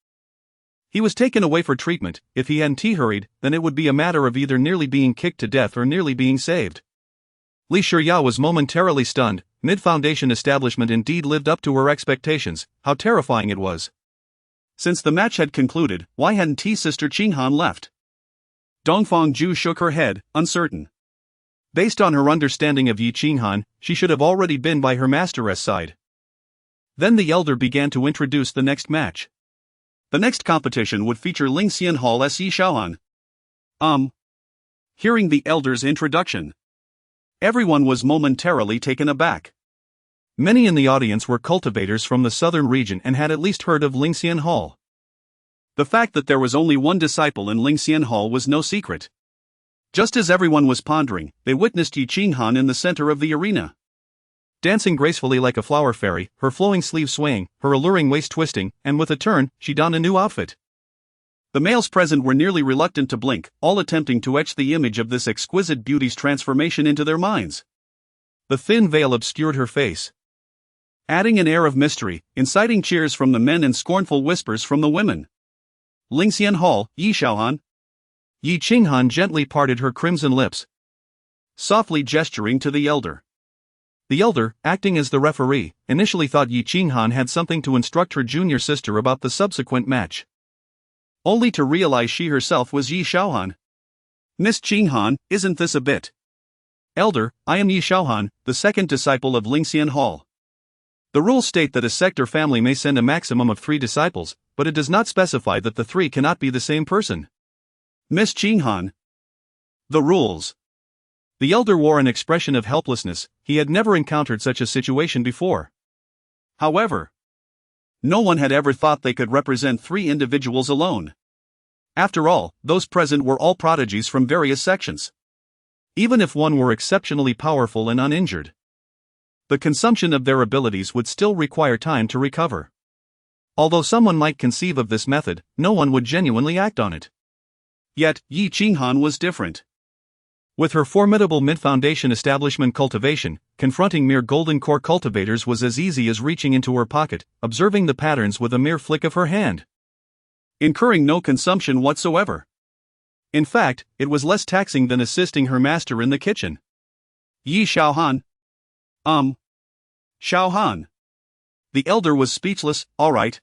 He was taken away for treatment. If he hadn't hurried, then it would be a matter of either nearly being kicked to death or nearly being saved. Li Shiryao was momentarily stunned. Mid-foundation establishment indeed lived up to her expectations. How terrifying it was. Since the match had concluded, why hadn't sister Qinghan left? Dongfang Ju shook her head, uncertain. Based on her understanding of Yi Qinghan, she should have already been by her masteress' side. Then the elder began to introduce the next match. The next competition would feature Lingxian Hall's Yi Shaohan. Hearing the elder's introduction, everyone was momentarily taken aback. Many in the audience were cultivators from the southern region and had at least heard of Lingxian Hall. The fact that there was only one disciple in Lingxian Hall was no secret. Just as everyone was pondering, they witnessed Yi Qinghan in the center of the arena. Dancing gracefully like a flower fairy, her flowing sleeves swaying, her alluring waist twisting, and with a turn, she donned a new outfit. The males present were nearly reluctant to blink, all attempting to etch the image of this exquisite beauty's transformation into their minds. The thin veil obscured her face, adding an air of mystery, inciting cheers from the men and scornful whispers from the women. Lingxian Hall, Yi Shaohan. Yi Qinghan gently parted her crimson lips, softly gesturing to the elder. The elder, acting as the referee, initially thought Yi Qinghan had something to instruct her junior sister about the subsequent match, only to realize she herself was Yi Shaohan. Miss Qinghan, isn't this a bit? Elder, I am Yi Shaohan, the second disciple of Lingxian Hall. The rules state that a sect or family may send a maximum of 3 disciples, but it does not specify that the 3 cannot be the same person. Miss Qinghan. The rules. The elder wore an expression of helplessness. He had never encountered such a situation before. However, no one had ever thought they could represent 3 individuals alone. After all, those present were all prodigies from various sections. Even if one were exceptionally powerful and uninjured, the consumption of their abilities would still require time to recover. Although someone might conceive of this method, no one would genuinely act on it. Yet, Yi Qinghan was different. With her formidable mid-foundation establishment cultivation, confronting mere golden core cultivators was as easy as reaching into her pocket, observing the patterns with a mere flick of her hand, incurring no consumption whatsoever. In fact, it was less taxing than assisting her master in the kitchen. Yi Shaohan. Shaohan. The elder was speechless. All right.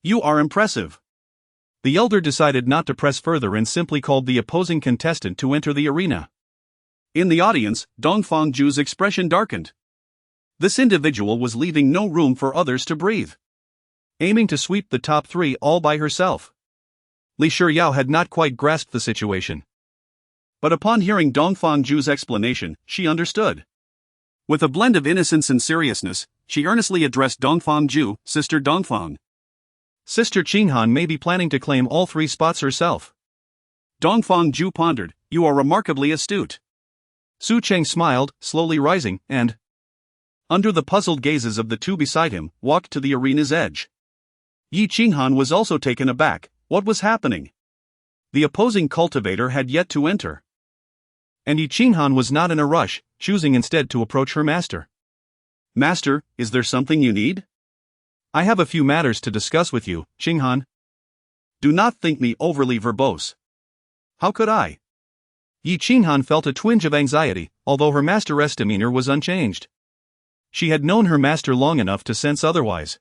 You are impressive. The elder decided not to press further and simply called the opposing contestant to enter the arena. In the audience, Dongfang Ju's expression darkened. This individual was leaving no room for others to breathe, aiming to sweep the top 3 all by herself. Li Shiryao had not quite grasped the situation, but upon hearing Dongfang Ju's explanation, she understood. With a blend of innocence and seriousness, she earnestly addressed Dongfang Ju, Sister Dongfang. Sister Qinghan may be planning to claim all 3 spots herself. Dongfang Ju pondered. You are remarkably astute. Su Cheng smiled, slowly rising, and, under the puzzled gazes of the 2 beside him, walked to the arena's edge. Yi Qinghan was also taken aback. What was happening? The opposing cultivator had yet to enter, and Yi Qinghan was not in a rush, choosing instead to approach her master. Master, is there something you need? I have a few matters to discuss with you, Qinghan. Do not think me overly verbose. How could I? Yi Qinghan felt a twinge of anxiety, although her master's demeanor was unchanged. She had known her master long enough to sense otherwise.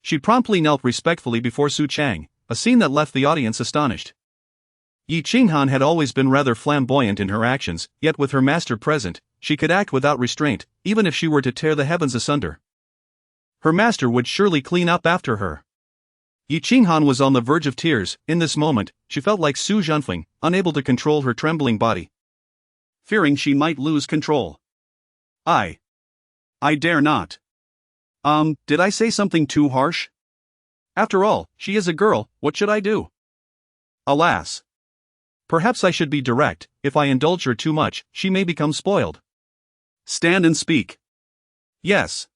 She promptly knelt respectfully before Su Cheng, a scene that left the audience astonished. Yi Qinghan had always been rather flamboyant in her actions, yet with her master present, she could act without restraint, even if she were to tear the heavens asunder. Her master would surely clean up after her. Yi Qinghan was on the verge of tears. In this moment, she felt like Su Zhenfeng, unable to control her trembling body, fearing she might lose control. I dare not. Did I say something too harsh? After all, she is a girl, what should I do? Alas. Perhaps I should be direct, if I indulge her too much, she may become spoiled. Stand and speak. Yes.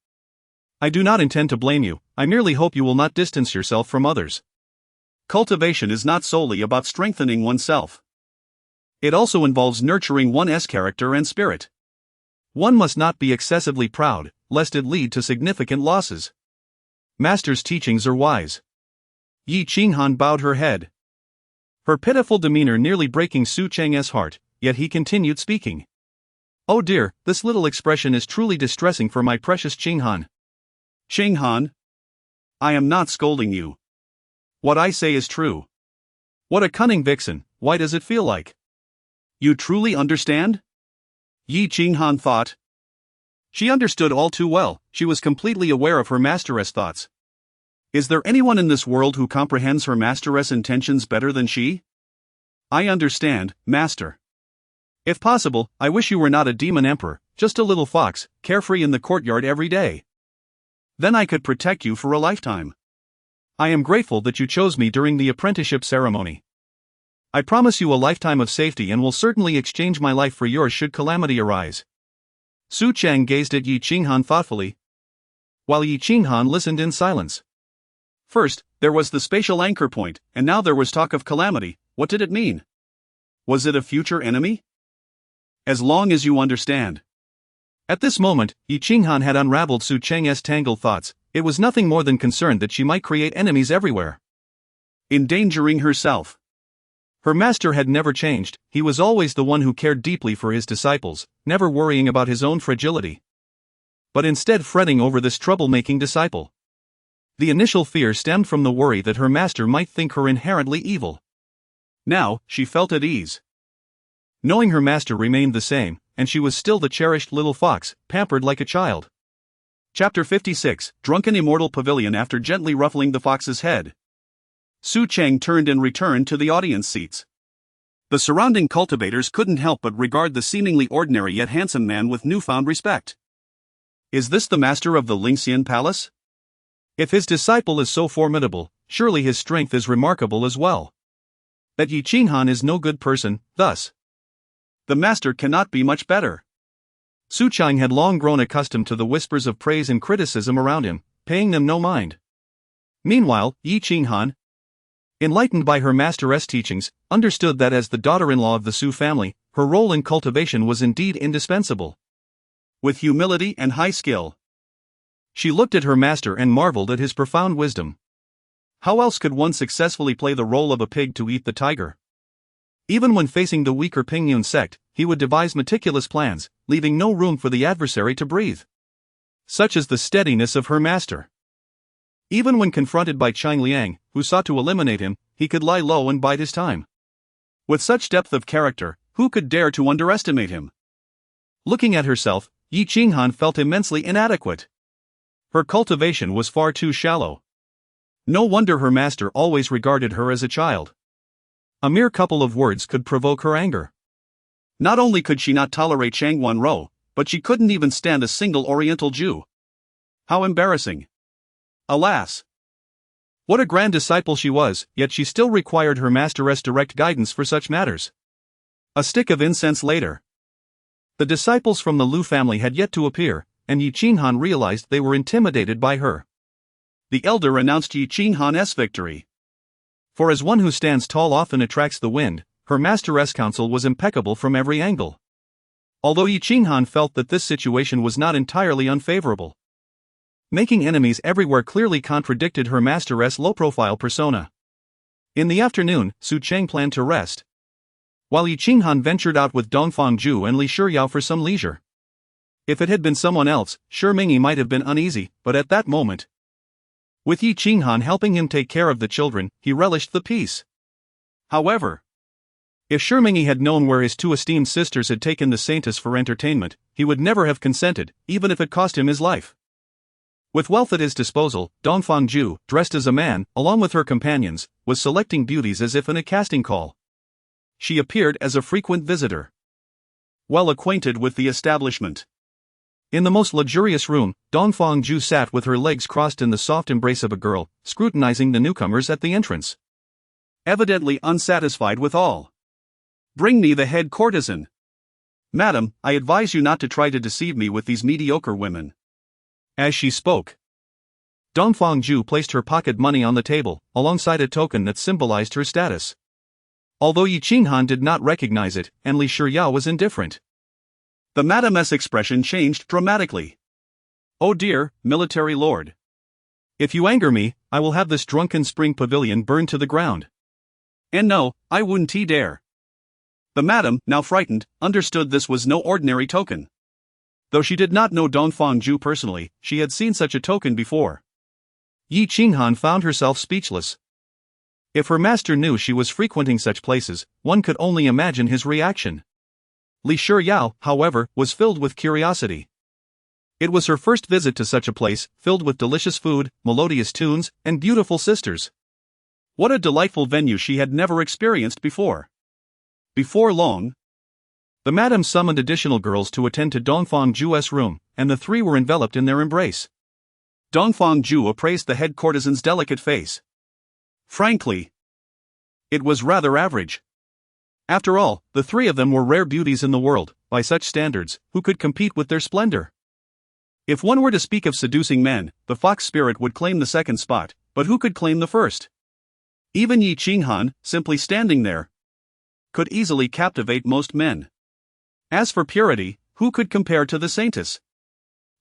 I do not intend to blame you, I merely hope you will not distance yourself from others. Cultivation is not solely about strengthening oneself. It also involves nurturing one's character and spirit. One must not be excessively proud, lest it lead to significant losses. Master's teachings are wise. Yi Qinghan bowed her head. Her pitiful demeanor nearly breaking Su Cheng's heart, yet he continued speaking. Oh dear, this little expression is truly distressing for my precious Qinghan. Qinghan? I am not scolding you. What I say is true. What a cunning vixen, why does it feel like? You truly understand? Yi Qinghan thought. She understood all too well, she was completely aware of her masteress' thoughts. Is there anyone in this world who comprehends her masteress' intentions better than she? I understand, master. If possible, I wish you were not a demon emperor, just a little fox, carefree in the courtyard every day. Then I could protect you for a lifetime. I am grateful that you chose me during the apprenticeship ceremony. I promise you a lifetime of safety and will certainly exchange my life for yours should calamity arise. Su Cheng gazed at Yi Qinghan thoughtfully, while Yi Qinghan listened in silence. First, there was the spatial anchor point, and now there was talk of calamity. What did it mean? Was it a future enemy? As long as you understand. At this moment, Yi Qinghan had unraveled Su Cheng's tangled thoughts. It was nothing more than concerned that she might create enemies everywhere, endangering herself. Her master had never changed, he was always the one who cared deeply for his disciples, never worrying about his own fragility, but instead fretting over this troublemaking disciple. The initial fear stemmed from the worry that her master might think her inherently evil. Now, she felt at ease. Knowing her master remained the same, and she was still the cherished little fox, pampered like a child. Chapter 56, Drunken Immortal Pavilion. After gently ruffling the fox's head, Su Cheng turned and returned to the audience seats. The surrounding cultivators couldn't help but regard the seemingly ordinary yet handsome man with newfound respect. Is this the master of the Lingxian Palace? If his disciple is so formidable, surely his strength is remarkable as well. That Yi Qinghan is no good person, thus. The master cannot be much better. Su Cheng had long grown accustomed to the whispers of praise and criticism around him, paying them no mind. Meanwhile, Yi Qinghan, enlightened by her master's teachings, understood that as the daughter-in-law of the Su family, her role in cultivation was indeed indispensable. With humility and high skill, she looked at her master and marveled at his profound wisdom. How else could one successfully play the role of a pig to eat the tiger? Even when facing the weaker Pingyun sect, he would devise meticulous plans, leaving no room for the adversary to breathe. Such is the steadiness of her master. Even when confronted by Cheng Liang, who sought to eliminate him, he could lie low and bide his time. With such depth of character, who could dare to underestimate him? Looking at herself, Yi Qinghan felt immensely inadequate. Her cultivation was far too shallow. No wonder her master always regarded her as a child. A mere couple of words could provoke her anger. Not only could she not tolerate Chang Wanro, but she couldn't even stand a single Oriental Jew. How embarrassing. Alas! What a grand disciple she was, yet she still required her master's direct guidance for such matters. A stick of incense later. The disciples from the Lu family had yet to appear, and Yi Qinghan realized they were intimidated by her. The elder announced Yi Qinghan's victory. For as one who stands tall often attracts the wind, her master's counsel was impeccable from every angle. Although Yi Qinghan felt that this situation was not entirely unfavorable. Making enemies everywhere clearly contradicted her master's low-profile persona. In the afternoon, Su Cheng planned to rest, while Yi Qinghan ventured out with Dongfang Zhu and Li Shiyao for some leisure. If it had been someone else, Mingyi might have been uneasy, but at that moment, with Yi Qinghan helping him take care of the children, he relished the peace. However, if Mingyi had known where his two esteemed sisters had taken the saintess for entertainment, he would never have consented, even if it cost him his life. With wealth at his disposal, Dongfang Zhu, dressed as a man, along with her companions, was selecting beauties as if in a casting call. She appeared as a frequent visitor, well acquainted with the establishment. In the most luxurious room, Dongfang-ju sat with her legs crossed in the soft embrace of a girl, scrutinizing the newcomers at the entrance. Evidently unsatisfied with all. "Bring me the head courtesan. Madam, I advise you not to try to deceive me with these mediocre women." As she spoke, Dongfang-ju placed her pocket money on the table, alongside a token that symbolized her status. Although Yi Qinghan did not recognize it, and Li Shiyao was indifferent. The Madame's expression changed dramatically. "Oh dear, military lord. If you anger me, I will have this drunken spring pavilion burned to the ground. And no, I wouldn't dare." The madam, now frightened, understood this was no ordinary token. Though she did not know Dongfang-ju personally, she had seen such a token before. Yi Qinghan found herself speechless. If her master knew she was frequenting such places, one could only imagine his reaction. Li Shiyao, however, was filled with curiosity. It was her first visit to such a place, filled with delicious food, melodious tunes, and beautiful sisters. What a delightful venue she had never experienced before. Before long, the madam summoned additional girls to attend to Dongfang-ju's room, and the three were enveloped in their embrace. Dongfang-ju appraised the head courtesan's delicate face. Frankly, it was rather average. After all, the three of them were rare beauties in the world, by such standards, who could compete with their splendor? If one were to speak of seducing men, the fox spirit would claim the second spot, but who could claim the first? Even Yi Qinghan, simply standing there, could easily captivate most men. As for purity, who could compare to the saintess?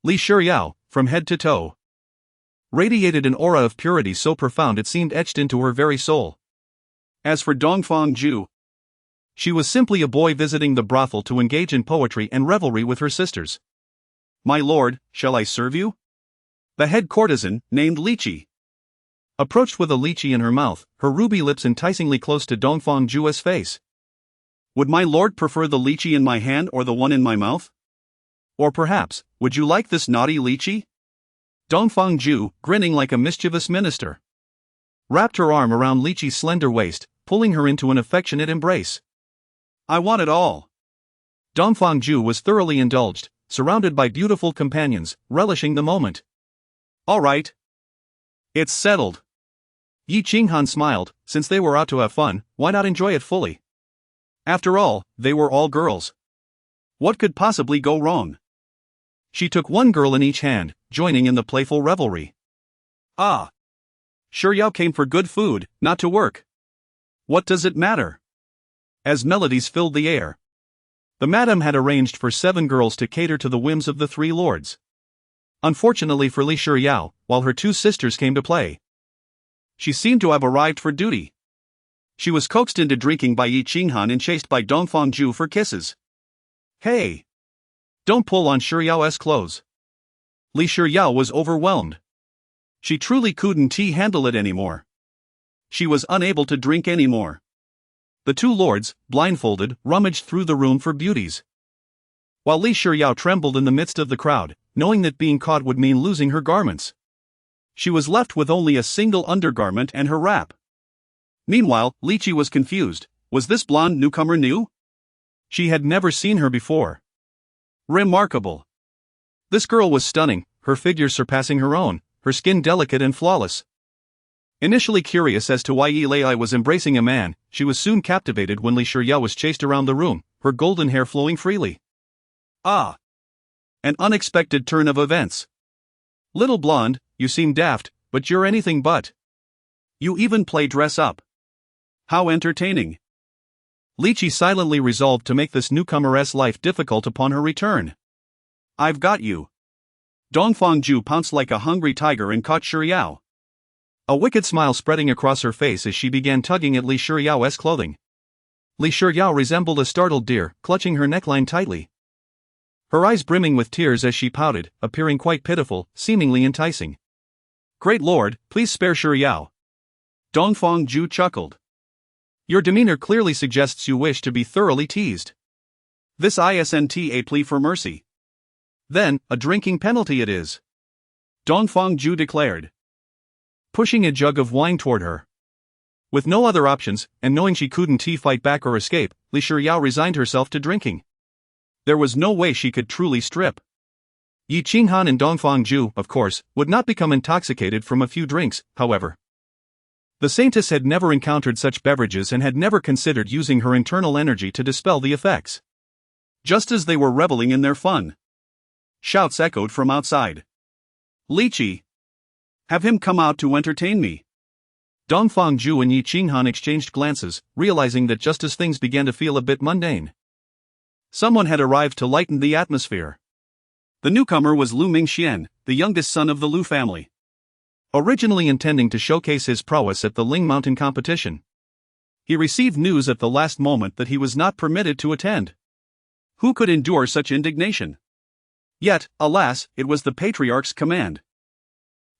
Li Shiyao, from head to toe, radiated an aura of purity so profound it seemed etched into her very soul. As for Dongfang-ju, she was simply a boy visiting the brothel to engage in poetry and revelry with her sisters. "My lord, shall I serve you?" The head courtesan, named Lychee, approached with a lychee in her mouth, her ruby lips enticingly close to Dongfang-ju's face. "Would my lord prefer the lychee in my hand or the one in my mouth? Or perhaps, would you like this naughty lychee?" Dongfang-ju, grinning like a mischievous minister, wrapped her arm around Lychee's slender waist, pulling her into an affectionate embrace. "I want it all." Dongfang-ju was thoroughly indulged, surrounded by beautiful companions, relishing the moment. "All right. It's settled." Yi Qinghan smiled. Since they were out to have fun, why not enjoy it fully? After all, they were all girls. What could possibly go wrong? She took one girl in each hand, joining in the playful revelry. "Ah. Shiyao came for good food, not to work. What does it matter?" As melodies filled the air, the madam had arranged for 7 girls to cater to the whims of the 3 lords. Unfortunately for Li Shiyao, while her 2 sisters came to play, she seemed to have arrived for duty. She was coaxed into drinking by Yi Qinghan and chased by Dongfang-ju for kisses. "Hey! Don't pull on Shiyao's clothes." Li Shiyao was overwhelmed. She truly couldn't handle it anymore. She was unable to drink anymore. The 2 lords, blindfolded, rummaged through the room for beauties, while Li Shiyao trembled in the midst of the crowd, knowing that being caught would mean losing her garments. She was left with only a single undergarment and her wrap. Meanwhile, Lychee was confused. Was this blonde newcomer new? She had never seen her before. Remarkable. This girl was stunning, her figure surpassing her own, her skin delicate and flawless. Initially curious as to why Yi Lei was embracing a man, she was soon captivated when Li Shiyao was chased around the room, her golden hair flowing freely. Ah! An unexpected turn of events. "Little blonde, you seem daft, but you're anything but. You even play dress up. How entertaining." Lychee silently resolved to make this newcomer's life difficult upon her return. "I've got you." Dongfang-ju pounced like a hungry tiger and caught Shiyao. A wicked smile spreading across her face as she began tugging at Li Shiyao's clothing. Li Shiyao resembled a startled deer, clutching her neckline tightly, her eyes brimming with tears as she pouted, appearing quite pitiful, seemingly enticing. "Great lord, please spare Shiyao." Dongfang-ju chuckled. "Your demeanor clearly suggests you wish to be thoroughly teased. This isn't a plea for mercy. Then, a drinking penalty it is," Dongfang-ju declared, pushing a jug of wine toward her. With no other options, and knowing she couldn't fight back or escape, Li Shiyao resigned herself to drinking. There was no way she could truly strip. Yi Qinghan and Dongfang Zhu, of course, would not become intoxicated from a few drinks, however. The saintess had never encountered such beverages and had never considered using her internal energy to dispel the effects. Just as they were reveling in their fun, shouts echoed from outside. "Lychee! Have him come out to entertain me." Dongfang Zhu and Yi Qinghan exchanged glances, realizing that just as things began to feel a bit mundane, someone had arrived to lighten the atmosphere. The newcomer was Lu Mingxian, the youngest son of the Lu family. Originally intending to showcase his prowess at the Ling Mountain competition, he received news at the last moment that he was not permitted to attend. Who could endure such indignation? Yet, alas, it was the patriarch's command,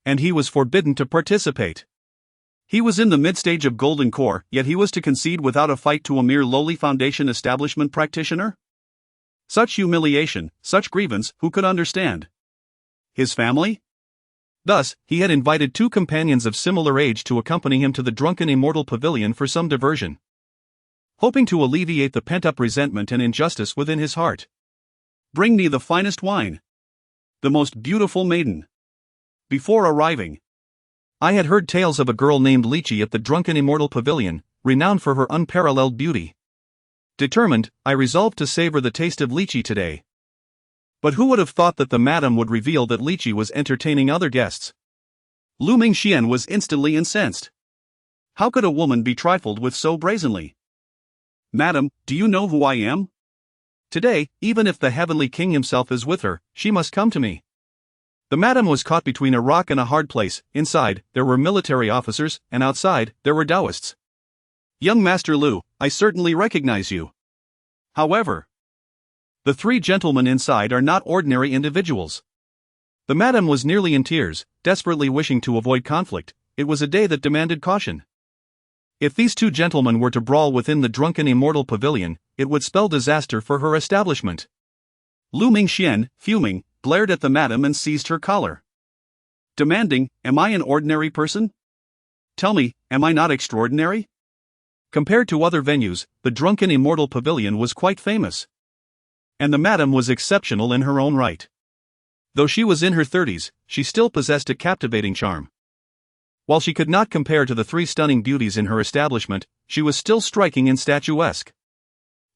and he was forbidden to participate. He was in the mid-stage of Golden Core, yet he was to concede without a fight to a mere lowly foundation establishment practitioner? Such humiliation, such grievance, who could understand? His family? Thus, he had invited 2 companions of similar age to accompany him to the drunken immortal pavilion for some diversion, hoping to alleviate the pent-up resentment and injustice within his heart. "Bring me the finest wine, the most beautiful maiden." Before arriving, I had heard tales of a girl named Lychee at the drunken immortal pavilion, renowned for her unparalleled beauty. Determined, I resolved to savor the taste of Lychee today. But who would have thought that the madam would reveal that Lychee was entertaining other guests? Lu Mingxian was instantly incensed. How could a woman be trifled with so brazenly? "Madam, do you know who I am? Today, even if the heavenly king himself is with her, she must come to me." The madam was caught between a rock and a hard place. Inside, there were military officers, and outside, there were Taoists. "Young Master Lu, I certainly recognize you. However, the 3 gentlemen inside are not ordinary individuals." The madam was nearly in tears, desperately wishing to avoid conflict. It was a day that demanded caution. If these 2 gentlemen were to brawl within the drunken immortal pavilion, it would spell disaster for her establishment. Lu Mingxian, fuming, glared at the madam and seized her collar, demanding, "Am I an ordinary person? Tell me, am I not extraordinary?" Compared to other venues, the drunken immortal pavilion was quite famous, and the madam was exceptional in her own right. Though she was in her 30s, she still possessed a captivating charm. While she could not compare to the 3 stunning beauties in her establishment, she was still striking and statuesque.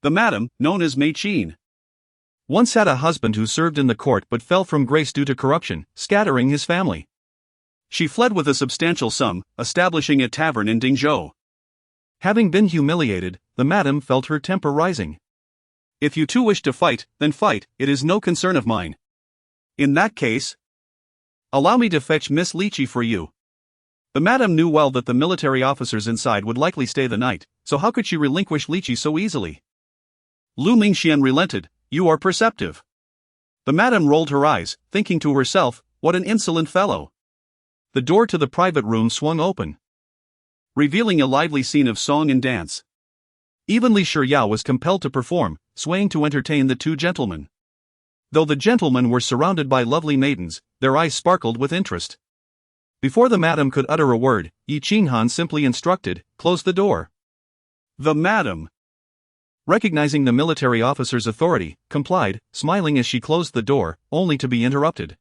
The madam, known as Mei Qin, once had a husband who served in the court but fell from grace due to corruption, scattering his family. She fled with a substantial sum, establishing a tavern in Dingzhou. Having been humiliated, the madam felt her temper rising. "If you 2 wish to fight, then fight, it is no concern of mine. In that case, allow me to fetch Miss Lychee for you." The madam knew well that the military officers inside would likely stay the night, so how could she relinquish Lychee so easily? Lu Mingxian relented. "You are perceptive." The madam rolled her eyes, thinking to herself, "What an insolent fellow." The door to the private room swung open, revealing a lively scene of song and dance. Even Li Shiyao was compelled to perform, swaying to entertain the 2 gentlemen. Though the gentlemen were surrounded by lovely maidens, their eyes sparkled with interest. Before the madam could utter a word, Yi Qinghan simply instructed, "Close the door." The madam, recognizing the military officer's authority, complied, smiling as she closed the door, only to be interrupted.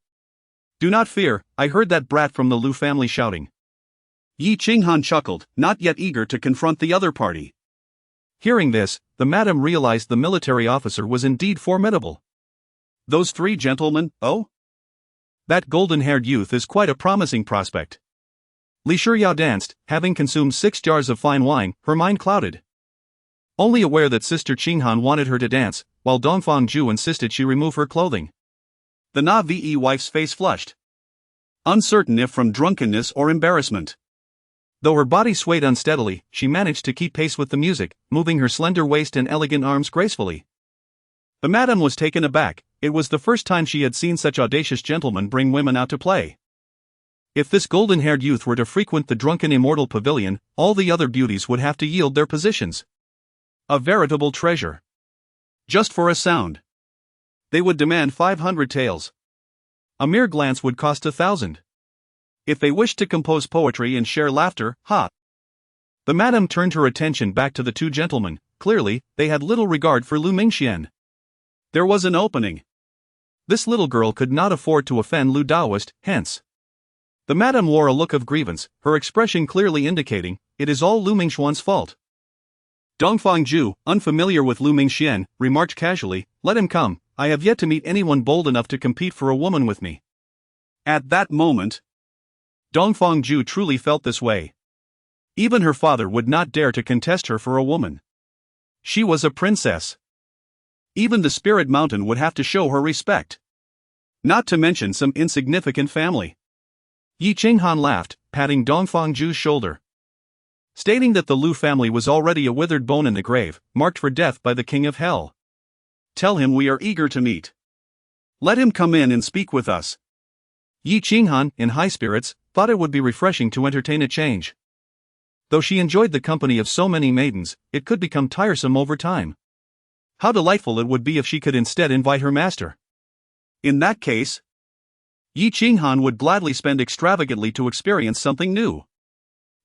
"Do not fear, I heard that brat from the Lu family shouting." Yi Qinghan chuckled, not yet eager to confront the other party. Hearing this, the madam realized the military officer was indeed formidable. "Those 3 gentlemen, oh? That golden-haired youth is quite a promising prospect." Li Shiyao danced, having consumed 6 jars of fine wine, her mind clouded. Only aware that Sister Qinghan wanted her to dance, while Dongfang Zhu insisted she remove her clothing. The Na-Ve wife's face flushed, uncertain if from drunkenness or embarrassment. Though her body swayed unsteadily, she managed to keep pace with the music, moving her slender waist and elegant arms gracefully. The madam was taken aback. It was the first time she had seen such audacious gentlemen bring women out to play. If this golden-haired youth were to frequent the drunken immortal pavilion, all the other beauties would have to yield their positions. A veritable treasure. Just for a sound, they would demand 500 taels. A mere glance would cost 1,000. If they wished to compose poetry and share laughter, ha! The madam turned her attention back to the 2 gentlemen. Clearly, they had little regard for Lu Mingxian. There was an opening. This little girl could not afford to offend Lu Daoist, hence. The madam wore a look of grievance, her expression clearly indicating, it is all Lu Mingxuan's fault. Dongfang Ju, unfamiliar with Lu Mingxian, remarked casually, let him come, I have yet to meet anyone bold enough to compete for a woman with me. At that moment, Dongfang Ju truly felt this way. Even her father would not dare to contest her for a woman. She was a princess. Even the Spirit Mountain would have to show her respect. Not to mention some insignificant family. Yi Qinghan laughed, patting Dongfang Ju's shoulder, stating that the Lu family was already a withered bone in the grave, marked for death by the King of Hell. Tell him we are eager to meet. Let him come in and speak with us. Yi Qinghan, in high spirits, thought it would be refreshing to entertain a change. Though she enjoyed the company of so many maidens, it could become tiresome over time. How delightful it would be if she could instead invite her master. In that case, Yi Qinghan would gladly spend extravagantly to experience something new.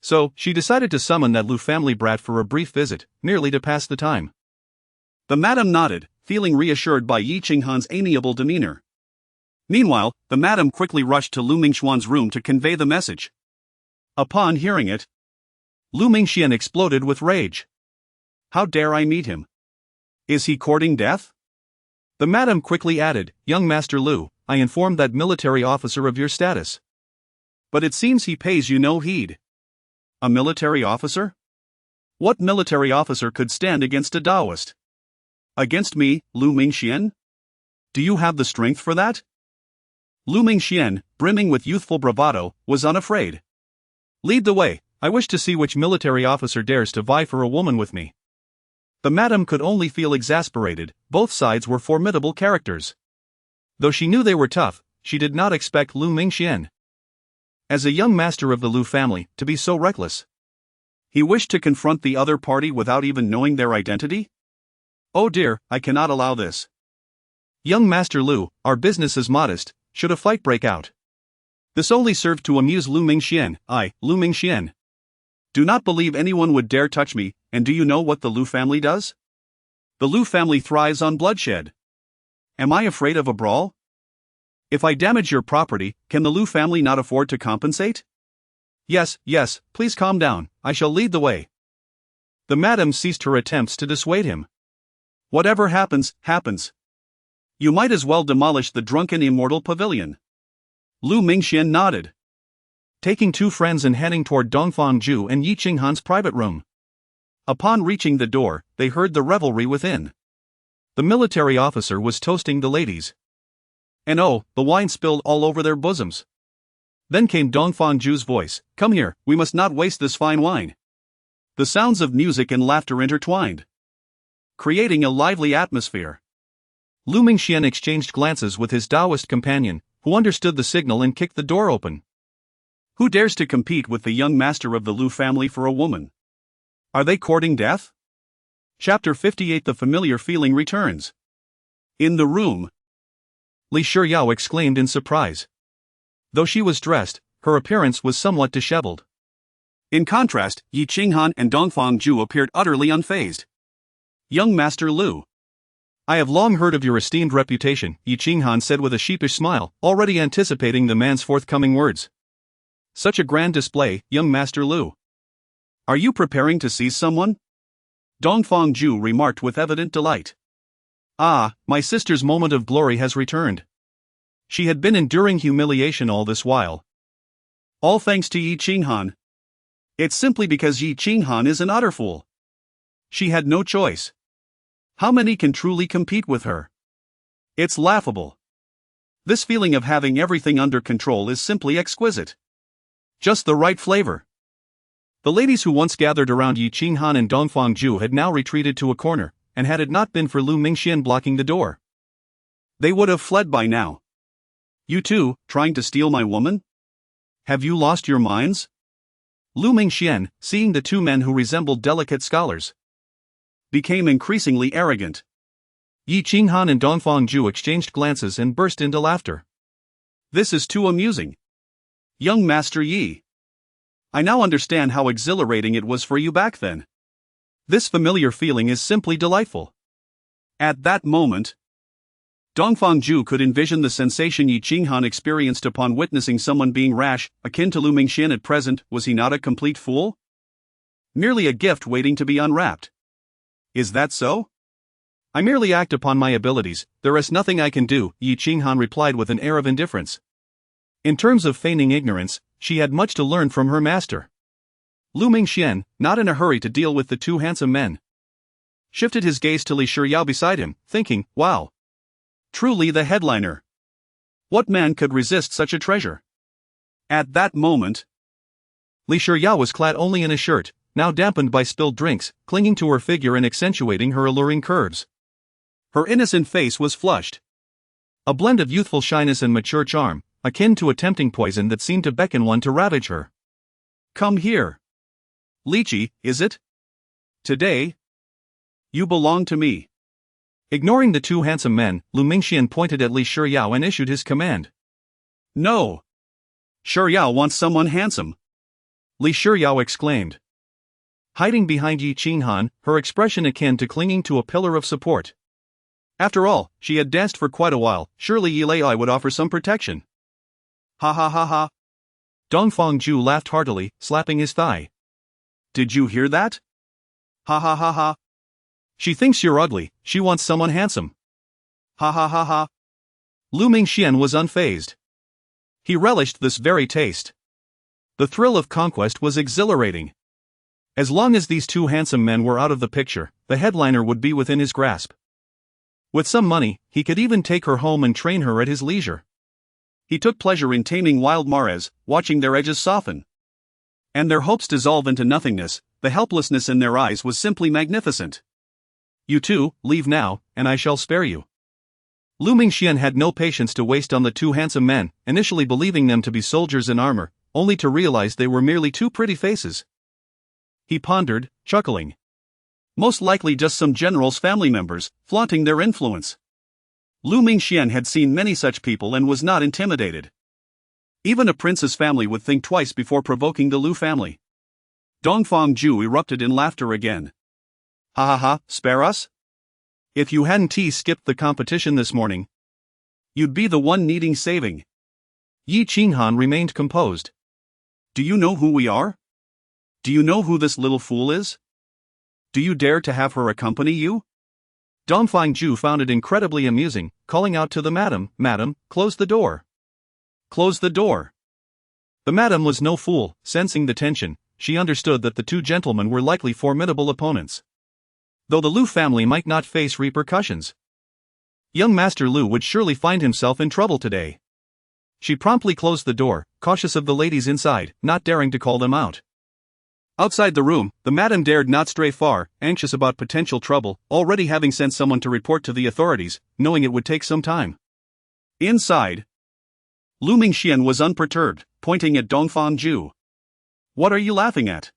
So, she decided to summon that Lu family brat for a brief visit, merely to pass the time. The madam nodded, feeling reassured by Yi Qinghan's amiable demeanor. Meanwhile, the madam quickly rushed to Lu Mingxuan's room to convey the message. Upon hearing it, Lu Mingxian exploded with rage. How dare I meet him? Is he courting death? The madam quickly added, young Master Lu, I informed that military officer of your status. But it seems he pays you no heed. A military officer? What military officer could stand against a Taoist? Against me, Lu Mingxian? Do you have the strength for that? Lu Mingxian, brimming with youthful bravado, was unafraid. Lead the way, I wish to see which military officer dares to vie for a woman with me. The madam could only feel exasperated, both sides were formidable characters. Though she knew they were tough, she did not expect Lu Mingxian, as a young master of the Lu family, to be so reckless. He wished to confront the other party without even knowing their identity? Oh dear, I cannot allow this. Young Master Lu, our business is modest, should a fight break out. This only served to amuse Lu Mingxian, Lu Mingxian. Do not believe anyone would dare touch me, and do you know what the Lu family does? The Lu family thrives on bloodshed. Am I afraid of a brawl? If I damage your property, can the Lu family not afford to compensate? Yes, please calm down, I shall lead the way. The madam ceased her attempts to dissuade him. Whatever happens, happens. You might as well demolish the drunken immortal pavilion. Lu Mingxian nodded, taking two friends and heading toward Dongfang Ju and Yi Qinghan's private room. Upon reaching the door, they heard the revelry within. The military officer was toasting the ladies. And oh, the wine spilled all over their bosoms. Then came Dongfang Ju's voice, come here, we must not waste this fine wine. The sounds of music and laughter intertwined, creating a lively atmosphere. Lu Mingxian exchanged glances with his Taoist companion, who understood the signal and kicked the door open. Who dares to compete with the young master of the Lu family for a woman? Are they courting death? Chapter 58. The familiar feeling returns. In the room, Li Shiyao exclaimed in surprise. Though she was dressed, her appearance was somewhat disheveled. In contrast, Yi Qinghan and Dongfang Ju appeared utterly unfazed. Young Master Lu, I have long heard of your esteemed reputation, Yi Qinghan said with a sheepish smile, already anticipating the man's forthcoming words. Such a grand display, young Master Lu. Are you preparing to seize someone? Dongfang Ju remarked with evident delight. Ah, my sister's moment of glory has returned. She had been enduring humiliation all this while. All thanks to Yi Qinghan. It's simply because Yi Qinghan is an utter fool. She had no choice. How many can truly compete with her? It's laughable. This feeling of having everything under control is simply exquisite. Just the right flavor. The ladies who once gathered around Yi Qinghan and Dongfang Ju had now retreated to a corner, and had it not been for Lu Mingxian blocking the door, they would have fled by now. You too, trying to steal my woman? Have you lost your minds? Lu Mingxian, seeing the two men who resembled delicate scholars, became increasingly arrogant. Yi Qinghan and Dongfang Ju exchanged glances and burst into laughter. This is too amusing. Young Master Yi, I now understand how exhilarating it was for you back then. This familiar feeling is simply delightful. At that moment, Dongfang could envision the sensation Yi Qinghan experienced upon witnessing someone being rash, akin to Lu Mingxian at present. Was he not a complete fool? Merely a gift waiting to be unwrapped. Is that so? I merely act upon my abilities, there is nothing I can do, Yi Qinghan replied with an air of indifference. In terms of feigning ignorance, she had much to learn from her master. Lu Mingxian, not in a hurry to deal with the two handsome men, shifted his gaze to Li Shiyao beside him, thinking, wow. Truly the headliner. What man could resist such a treasure? At that moment, Li Shiyao was clad only in a shirt, now dampened by spilled drinks, clinging to her figure and accentuating her alluring curves. Her innocent face was flushed. A blend of youthful shyness and mature charm, akin to a tempting poison that seemed to beckon one to ravage her. Come here. Lychee, is it? Today, you belong to me. Ignoring the two handsome men, Lu Mingxian pointed at Li Shiyao and issued his command. No. Shiyao wants someone handsome. Li Shiyao exclaimed. Hiding behind Yi Qinghan, her expression akin to clinging to a pillar of support. After all, she had danced for quite a while, surely Yi Lai would offer some protection. Ha ha ha ha. Dongfang laughed heartily, slapping his thigh. Did you hear that? Ha ha ha ha. She thinks you're ugly, she wants someone handsome. Ha ha ha ha. Lu Mingxian was unfazed. He relished this very taste. The thrill of conquest was exhilarating. As long as these two handsome men were out of the picture, the headliner would be within his grasp. With some money, he could even take her home and train her at his leisure. He took pleasure in taming wild mares, watching their edges soften. And their hopes dissolve into nothingness, the helplessness in their eyes was simply magnificent. You two, leave now, and I shall spare you. Lu Mingxian had no patience to waste on the two handsome men, initially believing them to be soldiers in armor, only to realize they were merely two pretty faces. He pondered, chuckling. Most likely just some general's family members, flaunting their influence. Lu Mingxian had seen many such people and was not intimidated. Even a prince's family would think twice before provoking the Lu family. Dongfang erupted in laughter again. Ha ha ha, spare us? If you hadn't skipped the competition this morning, you'd be the one needing saving. Yi Qinghan remained composed. Do you know who we are? Do you know who this little fool is? Do you dare to have her accompany you? Dongfang found it incredibly amusing, calling out to the madam, close the door. Close the door. The madam was no fool, sensing the tension, she understood that the two gentlemen were likely formidable opponents. Though the Lu family might not face repercussions, young Master Lu would surely find himself in trouble today. She promptly closed the door, cautious of the ladies inside, not daring to call them out. Outside the room, the madam dared not stray far, anxious about potential trouble, already having sent someone to report to the authorities, knowing it would take some time. Inside, Lu Mingxian was unperturbed, pointing at Dongfang. What are you laughing at?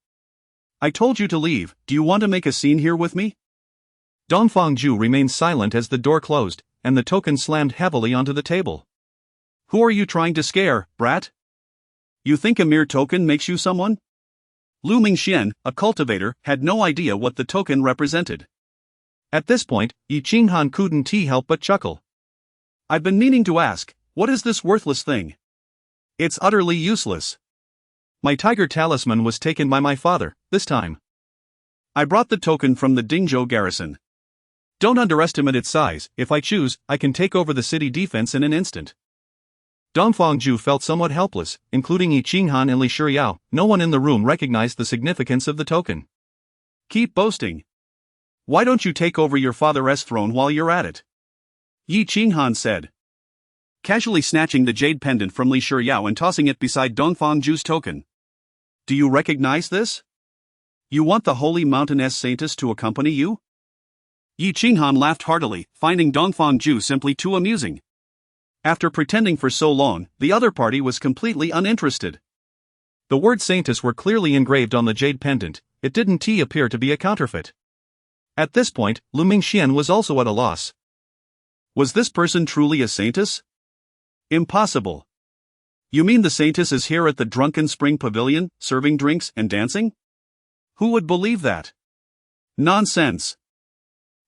I told you to leave, do you want to make a scene here with me? Dongfang remained silent as the door closed, and the token slammed heavily onto the table. Who are you trying to scare, brat? You think a mere token makes you someone? Lu Mingxian, a cultivator, had no idea what the token represented. At this point, Yi Qinghan couldn't help but chuckle. I've been meaning to ask, what is this worthless thing? It's utterly useless. My tiger talisman was taken by my father, this time. I brought the token from the Dingzhou garrison. Don't underestimate its size, if I choose, I can take over the city defense in an instant. Dongfang felt somewhat helpless, including Yi Qinghan and Li Shiyao. No one in the room recognized the significance of the token. Keep boasting. Why don't you take over your father's throne while you're at it? Yi Qinghan said, casually snatching the jade pendant from Li Shiyao and tossing it beside Dongfang's token. Do you recognize this? You want the holy mountainess saintess to accompany you? Yi Qinghan laughed heartily, finding Dongfang simply too amusing. After pretending for so long, the other party was completely uninterested. The words saintess were clearly engraved on the jade pendant, it didn't appear to be a counterfeit. At this point, Lu Mingxian was also at a loss. Was this person truly a saintess? Impossible. You mean the saintess is here at the Drunken Spring Pavilion, serving drinks and dancing? Who would believe that? Nonsense.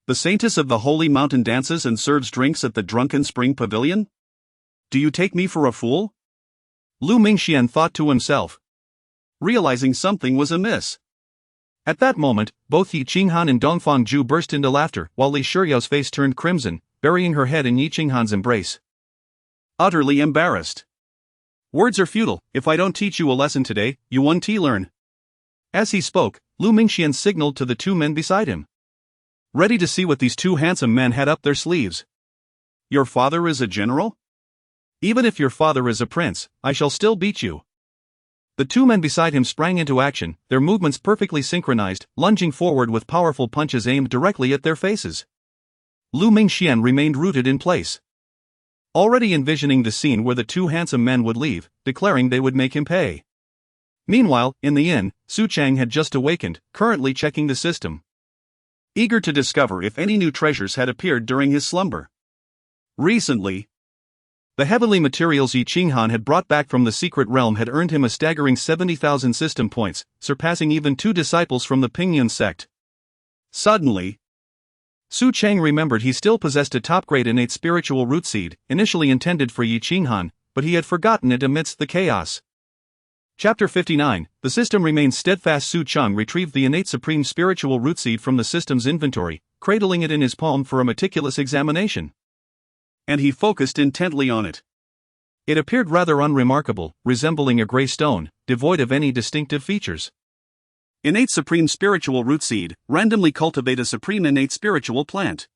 The saintess of the holy mountain dances and serves drinks at the drunken spring pavilion? Do you take me for a fool? Lu Mingxian thought to himself, realizing something was amiss. At that moment, both Yi Qinghan and Dongfang Zhu burst into laughter, while Li Shiyao's face turned crimson, burying her head in Yi Qinghan's embrace. Utterly embarrassed. Words are futile. If I don't teach you a lesson today, you won't learn. As he spoke, Lu Mingxian signaled to the two men beside him, ready to see what these two handsome men had up their sleeves. Your father is a general? Even if your father is a prince, I shall still beat you. The two men beside him sprang into action, their movements perfectly synchronized, lunging forward with powerful punches aimed directly at their faces. Lu Mingxian remained rooted in place, already envisioning the scene where the two handsome men would leave, declaring they would make him pay. Meanwhile, in the inn, Su Cheng had just awakened, currently checking the system, eager to discover if any new treasures had appeared during his slumber. Recently, the heavenly materials Yi Qinghan had brought back from the secret realm had earned him a staggering 70,000 system points, surpassing even two disciples from the Pingyun sect. Suddenly, Su Cheng remembered he still possessed a top-grade innate spiritual root seed, initially intended for Yi Qinghan, but he had forgotten it amidst the chaos. Chapter 59, The system remained steadfast. Su Cheng retrieved the innate supreme spiritual root seed from the system's inventory, cradling it in his palm for a meticulous examination. And he focused intently on it. It appeared rather unremarkable, resembling a gray stone, devoid of any distinctive features. Innate supreme spiritual root seed, randomly cultivate a supreme innate spiritual plant.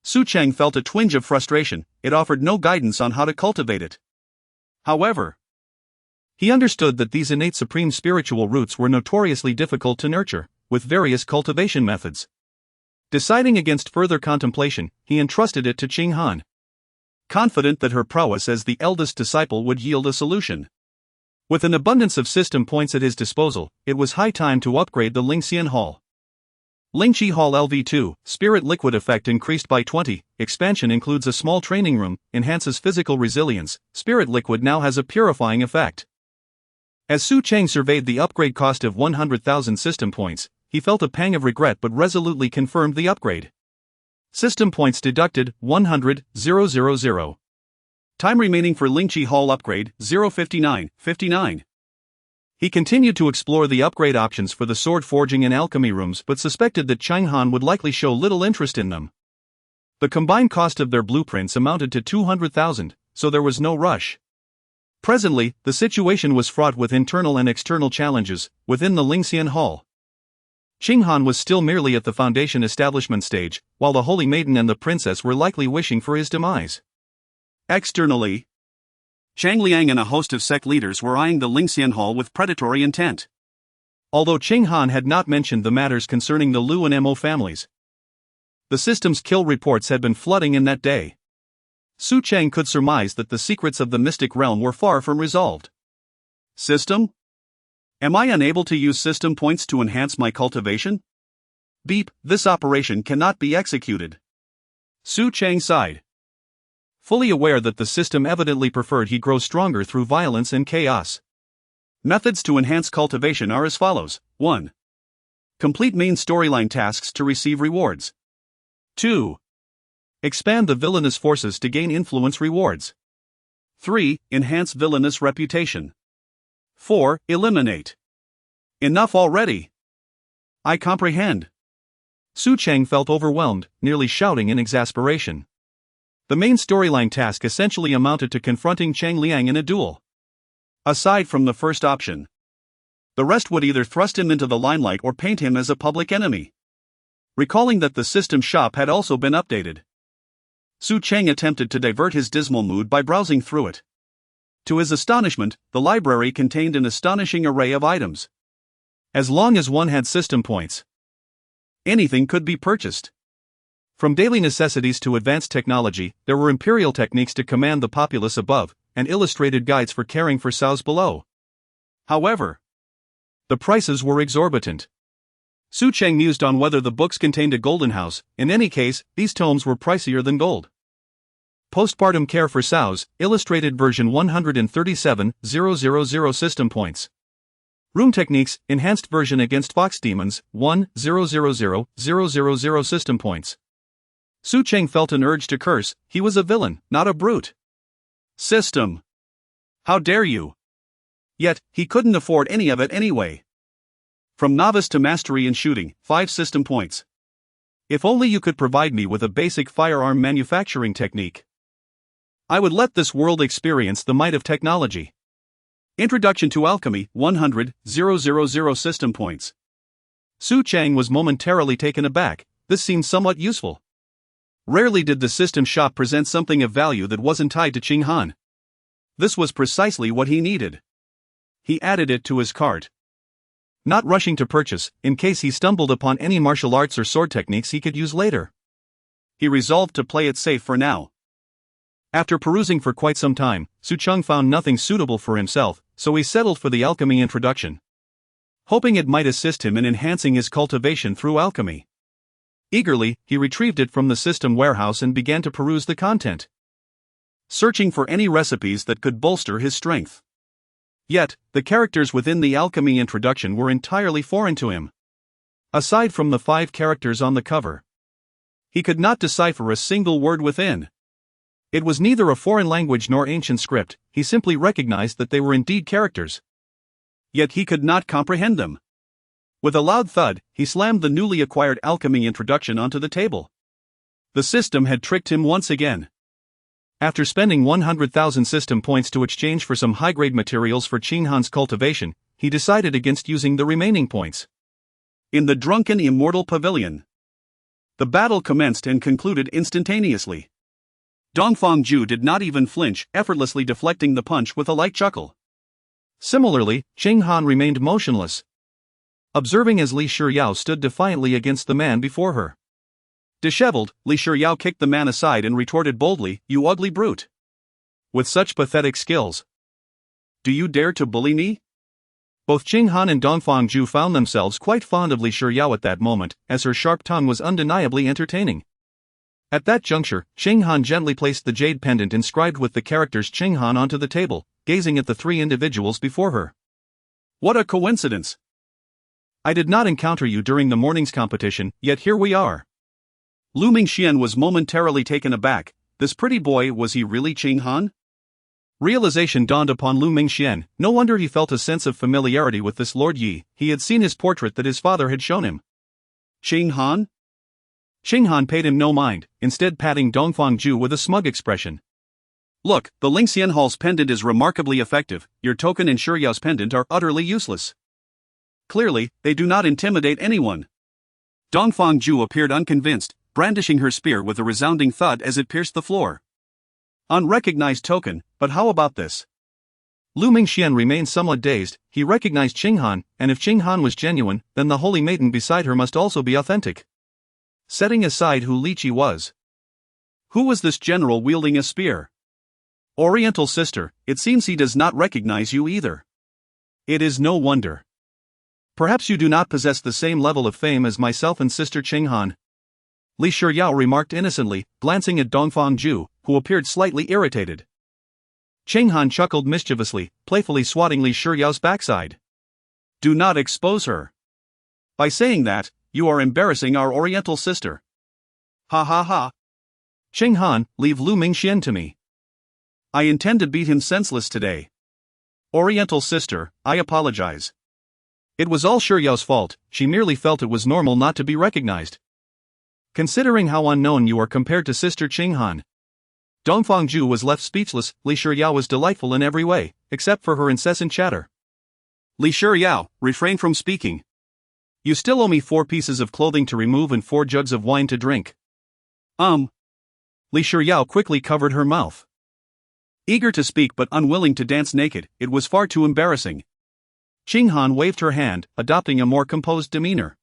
Su Cheng felt a twinge of frustration. It offered no guidance on how to cultivate it. However, he understood that these innate supreme spiritual roots were notoriously difficult to nurture, with various cultivation methods. Deciding against further contemplation, he entrusted it to Qinghan, confident that her prowess as the eldest disciple would yield a solution. With an abundance of system points at his disposal, it was high time to upgrade the Lingxian Hall. Lingqi Hall LV2, Spirit Liquid effect increased by 20, expansion includes a small training room, enhances physical resilience, Spirit Liquid now has a purifying effect. As Su Cheng surveyed the upgrade cost of 100,000 system points, he felt a pang of regret but resolutely confirmed the upgrade. System points deducted, 100,000. Time remaining for Lingqi Hall upgrade, 0:59:59. He continued to explore the upgrade options for the sword forging and alchemy rooms but suspected that Qinghan would likely show little interest in them. The combined cost of their blueprints amounted to 200,000, so there was no rush. Presently, the situation was fraught with internal and external challenges within the Lingxian Hall. Qinghan was still merely at the foundation establishment stage, while the Holy Maiden and the Princess were likely wishing for his demise. Externally, Zhang Liang and a host of sect leaders were eyeing the Lingxian Hall with predatory intent. Although Qinghan had not mentioned the matters concerning the Lu and Mo families, the system's kill reports had been flooding in that day. Su Cheng could surmise that the secrets of the mystic realm were far from resolved. System? Am I unable to use system points to enhance my cultivation? Beep, this operation cannot be executed. Su Cheng sighed, fully aware that the system evidently preferred he grow stronger through violence and chaos. Methods to enhance cultivation are as follows. 1. Complete main storyline tasks to receive rewards. 2. Expand the villainous forces to gain influence rewards. 3. Enhance villainous reputation. 4. Eliminate. Enough already. I comprehend. Su Cheng felt overwhelmed, nearly shouting in exasperation. The main storyline task essentially amounted to confronting Zhang Liang in a duel. Aside from the first option, the rest would either thrust him into the limelight or paint him as a public enemy. Recalling that the system shop had also been updated, Su Cheng attempted to divert his dismal mood by browsing through it. To his astonishment, the library contained an astonishing array of items. As long as one had system points, anything could be purchased. From daily necessities to advanced technology, there were imperial techniques to command the populace above, and illustrated guides for caring for sows below. However, the prices were exorbitant. Su Cheng mused on whether the books contained a golden house. In any case, these tomes were pricier than gold. Postpartum Care for Sows, Illustrated version 137,000 system points. Room Techniques, Enhanced version against Fox Demons, 1,000,000 system points. Su Cheng felt an urge to curse. He was a villain, not a brute. System. How dare you? Yet, he couldn't afford any of it anyway. From novice to mastery in shooting, 5 system points. If only you could provide me with a basic firearm manufacturing technique. I would let this world experience the might of technology. Introduction to Alchemy, 100,000 system points. Su Cheng was momentarily taken aback. This seemed somewhat useful. Rarely did the system shop present something of value that wasn't tied to Cheng Han. This was precisely what he needed. He added it to his cart. Not rushing to purchase, in case he stumbled upon any martial arts or sword techniques he could use later. He resolved to play it safe for now. After perusing for quite some time, Su Cheng found nothing suitable for himself, so he settled for the alchemy introduction, hoping it might assist him in enhancing his cultivation through alchemy. Eagerly, he retrieved it from the system warehouse and began to peruse the content, searching for any recipes that could bolster his strength. Yet, the characters within the alchemy introduction were entirely foreign to him. Aside from the 5 characters on the cover, he could not decipher a single word within. It was neither a foreign language nor ancient script, he simply recognized that they were indeed characters. Yet he could not comprehend them. With a loud thud, he slammed the newly acquired alchemy introduction onto the table. The system had tricked him once again. After spending 100,000 system points to exchange for some high-grade materials for Cheng Han's cultivation, he decided against using the remaining points. In the drunken immortal pavilion, the battle commenced and concluded instantaneously. Dongfang Ju did not even flinch, effortlessly deflecting the punch with a light chuckle. Similarly, Cheng Han remained motionless, observing as Li Shiyao stood defiantly against the man before her. Disheveled, Li Shiyao kicked the man aside and retorted boldly, "You ugly brute! With such pathetic skills, do you dare to bully me?" Both Cheng Han and Dongfang Ju found themselves quite fond of Li Shiyao at that moment, as her sharp tongue was undeniably entertaining. At that juncture, Cheng Han gently placed the jade pendant inscribed with the characters Cheng Han onto the table, gazing at the 3 individuals before her. "What a coincidence! I did not encounter you during the morning's competition, yet here we are." Lu Mingxian was momentarily taken aback. This pretty boy, was he really Cheng Han? Realization dawned upon Lu Mingxian. No wonder he felt a sense of familiarity with this Lord Yi. He had seen his portrait that his father had shown him. Cheng Han? Cheng Han paid him no mind, instead patting Dongfang Ju with a smug expression. "Look, the Lingxian Hall's pendant is remarkably effective. Your token and Shiyao's pendant are utterly useless. Clearly, they do not intimidate anyone." Dongfang Ju appeared unconvinced, brandishing her spear with a resounding thud as it pierced the floor. Unrecognized token, but how about this? Lu Mingxian remained somewhat dazed. He recognized Cheng Han, and if Cheng Han was genuine, then the holy maiden beside her must also be authentic. Setting aside who Li Chi was, who was this general wielding a spear? Oriental sister, it seems he does not recognize you either. It is no wonder. Perhaps you do not possess the same level of fame as myself and sister Cheng Han. Li Shiyao remarked innocently, glancing at Dongfang Ju, who appeared slightly irritated. Cheng Han chuckled mischievously, playfully swatting Li Shiyao's backside. "Do not expose her. By saying that, you are embarrassing our Oriental sister." "Ha ha ha. Cheng Han, leave Lu Mingxian to me. I intend to beat him senseless today. Oriental sister, I apologize." It was all Shiyao's fault. She merely felt it was normal not to be recognized. "Considering how unknown you are compared to sister Cheng Han." Dongfang Ju was left speechless. Li Shiyao was delightful in every way, except for her incessant chatter. "Li Shiyao, refrain from speaking. You still owe me 4 pieces of clothing to remove and 4 jugs of wine to drink." Li Shiyao quickly covered her mouth. Eager to speak but unwilling to dance naked, it was far too embarrassing. Cheng Han waved her hand, adopting a more composed demeanor.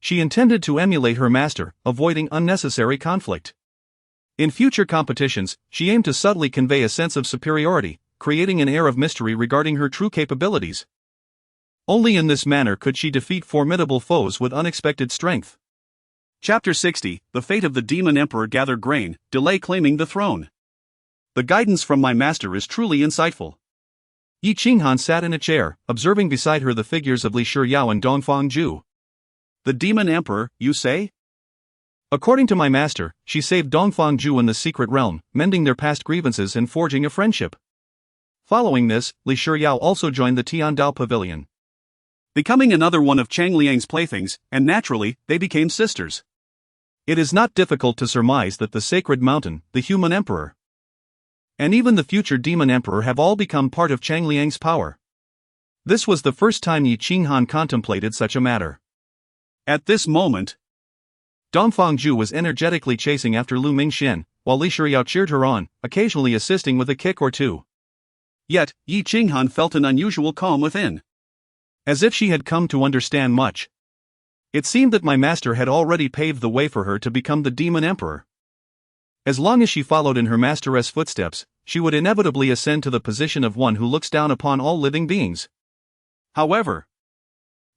She intended to emulate her master, avoiding unnecessary conflict. In future competitions, she aimed to subtly convey a sense of superiority, creating an air of mystery regarding her true capabilities. Only in this manner could she defeat formidable foes with unexpected strength. Chapter 60, The Fate of the Demon Emperor. Gather grain, delay claiming the throne. The guidance from my master is truly insightful. Yi Qinghan sat in a chair, observing beside her the figures of Li Shiyao and Dongfang Ju. The Demon Emperor, you say? According to my master, she saved Dongfang Ju in the secret realm, mending their past grievances and forging a friendship. Following this, Li Shiyao also joined the Tiandao Pavilion, becoming another one of Cheng Liang's playthings, and naturally, they became sisters. It is not difficult to surmise that the Sacred Mountain, the Human Emperor, and even the future Demon Emperor have all become part of Cheng Liang's power. This was the first time Yi Qinghan contemplated such a matter. At this moment, Dongfang Ju was energetically chasing after Lu Mingxian, while Li Shiyao cheered her on, occasionally assisting with a kick or two. Yet, Yi Qinghan felt an unusual calm within, as if she had come to understand much. It seemed that my master had already paved the way for her to become the Demon Emperor. As long as she followed in her master's footsteps, she would inevitably ascend to the position of one who looks down upon all living beings. However,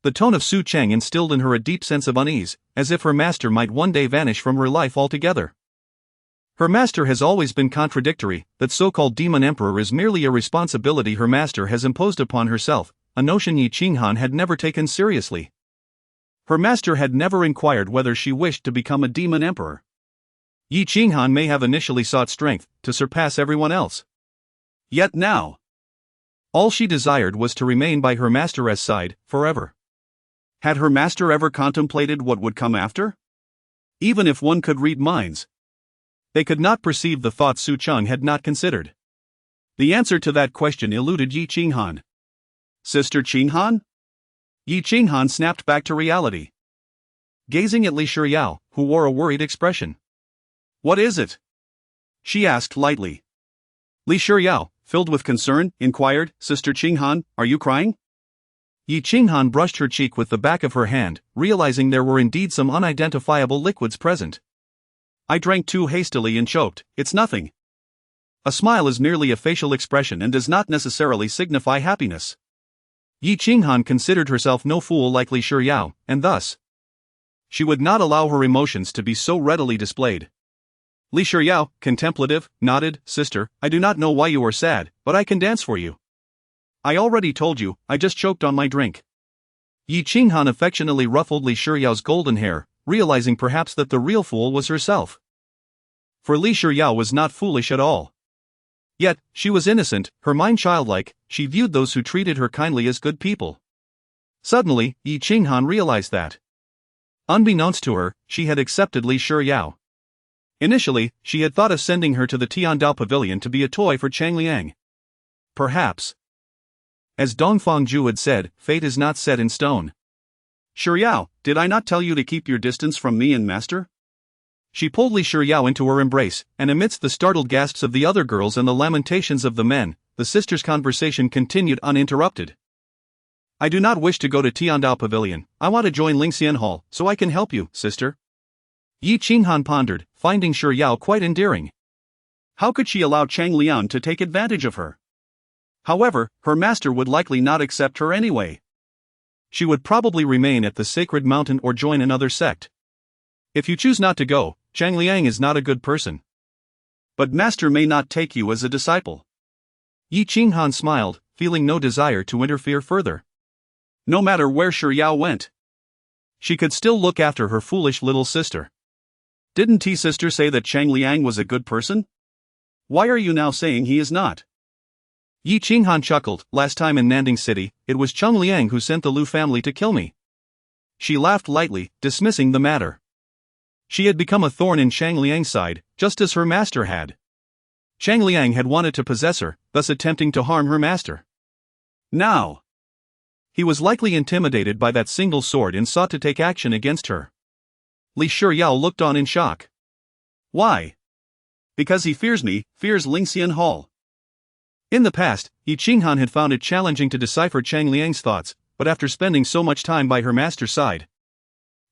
the tone of Su Cheng instilled in her a deep sense of unease, as if her master might one day vanish from her life altogether. Her master has always been contradictory, that so-called Demon Emperor is merely a responsibility her master has imposed upon herself, a notion Yi Qinghan had never taken seriously. Her master had never inquired whether she wished to become a Demon Emperor. Yi Qinghan may have initially sought strength, to surpass everyone else. Yet now, all she desired was to remain by her master's side, forever. Had her master ever contemplated what would come after? Even if one could read minds, they could not perceive the thoughts Su Cheng had not considered. The answer to that question eluded Yi Qinghan. Sister Qinghan? Yi Qinghan snapped back to reality, gazing at Li Shiyao, who wore a worried expression. What is it? She asked lightly. Li Shiyao, filled with concern, inquired, Sister Qinghan, are you crying? Yi Qinghan brushed her cheek with the back of her hand, realizing there were indeed some unidentifiable liquids present. I drank too hastily and choked, it's nothing. A smile is merely a facial expression and does not necessarily signify happiness. Yi Qinghan considered herself no fool like Li Shiyao, and thus, she would not allow her emotions to be so readily displayed. Li Shiyao, contemplative, nodded, Sister, I do not know why you are sad, but I can dance for you. I already told you, I just choked on my drink. Yi Qinghan affectionately ruffled Li Shiyao's golden hair, realizing perhaps that the real fool was herself. For Li Shiyao was not foolish at all. Yet, she was innocent, her mind childlike, she viewed those who treated her kindly as good people. Suddenly, Yi Qinghan realized that, unbeknownst to her, she had accepted Li Shiyao. Initially, she had thought of sending her to the Tiandao Pavilion to be a toy for Cheng Liang. Perhaps, as Dongfang Ju had said, fate is not set in stone. Shiyao, did I not tell you to keep your distance from me and master? She pulled Li Shiyao into her embrace, and amidst the startled gasps of the other girls and the lamentations of the men, the sisters' conversation continued uninterrupted. I do not wish to go to Tiandao Pavilion, I want to join Lingxian Hall, so I can help you, sister. Yi Qinghan pondered, finding Shiyao quite endearing. How could she allow Cheng Liang to take advantage of her? However, her master would likely not accept her anyway. She would probably remain at the Sacred Mountain or join another sect. If you choose not to go, Cheng Liang is not a good person. But master may not take you as a disciple. Yi Qinghan smiled, feeling no desire to interfere further. No matter where Shiyao went, she could still look after her foolish little sister. Didn't T-sister say that Cheng Liang was a good person? Why are you now saying he is not? Yi Qinghan chuckled, last time in Nanding City, it was Cheng Liang who sent the Lu family to kill me. She laughed lightly, dismissing the matter. She had become a thorn in Cheng Liang's side, just as her master had. Cheng Liang had wanted to possess her, thus attempting to harm her master. Now, he was likely intimidated by that single sword and sought to take action against her. Li Shiyao looked on in shock. Why? Because he fears me, fears Lingxian Hall. In the past, Yi Qinghan had found it challenging to decipher Cheng Liang's thoughts, but after spending so much time by her master's side,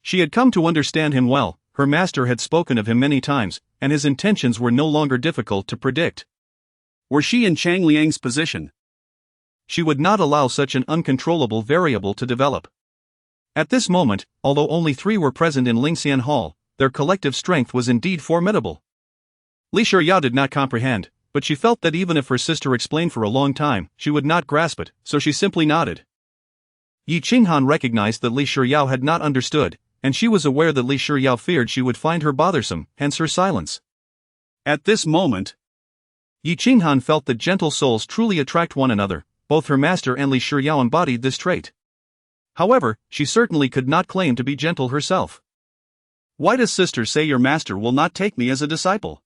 she had come to understand him well. Her master had spoken of him many times, and his intentions were no longer difficult to predict. Were she in Cheng Liang's position, she would not allow such an uncontrollable variable to develop. At this moment, although only 3 were present in Lingxian Hall, their collective strength was indeed formidable. Li Shiyao did not comprehend, but she felt that even if her sister explained for a long time, she would not grasp it, so she simply nodded. Yi Qinghan recognized that Li Shiyao had not understood, and she was aware that Li Shiyao feared she would find her bothersome, hence her silence. At this moment, Yi Qinghan felt that gentle souls truly attract one another. Both her master and Li Shiyao embodied this trait. However, she certainly could not claim to be gentle herself. Why does sister say your master will not take me as a disciple?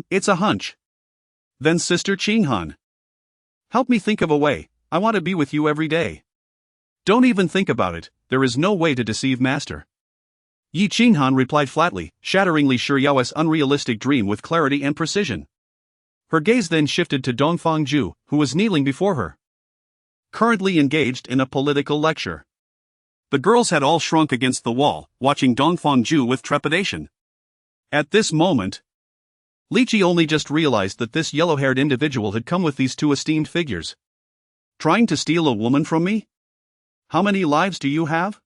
It's a hunch. Then sister Qinghan, help me think of a way. I want to be with you every day. Don't even think about it, there is no way to deceive master. Yi Qinghan replied flatly, shattering Li Shiyao's unrealistic dream with clarity and precision. Her gaze then shifted to Dongfang, who was kneeling before her, currently engaged in a political lecture. The girls had all shrunk against the wall, watching Dongfang with trepidation. At this moment, Li Ji only just realized that this yellow-haired individual had come with these two esteemed figures. Trying to steal a woman from me? How many lives do you have?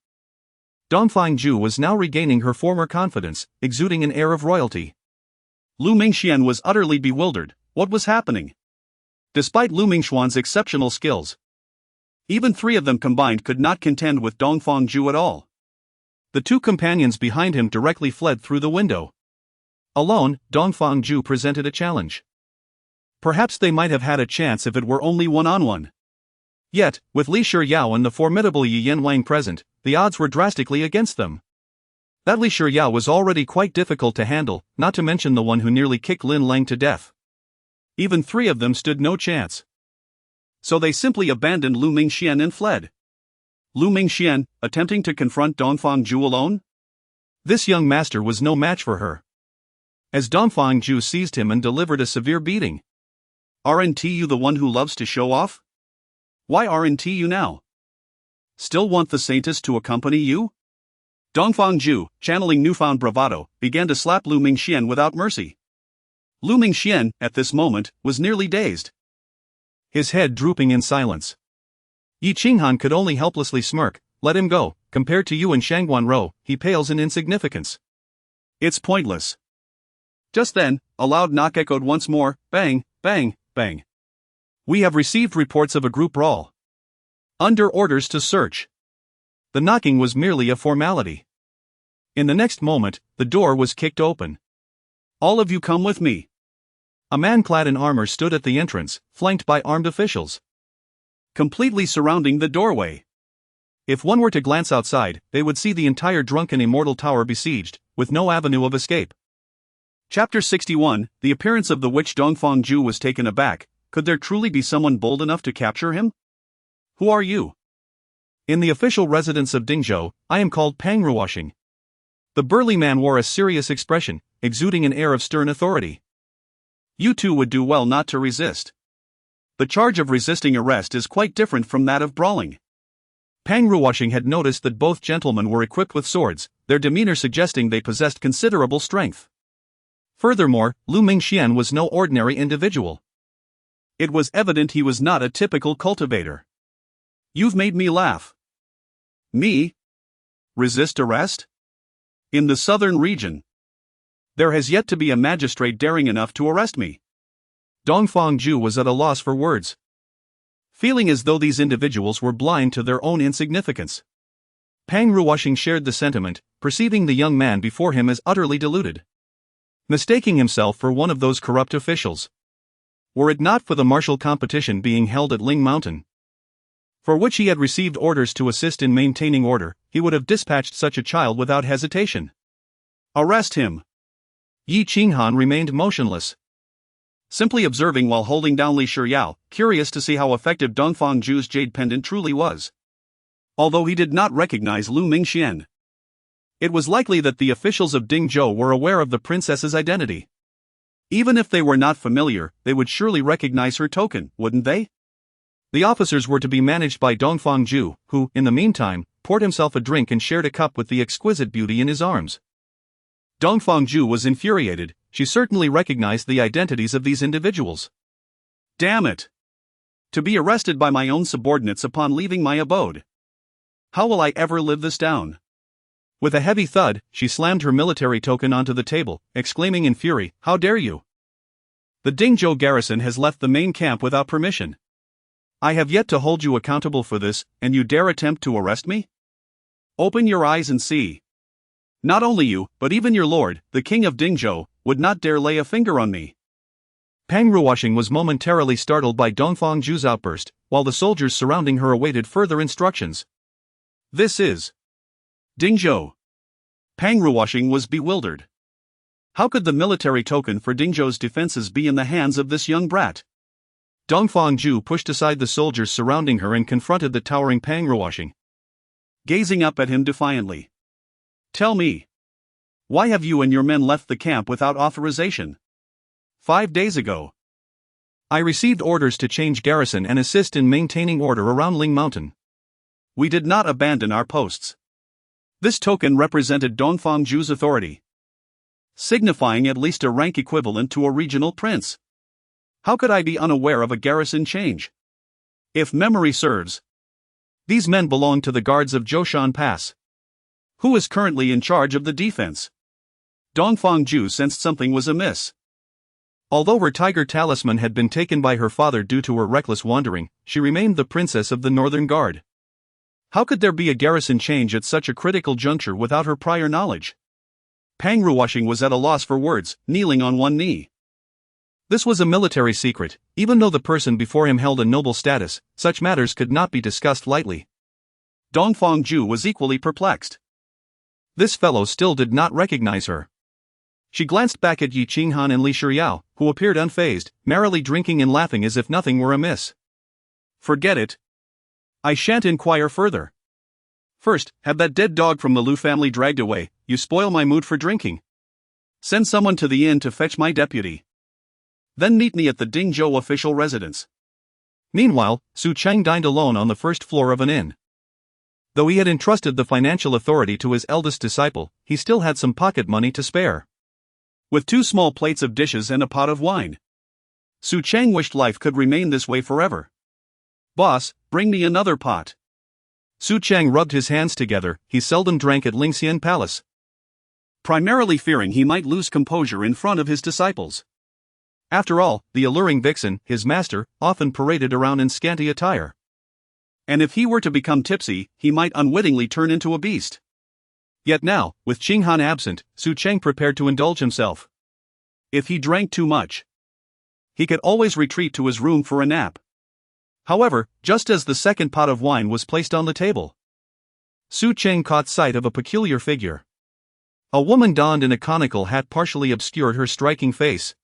Dongfang was now regaining her former confidence, exuding an air of royalty. Lu Mingxian was utterly bewildered. What was happening? Despite Lu Mingxuan's exceptional skills, even three of them combined could not contend with Dongfang at all. The two companions behind him directly fled through the window. Alone, Dongfang presented a challenge. Perhaps they might have had a chance if it were only one-on-one. Yet, with Li Shiyao and the formidable Yi Yanwang present, the odds were drastically against them. That Li Shiyao was already quite difficult to handle, not to mention the one who nearly kicked Lin Lang to death. Even three of them stood no chance. So they simply abandoned Lu Mingxian and fled. Lu Mingxian, attempting to confront Dongfang alone? This young master was no match for her. As Dongfang seized him and delivered a severe beating. Aren't you the one who loves to show off? Why aren't you now? Still want the saintess to accompany you? Dongfang, channeling newfound bravado, began to slap Lu Mingxian without mercy. Lu Mingxian, at this moment, was nearly dazed, his head drooping in silence. Yi Qinghan could only helplessly smirk. Let him go. Compared to you and Shangguanrou, he pales in insignificance. It's pointless. Just then, a loud knock echoed once more. Bang, bang, bang. We have received reports of a group brawl. Under orders to search. The knocking was merely a formality. In the next moment, the door was kicked open. All of you come with me. A man clad in armor stood at the entrance, flanked by armed officials, completely surrounding the doorway. If one were to glance outside, they would see the entire drunken immortal tower besieged, with no avenue of escape. Chapter 61, The appearance of the witch. Dongfang was taken aback. Could there truly be someone bold enough to capture him? Who are you? In the official residence of Dingzhou, I am called Pang Ruoxing. The burly man wore a serious expression, exuding an air of stern authority. You two would do well not to resist. The charge of resisting arrest is quite different from that of brawling. Pang Ruoxing had noticed that both gentlemen were equipped with swords, their demeanor suggesting they possessed considerable strength. Furthermore, Lu Mingxian was no ordinary individual. It was evident he was not a typical cultivator. You've made me laugh. Me? Resist arrest? In the southern region, there has yet to be a magistrate daring enough to arrest me. Dongfang was at a loss for words, feeling as though these individuals were blind to their own insignificance. Pang Ruoxing shared the sentiment, perceiving the young man before him as utterly deluded, mistaking himself for one of those corrupt officials. Were it not for the martial competition being held at Ling Mountain, for which he had received orders to assist in maintaining order, he would have dispatched such a child without hesitation. Arrest him. Yi Qinghan remained motionless, simply observing while holding down Li Shiyao, curious to see how effective Dongfang's jade pendant truly was. Although he did not recognize Lu Mingxian, it was likely that the officials of Dingzhou were aware of the princess's identity. Even if they were not familiar, they would surely recognize her token, wouldn't they? The officers were to be managed by Dongfang, who, in the meantime, poured himself a drink and shared a cup with the exquisite beauty in his arms. Dongfang was infuriated. She certainly recognized the identities of these individuals. Damn it! To be arrested by my own subordinates upon leaving my abode. How will I ever live this down? With a heavy thud, she slammed her military token onto the table, exclaiming in fury, "How dare you! The Dingzhou garrison has left the main camp without permission. I have yet to hold you accountable for this, and you dare attempt to arrest me? Open your eyes and see. Not only you, but even your lord, the king of Dingzhou, would not dare lay a finger on me. Pang Ruoxing was momentarily startled by Dongfangzhu's outburst, while the soldiers surrounding her awaited further instructions. This is Dingzhou. Pang Ruoxing was bewildered. How could the military token for Dingzhou's defenses be in the hands of this young brat? Dongfangzhu pushed aside the soldiers surrounding her and confronted the towering Pang Ruoxing, gazing up at him defiantly. Tell me, why have you and your men left the camp without authorization? 5 days ago, I received orders to change garrison and assist in maintaining order around Ling Mountain. We did not abandon our posts. This token represented Dongfangzhu's authority, signifying at least a rank equivalent to a regional prince. How could I be unaware of a garrison change? If memory serves, these men belong to the guards of Zhoushan Pass. Who is currently in charge of the defense? Dongfangzhu sensed something was amiss. Although her tiger talisman had been taken by her father due to her reckless wandering, she remained the princess of the Northern Guard. How could there be a garrison change at such a critical juncture without her prior knowledge? Pang Ruoxing was at a loss for words, kneeling on one knee. This was a military secret. Even though the person before him held a noble status, such matters could not be discussed lightly. Dongfangzhu was equally perplexed. This fellow still did not recognize her. She glanced back at Yi Qinghan and Li Shiyao, who appeared unfazed, merrily drinking and laughing as if nothing were amiss. Forget it. I shan't inquire further. First, have that dead dog from the Lu family dragged away. You spoil my mood for drinking. Send someone to the inn to fetch my deputy. Then meet me at the Dingzhou official residence. Meanwhile, Su Cheng dined alone on the first floor of an inn. Though he had entrusted the financial authority to his eldest disciple, he still had some pocket money to spare. With 2 small plates of dishes and a pot of wine, Su Cheng wished life could remain this way forever. Boss, bring me another pot. Su Cheng rubbed his hands together. He seldom drank at Lingxian Palace, primarily fearing he might lose composure in front of his disciples. After all, the alluring vixen, his master, often paraded around in scanty attire. And if he were to become tipsy, he might unwittingly turn into a beast. Yet now, with Qinghan absent, Su Cheng prepared to indulge himself. If he drank too much, he could always retreat to his room for a nap. However, just as the second pot of wine was placed on the table, Su Cheng caught sight of a peculiar figure. A woman donned in a conical hat partially obscured her striking face.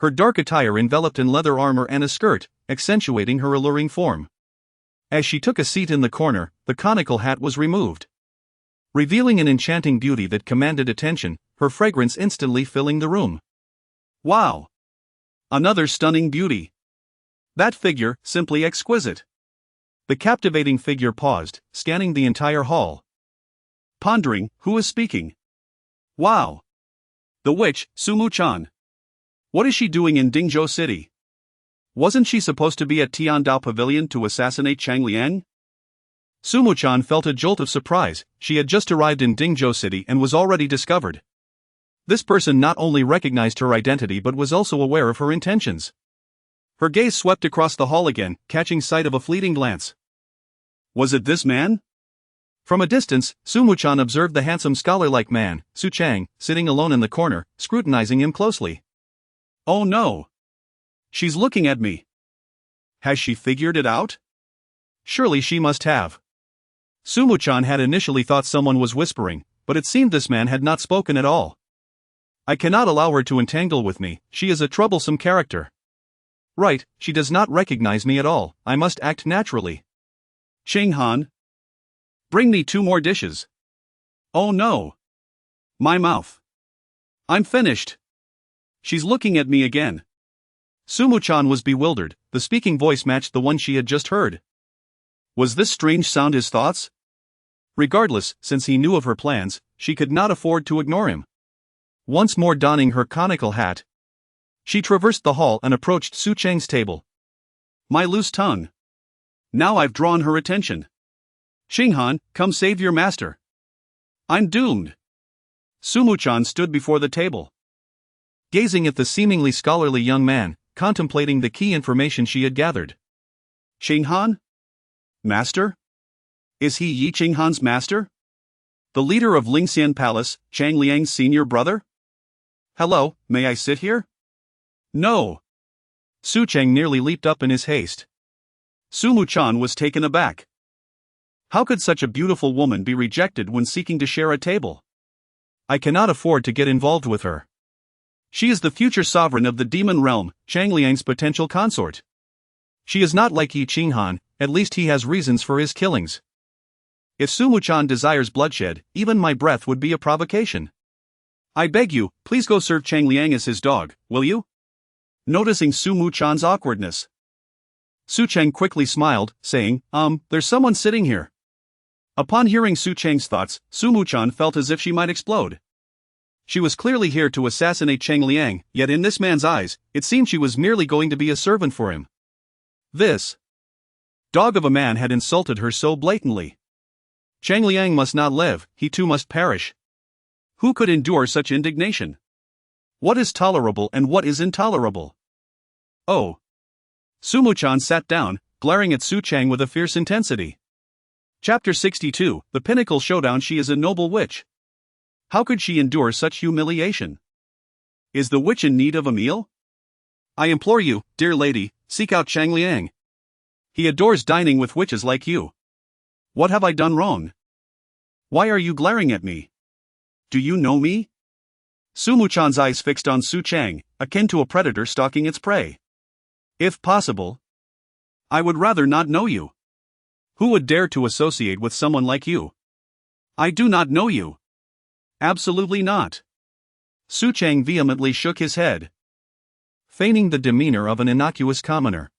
Her dark attire enveloped in leather armor and a skirt, accentuating her alluring form. As she took a seat in the corner, the conical hat was removed, revealing an enchanting beauty that commanded attention, her fragrance instantly filling the room. Wow! Another stunning beauty. That figure, simply exquisite. The captivating figure paused, scanning the entire hall, pondering, who is speaking? Wow! The witch, Sumu-chan. What is she doing in Dingzhou City? Wasn't she supposed to be at Tiandao Pavilion to assassinate Chang Liang? Sumu-chan felt a jolt of surprise. She had just arrived in Dingzhou City and was already discovered. This person not only recognized her identity but was also aware of her intentions. Her gaze swept across the hall again, catching sight of a fleeting glance. Was it this man? From a distance, Sumu-chan observed the handsome scholar-like man, Su Cheng, sitting alone in the corner, scrutinizing him closely. Oh no! She's looking at me. Has she figured it out? Surely she must have. Sumu-chan had initially thought someone was whispering, but it seemed this man had not spoken at all. I cannot allow her to entangle with me. She is a troublesome character. Right, she does not recognize me at all. I must act naturally. Qinghan, bring me 2 more dishes. Oh no! My mouth. I'm finished. She's looking at me again. Sumu-chan was bewildered. The speaking voice matched the one she had just heard. Was this strange sound his thoughts? Regardless, since he knew of her plans, she could not afford to ignore him. Once more donning her conical hat, she traversed the hall and approached Su Cheng's table. My loose tongue. Now I've drawn her attention. Qinghan, come save your master. I'm doomed. Sumu-chan stood before the table, gazing at the seemingly scholarly young man, contemplating the key information she had gathered. Qinghan? Master? Is he Yi Qinghan's master? The leader of Lingxian Palace, Chang Liang's senior brother? Hello, may I sit here? No. Su Cheng nearly leaped up in his haste. Su Muchan was taken aback. How could such a beautiful woman be rejected when seeking to share a table? I cannot afford to get involved with her. She is the future sovereign of the demon realm, Chang Liang's potential consort. She is not like Yi Qinghan, at least he has reasons for his killings. If Su Muchan desires bloodshed, even my breath would be a provocation. I beg you, please go serve Chang Liang as his dog, will you? Noticing Su Muchan's awkwardness, Su Cheng quickly smiled, saying, there's someone sitting here. Upon hearing Su Cheng's thoughts, Su Muchan felt as if she might explode. She was clearly here to assassinate Chang Liang, yet in this man's eyes, it seemed she was merely going to be a servant for him. This dog of a man had insulted her so blatantly. Chang Liang must not live, he too must perish. Who could endure such indignation? What is tolerable and what is intolerable? Oh. Su Muchan sat down, glaring at Su Cheng with a fierce intensity. Chapter 62, The Pinnacle Showdown. She is a noble witch. How could she endure such humiliation? Is the witch in need of a meal? I implore you, dear lady, seek out Chang Liang. He adores dining with witches like you. What have I done wrong? Why are you glaring at me? Do you know me? Su Muchan's eyes fixed on Su Cheng, akin to a predator stalking its prey. If possible, I would rather not know you. Who would dare to associate with someone like you? I do not know you. Absolutely not. Su Cheng vehemently shook his head, feigning the demeanor of an innocuous commoner.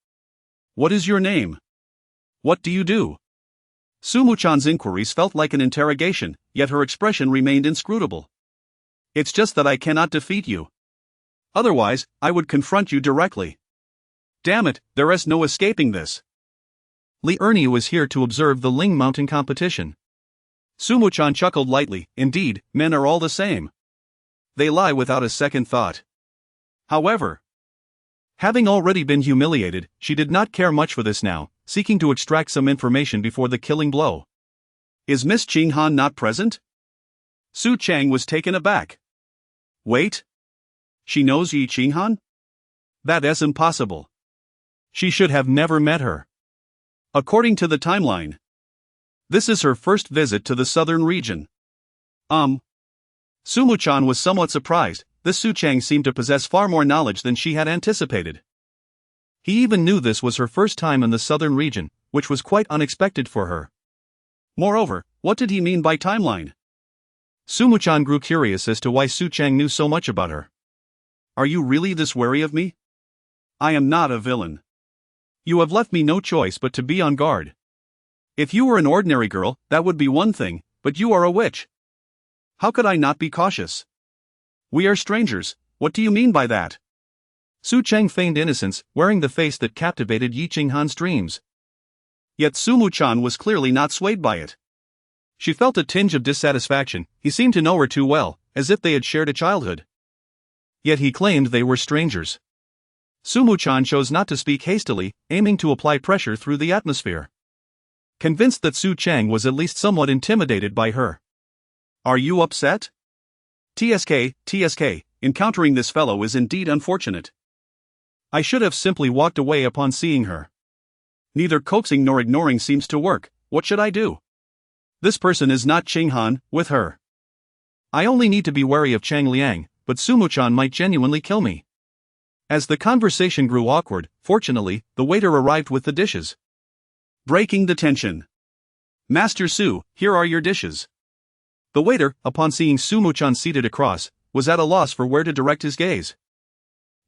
What is your name? What do you do? Su Muchan's inquiries felt like an interrogation, yet her expression remained inscrutable. It's just that I cannot defeat you. Otherwise, I would confront you directly. Damn it, there is no escaping this. Li Ernie was here to observe the Ling Mountain competition. Su Muchan chuckled lightly. Indeed, men are all the same. They lie without a second thought. However, having already been humiliated, she did not care much for this now, seeking to extract some information before the killing blow. Is Miss Qinghan not present? Su Cheng was taken aback. Wait. She knows Yi Qinghan? That is impossible. She should have never met her. According to the timeline, this is her first visit to the southern region. Su Muchan was somewhat surprised. This Su Cheng seemed to possess far more knowledge than she had anticipated. He even knew this was her first time in the southern region, which was quite unexpected for her. Moreover, what did he mean by timeline? Su Muchan grew curious as to why Su Cheng knew so much about her. Are you really this wary of me? I am not a villain. You have left me no choice but to be on guard. If you were an ordinary girl, that would be one thing, but you are a witch. How could I not be cautious? We are strangers, what do you mean by that? Su Cheng feigned innocence, wearing the face that captivated Yi Qinghan's dreams. Yet Su Muchan was clearly not swayed by it. She felt a tinge of dissatisfaction. He seemed to know her too well, as if they had shared a childhood. Yet he claimed they were strangers. Su Muchan chose not to speak hastily, aiming to apply pressure through the atmosphere. Convinced that Su Cheng was at least somewhat intimidated by her. Are you upset? TSK, encountering this fellow is indeed unfortunate. I should have simply walked away upon seeing her. Neither coaxing nor ignoring seems to work. What should I do? This person is not Qinghan, with her. I only need to be wary of Chang Liang, but Su Muchan might genuinely kill me. As the conversation grew awkward, fortunately, the waiter arrived with the dishes. Breaking the tension. Master Su, here are your dishes. The waiter, upon seeing Su Muchan seated across, was at a loss for where to direct his gaze.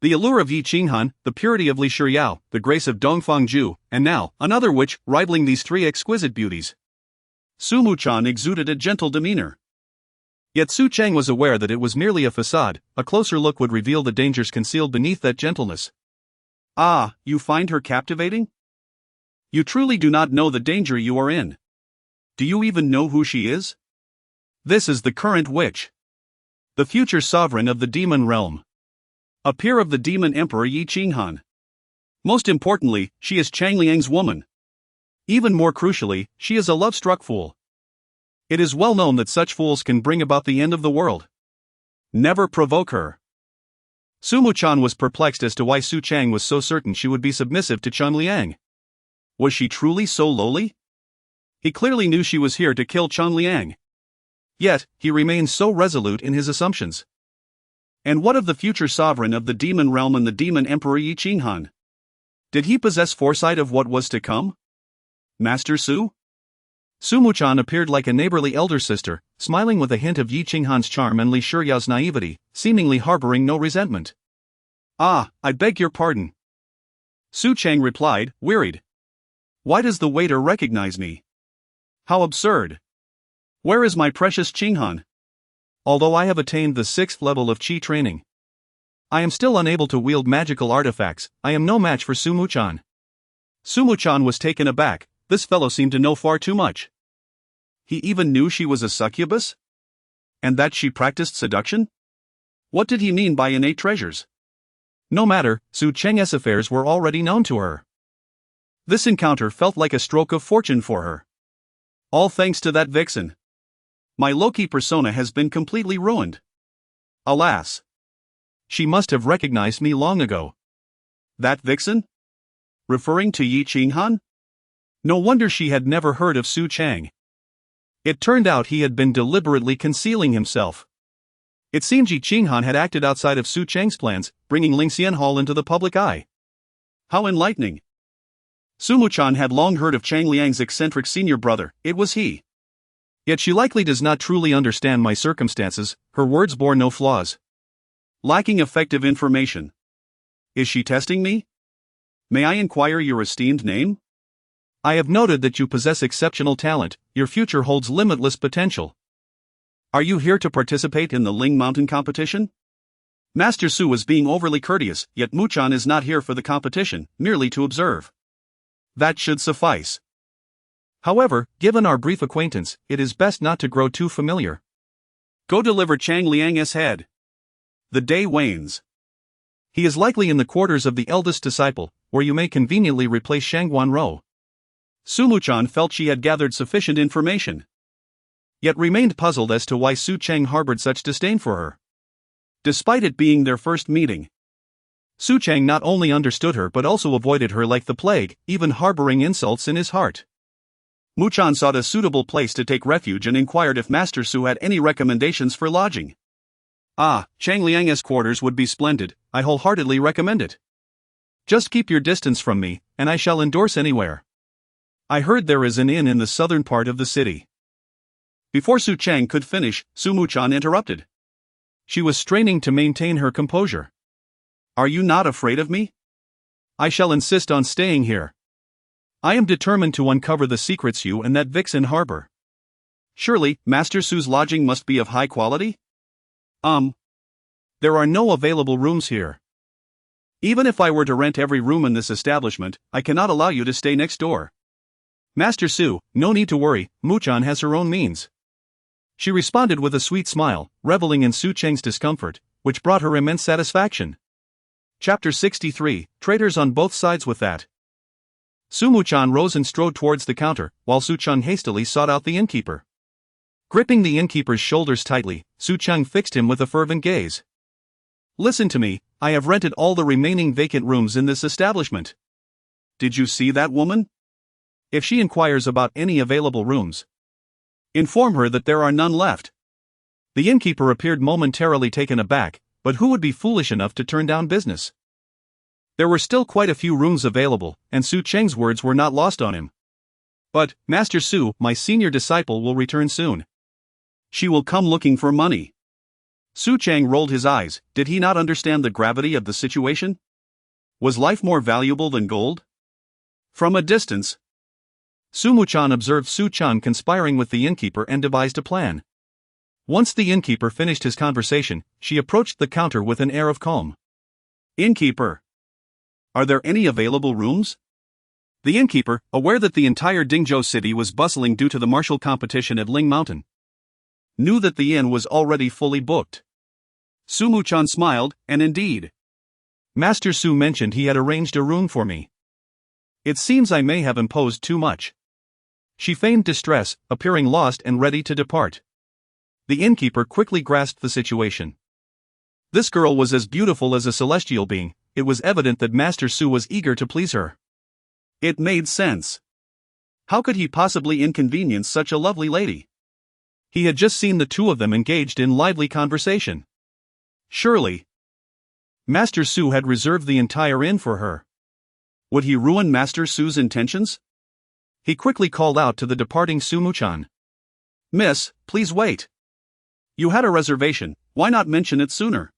The allure of Yi Qinghan, the purity of Li Shiyao, the grace of Dongfang Ju, and now, another witch, rivaling these three exquisite beauties. Su Muchan exuded a gentle demeanor. Yet Su Cheng was aware that it was merely a facade. A closer look would reveal the dangers concealed beneath that gentleness. Ah, you find her captivating? You truly do not know the danger you are in. Do you even know who she is? This is the current witch. The future sovereign of the demon realm. A peer of the demon emperor Yi Qinghan. Most importantly, she is Chang Liang's woman. Even more crucially, she is a love-struck fool. It is well known that such fools can bring about the end of the world. Never provoke her. Su Muchan was perplexed as to why Su Cheng was so certain she would be submissive to Cheng Liang. Was she truly so lowly? He clearly knew she was here to kill Cheng Liang. Yet, he remained so resolute in his assumptions. And what of the future sovereign of the demon realm and the demon emperor Yi Qinghan? Did he possess foresight of what was to come? Master Su? Su Muchan appeared like a neighborly elder sister, smiling with a hint of Yi Qinghan's charm and Li Shiyao's naivety, seemingly harboring no resentment. Ah, I beg your pardon. Su Cheng replied, wearied. Why does the waiter recognize me? How absurd. Where is my precious Qinghan? Although I have attained the 6th level of Qi training, I am still unable to wield magical artifacts. I am no match for Su Muchan. Su Muchan was taken aback. This fellow seemed to know far too much. He even knew she was a succubus? And that she practiced seduction? What did he mean by innate treasures? No matter, Su Cheng's affairs were already known to her. This encounter felt like a stroke of fortune for her. All thanks to that vixen. My Loki persona has been completely ruined. Alas. She must have recognized me long ago. That vixen? Referring to Yi Qinghan? No wonder she had never heard of Su Cheng. It turned out he had been deliberately concealing himself. It seemed Yi Qinghan had acted outside of Su Cheng's plans, bringing Ling Xianhao into the public eye. How enlightening. Su Muchan had long heard of Cheng Liang's eccentric senior brother. It was he. Yet she likely does not truly understand my circumstances. Her words bore no flaws. Lacking effective information. Is she testing me? May I inquire your esteemed name? I have noted that you possess exceptional talent. Your future holds limitless potential. Are you here to participate in the Ling Mountain competition? Master Su was being overly courteous, yet Muchan is not here for the competition, merely to observe. That should suffice. However, given our brief acquaintance, it is best not to grow too familiar. Go deliver Cheng Liang's head. The day wanes. He is likely in the quarters of the eldest disciple, where you may conveniently replace Shang Guanrou. Su Muchan felt she had gathered sufficient information, yet remained puzzled as to why Su Cheng harbored such disdain for her. Despite it being their first meeting, Su Cheng not only understood her but also avoided her like the plague, even harboring insults in his heart. Muchan sought a suitable place to take refuge and inquired if Master Su had any recommendations for lodging. Ah, Cheng Liang's quarters would be splendid. I wholeheartedly recommend it. Just keep your distance from me, and I shall endorse anywhere. I heard there is an inn in the southern part of the city. Before Su Cheng could finish, Su Muchan interrupted. She was straining to maintain her composure. Are you not afraid of me? I shall insist on staying here. I am determined to uncover the secrets you and that vixen harbor. Surely, Master Su's lodging must be of high quality? There are no available rooms here. Even if I were to rent every room in this establishment, I cannot allow you to stay next door. Master Su, no need to worry, Muchan has her own means. She responded with a sweet smile, reveling in Su Cheng's discomfort, which brought her immense satisfaction. Chapter 63, Traitors on Both Sides. With that, Su Muchan rose and strode towards the counter, while Su Cheng hastily sought out the innkeeper. Gripping the innkeeper's shoulders tightly, Su Cheng fixed him with a fervent gaze. Listen to me, I have rented all the remaining vacant rooms in this establishment. Did you see that woman? If she inquires about any available rooms, inform her that there are none left. The innkeeper appeared momentarily taken aback, but who would be foolish enough to turn down business? There were still quite a few rooms available, and Su Cheng's words were not lost on him. But, Master Su, my senior disciple will return soon. She will come looking for money. Su Cheng rolled his eyes. Did he not understand the gravity of the situation? Was life more valuable than gold? From a distance, Su Muchan observed Su Cheng conspiring with the innkeeper and devised a plan. Once the innkeeper finished his conversation, she approached the counter with an air of calm. Innkeeper, are there any available rooms? The innkeeper, aware that the entire Dingzhou city was bustling due to the martial competition at Ling Mountain, knew that the inn was already fully booked. Su Muchan smiled, and indeed, Master Su mentioned he had arranged a room for me. It seems I may have imposed too much. She feigned distress, appearing lost and ready to depart. The innkeeper quickly grasped the situation. This girl was as beautiful as a celestial being. It was evident that Master Su was eager to please her. It made sense. How could he possibly inconvenience such a lovely lady? He had just seen the two of them engaged in lively conversation. Surely, Master Su had reserved the entire inn for her. Would he ruin Master Su's intentions? He quickly called out to the departing Sumu-chan. Miss, please wait. You had a reservation, why not mention it sooner?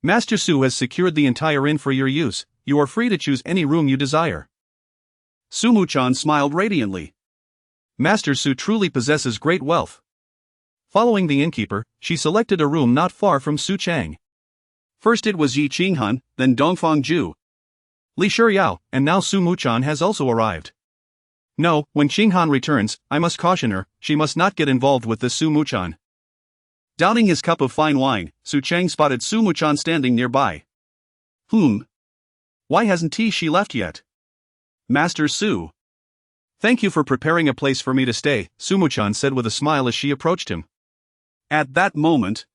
Master Su has secured the entire inn for your use, you are free to choose any room you desire. Sumu-chan smiled radiantly. Master Su truly possesses great wealth. Following the innkeeper, she selected a room not far from Su Cheng. First it was Yi Qinghan, then Dongfang Ju. Li Shiyao, and now Sumu-chan has also arrived. No, when Qinghan returns, I must caution her, she must not get involved with this Sumu-chan. Downing his cup of fine wine, Su Cheng spotted Sumu-chan standing nearby. Why hasn't she left yet? Master Su. Thank you for preparing a place for me to stay, Sumu-chan said with a smile as she approached him. At that moment,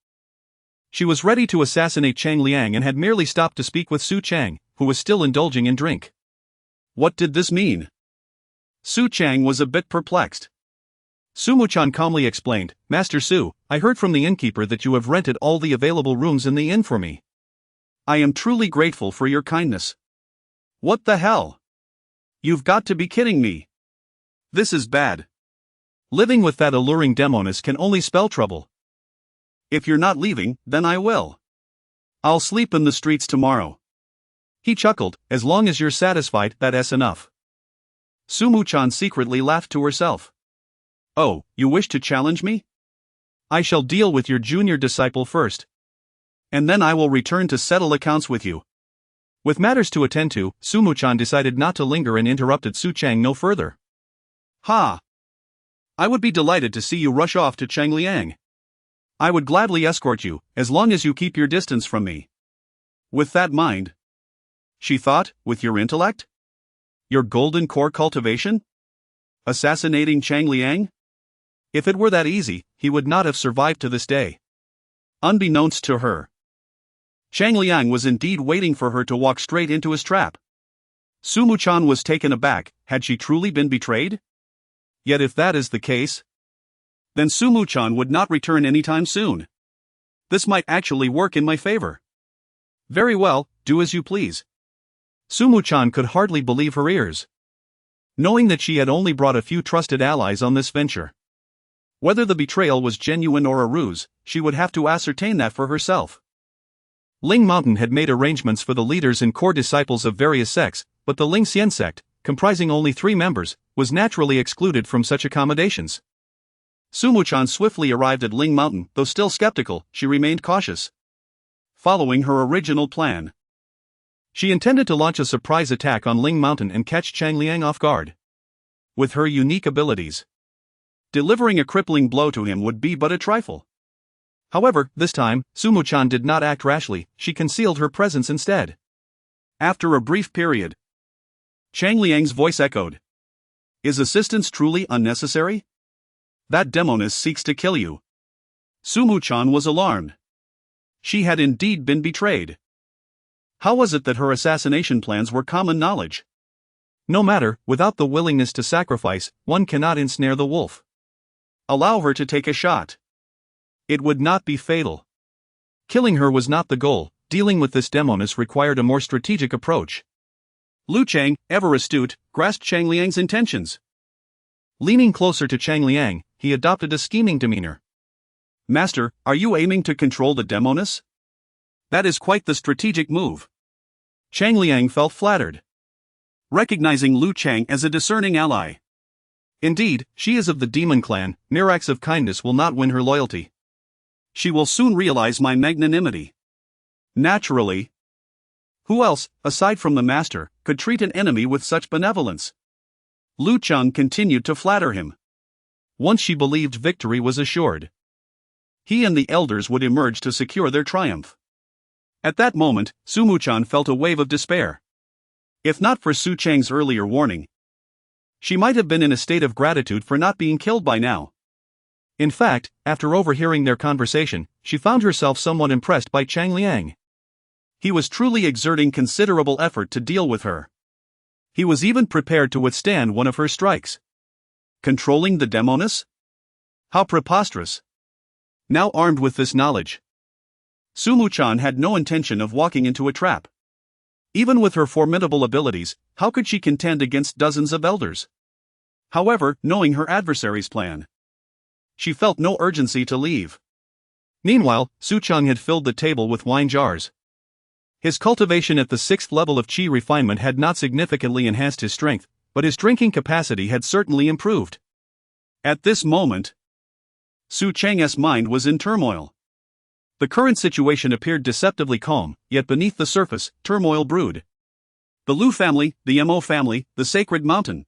she was ready to assassinate Cheng Liang and had merely stopped to speak with Su Cheng, who was still indulging in drink. What did this mean? Su Cheng was a bit perplexed. Sumu-chan calmly explained, Master Su, I heard from the innkeeper that you have rented all the available rooms in the inn for me. I am truly grateful for your kindness. What the hell? You've got to be kidding me. This is bad. Living with that alluring demoness can only spell trouble. If you're not leaving, then I will. I'll sleep in the streets tomorrow. He chuckled, as long as you're satisfied, that's enough. Sumu-chan secretly laughed to herself. Oh, you wish to challenge me? I shall deal with your junior disciple first. And then I will return to settle accounts with you. With matters to attend to, Sumu-chan decided not to linger and interrupted Su Cheng no further. Ha! I would be delighted to see you rush off to Cheng Liang. I would gladly escort you, as long as you keep your distance from me. With that mind, she thought, with your intellect? Your golden core cultivation? Assassinating Cheng Liang? If it were that easy, he would not have survived to this day. Unbeknownst to her, Cheng Liang was indeed waiting for her to walk straight into his trap. Sumu-chan was taken aback. Had she truly been betrayed? Yet if that is the case, then Sumu-chan would not return anytime soon. This might actually work in my favor. Very well, do as you please. Sumu-chan could hardly believe her ears, knowing that she had only brought a few trusted allies on this venture. Whether the betrayal was genuine or a ruse, she would have to ascertain that for herself. Ling Mountain had made arrangements for the leaders and core disciples of various sects, but the Ling Xian sect, comprising only 3 members, was naturally excluded from such accommodations. Sumu-chan swiftly arrived at Ling Mountain. Though still skeptical, she remained cautious. Following her original plan, she intended to launch a surprise attack on Ling Mountain and catch Cheng Liang off guard. With her unique abilities, delivering a crippling blow to him would be but a trifle. However, this time, Sumu-chan did not act rashly, she concealed her presence instead. After a brief period, Cheng Liang's voice echoed. Is assistance truly unnecessary? That demoness seeks to kill you. Sumu-chan was alarmed. She had indeed been betrayed. How was it that her assassination plans were common knowledge? No matter, without the willingness to sacrifice, one cannot ensnare the wolf. Allow her to take a shot. It would not be fatal. Killing her was not the goal, dealing with this demoness required a more strategic approach. Lu Cheng, ever astute, grasped Cheng Liang's intentions. Leaning closer to Cheng Liang, he adopted a scheming demeanor. Master, are you aiming to control the demoness? That is quite the strategic move. Cheng Liang felt flattered, recognizing Lu Cheng as a discerning ally. Indeed, she is of the demon clan, mere acts of kindness will not win her loyalty. She will soon realize my magnanimity. Naturally. Who else, aside from the master, could treat an enemy with such benevolence? Lu Cheng continued to flatter him. Once she believed victory was assured, he and the elders would emerge to secure their triumph. At that moment, Sumu-chan felt a wave of despair. If not for Su Cheng's earlier warning, She might have been in a state of gratitude for not being killed by now. In fact, after overhearing their conversation, she found herself somewhat impressed by Cheng Liang. He was truly exerting considerable effort to deal with her. He was even prepared to withstand one of her strikes. Controlling the demoness? How preposterous! Now armed with this knowledge, Su Muchan had no intention of walking into a trap. Even with her formidable abilities, how could she contend against dozens of elders? However, knowing her adversary's plan, she felt no urgency to leave. Meanwhile, Su Cheng had filled the table with wine jars. His cultivation at the 6th level of qi refinement had not significantly enhanced his strength, but his drinking capacity had certainly improved. At this moment, Su Cheng's mind was in turmoil. The current situation appeared deceptively calm, yet beneath the surface, turmoil brewed. The Lu family, the Mo family, the sacred mountain,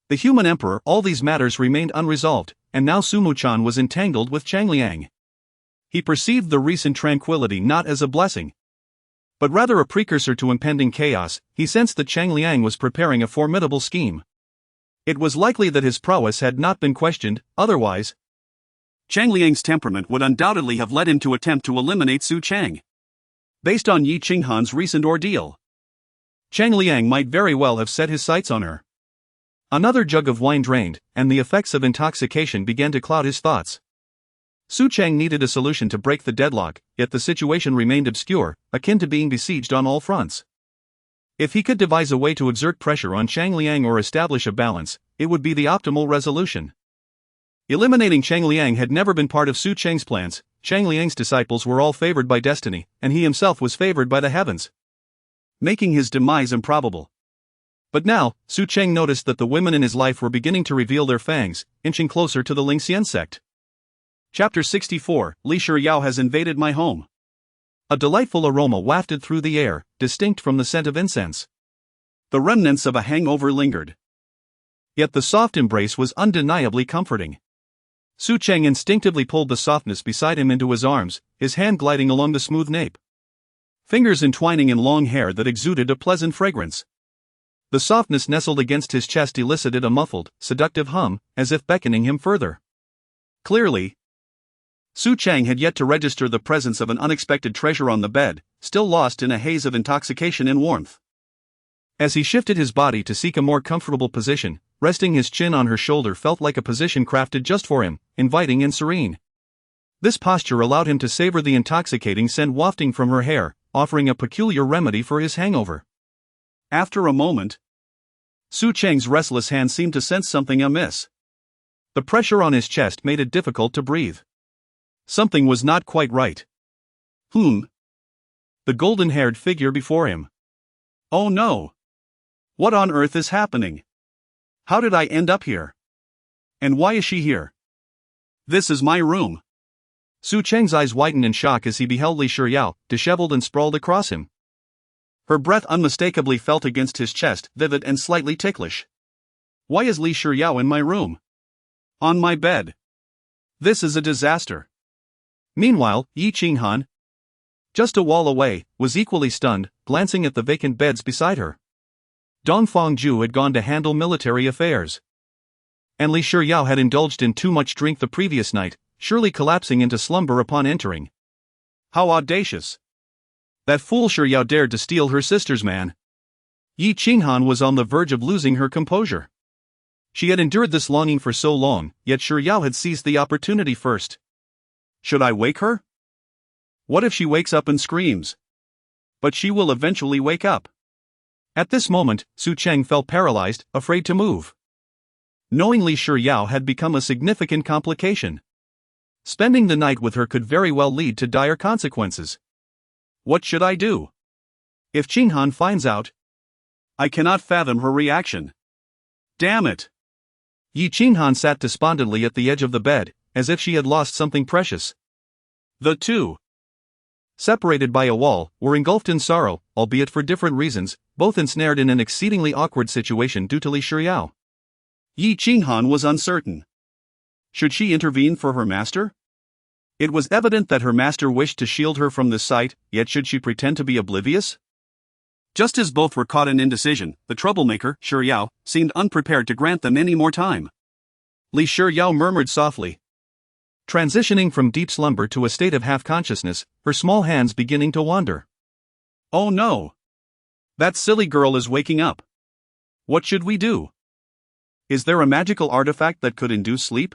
the human emperor, all these matters remained unresolved, and now Su Muchan was entangled with Cheng Liang. He perceived the recent tranquility not as a blessing, but rather a precursor to impending chaos. He sensed that Cheng Liang was preparing a formidable scheme. It was likely that his prowess had not been questioned, otherwise Cheng Liang's temperament would undoubtedly have led him to attempt to eliminate Su Cheng. Based on Yi Qinghan's recent ordeal, Cheng Liang might very well have set his sights on her. Another jug of wine drained, and the effects of intoxication began to cloud his thoughts. Su Cheng needed a solution to break the deadlock, yet the situation remained obscure, akin to being besieged on all fronts. If he could devise a way to exert pressure on Cheng Liang or establish a balance, it would be the optimal resolution. Eliminating Cheng Liang had never been part of Su Cheng's plans. Cheng Liang's disciples were all favored by destiny, and he himself was favored by the heavens, making his demise improbable. But now, Su Cheng noticed that the women in his life were beginning to reveal their fangs, inching closer to the Lingxian sect. Chapter 64, Li Shiyao has invaded my home. A delightful aroma wafted through the air, distinct from the scent of incense. The remnants of a hangover lingered. Yet the soft embrace was undeniably comforting. Su Cheng instinctively pulled the softness beside him into his arms, his hand gliding along the smooth nape, fingers entwining in long hair that exuded a pleasant fragrance. The softness nestled against his chest elicited a muffled, seductive hum, as if beckoning him further. Clearly, Su Cheng had yet to register the presence of an unexpected treasure on the bed, still lost in a haze of intoxication and warmth. As he shifted his body to seek a more comfortable position, resting his chin on her shoulder felt like a position crafted just for him, inviting and serene. This posture allowed him to savor the intoxicating scent wafting from her hair, offering a peculiar remedy for his hangover. After a moment, Su Cheng's restless hand seemed to sense something amiss. The pressure on his chest made it difficult to breathe. Something was not quite right. The golden-haired figure before him. Oh no! What on earth is happening? How did I end up here? And why is she here? This is my room. Su Cheng's eyes widened in shock as he beheld Li Shiyao, disheveled and sprawled across him. Her breath unmistakably felt against his chest, vivid and slightly ticklish. Why is Li Shiyao in my room? On my bed. This is a disaster. Meanwhile, Yi Qinghan, just a wall away, was equally stunned, glancing at the vacant beds beside her. Dong Fangju had gone to handle military affairs, and Li Shiyao had indulged in too much drink the previous night, surely collapsing into slumber upon entering. How audacious! That fool Shiyao dared to steal her sister's man. Yi Qinghan was on the verge of losing her composure. She had endured this longing for so long, yet Shiyao had seized the opportunity first. Should I wake her? What if she wakes up and screams? But she will eventually wake up. At this moment, Su Cheng felt paralyzed, afraid to move. Knowing Li Shiyao had become a significant complication. Spending the night with her could very well lead to dire consequences. What should I do? If Qinghan finds out, I cannot fathom her reaction. Damn it! Yi Qinghan sat despondently at the edge of the bed, as if she had lost something precious. The two, separated by a wall, were engulfed in sorrow, albeit for different reasons, both ensnared in an exceedingly awkward situation due to Li Shiyao. Yi Qinghan was uncertain. Should she intervene for her master? It was evident that her master wished to shield her from this sight, yet should she pretend to be oblivious? Just as both were caught in indecision, the troublemaker, Shi Yao, seemed unprepared to grant them any more time. Li Shi Yao murmured softly. Transitioning from deep slumber to a state of half-consciousness, her small hands beginning to wander. Oh no! That silly girl is waking up. What should we do? Is there a magical artifact that could induce sleep?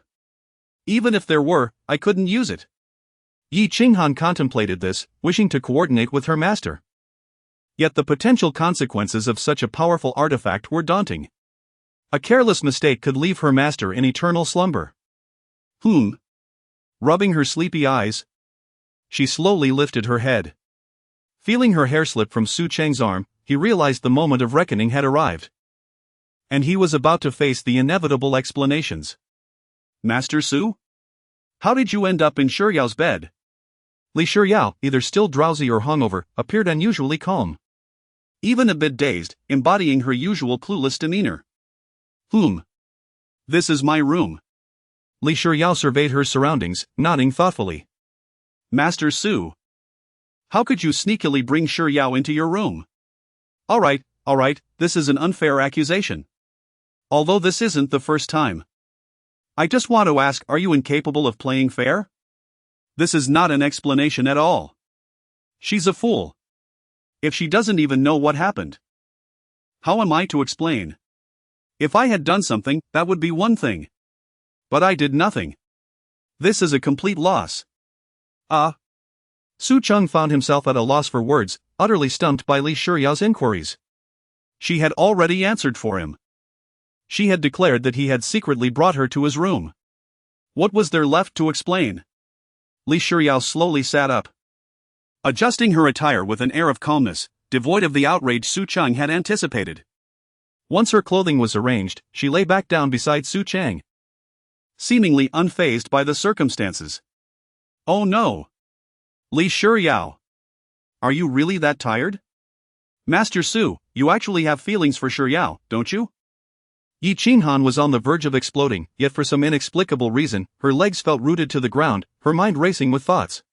Even if there were, I couldn't use it. Yi Qinghan contemplated this, wishing to coordinate with her master. Yet the potential consequences of such a powerful artifact were daunting. A careless mistake could leave her master in eternal slumber. Rubbing her sleepy eyes, she slowly lifted her head. Feeling her hair slip from Su Cheng's arm, he realized the moment of reckoning had arrived. And he was about to face the inevitable explanations. Master Su? How did you end up in Shi Yao's bed? Li Shi Yao, either still drowsy or hungover, appeared unusually calm. Even a bit dazed, embodying her usual clueless demeanor. This is my room. Li Shi Yao surveyed her surroundings, nodding thoughtfully. Master Su. How could you sneakily bring Shi Yao into your room? Alright, this is an unfair accusation. Although this isn't the first time. I just want to ask, are you incapable of playing fair? This is not an explanation at all. She's a fool. If she doesn't even know what happened, how am I to explain? If I had done something, that would be one thing. But I did nothing. This is a complete loss. Su Cheng found himself at a loss for words, utterly stumped by Li Shi Yao's inquiries. She had already answered for him. She had declared that he had secretly brought her to his room. What was there left to explain? Li Shi Yao slowly sat up, adjusting her attire with an air of calmness, devoid of the outrage Su Cheng had anticipated. Once her clothing was arranged, she lay back down beside Su Cheng, seemingly unfazed by the circumstances. Oh no! Li Shi Yao. Are you really that tired? Master Su, you actually have feelings for Shi Yao, don't you? Yi Qinghan was on the verge of exploding, yet for some inexplicable reason, her legs felt rooted to the ground, her mind racing with thoughts.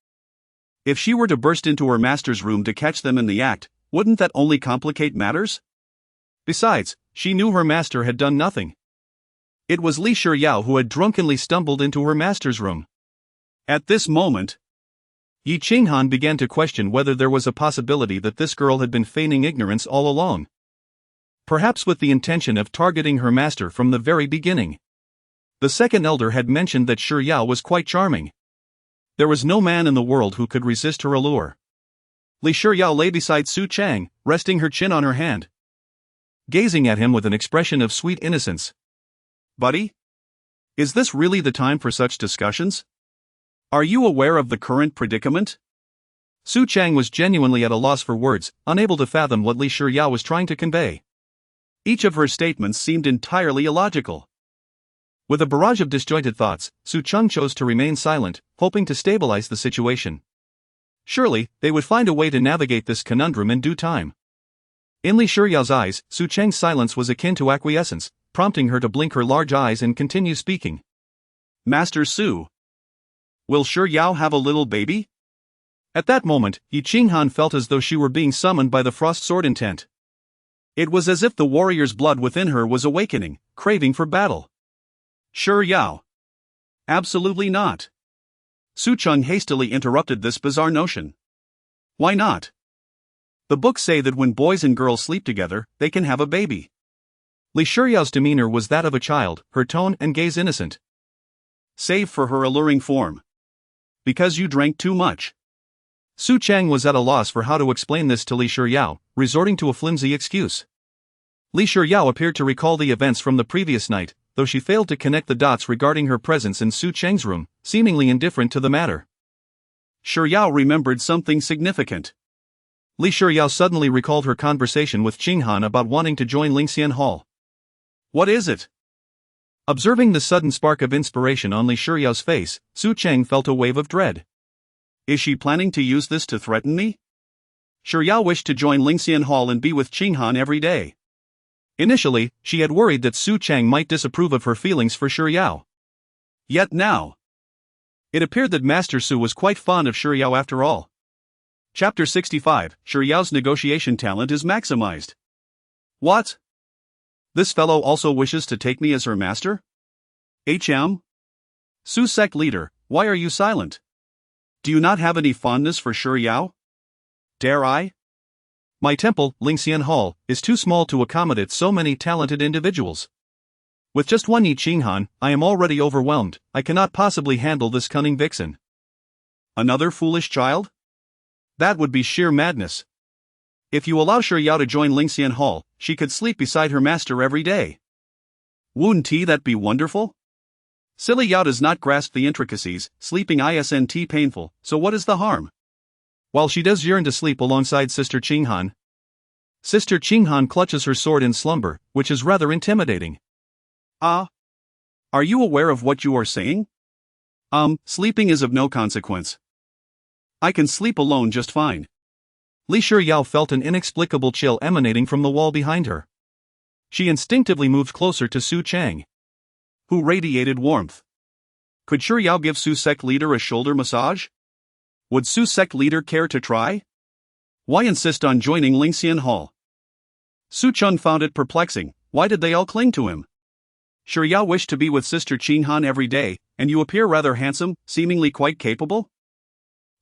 If she were to burst into her master's room to catch them in the act, wouldn't that only complicate matters? Besides, she knew her master had done nothing. It was Li Shi Yao who had drunkenly stumbled into her master's room. At this moment, Yi Qinghan began to question whether there was a possibility that this girl had been feigning ignorance all along. Perhaps with the intention of targeting her master from the very beginning. The second elder had mentioned that Shi Yao was quite charming. There was no man in the world who could resist her allure. Li Shi Yao lay beside Su Cheng, resting her chin on her hand, gazing at him with an expression of sweet innocence. Buddy? Is this really the time for such discussions? Are you aware of the current predicament? Su Cheng was genuinely at a loss for words, unable to fathom what Li Shi Yao was trying to convey. Each of her statements seemed entirely illogical. With a barrage of disjointed thoughts, Su Cheng chose to remain silent, hoping to stabilize the situation. Surely, they would find a way to navigate this conundrum in due time. In Li Shi Yao's eyes, Su Cheng's silence was akin to acquiescence, prompting her to blink her large eyes and continue speaking. Master Su. Will Shi Yao have a little baby? At that moment, Yi Qinghan felt as though she were being summoned by the frost sword intent. It was as if the warrior's blood within her was awakening, craving for battle. Shi Yao. Absolutely not. Su Cheng hastily interrupted this bizarre notion. Why not? The books say that when boys and girls sleep together, they can have a baby. Li Shi Yao's demeanor was that of a child, her tone and gaze innocent. Save for her alluring form. Because you drank too much. Su Cheng was at a loss for how to explain this to Li Shi Yao, resorting to a flimsy excuse. Li Shi Yao appeared to recall the events from the previous night, though she failed to connect the dots regarding her presence in Su Cheng's room, seemingly indifferent to the matter. Shi Yao remembered something significant. Li Shi Yao suddenly recalled her conversation with Qinghan about wanting to join Lingxian Hall. What is it? Observing the sudden spark of inspiration on Li Shi Yao's face, Su Cheng felt a wave of dread. Is she planning to use this to threaten me? Shi Yao wished to join Lingxian Hall and be with Qinghan every day. Initially, she had worried that Su Cheng might disapprove of her feelings for Shi Yao. Yet now, it appeared that Master Su was quite fond of Shi Yao after all. Chapter 65, Shi Yao's negotiation talent is maximized. What? This fellow also wishes to take me as her master? Su sect leader, why are you silent? Do you not have any fondness for Shi Yao? Dare I? My temple, Lingxian Hall, is too small to accommodate so many talented individuals. With just one Yi Qinghan, I am already overwhelmed. I cannot possibly handle this cunning vixen. Another foolish child? That would be sheer madness. If you allow Shi Yao to join Lingxian Hall, she could sleep beside her master every day. Wouldn't that be wonderful? Silly Yao does not grasp the intricacies, sleeping isn't painful, so what is the harm? While she does yearn to sleep alongside Sister Qinghan. Sister Qinghan clutches her sword in slumber, which is rather intimidating. Are you aware of what you are saying? Sleeping is of no consequence. I can sleep alone just fine. Shi Yao felt an inexplicable chill emanating from the wall behind her. She instinctively moved closer to Su Cheng, who radiated warmth. Could Shi Yao give Su sect leader a shoulder massage? Would Su sect leader care to try? Why insist on joining Lingxian Hall? Su Chun found it perplexing. Why did they all cling to him? Shi Yao wished to be with Sister Qinghan every day, and you appear rather handsome, seemingly quite capable?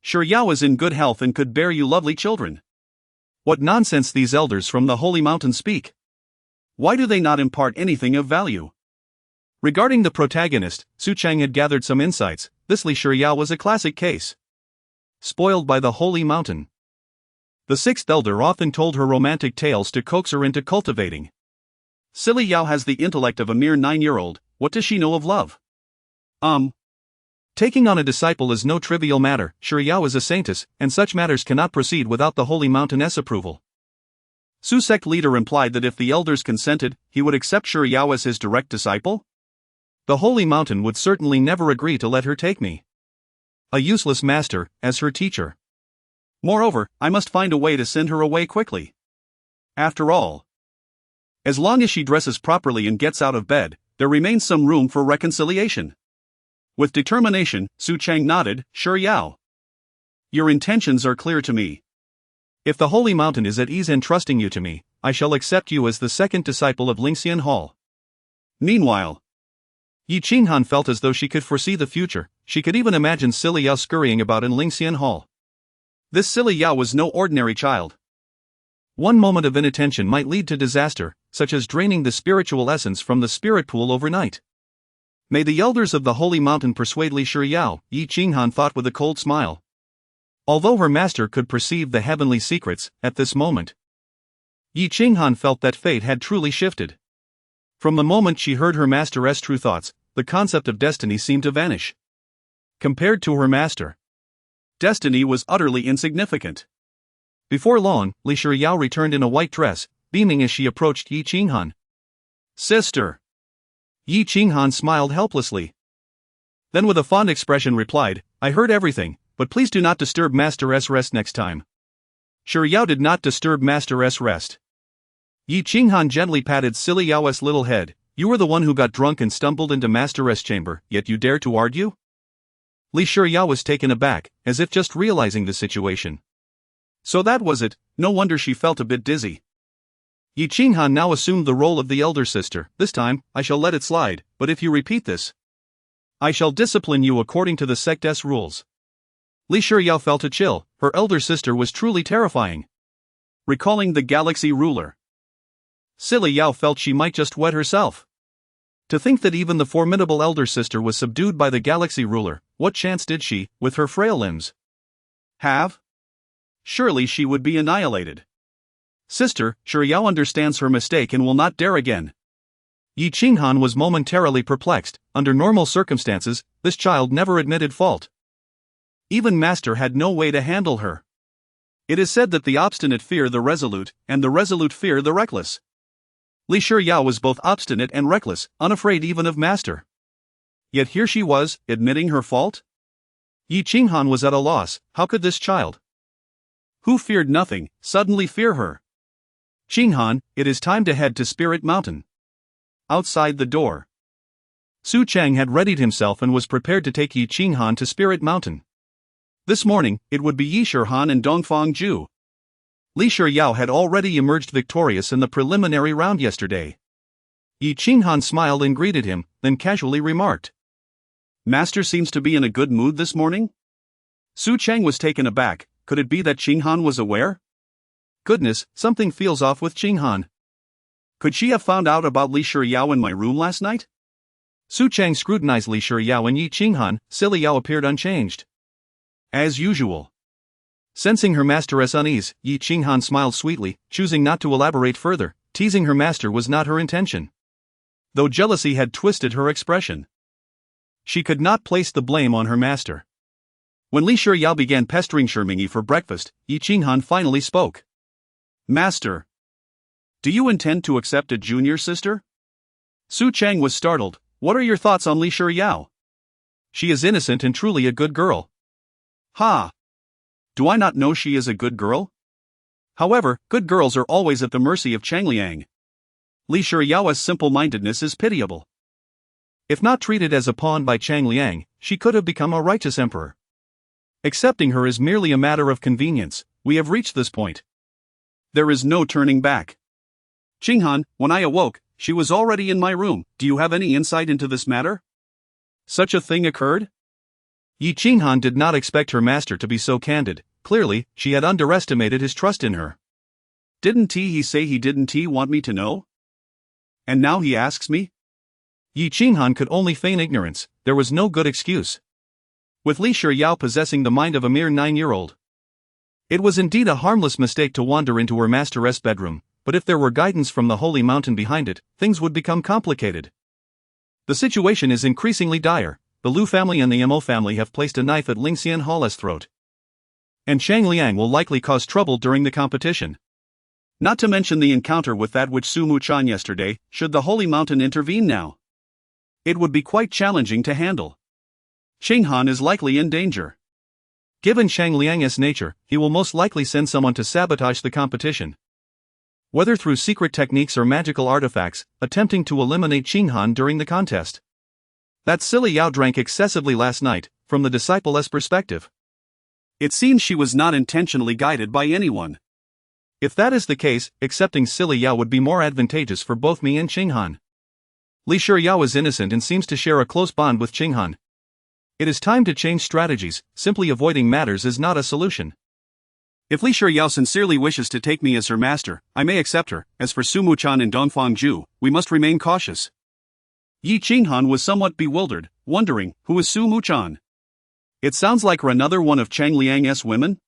Shi Yao is in good health and could bear you lovely children. What nonsense these elders from the Holy Mountain speak. Why do they not impart anything of value? Regarding the protagonist, Su Cheng had gathered some insights. This Shi Yao was a classic case. Spoiled by the Holy Mountain. The sixth elder often told her romantic tales to coax her into cultivating. Silly Yao has the intellect of a mere 9-year-old, what does she know of love? Taking on a disciple is no trivial matter. Shi Yao is a saintess, and such matters cannot proceed without the Holy Mountain's approval. Su sect leader implied that if the elders consented, he would accept Shi Yao as his direct disciple? The Holy Mountain would certainly never agree to let her take me, a useless master, as her teacher. Moreover, I must find a way to send her away quickly. After all, as long as she dresses properly and gets out of bed, there remains some room for reconciliation. With determination, Su Cheng nodded. Shi Yao, your intentions are clear to me. If the Holy Mountain is at ease entrusting you to me, I shall accept you as the second disciple of Lingxian Hall. Meanwhile, Yi Qinghan felt as though she could foresee the future. She could even imagine Silly Yao scurrying about in Lingxian Hall. This Silly Yao was no ordinary child. One moment of inattention might lead to disaster, such as draining the spiritual essence from the spirit pool overnight. May the elders of the Holy Mountain persuade Shi Yao, Yi Qinghan thought with a cold smile. Although her master could perceive the heavenly secrets, at this moment, Yi Qinghan felt that fate had truly shifted. From the moment she heard her master's true thoughts, the concept of destiny seemed to vanish. Compared to her master, destiny was utterly insignificant. Before long, Shi Yao returned in a white dress, beaming as she approached Yi Qinghan. Sister! Yi Qinghan smiled helplessly. Then with a fond expression replied, I heard everything, but please do not disturb Master's rest next time. Shi Yao did not disturb Master's rest. Yi Qinghan gently patted Silly Yao's little head. You were the one who got drunk and stumbled into Master's chamber, yet you dare to argue? Shi Yao was taken aback, as if just realizing the situation. So that was it, no wonder she felt a bit dizzy. Yi Qinghan now assumed the role of the elder sister. This time, I shall let it slide, but if you repeat this, I shall discipline you according to the sect's rules. Shi Yao felt a chill. Her elder sister was truly terrifying. Recalling the galaxy ruler, Silly Yao felt she might just wet herself. To think that even the formidable elder sister was subdued by the galaxy ruler, what chance did she, with her frail limbs, have? Surely she would be annihilated. Sister, Shi Yao understands her mistake and will not dare again. Yi Qinghan was momentarily perplexed. Under normal circumstances, this child never admitted fault. Even Master had no way to handle her. It is said that the obstinate fear the resolute, and the resolute fear the reckless. Shi Yao was both obstinate and reckless, unafraid even of Master. Yet here she was, admitting her fault? Yi Qinghan was at a loss. How could this child, who feared nothing, suddenly fear her? Qinghan, it is time to head to Spirit Mountain. Outside the door, Su Cheng had readied himself and was prepared to take Yi Qinghan to Spirit Mountain. This morning, it would be Yi Shihan and Dongfang Zhu. Li Shiyao had already emerged victorious in the preliminary round yesterday. Yi Qinghan smiled and greeted him, then casually remarked, "Master seems to be in a good mood this morning?" Su Cheng was taken aback. Could it be that Qinghan was aware? Goodness, something feels off with Qinghan. Could she have found out about Li Shiyao in my room last night? Su Cheng scrutinized Li Shiyao and Yi Qinghan. Silly Yao appeared unchanged. As usual. Sensing her master's unease, Yi Qinghan smiled sweetly, choosing not to elaborate further. Teasing her master was not her intention. Though jealousy had twisted her expression, she could not place the blame on her master. When Li Shiyao began pestering Shimingyi for breakfast, Yi Qinghan finally spoke. "Master, do you intend to accept a junior sister?" Su Cheng was startled. "What are your thoughts on Li Shiyao? She is innocent and truly a good girl." "Ha! Do I not know she is a good girl? However, good girls are always at the mercy of Changliang. Li Shiyao's simple-mindedness is pitiable. If not treated as a pawn by Changliang, she could have become a righteous emperor. Accepting her is merely a matter of convenience. We have reached this point. There is no turning back. Qinghan, when I awoke, she was already in my room. Do you have any insight into this matter? Such a thing occurred?" Yi Qinghan did not expect her master to be so candid. Clearly, she had underestimated his trust in her. "Didn't he say he didn't want me to know? And now he asks me?" Yi Qinghan could only feign ignorance. There was no good excuse. With Li Shiyao possessing the mind of a mere 9-year-old. It was indeed a harmless mistake to wander into her master's bedroom, but if there were guidance from the holy mountain behind it, things would become complicated. The situation is increasingly dire. The Lu family and the Mo family have placed a knife at Ling Xianhala's throat. And Shang Liang will likely cause trouble during the competition. Not to mention the encounter with that witch Su Muchan yesterday. Should the holy mountain intervene now, it would be quite challenging to handle. Qinghan is likely in danger. Given Shang Liang's nature, he will most likely send someone to sabotage the competition. Whether through secret techniques or magical artifacts, attempting to eliminate Qinghan during the contest. That silly Yao drank excessively last night, from the disciple's perspective. It seems she was not intentionally guided by anyone. If that is the case, accepting silly Yao would be more advantageous for both me and Qinghan. Li Shiyao is innocent and seems to share a close bond with Qinghan. It is time to change strategies. Simply avoiding matters is not a solution. If Li Shiyao sincerely wishes to take me as her master, I may accept her. As for Su Muchan and Dongfang Zhu, we must remain cautious. Yi Qinghan was somewhat bewildered, wondering, who is Su Muchan? It sounds like another one of Chang Liang's women?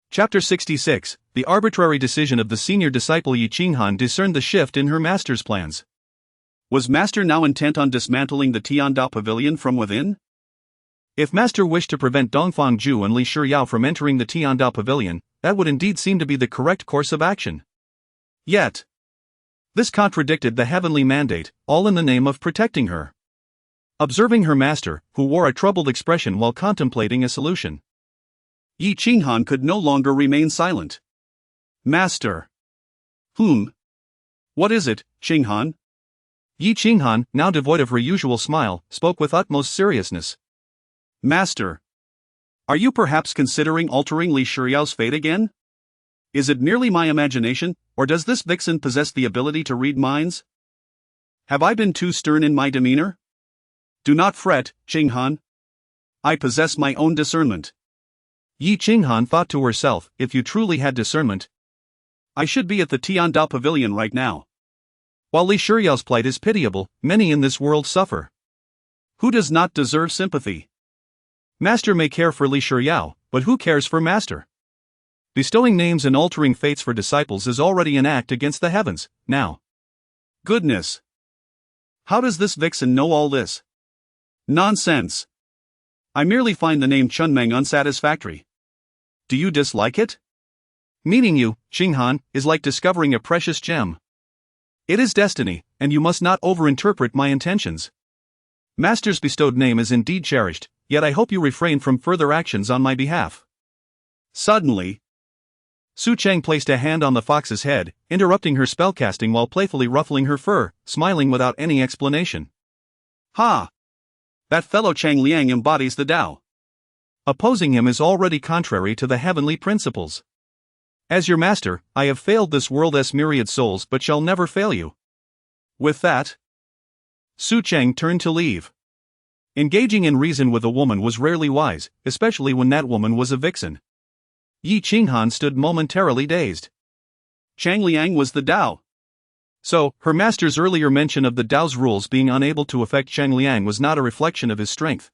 Chapter 66, The arbitrary decision of the senior disciple Yi Qinghan discerned the shift in her master's plans. Was master now intent on dismantling the Tianda pavilion from within? If master wished to prevent Dongfang Zhu and Li Shiyao from entering the Tianda pavilion, that would indeed seem to be the correct course of action. Yet, this contradicted the heavenly mandate, all in the name of protecting her. Observing her master, who wore a troubled expression while contemplating a solution, Yi Qinghan could no longer remain silent. "Master." What is it, Qinghan?" Yi Qinghan, now devoid of her usual smile, spoke with utmost seriousness. "Master, are you perhaps considering altering Li Shiyao's fate again? Is it merely my imagination, or does this vixen possess the ability to read minds? Have I been too stern in my demeanor? Do not fret, Qinghan. I possess my own discernment." Yi Qinghan thought to herself, if you truly had discernment, I should be at the Tianda pavilion right now. While Li Shiyao's plight is pitiable, many in this world suffer. Who does not deserve sympathy? Master may care for Li Shiyao, but who cares for master? Bestowing names and altering fates for disciples is already an act against the heavens. Now, goodness! How does this vixen know all this? Nonsense! I merely find the name Chunmeng unsatisfactory. Do you dislike it? Meeting you, Qinghan, is like discovering a precious gem. It is destiny, and you must not overinterpret my intentions. Master's bestowed name is indeed cherished, yet I hope you refrain from further actions on my behalf. Suddenly, Su Cheng placed a hand on the fox's head, interrupting her spellcasting while playfully ruffling her fur, smiling without any explanation. Ha! That fellow Chang Liang embodies the Tao. Opposing him is already contrary to the heavenly principles. As your master, I have failed this world's myriad souls but shall never fail you. With that, Su Cheng turned to leave. Engaging in reason with a woman was rarely wise, especially when that woman was a vixen. Yi Qinghan stood momentarily dazed. Chang Liang was the Tao. So, her master's earlier mention of the Tao's rules being unable to affect Cheng Liang was not a reflection of his strength,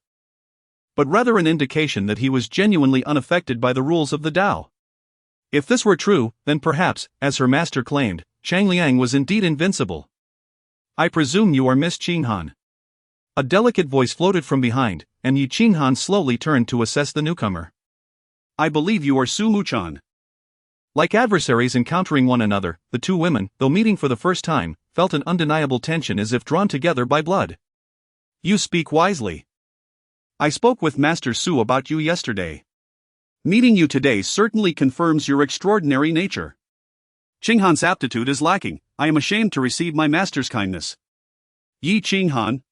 but rather an indication that he was genuinely unaffected by the rules of the Tao. If this were true, then perhaps, as her master claimed, Cheng Liang was indeed invincible. I presume you are Miss Qinghan. A delicate voice floated from behind, and Yi Qinghan slowly turned to assess the newcomer. I believe you are Su Muchan. Like adversaries encountering one another, the two women, though meeting for the first time, felt an undeniable tension as if drawn together by blood. You speak wisely. I spoke with Master Su about you yesterday. Meeting you today certainly confirms your extraordinary nature. Qinghan's aptitude is lacking. I am ashamed to receive my master's kindness. Yi Qinghan,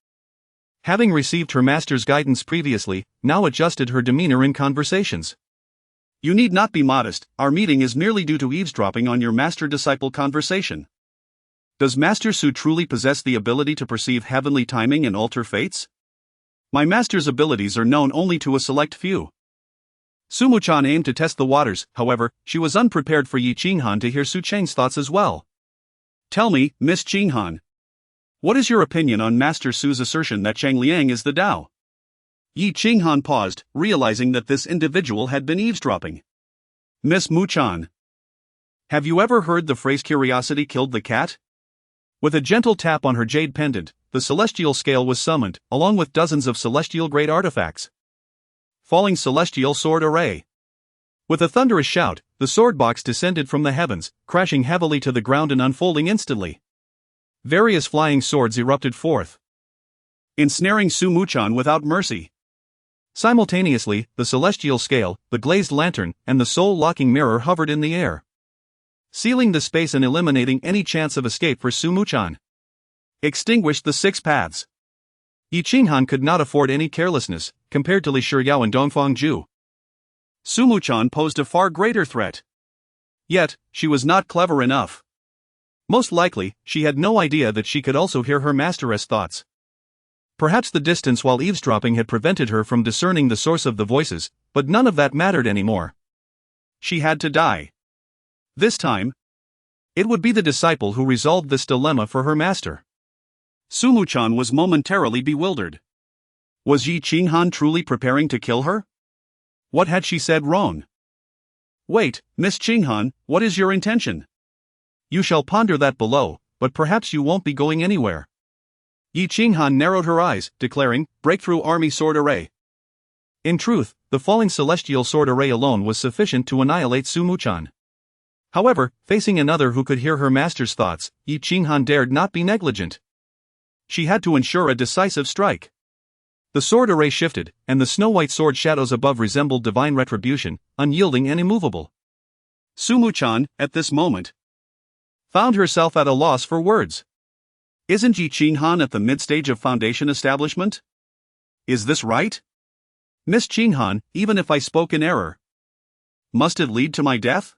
having received her master's guidance previously, now adjusted her demeanor in conversations. You need not be modest, our meeting is merely due to eavesdropping on your master-disciple conversation. Does Master Su truly possess the ability to perceive heavenly timing and alter fates? My master's abilities are known only to a select few. Su Muchan aimed to test the waters, however, she was unprepared for Yi Qinghan to hear Su Cheng's thoughts as well. Tell me, Miss Qinghan, what is your opinion on Master Su's assertion that Cheng Liang is the Tao? Yi Qinghan paused, realizing that this individual had been eavesdropping. Miss Muchan, have you ever heard the phrase curiosity killed the cat? With a gentle tap on her jade pendant, the celestial scale was summoned, along with dozens of celestial-grade artifacts. Falling celestial sword array. With a thunderous shout, the sword box descended from the heavens, crashing heavily to the ground and unfolding instantly. Various flying swords erupted forth, ensnaring Su Muchan without mercy. Simultaneously, the celestial scale, the glazed lantern, and the soul-locking mirror hovered in the air, sealing the space and eliminating any chance of escape for Su Muchan. Extinguished the six paths. Yi Qinghan could not afford any carelessness, compared to Li Shiyao and Dongfang Ju. Su Muchan posed a far greater threat. Yet, she was not clever enough. Most likely, she had no idea that she could also hear her master's thoughts. Perhaps the distance while eavesdropping had prevented her from discerning the source of the voices, but none of that mattered anymore. She had to die. This time, it would be the disciple who resolved this dilemma for her master. Su Muchan was momentarily bewildered. Was Yi Qinghan truly preparing to kill her? What had she said wrong? Wait, Miss Qinghan, what is your intention? You shall ponder that below, but perhaps you won't be going anywhere. Yi Qinghan narrowed her eyes, declaring, Breakthrough Army Sword Array. In truth, the falling celestial sword array alone was sufficient to annihilate Su Muchan. However, facing another who could hear her master's thoughts, Yi Qinghan dared not be negligent. She had to ensure a decisive strike. The sword array shifted, and the snow-white sword shadows above resembled divine retribution, unyielding and immovable. Su Muchan, at this moment, found herself at a loss for words. Isn't Yi Qinghan at the mid-stage of foundation establishment? Is this right? Miss Qinghan, even if I spoke in error, must it lead to my death?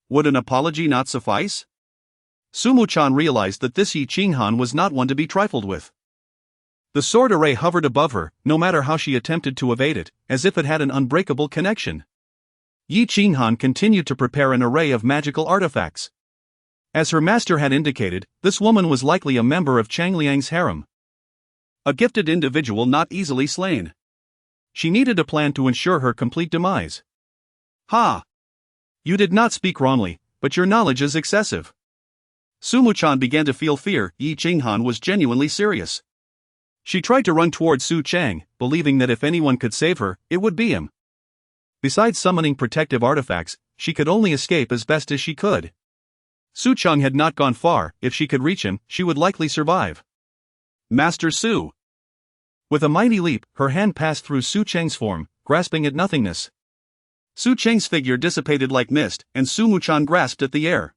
Would an apology not suffice? Su Muchan realized that this Yi Qinghan was not one to be trifled with. The sword array hovered above her, no matter how she attempted to evade it, as if it had an unbreakable connection. Yi Qinghan continued to prepare an array of magical artifacts. As her master had indicated, this woman was likely a member of Cheng Liang's harem. A gifted individual not easily slain. She needed a plan to ensure her complete demise. Ha! You did not speak wrongly, but your knowledge is excessive. Su Muchan began to feel fear. Yi Qinghan was genuinely serious. She tried to run toward Su Cheng, believing that if anyone could save her, it would be him. Besides summoning protective artifacts, she could only escape as best as she could. Su Cheng had not gone far. If she could reach him, she would likely survive. Master Su. With a mighty leap, her hand passed through Su Cheng's form, grasping at nothingness. Su Cheng's figure dissipated like mist, and Su Muchan grasped at the air.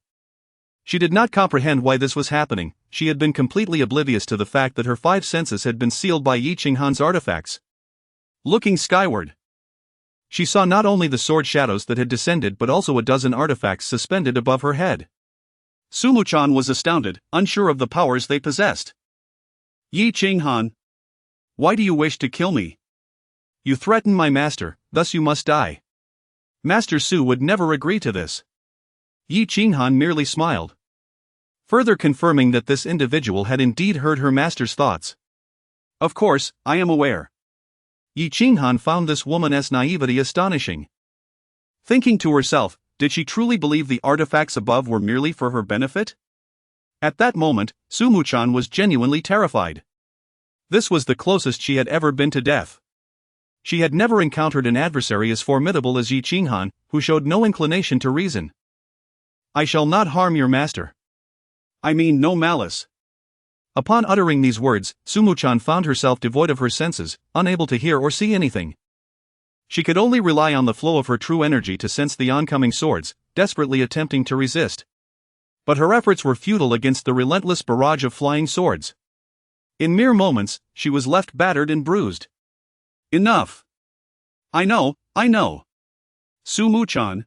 She did not comprehend why this was happening. She had been completely oblivious to the fact that her five senses had been sealed by Yi Qinghan's artifacts. Looking skyward, She saw not only the sword shadows that had descended but also a dozen artifacts suspended above her head. Sumu-chan was astounded, unsure of the powers they possessed. Yi Qinghan. Why do you wish to kill me? You threaten my master, thus you must die. Master Su would never agree to this. Yi Qinghan merely smiled, further confirming that this individual had indeed heard her master's thoughts. Of course, I am aware. Yi Qinghan found this woman's naivety astonishing. Thinking to herself, did she truly believe the artifacts above were merely for her benefit? At that moment, Sumu-chan was genuinely terrified. This was the closest she had ever been to death. She had never encountered an adversary as formidable as Yi Qinghan, who showed no inclination to reason. I shall not harm your master. I mean no malice. Upon uttering these words, Sumu-chan found herself devoid of her senses, unable to hear or see anything. She could only rely on the flow of her true energy to sense the oncoming swords, desperately attempting to resist. But her efforts were futile against the relentless barrage of flying swords. In mere moments, she was left battered and bruised. Enough. I know. Sumu-chan,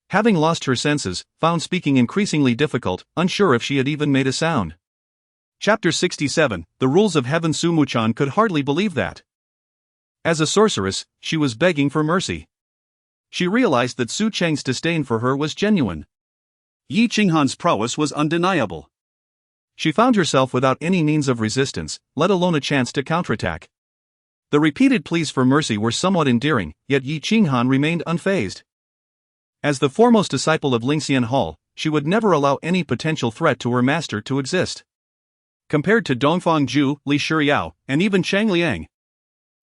having lost her senses, found speaking increasingly difficult, unsure if she had even made a sound. Chapter 67, The Rules of Heaven. Sumu-chan could hardly believe that. As a sorceress, she was begging for mercy. She realized that Su Cheng's disdain for her was genuine. Yi Qinghan's prowess was undeniable. She found herself without any means of resistance, let alone a chance to counterattack. The repeated pleas for mercy were somewhat endearing, yet Yi Qinghan remained unfazed. As the foremost disciple of Lingxian Hall, she would never allow any potential threat to her master to exist. Compared to Dongfang Zhu, Li Shiryao, and even Cheng Liang,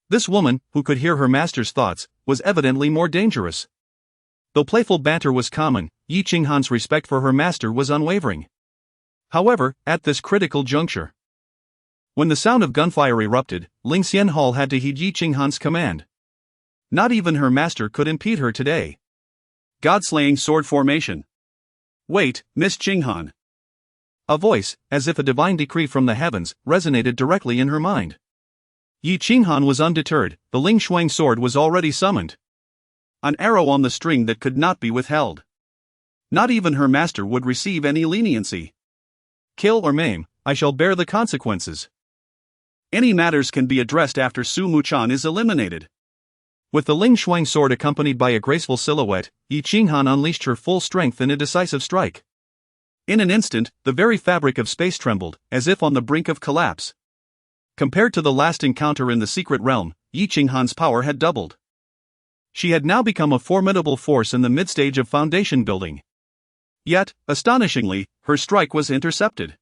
this woman, who could hear her master's thoughts, was evidently more dangerous. Though playful banter was common, Yi Qinghan's respect for her master was unwavering. However, at this critical juncture, when the sound of gunfire erupted, Lingxian Hall had to heed Yi Qinghan's command. Not even her master could impede her today. God-slaying sword formation. Wait, Miss Qinghan. A voice, as if a divine decree from the heavens, resonated directly in her mind. Yi Qinghan was undeterred, the Ling Shuang sword was already summoned. An arrow on the string that could not be withheld. Not even her master would receive any leniency. Kill or maim, I shall bear the consequences. Any matters can be addressed after Sumu-chan is eliminated. With the Ling Shuang sword accompanied by a graceful silhouette, Yi Qinghan unleashed her full strength in a decisive strike. In an instant, the very fabric of space trembled, as if on the brink of collapse. Compared to the last encounter in the secret realm, Yi Qinghan's power had doubled. She had now become a formidable force in the mid-stage of foundation building. Yet, astonishingly, her strike was intercepted.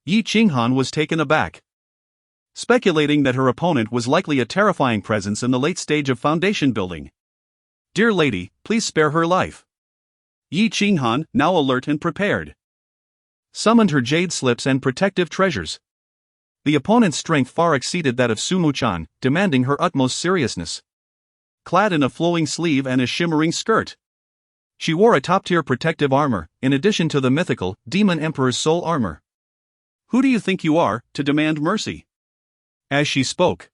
Yi Qinghan was taken aback. Speculating that her opponent was likely a terrifying presence in the late stage of foundation building. Dear lady, please spare her life. Yi Qinghan, now alert and prepared, summoned her jade slips and protective treasures. The opponent's strength far exceeded that of Sumu-chan, demanding her utmost seriousness. Clad in a flowing sleeve and a shimmering skirt, she wore a top-tier protective armor, in addition to the mythical, Demon Emperor's soul armor. Who do you think you are, to demand mercy? As she spoke,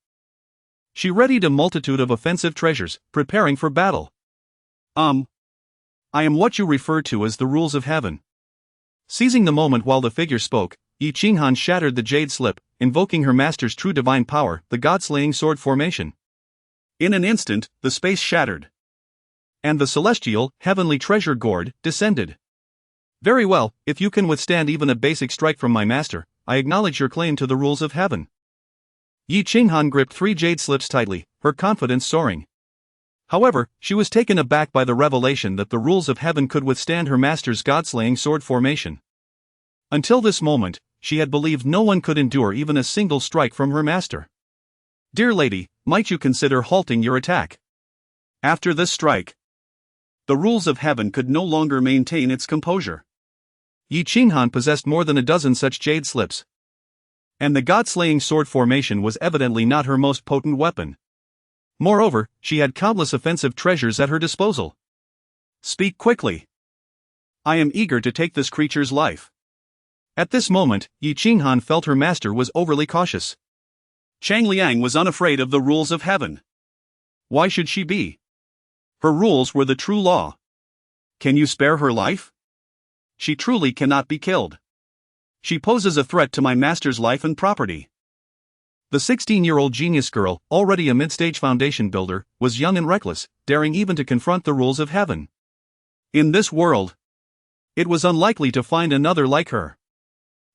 she readied a multitude of offensive treasures, preparing for battle. I am what you refer to as the rules of heaven. Seizing the moment while the figure spoke, Yi Qinghan shattered the jade slip, invoking her master's true divine power, the god-slaying sword formation. In an instant, the space shattered, and the celestial, heavenly treasure gourd descended. Very well, if you can withstand even a basic strike from my master, I acknowledge your claim to the rules of heaven. Yi Qinghan gripped 3 jade slips tightly, her confidence soaring. However, she was taken aback by the revelation that the rules of heaven could withstand her master's god-slaying sword formation. Until this moment, she had believed no one could endure even a single strike from her master. Dear lady, might you consider halting your attack? After this strike, the rules of heaven could no longer maintain its composure. Yi Qinghan possessed more than a dozen such jade slips, and the god-slaying sword formation was evidently not her most potent weapon. Moreover, she had countless offensive treasures at her disposal. Speak quickly. I am eager to take this creature's life. At this moment, Yi Qinghan felt her master was overly cautious. Cheng Liang was unafraid of the rules of heaven. Why should she be? Her rules were the true law. Can you spare her life? She truly cannot be killed. She poses a threat to my master's life and property. The 16-year-old genius girl, already a mid-stage foundation builder, was young and reckless, daring even to confront the rules of heaven. In this world, it was unlikely to find another like her.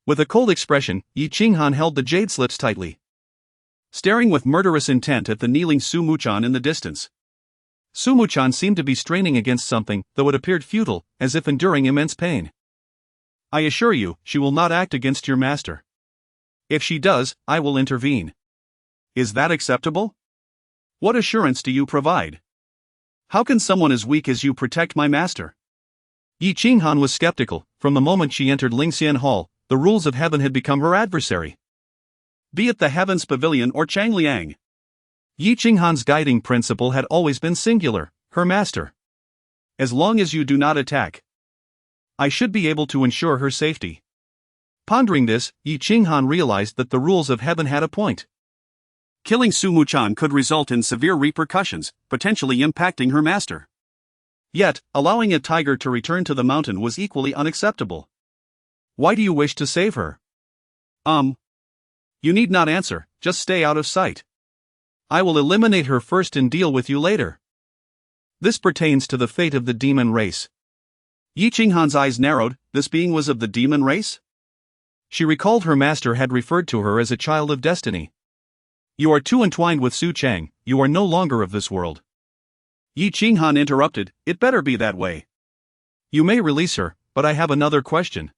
With a cold expression, Yi Qinghan held the jade slips tightly, staring with murderous intent at the kneeling Su Muchan in the distance. Su Muchan seemed to be straining against something, though it appeared futile, as if enduring immense pain. I assure you, she will not act against your master. If she does, I will intervene. Is that acceptable? What assurance do you provide? How can someone as weak as you protect my master? Yi Qinghan was skeptical. From the moment she entered Lingxian Hall, the rules of heaven had become her adversary. Be it the Heavens Pavilion or Changliang, Yi Qinghan's guiding principle had always been singular: her master. As long as you do not attack, I should be able to ensure her safety. Pondering this, Yi Qinghan realized that the rules of heaven had a point. Killing Su Muchan could result in severe repercussions, potentially impacting her master. Yet, allowing a tiger to return to the mountain was equally unacceptable. Why do you wish to save her? You need not answer, just stay out of sight. I will eliminate her first and deal with you later. This pertains to the fate of the demon race. Yi Qinghan's eyes narrowed. This being was of the demon race? She recalled her master had referred to her as a child of destiny. You are too entwined with Su Cheng, you are no longer of this world. Yi Qinghan interrupted, it better be that way. You may release her, but I have another question.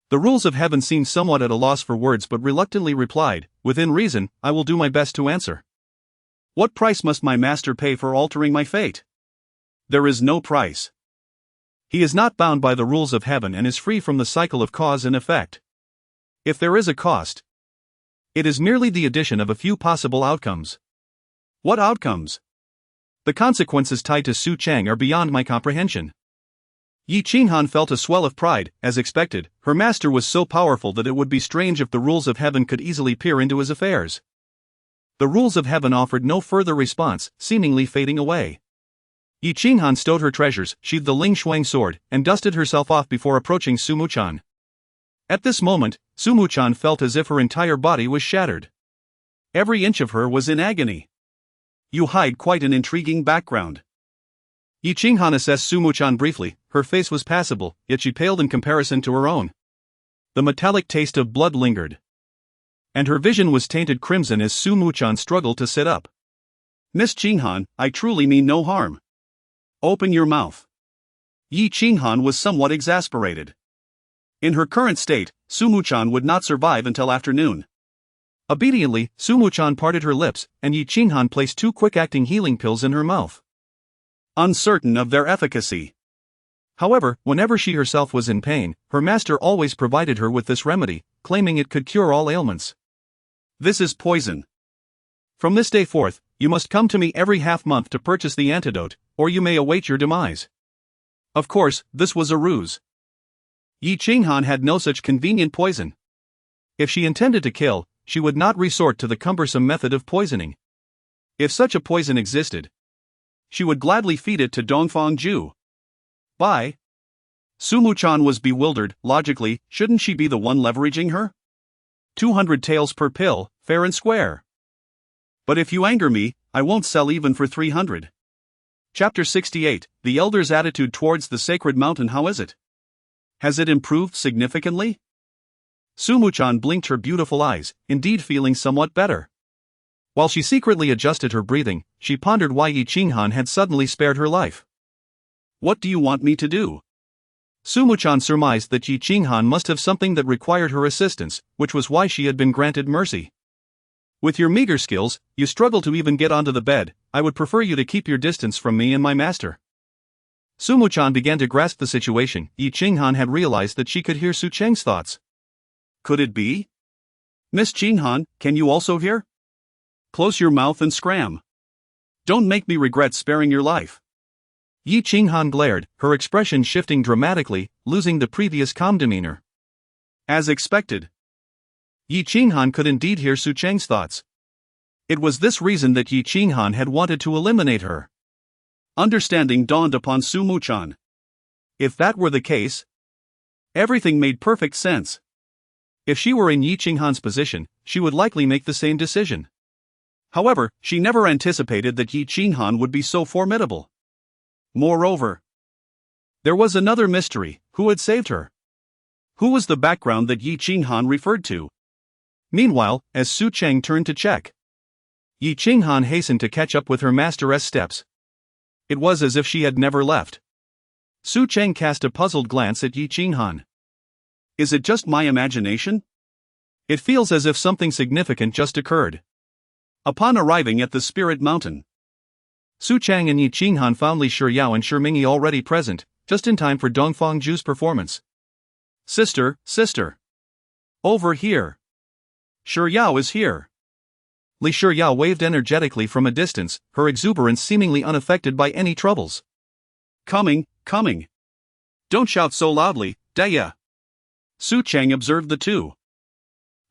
The rules of heaven seemed somewhat at a loss for words but reluctantly replied, within reason, I will do my best to answer. What price must my master pay for altering my fate? There is no price. He is not bound by the rules of heaven and is free from the cycle of cause and effect. If there is a cost, it is merely the addition of a few possible outcomes. What outcomes? The consequences tied to Su Cheng are beyond my comprehension. Yi Qinghan felt a swell of pride. As expected, her master was so powerful that it would be strange if the rules of heaven could easily peer into his affairs. The rules of heaven offered no further response, seemingly fading away. Yi Qinghan stowed her treasures, sheathed the Ling Shuang sword, and dusted herself off before approaching Su Muchan. At this moment, Su Muchan felt as if her entire body was shattered. Every inch of her was in agony. You hide quite an intriguing background. Yi Qinghan assessed Su Muchan briefly. Her face was passable, yet she paled in comparison to her own. The metallic taste of blood lingered, and her vision was tainted crimson as Su Muchan struggled to sit up. Miss Qinghan, I truly mean no harm. Open your mouth. Yi Qinghan was somewhat exasperated. In her current state, Su Muchan would not survive until afternoon. Obediently, Su Muchan parted her lips, and Yi Qinghan placed 2 quick-acting healing pills in her mouth. Uncertain of their efficacy. However, whenever she herself was in pain, her master always provided her with this remedy, claiming it could cure all ailments. This is poison. From this day forth, you must come to me every half-month to purchase the antidote, or you may await your demise. Of course, this was a ruse. Yi Qinghan had no such convenient poison. If she intended to kill, she would not resort to the cumbersome method of poisoning. If such a poison existed, she would gladly feed it to Dongfang Ju. Bye. Su Muchan was bewildered. Logically, shouldn't she be the one leveraging her? 200 taels per pill, fair and square. But if you anger me, I won't sell even for 300. Chapter 68, The Elder's Attitude Towards the Sacred Mountain. How is it? Has it improved significantly? Su Muchan blinked her beautiful eyes, indeed feeling somewhat better. While she secretly adjusted her breathing, she pondered why Yi Qinghan had suddenly spared her life. What do you want me to do? Su Muchan surmised that Yi Qinghan must have something that required her assistance, which was why she had been granted mercy. With your meager skills, you struggle to even get onto the bed. I would prefer you to keep your distance from me and my master. Su Muchan began to grasp the situation. Yi Qinghan had realized that she could hear Su Cheng's thoughts. Could it be? Miss Qinghan, can you also hear? Close your mouth and scram. Don't make me regret sparing your life. Yi Qinghan glared, her expression shifting dramatically, losing the previous calm demeanor. As expected. Yi Qinghan could indeed hear Su Cheng's thoughts. It was this reason that Yi Qinghan had wanted to eliminate her. Understanding dawned upon Su Muchan. If that were the case, everything made perfect sense. If she were in Yi Qinghan's position, she would likely make the same decision. However, she never anticipated that Yi Qinghan would be so formidable. Moreover, there was another mystery: who had saved her? Who was the background that Yi Qinghan referred to? Meanwhile, as Su Cheng turned to check, Yi Qinghan hastened to catch up with her master's steps. It was as if she had never left. Su Cheng cast a puzzled glance at Yi Qinghan. Is it just my imagination? It feels as if something significant just occurred. Upon arriving at the Spirit Mountain, Su Cheng and Yi Qinghan found Li Shiyao and Shi Mingyi already present, just in time for Dongfang Ju's performance. Sister, sister. Over here. Shiyao is here. Li Shiyao waved energetically from a distance, her exuberance seemingly unaffected by any troubles. Coming, coming. Don't shout so loudly, Daya. Su Cheng observed the two,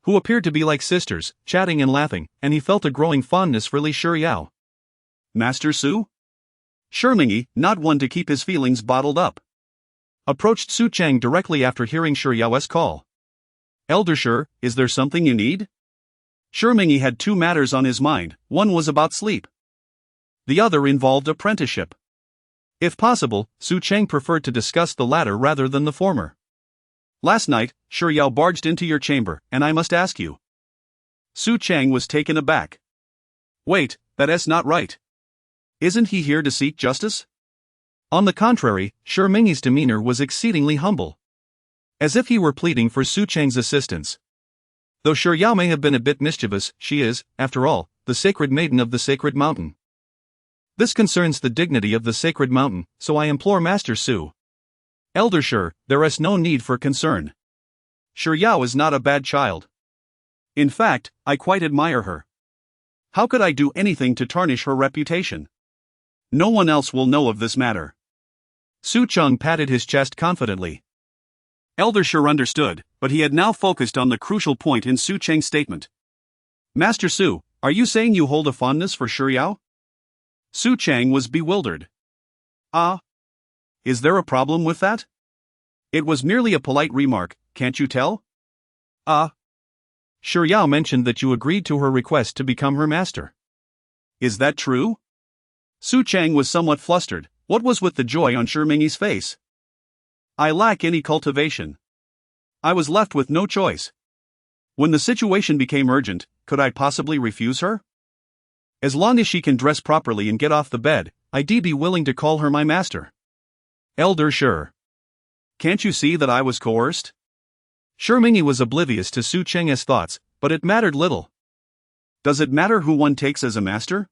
who appeared to be like sisters, chatting and laughing, and he felt a growing fondness for Li Shiyao. Master Su? Shi Mingyi, not one to keep his feelings bottled up, approached Su Cheng directly after hearing Shiyao's call. Elder Shi, is there something you need? Shi Mingyi had two matters on his mind. One was about sleep. The other involved apprenticeship. If possible, Su Cheng preferred to discuss the latter rather than the former. Last night, Shiyao barged into your chamber, and I must ask you. Su Cheng was taken aback. Wait, that's not right. Isn't he here to seek justice? On the contrary, Shi Mingyi's demeanor was exceedingly humble, as if he were pleading for Su Cheng's assistance. Though Shiyao may have been a bit mischievous, she is, after all, the sacred maiden of the sacred mountain. This concerns the dignity of the sacred mountain, so I implore Master Su. Elder Shi, there is no need for concern. Shiyao is not a bad child. In fact, I quite admire her. How could I do anything to tarnish her reputation? No one else will know of this matter. Su Cheng patted his chest confidently. Elder Shi understood, but he had now focused on the crucial point in Su Cheng's statement. Master Su, are you saying you hold a fondness for Shiyao? Su Cheng was bewildered. Is there a problem with that? It was merely a polite remark, can't you tell? Shiyao mentioned that you agreed to her request to become her master. Is that true? Su Cheng was somewhat flustered. What was with the joy on Shi Mingyi's face? I lack any cultivation. I was left with no choice. When the situation became urgent, could I possibly refuse her? As long as she can dress properly and get off the bed, I'd be willing to call her my master. Elder Shi. Can't you see that I was coerced? Shi Mingyi was oblivious to Su Cheng's thoughts, but it mattered little. Does it matter who one takes as a master?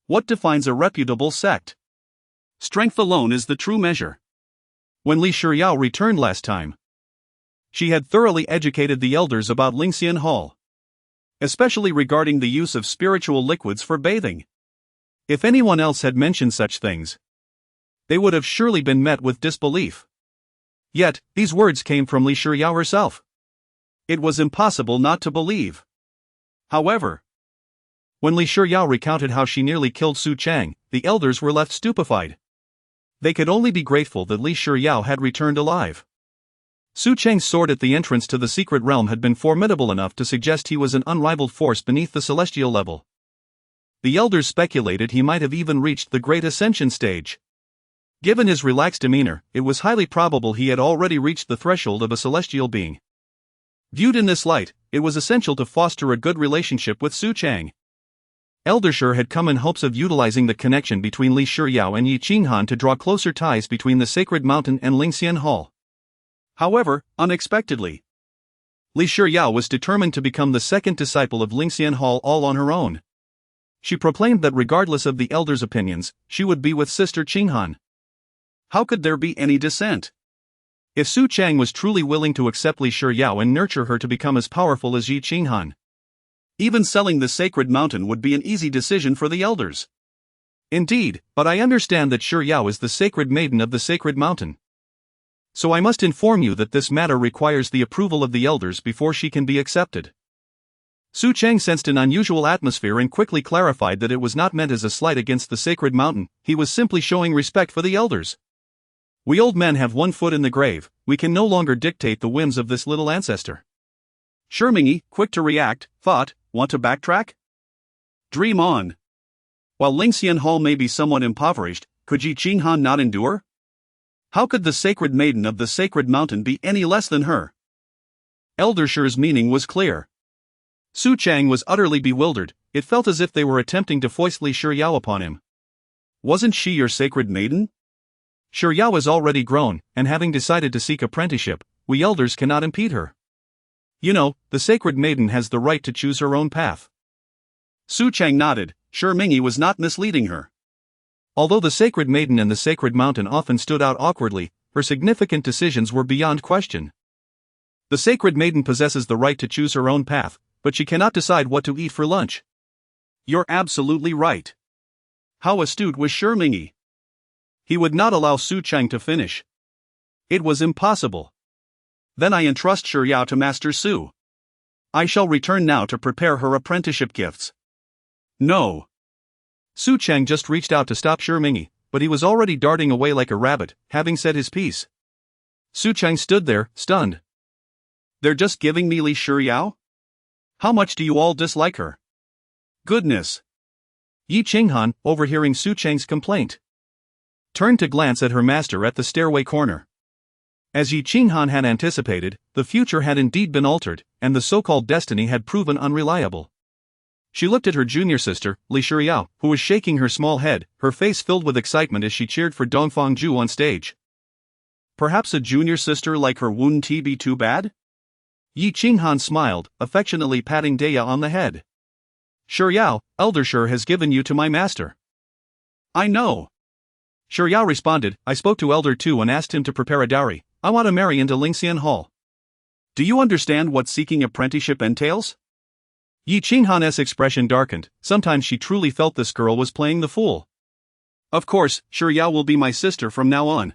What defines a reputable sect? Strength alone is the true measure. When Li Shiyao returned last time, she had thoroughly educated the elders about Lingxian Hall, especially regarding the use of spiritual liquids for bathing. If anyone else had mentioned such things, they would have surely been met with disbelief. Yet, these words came from Li Shiyao herself. It was impossible not to believe. However, when Li Shiyao recounted how she nearly killed Su Cheng, the elders were left stupefied. They could only be grateful that Li Shiyao had returned alive. Su Cheng's sword at the entrance to the secret realm had been formidable enough to suggest he was an unrivaled force beneath the celestial level. The elders speculated he might have even reached the Great Ascension stage. Given his relaxed demeanor, it was highly probable he had already reached the threshold of a celestial being. Viewed in this light, it was essential to foster a good relationship with Su Cheng. Elder Shi had come in hopes of utilizing the connection between Li Shiyao and Yi Qinghan to draw closer ties between the sacred mountain and Lingxian Hall. However, unexpectedly, Li Shiyao was determined to become the second disciple of Lingxian Hall all on her own. She proclaimed that regardless of the elders' opinions, she would be with Sister Qinghan. How could there be any dissent? If Su Cheng was truly willing to accept Li Shiyao and nurture her to become as powerful as Yi Qinghan, even selling the sacred mountain would be an easy decision for the elders. Indeed, but I understand that Shiyao is the sacred maiden of the sacred mountain. So I must inform you that this matter requires the approval of the elders before she can be accepted. Su Cheng sensed an unusual atmosphere and quickly clarified that it was not meant as a slight against the sacred mountain, he was simply showing respect for the elders. We old men have one foot in the grave, we can no longer dictate the whims of this little ancestor. Mingyi, quick to react, thought, want to backtrack? Dream on. While Lingxian Hall may be somewhat impoverished, could Yi Qinghan not endure? How could the sacred maiden of the sacred mountain be any less than her? Elder Shi's meaning was clear. Su Cheng was utterly bewildered, it felt as if they were attempting to foist Li Shiryao upon him. Wasn't she your sacred maiden? Shiryao is already grown, and having decided to seek apprenticeship, we elders cannot impede her. You know, the sacred maiden has the right to choose her own path. Su Cheng nodded, sure Mingyi was not misleading her. Although the sacred maiden and the sacred mountain often stood out awkwardly, her significant decisions were beyond question. The sacred maiden possesses the right to choose her own path, but she cannot decide what to eat for lunch. You're absolutely right. How astute was Mingyi. He would not allow Su Cheng to finish. It was impossible. Then I entrust Shiryao to Master Su. I shall return now to prepare her apprenticeship gifts. No. Su Cheng just reached out to stop Mingyi, but he was already darting away like a rabbit, having said his piece. Su Cheng stood there, stunned. They're just giving me Li Shiryao? How much do you all dislike her? Goodness. Yi Qinghan, overhearing Su Cheng's complaint, turned to glance at her master at the stairway corner. As Yi Qinghan had anticipated, the future had indeed been altered, and the so-called destiny had proven unreliable. She looked at her junior sister, Li Shiryao, who was shaking her small head, her face filled with excitement as she cheered for Dongfang Ju on stage. Perhaps a junior sister like her wouldn't be too bad? Yi Qinghan smiled, affectionately patting Deya on the head. Shiryao, Elder Shi has given you to my master. I know. Shiryao responded, I spoke to Elder Tu and asked him to prepare a dowry. I want to marry into Lingxian Hall. Do you understand what seeking apprenticeship entails? Yi Qinghan's expression darkened, sometimes she truly felt this girl was playing the fool. Of course, Shiryao will be my sister from now on.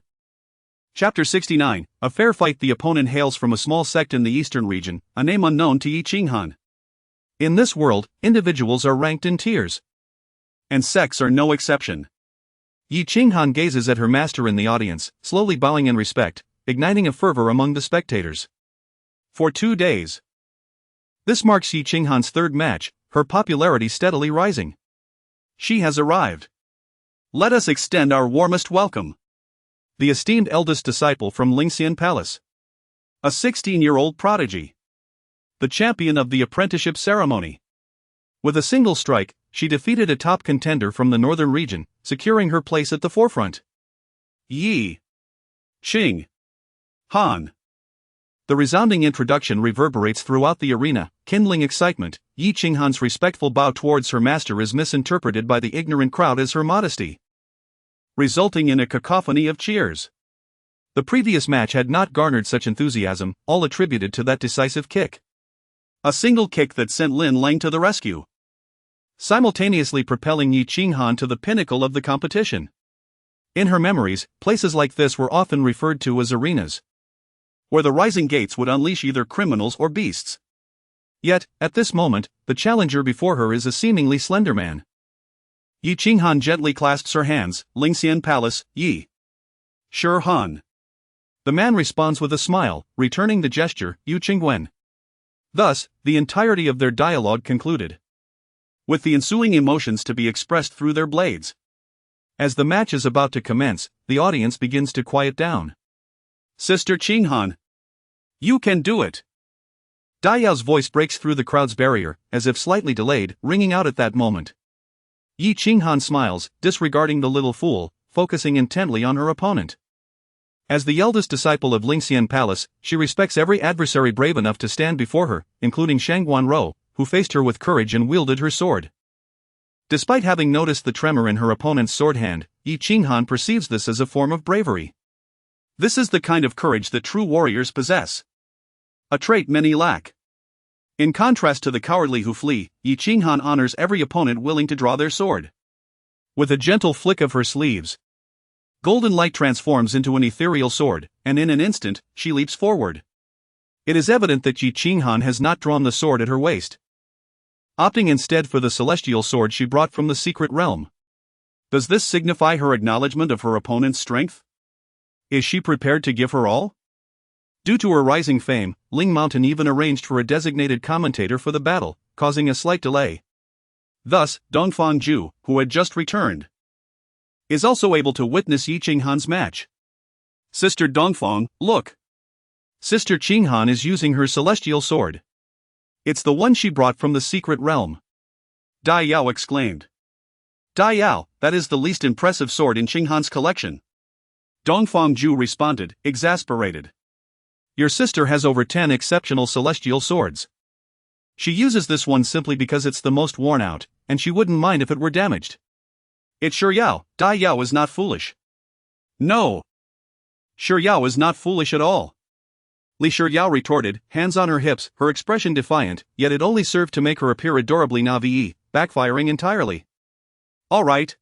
Chapter 69, A Fair Fight. The opponent hails from a small sect in the eastern region, a name unknown to Yi Qinghan. In this world, individuals are ranked in tiers. And sects are no exception. Yi Qinghan gazes at her master in the audience, slowly bowing in respect, igniting a fervor among the spectators. For 2 days. This marks Yi Qinghan's third match, her popularity steadily rising. She has arrived. Let us extend our warmest welcome. The esteemed eldest disciple from Lingxian Palace. A 16-year-old prodigy. The champion of the apprenticeship ceremony. With a single strike, she defeated a top contender from the northern region, securing her place at the forefront. Yi Qinghan. The resounding introduction reverberates throughout the arena, kindling excitement. Yi Qinghan's respectful bow towards her master is misinterpreted by the ignorant crowd as her modesty, resulting in a cacophony of cheers. The previous match had not garnered such enthusiasm, all attributed to that decisive kick. A single kick that sent Lin Lang to the rescue, simultaneously propelling Yi Qinghan to the pinnacle of the competition. In her memories, places like this were often referred to as arenas, where the rising gates would unleash either criminals or beasts. Yet, at this moment, the challenger before her is a seemingly slender man. Yi Qinghan gently clasps her hands. Lingxian Palace, Yi Shihan. The man responds with a smile, returning the gesture, Yu Qingwen. Thus, the entirety of their dialogue concluded, with the ensuing emotions to be expressed through their blades. As the match is about to commence, the audience begins to quiet down. Sister Qinghan, you can do it. Dayao's voice breaks through the crowd's barrier, as if slightly delayed, ringing out at that moment. Yi Qinghan smiles, disregarding the little fool, focusing intently on her opponent. As the eldest disciple of Lingxian Palace, she respects every adversary brave enough to stand before her, including Shang Guanrou, who faced her with courage and wielded her sword. Despite having noticed the tremor in her opponent's sword hand, Yi Qinghan perceives this as a form of bravery. This is the kind of courage that true warriors possess, a trait many lack. In contrast to the cowardly who flee, Yi Qinghan honors every opponent willing to draw their sword. With a gentle flick of her sleeves, golden light transforms into an ethereal sword, and in an instant, she leaps forward. It is evident that Yi Qinghan has not drawn the sword at her waist. opting instead for the celestial sword she brought from the secret realm. Does this signify her acknowledgement of her opponent's strength? Is she prepared to give her all? Due to her rising fame, Ling Mountain even arranged for a designated commentator for the battle, causing a slight delay. Thus, Dongfang Ju, who had just returned, is also able to witness Yi Qinghan's match. Sister Dongfang, look! Sister Qinghan is using her celestial sword. It's the one she brought from the secret realm. Dai Yao exclaimed. Dai Yao, that is the least impressive sword in Qinghan's collection. Dongfang Ju responded, exasperated. Your sister has over 10 exceptional celestial swords. She uses this one simply because it's the most worn out, and she wouldn't mind if it were damaged. It's Shi Yao. Dai Yao is not foolish. No. Shi Yao is not foolish at all. Li Shi Yao retorted, hands on her hips, her expression defiant, yet it only served to make her appear adorably naive, backfiring entirely. Alright,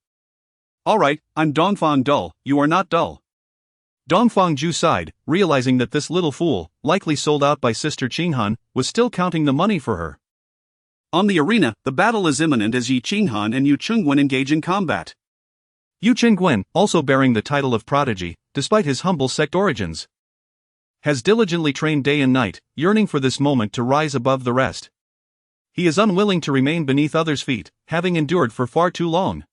I'm Dongfang dull, you are not dull. Dongfang Ju sighed, realizing that this little fool, likely sold out by Sister Qinghan, was still counting the money for her. On the arena, the battle is imminent as Yi Qinghan and Yu Chengwen engage in combat. Yu Chengwen, also bearing the title of prodigy, despite his humble sect origins, has diligently trained day and night, yearning for this moment to rise above the rest. He is unwilling to remain beneath others' feet, having endured for far too long.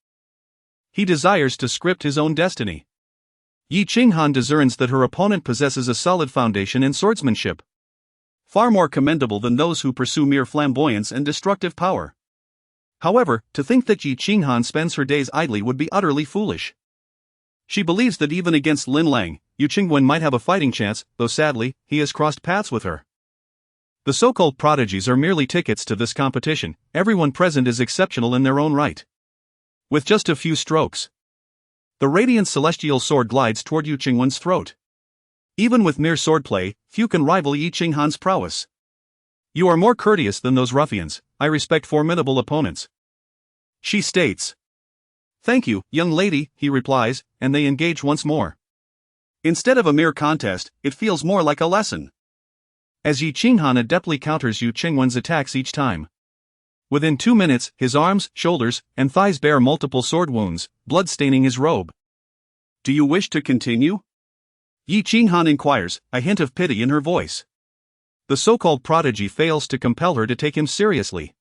He desires to script his own destiny. Yi Qinghan discerns that her opponent possesses a solid foundation in swordsmanship, far more commendable than those who pursue mere flamboyance and destructive power. However, to think that Yi Qinghan spends her days idly would be utterly foolish. She believes that even against Lin Lang, Yu Chengwen might have a fighting chance, though sadly, he has crossed paths with her. The so-called prodigies are merely tickets to this competition. Everyone present is exceptional in their own right. With just a few strokes, the radiant celestial sword glides toward Yu Chengwen's throat. Even with mere swordplay, few can rival Yi Qinghan's prowess. You are more courteous than those ruffians. I respect formidable opponents, she states. Thank you, young lady, he replies, and they engage once more. Instead of a mere contest, it feels more like a lesson, as Yi Qinghan adeptly counters Yu Chengwen's attacks each time. Within 2 minutes, his arms, shoulders, and thighs bear multiple sword wounds, blood staining his robe. Do you wish to continue? Yi Qinghan inquires, a hint of pity in her voice. The so-called prodigy fails to compel her to take him seriously.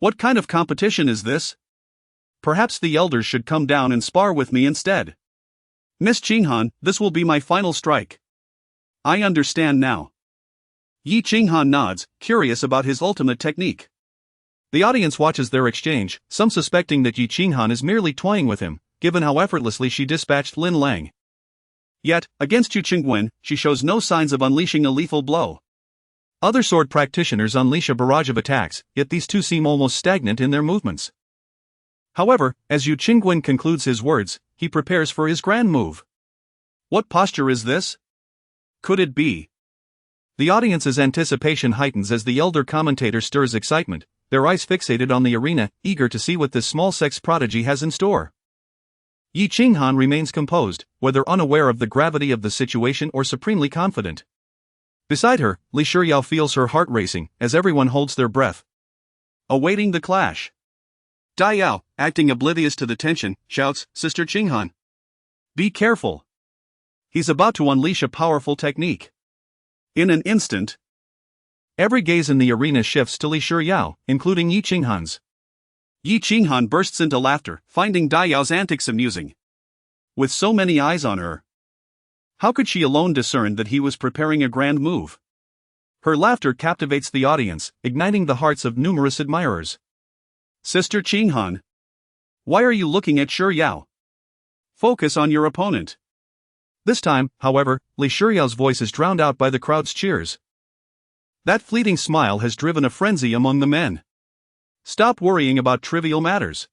What kind of competition is this? Perhaps the elders should come down and spar with me instead. Miss Qinghan, this will be my final strike. I understand now. Yi Qinghan nods, curious about his ultimate technique. The audience watches their exchange, some suspecting that Yi Qinghan is merely toying with him, given how effortlessly she dispatched Lin Lang. Yet, against Yu Chengwen, she shows no signs of unleashing a lethal blow. Other sword practitioners unleash a barrage of attacks, yet these two seem almost stagnant in their movements. However, as Yu Chengwen concludes his words, he prepares for his grand move. What posture is this? Could it be? The audience's anticipation heightens as the elder commentator stirs excitement, their eyes fixated on the arena, eager to see what this small sex prodigy has in store. Yi Qinghan remains composed, whether unaware of the gravity of the situation or supremely confident. Beside her, Li Shiyao feels her heart racing, as everyone holds their breath, awaiting the clash. Dai Yao, acting oblivious to the tension, shouts, Sister Qinghan, be careful. He's about to unleash a powerful technique. In an instant, every gaze in the arena shifts to Li Shiyao, including Yi Qinghan's. Yi Qinghan bursts into laughter, finding Dai Yao's antics amusing. With so many eyes on her, how could she alone discern that he was preparing a grand move? Her laughter captivates the audience, igniting the hearts of numerous admirers. Sister Qinghan, why are you looking at Shi Yao? Focus on your opponent. This time, however, Li Shiyao's voice is drowned out by the crowd's cheers. That fleeting smile has driven a frenzy among the men. Stop worrying about trivial matters,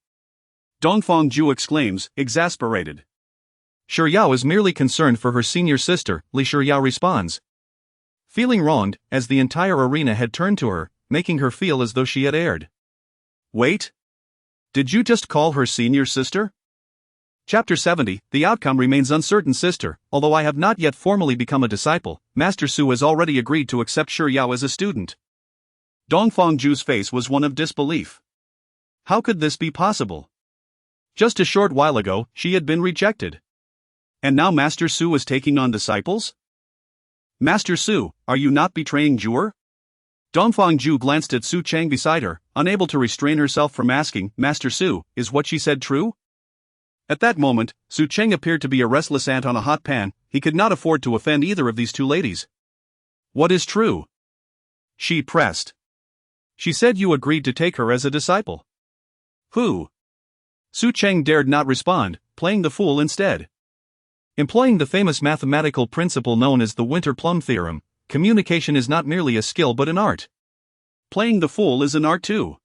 Dongfang Ju exclaims, exasperated. Shi Yao is merely concerned for her senior sister, Li Shiyao responds, feeling wronged, as the entire arena had turned to her, making her feel as though she had erred. Wait? Did you just call her senior sister? Chapter 70, the outcome remains uncertain, sister. Although I have not yet formally become a disciple, Master Su has already agreed to accept Shi Yao as a student. Dongfangju's face was one of disbelief. How could this be possible? Just a short while ago, she had been rejected. And now Master Su is taking on disciples? Master Su, are you not betraying Jur? Dongfangju glanced at Su Cheng beside her, unable to restrain herself from asking, Master Su, is what she said true? At that moment, Su Cheng appeared to be a restless ant on a hot pan. He could not afford to offend either of these two ladies. What is true? She pressed. She said you agreed to take her as a disciple. Who? Su Cheng dared not respond, playing the fool instead. Employing the famous mathematical principle known as the winter plum theorem, communication is not merely a skill but an art. Playing the fool is an art too.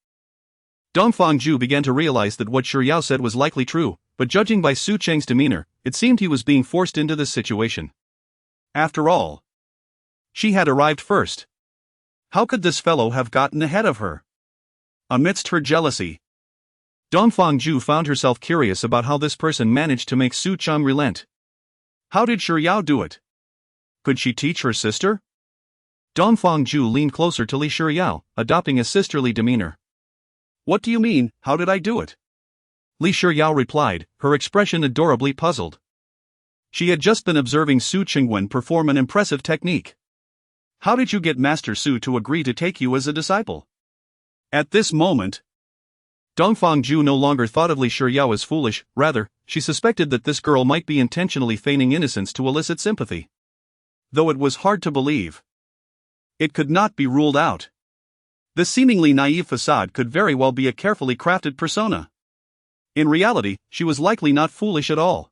Dongfangju began to realize that what Shi Yao said was likely true, but judging by Su Cheng's demeanor, it seemed he was being forced into this situation. After all, she had arrived first. How could this fellow have gotten ahead of her? Amidst her jealousy, Dongfangju found herself curious about how this person managed to make Su Cheng relent. How did Shi Yao do it? Could she teach her sister? Dongfangju leaned closer to Li Shiyao, adopting a sisterly demeanor. What do you mean, how did I do it? Li Shiyao replied, her expression adorably puzzled. She had just been observing Su Chengwen perform an impressive technique. How did you get Master Su to agree to take you as a disciple? At this moment, Dongfangju no longer thought of Li Shiyao as foolish, rather, she suspected that this girl might be intentionally feigning innocence to elicit sympathy. Though it was hard to believe, it could not be ruled out. This seemingly naive facade could very well be a carefully crafted persona. In reality, she was likely not foolish at all.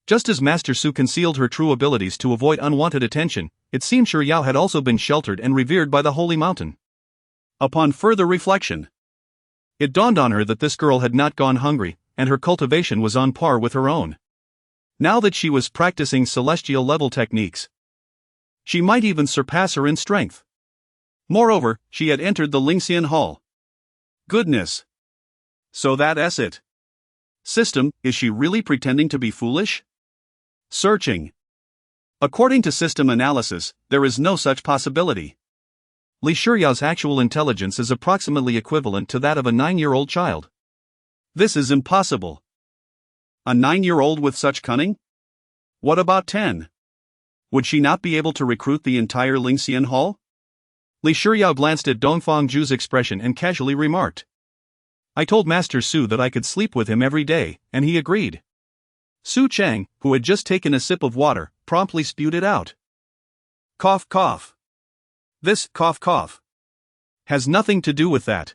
Just as Master Su concealed her true abilities to avoid unwanted attention, it seemed Shi Yao had also been sheltered and revered by the holy mountain. Upon further reflection, it dawned on her that this girl had not gone hungry, and her cultivation was on par with her own. Now that she was practicing celestial-level techniques, she might even surpass her in strength. Moreover, she had entered the Lingxian Hall. Goodness! So that's it. System, is she really pretending to be foolish? Searching. According to system analysis, there is no such possibility. Li Shiyao's actual intelligence is approximately equivalent to that of a 9-year-old child. This is impossible. A 9-year-old with such cunning? What about 10? Would she not be able to recruit the entire Lingxian Hall? Li Shiyao glanced at Dongfangju's expression and casually remarked. I told Master Su that I could sleep with him every day, and he agreed. Su Cheng, who had just taken a sip of water, promptly spewed it out. Cough cough. This cough cough has nothing to do with that.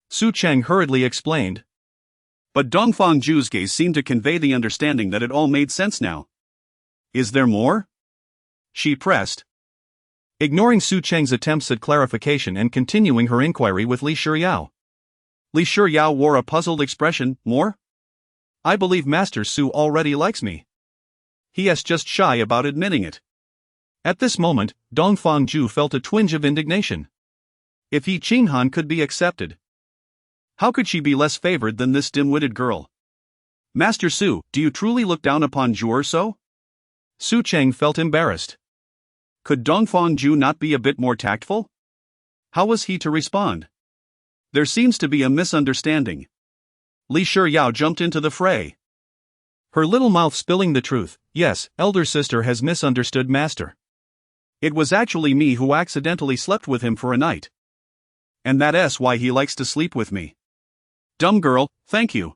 Su Cheng hurriedly explained. But Dongfangju's gaze seemed to convey the understanding that it all made sense now. Is there more? She pressed, ignoring Su Cheng's attempts at clarification and continuing her inquiry with Li Shiyao. Li Shiyao wore a puzzled expression. More? I believe Master Su already likes me. He is just shy about admitting it. At this moment, Dongfangju felt a twinge of indignation. If Yi Qinghan could be accepted, how could she be less favored than this dim-witted girl? Master Su, do you truly look down upon Jur so? Su Cheng felt embarrassed. Could Dongfangju not be a bit more tactful? How was he to respond? There seems to be a misunderstanding. Li Shiyao jumped into the fray. Her little mouth spilling the truth. Yes, elder sister has misunderstood Master. It was actually me who accidentally slept with him for a night. And that's why he likes to sleep with me. Dumb girl, thank you.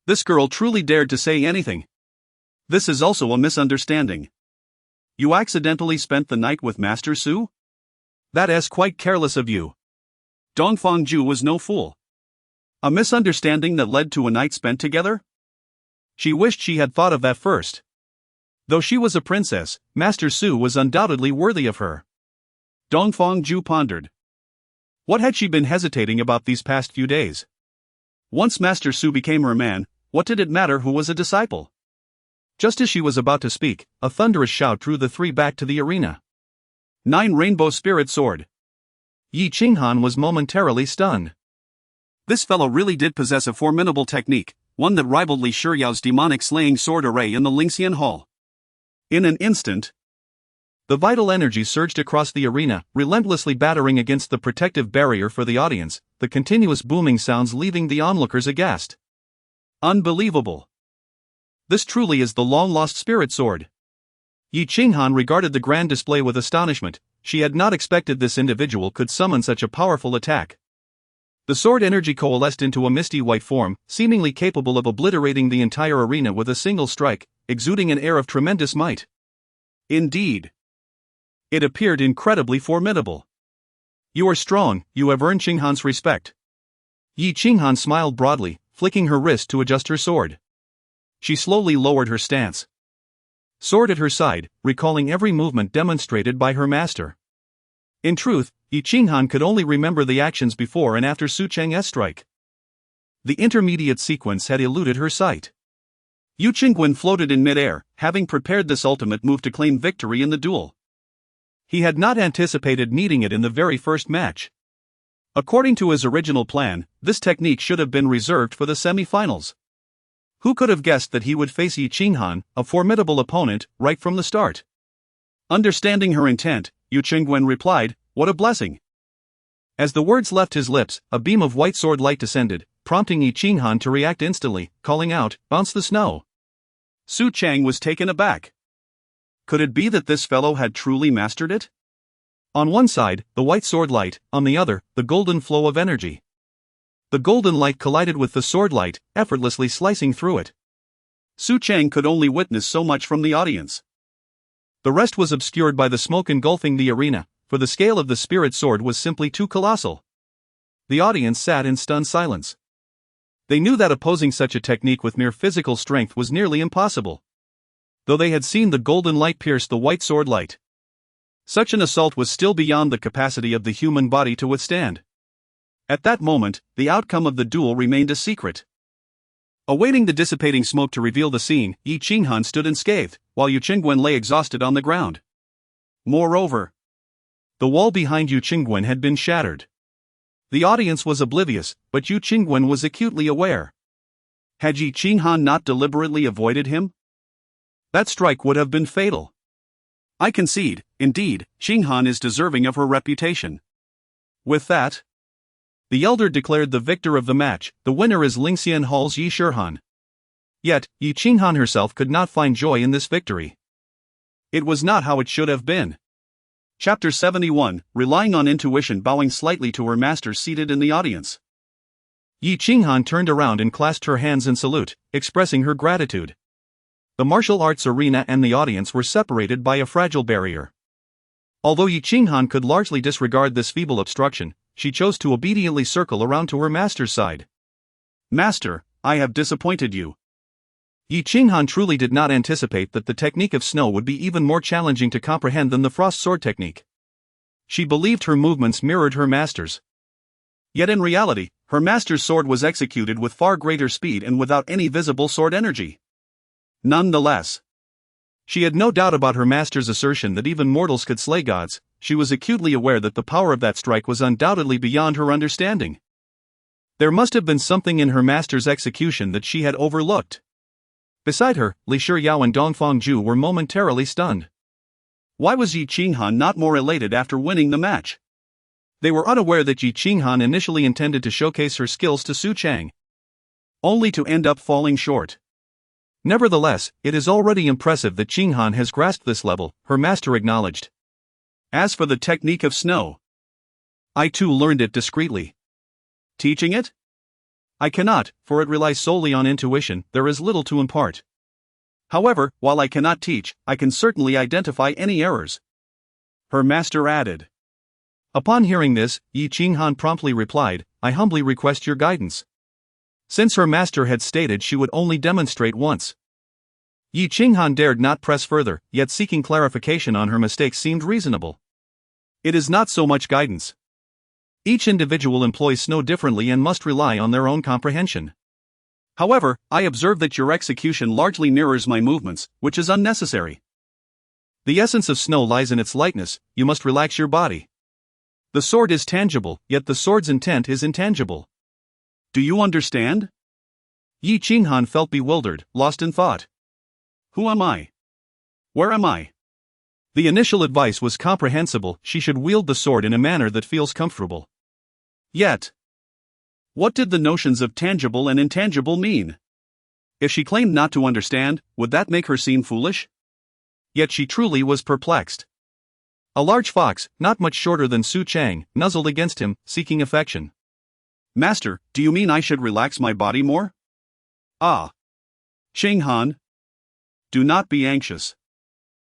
This girl truly dared to say anything. This is also a misunderstanding. You accidentally spent the night with Master Su? That is quite careless of you. Dongfangju was no fool. A misunderstanding that led to a night spent together? She wished she had thought of that first. Though she was a princess, Master Su was undoubtedly worthy of her. Dongfangju pondered. What had she been hesitating about these past few days? Once Master Su became her man, what did it matter who was a disciple? Just as she was about to speak, a thunderous shout drew the three back to the arena. 9 Rainbow Spirit Sword. Yi Qinghan was momentarily stunned. This fellow really did possess a formidable technique, one that rivaled Li Shiyao's demonic slaying sword array in the Lingxian Hall. In an instant, The vital energy surged across the arena, relentlessly battering against the protective barrier for the audience, the continuous booming sounds leaving the onlookers aghast. Unbelievable! This truly is the long-lost spirit sword. Yi Qinghan regarded the grand display with astonishment. She had not expected this individual could summon such a powerful attack. The sword energy coalesced into a misty white form, seemingly capable of obliterating the entire arena with a single strike, exuding an air of tremendous might. Indeed, it appeared incredibly formidable. You are strong, you have earned Qinghan's respect. Yi Qinghan smiled broadly, flicking her wrist to adjust her sword. She slowly lowered her stance. Sword at her side, recalling every movement demonstrated by her master. In truth, Yi Qinghan could only remember the actions before and after Su Cheng's strike. The intermediate sequence had eluded her sight. Yu Qingwen floated in midair, having prepared this ultimate move to claim victory in the duel. He had not anticipated needing it in the very first match. According to his original plan, this technique should have been reserved for the semi-finals. Who could have guessed that he would face Yi Qinghan, a formidable opponent, right from the start? Understanding her intent, Yu Qingwen replied, "What a blessing." As the words left his lips, a beam of white sword light descended, prompting Yi Qinghan to react instantly, calling out, "Bounce the snow." Su Cheng was taken aback. Could it be that this fellow had truly mastered it? On one side, the white sword light, on the other, the golden flow of energy. The golden light collided with the sword light, effortlessly slicing through it. Su Cheng could only witness so much from the audience. The rest was obscured by the smoke engulfing the arena, for the scale of the spirit sword was simply too colossal. The audience sat in stunned silence. They knew that opposing such a technique with mere physical strength was nearly impossible. Though they had seen the golden light pierce the white sword light, such an assault was still beyond the capacity of the human body to withstand. At that moment, the outcome of the duel remained a secret. Awaiting the dissipating smoke to reveal the scene, Yi Qinghan stood unscathed, while Yu Qingwen lay exhausted on the ground. Moreover, the wall behind Yu Qingwen had been shattered. The audience was oblivious, but Yu Qingwen was acutely aware. Had Yi Qinghan not deliberately avoided him? That strike would have been fatal. I concede, indeed, Qinghan is deserving of her reputation. With that, the elder declared the victor of the match. The winner is Lingxian Hall's Yi Shihan. Yet, Yi Qinghan herself could not find joy in this victory. It was not how it should have been. Chapter 71, Relying on Intuition. Bowing slightly to her master seated in the audience, Yi Qinghan turned around and clasped her hands in salute, expressing her gratitude. The martial arts arena and the audience were separated by a fragile barrier. Although Yi Qinghan could largely disregard this feeble obstruction, she chose to obediently circle around to her master's side. "Master, I have disappointed you." Yi Qinghan truly did not anticipate that the technique of snow would be even more challenging to comprehend than the frost sword technique. She believed her movements mirrored her master's. Yet in reality, her master's sword was executed with far greater speed and without any visible sword energy. Nonetheless, she had no doubt about her master's assertion that even mortals could slay gods. She was acutely aware that the power of that strike was undoubtedly beyond her understanding. There must have been something in her master's execution that she had overlooked. Beside her, Li Shiyao and Dongfang Zhu were momentarily stunned. Why was Yi Qinghan not more elated after winning the match? They were unaware that Yi Qinghan initially intended to showcase her skills to Su Cheng, only to end up falling short. Nevertheless, it is already impressive that Qinghan has grasped this level, her master acknowledged. As for the technique of snow, I too learned it discreetly. Teaching it? I cannot, for it relies solely on intuition. There is little to impart. However, while I cannot teach, I can certainly identify any errors, her master added. Upon hearing this, Yi Qinghan promptly replied, "I humbly request your guidance." Since her master had stated she would only demonstrate once, Yi Qinghan dared not press further, yet seeking clarification on her mistakes seemed reasonable. It is not so much guidance. Each individual employs snow differently and must rely on their own comprehension. However, I observe that your execution largely mirrors my movements, which is unnecessary. The essence of snow lies in its lightness. You must relax your body. The sword is tangible, yet the sword's intent is intangible. Do you understand? Yi Qinghan felt bewildered, lost in thought. Who am I? Where am I? The initial advice was comprehensible: she should wield the sword in a manner that feels comfortable. Yet, what did the notions of tangible and intangible mean? If she claimed not to understand, would that make her seem foolish? Yet she truly was perplexed. A large fox, not much shorter than Su Cheng, nuzzled against him, seeking affection. "Master, do you mean I should relax my body more?" "Ah. Cheng Han. Do not be anxious.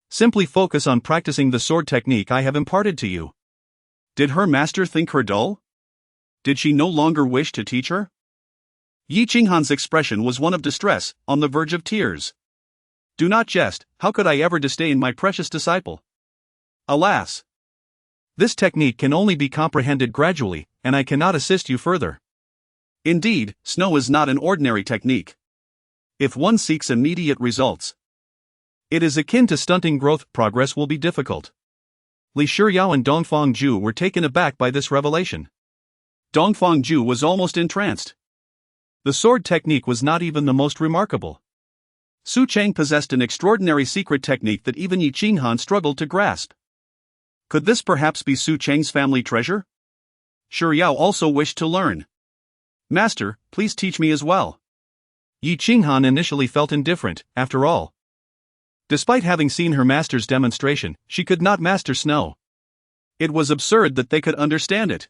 Simply focus on practicing the sword technique I have imparted to you." Did her master think her dull? Did she no longer wish to teach her? Yi Qinghan's expression was one of distress, on the verge of tears. "Do not jest, how could I ever disdain my precious disciple? Alas! This technique can only be comprehended gradually, and I cannot assist you further. Indeed, snow is not an ordinary technique. If one seeks immediate results, it is akin to stunting growth. Progress will be difficult." Li Shiyao and Dongfang Ju were taken aback by this revelation. Dongfang Ju was almost entranced. The sword technique was not even the most remarkable. Su Cheng possessed an extraordinary secret technique that even Yi Qinghan struggled to grasp. Could this perhaps be Su Cheng's family treasure? Shiyao also wished to learn. "Master, please teach me as well." Yi Qinghan initially felt indifferent. After all, despite having seen her master's demonstration, she could not master snow. It was absurd that they could understand it.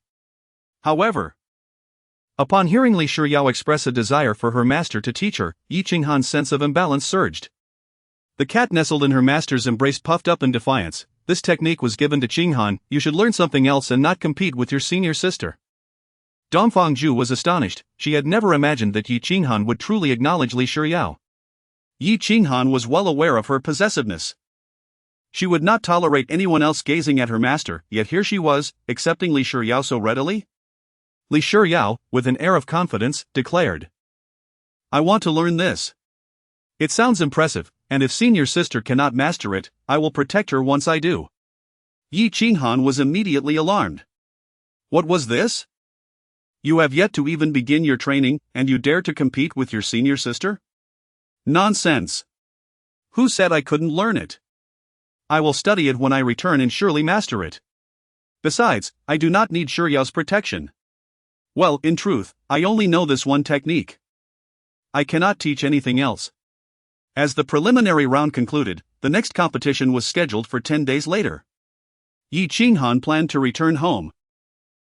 However, upon hearing Li Shiyao express a desire for her master to teach her, Yi Qinghan's sense of imbalance surged. The cat nestled in her master's embrace, puffed up in defiance. "This technique was given to Qinghan, you should learn something else and not compete with your senior sister." Dongfang Ju was astonished. She had never imagined that Yi Qinghan would truly acknowledge Li Shiyao. Yi Qinghan was well aware of her possessiveness. She would not tolerate anyone else gazing at her master, yet here she was, accepting Li Shiyao so readily? Li Shiyao, with an air of confidence, declared, "I want to learn this. It sounds impressive, and if senior sister cannot master it, I will protect her once I do." Yi Qinghan was immediately alarmed. What was this? You have yet to even begin your training, and you dare to compete with your senior sister? Nonsense. Who said I couldn't learn it? I will study it when I return and surely master it. Besides, I do not need Shiyao's protection. Well, in truth, I only know this one technique. I cannot teach anything else. As the preliminary round concluded, the next competition was scheduled for 10 days later. Yi Qinghan planned to return home.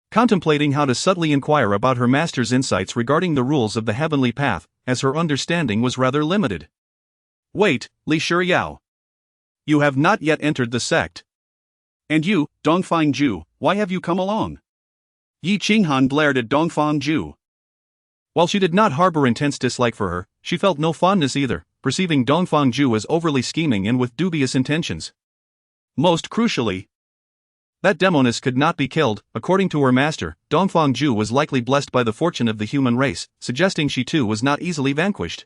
Contemplating how to subtly inquire about her master's insights regarding the rules of the heavenly path, as her understanding was rather limited. "Wait, Li Shiyao. You have not yet entered the sect. And you, Dongfang Ju, why have you come along?" Yi Qinghan glared at Dongfang Ju. While she did not harbor intense dislike for her, she felt no fondness either, perceiving Dongfang Ju as overly scheming and with dubious intentions. Most crucially, that demoness could not be killed. According to her master, Dongfang Ju was likely blessed by the fortune of the human race, suggesting she too was not easily vanquished.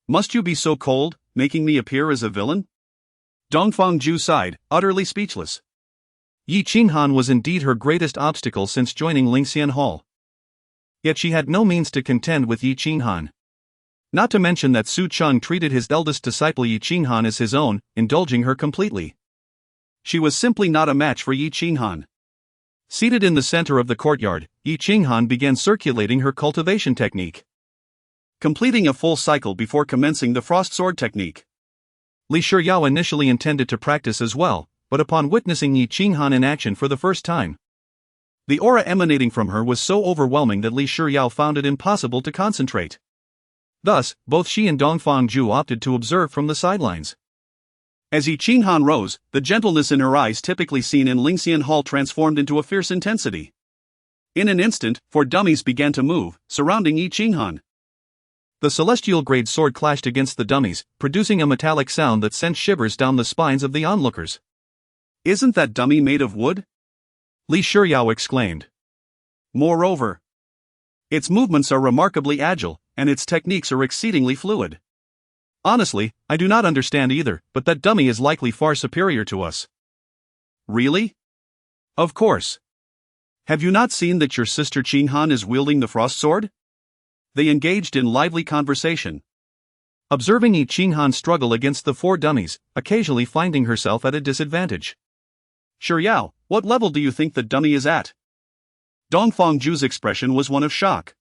"Must you be so cold, making me appear as a villain?" Dongfang Ju sighed, utterly speechless. Yi Qinghan was indeed her greatest obstacle since joining Lingxian Hall. Yet she had no means to contend with Yi Qinghan. Not to mention that Su Cheng treated his eldest disciple Yi Qinghan as his own, indulging her completely. She was simply not a match for Yi Qinghan. Seated in the center of the courtyard, Yi Qinghan began circulating her cultivation technique, completing a full cycle before commencing the frost sword technique. Li Shiyao initially intended to practice as well, but upon witnessing Yi Qinghan in action for the first time, the aura emanating from her was so overwhelming that Li Shiyao found it impossible to concentrate. Thus, both she and Dongfang Ju opted to observe from the sidelines. As Yi Qinghan rose, the gentleness in her eyes typically seen in Lingxian Hall transformed into a fierce intensity. In an instant, 4 dummies began to move, surrounding Yi Qinghan. The celestial-grade sword clashed against the dummies, producing a metallic sound that sent shivers down the spines of the onlookers. "Isn't that dummy made of wood?" Li Shiyao exclaimed. "Moreover, its movements are remarkably agile, and its techniques are exceedingly fluid. Honestly, I do not understand either, but that dummy is likely far superior to us." "Really?" "Of course. Have you not seen that your sister Qinghan is wielding the frost sword?" They engaged in lively conversation. observing Yi Qinghan struggle against the 4 dummies, occasionally finding herself at a disadvantage. "Shiryao, what level do you think the dummy is at?" Dongfangju's expression was one of shock.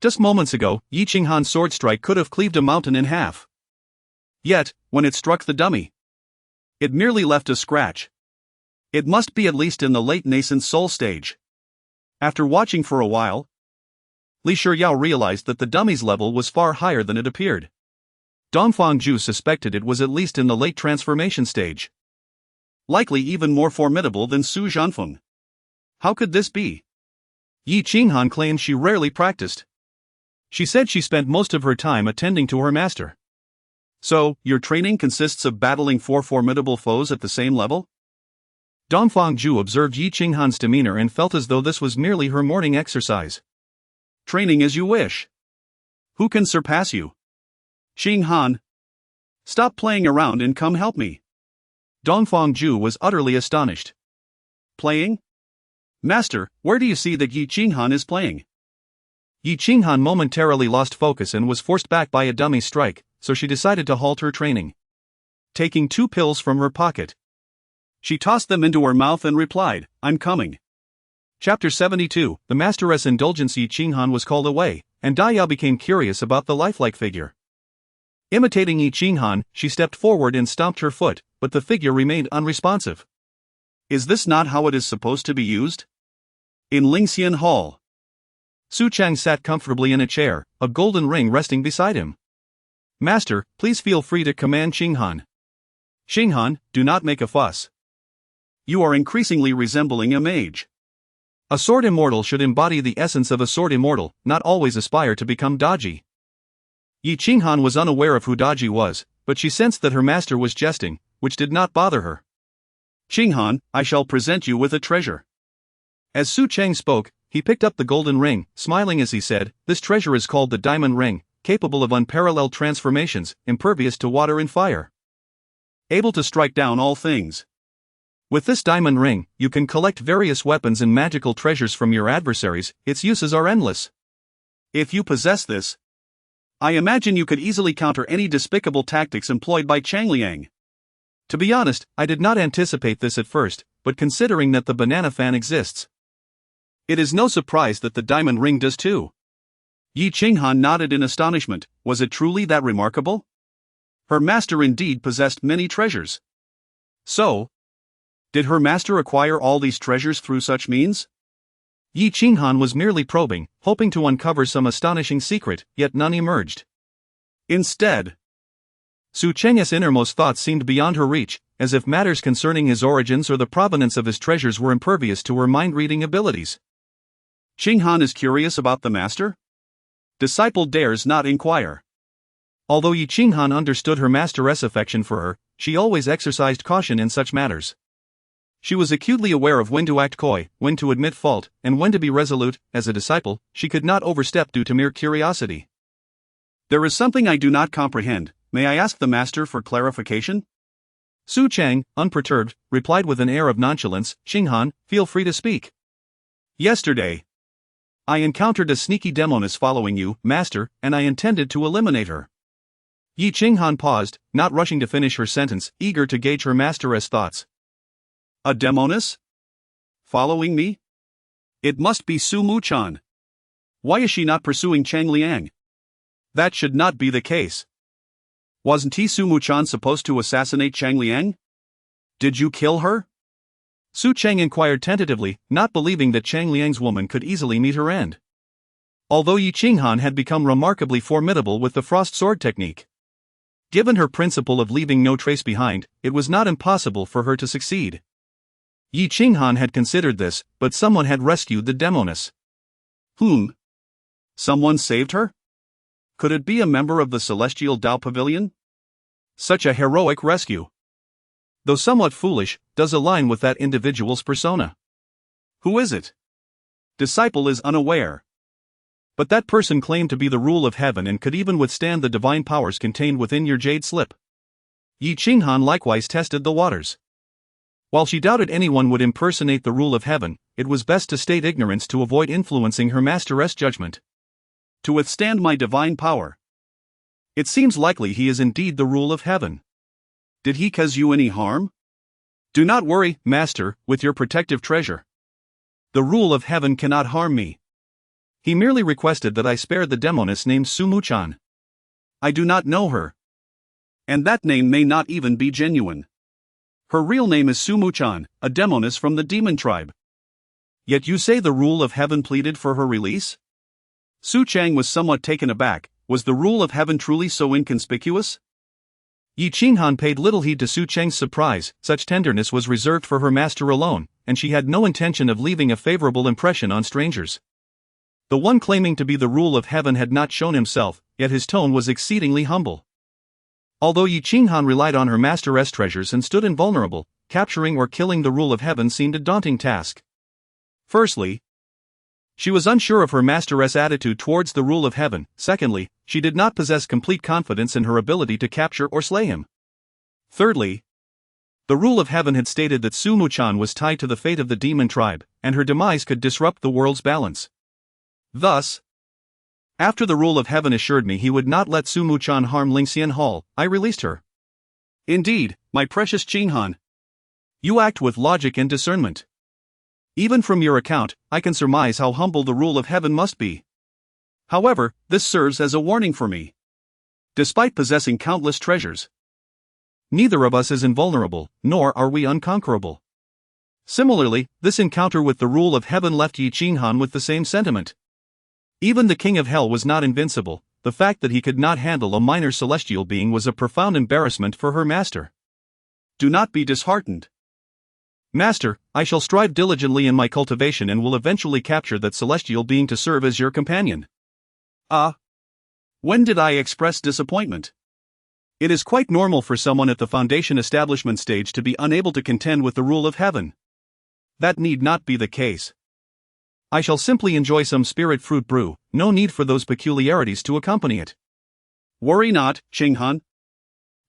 Just moments ago, Yi Qinghan's sword strike could have cleaved a mountain in half. Yet, when it struck the dummy, it merely left a scratch. It must be at least in the late nascent soul stage. After watching for a while, Li Shiryao realized that the dummy's level was far higher than it appeared. Dongfangju suspected it was at least in the late transformation stage. Likely even more formidable than Su Zhanfeng. How could this be? Yi Qinghan claimed she rarely practiced. She said she spent most of her time attending to her master. So, your training consists of battling 4 formidable foes at the same level? Dongfangju observed Yi Qinghan's demeanor and felt as though this was merely her morning exercise. Training as you wish. Who can surpass you? Qinghan. Stop playing around and come help me. Dongfangju was utterly astonished. Playing? Master, where do you see that Yi Qinghan is playing? Yi Qinghan momentarily lost focus and was forced back by a dummy strike, so she decided to halt her training. Taking 2 pills from her pocket, she tossed them into her mouth and replied, "I'm coming." Chapter 72, the masteress indulgence. Yi Qinghan was called away, and Dayao became curious about the lifelike figure. Imitating Yi Qinghan, she stepped forward and stomped her foot, but the figure remained unresponsive. Is this not how it is supposed to be used? In Lingxian Hall, Su Cheng sat comfortably in a chair, a golden ring resting beside him. Master, please feel free to command Qinghan. Qinghan, do not make a fuss. You are increasingly resembling a mage. A sword immortal should embody the essence of a sword immortal, not always aspire to become Daji. Yi Qinghan was unaware of who Daji was, but she sensed that her master was jesting, which did not bother her. Qinghan, I shall present you with a treasure. As Su Cheng spoke, he picked up the golden ring, smiling as he said, "This treasure is called the diamond ring, capable of unparalleled transformations, impervious to water and fire. Able to strike down all things. With this diamond ring, you can collect various weapons and magical treasures from your adversaries, its uses are endless. If you possess this, I imagine you could easily counter any despicable tactics employed by Changliang." To be honest, I did not anticipate this at first, but considering that the banana fan exists, it is no surprise that the diamond ring does too. Yi Qinghan nodded in astonishment. Was it truly that remarkable? Her master indeed possessed many treasures. So, did her master acquire all these treasures through such means? Yi Qinghan was merely probing, hoping to uncover some astonishing secret, yet none emerged. Instead, Su Cheng's innermost thoughts seemed beyond her reach, as if matters concerning his origins or the provenance of his treasures were impervious to her mind-reading abilities. Qinghan is curious about the master? Disciple dares not inquire. Although Yi Qinghan understood her master's affection for her, she always exercised caution in such matters. She was acutely aware of when to act coy, when to admit fault, and when to be resolute. As a disciple, she could not overstep due to mere curiosity. There is something I do not comprehend. May I ask the master for clarification? Su Cheng, unperturbed, replied with an air of nonchalance, "Qinghan, feel free to speak. Yesterday, I encountered a sneaky demoness following you, master, and I intended to eliminate her." Yi Qinghan paused, not rushing to finish her sentence, eager to gauge her master's thoughts. A demoness? Following me? It must be Su Muchan. Why is she not pursuing Cheng Liang? That should not be the case. Wasn't Su Muchan supposed to assassinate Cheng Liang? Did you kill her? Su Cheng inquired tentatively, not believing that Cheng Liang's woman could easily meet her end. Although Yi Qinghan had become remarkably formidable with the frost sword technique, given her principle of leaving no trace behind, it was not impossible for her to succeed. Yi Qinghan had considered this, but someone had rescued the demoness. Whom? Someone saved her? Could it be a member of the Celestial Dao Pavilion? Such a heroic rescue, though somewhat foolish, does align with that individual's persona. Who is it? Disciple is unaware. But that person claimed to be the rule of heaven and could even withstand the divine powers contained within your jade slip. Yi Qinghan likewise tested the waters. While she doubted anyone would impersonate the rule of heaven, it was best to state ignorance to avoid influencing her master's judgment. To withstand my divine power. It seems likely he is indeed the rule of heaven. Did he cause you any harm? Do not worry, master, with your protective treasure. The rule of heaven cannot harm me. He merely requested that I spare the demoness named Sumu-chan. I do not know her. And that name may not even be genuine. Her real name is Sumu-chan, a demoness from the demon tribe. Yet you say the rule of heaven pleaded for her release? Su Cheng was somewhat taken aback. Was the rule of heaven truly so inconspicuous? Yi Qinghan paid little heed to Su Cheng's surprise. Such tenderness was reserved for her master alone, and she had no intention of leaving a favorable impression on strangers. The one claiming to be the rule of heaven had not shown himself, yet his tone was exceedingly humble. Although Yi Qinghan relied on her master's treasures and stood invulnerable, capturing or killing the rule of heaven seemed a daunting task. Firstly, she was unsure of her master's attitude towards the rule of heaven. Secondly, she did not possess complete confidence in her ability to capture or slay him. Thirdly, the rule of heaven had stated that Sumu-chan was tied to the fate of the demon tribe, and her demise could disrupt the world's balance. Thus, after the rule of heaven assured me he would not let Sumu-chan harm Lingxian Hall, I released her. Indeed, my precious Qinghan, you act with logic and discernment. Even from your account, I can surmise how humble the rule of heaven must be. However, this serves as a warning for me. Despite possessing countless treasures, neither of us is invulnerable, nor are we unconquerable. Similarly, this encounter with the rule of heaven left Yi Qinghan with the same sentiment. Even the king of hell was not invincible. The fact that he could not handle a minor celestial being was a profound embarrassment for her master. Do not be disheartened. Master, I shall strive diligently in my cultivation and will eventually capture that celestial being to serve as your companion. When did I express disappointment? It is quite normal for someone at the foundation establishment stage to be unable to contend with the rule of heaven. That need not be the case. I shall simply enjoy some spirit fruit brew, no need for those peculiarities to accompany it. Worry not, Qinghan.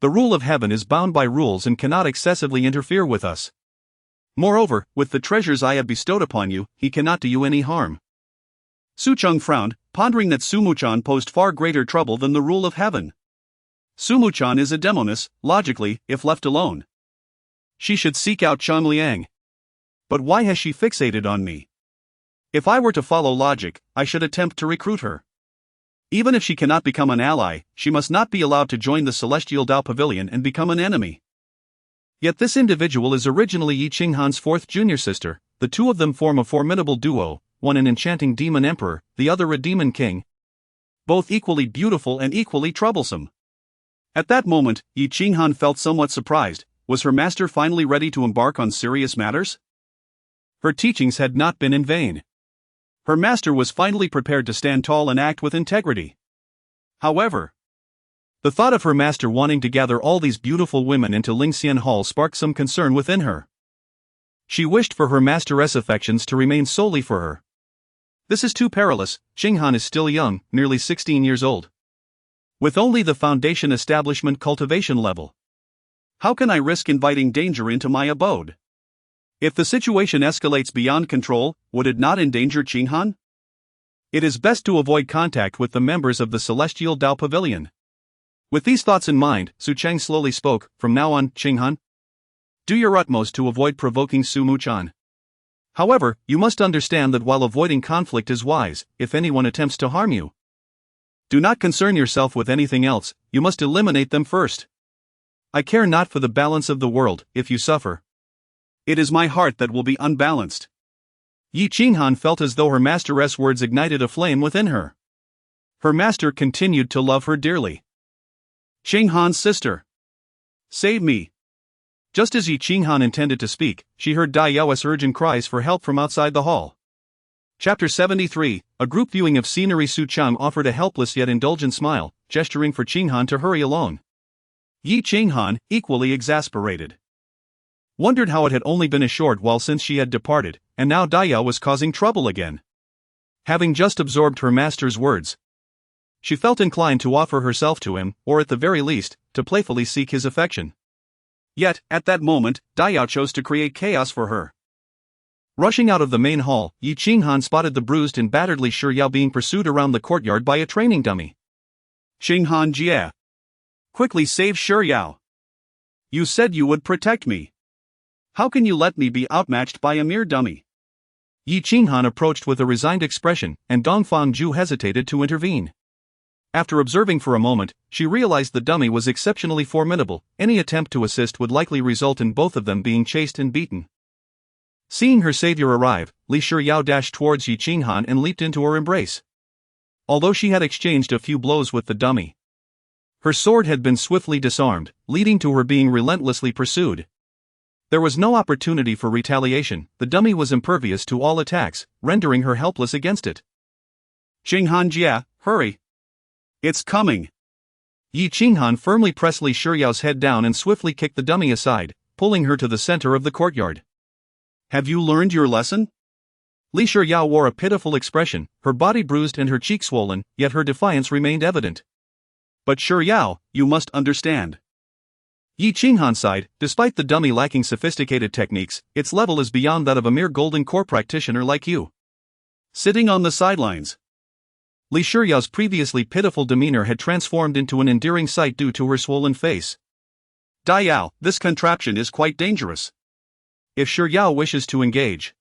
The rule of heaven is bound by rules and cannot excessively interfere with us. Moreover, with the treasures I have bestowed upon you, he cannot do you any harm. Su Cheng frowned, pondering that Sumu-chan posed far greater trouble than the rule of heaven. Sumu-chan is a demoness. Logically, if left alone, she should seek out Chang Liang. But why has she fixated on me? If I were to follow logic, I should attempt to recruit her. Even if she cannot become an ally, she must not be allowed to join the Celestial Tao Pavilion and become an enemy. Yet this individual is originally Yi Qinghan's fourth junior sister. The two of them form a formidable duo, one an enchanting demon emperor, the other a demon king. Both equally beautiful and equally troublesome. At that moment, Yi Qinghan felt somewhat surprised. Was her master finally ready to embark on serious matters? Her teachings had not been in vain. Her master was finally prepared to stand tall and act with integrity. However, the thought of her master wanting to gather all these beautiful women into Lingxian Hall sparked some concern within her. She wished for her master's affections to remain solely for her. This is too perilous. Qinghan is still young, nearly 16 years old. With only the foundation establishment cultivation level. How can I risk inviting danger into my abode? If the situation escalates beyond control, would it not endanger Qinghan? It is best to avoid contact with the members of the Celestial Tao Pavilion. With these thoughts in mind, Su Cheng slowly spoke. From now on, Qinghan, do your utmost to avoid provoking Sumu-chan. However, you must understand that while avoiding conflict is wise, if anyone attempts to harm you, do not concern yourself with anything else, you must eliminate them first. I care not for the balance of the world, if you suffer. It is my heart that will be unbalanced. Yi Qinghan felt as though her master's words ignited a flame within her. Her master continued to love her dearly. Qinghan's sister, save me. Just as Yi Qinghan intended to speak, she heard Dai Yao's urgent cries for help from outside the hall. Chapter 73, a group viewing of scenery. Su Cheng offered a helpless yet indulgent smile, gesturing for Qinghan to hurry along. Yi Qinghan, equally exasperated, wondered how it had only been a short while since she had departed, and now Dai Yao was causing trouble again. Having just absorbed her master's words, she felt inclined to offer herself to him, or at the very least, to playfully seek his affection. Yet, at that moment, Dai Yao chose to create chaos for her. Rushing out of the main hall, Yi Qinghan spotted the bruised and battered Li Shiyao being pursued around the courtyard by a training dummy. Qinghan Jie, Quickly save Shiryao. You said you would protect me. How can you let me be outmatched by a mere dummy? Yi Qinghan approached with a resigned expression, and Dongfang Zhu hesitated to intervene. After observing for a moment, she realized the dummy was exceptionally formidable. Any attempt to assist would likely result in both of them being chased and beaten. Seeing her savior arrive, Li Shiryao dashed towards Yi Qinghan and leaped into her embrace. Although she had exchanged a few blows with the dummy, her sword had been swiftly disarmed, leading to her being relentlessly pursued. There was no opportunity for retaliation. The dummy was impervious to all attacks, rendering her helpless against it. Qinghan Jia, hurry! It's coming! Yi Qinghan firmly pressed Li Shiryao's head down and swiftly kicked the dummy aside, pulling her to the center of the courtyard. Have you learned your lesson? Li Shiryao wore a pitiful expression, her body bruised and her cheek swollen, yet her defiance remained evident. But Shiryao, you must understand. Yi Qinghan sighed. Despite the dummy lacking sophisticated techniques, its level is beyond that of a mere golden core practitioner like you. Sitting on the sidelines. Li Shiryao's previously pitiful demeanor had transformed into an endearing sight due to her swollen face. Diao, this contraption is quite dangerous. If Shiryao wishes to engage,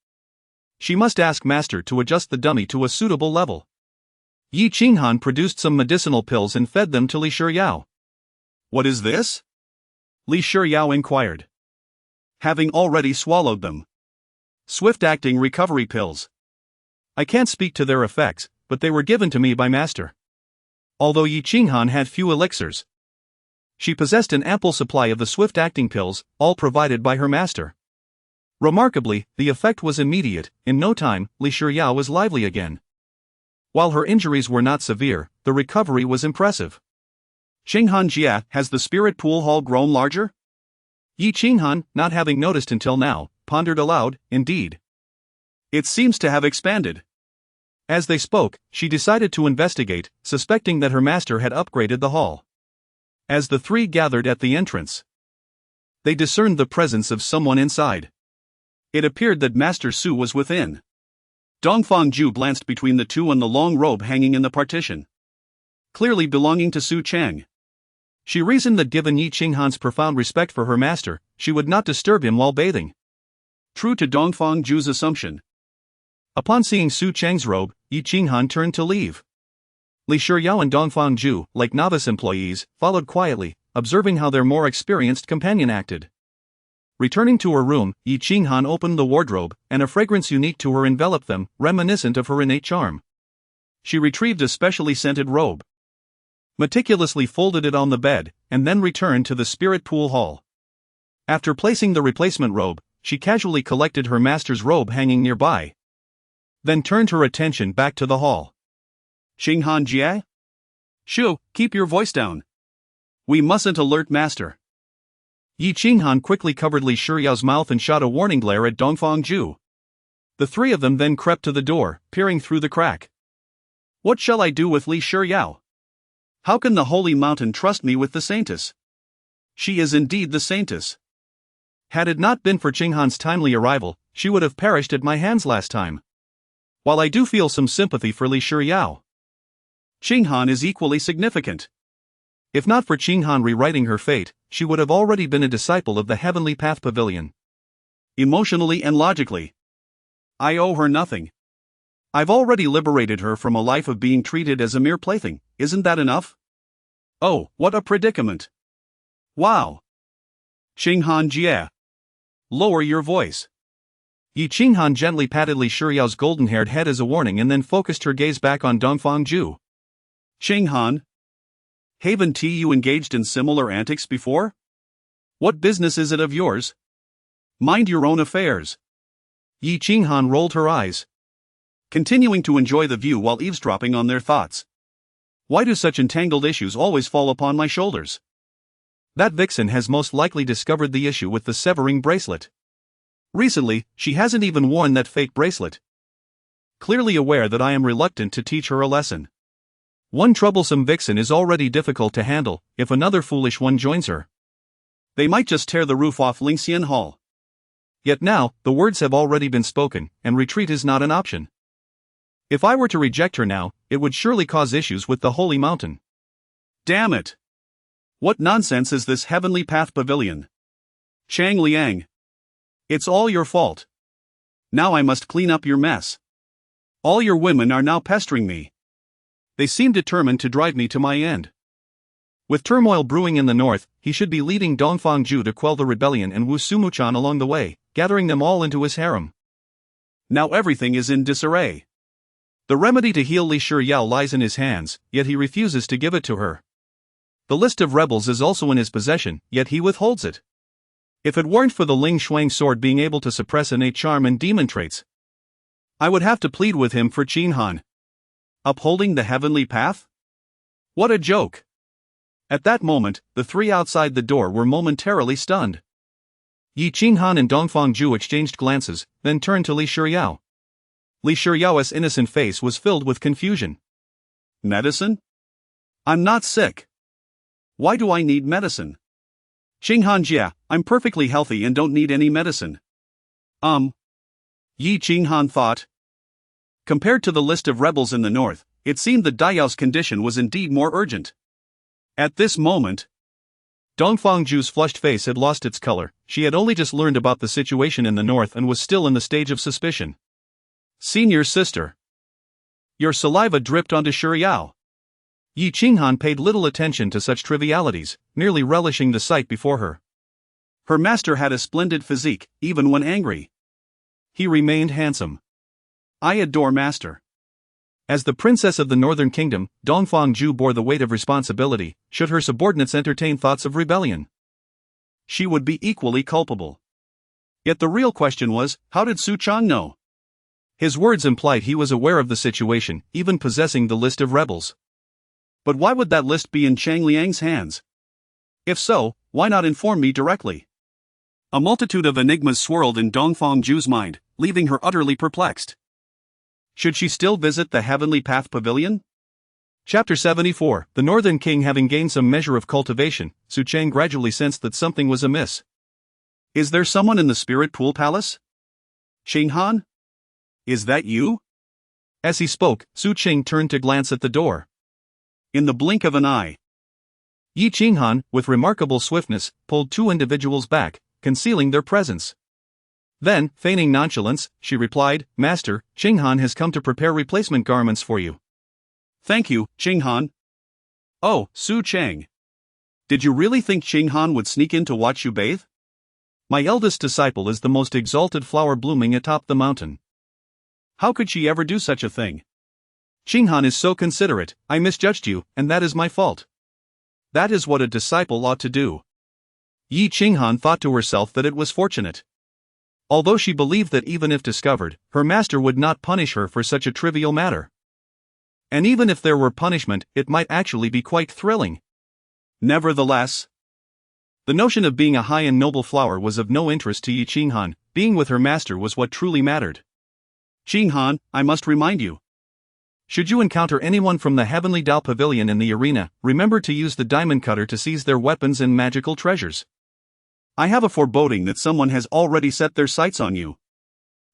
she must ask Master to adjust the dummy to a suitable level. Yi Qinghan produced some medicinal pills and fed them to Li Shiryao. What is this? Li Shiryao inquired. Having already swallowed them. Swift-acting recovery pills. I can't speak to their effects, but they were given to me by Master. Although Yi Qinghan had few elixirs, she possessed an ample supply of the swift-acting pills, all provided by her master. Remarkably, the effect was immediate. In no time, Li Shiryao was lively again. While her injuries were not severe, the recovery was impressive. Qinghan Jia, has the spirit pool hall grown larger? Yi Qinghan, not having noticed until now, pondered aloud. Indeed. It seems to have expanded. As they spoke, she decided to investigate, suspecting that her master had upgraded the hall. As the three gathered at the entrance, they discerned the presence of someone inside. It appeared that Master Su was within. Dongfang Zhu glanced between the two and the long robe hanging in the partition, clearly belonging to Su Cheng. She reasoned that given Yi Qinghan's profound respect for her master, she would not disturb him while bathing. True to Dongfang Zhu's assumption. Upon seeing Su Cheng's robe, Yi Qinghan turned to leave. Li Shiryao and Dongfang Zhu, like novice employees, followed quietly, observing how their more experienced companion acted. Returning to her room, Yi Qinghan opened the wardrobe, and a fragrance unique to her enveloped them, reminiscent of her innate charm. She retrieved a specially scented robe, meticulously folded it on the bed, and then returned to the spirit pool hall. After placing the replacement robe, she casually collected her master's robe hanging nearby, then turned her attention back to the hall. Qinghan Jia? Shu, keep your voice down. We mustn't alert Master. Yi Qinghan quickly covered Li Shiryao's mouth and shot a warning glare at Dongfang Zhu. The three of them then crept to the door, peering through the crack. What shall I do with Li Shiryao? How can the holy mountain trust me with the saintess? She is indeed the saintess. Had it not been for Qinghan's timely arrival, she would have perished at my hands last time. While I do feel some sympathy for Li Shiryao, Qinghan is equally significant. If not for Qinghan rewriting her fate, she would have already been a disciple of the Heavenly Path Pavilion. Emotionally and logically, I owe her nothing. I've already liberated her from a life of being treated as a mere plaything. Isn't that enough? Oh, what a predicament. Wow. Qinghan Jia. Lower your voice. Yi Qinghan gently patted Li Shiryao's golden-haired head as a warning and then focused her gaze back on Dongfang Zhu. Qinghan. Haven't you engaged in similar antics before? What business is it of yours? Mind your own affairs. Yi Qinghan rolled her eyes, continuing to enjoy the view while eavesdropping on their thoughts. Why do such entangled issues always fall upon my shoulders? That vixen has most likely discovered the issue with the severing bracelet. Recently, she hasn't even worn that fake bracelet. Clearly aware that I am reluctant to teach her a lesson. One troublesome vixen is already difficult to handle. If another foolish one joins her, they might just tear the roof off Lingxian Hall. Yet now, the words have already been spoken, and retreat is not an option. If I were to reject her now, it would surely cause issues with the Holy Mountain. Damn it! What nonsense is this heavenly path pavilion? Chang Liang. It's all your fault. Now I must clean up your mess. All your women are now pestering me. They seem determined to drive me to my end. With turmoil brewing in the north, he should be leading Dongfangju to quell the rebellion and Wu Sumuchan along the way, gathering them all into his harem. Now everything is in disarray. The remedy to heal Li Shiyao lies in his hands, yet he refuses to give it to her. The list of rebels is also in his possession, yet he withholds it. If it weren't for the Ling Shuang sword being able to suppress innate charm and demon traits, I would have to plead with him for Qin Han. Upholding the heavenly path? What a joke! At that moment, the three outside the door were momentarily stunned. Yi Qinghan and Dongfangju exchanged glances, then turned to Li Shiyao. Li Shiyao's innocent face was filled with confusion. Medicine? I'm not sick. Why do I need medicine? Qinghan Jia, I'm perfectly healthy and don't need any medicine. Yi Qinghan thought. Compared to the list of rebels in the north, it seemed that Dayao's condition was indeed more urgent. At this moment, Dongfangju's flushed face had lost its color. She had only just learned about the situation in the north and was still in the stage of suspicion. Senior sister. Your saliva dripped onto Shiyao. Yi Qinghan paid little attention to such trivialities, merely relishing the sight before her. Her master had a splendid physique, even when angry. He remained handsome. I adore master. As the princess of the northern kingdom, Dongfangju bore the weight of responsibility, should her subordinates entertain thoughts of rebellion. She would be equally culpable. Yet the real question was, how did Su Chang know? His words implied he was aware of the situation, even possessing the list of rebels. But why would that list be in Chang Liang's hands? If so, why not inform me directly? A multitude of enigmas swirled in Dongfangju's mind, leaving her utterly perplexed. Should she still visit the Heavenly Path Pavilion? Chapter 74. The Northern King having gained some measure of cultivation, Su Cheng gradually sensed that something was amiss. Is there someone in the Spirit Pool Palace? Qinghan? Is that you? As he spoke, Su Cheng turned to glance at the door. In the blink of an eye, Yi Qinghan, with remarkable swiftness, pulled two individuals back, concealing their presence. Then, feigning nonchalance, she replied, Master, Qinghan has come to prepare replacement garments for you. Thank you, Qinghan. Oh, Su Cheng. Did you really think Qinghan would sneak in to watch you bathe? My eldest disciple is the most exalted flower blooming atop the mountain. How could she ever do such a thing? Qinghan is so considerate. I misjudged you, and that is my fault. That is what a disciple ought to do. Yi Qinghan thought to herself that it was fortunate. Although she believed that even if discovered, her master would not punish her for such a trivial matter. And even if there were punishment, it might actually be quite thrilling. Nevertheless, the notion of being a high and noble flower was of no interest to Yi Qinghan. Being with her master was what truly mattered. Qinghan, I must remind you. Should you encounter anyone from the Heavenly Dao Pavilion in the arena, remember to use the diamond cutter to seize their weapons and magical treasures. I have a foreboding that someone has already set their sights on you.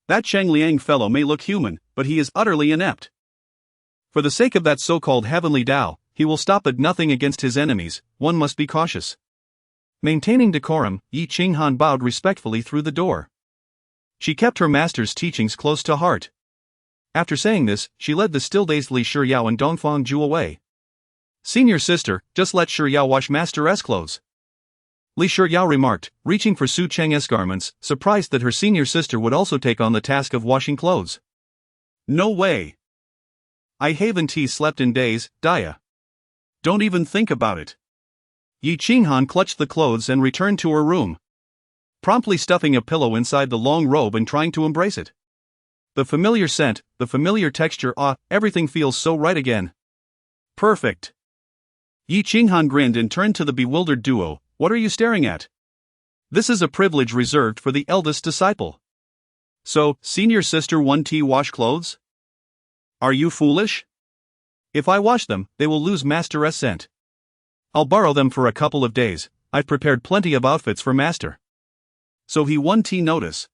That Cheng Liang fellow may look human, but he is utterly inept. For the sake of that so-called Heavenly Dao, he will stop at nothing against his enemies. One must be cautious. Maintaining decorum, Yi Qinghan bowed respectfully through the door. She kept her master's teachings close to heart. After saying this, she led the still-dazed Li Shiyao and Dongfangju away. Senior sister, just let Shiyao wash master's clothes. Li Shiyao remarked, reaching for Su Cheng's garments, surprised that her senior sister would also take on the task of washing clothes. No way. I haven't slept in days, Daya. Don't even think about it. Yi Qinghan clutched the clothes and returned to her room, promptly stuffing a pillow inside the long robe and trying to embrace it. The familiar scent, the familiar texture, everything feels so right again. Perfect. Yi Qinghan grinned and turned to the bewildered duo. What are you staring at? This is a privilege reserved for the eldest disciple. So, senior sister 1T wash clothes? Are you foolish? If I wash them, they will lose master's scent. I'll borrow them for a couple of days. I've prepared plenty of outfits for master. So he 1T notice.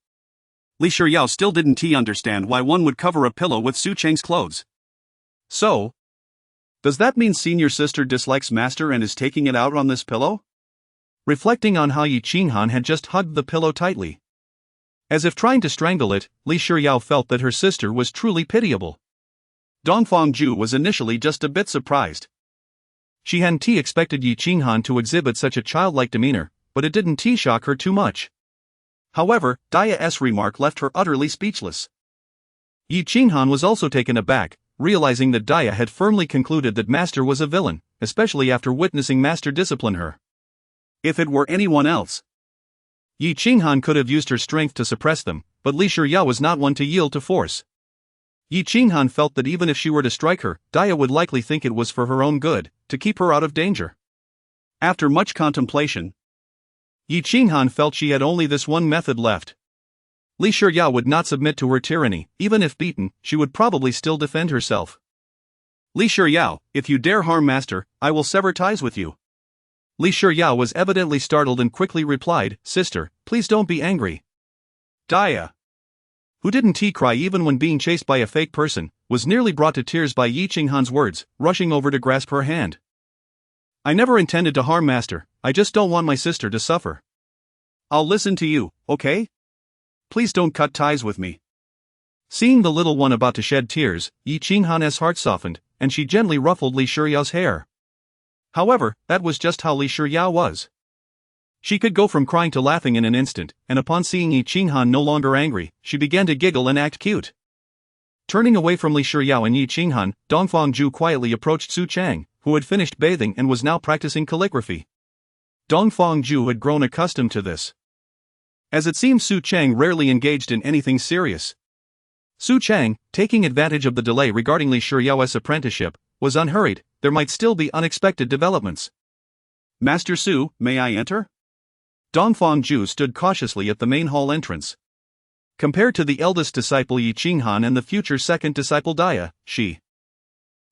Li Shiyao still didn't understand why one would cover a pillow with Su Cheng's clothes. So, Does that mean senior sister dislikes master and is taking it out on this pillow? Reflecting on how Yi Qinghan had just hugged the pillow tightly, as if trying to strangle it, Li Shiyao felt that her sister was truly pitiable. Dongfang Ju was initially just a bit surprised. She hadn't expected Yi Qinghan to exhibit such a childlike demeanor, but it didn't shock her too much. However, Daya's remark left her utterly speechless. Yi Qinghan was also taken aback, realizing that Daya had firmly concluded that Master was a villain, especially after witnessing Master discipline her. If it were anyone else, Yi Qinghan could have used her strength to suppress them, but Li Shiyao was not one to yield to force. Yi Qinghan felt that even if she were to strike her, Daya would likely think it was for her own good, to keep her out of danger. After much contemplation, Yi Qinghan felt she had only this one method left. Li Shiyao would not submit to her tyranny. Even if beaten, she would probably still defend herself. Li Shiyao, if you dare harm Master, I will sever ties with you. Li Shiyao was evidently startled and quickly replied, Sister, please don't be angry. Daya, who didn't cry even when being chased by a fake person, was nearly brought to tears by Yi Qinghan's words, rushing over to grasp her hand. I never intended to harm Master, I just don't want my sister to suffer. I'll listen to you, okay? Please don't cut ties with me. Seeing the little one about to shed tears, Yi Qinghan's heart softened, and she gently ruffled Li Shiyao's hair. However, that was just how Li Shiyao was. She could go from crying to laughing in an instant, and upon seeing Yi Qinghan no longer angry, she began to giggle and act cute. Turning away from Li Shiyao and Yi Qinghan, Dongfang Ju quietly approached Su Cheng, who had finished bathing and was now practicing calligraphy. Dongfang Ju had grown accustomed to this, as it seemed Su Cheng rarely engaged in anything serious. Su Cheng, taking advantage of the delay regarding Li Shiyao's apprenticeship, was unhurried. There might still be unexpected developments. Master Su, may I enter? Dongfang Ju stood cautiously at the main hall entrance. Compared to the eldest disciple Yi Qinghan and the future second disciple Daya, she,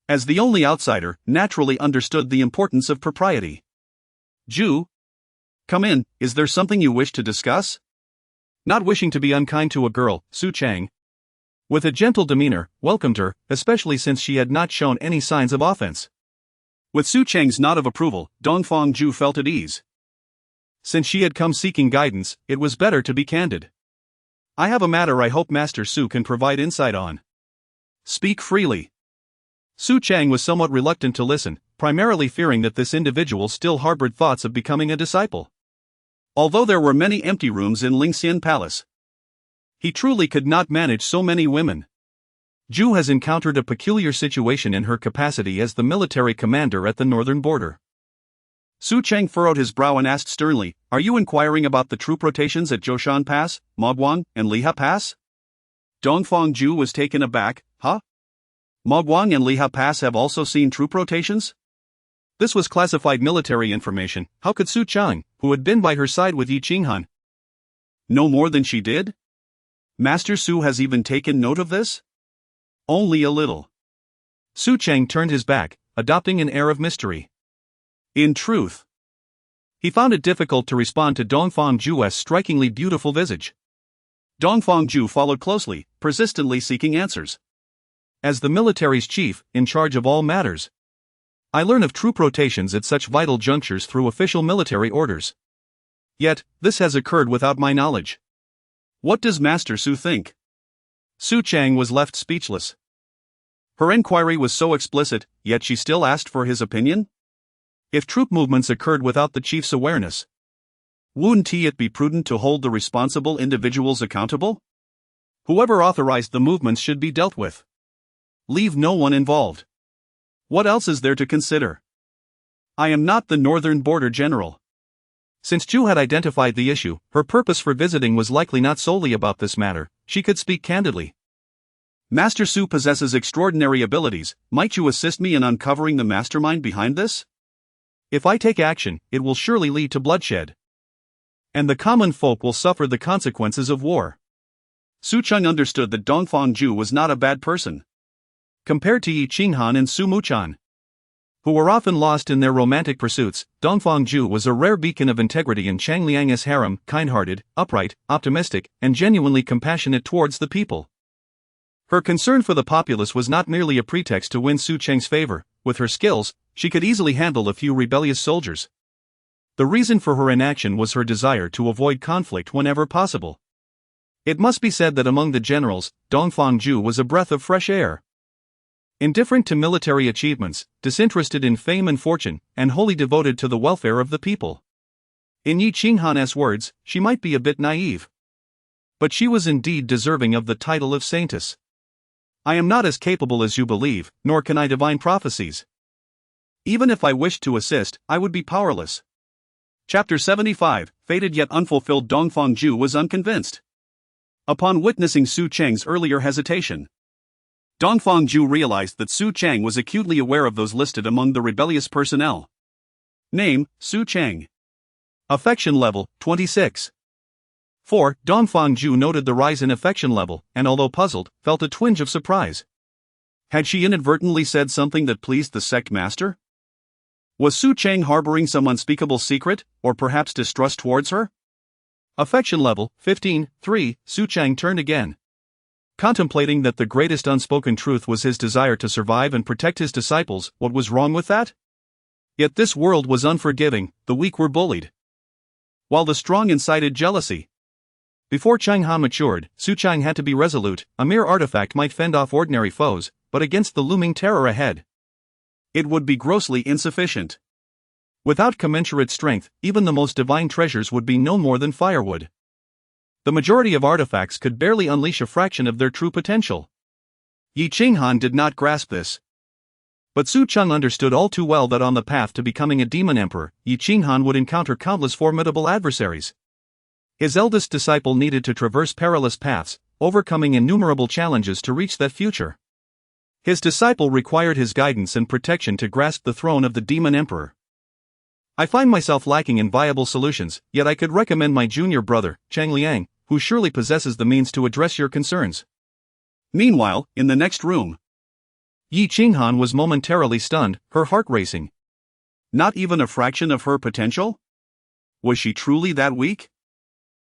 as the only outsider, naturally understood the importance of propriety. Ju, come in, is there something you wish to discuss? Not wishing to be unkind to a girl, Su Cheng, with a gentle demeanor, welcomed her, especially since she had not shown any signs of offense. With Su Cheng's nod of approval, Dongfang Ju felt at ease. Since she had come seeking guidance, it was better to be candid. I have a matter I hope Master Su can provide insight on. Speak freely. Su Cheng was somewhat reluctant to listen, primarily fearing that this individual still harbored thoughts of becoming a disciple. Although there were many empty rooms in Lingxian Palace, he truly could not manage so many women. Ju has encountered a peculiar situation in her capacity as the military commander at the northern border. Su Cheng furrowed his brow and asked sternly, are you inquiring about the troop rotations at Zhoushan Pass, Mogwang, and Liha Pass? Dongfang Ju was taken aback, huh? Mogwang and Liha Pass have also seen troop rotations? This was classified military information. How could Su Cheng, who had been by her side with Yi Qinghan, know more than she did? Master Su has even taken note of this? Only a little. Su Cheng turned his back, adopting an air of mystery. In truth, he found it difficult to respond to Dongfang Ju's strikingly beautiful visage. Dongfang Ju followed closely, persistently seeking answers. As the military's chief, in charge of all matters, I learn of troop rotations at such vital junctures through official military orders. Yet, this has occurred without my knowledge. What does Master Su think? Su Cheng was left speechless. Her inquiry was so explicit, yet she still asked for his opinion? If troop movements occurred without the chief's awareness, wouldn't it be prudent to hold the responsible individuals accountable? Whoever authorized the movements should be dealt with. Leave no one involved. What else is there to consider? I am not the northern border general. Since Ju had identified the issue, her purpose for visiting was likely not solely about this matter. She could speak candidly. Master Su possesses extraordinary abilities. Might you assist me in uncovering the mastermind behind this? If I take action, it will surely lead to bloodshed, and the common folk will suffer the consequences of war. Su Cheng understood that Dongfang Ju was not a bad person. Compared to Yi Qinghan and Su Muchan, who were often lost in their romantic pursuits, Dongfang Ju was a rare beacon of integrity in Cheng Liang's harem, kind-hearted, upright, optimistic, and genuinely compassionate towards the people. Her concern for the populace was not merely a pretext to win Su Cheng's favor, with her skills, she could easily handle a few rebellious soldiers. The reason for her inaction was her desire to avoid conflict whenever possible. It must be said that among the generals, Dongfang was a breath of fresh air. Indifferent to military achievements, disinterested in fame and fortune, and wholly devoted to the welfare of the people. In Yi Qinghan's words, she might be a bit naive, but she was indeed deserving of the title of saintess. I am not as capable as you believe, nor can I divine prophecies. Even if I wished to assist, I would be powerless. Chapter 75, Fated yet unfulfilled. Dongfang was unconvinced. Upon witnessing Su Cheng's earlier hesitation, Dongfang realized that Su Cheng was acutely aware of those listed among the rebellious personnel. Name, Su Cheng. Affection level, 26. 4. Dongfang noted the rise in affection level, and although puzzled, felt a twinge of surprise. Had she inadvertently said something that pleased the sect master? Was Su Cheng harboring some unspeakable secret, or perhaps distrust towards her? Affection level, 15. 3. Su Cheng turned again. Contemplating that the greatest unspoken truth was his desire to survive and protect his disciples, what was wrong with that? Yet this world was unforgiving, the weak were bullied, while the strong incited jealousy. Before Cheng matured, Su Cheng had to be resolute. A mere artifact might fend off ordinary foes, but against the looming terror ahead, it would be grossly insufficient. Without commensurate strength, even the most divine treasures would be no more than firewood. The majority of artifacts could barely unleash a fraction of their true potential. Yi Qinghan did not grasp this. But Su Cheng understood all too well that on the path to becoming a demon emperor, Yi Qinghan would encounter countless formidable adversaries. His eldest disciple needed to traverse perilous paths, overcoming innumerable challenges to reach that future. His disciple required his guidance and protection to grasp the throne of the demon emperor. I find myself lacking in viable solutions, yet I could recommend my junior brother, Cheng, who surely possesses the means to address your concerns. Meanwhile, in the next room, Yi Qinghan was momentarily stunned, her heart racing. Not even a fraction of her potential? Was she truly that weak?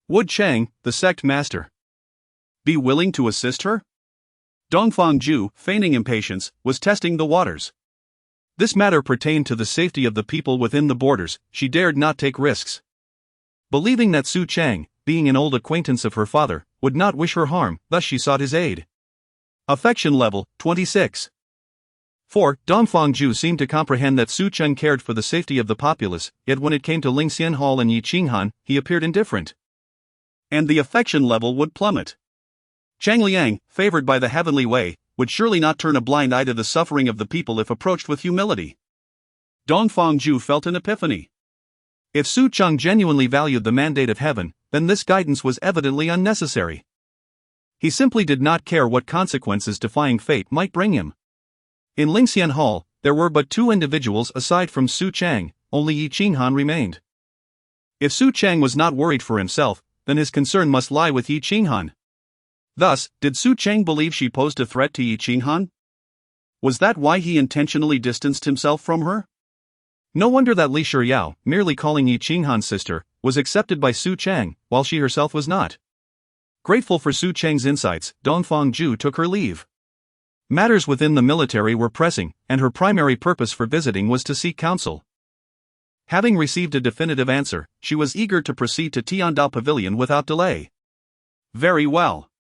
Would Cheng, the sect master, be willing to assist her? Dongfang feigning impatience, was testing the waters. This matter pertained to the safety of the people within the borders. She dared not take risks. Believing that Su Cheng, being an old acquaintance of her father, would not wish her harm, thus she sought his aid. Affection level, 26. 4. Dongfang seemed to comprehend that Su Cheng cared for the safety of the populace, yet when it came to Lingxian Hall and Yi Qinghan, he appeared indifferent. And the affection level would plummet. Cheng, favored by the heavenly way, would surely not turn a blind eye to the suffering of the people if approached with humility. Dongfang felt an epiphany. If Su Cheng genuinely valued the mandate of heaven, then this guidance was evidently unnecessary. He simply did not care what consequences defying fate might bring him. In Lingxian Hall, there were but two individuals aside from Su Cheng. Only Yi Qinghan remained. If Su Cheng was not worried for himself, then his concern must lie with Yi Qinghan. Thus, did Su Cheng believe she posed a threat to Yi Qinghan? Was that why he intentionally distanced himself from her? No wonder that Li Shiyao, merely calling Yi Qinghan's sister, was accepted by Su Cheng, while she herself was not. Grateful for Su Cheng's insights, Dongfang took her leave. Matters within the military were pressing, and her primary purpose for visiting was to seek counsel. Having received a definitive answer, she was eager to proceed to Tiandao Pavilion without delay. Very well.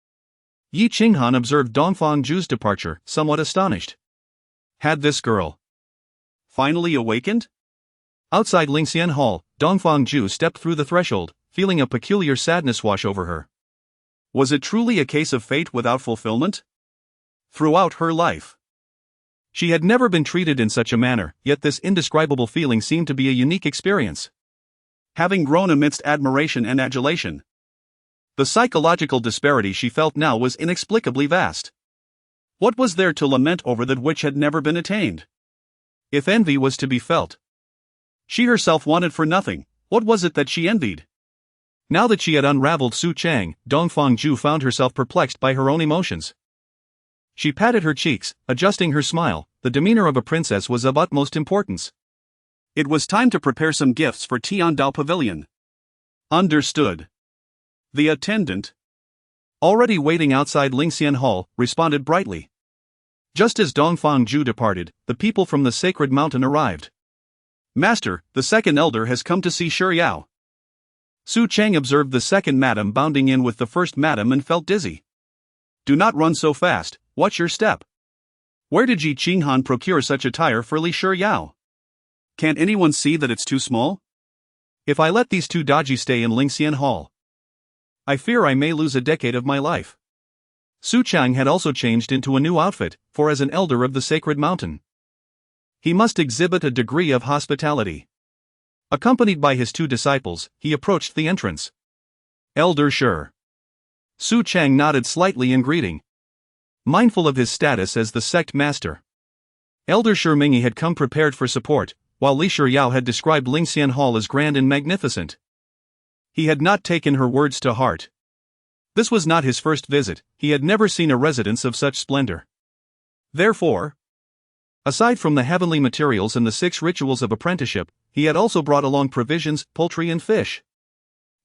Yi Qinghan observed Dongfang departure, somewhat astonished. Had this girl finally awakened? Outside Lingxian Hall, Dongfang stepped through the threshold, feeling a peculiar sadness wash over her. Was it truly a case of fate without fulfillment? Throughout her life, she had never been treated in such a manner, yet this indescribable feeling seemed to be a unique experience. Having grown amidst admiration and adulation, the psychological disparity she felt now was inexplicably vast. What was there to lament over that which had never been attained? If envy was to be felt, she herself wanted for nothing. What was it that she envied? Now that she had unraveled Su Cheng, Dongfang found herself perplexed by her own emotions. She patted her cheeks, adjusting her smile. The demeanor of a princess was of utmost importance. It was time to prepare some gifts for Tiandao Pavilion. Understood. The attendant, already waiting outside Lingxian Hall, responded brightly. Just as Dongfang Ju departed, the people from the sacred mountain arrived. "Master, the second elder has come to see Shi Yao." Su Cheng observed the second madam bounding in with the first madam and felt dizzy. "Do not run so fast, watch your step. Where did Yi Qinghan procure such attire for Li Shi Yao? Can't anyone see that it's too small? If I let these two dodgy stay in Lingxian Hall, I fear I may lose a decade of my life." Su Cheng had also changed into a new outfit, for as an elder of the sacred mountain, he must exhibit a degree of hospitality. Accompanied by his two disciples, he approached the entrance. "Elder Shi." Su Cheng nodded slightly in greeting, mindful of his status as the sect master. Elder Shi Mingyi had come prepared for support, while Li Shi Yao had described Lingxian Hall as grand and magnificent. He had not taken her words to heart. This was not his first visit, he had never seen a residence of such splendor. Therefore, aside from the heavenly materials and the 6 rituals of apprenticeship, he had also brought along provisions, poultry and fish.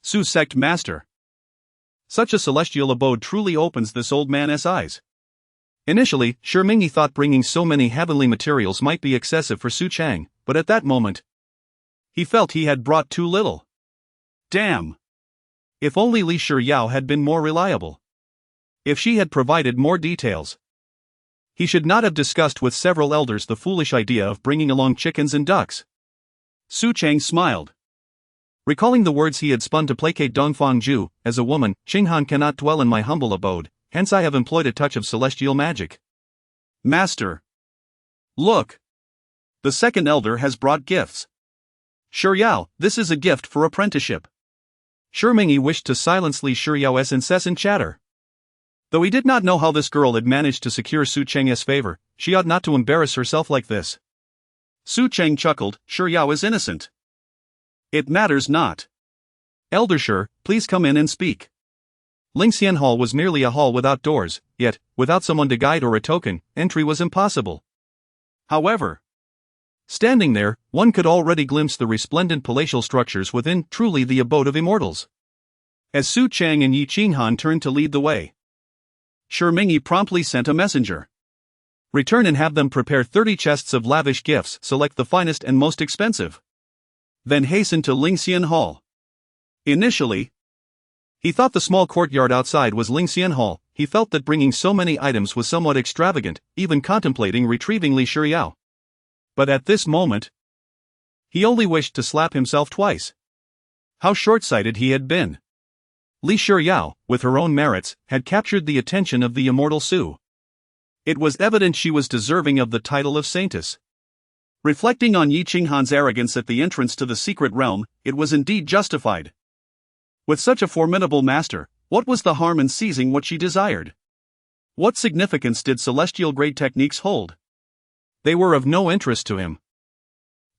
Su sect master. Such a celestial abode truly opens this old man's eyes. Initially, Shi Mingyi thought bringing so many heavenly materials might be excessive for Su Cheng, but at that moment, he felt he had brought too little. Damn! If only Li Shi Yao had been more reliable. If she had provided more details. He should not have discussed with several elders the foolish idea of bringing along chickens and ducks. Su Cheng smiled. Recalling the words he had spun to placate Dongfang Ju, "As a woman, Qinghan cannot dwell in my humble abode, hence I have employed a touch of celestial magic." "Master! Look! The second elder has brought gifts. Shi Yao, this is a gift for apprenticeship." Shi Mingyi wished to silence Li Shi Yao's incessant chatter. Though he did not know how this girl had managed to secure Su Cheng's favor, she ought not to embarrass herself like this. Su Cheng chuckled, "Shi Yao is innocent. It matters not. Elder Shi, please come in and speak." Lingxian Hall was merely a hall without doors, yet, without someone to guide or a token, entry was impossible. However, standing there, one could already glimpse the resplendent palatial structures within, truly the abode of immortals. As Su Cheng and Yi Qinghan turned to lead the way, Shi Mingyi promptly sent a messenger. "Return and have them prepare 30 chests of lavish gifts, select the finest and most expensive. Then hasten to Lingxian Hall." Initially, he thought the small courtyard outside was Lingxian Hall. He felt that bringing so many items was somewhat extravagant, even contemplating retrieving Li Shi Yao. But at this moment, he only wished to slap himself twice. How short-sighted he had been. Li Shi Yao, with her own merits, had captured the attention of the immortal Su. It was evident she was deserving of the title of saintess. Reflecting on Yi Qinghan's arrogance at the entrance to the secret realm, it was indeed justified. With such a formidable master, what was the harm in seizing what she desired? What significance did celestial-grade techniques hold? They were of no interest to him.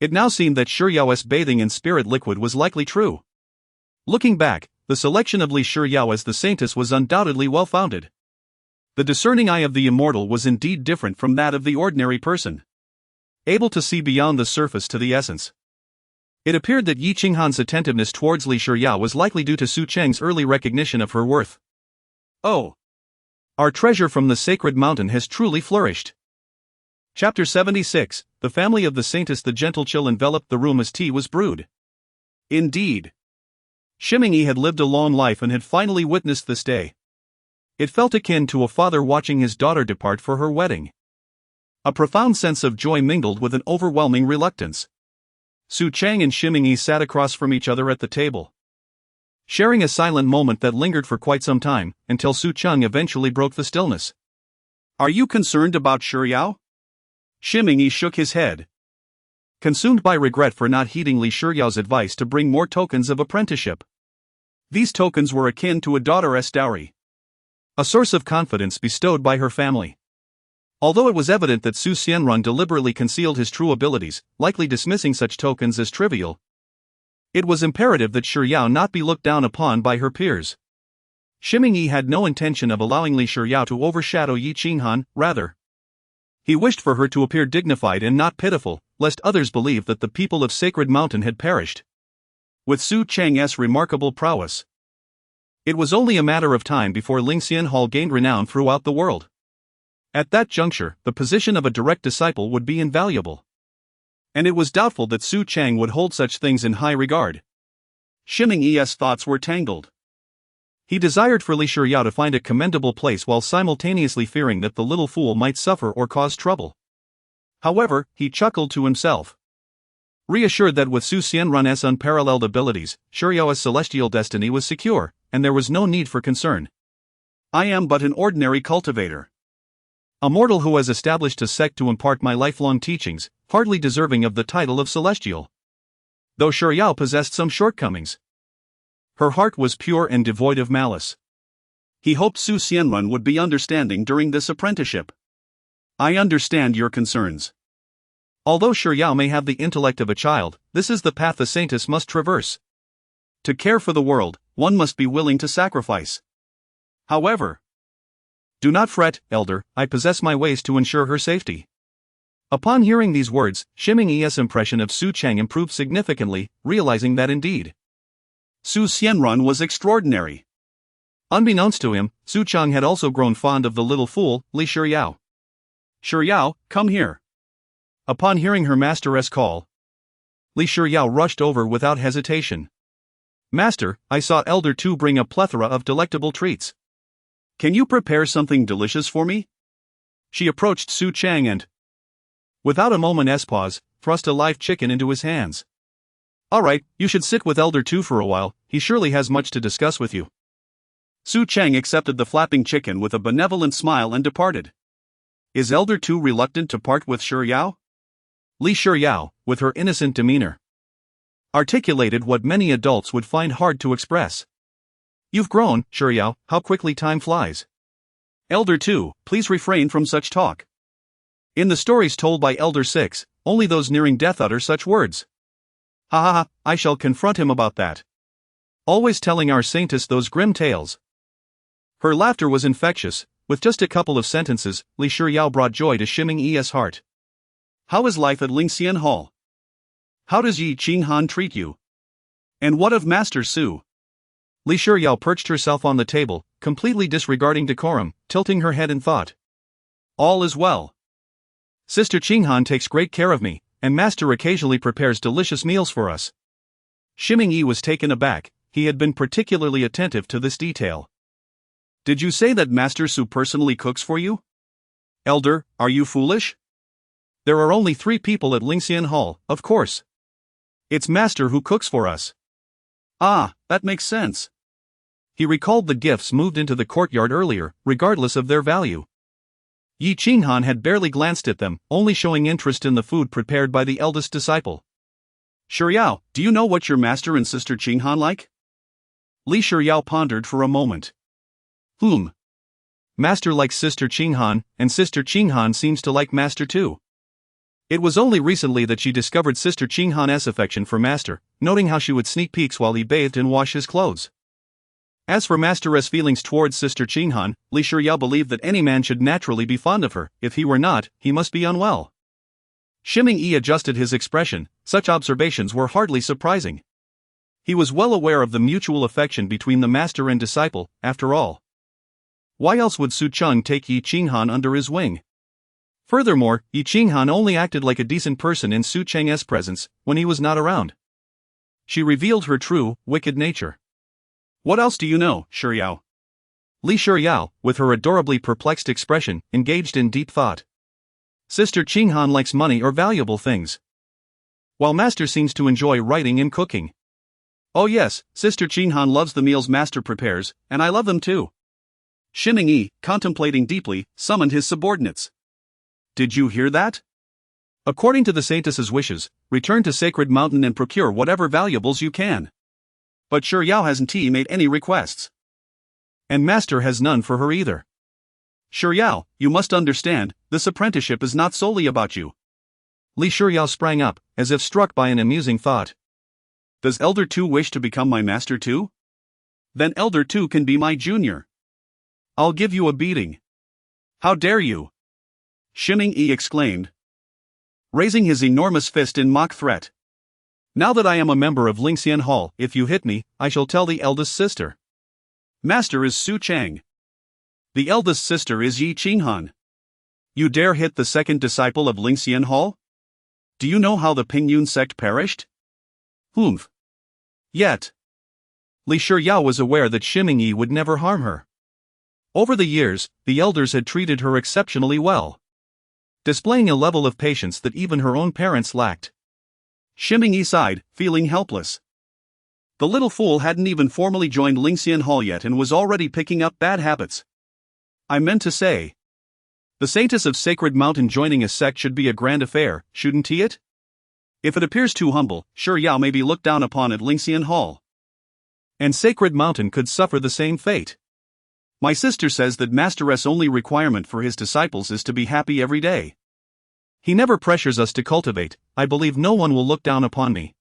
It now seemed that Shi Yao's bathing in spirit liquid was likely true. Looking back, the selection of Li Shi Yao as the saintess was undoubtedly well-founded. The discerning eye of the immortal was indeed different from that of the ordinary person, able to see beyond the surface to the essence. It appeared that Yi Qinghan's attentiveness towards Li Shi Yao was likely due to Su Cheng's early recognition of her worth. "Oh! Our treasure from the sacred mountain has truly flourished." Chapter 76, The family of the saintess. The gentle chill enveloped the room as tea was brewed. Indeed, Shi Mingyi had lived a long life and had finally witnessed this day. It felt akin to a father watching his daughter depart for her wedding. A profound sense of joy mingled with an overwhelming reluctance. Su Cheng and Shi Mingyi sat across from each other at the table, sharing a silent moment that lingered for quite some time, until Su Cheng eventually broke the stillness. "Are you concerned about Shi Yao?" Shi Mingyi shook his head, consumed by regret for not heeding Li Shi Yao's advice to bring more tokens of apprenticeship. These tokens were akin to a daughter's dowry, a source of confidence bestowed by her family. Although it was evident that Su Xianrun deliberately concealed his true abilities, likely dismissing such tokens as trivial, it was imperative that Shi Yao not be looked down upon by her peers. Shi Mingyi had no intention of allowing Li Shi Yao to overshadow Yi Qinghan, rather, he wished for her to appear dignified and not pitiful, lest others believe that the people of Sacred Mountain had perished. With Su Cheng's remarkable prowess, it was only a matter of time before Lingxian Hall gained renown throughout the world. At that juncture, the position of a direct disciple would be invaluable. And it was doubtful that Su Cheng would hold such things in high regard. Shimming Yi's thoughts were tangled. He desired for Li Shiryao to find a commendable place while simultaneously fearing that the little fool might suffer or cause trouble. However, he chuckled to himself. Reassured that with Su Xianrun's unparalleled abilities, Shiryao's celestial destiny was secure, and there was no need for concern. I am but an ordinary cultivator. A mortal who has established a sect to impart my lifelong teachings, hardly deserving of the title of celestial. Though Shiryao possessed some shortcomings, her heart was pure and devoid of malice. He hoped Su Xianrun would be understanding during this apprenticeship. I understand your concerns. Although Shiryao may have the intellect of a child, this is the path the saintess must traverse. To care for the world, one must be willing to sacrifice. However, do not fret, elder, I possess my ways to ensure her safety. Upon hearing these words, Shimming Yi's impression of Su Cheng improved significantly, realizing that indeed Su Xianrun was extraordinary. Unbeknownst to him, Su Cheng had also grown fond of the little fool, Li Shiryao. Shiryao, come here. Upon hearing her master's call, Li Shiryao rushed over without hesitation. Master, I saw Elder Tu bring a plethora of delectable treats. Can you prepare something delicious for me? She approached Su Cheng and, without a moment's pause, thrust a live chicken into his hands. All right, you should sit with Elder Tu for a while, he surely has much to discuss with you. Su Cheng accepted the flapping chicken with a benevolent smile and departed. Is Elder Tu reluctant to part with Shiryao? Li Shiryao, with her innocent demeanor, articulated what many adults would find hard to express. You've grown, Shiryao, how quickly time flies. Elder Tu, please refrain from such talk. In the stories told by Elder Six, only those nearing death utter such words. Ha ha ha, I shall confront him about that. Always telling our saintess those grim tales. Her laughter was infectious. With just a couple of sentences, Li Shiryao brought joy to Shimming Yi's heart. How is life at Lingxian Hall? How does Yi Qinghan treat you? And what of Master Su? Li Shiryao perched herself on the table, completely disregarding decorum, tilting her head in thought. All is well. Sister Qinghan takes great care of me, and Master occasionally prepares delicious meals for us. Shimming Yi was taken aback, he had been particularly attentive to this detail. Did you say that Master Su personally cooks for you? Elder, are you foolish? There are only 3 people at Lingxian Hall, of course. It's Master who cooks for us. Ah, that makes sense. He recalled the gifts moved into the courtyard earlier, regardless of their value. Yi Qinghan had barely glanced at them, only showing interest in the food prepared by the eldest disciple. Shiryao, do you know what your master and Sister Qinghan like? Li Shiryao pondered for a moment. Master likes Sister Qinghan, and Sister Qinghan seems to like Master too. It was only recently that she discovered Sister Qinghan's affection for Master, noting how she would sneak peeks while he bathed and washed his clothes. As for Master's feelings towards Sister Qinghan, Li Shiryao believed that any man should naturally be fond of her. If he were not, he must be unwell. Shimming Yi adjusted his expression. Such observations were hardly surprising. He was well aware of the mutual affection between the master and disciple, after all. Why else would Su Cheng take Yi Qinghan under his wing? Furthermore, Yi Qinghan only acted like a decent person in Su Cheng's presence, when he was not around. She revealed her true, wicked nature. What else do you know, Shiryao? Li Shiryao, with her adorably perplexed expression, engaged in deep thought. Sister Qinghan likes money or valuable things, while Master seems to enjoy writing and cooking. Oh yes, Sister Qinghan loves the meals Master prepares, and I love them too. Shimming Yi, contemplating deeply, summoned his subordinates. Did you hear that? According to the saintess's wishes, return to Sacred Mountain and procure whatever valuables you can. But Shiryao hasn't made any requests. And Master has none for her either. Shiryao, you must understand, this apprenticeship is not solely about you. Li Shiryao sprang up, as if struck by an amusing thought. Does Elder Tu wish to become my master too? Then Elder Tu can be my junior. I'll give you a beating. How dare you? Shimming Yi exclaimed, raising his enormous fist in mock threat. Now that I am a member of Lingxian Hall, if you hit me, I shall tell the eldest sister. Master is Su Cheng. The eldest sister is Yi Qinghan. You dare hit the second disciple of Lingxian Hall? Do you know how the Pingyun sect perished? Humph. Yet. Li Shiyao was aware that Shiming would never harm her. Over the years, the elders had treated her exceptionally well, displaying a level of patience that even her own parents lacked. Shiming sighed, feeling helpless. The little fool hadn't even formally joined Lingxian Hall yet and was already picking up bad habits. I meant to say, the saintess of Sacred Mountain joining a sect should be a grand affair, shouldn't it? If it appears too humble, Yao may be looked down upon at Lingxian Hall. And Sacred Mountain could suffer the same fate. My sister says that Master's only requirement for his disciples is to be happy every day. He never pressures us to cultivate. I believe no one will look down upon me.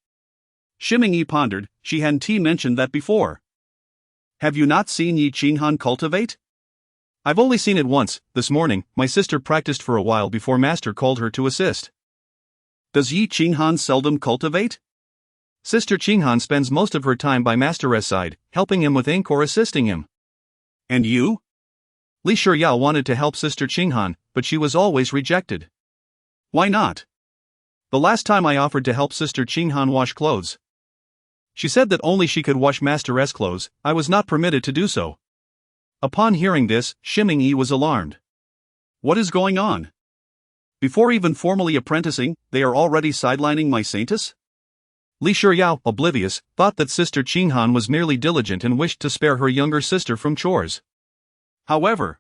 Shiming pondered, she hadn't mentioned that before. Have you not seen Yi Qinghan cultivate? I've only seen it once. This morning, my sister practiced for a while before Master called her to assist. Does Yi Qinghan seldom cultivate? Sister Qinghan spends most of her time by Master's side, helping him with ink or assisting him. And you? Li Shiyao wanted to help Sister Qinghan, but she was always rejected. Why not? The last time I offered to help Sister Qinghan wash clothes, she said that only she could wash Master's clothes. I was not permitted to do so. Upon hearing this, Shiming was alarmed. What is going on? Before even formally apprenticing, they are already sidelining my saintess? Li Shiyao, oblivious, thought that Sister Qinghan was merely diligent and wished to spare her younger sister from chores. However,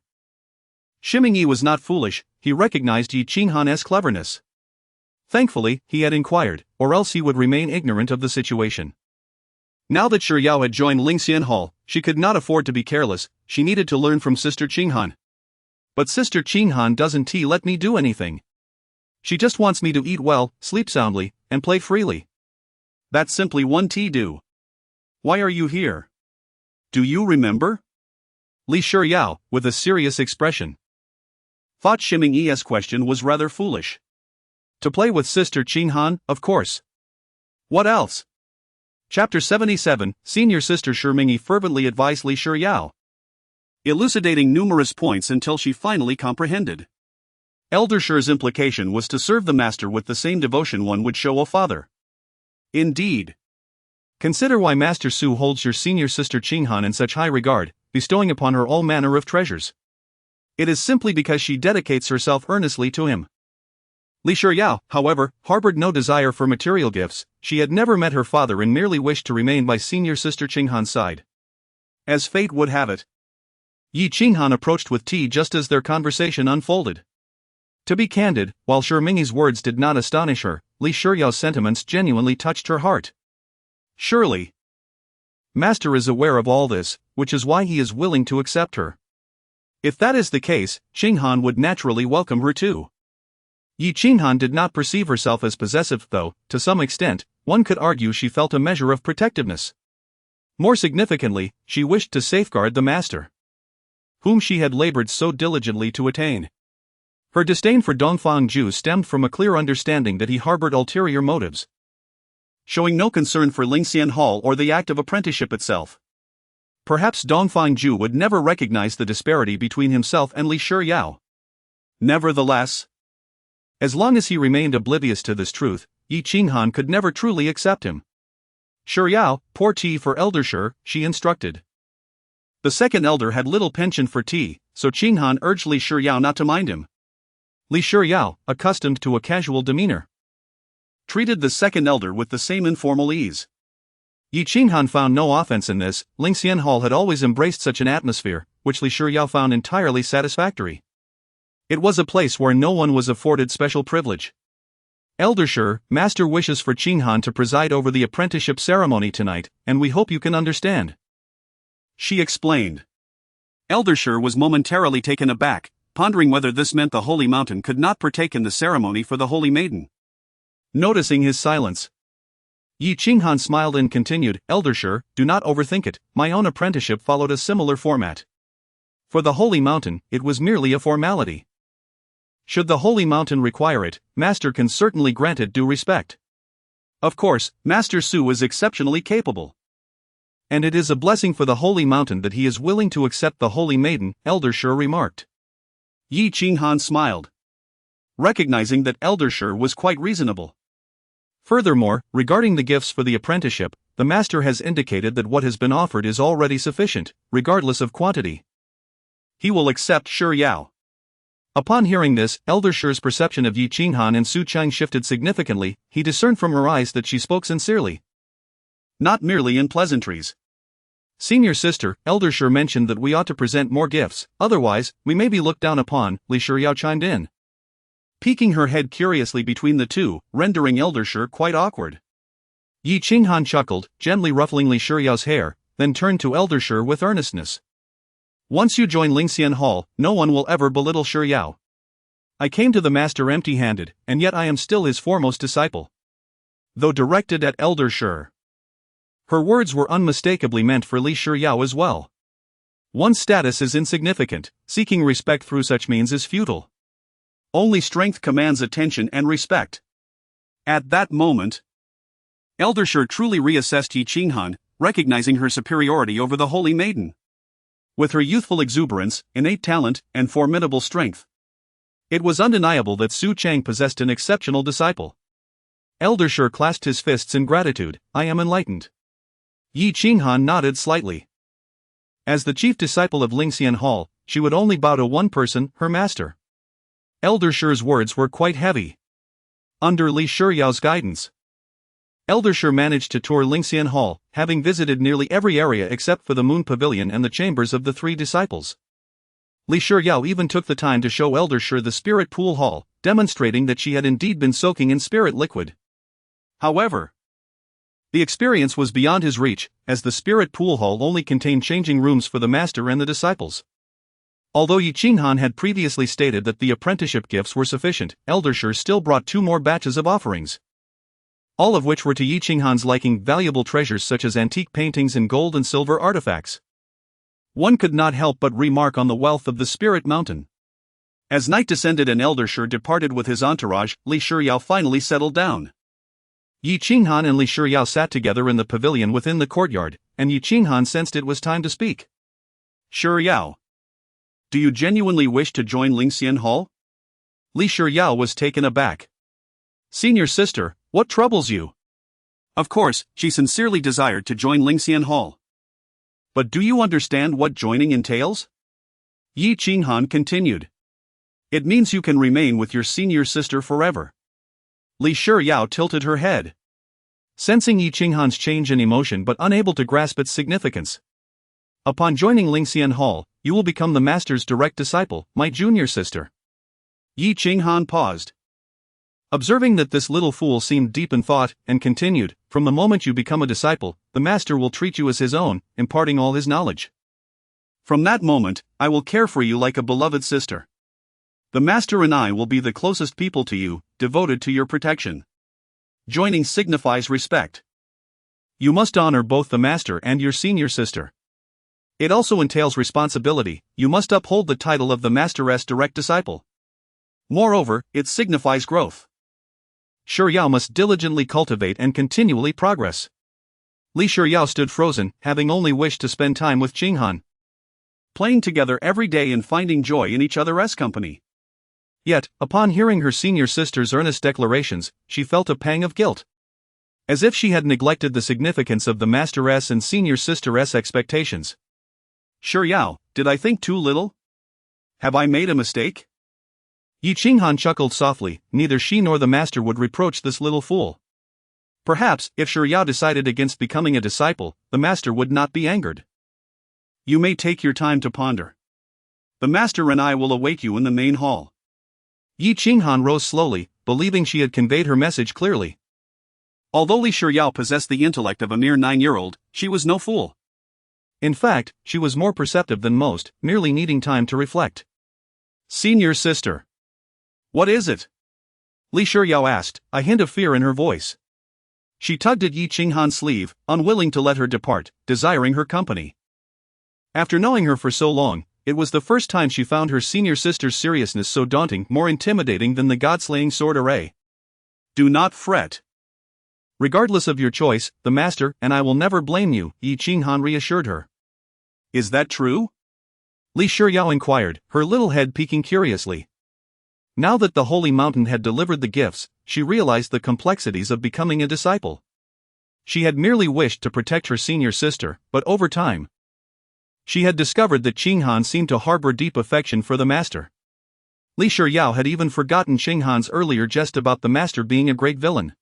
Shiming was not foolish. He recognized Yi Qinghan's cleverness. Thankfully, he had inquired, or else he would remain ignorant of the situation. Now that Yao had joined Lingxian Hall, she could not afford to be careless. She needed to learn from Sister Qinghan. But Sister Qinghan doesn't let me do anything. She just wants me to eat well, sleep soundly, and play freely. That's simply one do. Why are you here? Do you remember? Li Shiyao, with a serious expression, thought Shiming's question was rather foolish. To play with Sister Qinghan, of course. What else? Chapter 77, Senior Sister Shiming fervently advised Li Shiyao, elucidating numerous points until she finally comprehended. Elder Shi's implication was to serve the master with the same devotion one would show a father. Indeed. Consider why Master Su holds your senior sister Qinghan in such high regard, bestowing upon her all manner of treasures. It is simply because she dedicates herself earnestly to him. Li Shiyao, however, harbored no desire for material gifts. She had never met her father and merely wished to remain by senior sister Qinghan's side. As fate would have it, Yi Qinghan approached with tea just as their conversation unfolded. To be candid, while Shiming's words did not astonish her, Li Shiyao's sentiments genuinely touched her heart. Surely, Master is aware of all this, which is why he is willing to accept her. If that is the case, Qinghan would naturally welcome her too. Yi Qinghan did not perceive herself as possessive, though, to some extent, one could argue she felt a measure of protectiveness. More significantly, she wished to safeguard the master, whom she had labored so diligently to attain. Her disdain for Dongfang Ju stemmed from a clear understanding that he harbored ulterior motives, showing no concern for Lingxian Hall or the act of apprenticeship itself. Perhaps Dongfang Ju would never recognize the disparity between himself and Li Shiyao. Nevertheless, as long as he remained oblivious to this truth, Yi Qinghan could never truly accept him. Shiyao, pour tea for Elder Shi, she instructed. The second elder had little penchant for tea, so Qinghan urged Li Shiyao not to mind him. Li Shiyao, accustomed to a casual demeanor, treated the second elder with the same informal ease. Yi Qinghan found no offense in this. Lingxian Hall had always embraced such an atmosphere, which Li Shiyao found entirely satisfactory. It was a place where no one was afforded special privilege. Elder Shi, Master wishes for Qinghan to preside over the apprenticeship ceremony tonight, and we hope you can understand, she explained. Elder Shi was momentarily taken aback, pondering whether this meant the Holy Mountain could not partake in the ceremony for the Holy Maiden. Noticing his silence, Yi Qinghan smiled and continued, Elder Shi, do not overthink it, my own apprenticeship followed a similar format. For the Holy Mountain, it was merely a formality. Should the Holy Mountain require it, Master can certainly grant it due respect. Of course, Master Su is exceptionally capable. And it is a blessing for the Holy Mountain that he is willing to accept the Holy Maiden, Elder Shi remarked. Yi Qinghan smiled. recognizing that Elder Shi was quite reasonable. Furthermore, regarding the gifts for the apprenticeship, the master has indicated that what has been offered is already sufficient, regardless of quantity. He will accept Shi Yao. Upon hearing this, Elder Shi's perception of Yi Qinghan and Su Cheng shifted significantly. He discerned from her eyes that she spoke sincerely, not merely in pleasantries. Senior sister, Elder Shi mentioned that we ought to present more gifts, otherwise, we may be looked down upon, Li Shiyao chimed in, peeking her head curiously between the two, rendering Elder Shi quite awkward. Yi Qinghan chuckled, gently ruffling Li Shiyao's hair, then turned to Elder Shi with earnestness. Once you join Lingxian Hall, no one will ever belittle Shi Yao. I came to the master empty-handed, and yet I am still his foremost disciple. Though directed at Elder Shi. Her words were unmistakably meant for Li Shiyao as well. One's status is insignificant, seeking respect through such means is futile. Only strength commands attention and respect. At that moment, Elder Shi truly reassessed Yi Qinghan, recognizing her superiority over the holy maiden. With her youthful exuberance, innate talent, and formidable strength, it was undeniable that Su Cheng possessed an exceptional disciple. Elder Shi clasped his fists in gratitude. I am enlightened. Yi Qinghan nodded slightly. As the chief disciple of Lingxian Hall, she would only bow to one person, her master. Elder Shi's words were quite heavy. Under Li Shiyao's guidance, Elder Shi managed to tour Lingxian Hall, having visited nearly every area except for the Moon Pavilion and the chambers of the three disciples. Li Shiyao even took the time to show Elder Shi the Spirit Pool Hall, demonstrating that she had indeed been soaking in spirit liquid. However, the experience was beyond his reach, as the Spirit Pool Hall only contained changing rooms for the master and the disciples. Although Yi Qinghan had previously stated that the apprenticeship gifts were sufficient, Elder Shi still brought 2 more batches of offerings, all of which were to Yi Qinghan's liking, valuable treasures such as antique paintings and gold and silver artifacts. One could not help but remark on the wealth of the Spirit Mountain. As night descended and Elder Shi departed with his entourage, Li Shiyao finally settled down. Yi Qinghan and Li Shiyao sat together in the pavilion within the courtyard, and Yi Qinghan sensed it was time to speak. Shiyao, do you genuinely wish to join Lingxian Hall? Li Shiyao was taken aback. Senior sister, what troubles you? Of course, she sincerely desired to join Lingxian Hall. But do you understand what joining entails? Yi Qinghan continued. It means you can remain with your senior sister forever. Li Shiyao tilted her head, sensing Yi Qinghan's change in emotion but unable to grasp its significance. Upon joining Lingxian Hall, you will become the master's direct disciple, my junior sister. Yi Qinghan paused, observing that this little fool seemed deep in thought, and continued, from the moment you become a disciple, the master will treat you as his own, imparting all his knowledge. From that moment, I will care for you like a beloved sister. The master and I will be the closest people to you, devoted to your protection. Joining signifies respect. You must honor both the master and your senior sister. It also entails responsibility. You must uphold the title of the master's direct disciple. Moreover, it signifies growth. Shiyao must diligently cultivate and continually progress. Li Shiyao stood frozen, having only wished to spend time with Qinghan, playing together every day and finding joy in each other's company. Yet, upon hearing her senior sister's earnest declarations, she felt a pang of guilt. As if she had neglected the significance of the master's and senior sister's expectations. Shiyao, did I think too little? Have I made a mistake? Yi Qinghan chuckled softly. Neither she nor the master would reproach this little fool. Perhaps, if Shiyao decided against becoming a disciple, the master would not be angered. You may take your time to ponder. The master and I will await you in the main hall. Yi Qinghan rose slowly, believing she had conveyed her message clearly. Although Li Shiyao possessed the intellect of a mere 9-year-old, she was no fool. In fact, she was more perceptive than most, merely needing time to reflect. Senior sister. What is it? Li Shiyao asked, a hint of fear in her voice. She tugged at Yi Qinghan's sleeve, unwilling to let her depart, desiring her company. After knowing her for so long, it was the first time she found her senior sister's seriousness so daunting, more intimidating than the god-slaying sword array. Do not fret. Regardless of your choice, the master and I will never blame you, Yi Qinghan reassured her. Is that true? Li Shiyao inquired, her little head peeking curiously. Now that the holy mountain had delivered the gifts, she realized the complexities of becoming a disciple. She had merely wished to protect her senior sister, but over time, she had discovered that Cheng Han seemed to harbor deep affection for the master. Li Shiyao had even forgotten Cheng Han's earlier jest about the master being a great villain,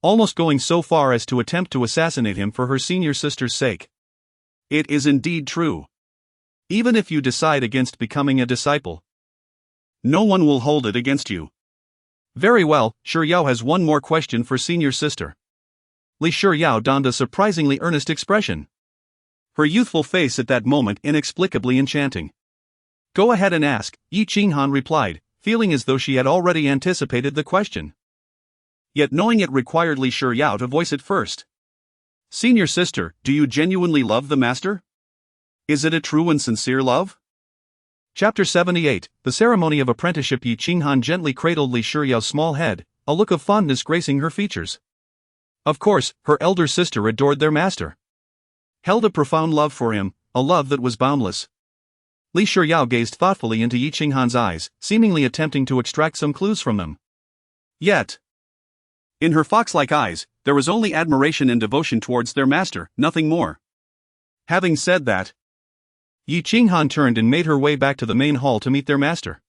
almost going so far as to attempt to assassinate him for her senior sister's sake. It is indeed true. Even if you decide against becoming a disciple, no one will hold it against you. Very well, Shiyao has one more question for senior sister. Li Shiyao donned a surprisingly earnest expression, her youthful face at that moment inexplicably enchanting. Go ahead and ask, Yi Qinghan replied, feeling as though she had already anticipated the question, yet knowing it required Li Shiyao to voice it first. Senior sister, do you genuinely love the master? Is it a true and sincere love? Chapter 78, The Ceremony of Apprenticeship. Yi Qinghan gently cradled Li Shiyao's small head, a look of fondness gracing her features. Of course, her elder sister adored their master, held a profound love for him, a love that was boundless. Li Shiyao gazed thoughtfully into Yi Qinghan's eyes, seemingly attempting to extract some clues from them. Yet, in her fox-like eyes, there was only admiration and devotion towards their master, nothing more. Having said that, Yi Qinghan turned and made her way back to the main hall to meet their master.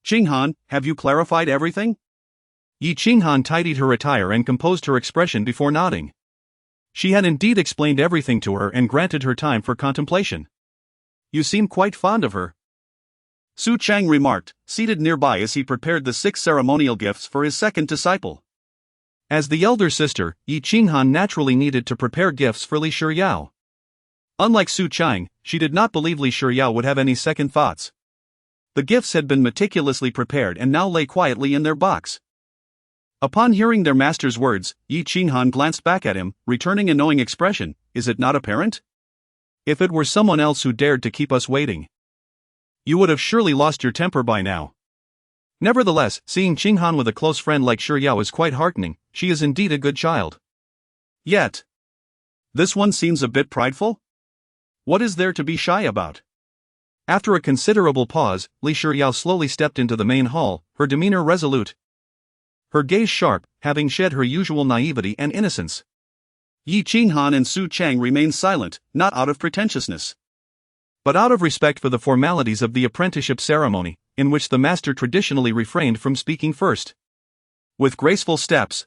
Qinghan, have you clarified everything? Yi Qinghan tidied her attire and composed her expression before nodding. She had indeed explained everything to her and granted her time for contemplation. You seem quite fond of her, Su Cheng remarked, seated nearby as he prepared the 6 ceremonial gifts for his second disciple. As the elder sister, Yi Qinghan naturally needed to prepare gifts for Li Shiyao. Unlike Su Cheng, she did not believe Li Shiyao would have any second thoughts. The gifts had been meticulously prepared and now lay quietly in their box. Upon hearing their master's words, Yi Qinghan glanced back at him, returning a knowing expression. Is it not apparent? If it were someone else who dared to keep us waiting, you would have surely lost your temper by now. Nevertheless, seeing Qinghan with a close friend like Shiyao is quite heartening. She is indeed a good child. Yet, this one seems a bit prideful? What is there to be shy about? After a considerable pause, Li Shiyao slowly stepped into the main hall, her demeanor resolute, her gaze sharp, having shed her usual naivety and innocence. Yi Qinghan and Su Cheng remained silent, not out of pretentiousness, but out of respect for the formalities of the apprenticeship ceremony, in which the master traditionally refrained from speaking first. With graceful steps,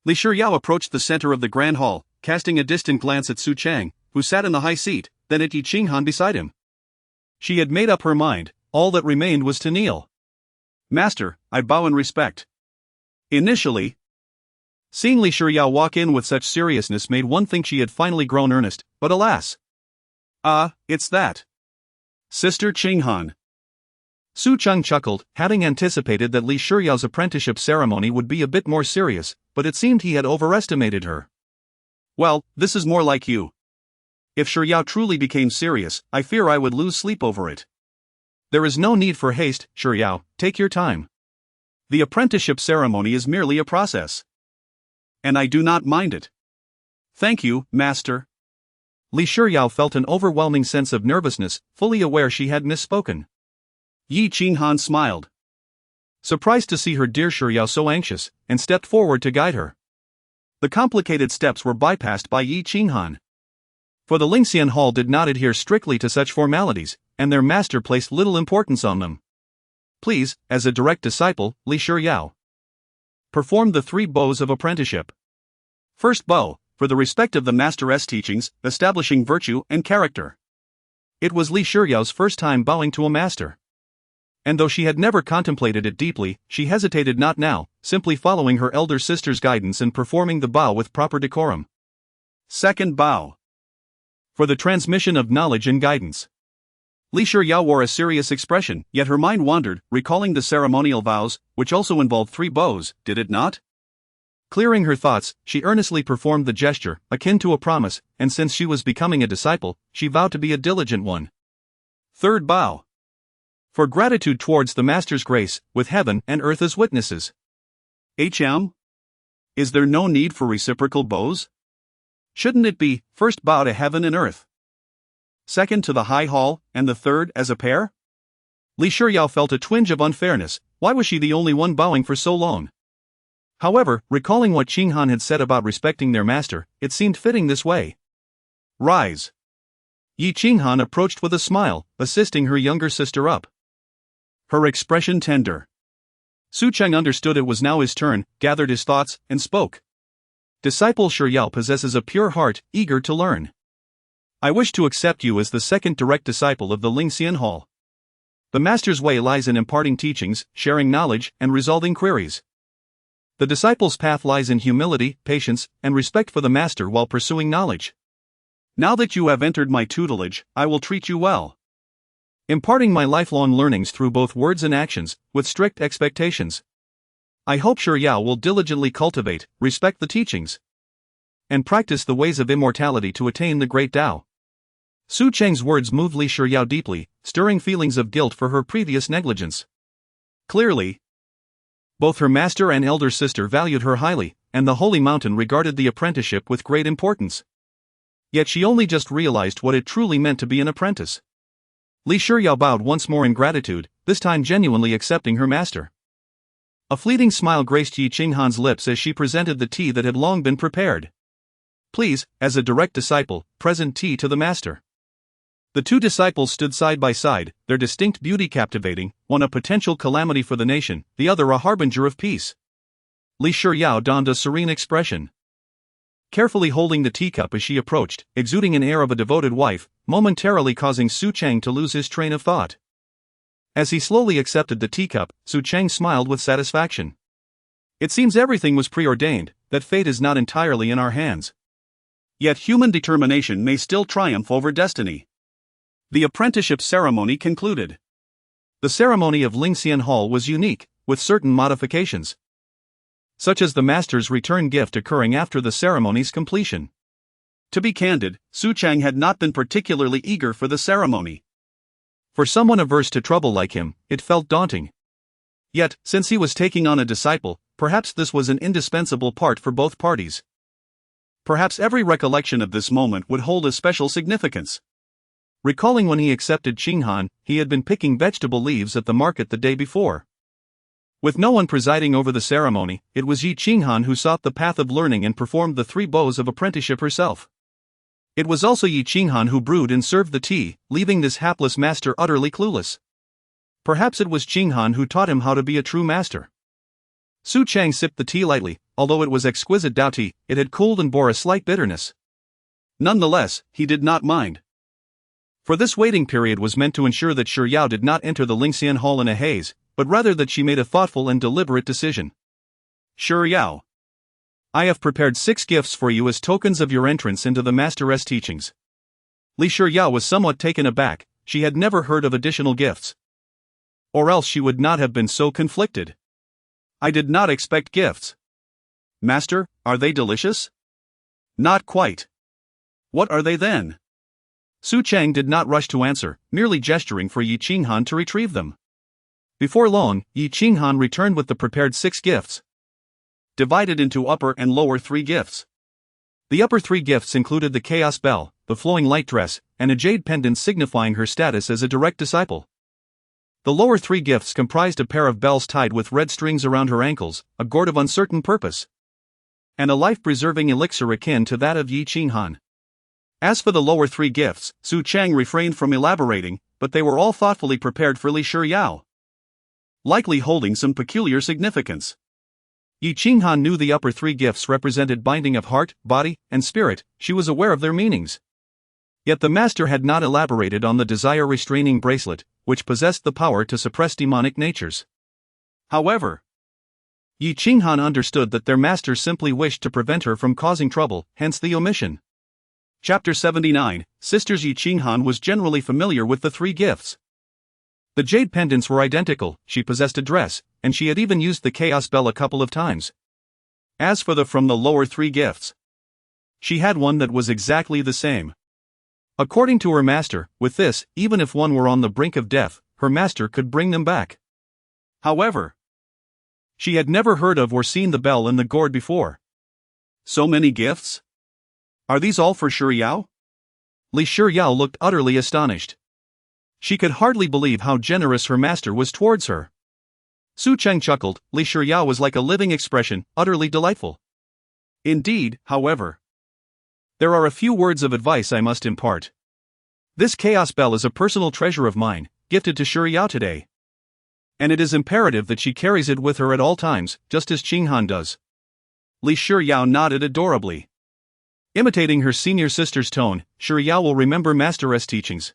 Li Shiyao approached the center of the grand hall, casting a distant glance at Su Cheng, who sat in the high seat, then at Yi Qinghan beside him. She had made up her mind, all that remained was to kneel. Master, I bow in respect. Initially, seeing Li Shiyao walk in with such seriousness made one think she had finally grown earnest, but alas. It's that. Sister Qinghan. Su Cheng chuckled, having anticipated that Li Shiyao's apprenticeship ceremony would be a bit more serious, but it seemed he had overestimated her. Well, this is more like you. If Shiyao truly became serious, I fear I would lose sleep over it. There is no need for haste, Shiyao, take your time. The apprenticeship ceremony is merely a process, and I do not mind it. Thank you, master. Li Shiyao felt an overwhelming sense of nervousness, fully aware she had misspoken. Yi Qinghan smiled, surprised to see her dear Shiyao so anxious, and stepped forward to guide her. The complicated steps were bypassed by Yi Qinghan, for the Lingxian Hall did not adhere strictly to such formalities, and their master placed little importance on them. Please, as a direct disciple, Li Shiyao performed the 3 bows of apprenticeship. First bow, for the respect of the master's teachings, establishing virtue and character. It was Li Shiyao's first time bowing to a master, and though she had never contemplated it deeply, she hesitated not now, simply following her elder sister's guidance and performing the bow with proper decorum. Second bow, for the transmission of knowledge and guidance. Li Shiyao wore a serious expression, yet her mind wandered, recalling the ceremonial vows, which also involved 3 bows, did it not? Clearing her thoughts, she earnestly performed the gesture, akin to a promise, and since she was becoming a disciple, she vowed to be a diligent one. Third bow, for gratitude towards the master's grace, with heaven and earth as witnesses. Is there no need for reciprocal bows? Shouldn't it be, first bow to heaven and earth, second to the high hall, and the third as a pair? Li Shiyao felt a twinge of unfairness. Why was she the only one bowing for so long? However, recalling what Qing Han had said about respecting their master, it seemed fitting this way. Rise. Yi Qinghan approached with a smile, assisting her younger sister up. Her expression tender. Su Cheng understood it was now his turn, gathered his thoughts, and spoke. Disciple Shiyao possesses a pure heart, eager to learn. I wish to accept you as the second direct disciple of the Lingxian Hall. The master's way lies in imparting teachings, sharing knowledge, and resolving queries. The disciple's path lies in humility, patience, and respect for the master while pursuing knowledge. Now that you have entered my tutelage, I will treat you well, imparting my lifelong learnings through both words and actions, with strict expectations. I hope Shiyao will diligently cultivate, respect the teachings, and practice the ways of immortality to attain the great Tao. Su Cheng's words moved Li Shiyao deeply, stirring feelings of guilt for her previous negligence. Clearly, both her master and elder sister valued her highly, and the Holy Mountain regarded the apprenticeship with great importance. Yet she only just realized what it truly meant to be an apprentice. Li Shiyao bowed once more in gratitude, this time genuinely accepting her master. A fleeting smile graced Yi Qinghan's lips as she presented the tea that had long been prepared. Please, as a direct disciple, present tea to the master. The two disciples stood side by side, their distinct beauty captivating, one a potential calamity for the nation, the other a harbinger of peace. Li Shiyao donned a serene expression, carefully holding the teacup as she approached, exuding an air of a devoted wife, momentarily causing Su Cheng to lose his train of thought. As he slowly accepted the teacup, Su Cheng smiled with satisfaction. It seems everything was preordained, that fate is not entirely in our hands. Yet human determination may still triumph over destiny. The apprenticeship ceremony concluded. The ceremony of Lingxian Hall was unique, with certain modifications, such as the master's return gift occurring after the ceremony's completion. To be candid, Su Cheng had not been particularly eager for the ceremony. For someone averse to trouble like him, it felt daunting. Yet, since he was taking on a disciple, perhaps this was an indispensable part for both parties. Perhaps every recollection of this moment would hold a special significance. Recalling when he accepted Qinghan, he had been picking vegetable leaves at the market the day before. With no one presiding over the ceremony, it was Yi Qinghan who sought the path of learning and performed the 3 bows of apprenticeship herself. It was also Yi Qinghan who brewed and served the tea, leaving this hapless master utterly clueless. Perhaps it was Qinghan who taught him how to be a true master. Su Cheng sipped the tea lightly. Although it was exquisite Dao tea, it had cooled and bore a slight bitterness. Nonetheless, he did not mind. For this waiting period was meant to ensure that Shiyao did not enter the Lingxian Hall in a haze, but rather that she made a thoughtful and deliberate decision. Shiyao, I have prepared 6 gifts for you as tokens of your entrance into the master's teachings. Li Shiyao was somewhat taken aback. She had never heard of additional gifts. Or else she would not have been so conflicted. I did not expect gifts. Master, are they delicious? Not quite. What are they then? Su Cheng did not rush to answer, merely gesturing for Yi Qinghan to retrieve them. Before long, Yi Qinghan returned with the prepared 6 gifts, divided into upper and lower 3 gifts. The upper 3 gifts included the chaos bell, the flowing light dress, and a jade pendant signifying her status as a direct disciple. The lower 3 gifts comprised a pair of bells tied with red strings around her ankles, a gourd of uncertain purpose, and a life-preserving elixir akin to that of Yi Qinghan. As for the lower 3 gifts, Su Cheng refrained from elaborating, but they were all thoughtfully prepared for Li Shiyao, likely holding some peculiar significance. Yi Qinghan knew the upper 3 gifts represented binding of heart, body, and spirit. She was aware of their meanings. Yet the master had not elaborated on the desire-restraining bracelet, which possessed the power to suppress demonic natures. However, Yi Qinghan understood that their master simply wished to prevent her from causing trouble, hence the omission. Chapter 79, Sisters. Yi Qinghan was generally familiar with the 3 gifts. The jade pendants were identical, she possessed a dress, and she had even used the chaos bell a couple of times. As for the lower 3 gifts, she had one that was exactly the same. According to her master, with this, even if one were on the brink of death, her master could bring them back. However, she had never heard of or seen the bell and the gourd before. So many gifts? Are these all for Shiyao? Li Shiyao looked utterly astonished. She could hardly believe how generous her master was towards her. Su Cheng chuckled. Li Shiryao was like a living expression, utterly delightful. Indeed, however, there are a few words of advice I must impart. This chaos bell is a personal treasure of mine, gifted to Shiryao today. And it is imperative that she carries it with her at all times, just as Qinghan does. Li Shiryao nodded adorably. Imitating her senior sister's tone, Shiryao will remember Master's teachings.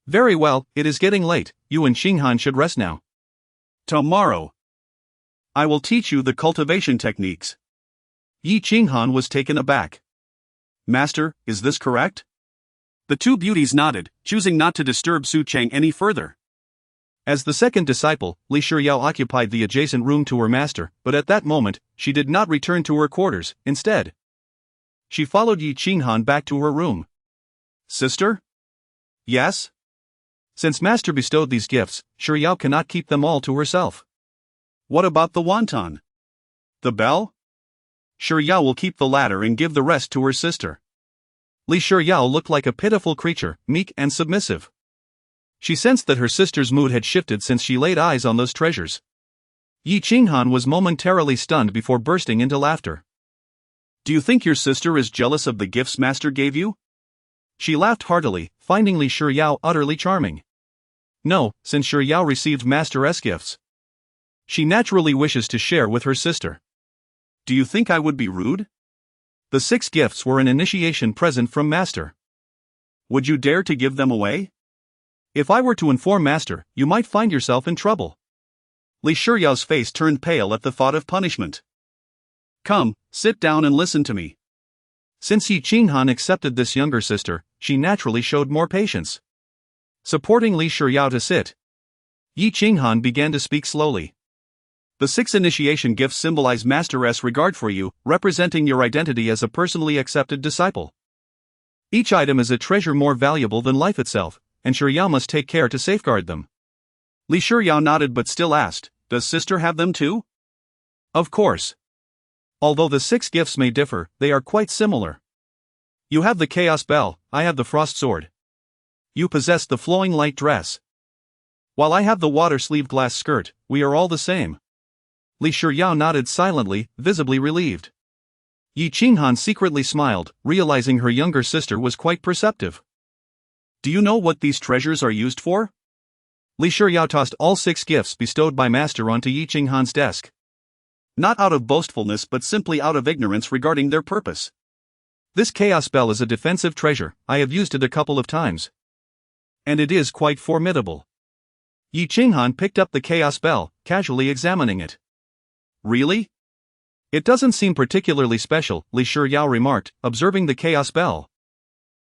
Very well, it is getting late, you and Qinghan should rest now. Tomorrow, I will teach you the cultivation techniques. Yi Qinghan was taken aback. Master, is this correct? The two beauties nodded, choosing not to disturb Su Cheng any further. As the second disciple, Li Shiryao occupied the adjacent room to her master, but at that moment, she did not return to her quarters. Instead, she followed Yi Qinghan back to her room. Sister? Yes? Since master bestowed these gifts, Shiryao cannot keep them all to herself. What about the wonton? The bell? Shiryao will keep the latter and give the rest to her sister. Li Shiryao looked like a pitiful creature, meek and submissive. She sensed that her sister's mood had shifted since she laid eyes on those treasures. Yi Qinghan was momentarily stunned before bursting into laughter. Do you think your sister is jealous of the gifts master gave you? She laughed heartily, finding Li Shiryao utterly charming. No, since Shiryao received master's gifts, she naturally wishes to share with her sister. Do you think I would be rude? The 6 gifts were an initiation present from master. Would you dare to give them away? If I were to inform master, you might find yourself in trouble. Li Shiryao's face turned pale at the thought of punishment. Come, sit down and listen to me. Since Yi Qinghan accepted this younger sister, she naturally showed more patience. Supporting Li Shiryao to sit, Yi Qinghan began to speak slowly. The 6 initiation gifts symbolize Master's regard for you, representing your identity as a personally accepted disciple. Each item is a treasure more valuable than life itself, and Shiryao must take care to safeguard them. Li Shiryao nodded but still asked, does sister have them too? Of course. Although the 6 gifts may differ, they are quite similar. You have the chaos bell, I have the frost sword. You possess the flowing light dress. While I have the water-sleeved glass skirt, we are all the same. Li Shiryao nodded silently, visibly relieved. Yi Qinghan secretly smiled, realizing her younger sister was quite perceptive. Do you know what these treasures are used for? Li Shiryao tossed all 6 gifts bestowed by master onto Yi Qinghan's desk. Not out of boastfulness but simply out of ignorance regarding their purpose. This chaos bell is a defensive treasure, I have used it a couple of times. And it is quite formidable. Yi Qinghan picked up the chaos bell, casually examining it. Really? It doesn't seem particularly special, Li Shiryao remarked, observing the chaos bell,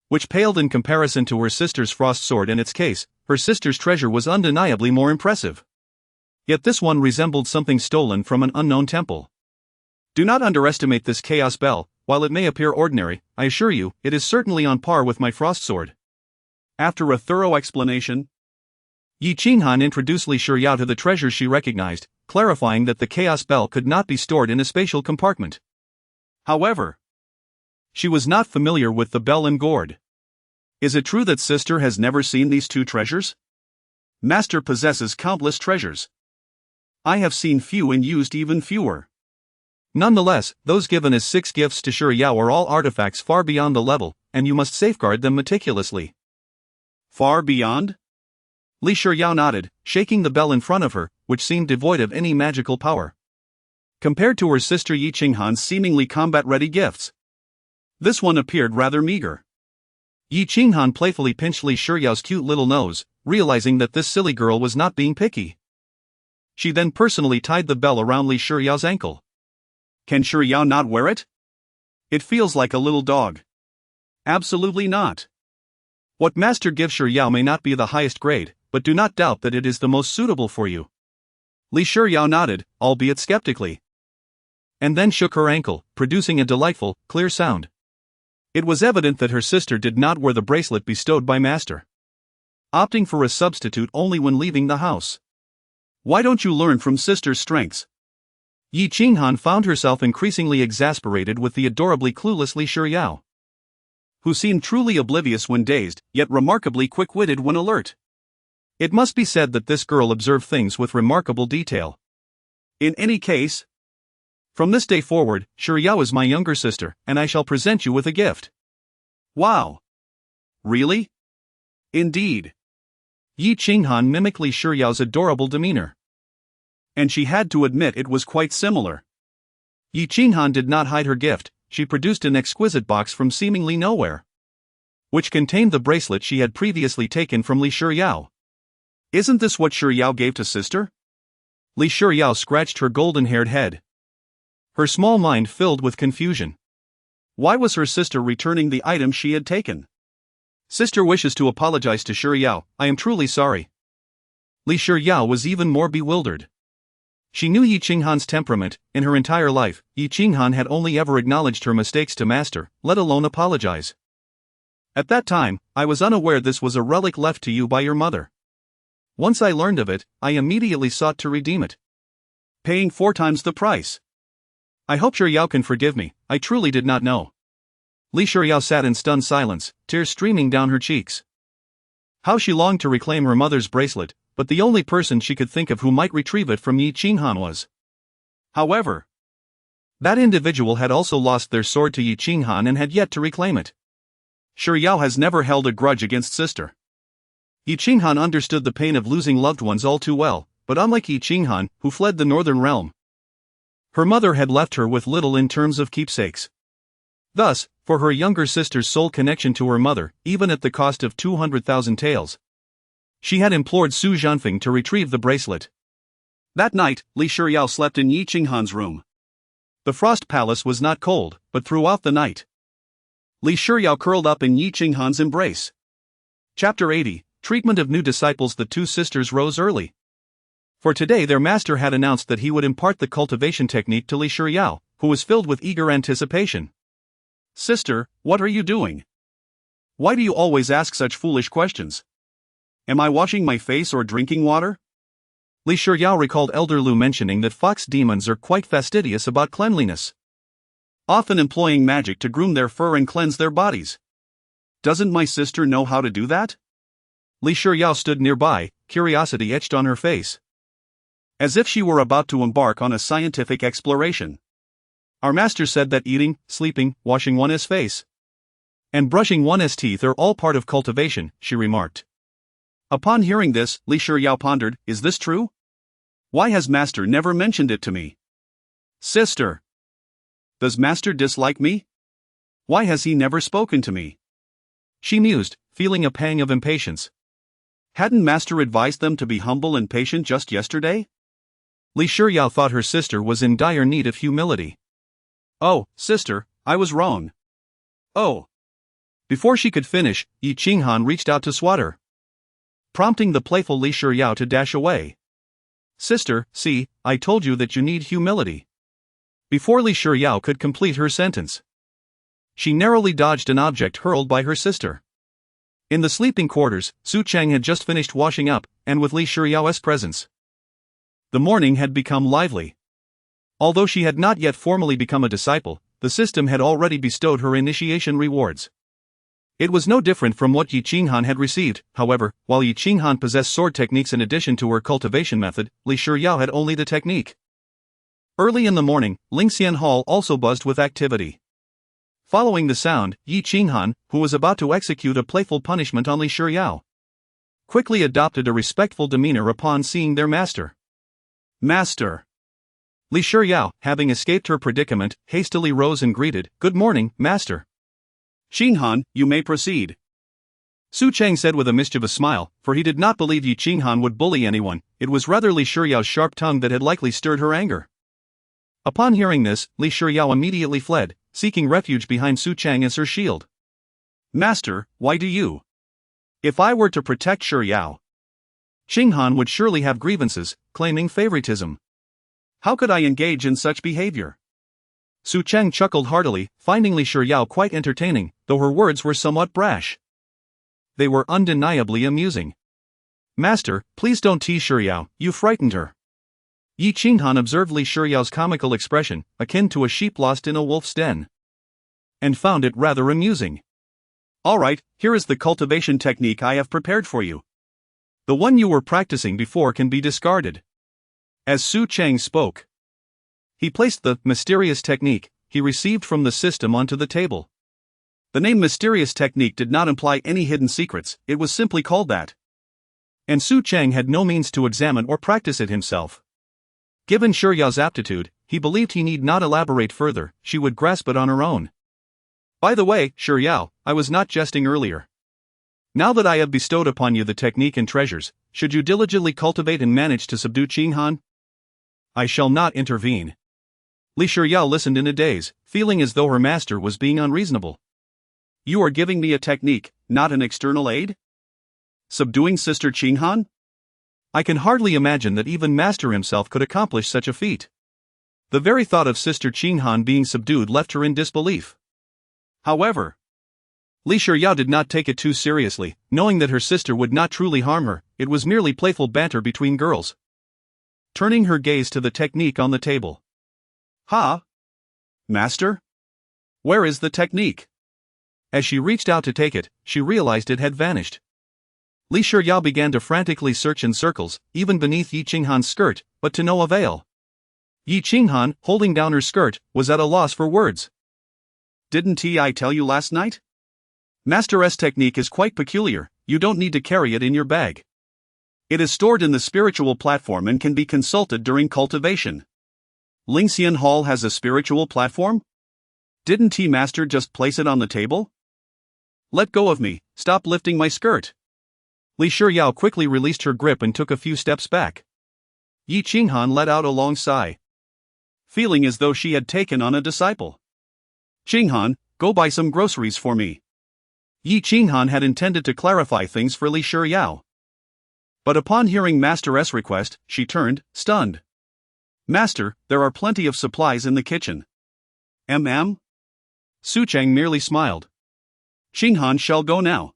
which paled in comparison to her sister's frost sword. In its case, her sister's treasure was undeniably more impressive. Yet this one resembled something stolen from an unknown temple. Do not underestimate this chaos bell. While it may appear ordinary, I assure you, it is certainly on par with my frost sword. After a thorough explanation, Yi Qinghan introduced Li Shiryao to the treasures she recognized, clarifying that the chaos bell could not be stored in a spatial compartment. However, she was not familiar with the bell and gourd. Is it true that sister has never seen these 2 treasures? Master possesses countless treasures. I have seen few and used even fewer. Nonetheless, those given as 6 gifts to Shiryao are all artifacts far beyond the level, and you must safeguard them meticulously. Far beyond? Li Shiryao nodded, shaking the bell in front of her, which seemed devoid of any magical power. Compared to her sister Yi Qinghan's seemingly combat-ready gifts, this one appeared rather meager. Yi Qinghan playfully pinched Li Shiryao's cute little nose, realizing that this silly girl was not being picky. She then personally tied the bell around Li Shiryao's ankle. Can Shiryao not wear it? It feels like a little dog. Absolutely not. What master gives Shiryao may not be the highest grade, but do not doubt that it is the most suitable for you. Li Shiryao nodded, albeit skeptically, and then shook her ankle, producing a delightful, clear sound. It was evident that her sister did not wear the bracelet bestowed by master, opting for a substitute only when leaving the house. Why don't you learn from sister's strengths? Yi Qinghan found herself increasingly exasperated with the adorably clueless Li Shiryao, who seemed truly oblivious when dazed, yet remarkably quick-witted when alert. It must be said that this girl observed things with remarkable detail. In any case, from this day forward, Shiryao is my younger sister, and I shall present you with a gift. Wow! Really? Indeed. Yi Qinghan mimicked Li Shiryao's adorable demeanor. And she had to admit it was quite similar. Yi Qinghan did not hide her gift. She produced an exquisite box from seemingly nowhere, which contained the bracelet she had previously taken from Li Shiryao. Isn't this what Shiryao gave to sister? Li Shiryao scratched her golden-haired head. Her small mind filled with confusion. Why was her sister returning the item she had taken? Sister wishes to apologize to Shiryao. I am truly sorry. Li Shiryao was even more bewildered. She knew Yi Qinghan's temperament. In her entire life, Yi Qinghan had only ever acknowledged her mistakes to master, let alone apologize. At that time, I was unaware this was a relic left to you by your mother. Once I learned of it, I immediately sought to redeem it, paying 4 times the price. I hope Shiryao can forgive me. I truly did not know. Li Shiryao sat in stunned silence, tears streaming down her cheeks. How she longed to reclaim her mother's bracelet, but the only person she could think of who might retrieve it from Yi Qinghan was. However, that individual had also lost their sword to Yi Qinghan and had yet to reclaim it. Shiryao has never held a grudge against sister. Yi Qinghan understood the pain of losing loved ones all too well, but unlike Yi Qinghan, who fled the northern realm, her mother had left her with little in terms of keepsakes. Thus, for her younger sister's sole connection to her mother, even at the cost of 200,000 taels, she had implored Su Zhanfeng to retrieve the bracelet. That night, Li Shiryao slept in Yi Qinghan's room. The Frost Palace was not cold, but throughout the night, Li Shiryao curled up in Yi Qinghan's embrace. Chapter 80, Treatment of New Disciples. The two sisters rose early. For today their master had announced that he would impart the cultivation technique to Li Shiryao, who was filled with eager anticipation. Sister, what are you doing? Why do you always ask such foolish questions? Am I washing my face or drinking water? Li Shiryao recalled Elder Lu mentioning that fox demons are quite fastidious about cleanliness, often employing magic to groom their fur and cleanse their bodies. Doesn't my sister know how to do that? Li Shiryao stood nearby, curiosity etched on her face, as if she were about to embark on a scientific exploration. Our master said that eating, sleeping, washing one's face, and brushing one's teeth are all part of cultivation, she remarked. Upon hearing this, Li Shiryao pondered, is this true? Why has master never mentioned it to me? Sister, does master dislike me? Why has he never spoken to me? She mused, feeling a pang of impatience. Hadn't master advised them to be humble and patient just yesterday? Li Shiryao thought her sister was in dire need of humility. Oh, sister, I was wrong. Oh. Before she could finish, Yi Qinghan reached out to swat her, prompting the playful Li Shiryao to dash away. Sister, see, I told you that you need humility. Before Li Shiryao could complete her sentence, she narrowly dodged an object hurled by her sister. In the sleeping quarters, Cheng had just finished washing up, and with Li Shiryao's presence, the morning had become lively. Although she had not yet formally become a disciple, the system had already bestowed her initiation rewards. It was no different from what Yi Qinghan had received. However, while Yi Qinghan possessed sword techniques in addition to her cultivation method, Li Shiryao had only the technique. Early in the morning, Lingxian Hall also buzzed with activity. Following the sound, Yi Qinghan, who was about to execute a playful punishment on Li Shiryao, quickly adopted a respectful demeanor upon seeing their master. Master! Li Shiryao, having escaped her predicament, hastily rose and greeted, Good morning, master. Qinghan, you may proceed. Cheng said with a mischievous smile, for he did not believe Yi Qinghan would bully anyone. It was rather Li Shiryao's sharp tongue that had likely stirred her anger. Upon hearing this, Li Shiryao immediately fled, seeking refuge behind Cheng as her shield. Master, why do you? If I were to protect Shiryao, Qinghan would surely have grievances, claiming favoritism. How could I engage in such behavior? Cheng chuckled heartily, finding Li Shiryao quite entertaining, though her words were somewhat brash. They were undeniably amusing. Master, please don't tease Shiryao, you frightened her. Yi Qinghan observed Li Shiryao's comical expression, akin to a sheep lost in a wolf's den, and found it rather amusing. Alright, here is the cultivation technique I have prepared for you. The one you were practicing before can be discarded. As Su Cheng spoke, he placed the mysterious technique he received from the system onto the table. The name mysterious technique did not imply any hidden secrets, it was simply called that. And Su Cheng had no means to examine or practice it himself. Given Shuryao's aptitude, he believed he need not elaborate further, she would grasp it on her own. By the way, Shuryao, I was not jesting earlier. Now that I have bestowed upon you the technique and treasures, should you diligently cultivate and manage to subdue Qing Han, I shall not intervene. Li Shuryao listened in a daze, feeling as though her master was being unreasonable. You are giving me a technique, not an external aid? Subduing Sister Qing Han? I can hardly imagine that even Master himself could accomplish such a feat. The very thought of Sister Qing Han being subdued left her in disbelief. However, Li Shuryao did not take it too seriously, knowing that her sister would not truly harm her, it was merely playful banter between girls. Turning her gaze to the technique on the table. Ha! Master? Where is the technique? As she reached out to take it, she realized it had vanished. Li Shuryao began to frantically search in circles, even beneath Yi Qinghan's skirt, but to no avail. Yi Qinghan, holding down her skirt, was at a loss for words. Didn't I tell you last night? Master's technique is quite peculiar, you don't need to carry it in your bag. It is stored in the spiritual platform and can be consulted during cultivation. Lingxian Hall has a spiritual platform? Didn't Master just place it on the table? Let go of me, stop lifting my skirt. Li Shuryao quickly released her grip and took a few steps back. Yi Qinghan let out a long sigh, feeling as though she had taken on a disciple. Qinghan, go buy some groceries for me. Yi Qinghan had intended to clarify things for Li Shuryao. But upon hearing Master's request, she turned, stunned. Master, there are plenty of supplies in the kitchen. Su Cheng merely smiled. Qinghan shall go now.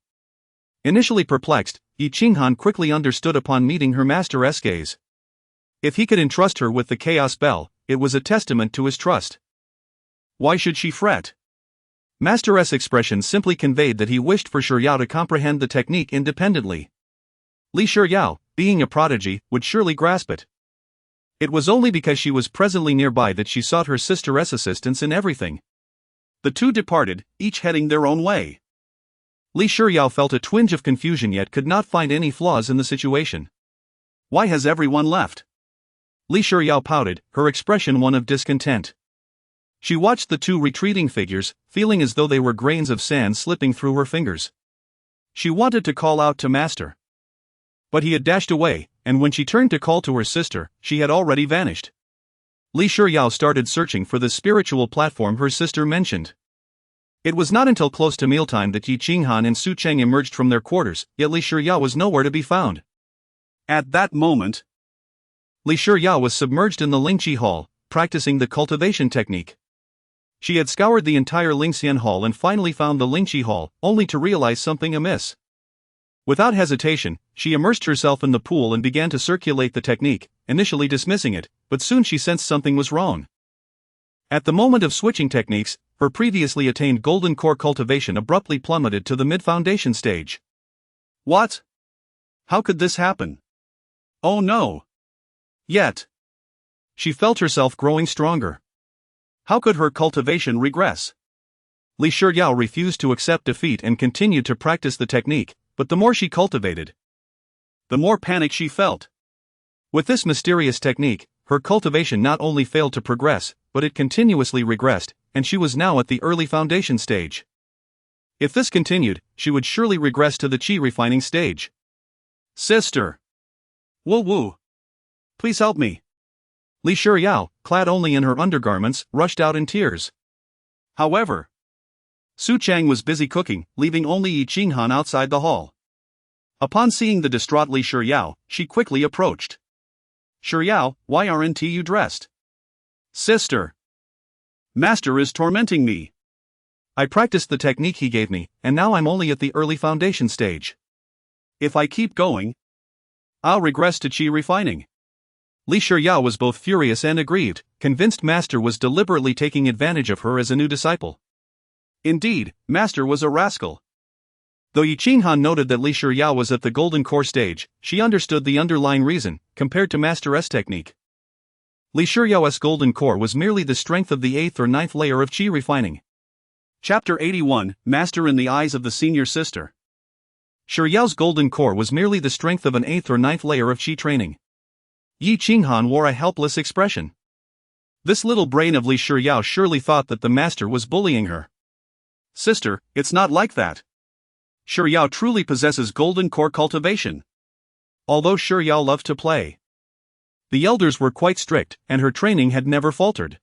Initially perplexed, Yi Qinghan quickly understood upon meeting her master's gaze. If he could entrust her with the chaos bell, it was a testament to his trust. Why should she fret? Master's expression simply conveyed that he wished for Shuryao to comprehend the technique independently. Li Shuryao, being a prodigy, would surely grasp it. It was only because she was presently nearby that she sought her sister's assistance in everything. The two departed, each heading their own way. Li Shuryao felt a twinge of confusion yet could not find any flaws in the situation. Why has everyone left? Li Shuryao pouted, her expression one of discontent. She watched the two retreating figures, feeling as though they were grains of sand slipping through her fingers. She wanted to call out to Master, but he had dashed away, and when she turned to call to her sister, she had already vanished. Li Shuryao started searching for the spiritual platform her sister mentioned. It was not until close to mealtime that Yi Qinghan and Su Cheng emerged from their quarters, yet Li Shuryao was nowhere to be found. At that moment, Li Shuryao was submerged in the Lingqi Hall, practicing the cultivation technique. She had scoured the entire Lingxian Hall and finally found the Lingqi Hall, only to realize something amiss. Without hesitation, she immersed herself in the pool and began to circulate the technique, initially dismissing it, but soon she sensed something was wrong. At the moment of switching techniques, her previously attained golden core cultivation abruptly plummeted to the mid-foundation stage. What? How could this happen? Oh no! Yet, she felt herself growing stronger. How could her cultivation regress? Li Shuryao refused to accept defeat and continued to practice the technique, but the more she cultivated, the more panic she felt. With this mysterious technique, her cultivation not only failed to progress, but it continuously regressed, and she was now at the early foundation stage. If this continued, she would surely regress to the qi refining stage. Sister! Woo woo! Please help me! Li Shuryao, clad only in her undergarments, rushed out in tears. However, Su Cheng was busy cooking, leaving only Yi Qinghan outside the hall. Upon seeing the distraught Li Shuryao, she quickly approached. Shuryao, why aren't you dressed? Sister! Master is tormenting me. I practiced the technique he gave me, and now I'm only at the early foundation stage. If I keep going, I'll regress to qi refining. Li Shuryao was both furious and aggrieved, convinced Master was deliberately taking advantage of her as a new disciple. Indeed, Master was a rascal. Though Yi Qinghan noted that Li Shiyao was at the golden core stage, she understood the underlying reason, compared to Master S technique. Li Shiyao's golden core was merely the strength of the 8th or 9th layer of qi refining. Chapter 81, Master in the Eyes of the Senior Sister. Shiyao's golden core was merely the strength of an 8th or 9th layer of qi training. Yi Qinghan wore a helpless expression. This little brain of Li Shiyao surely thought that the master was bullying her. Sister, it's not like that. Shiyao truly possesses golden core cultivation. Although Shiyao loved to play, the elders were quite strict, and her training had never faltered.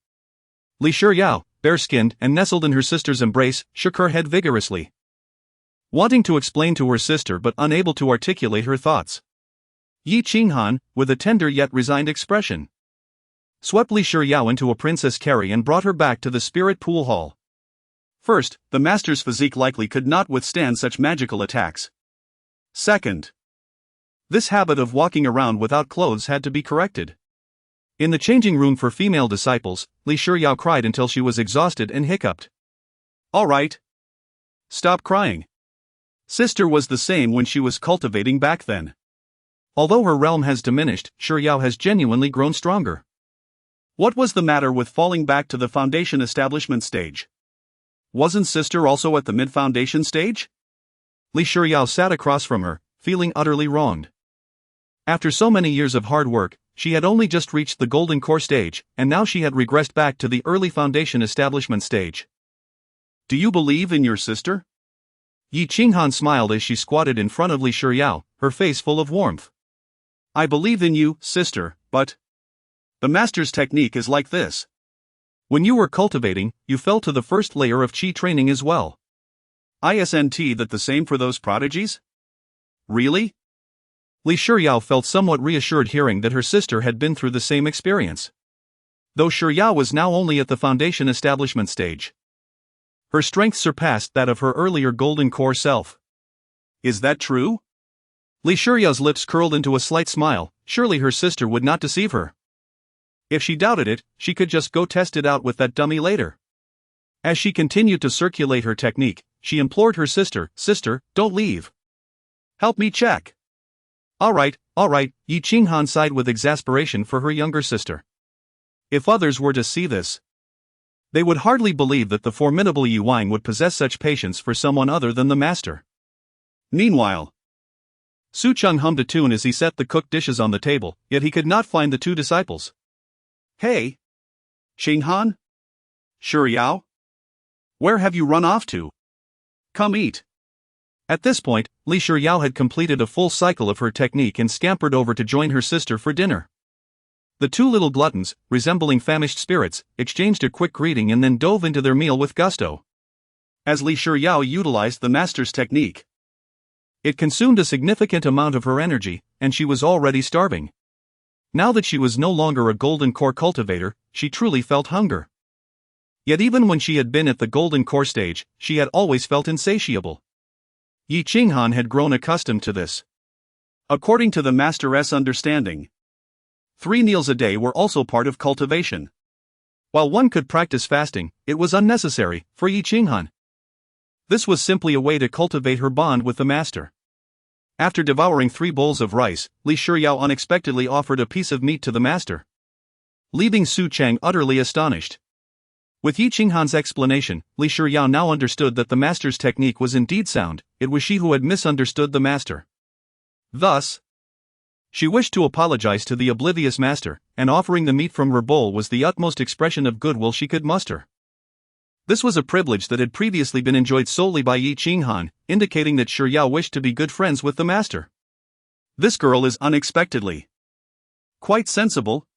Li Shiyao, bare-skinned and nestled in her sister's embrace, shook her head vigorously, wanting to explain to her sister but unable to articulate her thoughts. Yi Qinghan, with a tender yet resigned expression, swept Li Shiyao into a princess carry and brought her back to the spirit pool hall. First, the master's physique likely could not withstand such magical attacks. Second, this habit of walking around without clothes had to be corrected. In the changing room for female disciples, Li Shiyao cried until she was exhausted and hiccuped. All right. Stop crying. Sister was the same when she was cultivating back then. Although her realm has diminished, Shiyao has genuinely grown stronger. What was the matter with falling back to the foundation establishment stage? Wasn't sister also at the mid-foundation stage? Li Shiyao sat across from her, feeling utterly wronged. After so many years of hard work, she had only just reached the golden core stage, and now she had regressed back to the early foundation establishment stage. Do you believe in your sister? Yi Qinghan smiled as she squatted in front of Li Shiyao, her face full of warmth. I believe in you, sister, but the master's technique is like this. When you were cultivating, you fell to the first layer of qi training as well. Isn't that the same for those prodigies? Really? Li Shiyao felt somewhat reassured hearing that her sister had been through the same experience. Though Shiyao was now only at the foundation establishment stage, her strength surpassed that of her earlier golden core self. Is that true? Li Shiyao's lips curled into a slight smile. Surely her sister would not deceive her. If she doubted it, she could just go test it out with that dummy later. As she continued to circulate her technique, she implored her sister, Sister, don't leave. Help me check. All right, Yi Qinghan sighed with exasperation for her younger sister. If others were to see this, they would hardly believe that the formidable Yi Wang would possess such patience for someone other than the master. Meanwhile, Su Cheng hummed a tune as he set the cooked dishes on the table, yet he could not find the two disciples. Hey! Qinghan? Shiyao? Where have you run off to? Come eat. At this point, Li Shiyao had completed a full cycle of her technique and scampered over to join her sister for dinner. The two little gluttons, resembling famished spirits, exchanged a quick greeting and then dove into their meal with gusto. As Li Shiyao utilized the master's technique, it consumed a significant amount of her energy, and she was already starving. Now that she was no longer a golden core cultivator, she truly felt hunger. Yet even when she had been at the golden core stage, she had always felt insatiable. Yi Qinghan had grown accustomed to this. According to the Master's understanding, 3 meals a day were also part of cultivation. While one could practice fasting, it was unnecessary for Yi Qinghan. This was simply a way to cultivate her bond with the master. After devouring 3 bowls of rice, Li Shiyao unexpectedly offered a piece of meat to the master, leaving Su Cheng utterly astonished. With Yi Qinghan's explanation, Li Shiyao now understood that the master's technique was indeed sound. It was she who had misunderstood the master. Thus, she wished to apologize to the oblivious master, and offering the meat from her bowl was the utmost expression of goodwill she could muster. This was a privilege that had previously been enjoyed solely by Yi Qinghan, indicating that Shiyao wished to be good friends with the master. This girl is unexpectedly quite sensible.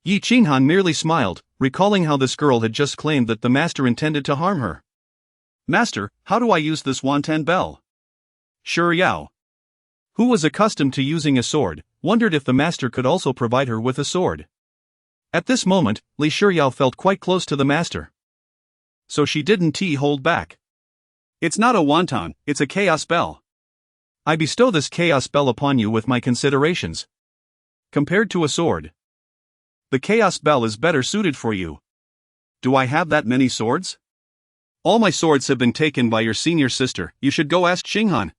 Yi Qinghan merely smiled, recalling how this girl had just claimed that the master intended to harm her. Master, how do I use this wantan bell? Shiyao, who was accustomed to using a sword, wondered if the master could also provide her with a sword. At this moment, Li Shiyao felt quite close to the master. So she didn't hold back. It's not a wonton, it's a chaos bell. I bestow this chaos bell upon you with my considerations. Compared to a sword, the chaos bell is better suited for you. Do I have that many swords? All my swords have been taken by your senior sister, you should go ask Xinghan.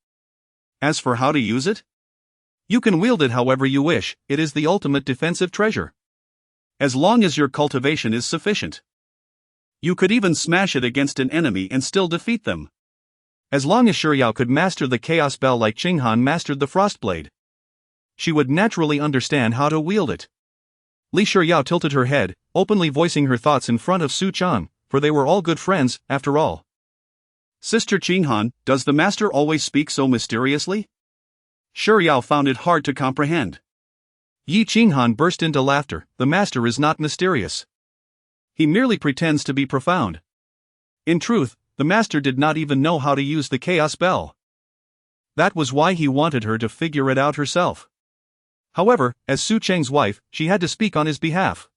As for how to use it? You can wield it however you wish, it is the ultimate defensive treasure. As long as your cultivation is sufficient. You could even smash it against an enemy and still defeat them. As long as Shuyao could master the chaos bell like Xinghan mastered the frost blade, she would naturally understand how to wield it. Li Shuyao tilted her head, openly voicing her thoughts in front of Su Chang, for they were all good friends, after all. Sister Xinghan, does the master always speak so mysteriously? Shuyao found it hard to comprehend. Yi Qinghan burst into laughter. The master is not mysterious. He merely pretends to be profound. In truth, the master did not even know how to use the chaos bell. That was why he wanted her to figure it out herself. However, as Su Cheng's wife, she had to speak on his behalf.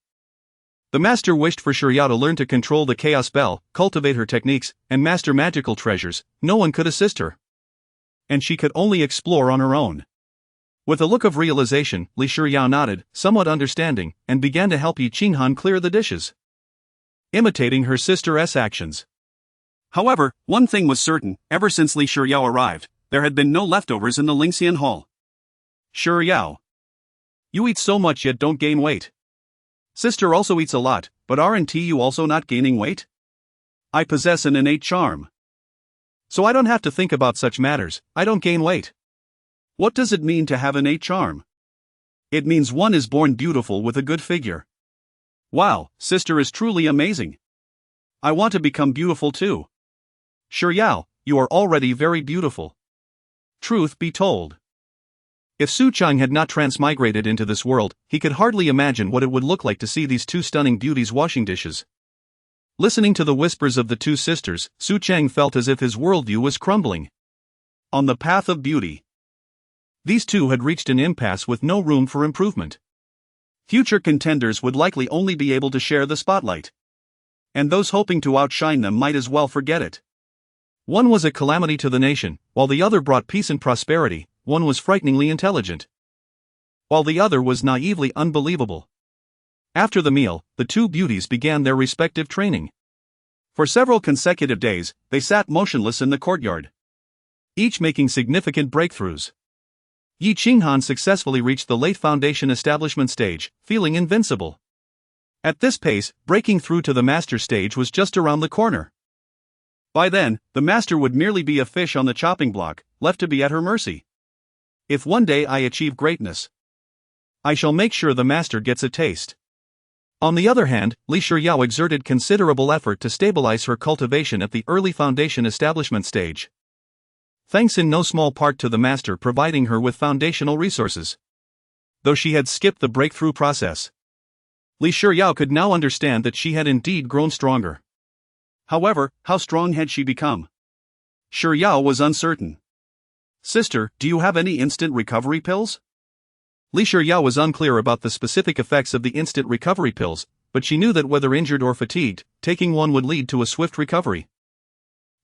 The master wished for Shuyao to learn to control the chaos bell, cultivate her techniques, and master magical treasures. No one could assist her. And she could only explore on her own. With a look of realization, Li Shuyao nodded, somewhat understanding, and began to help Yi Qinghan clear the dishes, imitating her sister's actions. However, one thing was certain, ever since Li Shuyao arrived, there had been no leftovers in the Lingxian hall. Shuyao, you eat so much yet don't gain weight. Sister also eats a lot, but aren't you also not gaining weight? I possess an innate charm. So I don't have to think about such matters, I don't gain weight. What does it mean to have innate charm? It means one is born beautiful with a good figure. Wow, sister is truly amazing. I want to become beautiful too. Shuyao, you are already very beautiful. Truth be told, if Su Chang had not transmigrated into this world, he could hardly imagine what it would look like to see these two stunning beauties washing dishes. Listening to the whispers of the two sisters, Su Chang felt as if his worldview was crumbling. On the path of beauty, these two had reached an impasse with no room for improvement. Future contenders would likely only be able to share the spotlight. And those hoping to outshine them might as well forget it. One was a calamity to the nation, while the other brought peace and prosperity. One was frighteningly intelligent, while the other was naively unbelievable. After the meal, the two beauties began their respective training. For several consecutive days, they sat motionless in the courtyard, each making significant breakthroughs. Yi Qinghan successfully reached the late foundation establishment stage, feeling invincible. At this pace, breaking through to the master stage was just around the corner. By then, the master would merely be a fish on the chopping block, left to be at her mercy. If one day I achieve greatness, I shall make sure the master gets a taste. On the other hand, Li Shuyao exerted considerable effort to stabilize her cultivation at the early foundation establishment stage. Thanks in no small part to the master providing her with foundational resources. Though she had skipped the breakthrough process, Li Shuyao could now understand that she had indeed grown stronger. However, how strong had she become? Shuyao was uncertain. Sister, do you have any instant recovery pills? Li Shuyao was unclear about the specific effects of the instant recovery pills, but she knew that whether injured or fatigued, taking one would lead to a swift recovery.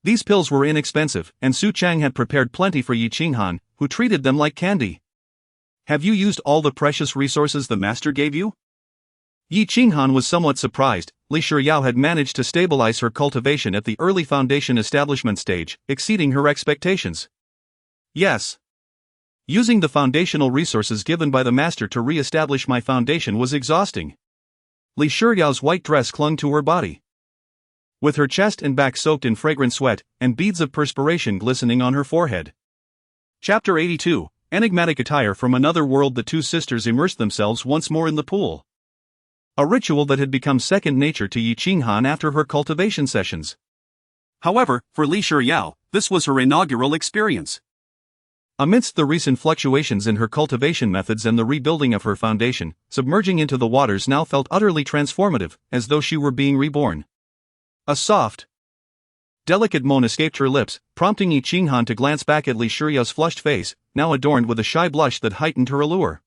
These pills were inexpensive, and Su Chang had prepared plenty for Yi Qinghan, who treated them like candy. Have you used all the precious resources the master gave you? Yi Qinghan was somewhat surprised. Li Shuyao had managed to stabilize her cultivation at the early foundation establishment stage, exceeding her expectations. Yes. Using the foundational resources given by the master to re-establish my foundation was exhausting. Li Shuyao's white dress clung to her body, with her chest and back soaked in fragrant sweat, and beads of perspiration glistening on her forehead. Chapter 82, Enigmatic Attire from Another World. The two sisters immersed themselves once more in the pool, a ritual that had become second nature to Yi Qinghan after her cultivation sessions. However, for Li Shuyao, this was her inaugural experience. Amidst the recent fluctuations in her cultivation methods and the rebuilding of her foundation, submerging into the waters now felt utterly transformative, as though she were being reborn. A soft, delicate moan escaped her lips, prompting Yi Qinghan to glance back at Li Shuyao's flushed face, now adorned with a shy blush that heightened her allure.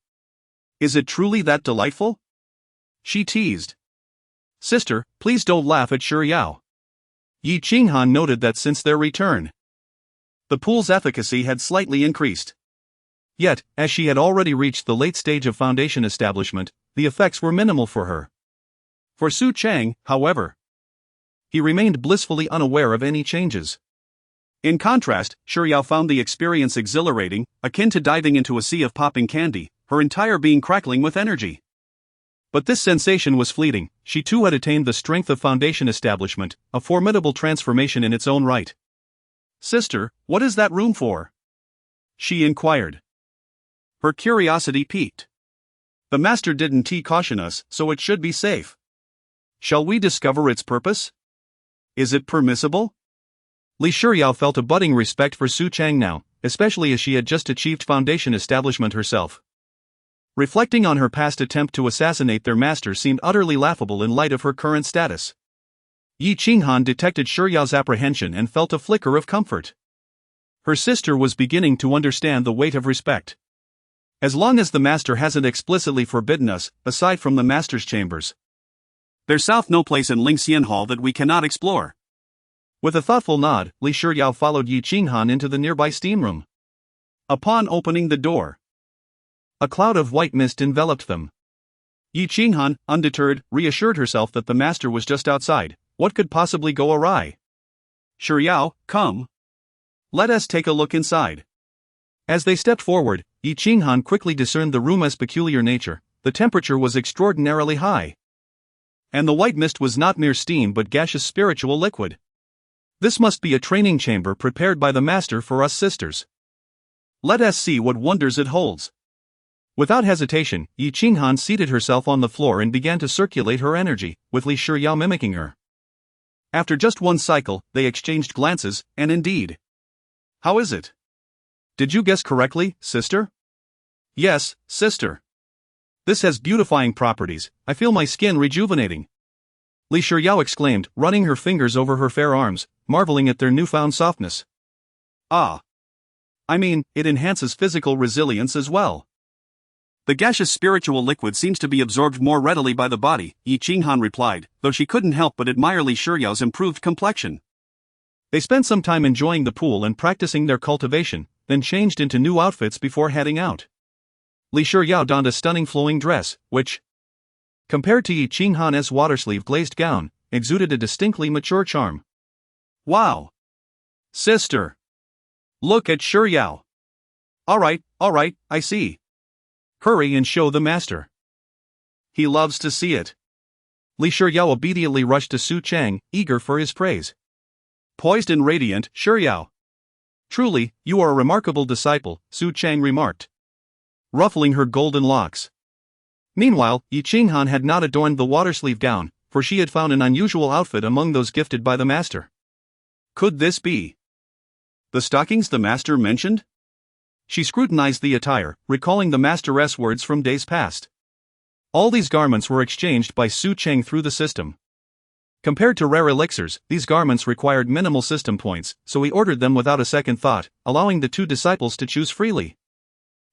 Is it truly that delightful? She teased. Sister, please don't laugh at Shuyao. Yi Qinghan noted that since their return, the pool's efficacy had slightly increased. Yet, as she had already reached the late stage of foundation establishment, the effects were minimal for her. For Su Cheng, however, he remained blissfully unaware of any changes. In contrast, Shiryao found the experience exhilarating, akin to diving into a sea of popping candy, her entire being crackling with energy. But this sensation was fleeting. She too had attained the strength of foundation establishment, a formidable transformation in its own right. "Sister, what is that room for?" she inquired. Her curiosity piqued. "The master didn't caution us, so it should be safe. Shall we discover its purpose? Is it permissible?" Li Shiryao felt a budding respect for Su Cheng now, especially as she had just achieved foundation establishment herself. Reflecting on her past attempt to assassinate their master seemed utterly laughable in light of her current status. Yi Qinghan detected Shiryao's apprehension and felt a flicker of comfort. Her sister was beginning to understand the weight of respect. As long as the master hasn't explicitly forbidden us, aside from the master's chambers, there's no place in Lingxian Hall that we cannot explore. With a thoughtful nod, Li Shiryao followed Yi Qinghan into the nearby steam room. Upon opening the door, a cloud of white mist enveloped them. Yi Qinghan, undeterred, reassured herself that the master was just outside. What could possibly go awry? "Shiryao, come. Let us take a look inside." As they stepped forward, Yi Qinghan quickly discerned the room's peculiar nature. The temperature was extraordinarily high. And the white mist was not mere steam but gaseous spiritual liquid. This must be a training chamber prepared by the master for us sisters. Let us see what wonders it holds. Without hesitation, Yi Qinghan seated herself on the floor and began to circulate her energy, with Li Shiryao mimicking her. After just one cycle, they exchanged glances, and indeed. "How is it? Did you guess correctly, sister?" "Yes, sister. This has beautifying properties. I feel my skin rejuvenating." Li Shiryao exclaimed, running her fingers over her fair arms, marveling at their newfound softness. "Ah. I mean, it enhances physical resilience as well." "The gaseous spiritual liquid seems to be absorbed more readily by the body," Yi Qinghan replied, though she couldn't help but admire Li Shiryao's improved complexion. They spent some time enjoying the pool and practicing their cultivation, then changed into new outfits before heading out. Li Shiryao donned a stunning flowing dress, which, compared to Yi Qinghan's watersleeve glazed gown, exuded a distinctly mature charm. "Wow! Sister! Look at Shiryao! Alright, I see. Hurry and show the master. He loves to see it." Li Shiryao obediently rushed to Su Cheng, eager for his praise. Poised and radiant, "Shiryao! Truly, you are a remarkable disciple," Su Cheng remarked, ruffling her golden locks. Meanwhile, Yi Qinghan had not adorned the watersleeve gown, for she had found an unusual outfit among those gifted by the master. Could this be the stockings the master mentioned? She scrutinized the attire, recalling the master's words from days past. All these garments were exchanged by Su Cheng through the system. Compared to rare elixirs, these garments required minimal system points, so he ordered them without a second thought, allowing the two disciples to choose freely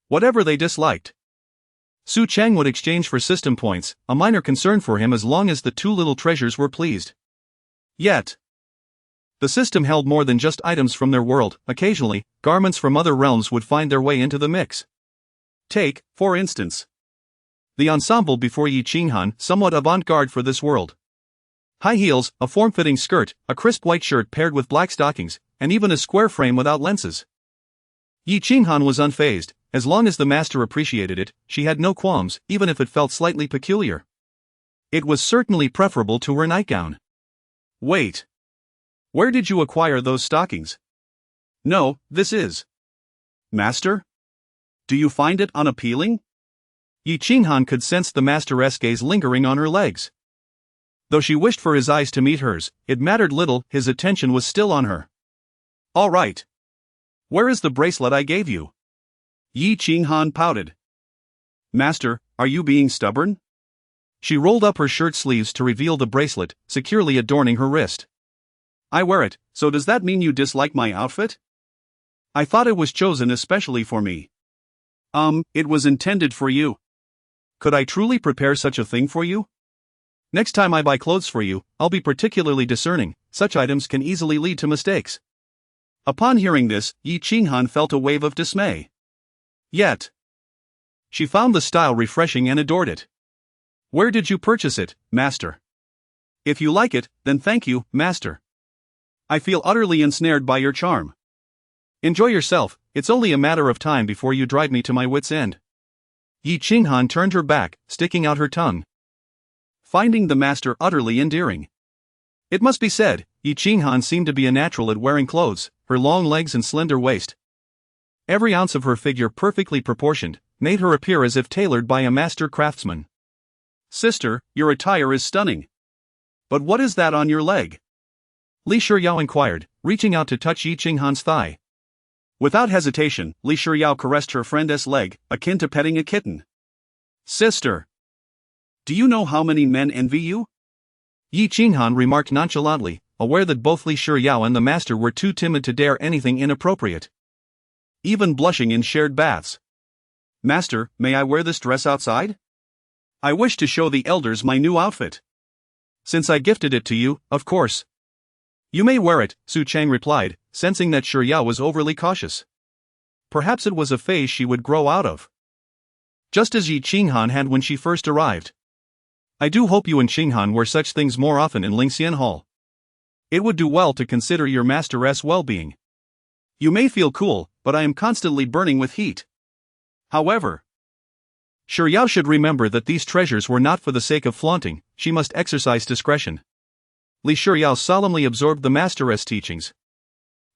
whatever they disliked. Su Cheng would exchange for system points, a minor concern for him as long as the two little treasures were pleased. Yet, the system held more than just items from their world. Occasionally, garments from other realms would find their way into the mix. Take, for instance, the ensemble before Yi Qinghan, somewhat avant-garde for this world. High heels, a form-fitting skirt, a crisp white shirt paired with black stockings, and even a square frame without lenses. Yi Qinghan was unfazed. As long as the master appreciated it, she had no qualms, even if it felt slightly peculiar. It was certainly preferable to her nightgown. "Wait. Where did you acquire those stockings?" "No, this is. Master? Do you find it unappealing?" Yi Qinghan could sense the master's gaze lingering on her legs. Though she wished for his eyes to meet hers, it mattered little, his attention was still on her. "All right. Where is the bracelet I gave you?" Yi Qinghan pouted. "Master, are you being stubborn?" She rolled up her shirt sleeves to reveal the bracelet, securely adorning her wrist. "I wear it, so does that mean you dislike my outfit?" "I thought it was chosen especially for me." It was intended for you." "Could I truly prepare such a thing for you? Next time I buy clothes for you, I'll be particularly discerning. Such items can easily lead to mistakes." Upon hearing this, Yi Qinghan felt a wave of dismay. Yet, she found the style refreshing and adored it. "Where did you purchase it, master?" If you like it, then thank you, master. I feel utterly ensnared by your charm. Enjoy yourself, it's only a matter of time before you drive me to my wit's end. Yi Qinghan turned her back, sticking out her tongue, finding the master utterly endearing. It must be said, Yi Qinghan seemed to be a natural at wearing clothes, her long legs and slender waist. Every ounce of her figure perfectly proportioned, made her appear as if tailored by a master craftsman. Sister, your attire is stunning. But what is that on your leg? Li Shiyao inquired, reaching out to touch Yi Qinghan's thigh. Without hesitation, Li Shiyao caressed her friend's leg, akin to petting a kitten. Sister! Do you know how many men envy you? Yi Qinghan remarked nonchalantly, aware that both Li Shiyao and the master were too timid to dare anything inappropriate. Even blushing in shared baths. Master, may I wear this dress outside? I wish to show the elders my new outfit. Since I gifted it to you, of course. You may wear it, Su Cheng replied, sensing that Shiyao was overly cautious. Perhaps it was a phase she would grow out of. Just as Yi Qinghan had when she first arrived. I do hope you and Qinghan wear such things more often in Lingxian Hall. It would do well to consider your master's well-being. You may feel cool, but I am constantly burning with heat. However, Shiyao should remember that these treasures were not for the sake of flaunting, she must exercise discretion. Li Shiyao solemnly absorbed the master's teachings.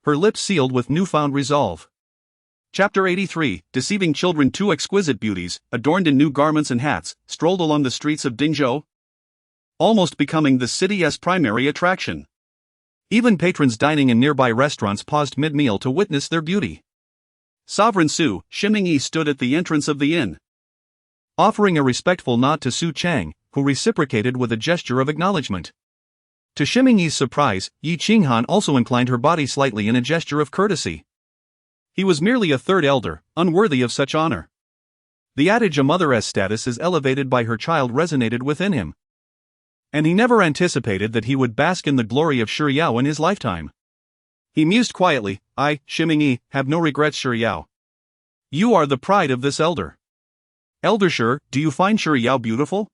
Her lips sealed with newfound resolve. Chapter 83, Deceiving Children. Two exquisite beauties, adorned in new garments and hats, strolled along the streets of Dingzhou, almost becoming the city's primary attraction. Even patrons dining in nearby restaurants paused mid-meal to witness their beauty. Sovereign Su, Shimingyi stood at the entrance of the inn, offering a respectful nod to Su Cheng, who reciprocated with a gesture of acknowledgement. To Shimingyi's surprise, Yi Qinghan also inclined her body slightly in a gesture of courtesy. He was merely a third elder, unworthy of such honor. The adage a mother's status is elevated by her child resonated within him. And he never anticipated that he would bask in the glory of Shiyao in his lifetime. He mused quietly, I, Shimingyi, have no regrets, Shiyao. You are the pride of this elder. Elder Shi, do you find Shiyao beautiful?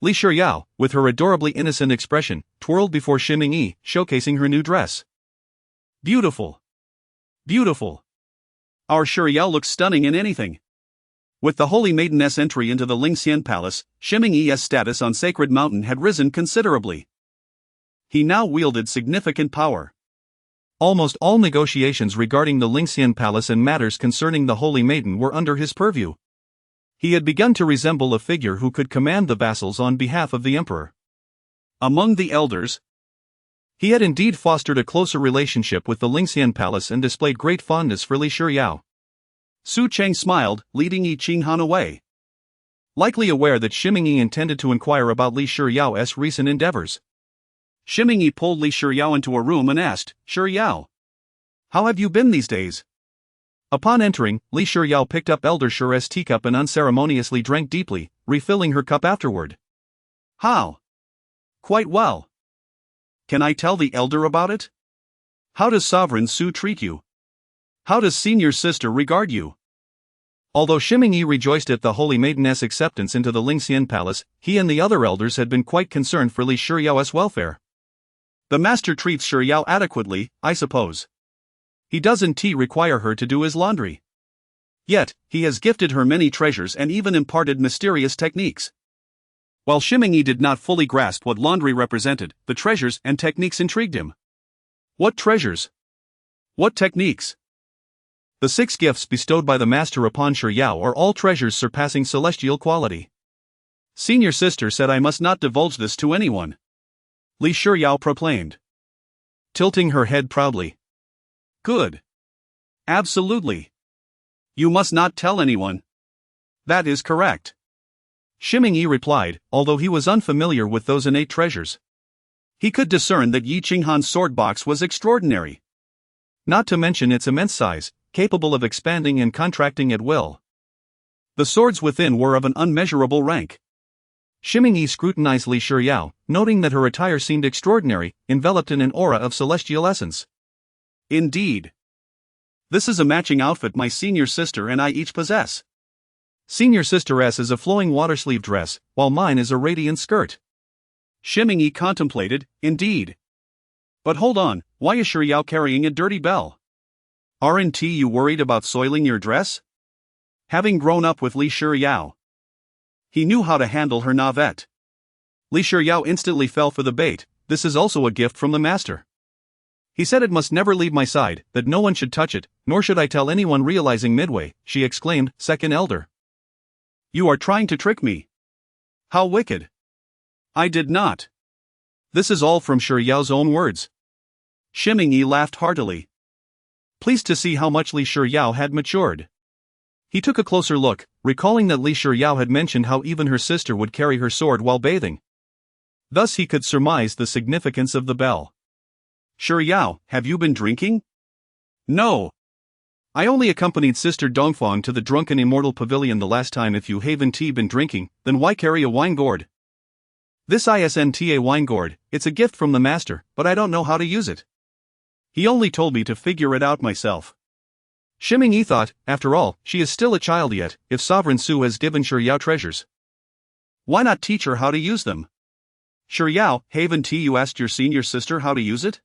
Li Shiyao, with her adorably innocent expression, twirled before Shimingyi, showcasing her new dress. Beautiful. Beautiful. Our Shiyao looks stunning in anything. With the Holy Maiden's entry into the Lingxian Palace, Shimingyi's status on Sacred Mountain had risen considerably. He now wielded significant power. Almost all negotiations regarding the Lingxian Palace and matters concerning the Holy Maiden were under his purview. He had begun to resemble a figure who could command the vassals on behalf of the emperor. Among the elders, he had indeed fostered a closer relationship with the Lingxian Palace and displayed great fondness for Li Shiyao. Su Cheng smiled, leading Yi Qinghan away. Likely aware that Shimingyi intended to inquire about Li Shiyao's recent endeavors. Shimingyi pulled Li Shiyao into a room and asked, Shiyao, how have you been these days? Upon entering, Li Shiyao picked up Elder Shi's teacup and unceremoniously drank deeply, refilling her cup afterward. How? Quite well. Can I tell the elder about it? How does Sovereign Su treat you? How does senior sister regard you? Although Shimingyi rejoiced at the Holy Maiden's acceptance into the Lingxian Palace, he and the other elders had been quite concerned for Li Shiyao's welfare. The master treats Shiyao adequately, I suppose. He does indeed require her to do his laundry. Yet, he has gifted her many treasures and even imparted mysterious techniques. While Shimingyi did not fully grasp what laundry represented, the treasures and techniques intrigued him. What treasures? What techniques? The 6 gifts bestowed by the master upon Shiyao are all treasures surpassing celestial quality. Senior sister said I must not divulge this to anyone. Li Shiyao proclaimed, tilting her head proudly. Good. Absolutely. You must not tell anyone. That is correct. Shimingyi replied, although he was unfamiliar with those innate treasures. He could discern that Yi Qinghan's sword box was extraordinary. Not to mention its immense size, capable of expanding and contracting at will. The swords within were of an unmeasurable rank. Shimingyi scrutinized Li Shiyao, noting that her attire seemed extraordinary, enveloped in an aura of celestial essence. Indeed. This is a matching outfit my senior sister and I each possess. Senior sister S is a flowing water sleeve dress, while mine is a radiant skirt. Shiming contemplated, indeed. But hold on, why is Shiryao carrying a dirty bell? Aren't you worried about soiling your dress? Having grown up with Li Shiryao, he knew how to handle her navette. Li Shiryao instantly fell for the bait. This is also a gift from the master. He said it must never leave my side, that no one should touch it, nor should I tell anyone. Realizing midway, she exclaimed, second elder. You are trying to trick me. How wicked. I did not. This is all from Shiryao's own words. Shiming laughed heartily, pleased to see how much Li Shiryao had matured. He took a closer look, recalling that Li Shiryao had mentioned how even her sister would carry her sword while bathing. Thus he could surmise the significance of the bell. Shiryao, have you been drinking? No. I only accompanied Sister Dongfang to the drunken immortal pavilion the last time. If you haven't been drinking, then why carry a wine gourd? This isn't a wine gourd, it's a gift from the master, but I don't know how to use it. He only told me to figure it out myself. Shiming thought, after all, she is still a child yet. If Sovereign Su has given Shiryao treasures, why not teach her how to use them? Shiryao, haven't you asked your senior sister how to use it?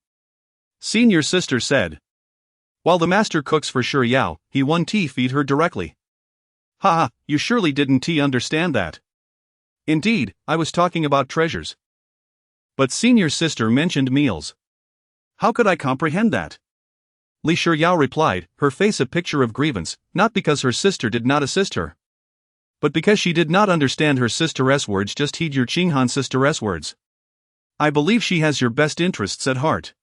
Senior sister said. While the master cooks for Shiryao, he won't feed her directly. Haha, you surely didn't understand that. Indeed, I was talking about treasures. But senior sister mentioned meals. How could I comprehend that? Li Shiryao replied, her face a picture of grievance, not because her sister did not assist her, but because she did not understand her sister's words. Just heed your Qinghan sister's words. I believe she has your best interests at heart.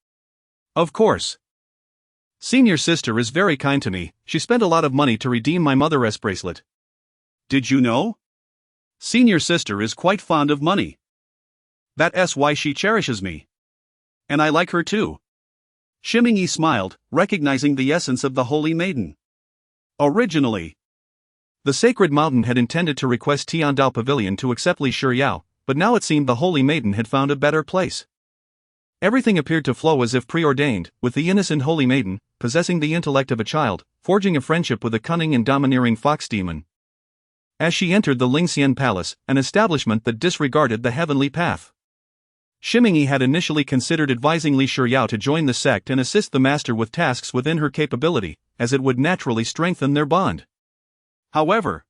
Of course. Senior sister is very kind to me. She spent a lot of money to redeem my mother's bracelet. Did you know? Senior sister is quite fond of money. That's why she cherishes me. And I like her too. Shiming smiled, recognizing the essence of the Holy Maiden. Originally, the sacred mountain had intended to request Tiandao Pavilion to accept Li Shiryao, but now it seemed the Holy Maiden had found a better place. Everything appeared to flow as if preordained, with the innocent Holy Maiden, possessing the intellect of a child, forging a friendship with a cunning and domineering fox demon. As she entered the Lingxian Palace, an establishment that disregarded the heavenly path, Shiming had initially considered advising Li Shiryao to join the sect and assist the master with tasks within her capability, as it would naturally strengthen their bond. However,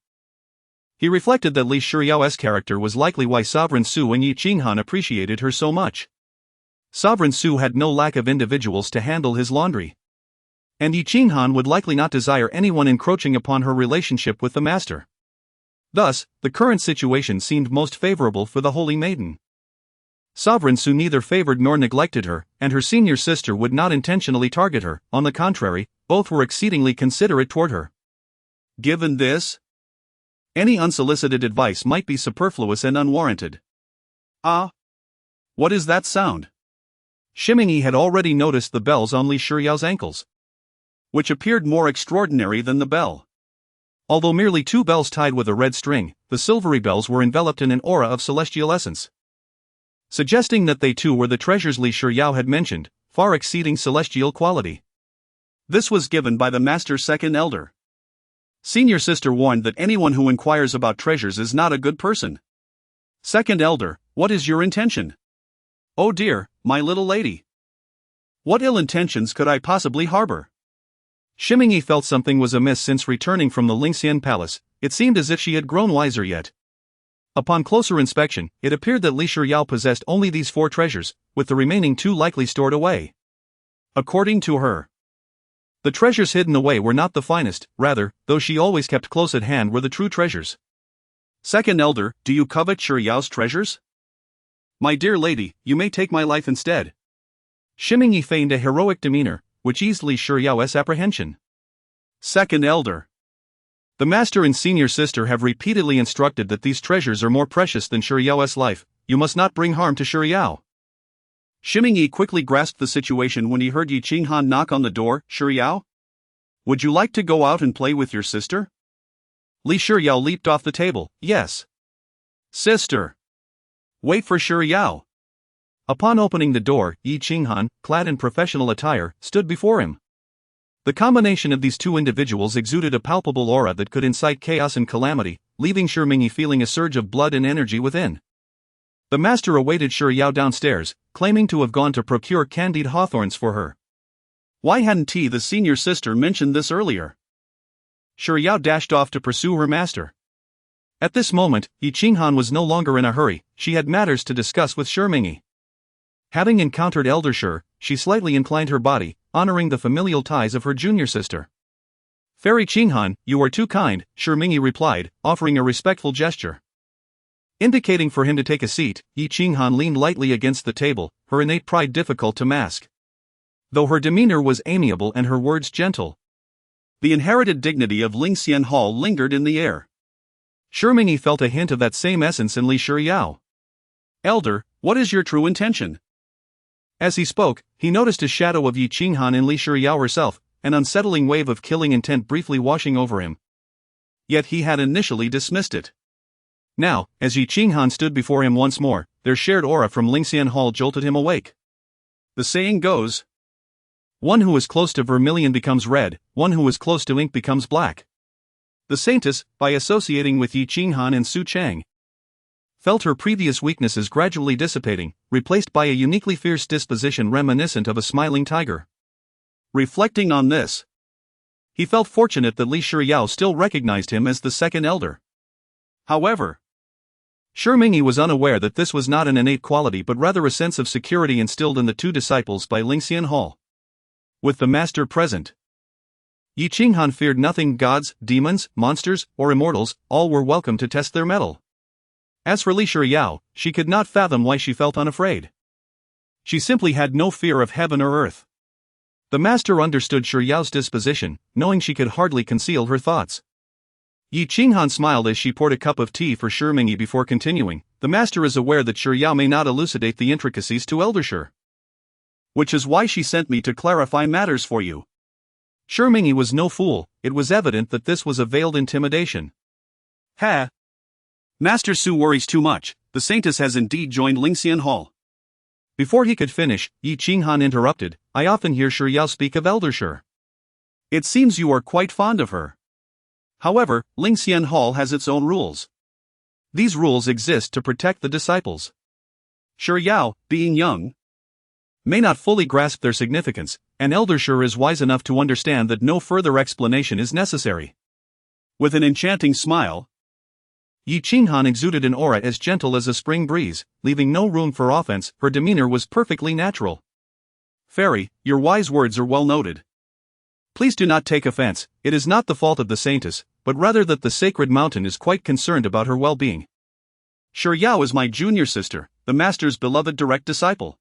he reflected that Li Shiryao's character was likely why Sovereign Su and Yi Qinghan appreciated her so much. Sovereign Su had no lack of individuals to handle his laundry, and Yi Qinghan would likely not desire anyone encroaching upon her relationship with the master. Thus, the current situation seemed most favorable for the Holy Maiden. Sovereign Su neither favored nor neglected her, and her senior sister would not intentionally target her. On the contrary, both were exceedingly considerate toward her. Given this, any unsolicited advice might be superfluous and unwarranted. Ah! What is that sound? Shiming had already noticed the bells on Li Shiryao's ankles, which appeared more extraordinary than the bell. Although merely two bells tied with a red string, the silvery bells were enveloped in an aura of celestial essence, suggesting that they too were the treasures Li Shiryao had mentioned, far exceeding celestial quality. This was given by the master's second elder. Senior sister warned that anyone who inquires about treasures is not a good person. Second elder, what is your intention? Oh dear, my little lady. What ill intentions could I possibly harbor? Shiming felt something was amiss since returning from the Lingxian Palace. It seemed as if she had grown wiser yet. Upon closer inspection, it appeared that Li Shiryao possessed only these 4 treasures, with the remaining 2 likely stored away. According to her, the treasures hidden away were not the finest, rather, those she always kept close at hand were the true treasures. Second elder, do you covet Shiryao's treasures? My dear lady, you may take my life instead. Shiming feigned a heroic demeanor, which eased Li Shiryao's apprehension. Second elder, the master and senior sister have repeatedly instructed that these treasures are more precious than Shiryao's life. You must not bring harm to Shiryao. Shiming quickly grasped the situation when he heard Yi Qinghan knock on the door. Shiryao? Would you like to go out and play with your sister? Li Shiryao leaped off the table. Yes. Sister. Wait for Shiryao. Upon opening the door, Yi Qinghan, clad in professional attire, stood before him. The combination of these two individuals exuded a palpable aura that could incite chaos and calamity, leaving Shiming feeling a surge of blood and energy within. The master awaited Shi Yao downstairs, claiming to have gone to procure candied hawthorns for her. Why hadn't he, the senior sister, mentioned this earlier? Shi Yao dashed off to pursue her master. At this moment, Yi Qinghan was no longer in a hurry. She had matters to discuss with Shi Mingyi. Having encountered Elder Shi, she slightly inclined her body, honoring the familial ties of her junior sister. Fairy Qinghan, you are too kind, Shi Mingyi replied, offering a respectful gesture. Indicating for him to take a seat, Yi Qinghan leaned lightly against the table, her innate pride difficult to mask. Though her demeanor was amiable and her words gentle, the inherited dignity of Lingxian Hall lingered in the air. Shi Mingyi felt a hint of that same essence in Li Shiyao. Elder, what is your true intention? As he spoke, he noticed a shadow of Yi Qinghan in Li Shiyao herself, an unsettling wave of killing intent briefly washing over him. Yet he had initially dismissed it. Now, as Yi Qinghan stood before him once more, their shared aura from Lingxian Hall jolted him awake. The saying goes, one who is close to vermilion becomes red, one who is close to ink becomes black. The saintess, by associating with Yi Qinghan and Su Cheng, felt her previous weaknesses gradually dissipating, replaced by a uniquely fierce disposition reminiscent of a smiling tiger. Reflecting on this, he felt fortunate that Li Shiyao still recognized him as the second elder. However, Shi Mingyi was unaware that this was not an innate quality but rather a sense of security instilled in the two disciples by Lingxian Hall. With the master present, Yi Qinghan feared nothing. Gods, demons, monsters, or immortals, all were welcome to test their mettle. As for Li Shiyao, she could not fathom why she felt unafraid. She simply had no fear of heaven or earth. The master understood Shi Yao's disposition, knowing she could hardly conceal her thoughts. Yi Qinghan smiled as she poured a cup of tea for Shi Mingyi before continuing. The master is aware that Shi Yao may not elucidate the intricacies to Elder Shi, which is why she sent me to clarify matters for you. Shi Mingyi was no fool. It was evident that this was a veiled intimidation. Ha! Master Su worries too much. The saintess has indeed joined Lingxian Hall. Before he could finish, Yi Qinghan interrupted. I often hear Shi Yao speak of Elder Shi. It seems you are quite fond of her. However, Lingxian Hall has its own rules. These rules exist to protect the disciples. Shi Yao, being young, may not fully grasp their significance, and Elder Shi is wise enough to understand that no further explanation is necessary. With an enchanting smile, Yi Qinghan exuded an aura as gentle as a spring breeze, leaving no room for offense. Her demeanor was perfectly natural. Fairy, your wise words are well noted. Please do not take offense. It is not the fault of the saintess, but rather that the sacred mountain is quite concerned about her well-being. Shi Yao is my junior sister, the master's beloved direct disciple.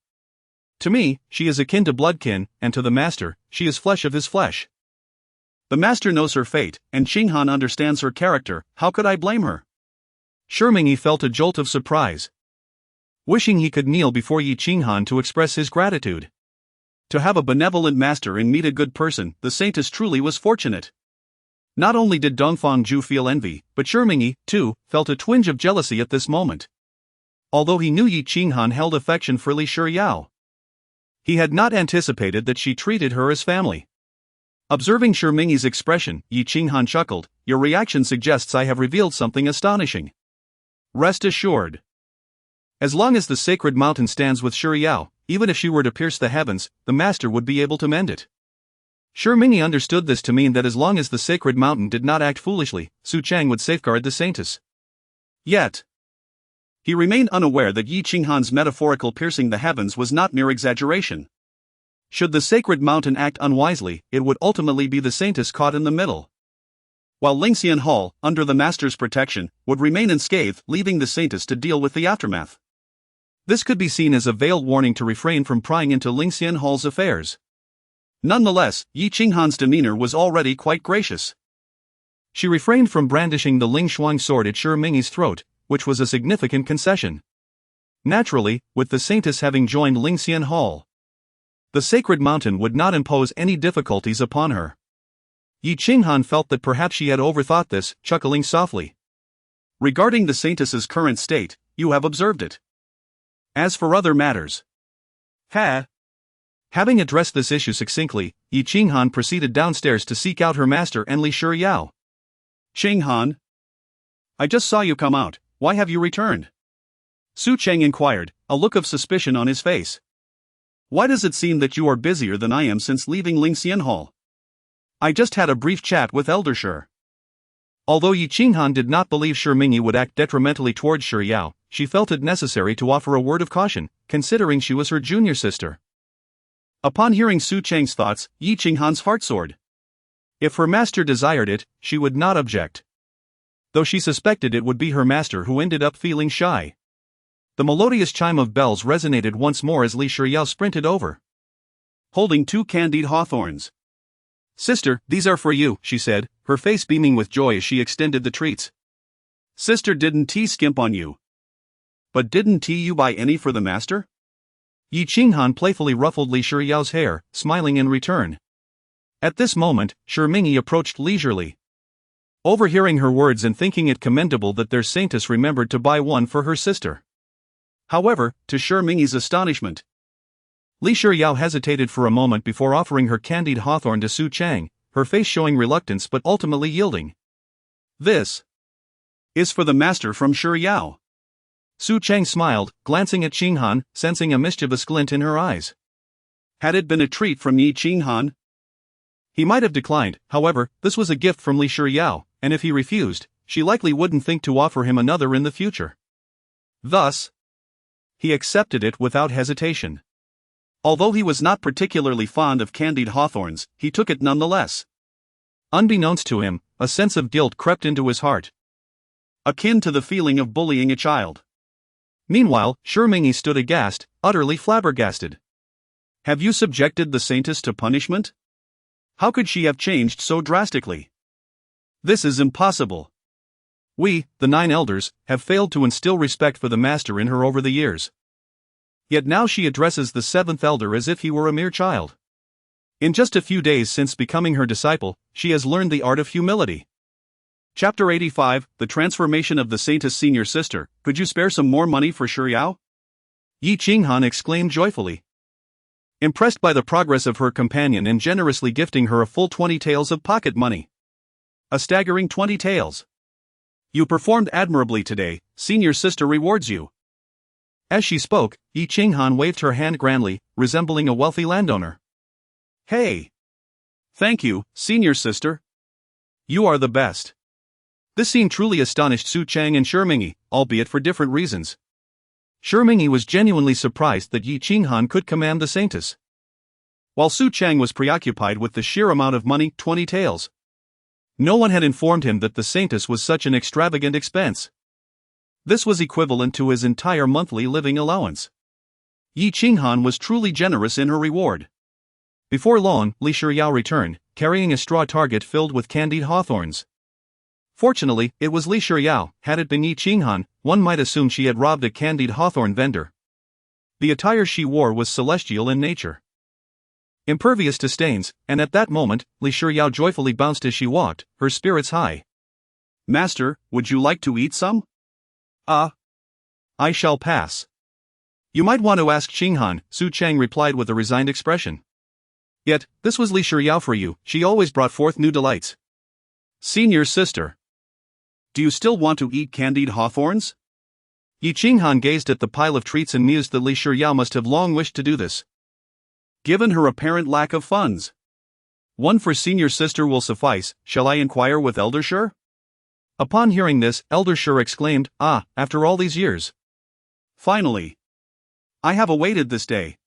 To me, she is akin to bloodkin, and to the master, she is flesh of his flesh. The master knows her fate, and Qinghan understands her character. How could I blame her? Shi Mingyi felt a jolt of surprise. Wishing he could kneel before Yi Qinghan to express his gratitude. To have a benevolent master and meet a good person, the saintess truly was fortunate. Not only did Dongfang Ju feel envy, but Shi Mingyi, too, felt a twinge of jealousy at this moment. Although he knew Yi Qinghan held affection for Li Shiyao, he had not anticipated that she treated her as family. Observing Shi Mingyi's expression, Yi Qinghan chuckled. Your reaction suggests I have revealed something astonishing. Rest assured. As long as the sacred mountain stands with Shi Yao, even if she were to pierce the heavens, the master would be able to mend it. Shi Mingyi understood this to mean that as long as the sacred mountain did not act foolishly, Su Cheng would safeguard the saintess. Yet, he remained unaware that Yi Qinghan's metaphorical piercing the heavens was not mere exaggeration. Should the sacred mountain act unwisely, it would ultimately be the saintess caught in the middle. While Lingxian Hall, under the master's protection, would remain unscathed, leaving the saintess to deal with the aftermath. This could be seen as a veiled warning to refrain from prying into Lingxian Hall's affairs. Nonetheless, Yi Qinghan's demeanor was already quite gracious. She refrained from brandishing the Ling Shuang sword at Shi Mingyi's throat, which was a significant concession. Naturally, with the saintess having joined Lingxian Hall, the sacred mountain would not impose any difficulties upon her. Yi Qinghan felt that perhaps she had overthought this, chuckling softly. Regarding the saintess's current state, you have observed it. As for other matters, having addressed this issue succinctly, Yi Qinghan proceeded downstairs to seek out her master and Li Shiyao. Qinghan, I just saw you come out. Why have you returned? Su Cheng inquired, a look of suspicion on his face. Why does it seem that you are busier than I am since leaving Lingxian Hall? I just had a brief chat with Elder Shi. Although Yi Qinghan did not believe Shi Mingyi would act detrimentally towards Shi Yao, she felt it necessary to offer a word of caution, considering she was her junior sister. Upon hearing Su Cheng's thoughts, Yi Qinghan's heart soared. If her master desired it, she would not object. Though she suspected it would be her master who ended up feeling shy. The melodious chime of bells resonated once more as Li Shiyao sprinted over, holding 2 candied hawthorns. Sister, these are for you, she said, her face beaming with joy as she extended the treats. Sister, didn't T skimp on you? But didn't you buy any for the master? Yi Qinghan playfully ruffled Li Shiyao's hair, smiling in return. At this moment, Shi Mingyi approached leisurely. Overhearing her words and thinking it commendable that their saintess remembered to buy one for her sister. However, to Shi Mingyi's astonishment, Li Shiyao hesitated for a moment before offering her candied hawthorn to Su Cheng, her face showing reluctance but ultimately yielding. This is for the master from Shi Yao. Su Cheng smiled, glancing at Qinghan, sensing a mischievous glint in her eyes. Had it been a treat from Yi Qinghan? He might have declined, however, this was a gift from Li Shiyao, and if he refused, she likely wouldn't think to offer him another in the future. Thus, he accepted it without hesitation. Although he was not particularly fond of candied hawthorns, he took it nonetheless. Unbeknownst to him, a sense of guilt crept into his heart, akin to the feeling of bullying a child. Meanwhile, Shi Mingyi stood aghast, utterly flabbergasted. Have you subjected the saintess to punishment? How could she have changed so drastically? This is impossible. We, the 9 elders, have failed to instill respect for the master in her over the years. Yet now she addresses the 7th elder as if he were a mere child. In just a few days since becoming her disciple, she has learned the art of humility. Chapter 85, The Transformation of the Saintess Senior Sister. Could you spare some more money for Shi Yao? Yi Qinghan exclaimed joyfully, impressed by the progress of her companion and generously gifting her a full 20 taels of pocket money. A staggering 20 taels. You performed admirably today, senior sister rewards you. As she spoke, Yi Qinghan waved her hand grandly, resembling a wealthy landowner. Hey! Thank you, senior sister. You are the best. This scene truly astonished Su Cheng and Shi Mingyi, albeit for different reasons. Shi Mingyi was genuinely surprised that Yi Qinghan could command the saintess, while Su Cheng was preoccupied with the sheer amount of money, 20 taels. No one had informed him that the saintess was such an extravagant expense. This was equivalent to his entire monthly living allowance. Yi Qinghan was truly generous in her reward. Before long, Li Shiyao returned, carrying a straw target filled with candied hawthorns. Fortunately, it was Li Shiyao. Had it been Yi Qinghan, one might assume she had robbed a candied hawthorn vendor. The attire she wore was celestial in nature, impervious to stains, and at that moment, Li Shiyao joyfully bounced as she walked, her spirits high. Master, would you like to eat some? I shall pass. You might want to ask Qinghan, Su Cheng replied with a resigned expression. Yet, this was Li Shiyao for you, she always brought forth new delights. Senior sister. Do you still want to eat candied hawthorns? Yi Qinghan gazed at the pile of treats and mused that Li Shiyao must have long wished to do this, given her apparent lack of funds. One for senior sister will suffice, shall I inquire with Elder Shi? Upon hearing this, Elder Shi exclaimed, after all these years. Finally. I have awaited this day.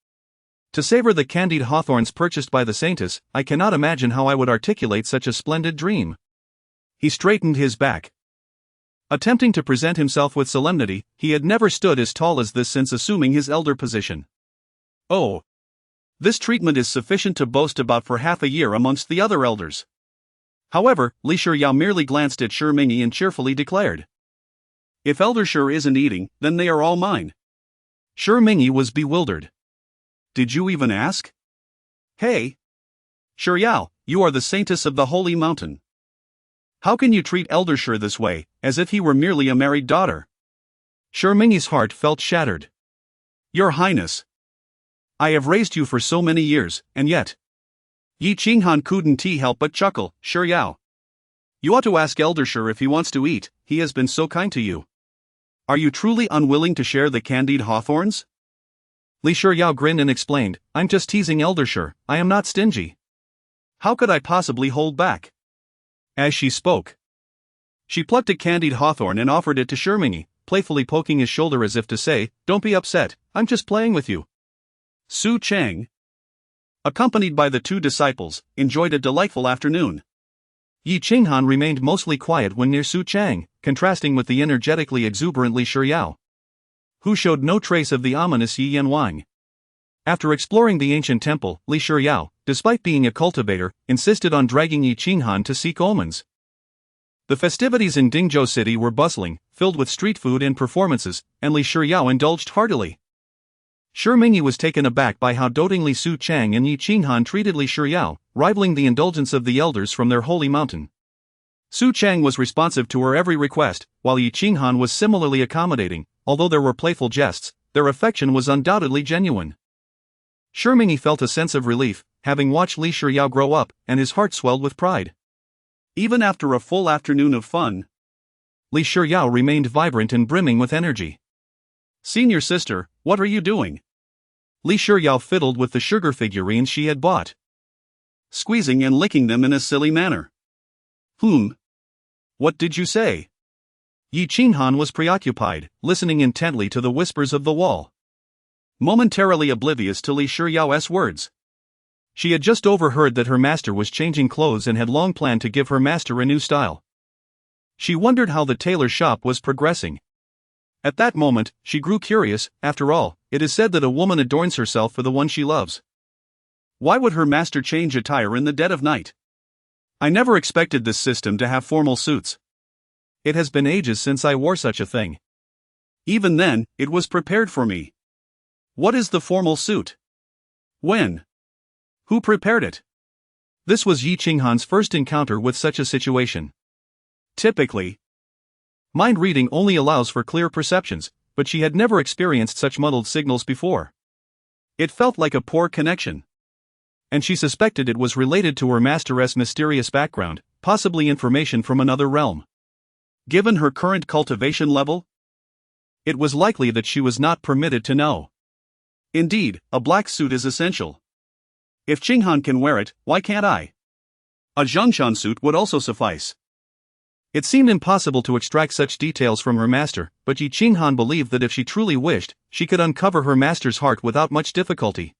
To savor the candied hawthorns purchased by the saintess, I cannot imagine how I would articulate such a splendid dream. He straightened his back, attempting to present himself with solemnity. He had never stood as tall as this since assuming his elder position. Oh! This treatment is sufficient to boast about for half a year amongst the other elders. However, Li Shiyao merely glanced at Shi Mingyi and cheerfully declared, if Elder Shi isn't eating, then they are all mine. Shi Mingyi was bewildered. Did you even ask? Hey! Shi Yao, you are the saintess of the holy mountain. How can you treat Elder Shi this way, as if he were merely a married daughter? Shi Mingyi's heart felt shattered. Your Highness, I have raised you for so many years, and yet. Yi Qinghan couldn't help but chuckle. Shi Yao, you ought to ask Elder Shi if he wants to eat, he has been so kind to you. Are you truly unwilling to share the candied hawthorns? Li Shiryao grinned and explained, I'm just teasing Eldershire, I am not stingy. How could I possibly hold back? As she spoke, she plucked a candied hawthorn and offered it to Shimingi, playfully poking his shoulder as if to say, don't be upset, I'm just playing with you. Su Cheng, accompanied by the two disciples, enjoyed a delightful afternoon. Yi Qinghan remained mostly quiet when near Su Cheng, contrasting with the energetically exuberant Li Shiryao, who showed no trace of the ominous Yi Yanwang. After exploring the ancient temple, Li Shiryao, despite being a cultivator, insisted on dragging Yi Qinghan to seek omens. The festivities in Dingzhou City were bustling, filled with street food and performances, and Li Shiryao indulged heartily. Shimingi was taken aback by how dotingly Su Cheng and Yi Qinghan treated Li Shiryao, rivaling the indulgence of the elders from their holy mountain. Su Cheng was responsive to her every request, while Yi Qinghan was similarly accommodating. Although there were playful jests, their affection was undoubtedly genuine. Shimingi felt a sense of relief, having watched Li Shiryao grow up, and his heart swelled with pride. Even after a full afternoon of fun, Li Shiryao remained vibrant and brimming with energy. Senior sister, what are you doing? Li Shiryao fiddled with the sugar figurines she had bought, squeezing and licking them in a silly manner. What did you say? Yi Qinghan was preoccupied, listening intently to the whispers of the wall, momentarily oblivious to Li Shiryao's words. She had just overheard that her master was changing clothes and had long planned to give her master a new style. She wondered how the tailor shop was progressing. At that moment, she grew curious. After all, it is said that a woman adorns herself for the one she loves. Why would her master change attire in the dead of night? I never expected this system to have formal suits. It has been ages since I wore such a thing. Even then, it was prepared for me. What is the formal suit? When? Who prepared it? This was Yi Qinghan's first encounter with such a situation. Typically, mind reading only allows for clear perceptions, but she had never experienced such muddled signals before. It felt like a poor connection, and she suspected it was related to her master's mysterious background, possibly information from another realm. Given her current cultivation level, it was likely that she was not permitted to know. Indeed, a black suit is essential. If Qinghan can wear it, why can't I? A Zhongshan suit would also suffice. It seemed impossible to extract such details from her master, but Yi Qinghan believed that if she truly wished, she could uncover her master's heart without much difficulty.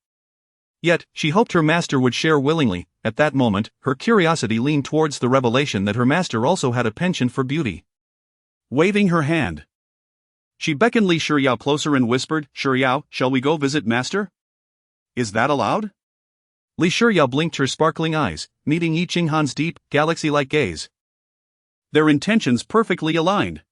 Yet, she hoped her master would share willingly. At that moment, her curiosity leaned towards the revelation that her master also had a penchant for beauty. Waving her hand, she beckoned Li Shiryao closer and whispered, Shiryao, shall we go visit master? Is that allowed? Li Shiryao blinked her sparkling eyes, meeting Yi Qinghan's deep, galaxy-like gaze. Their intentions perfectly aligned.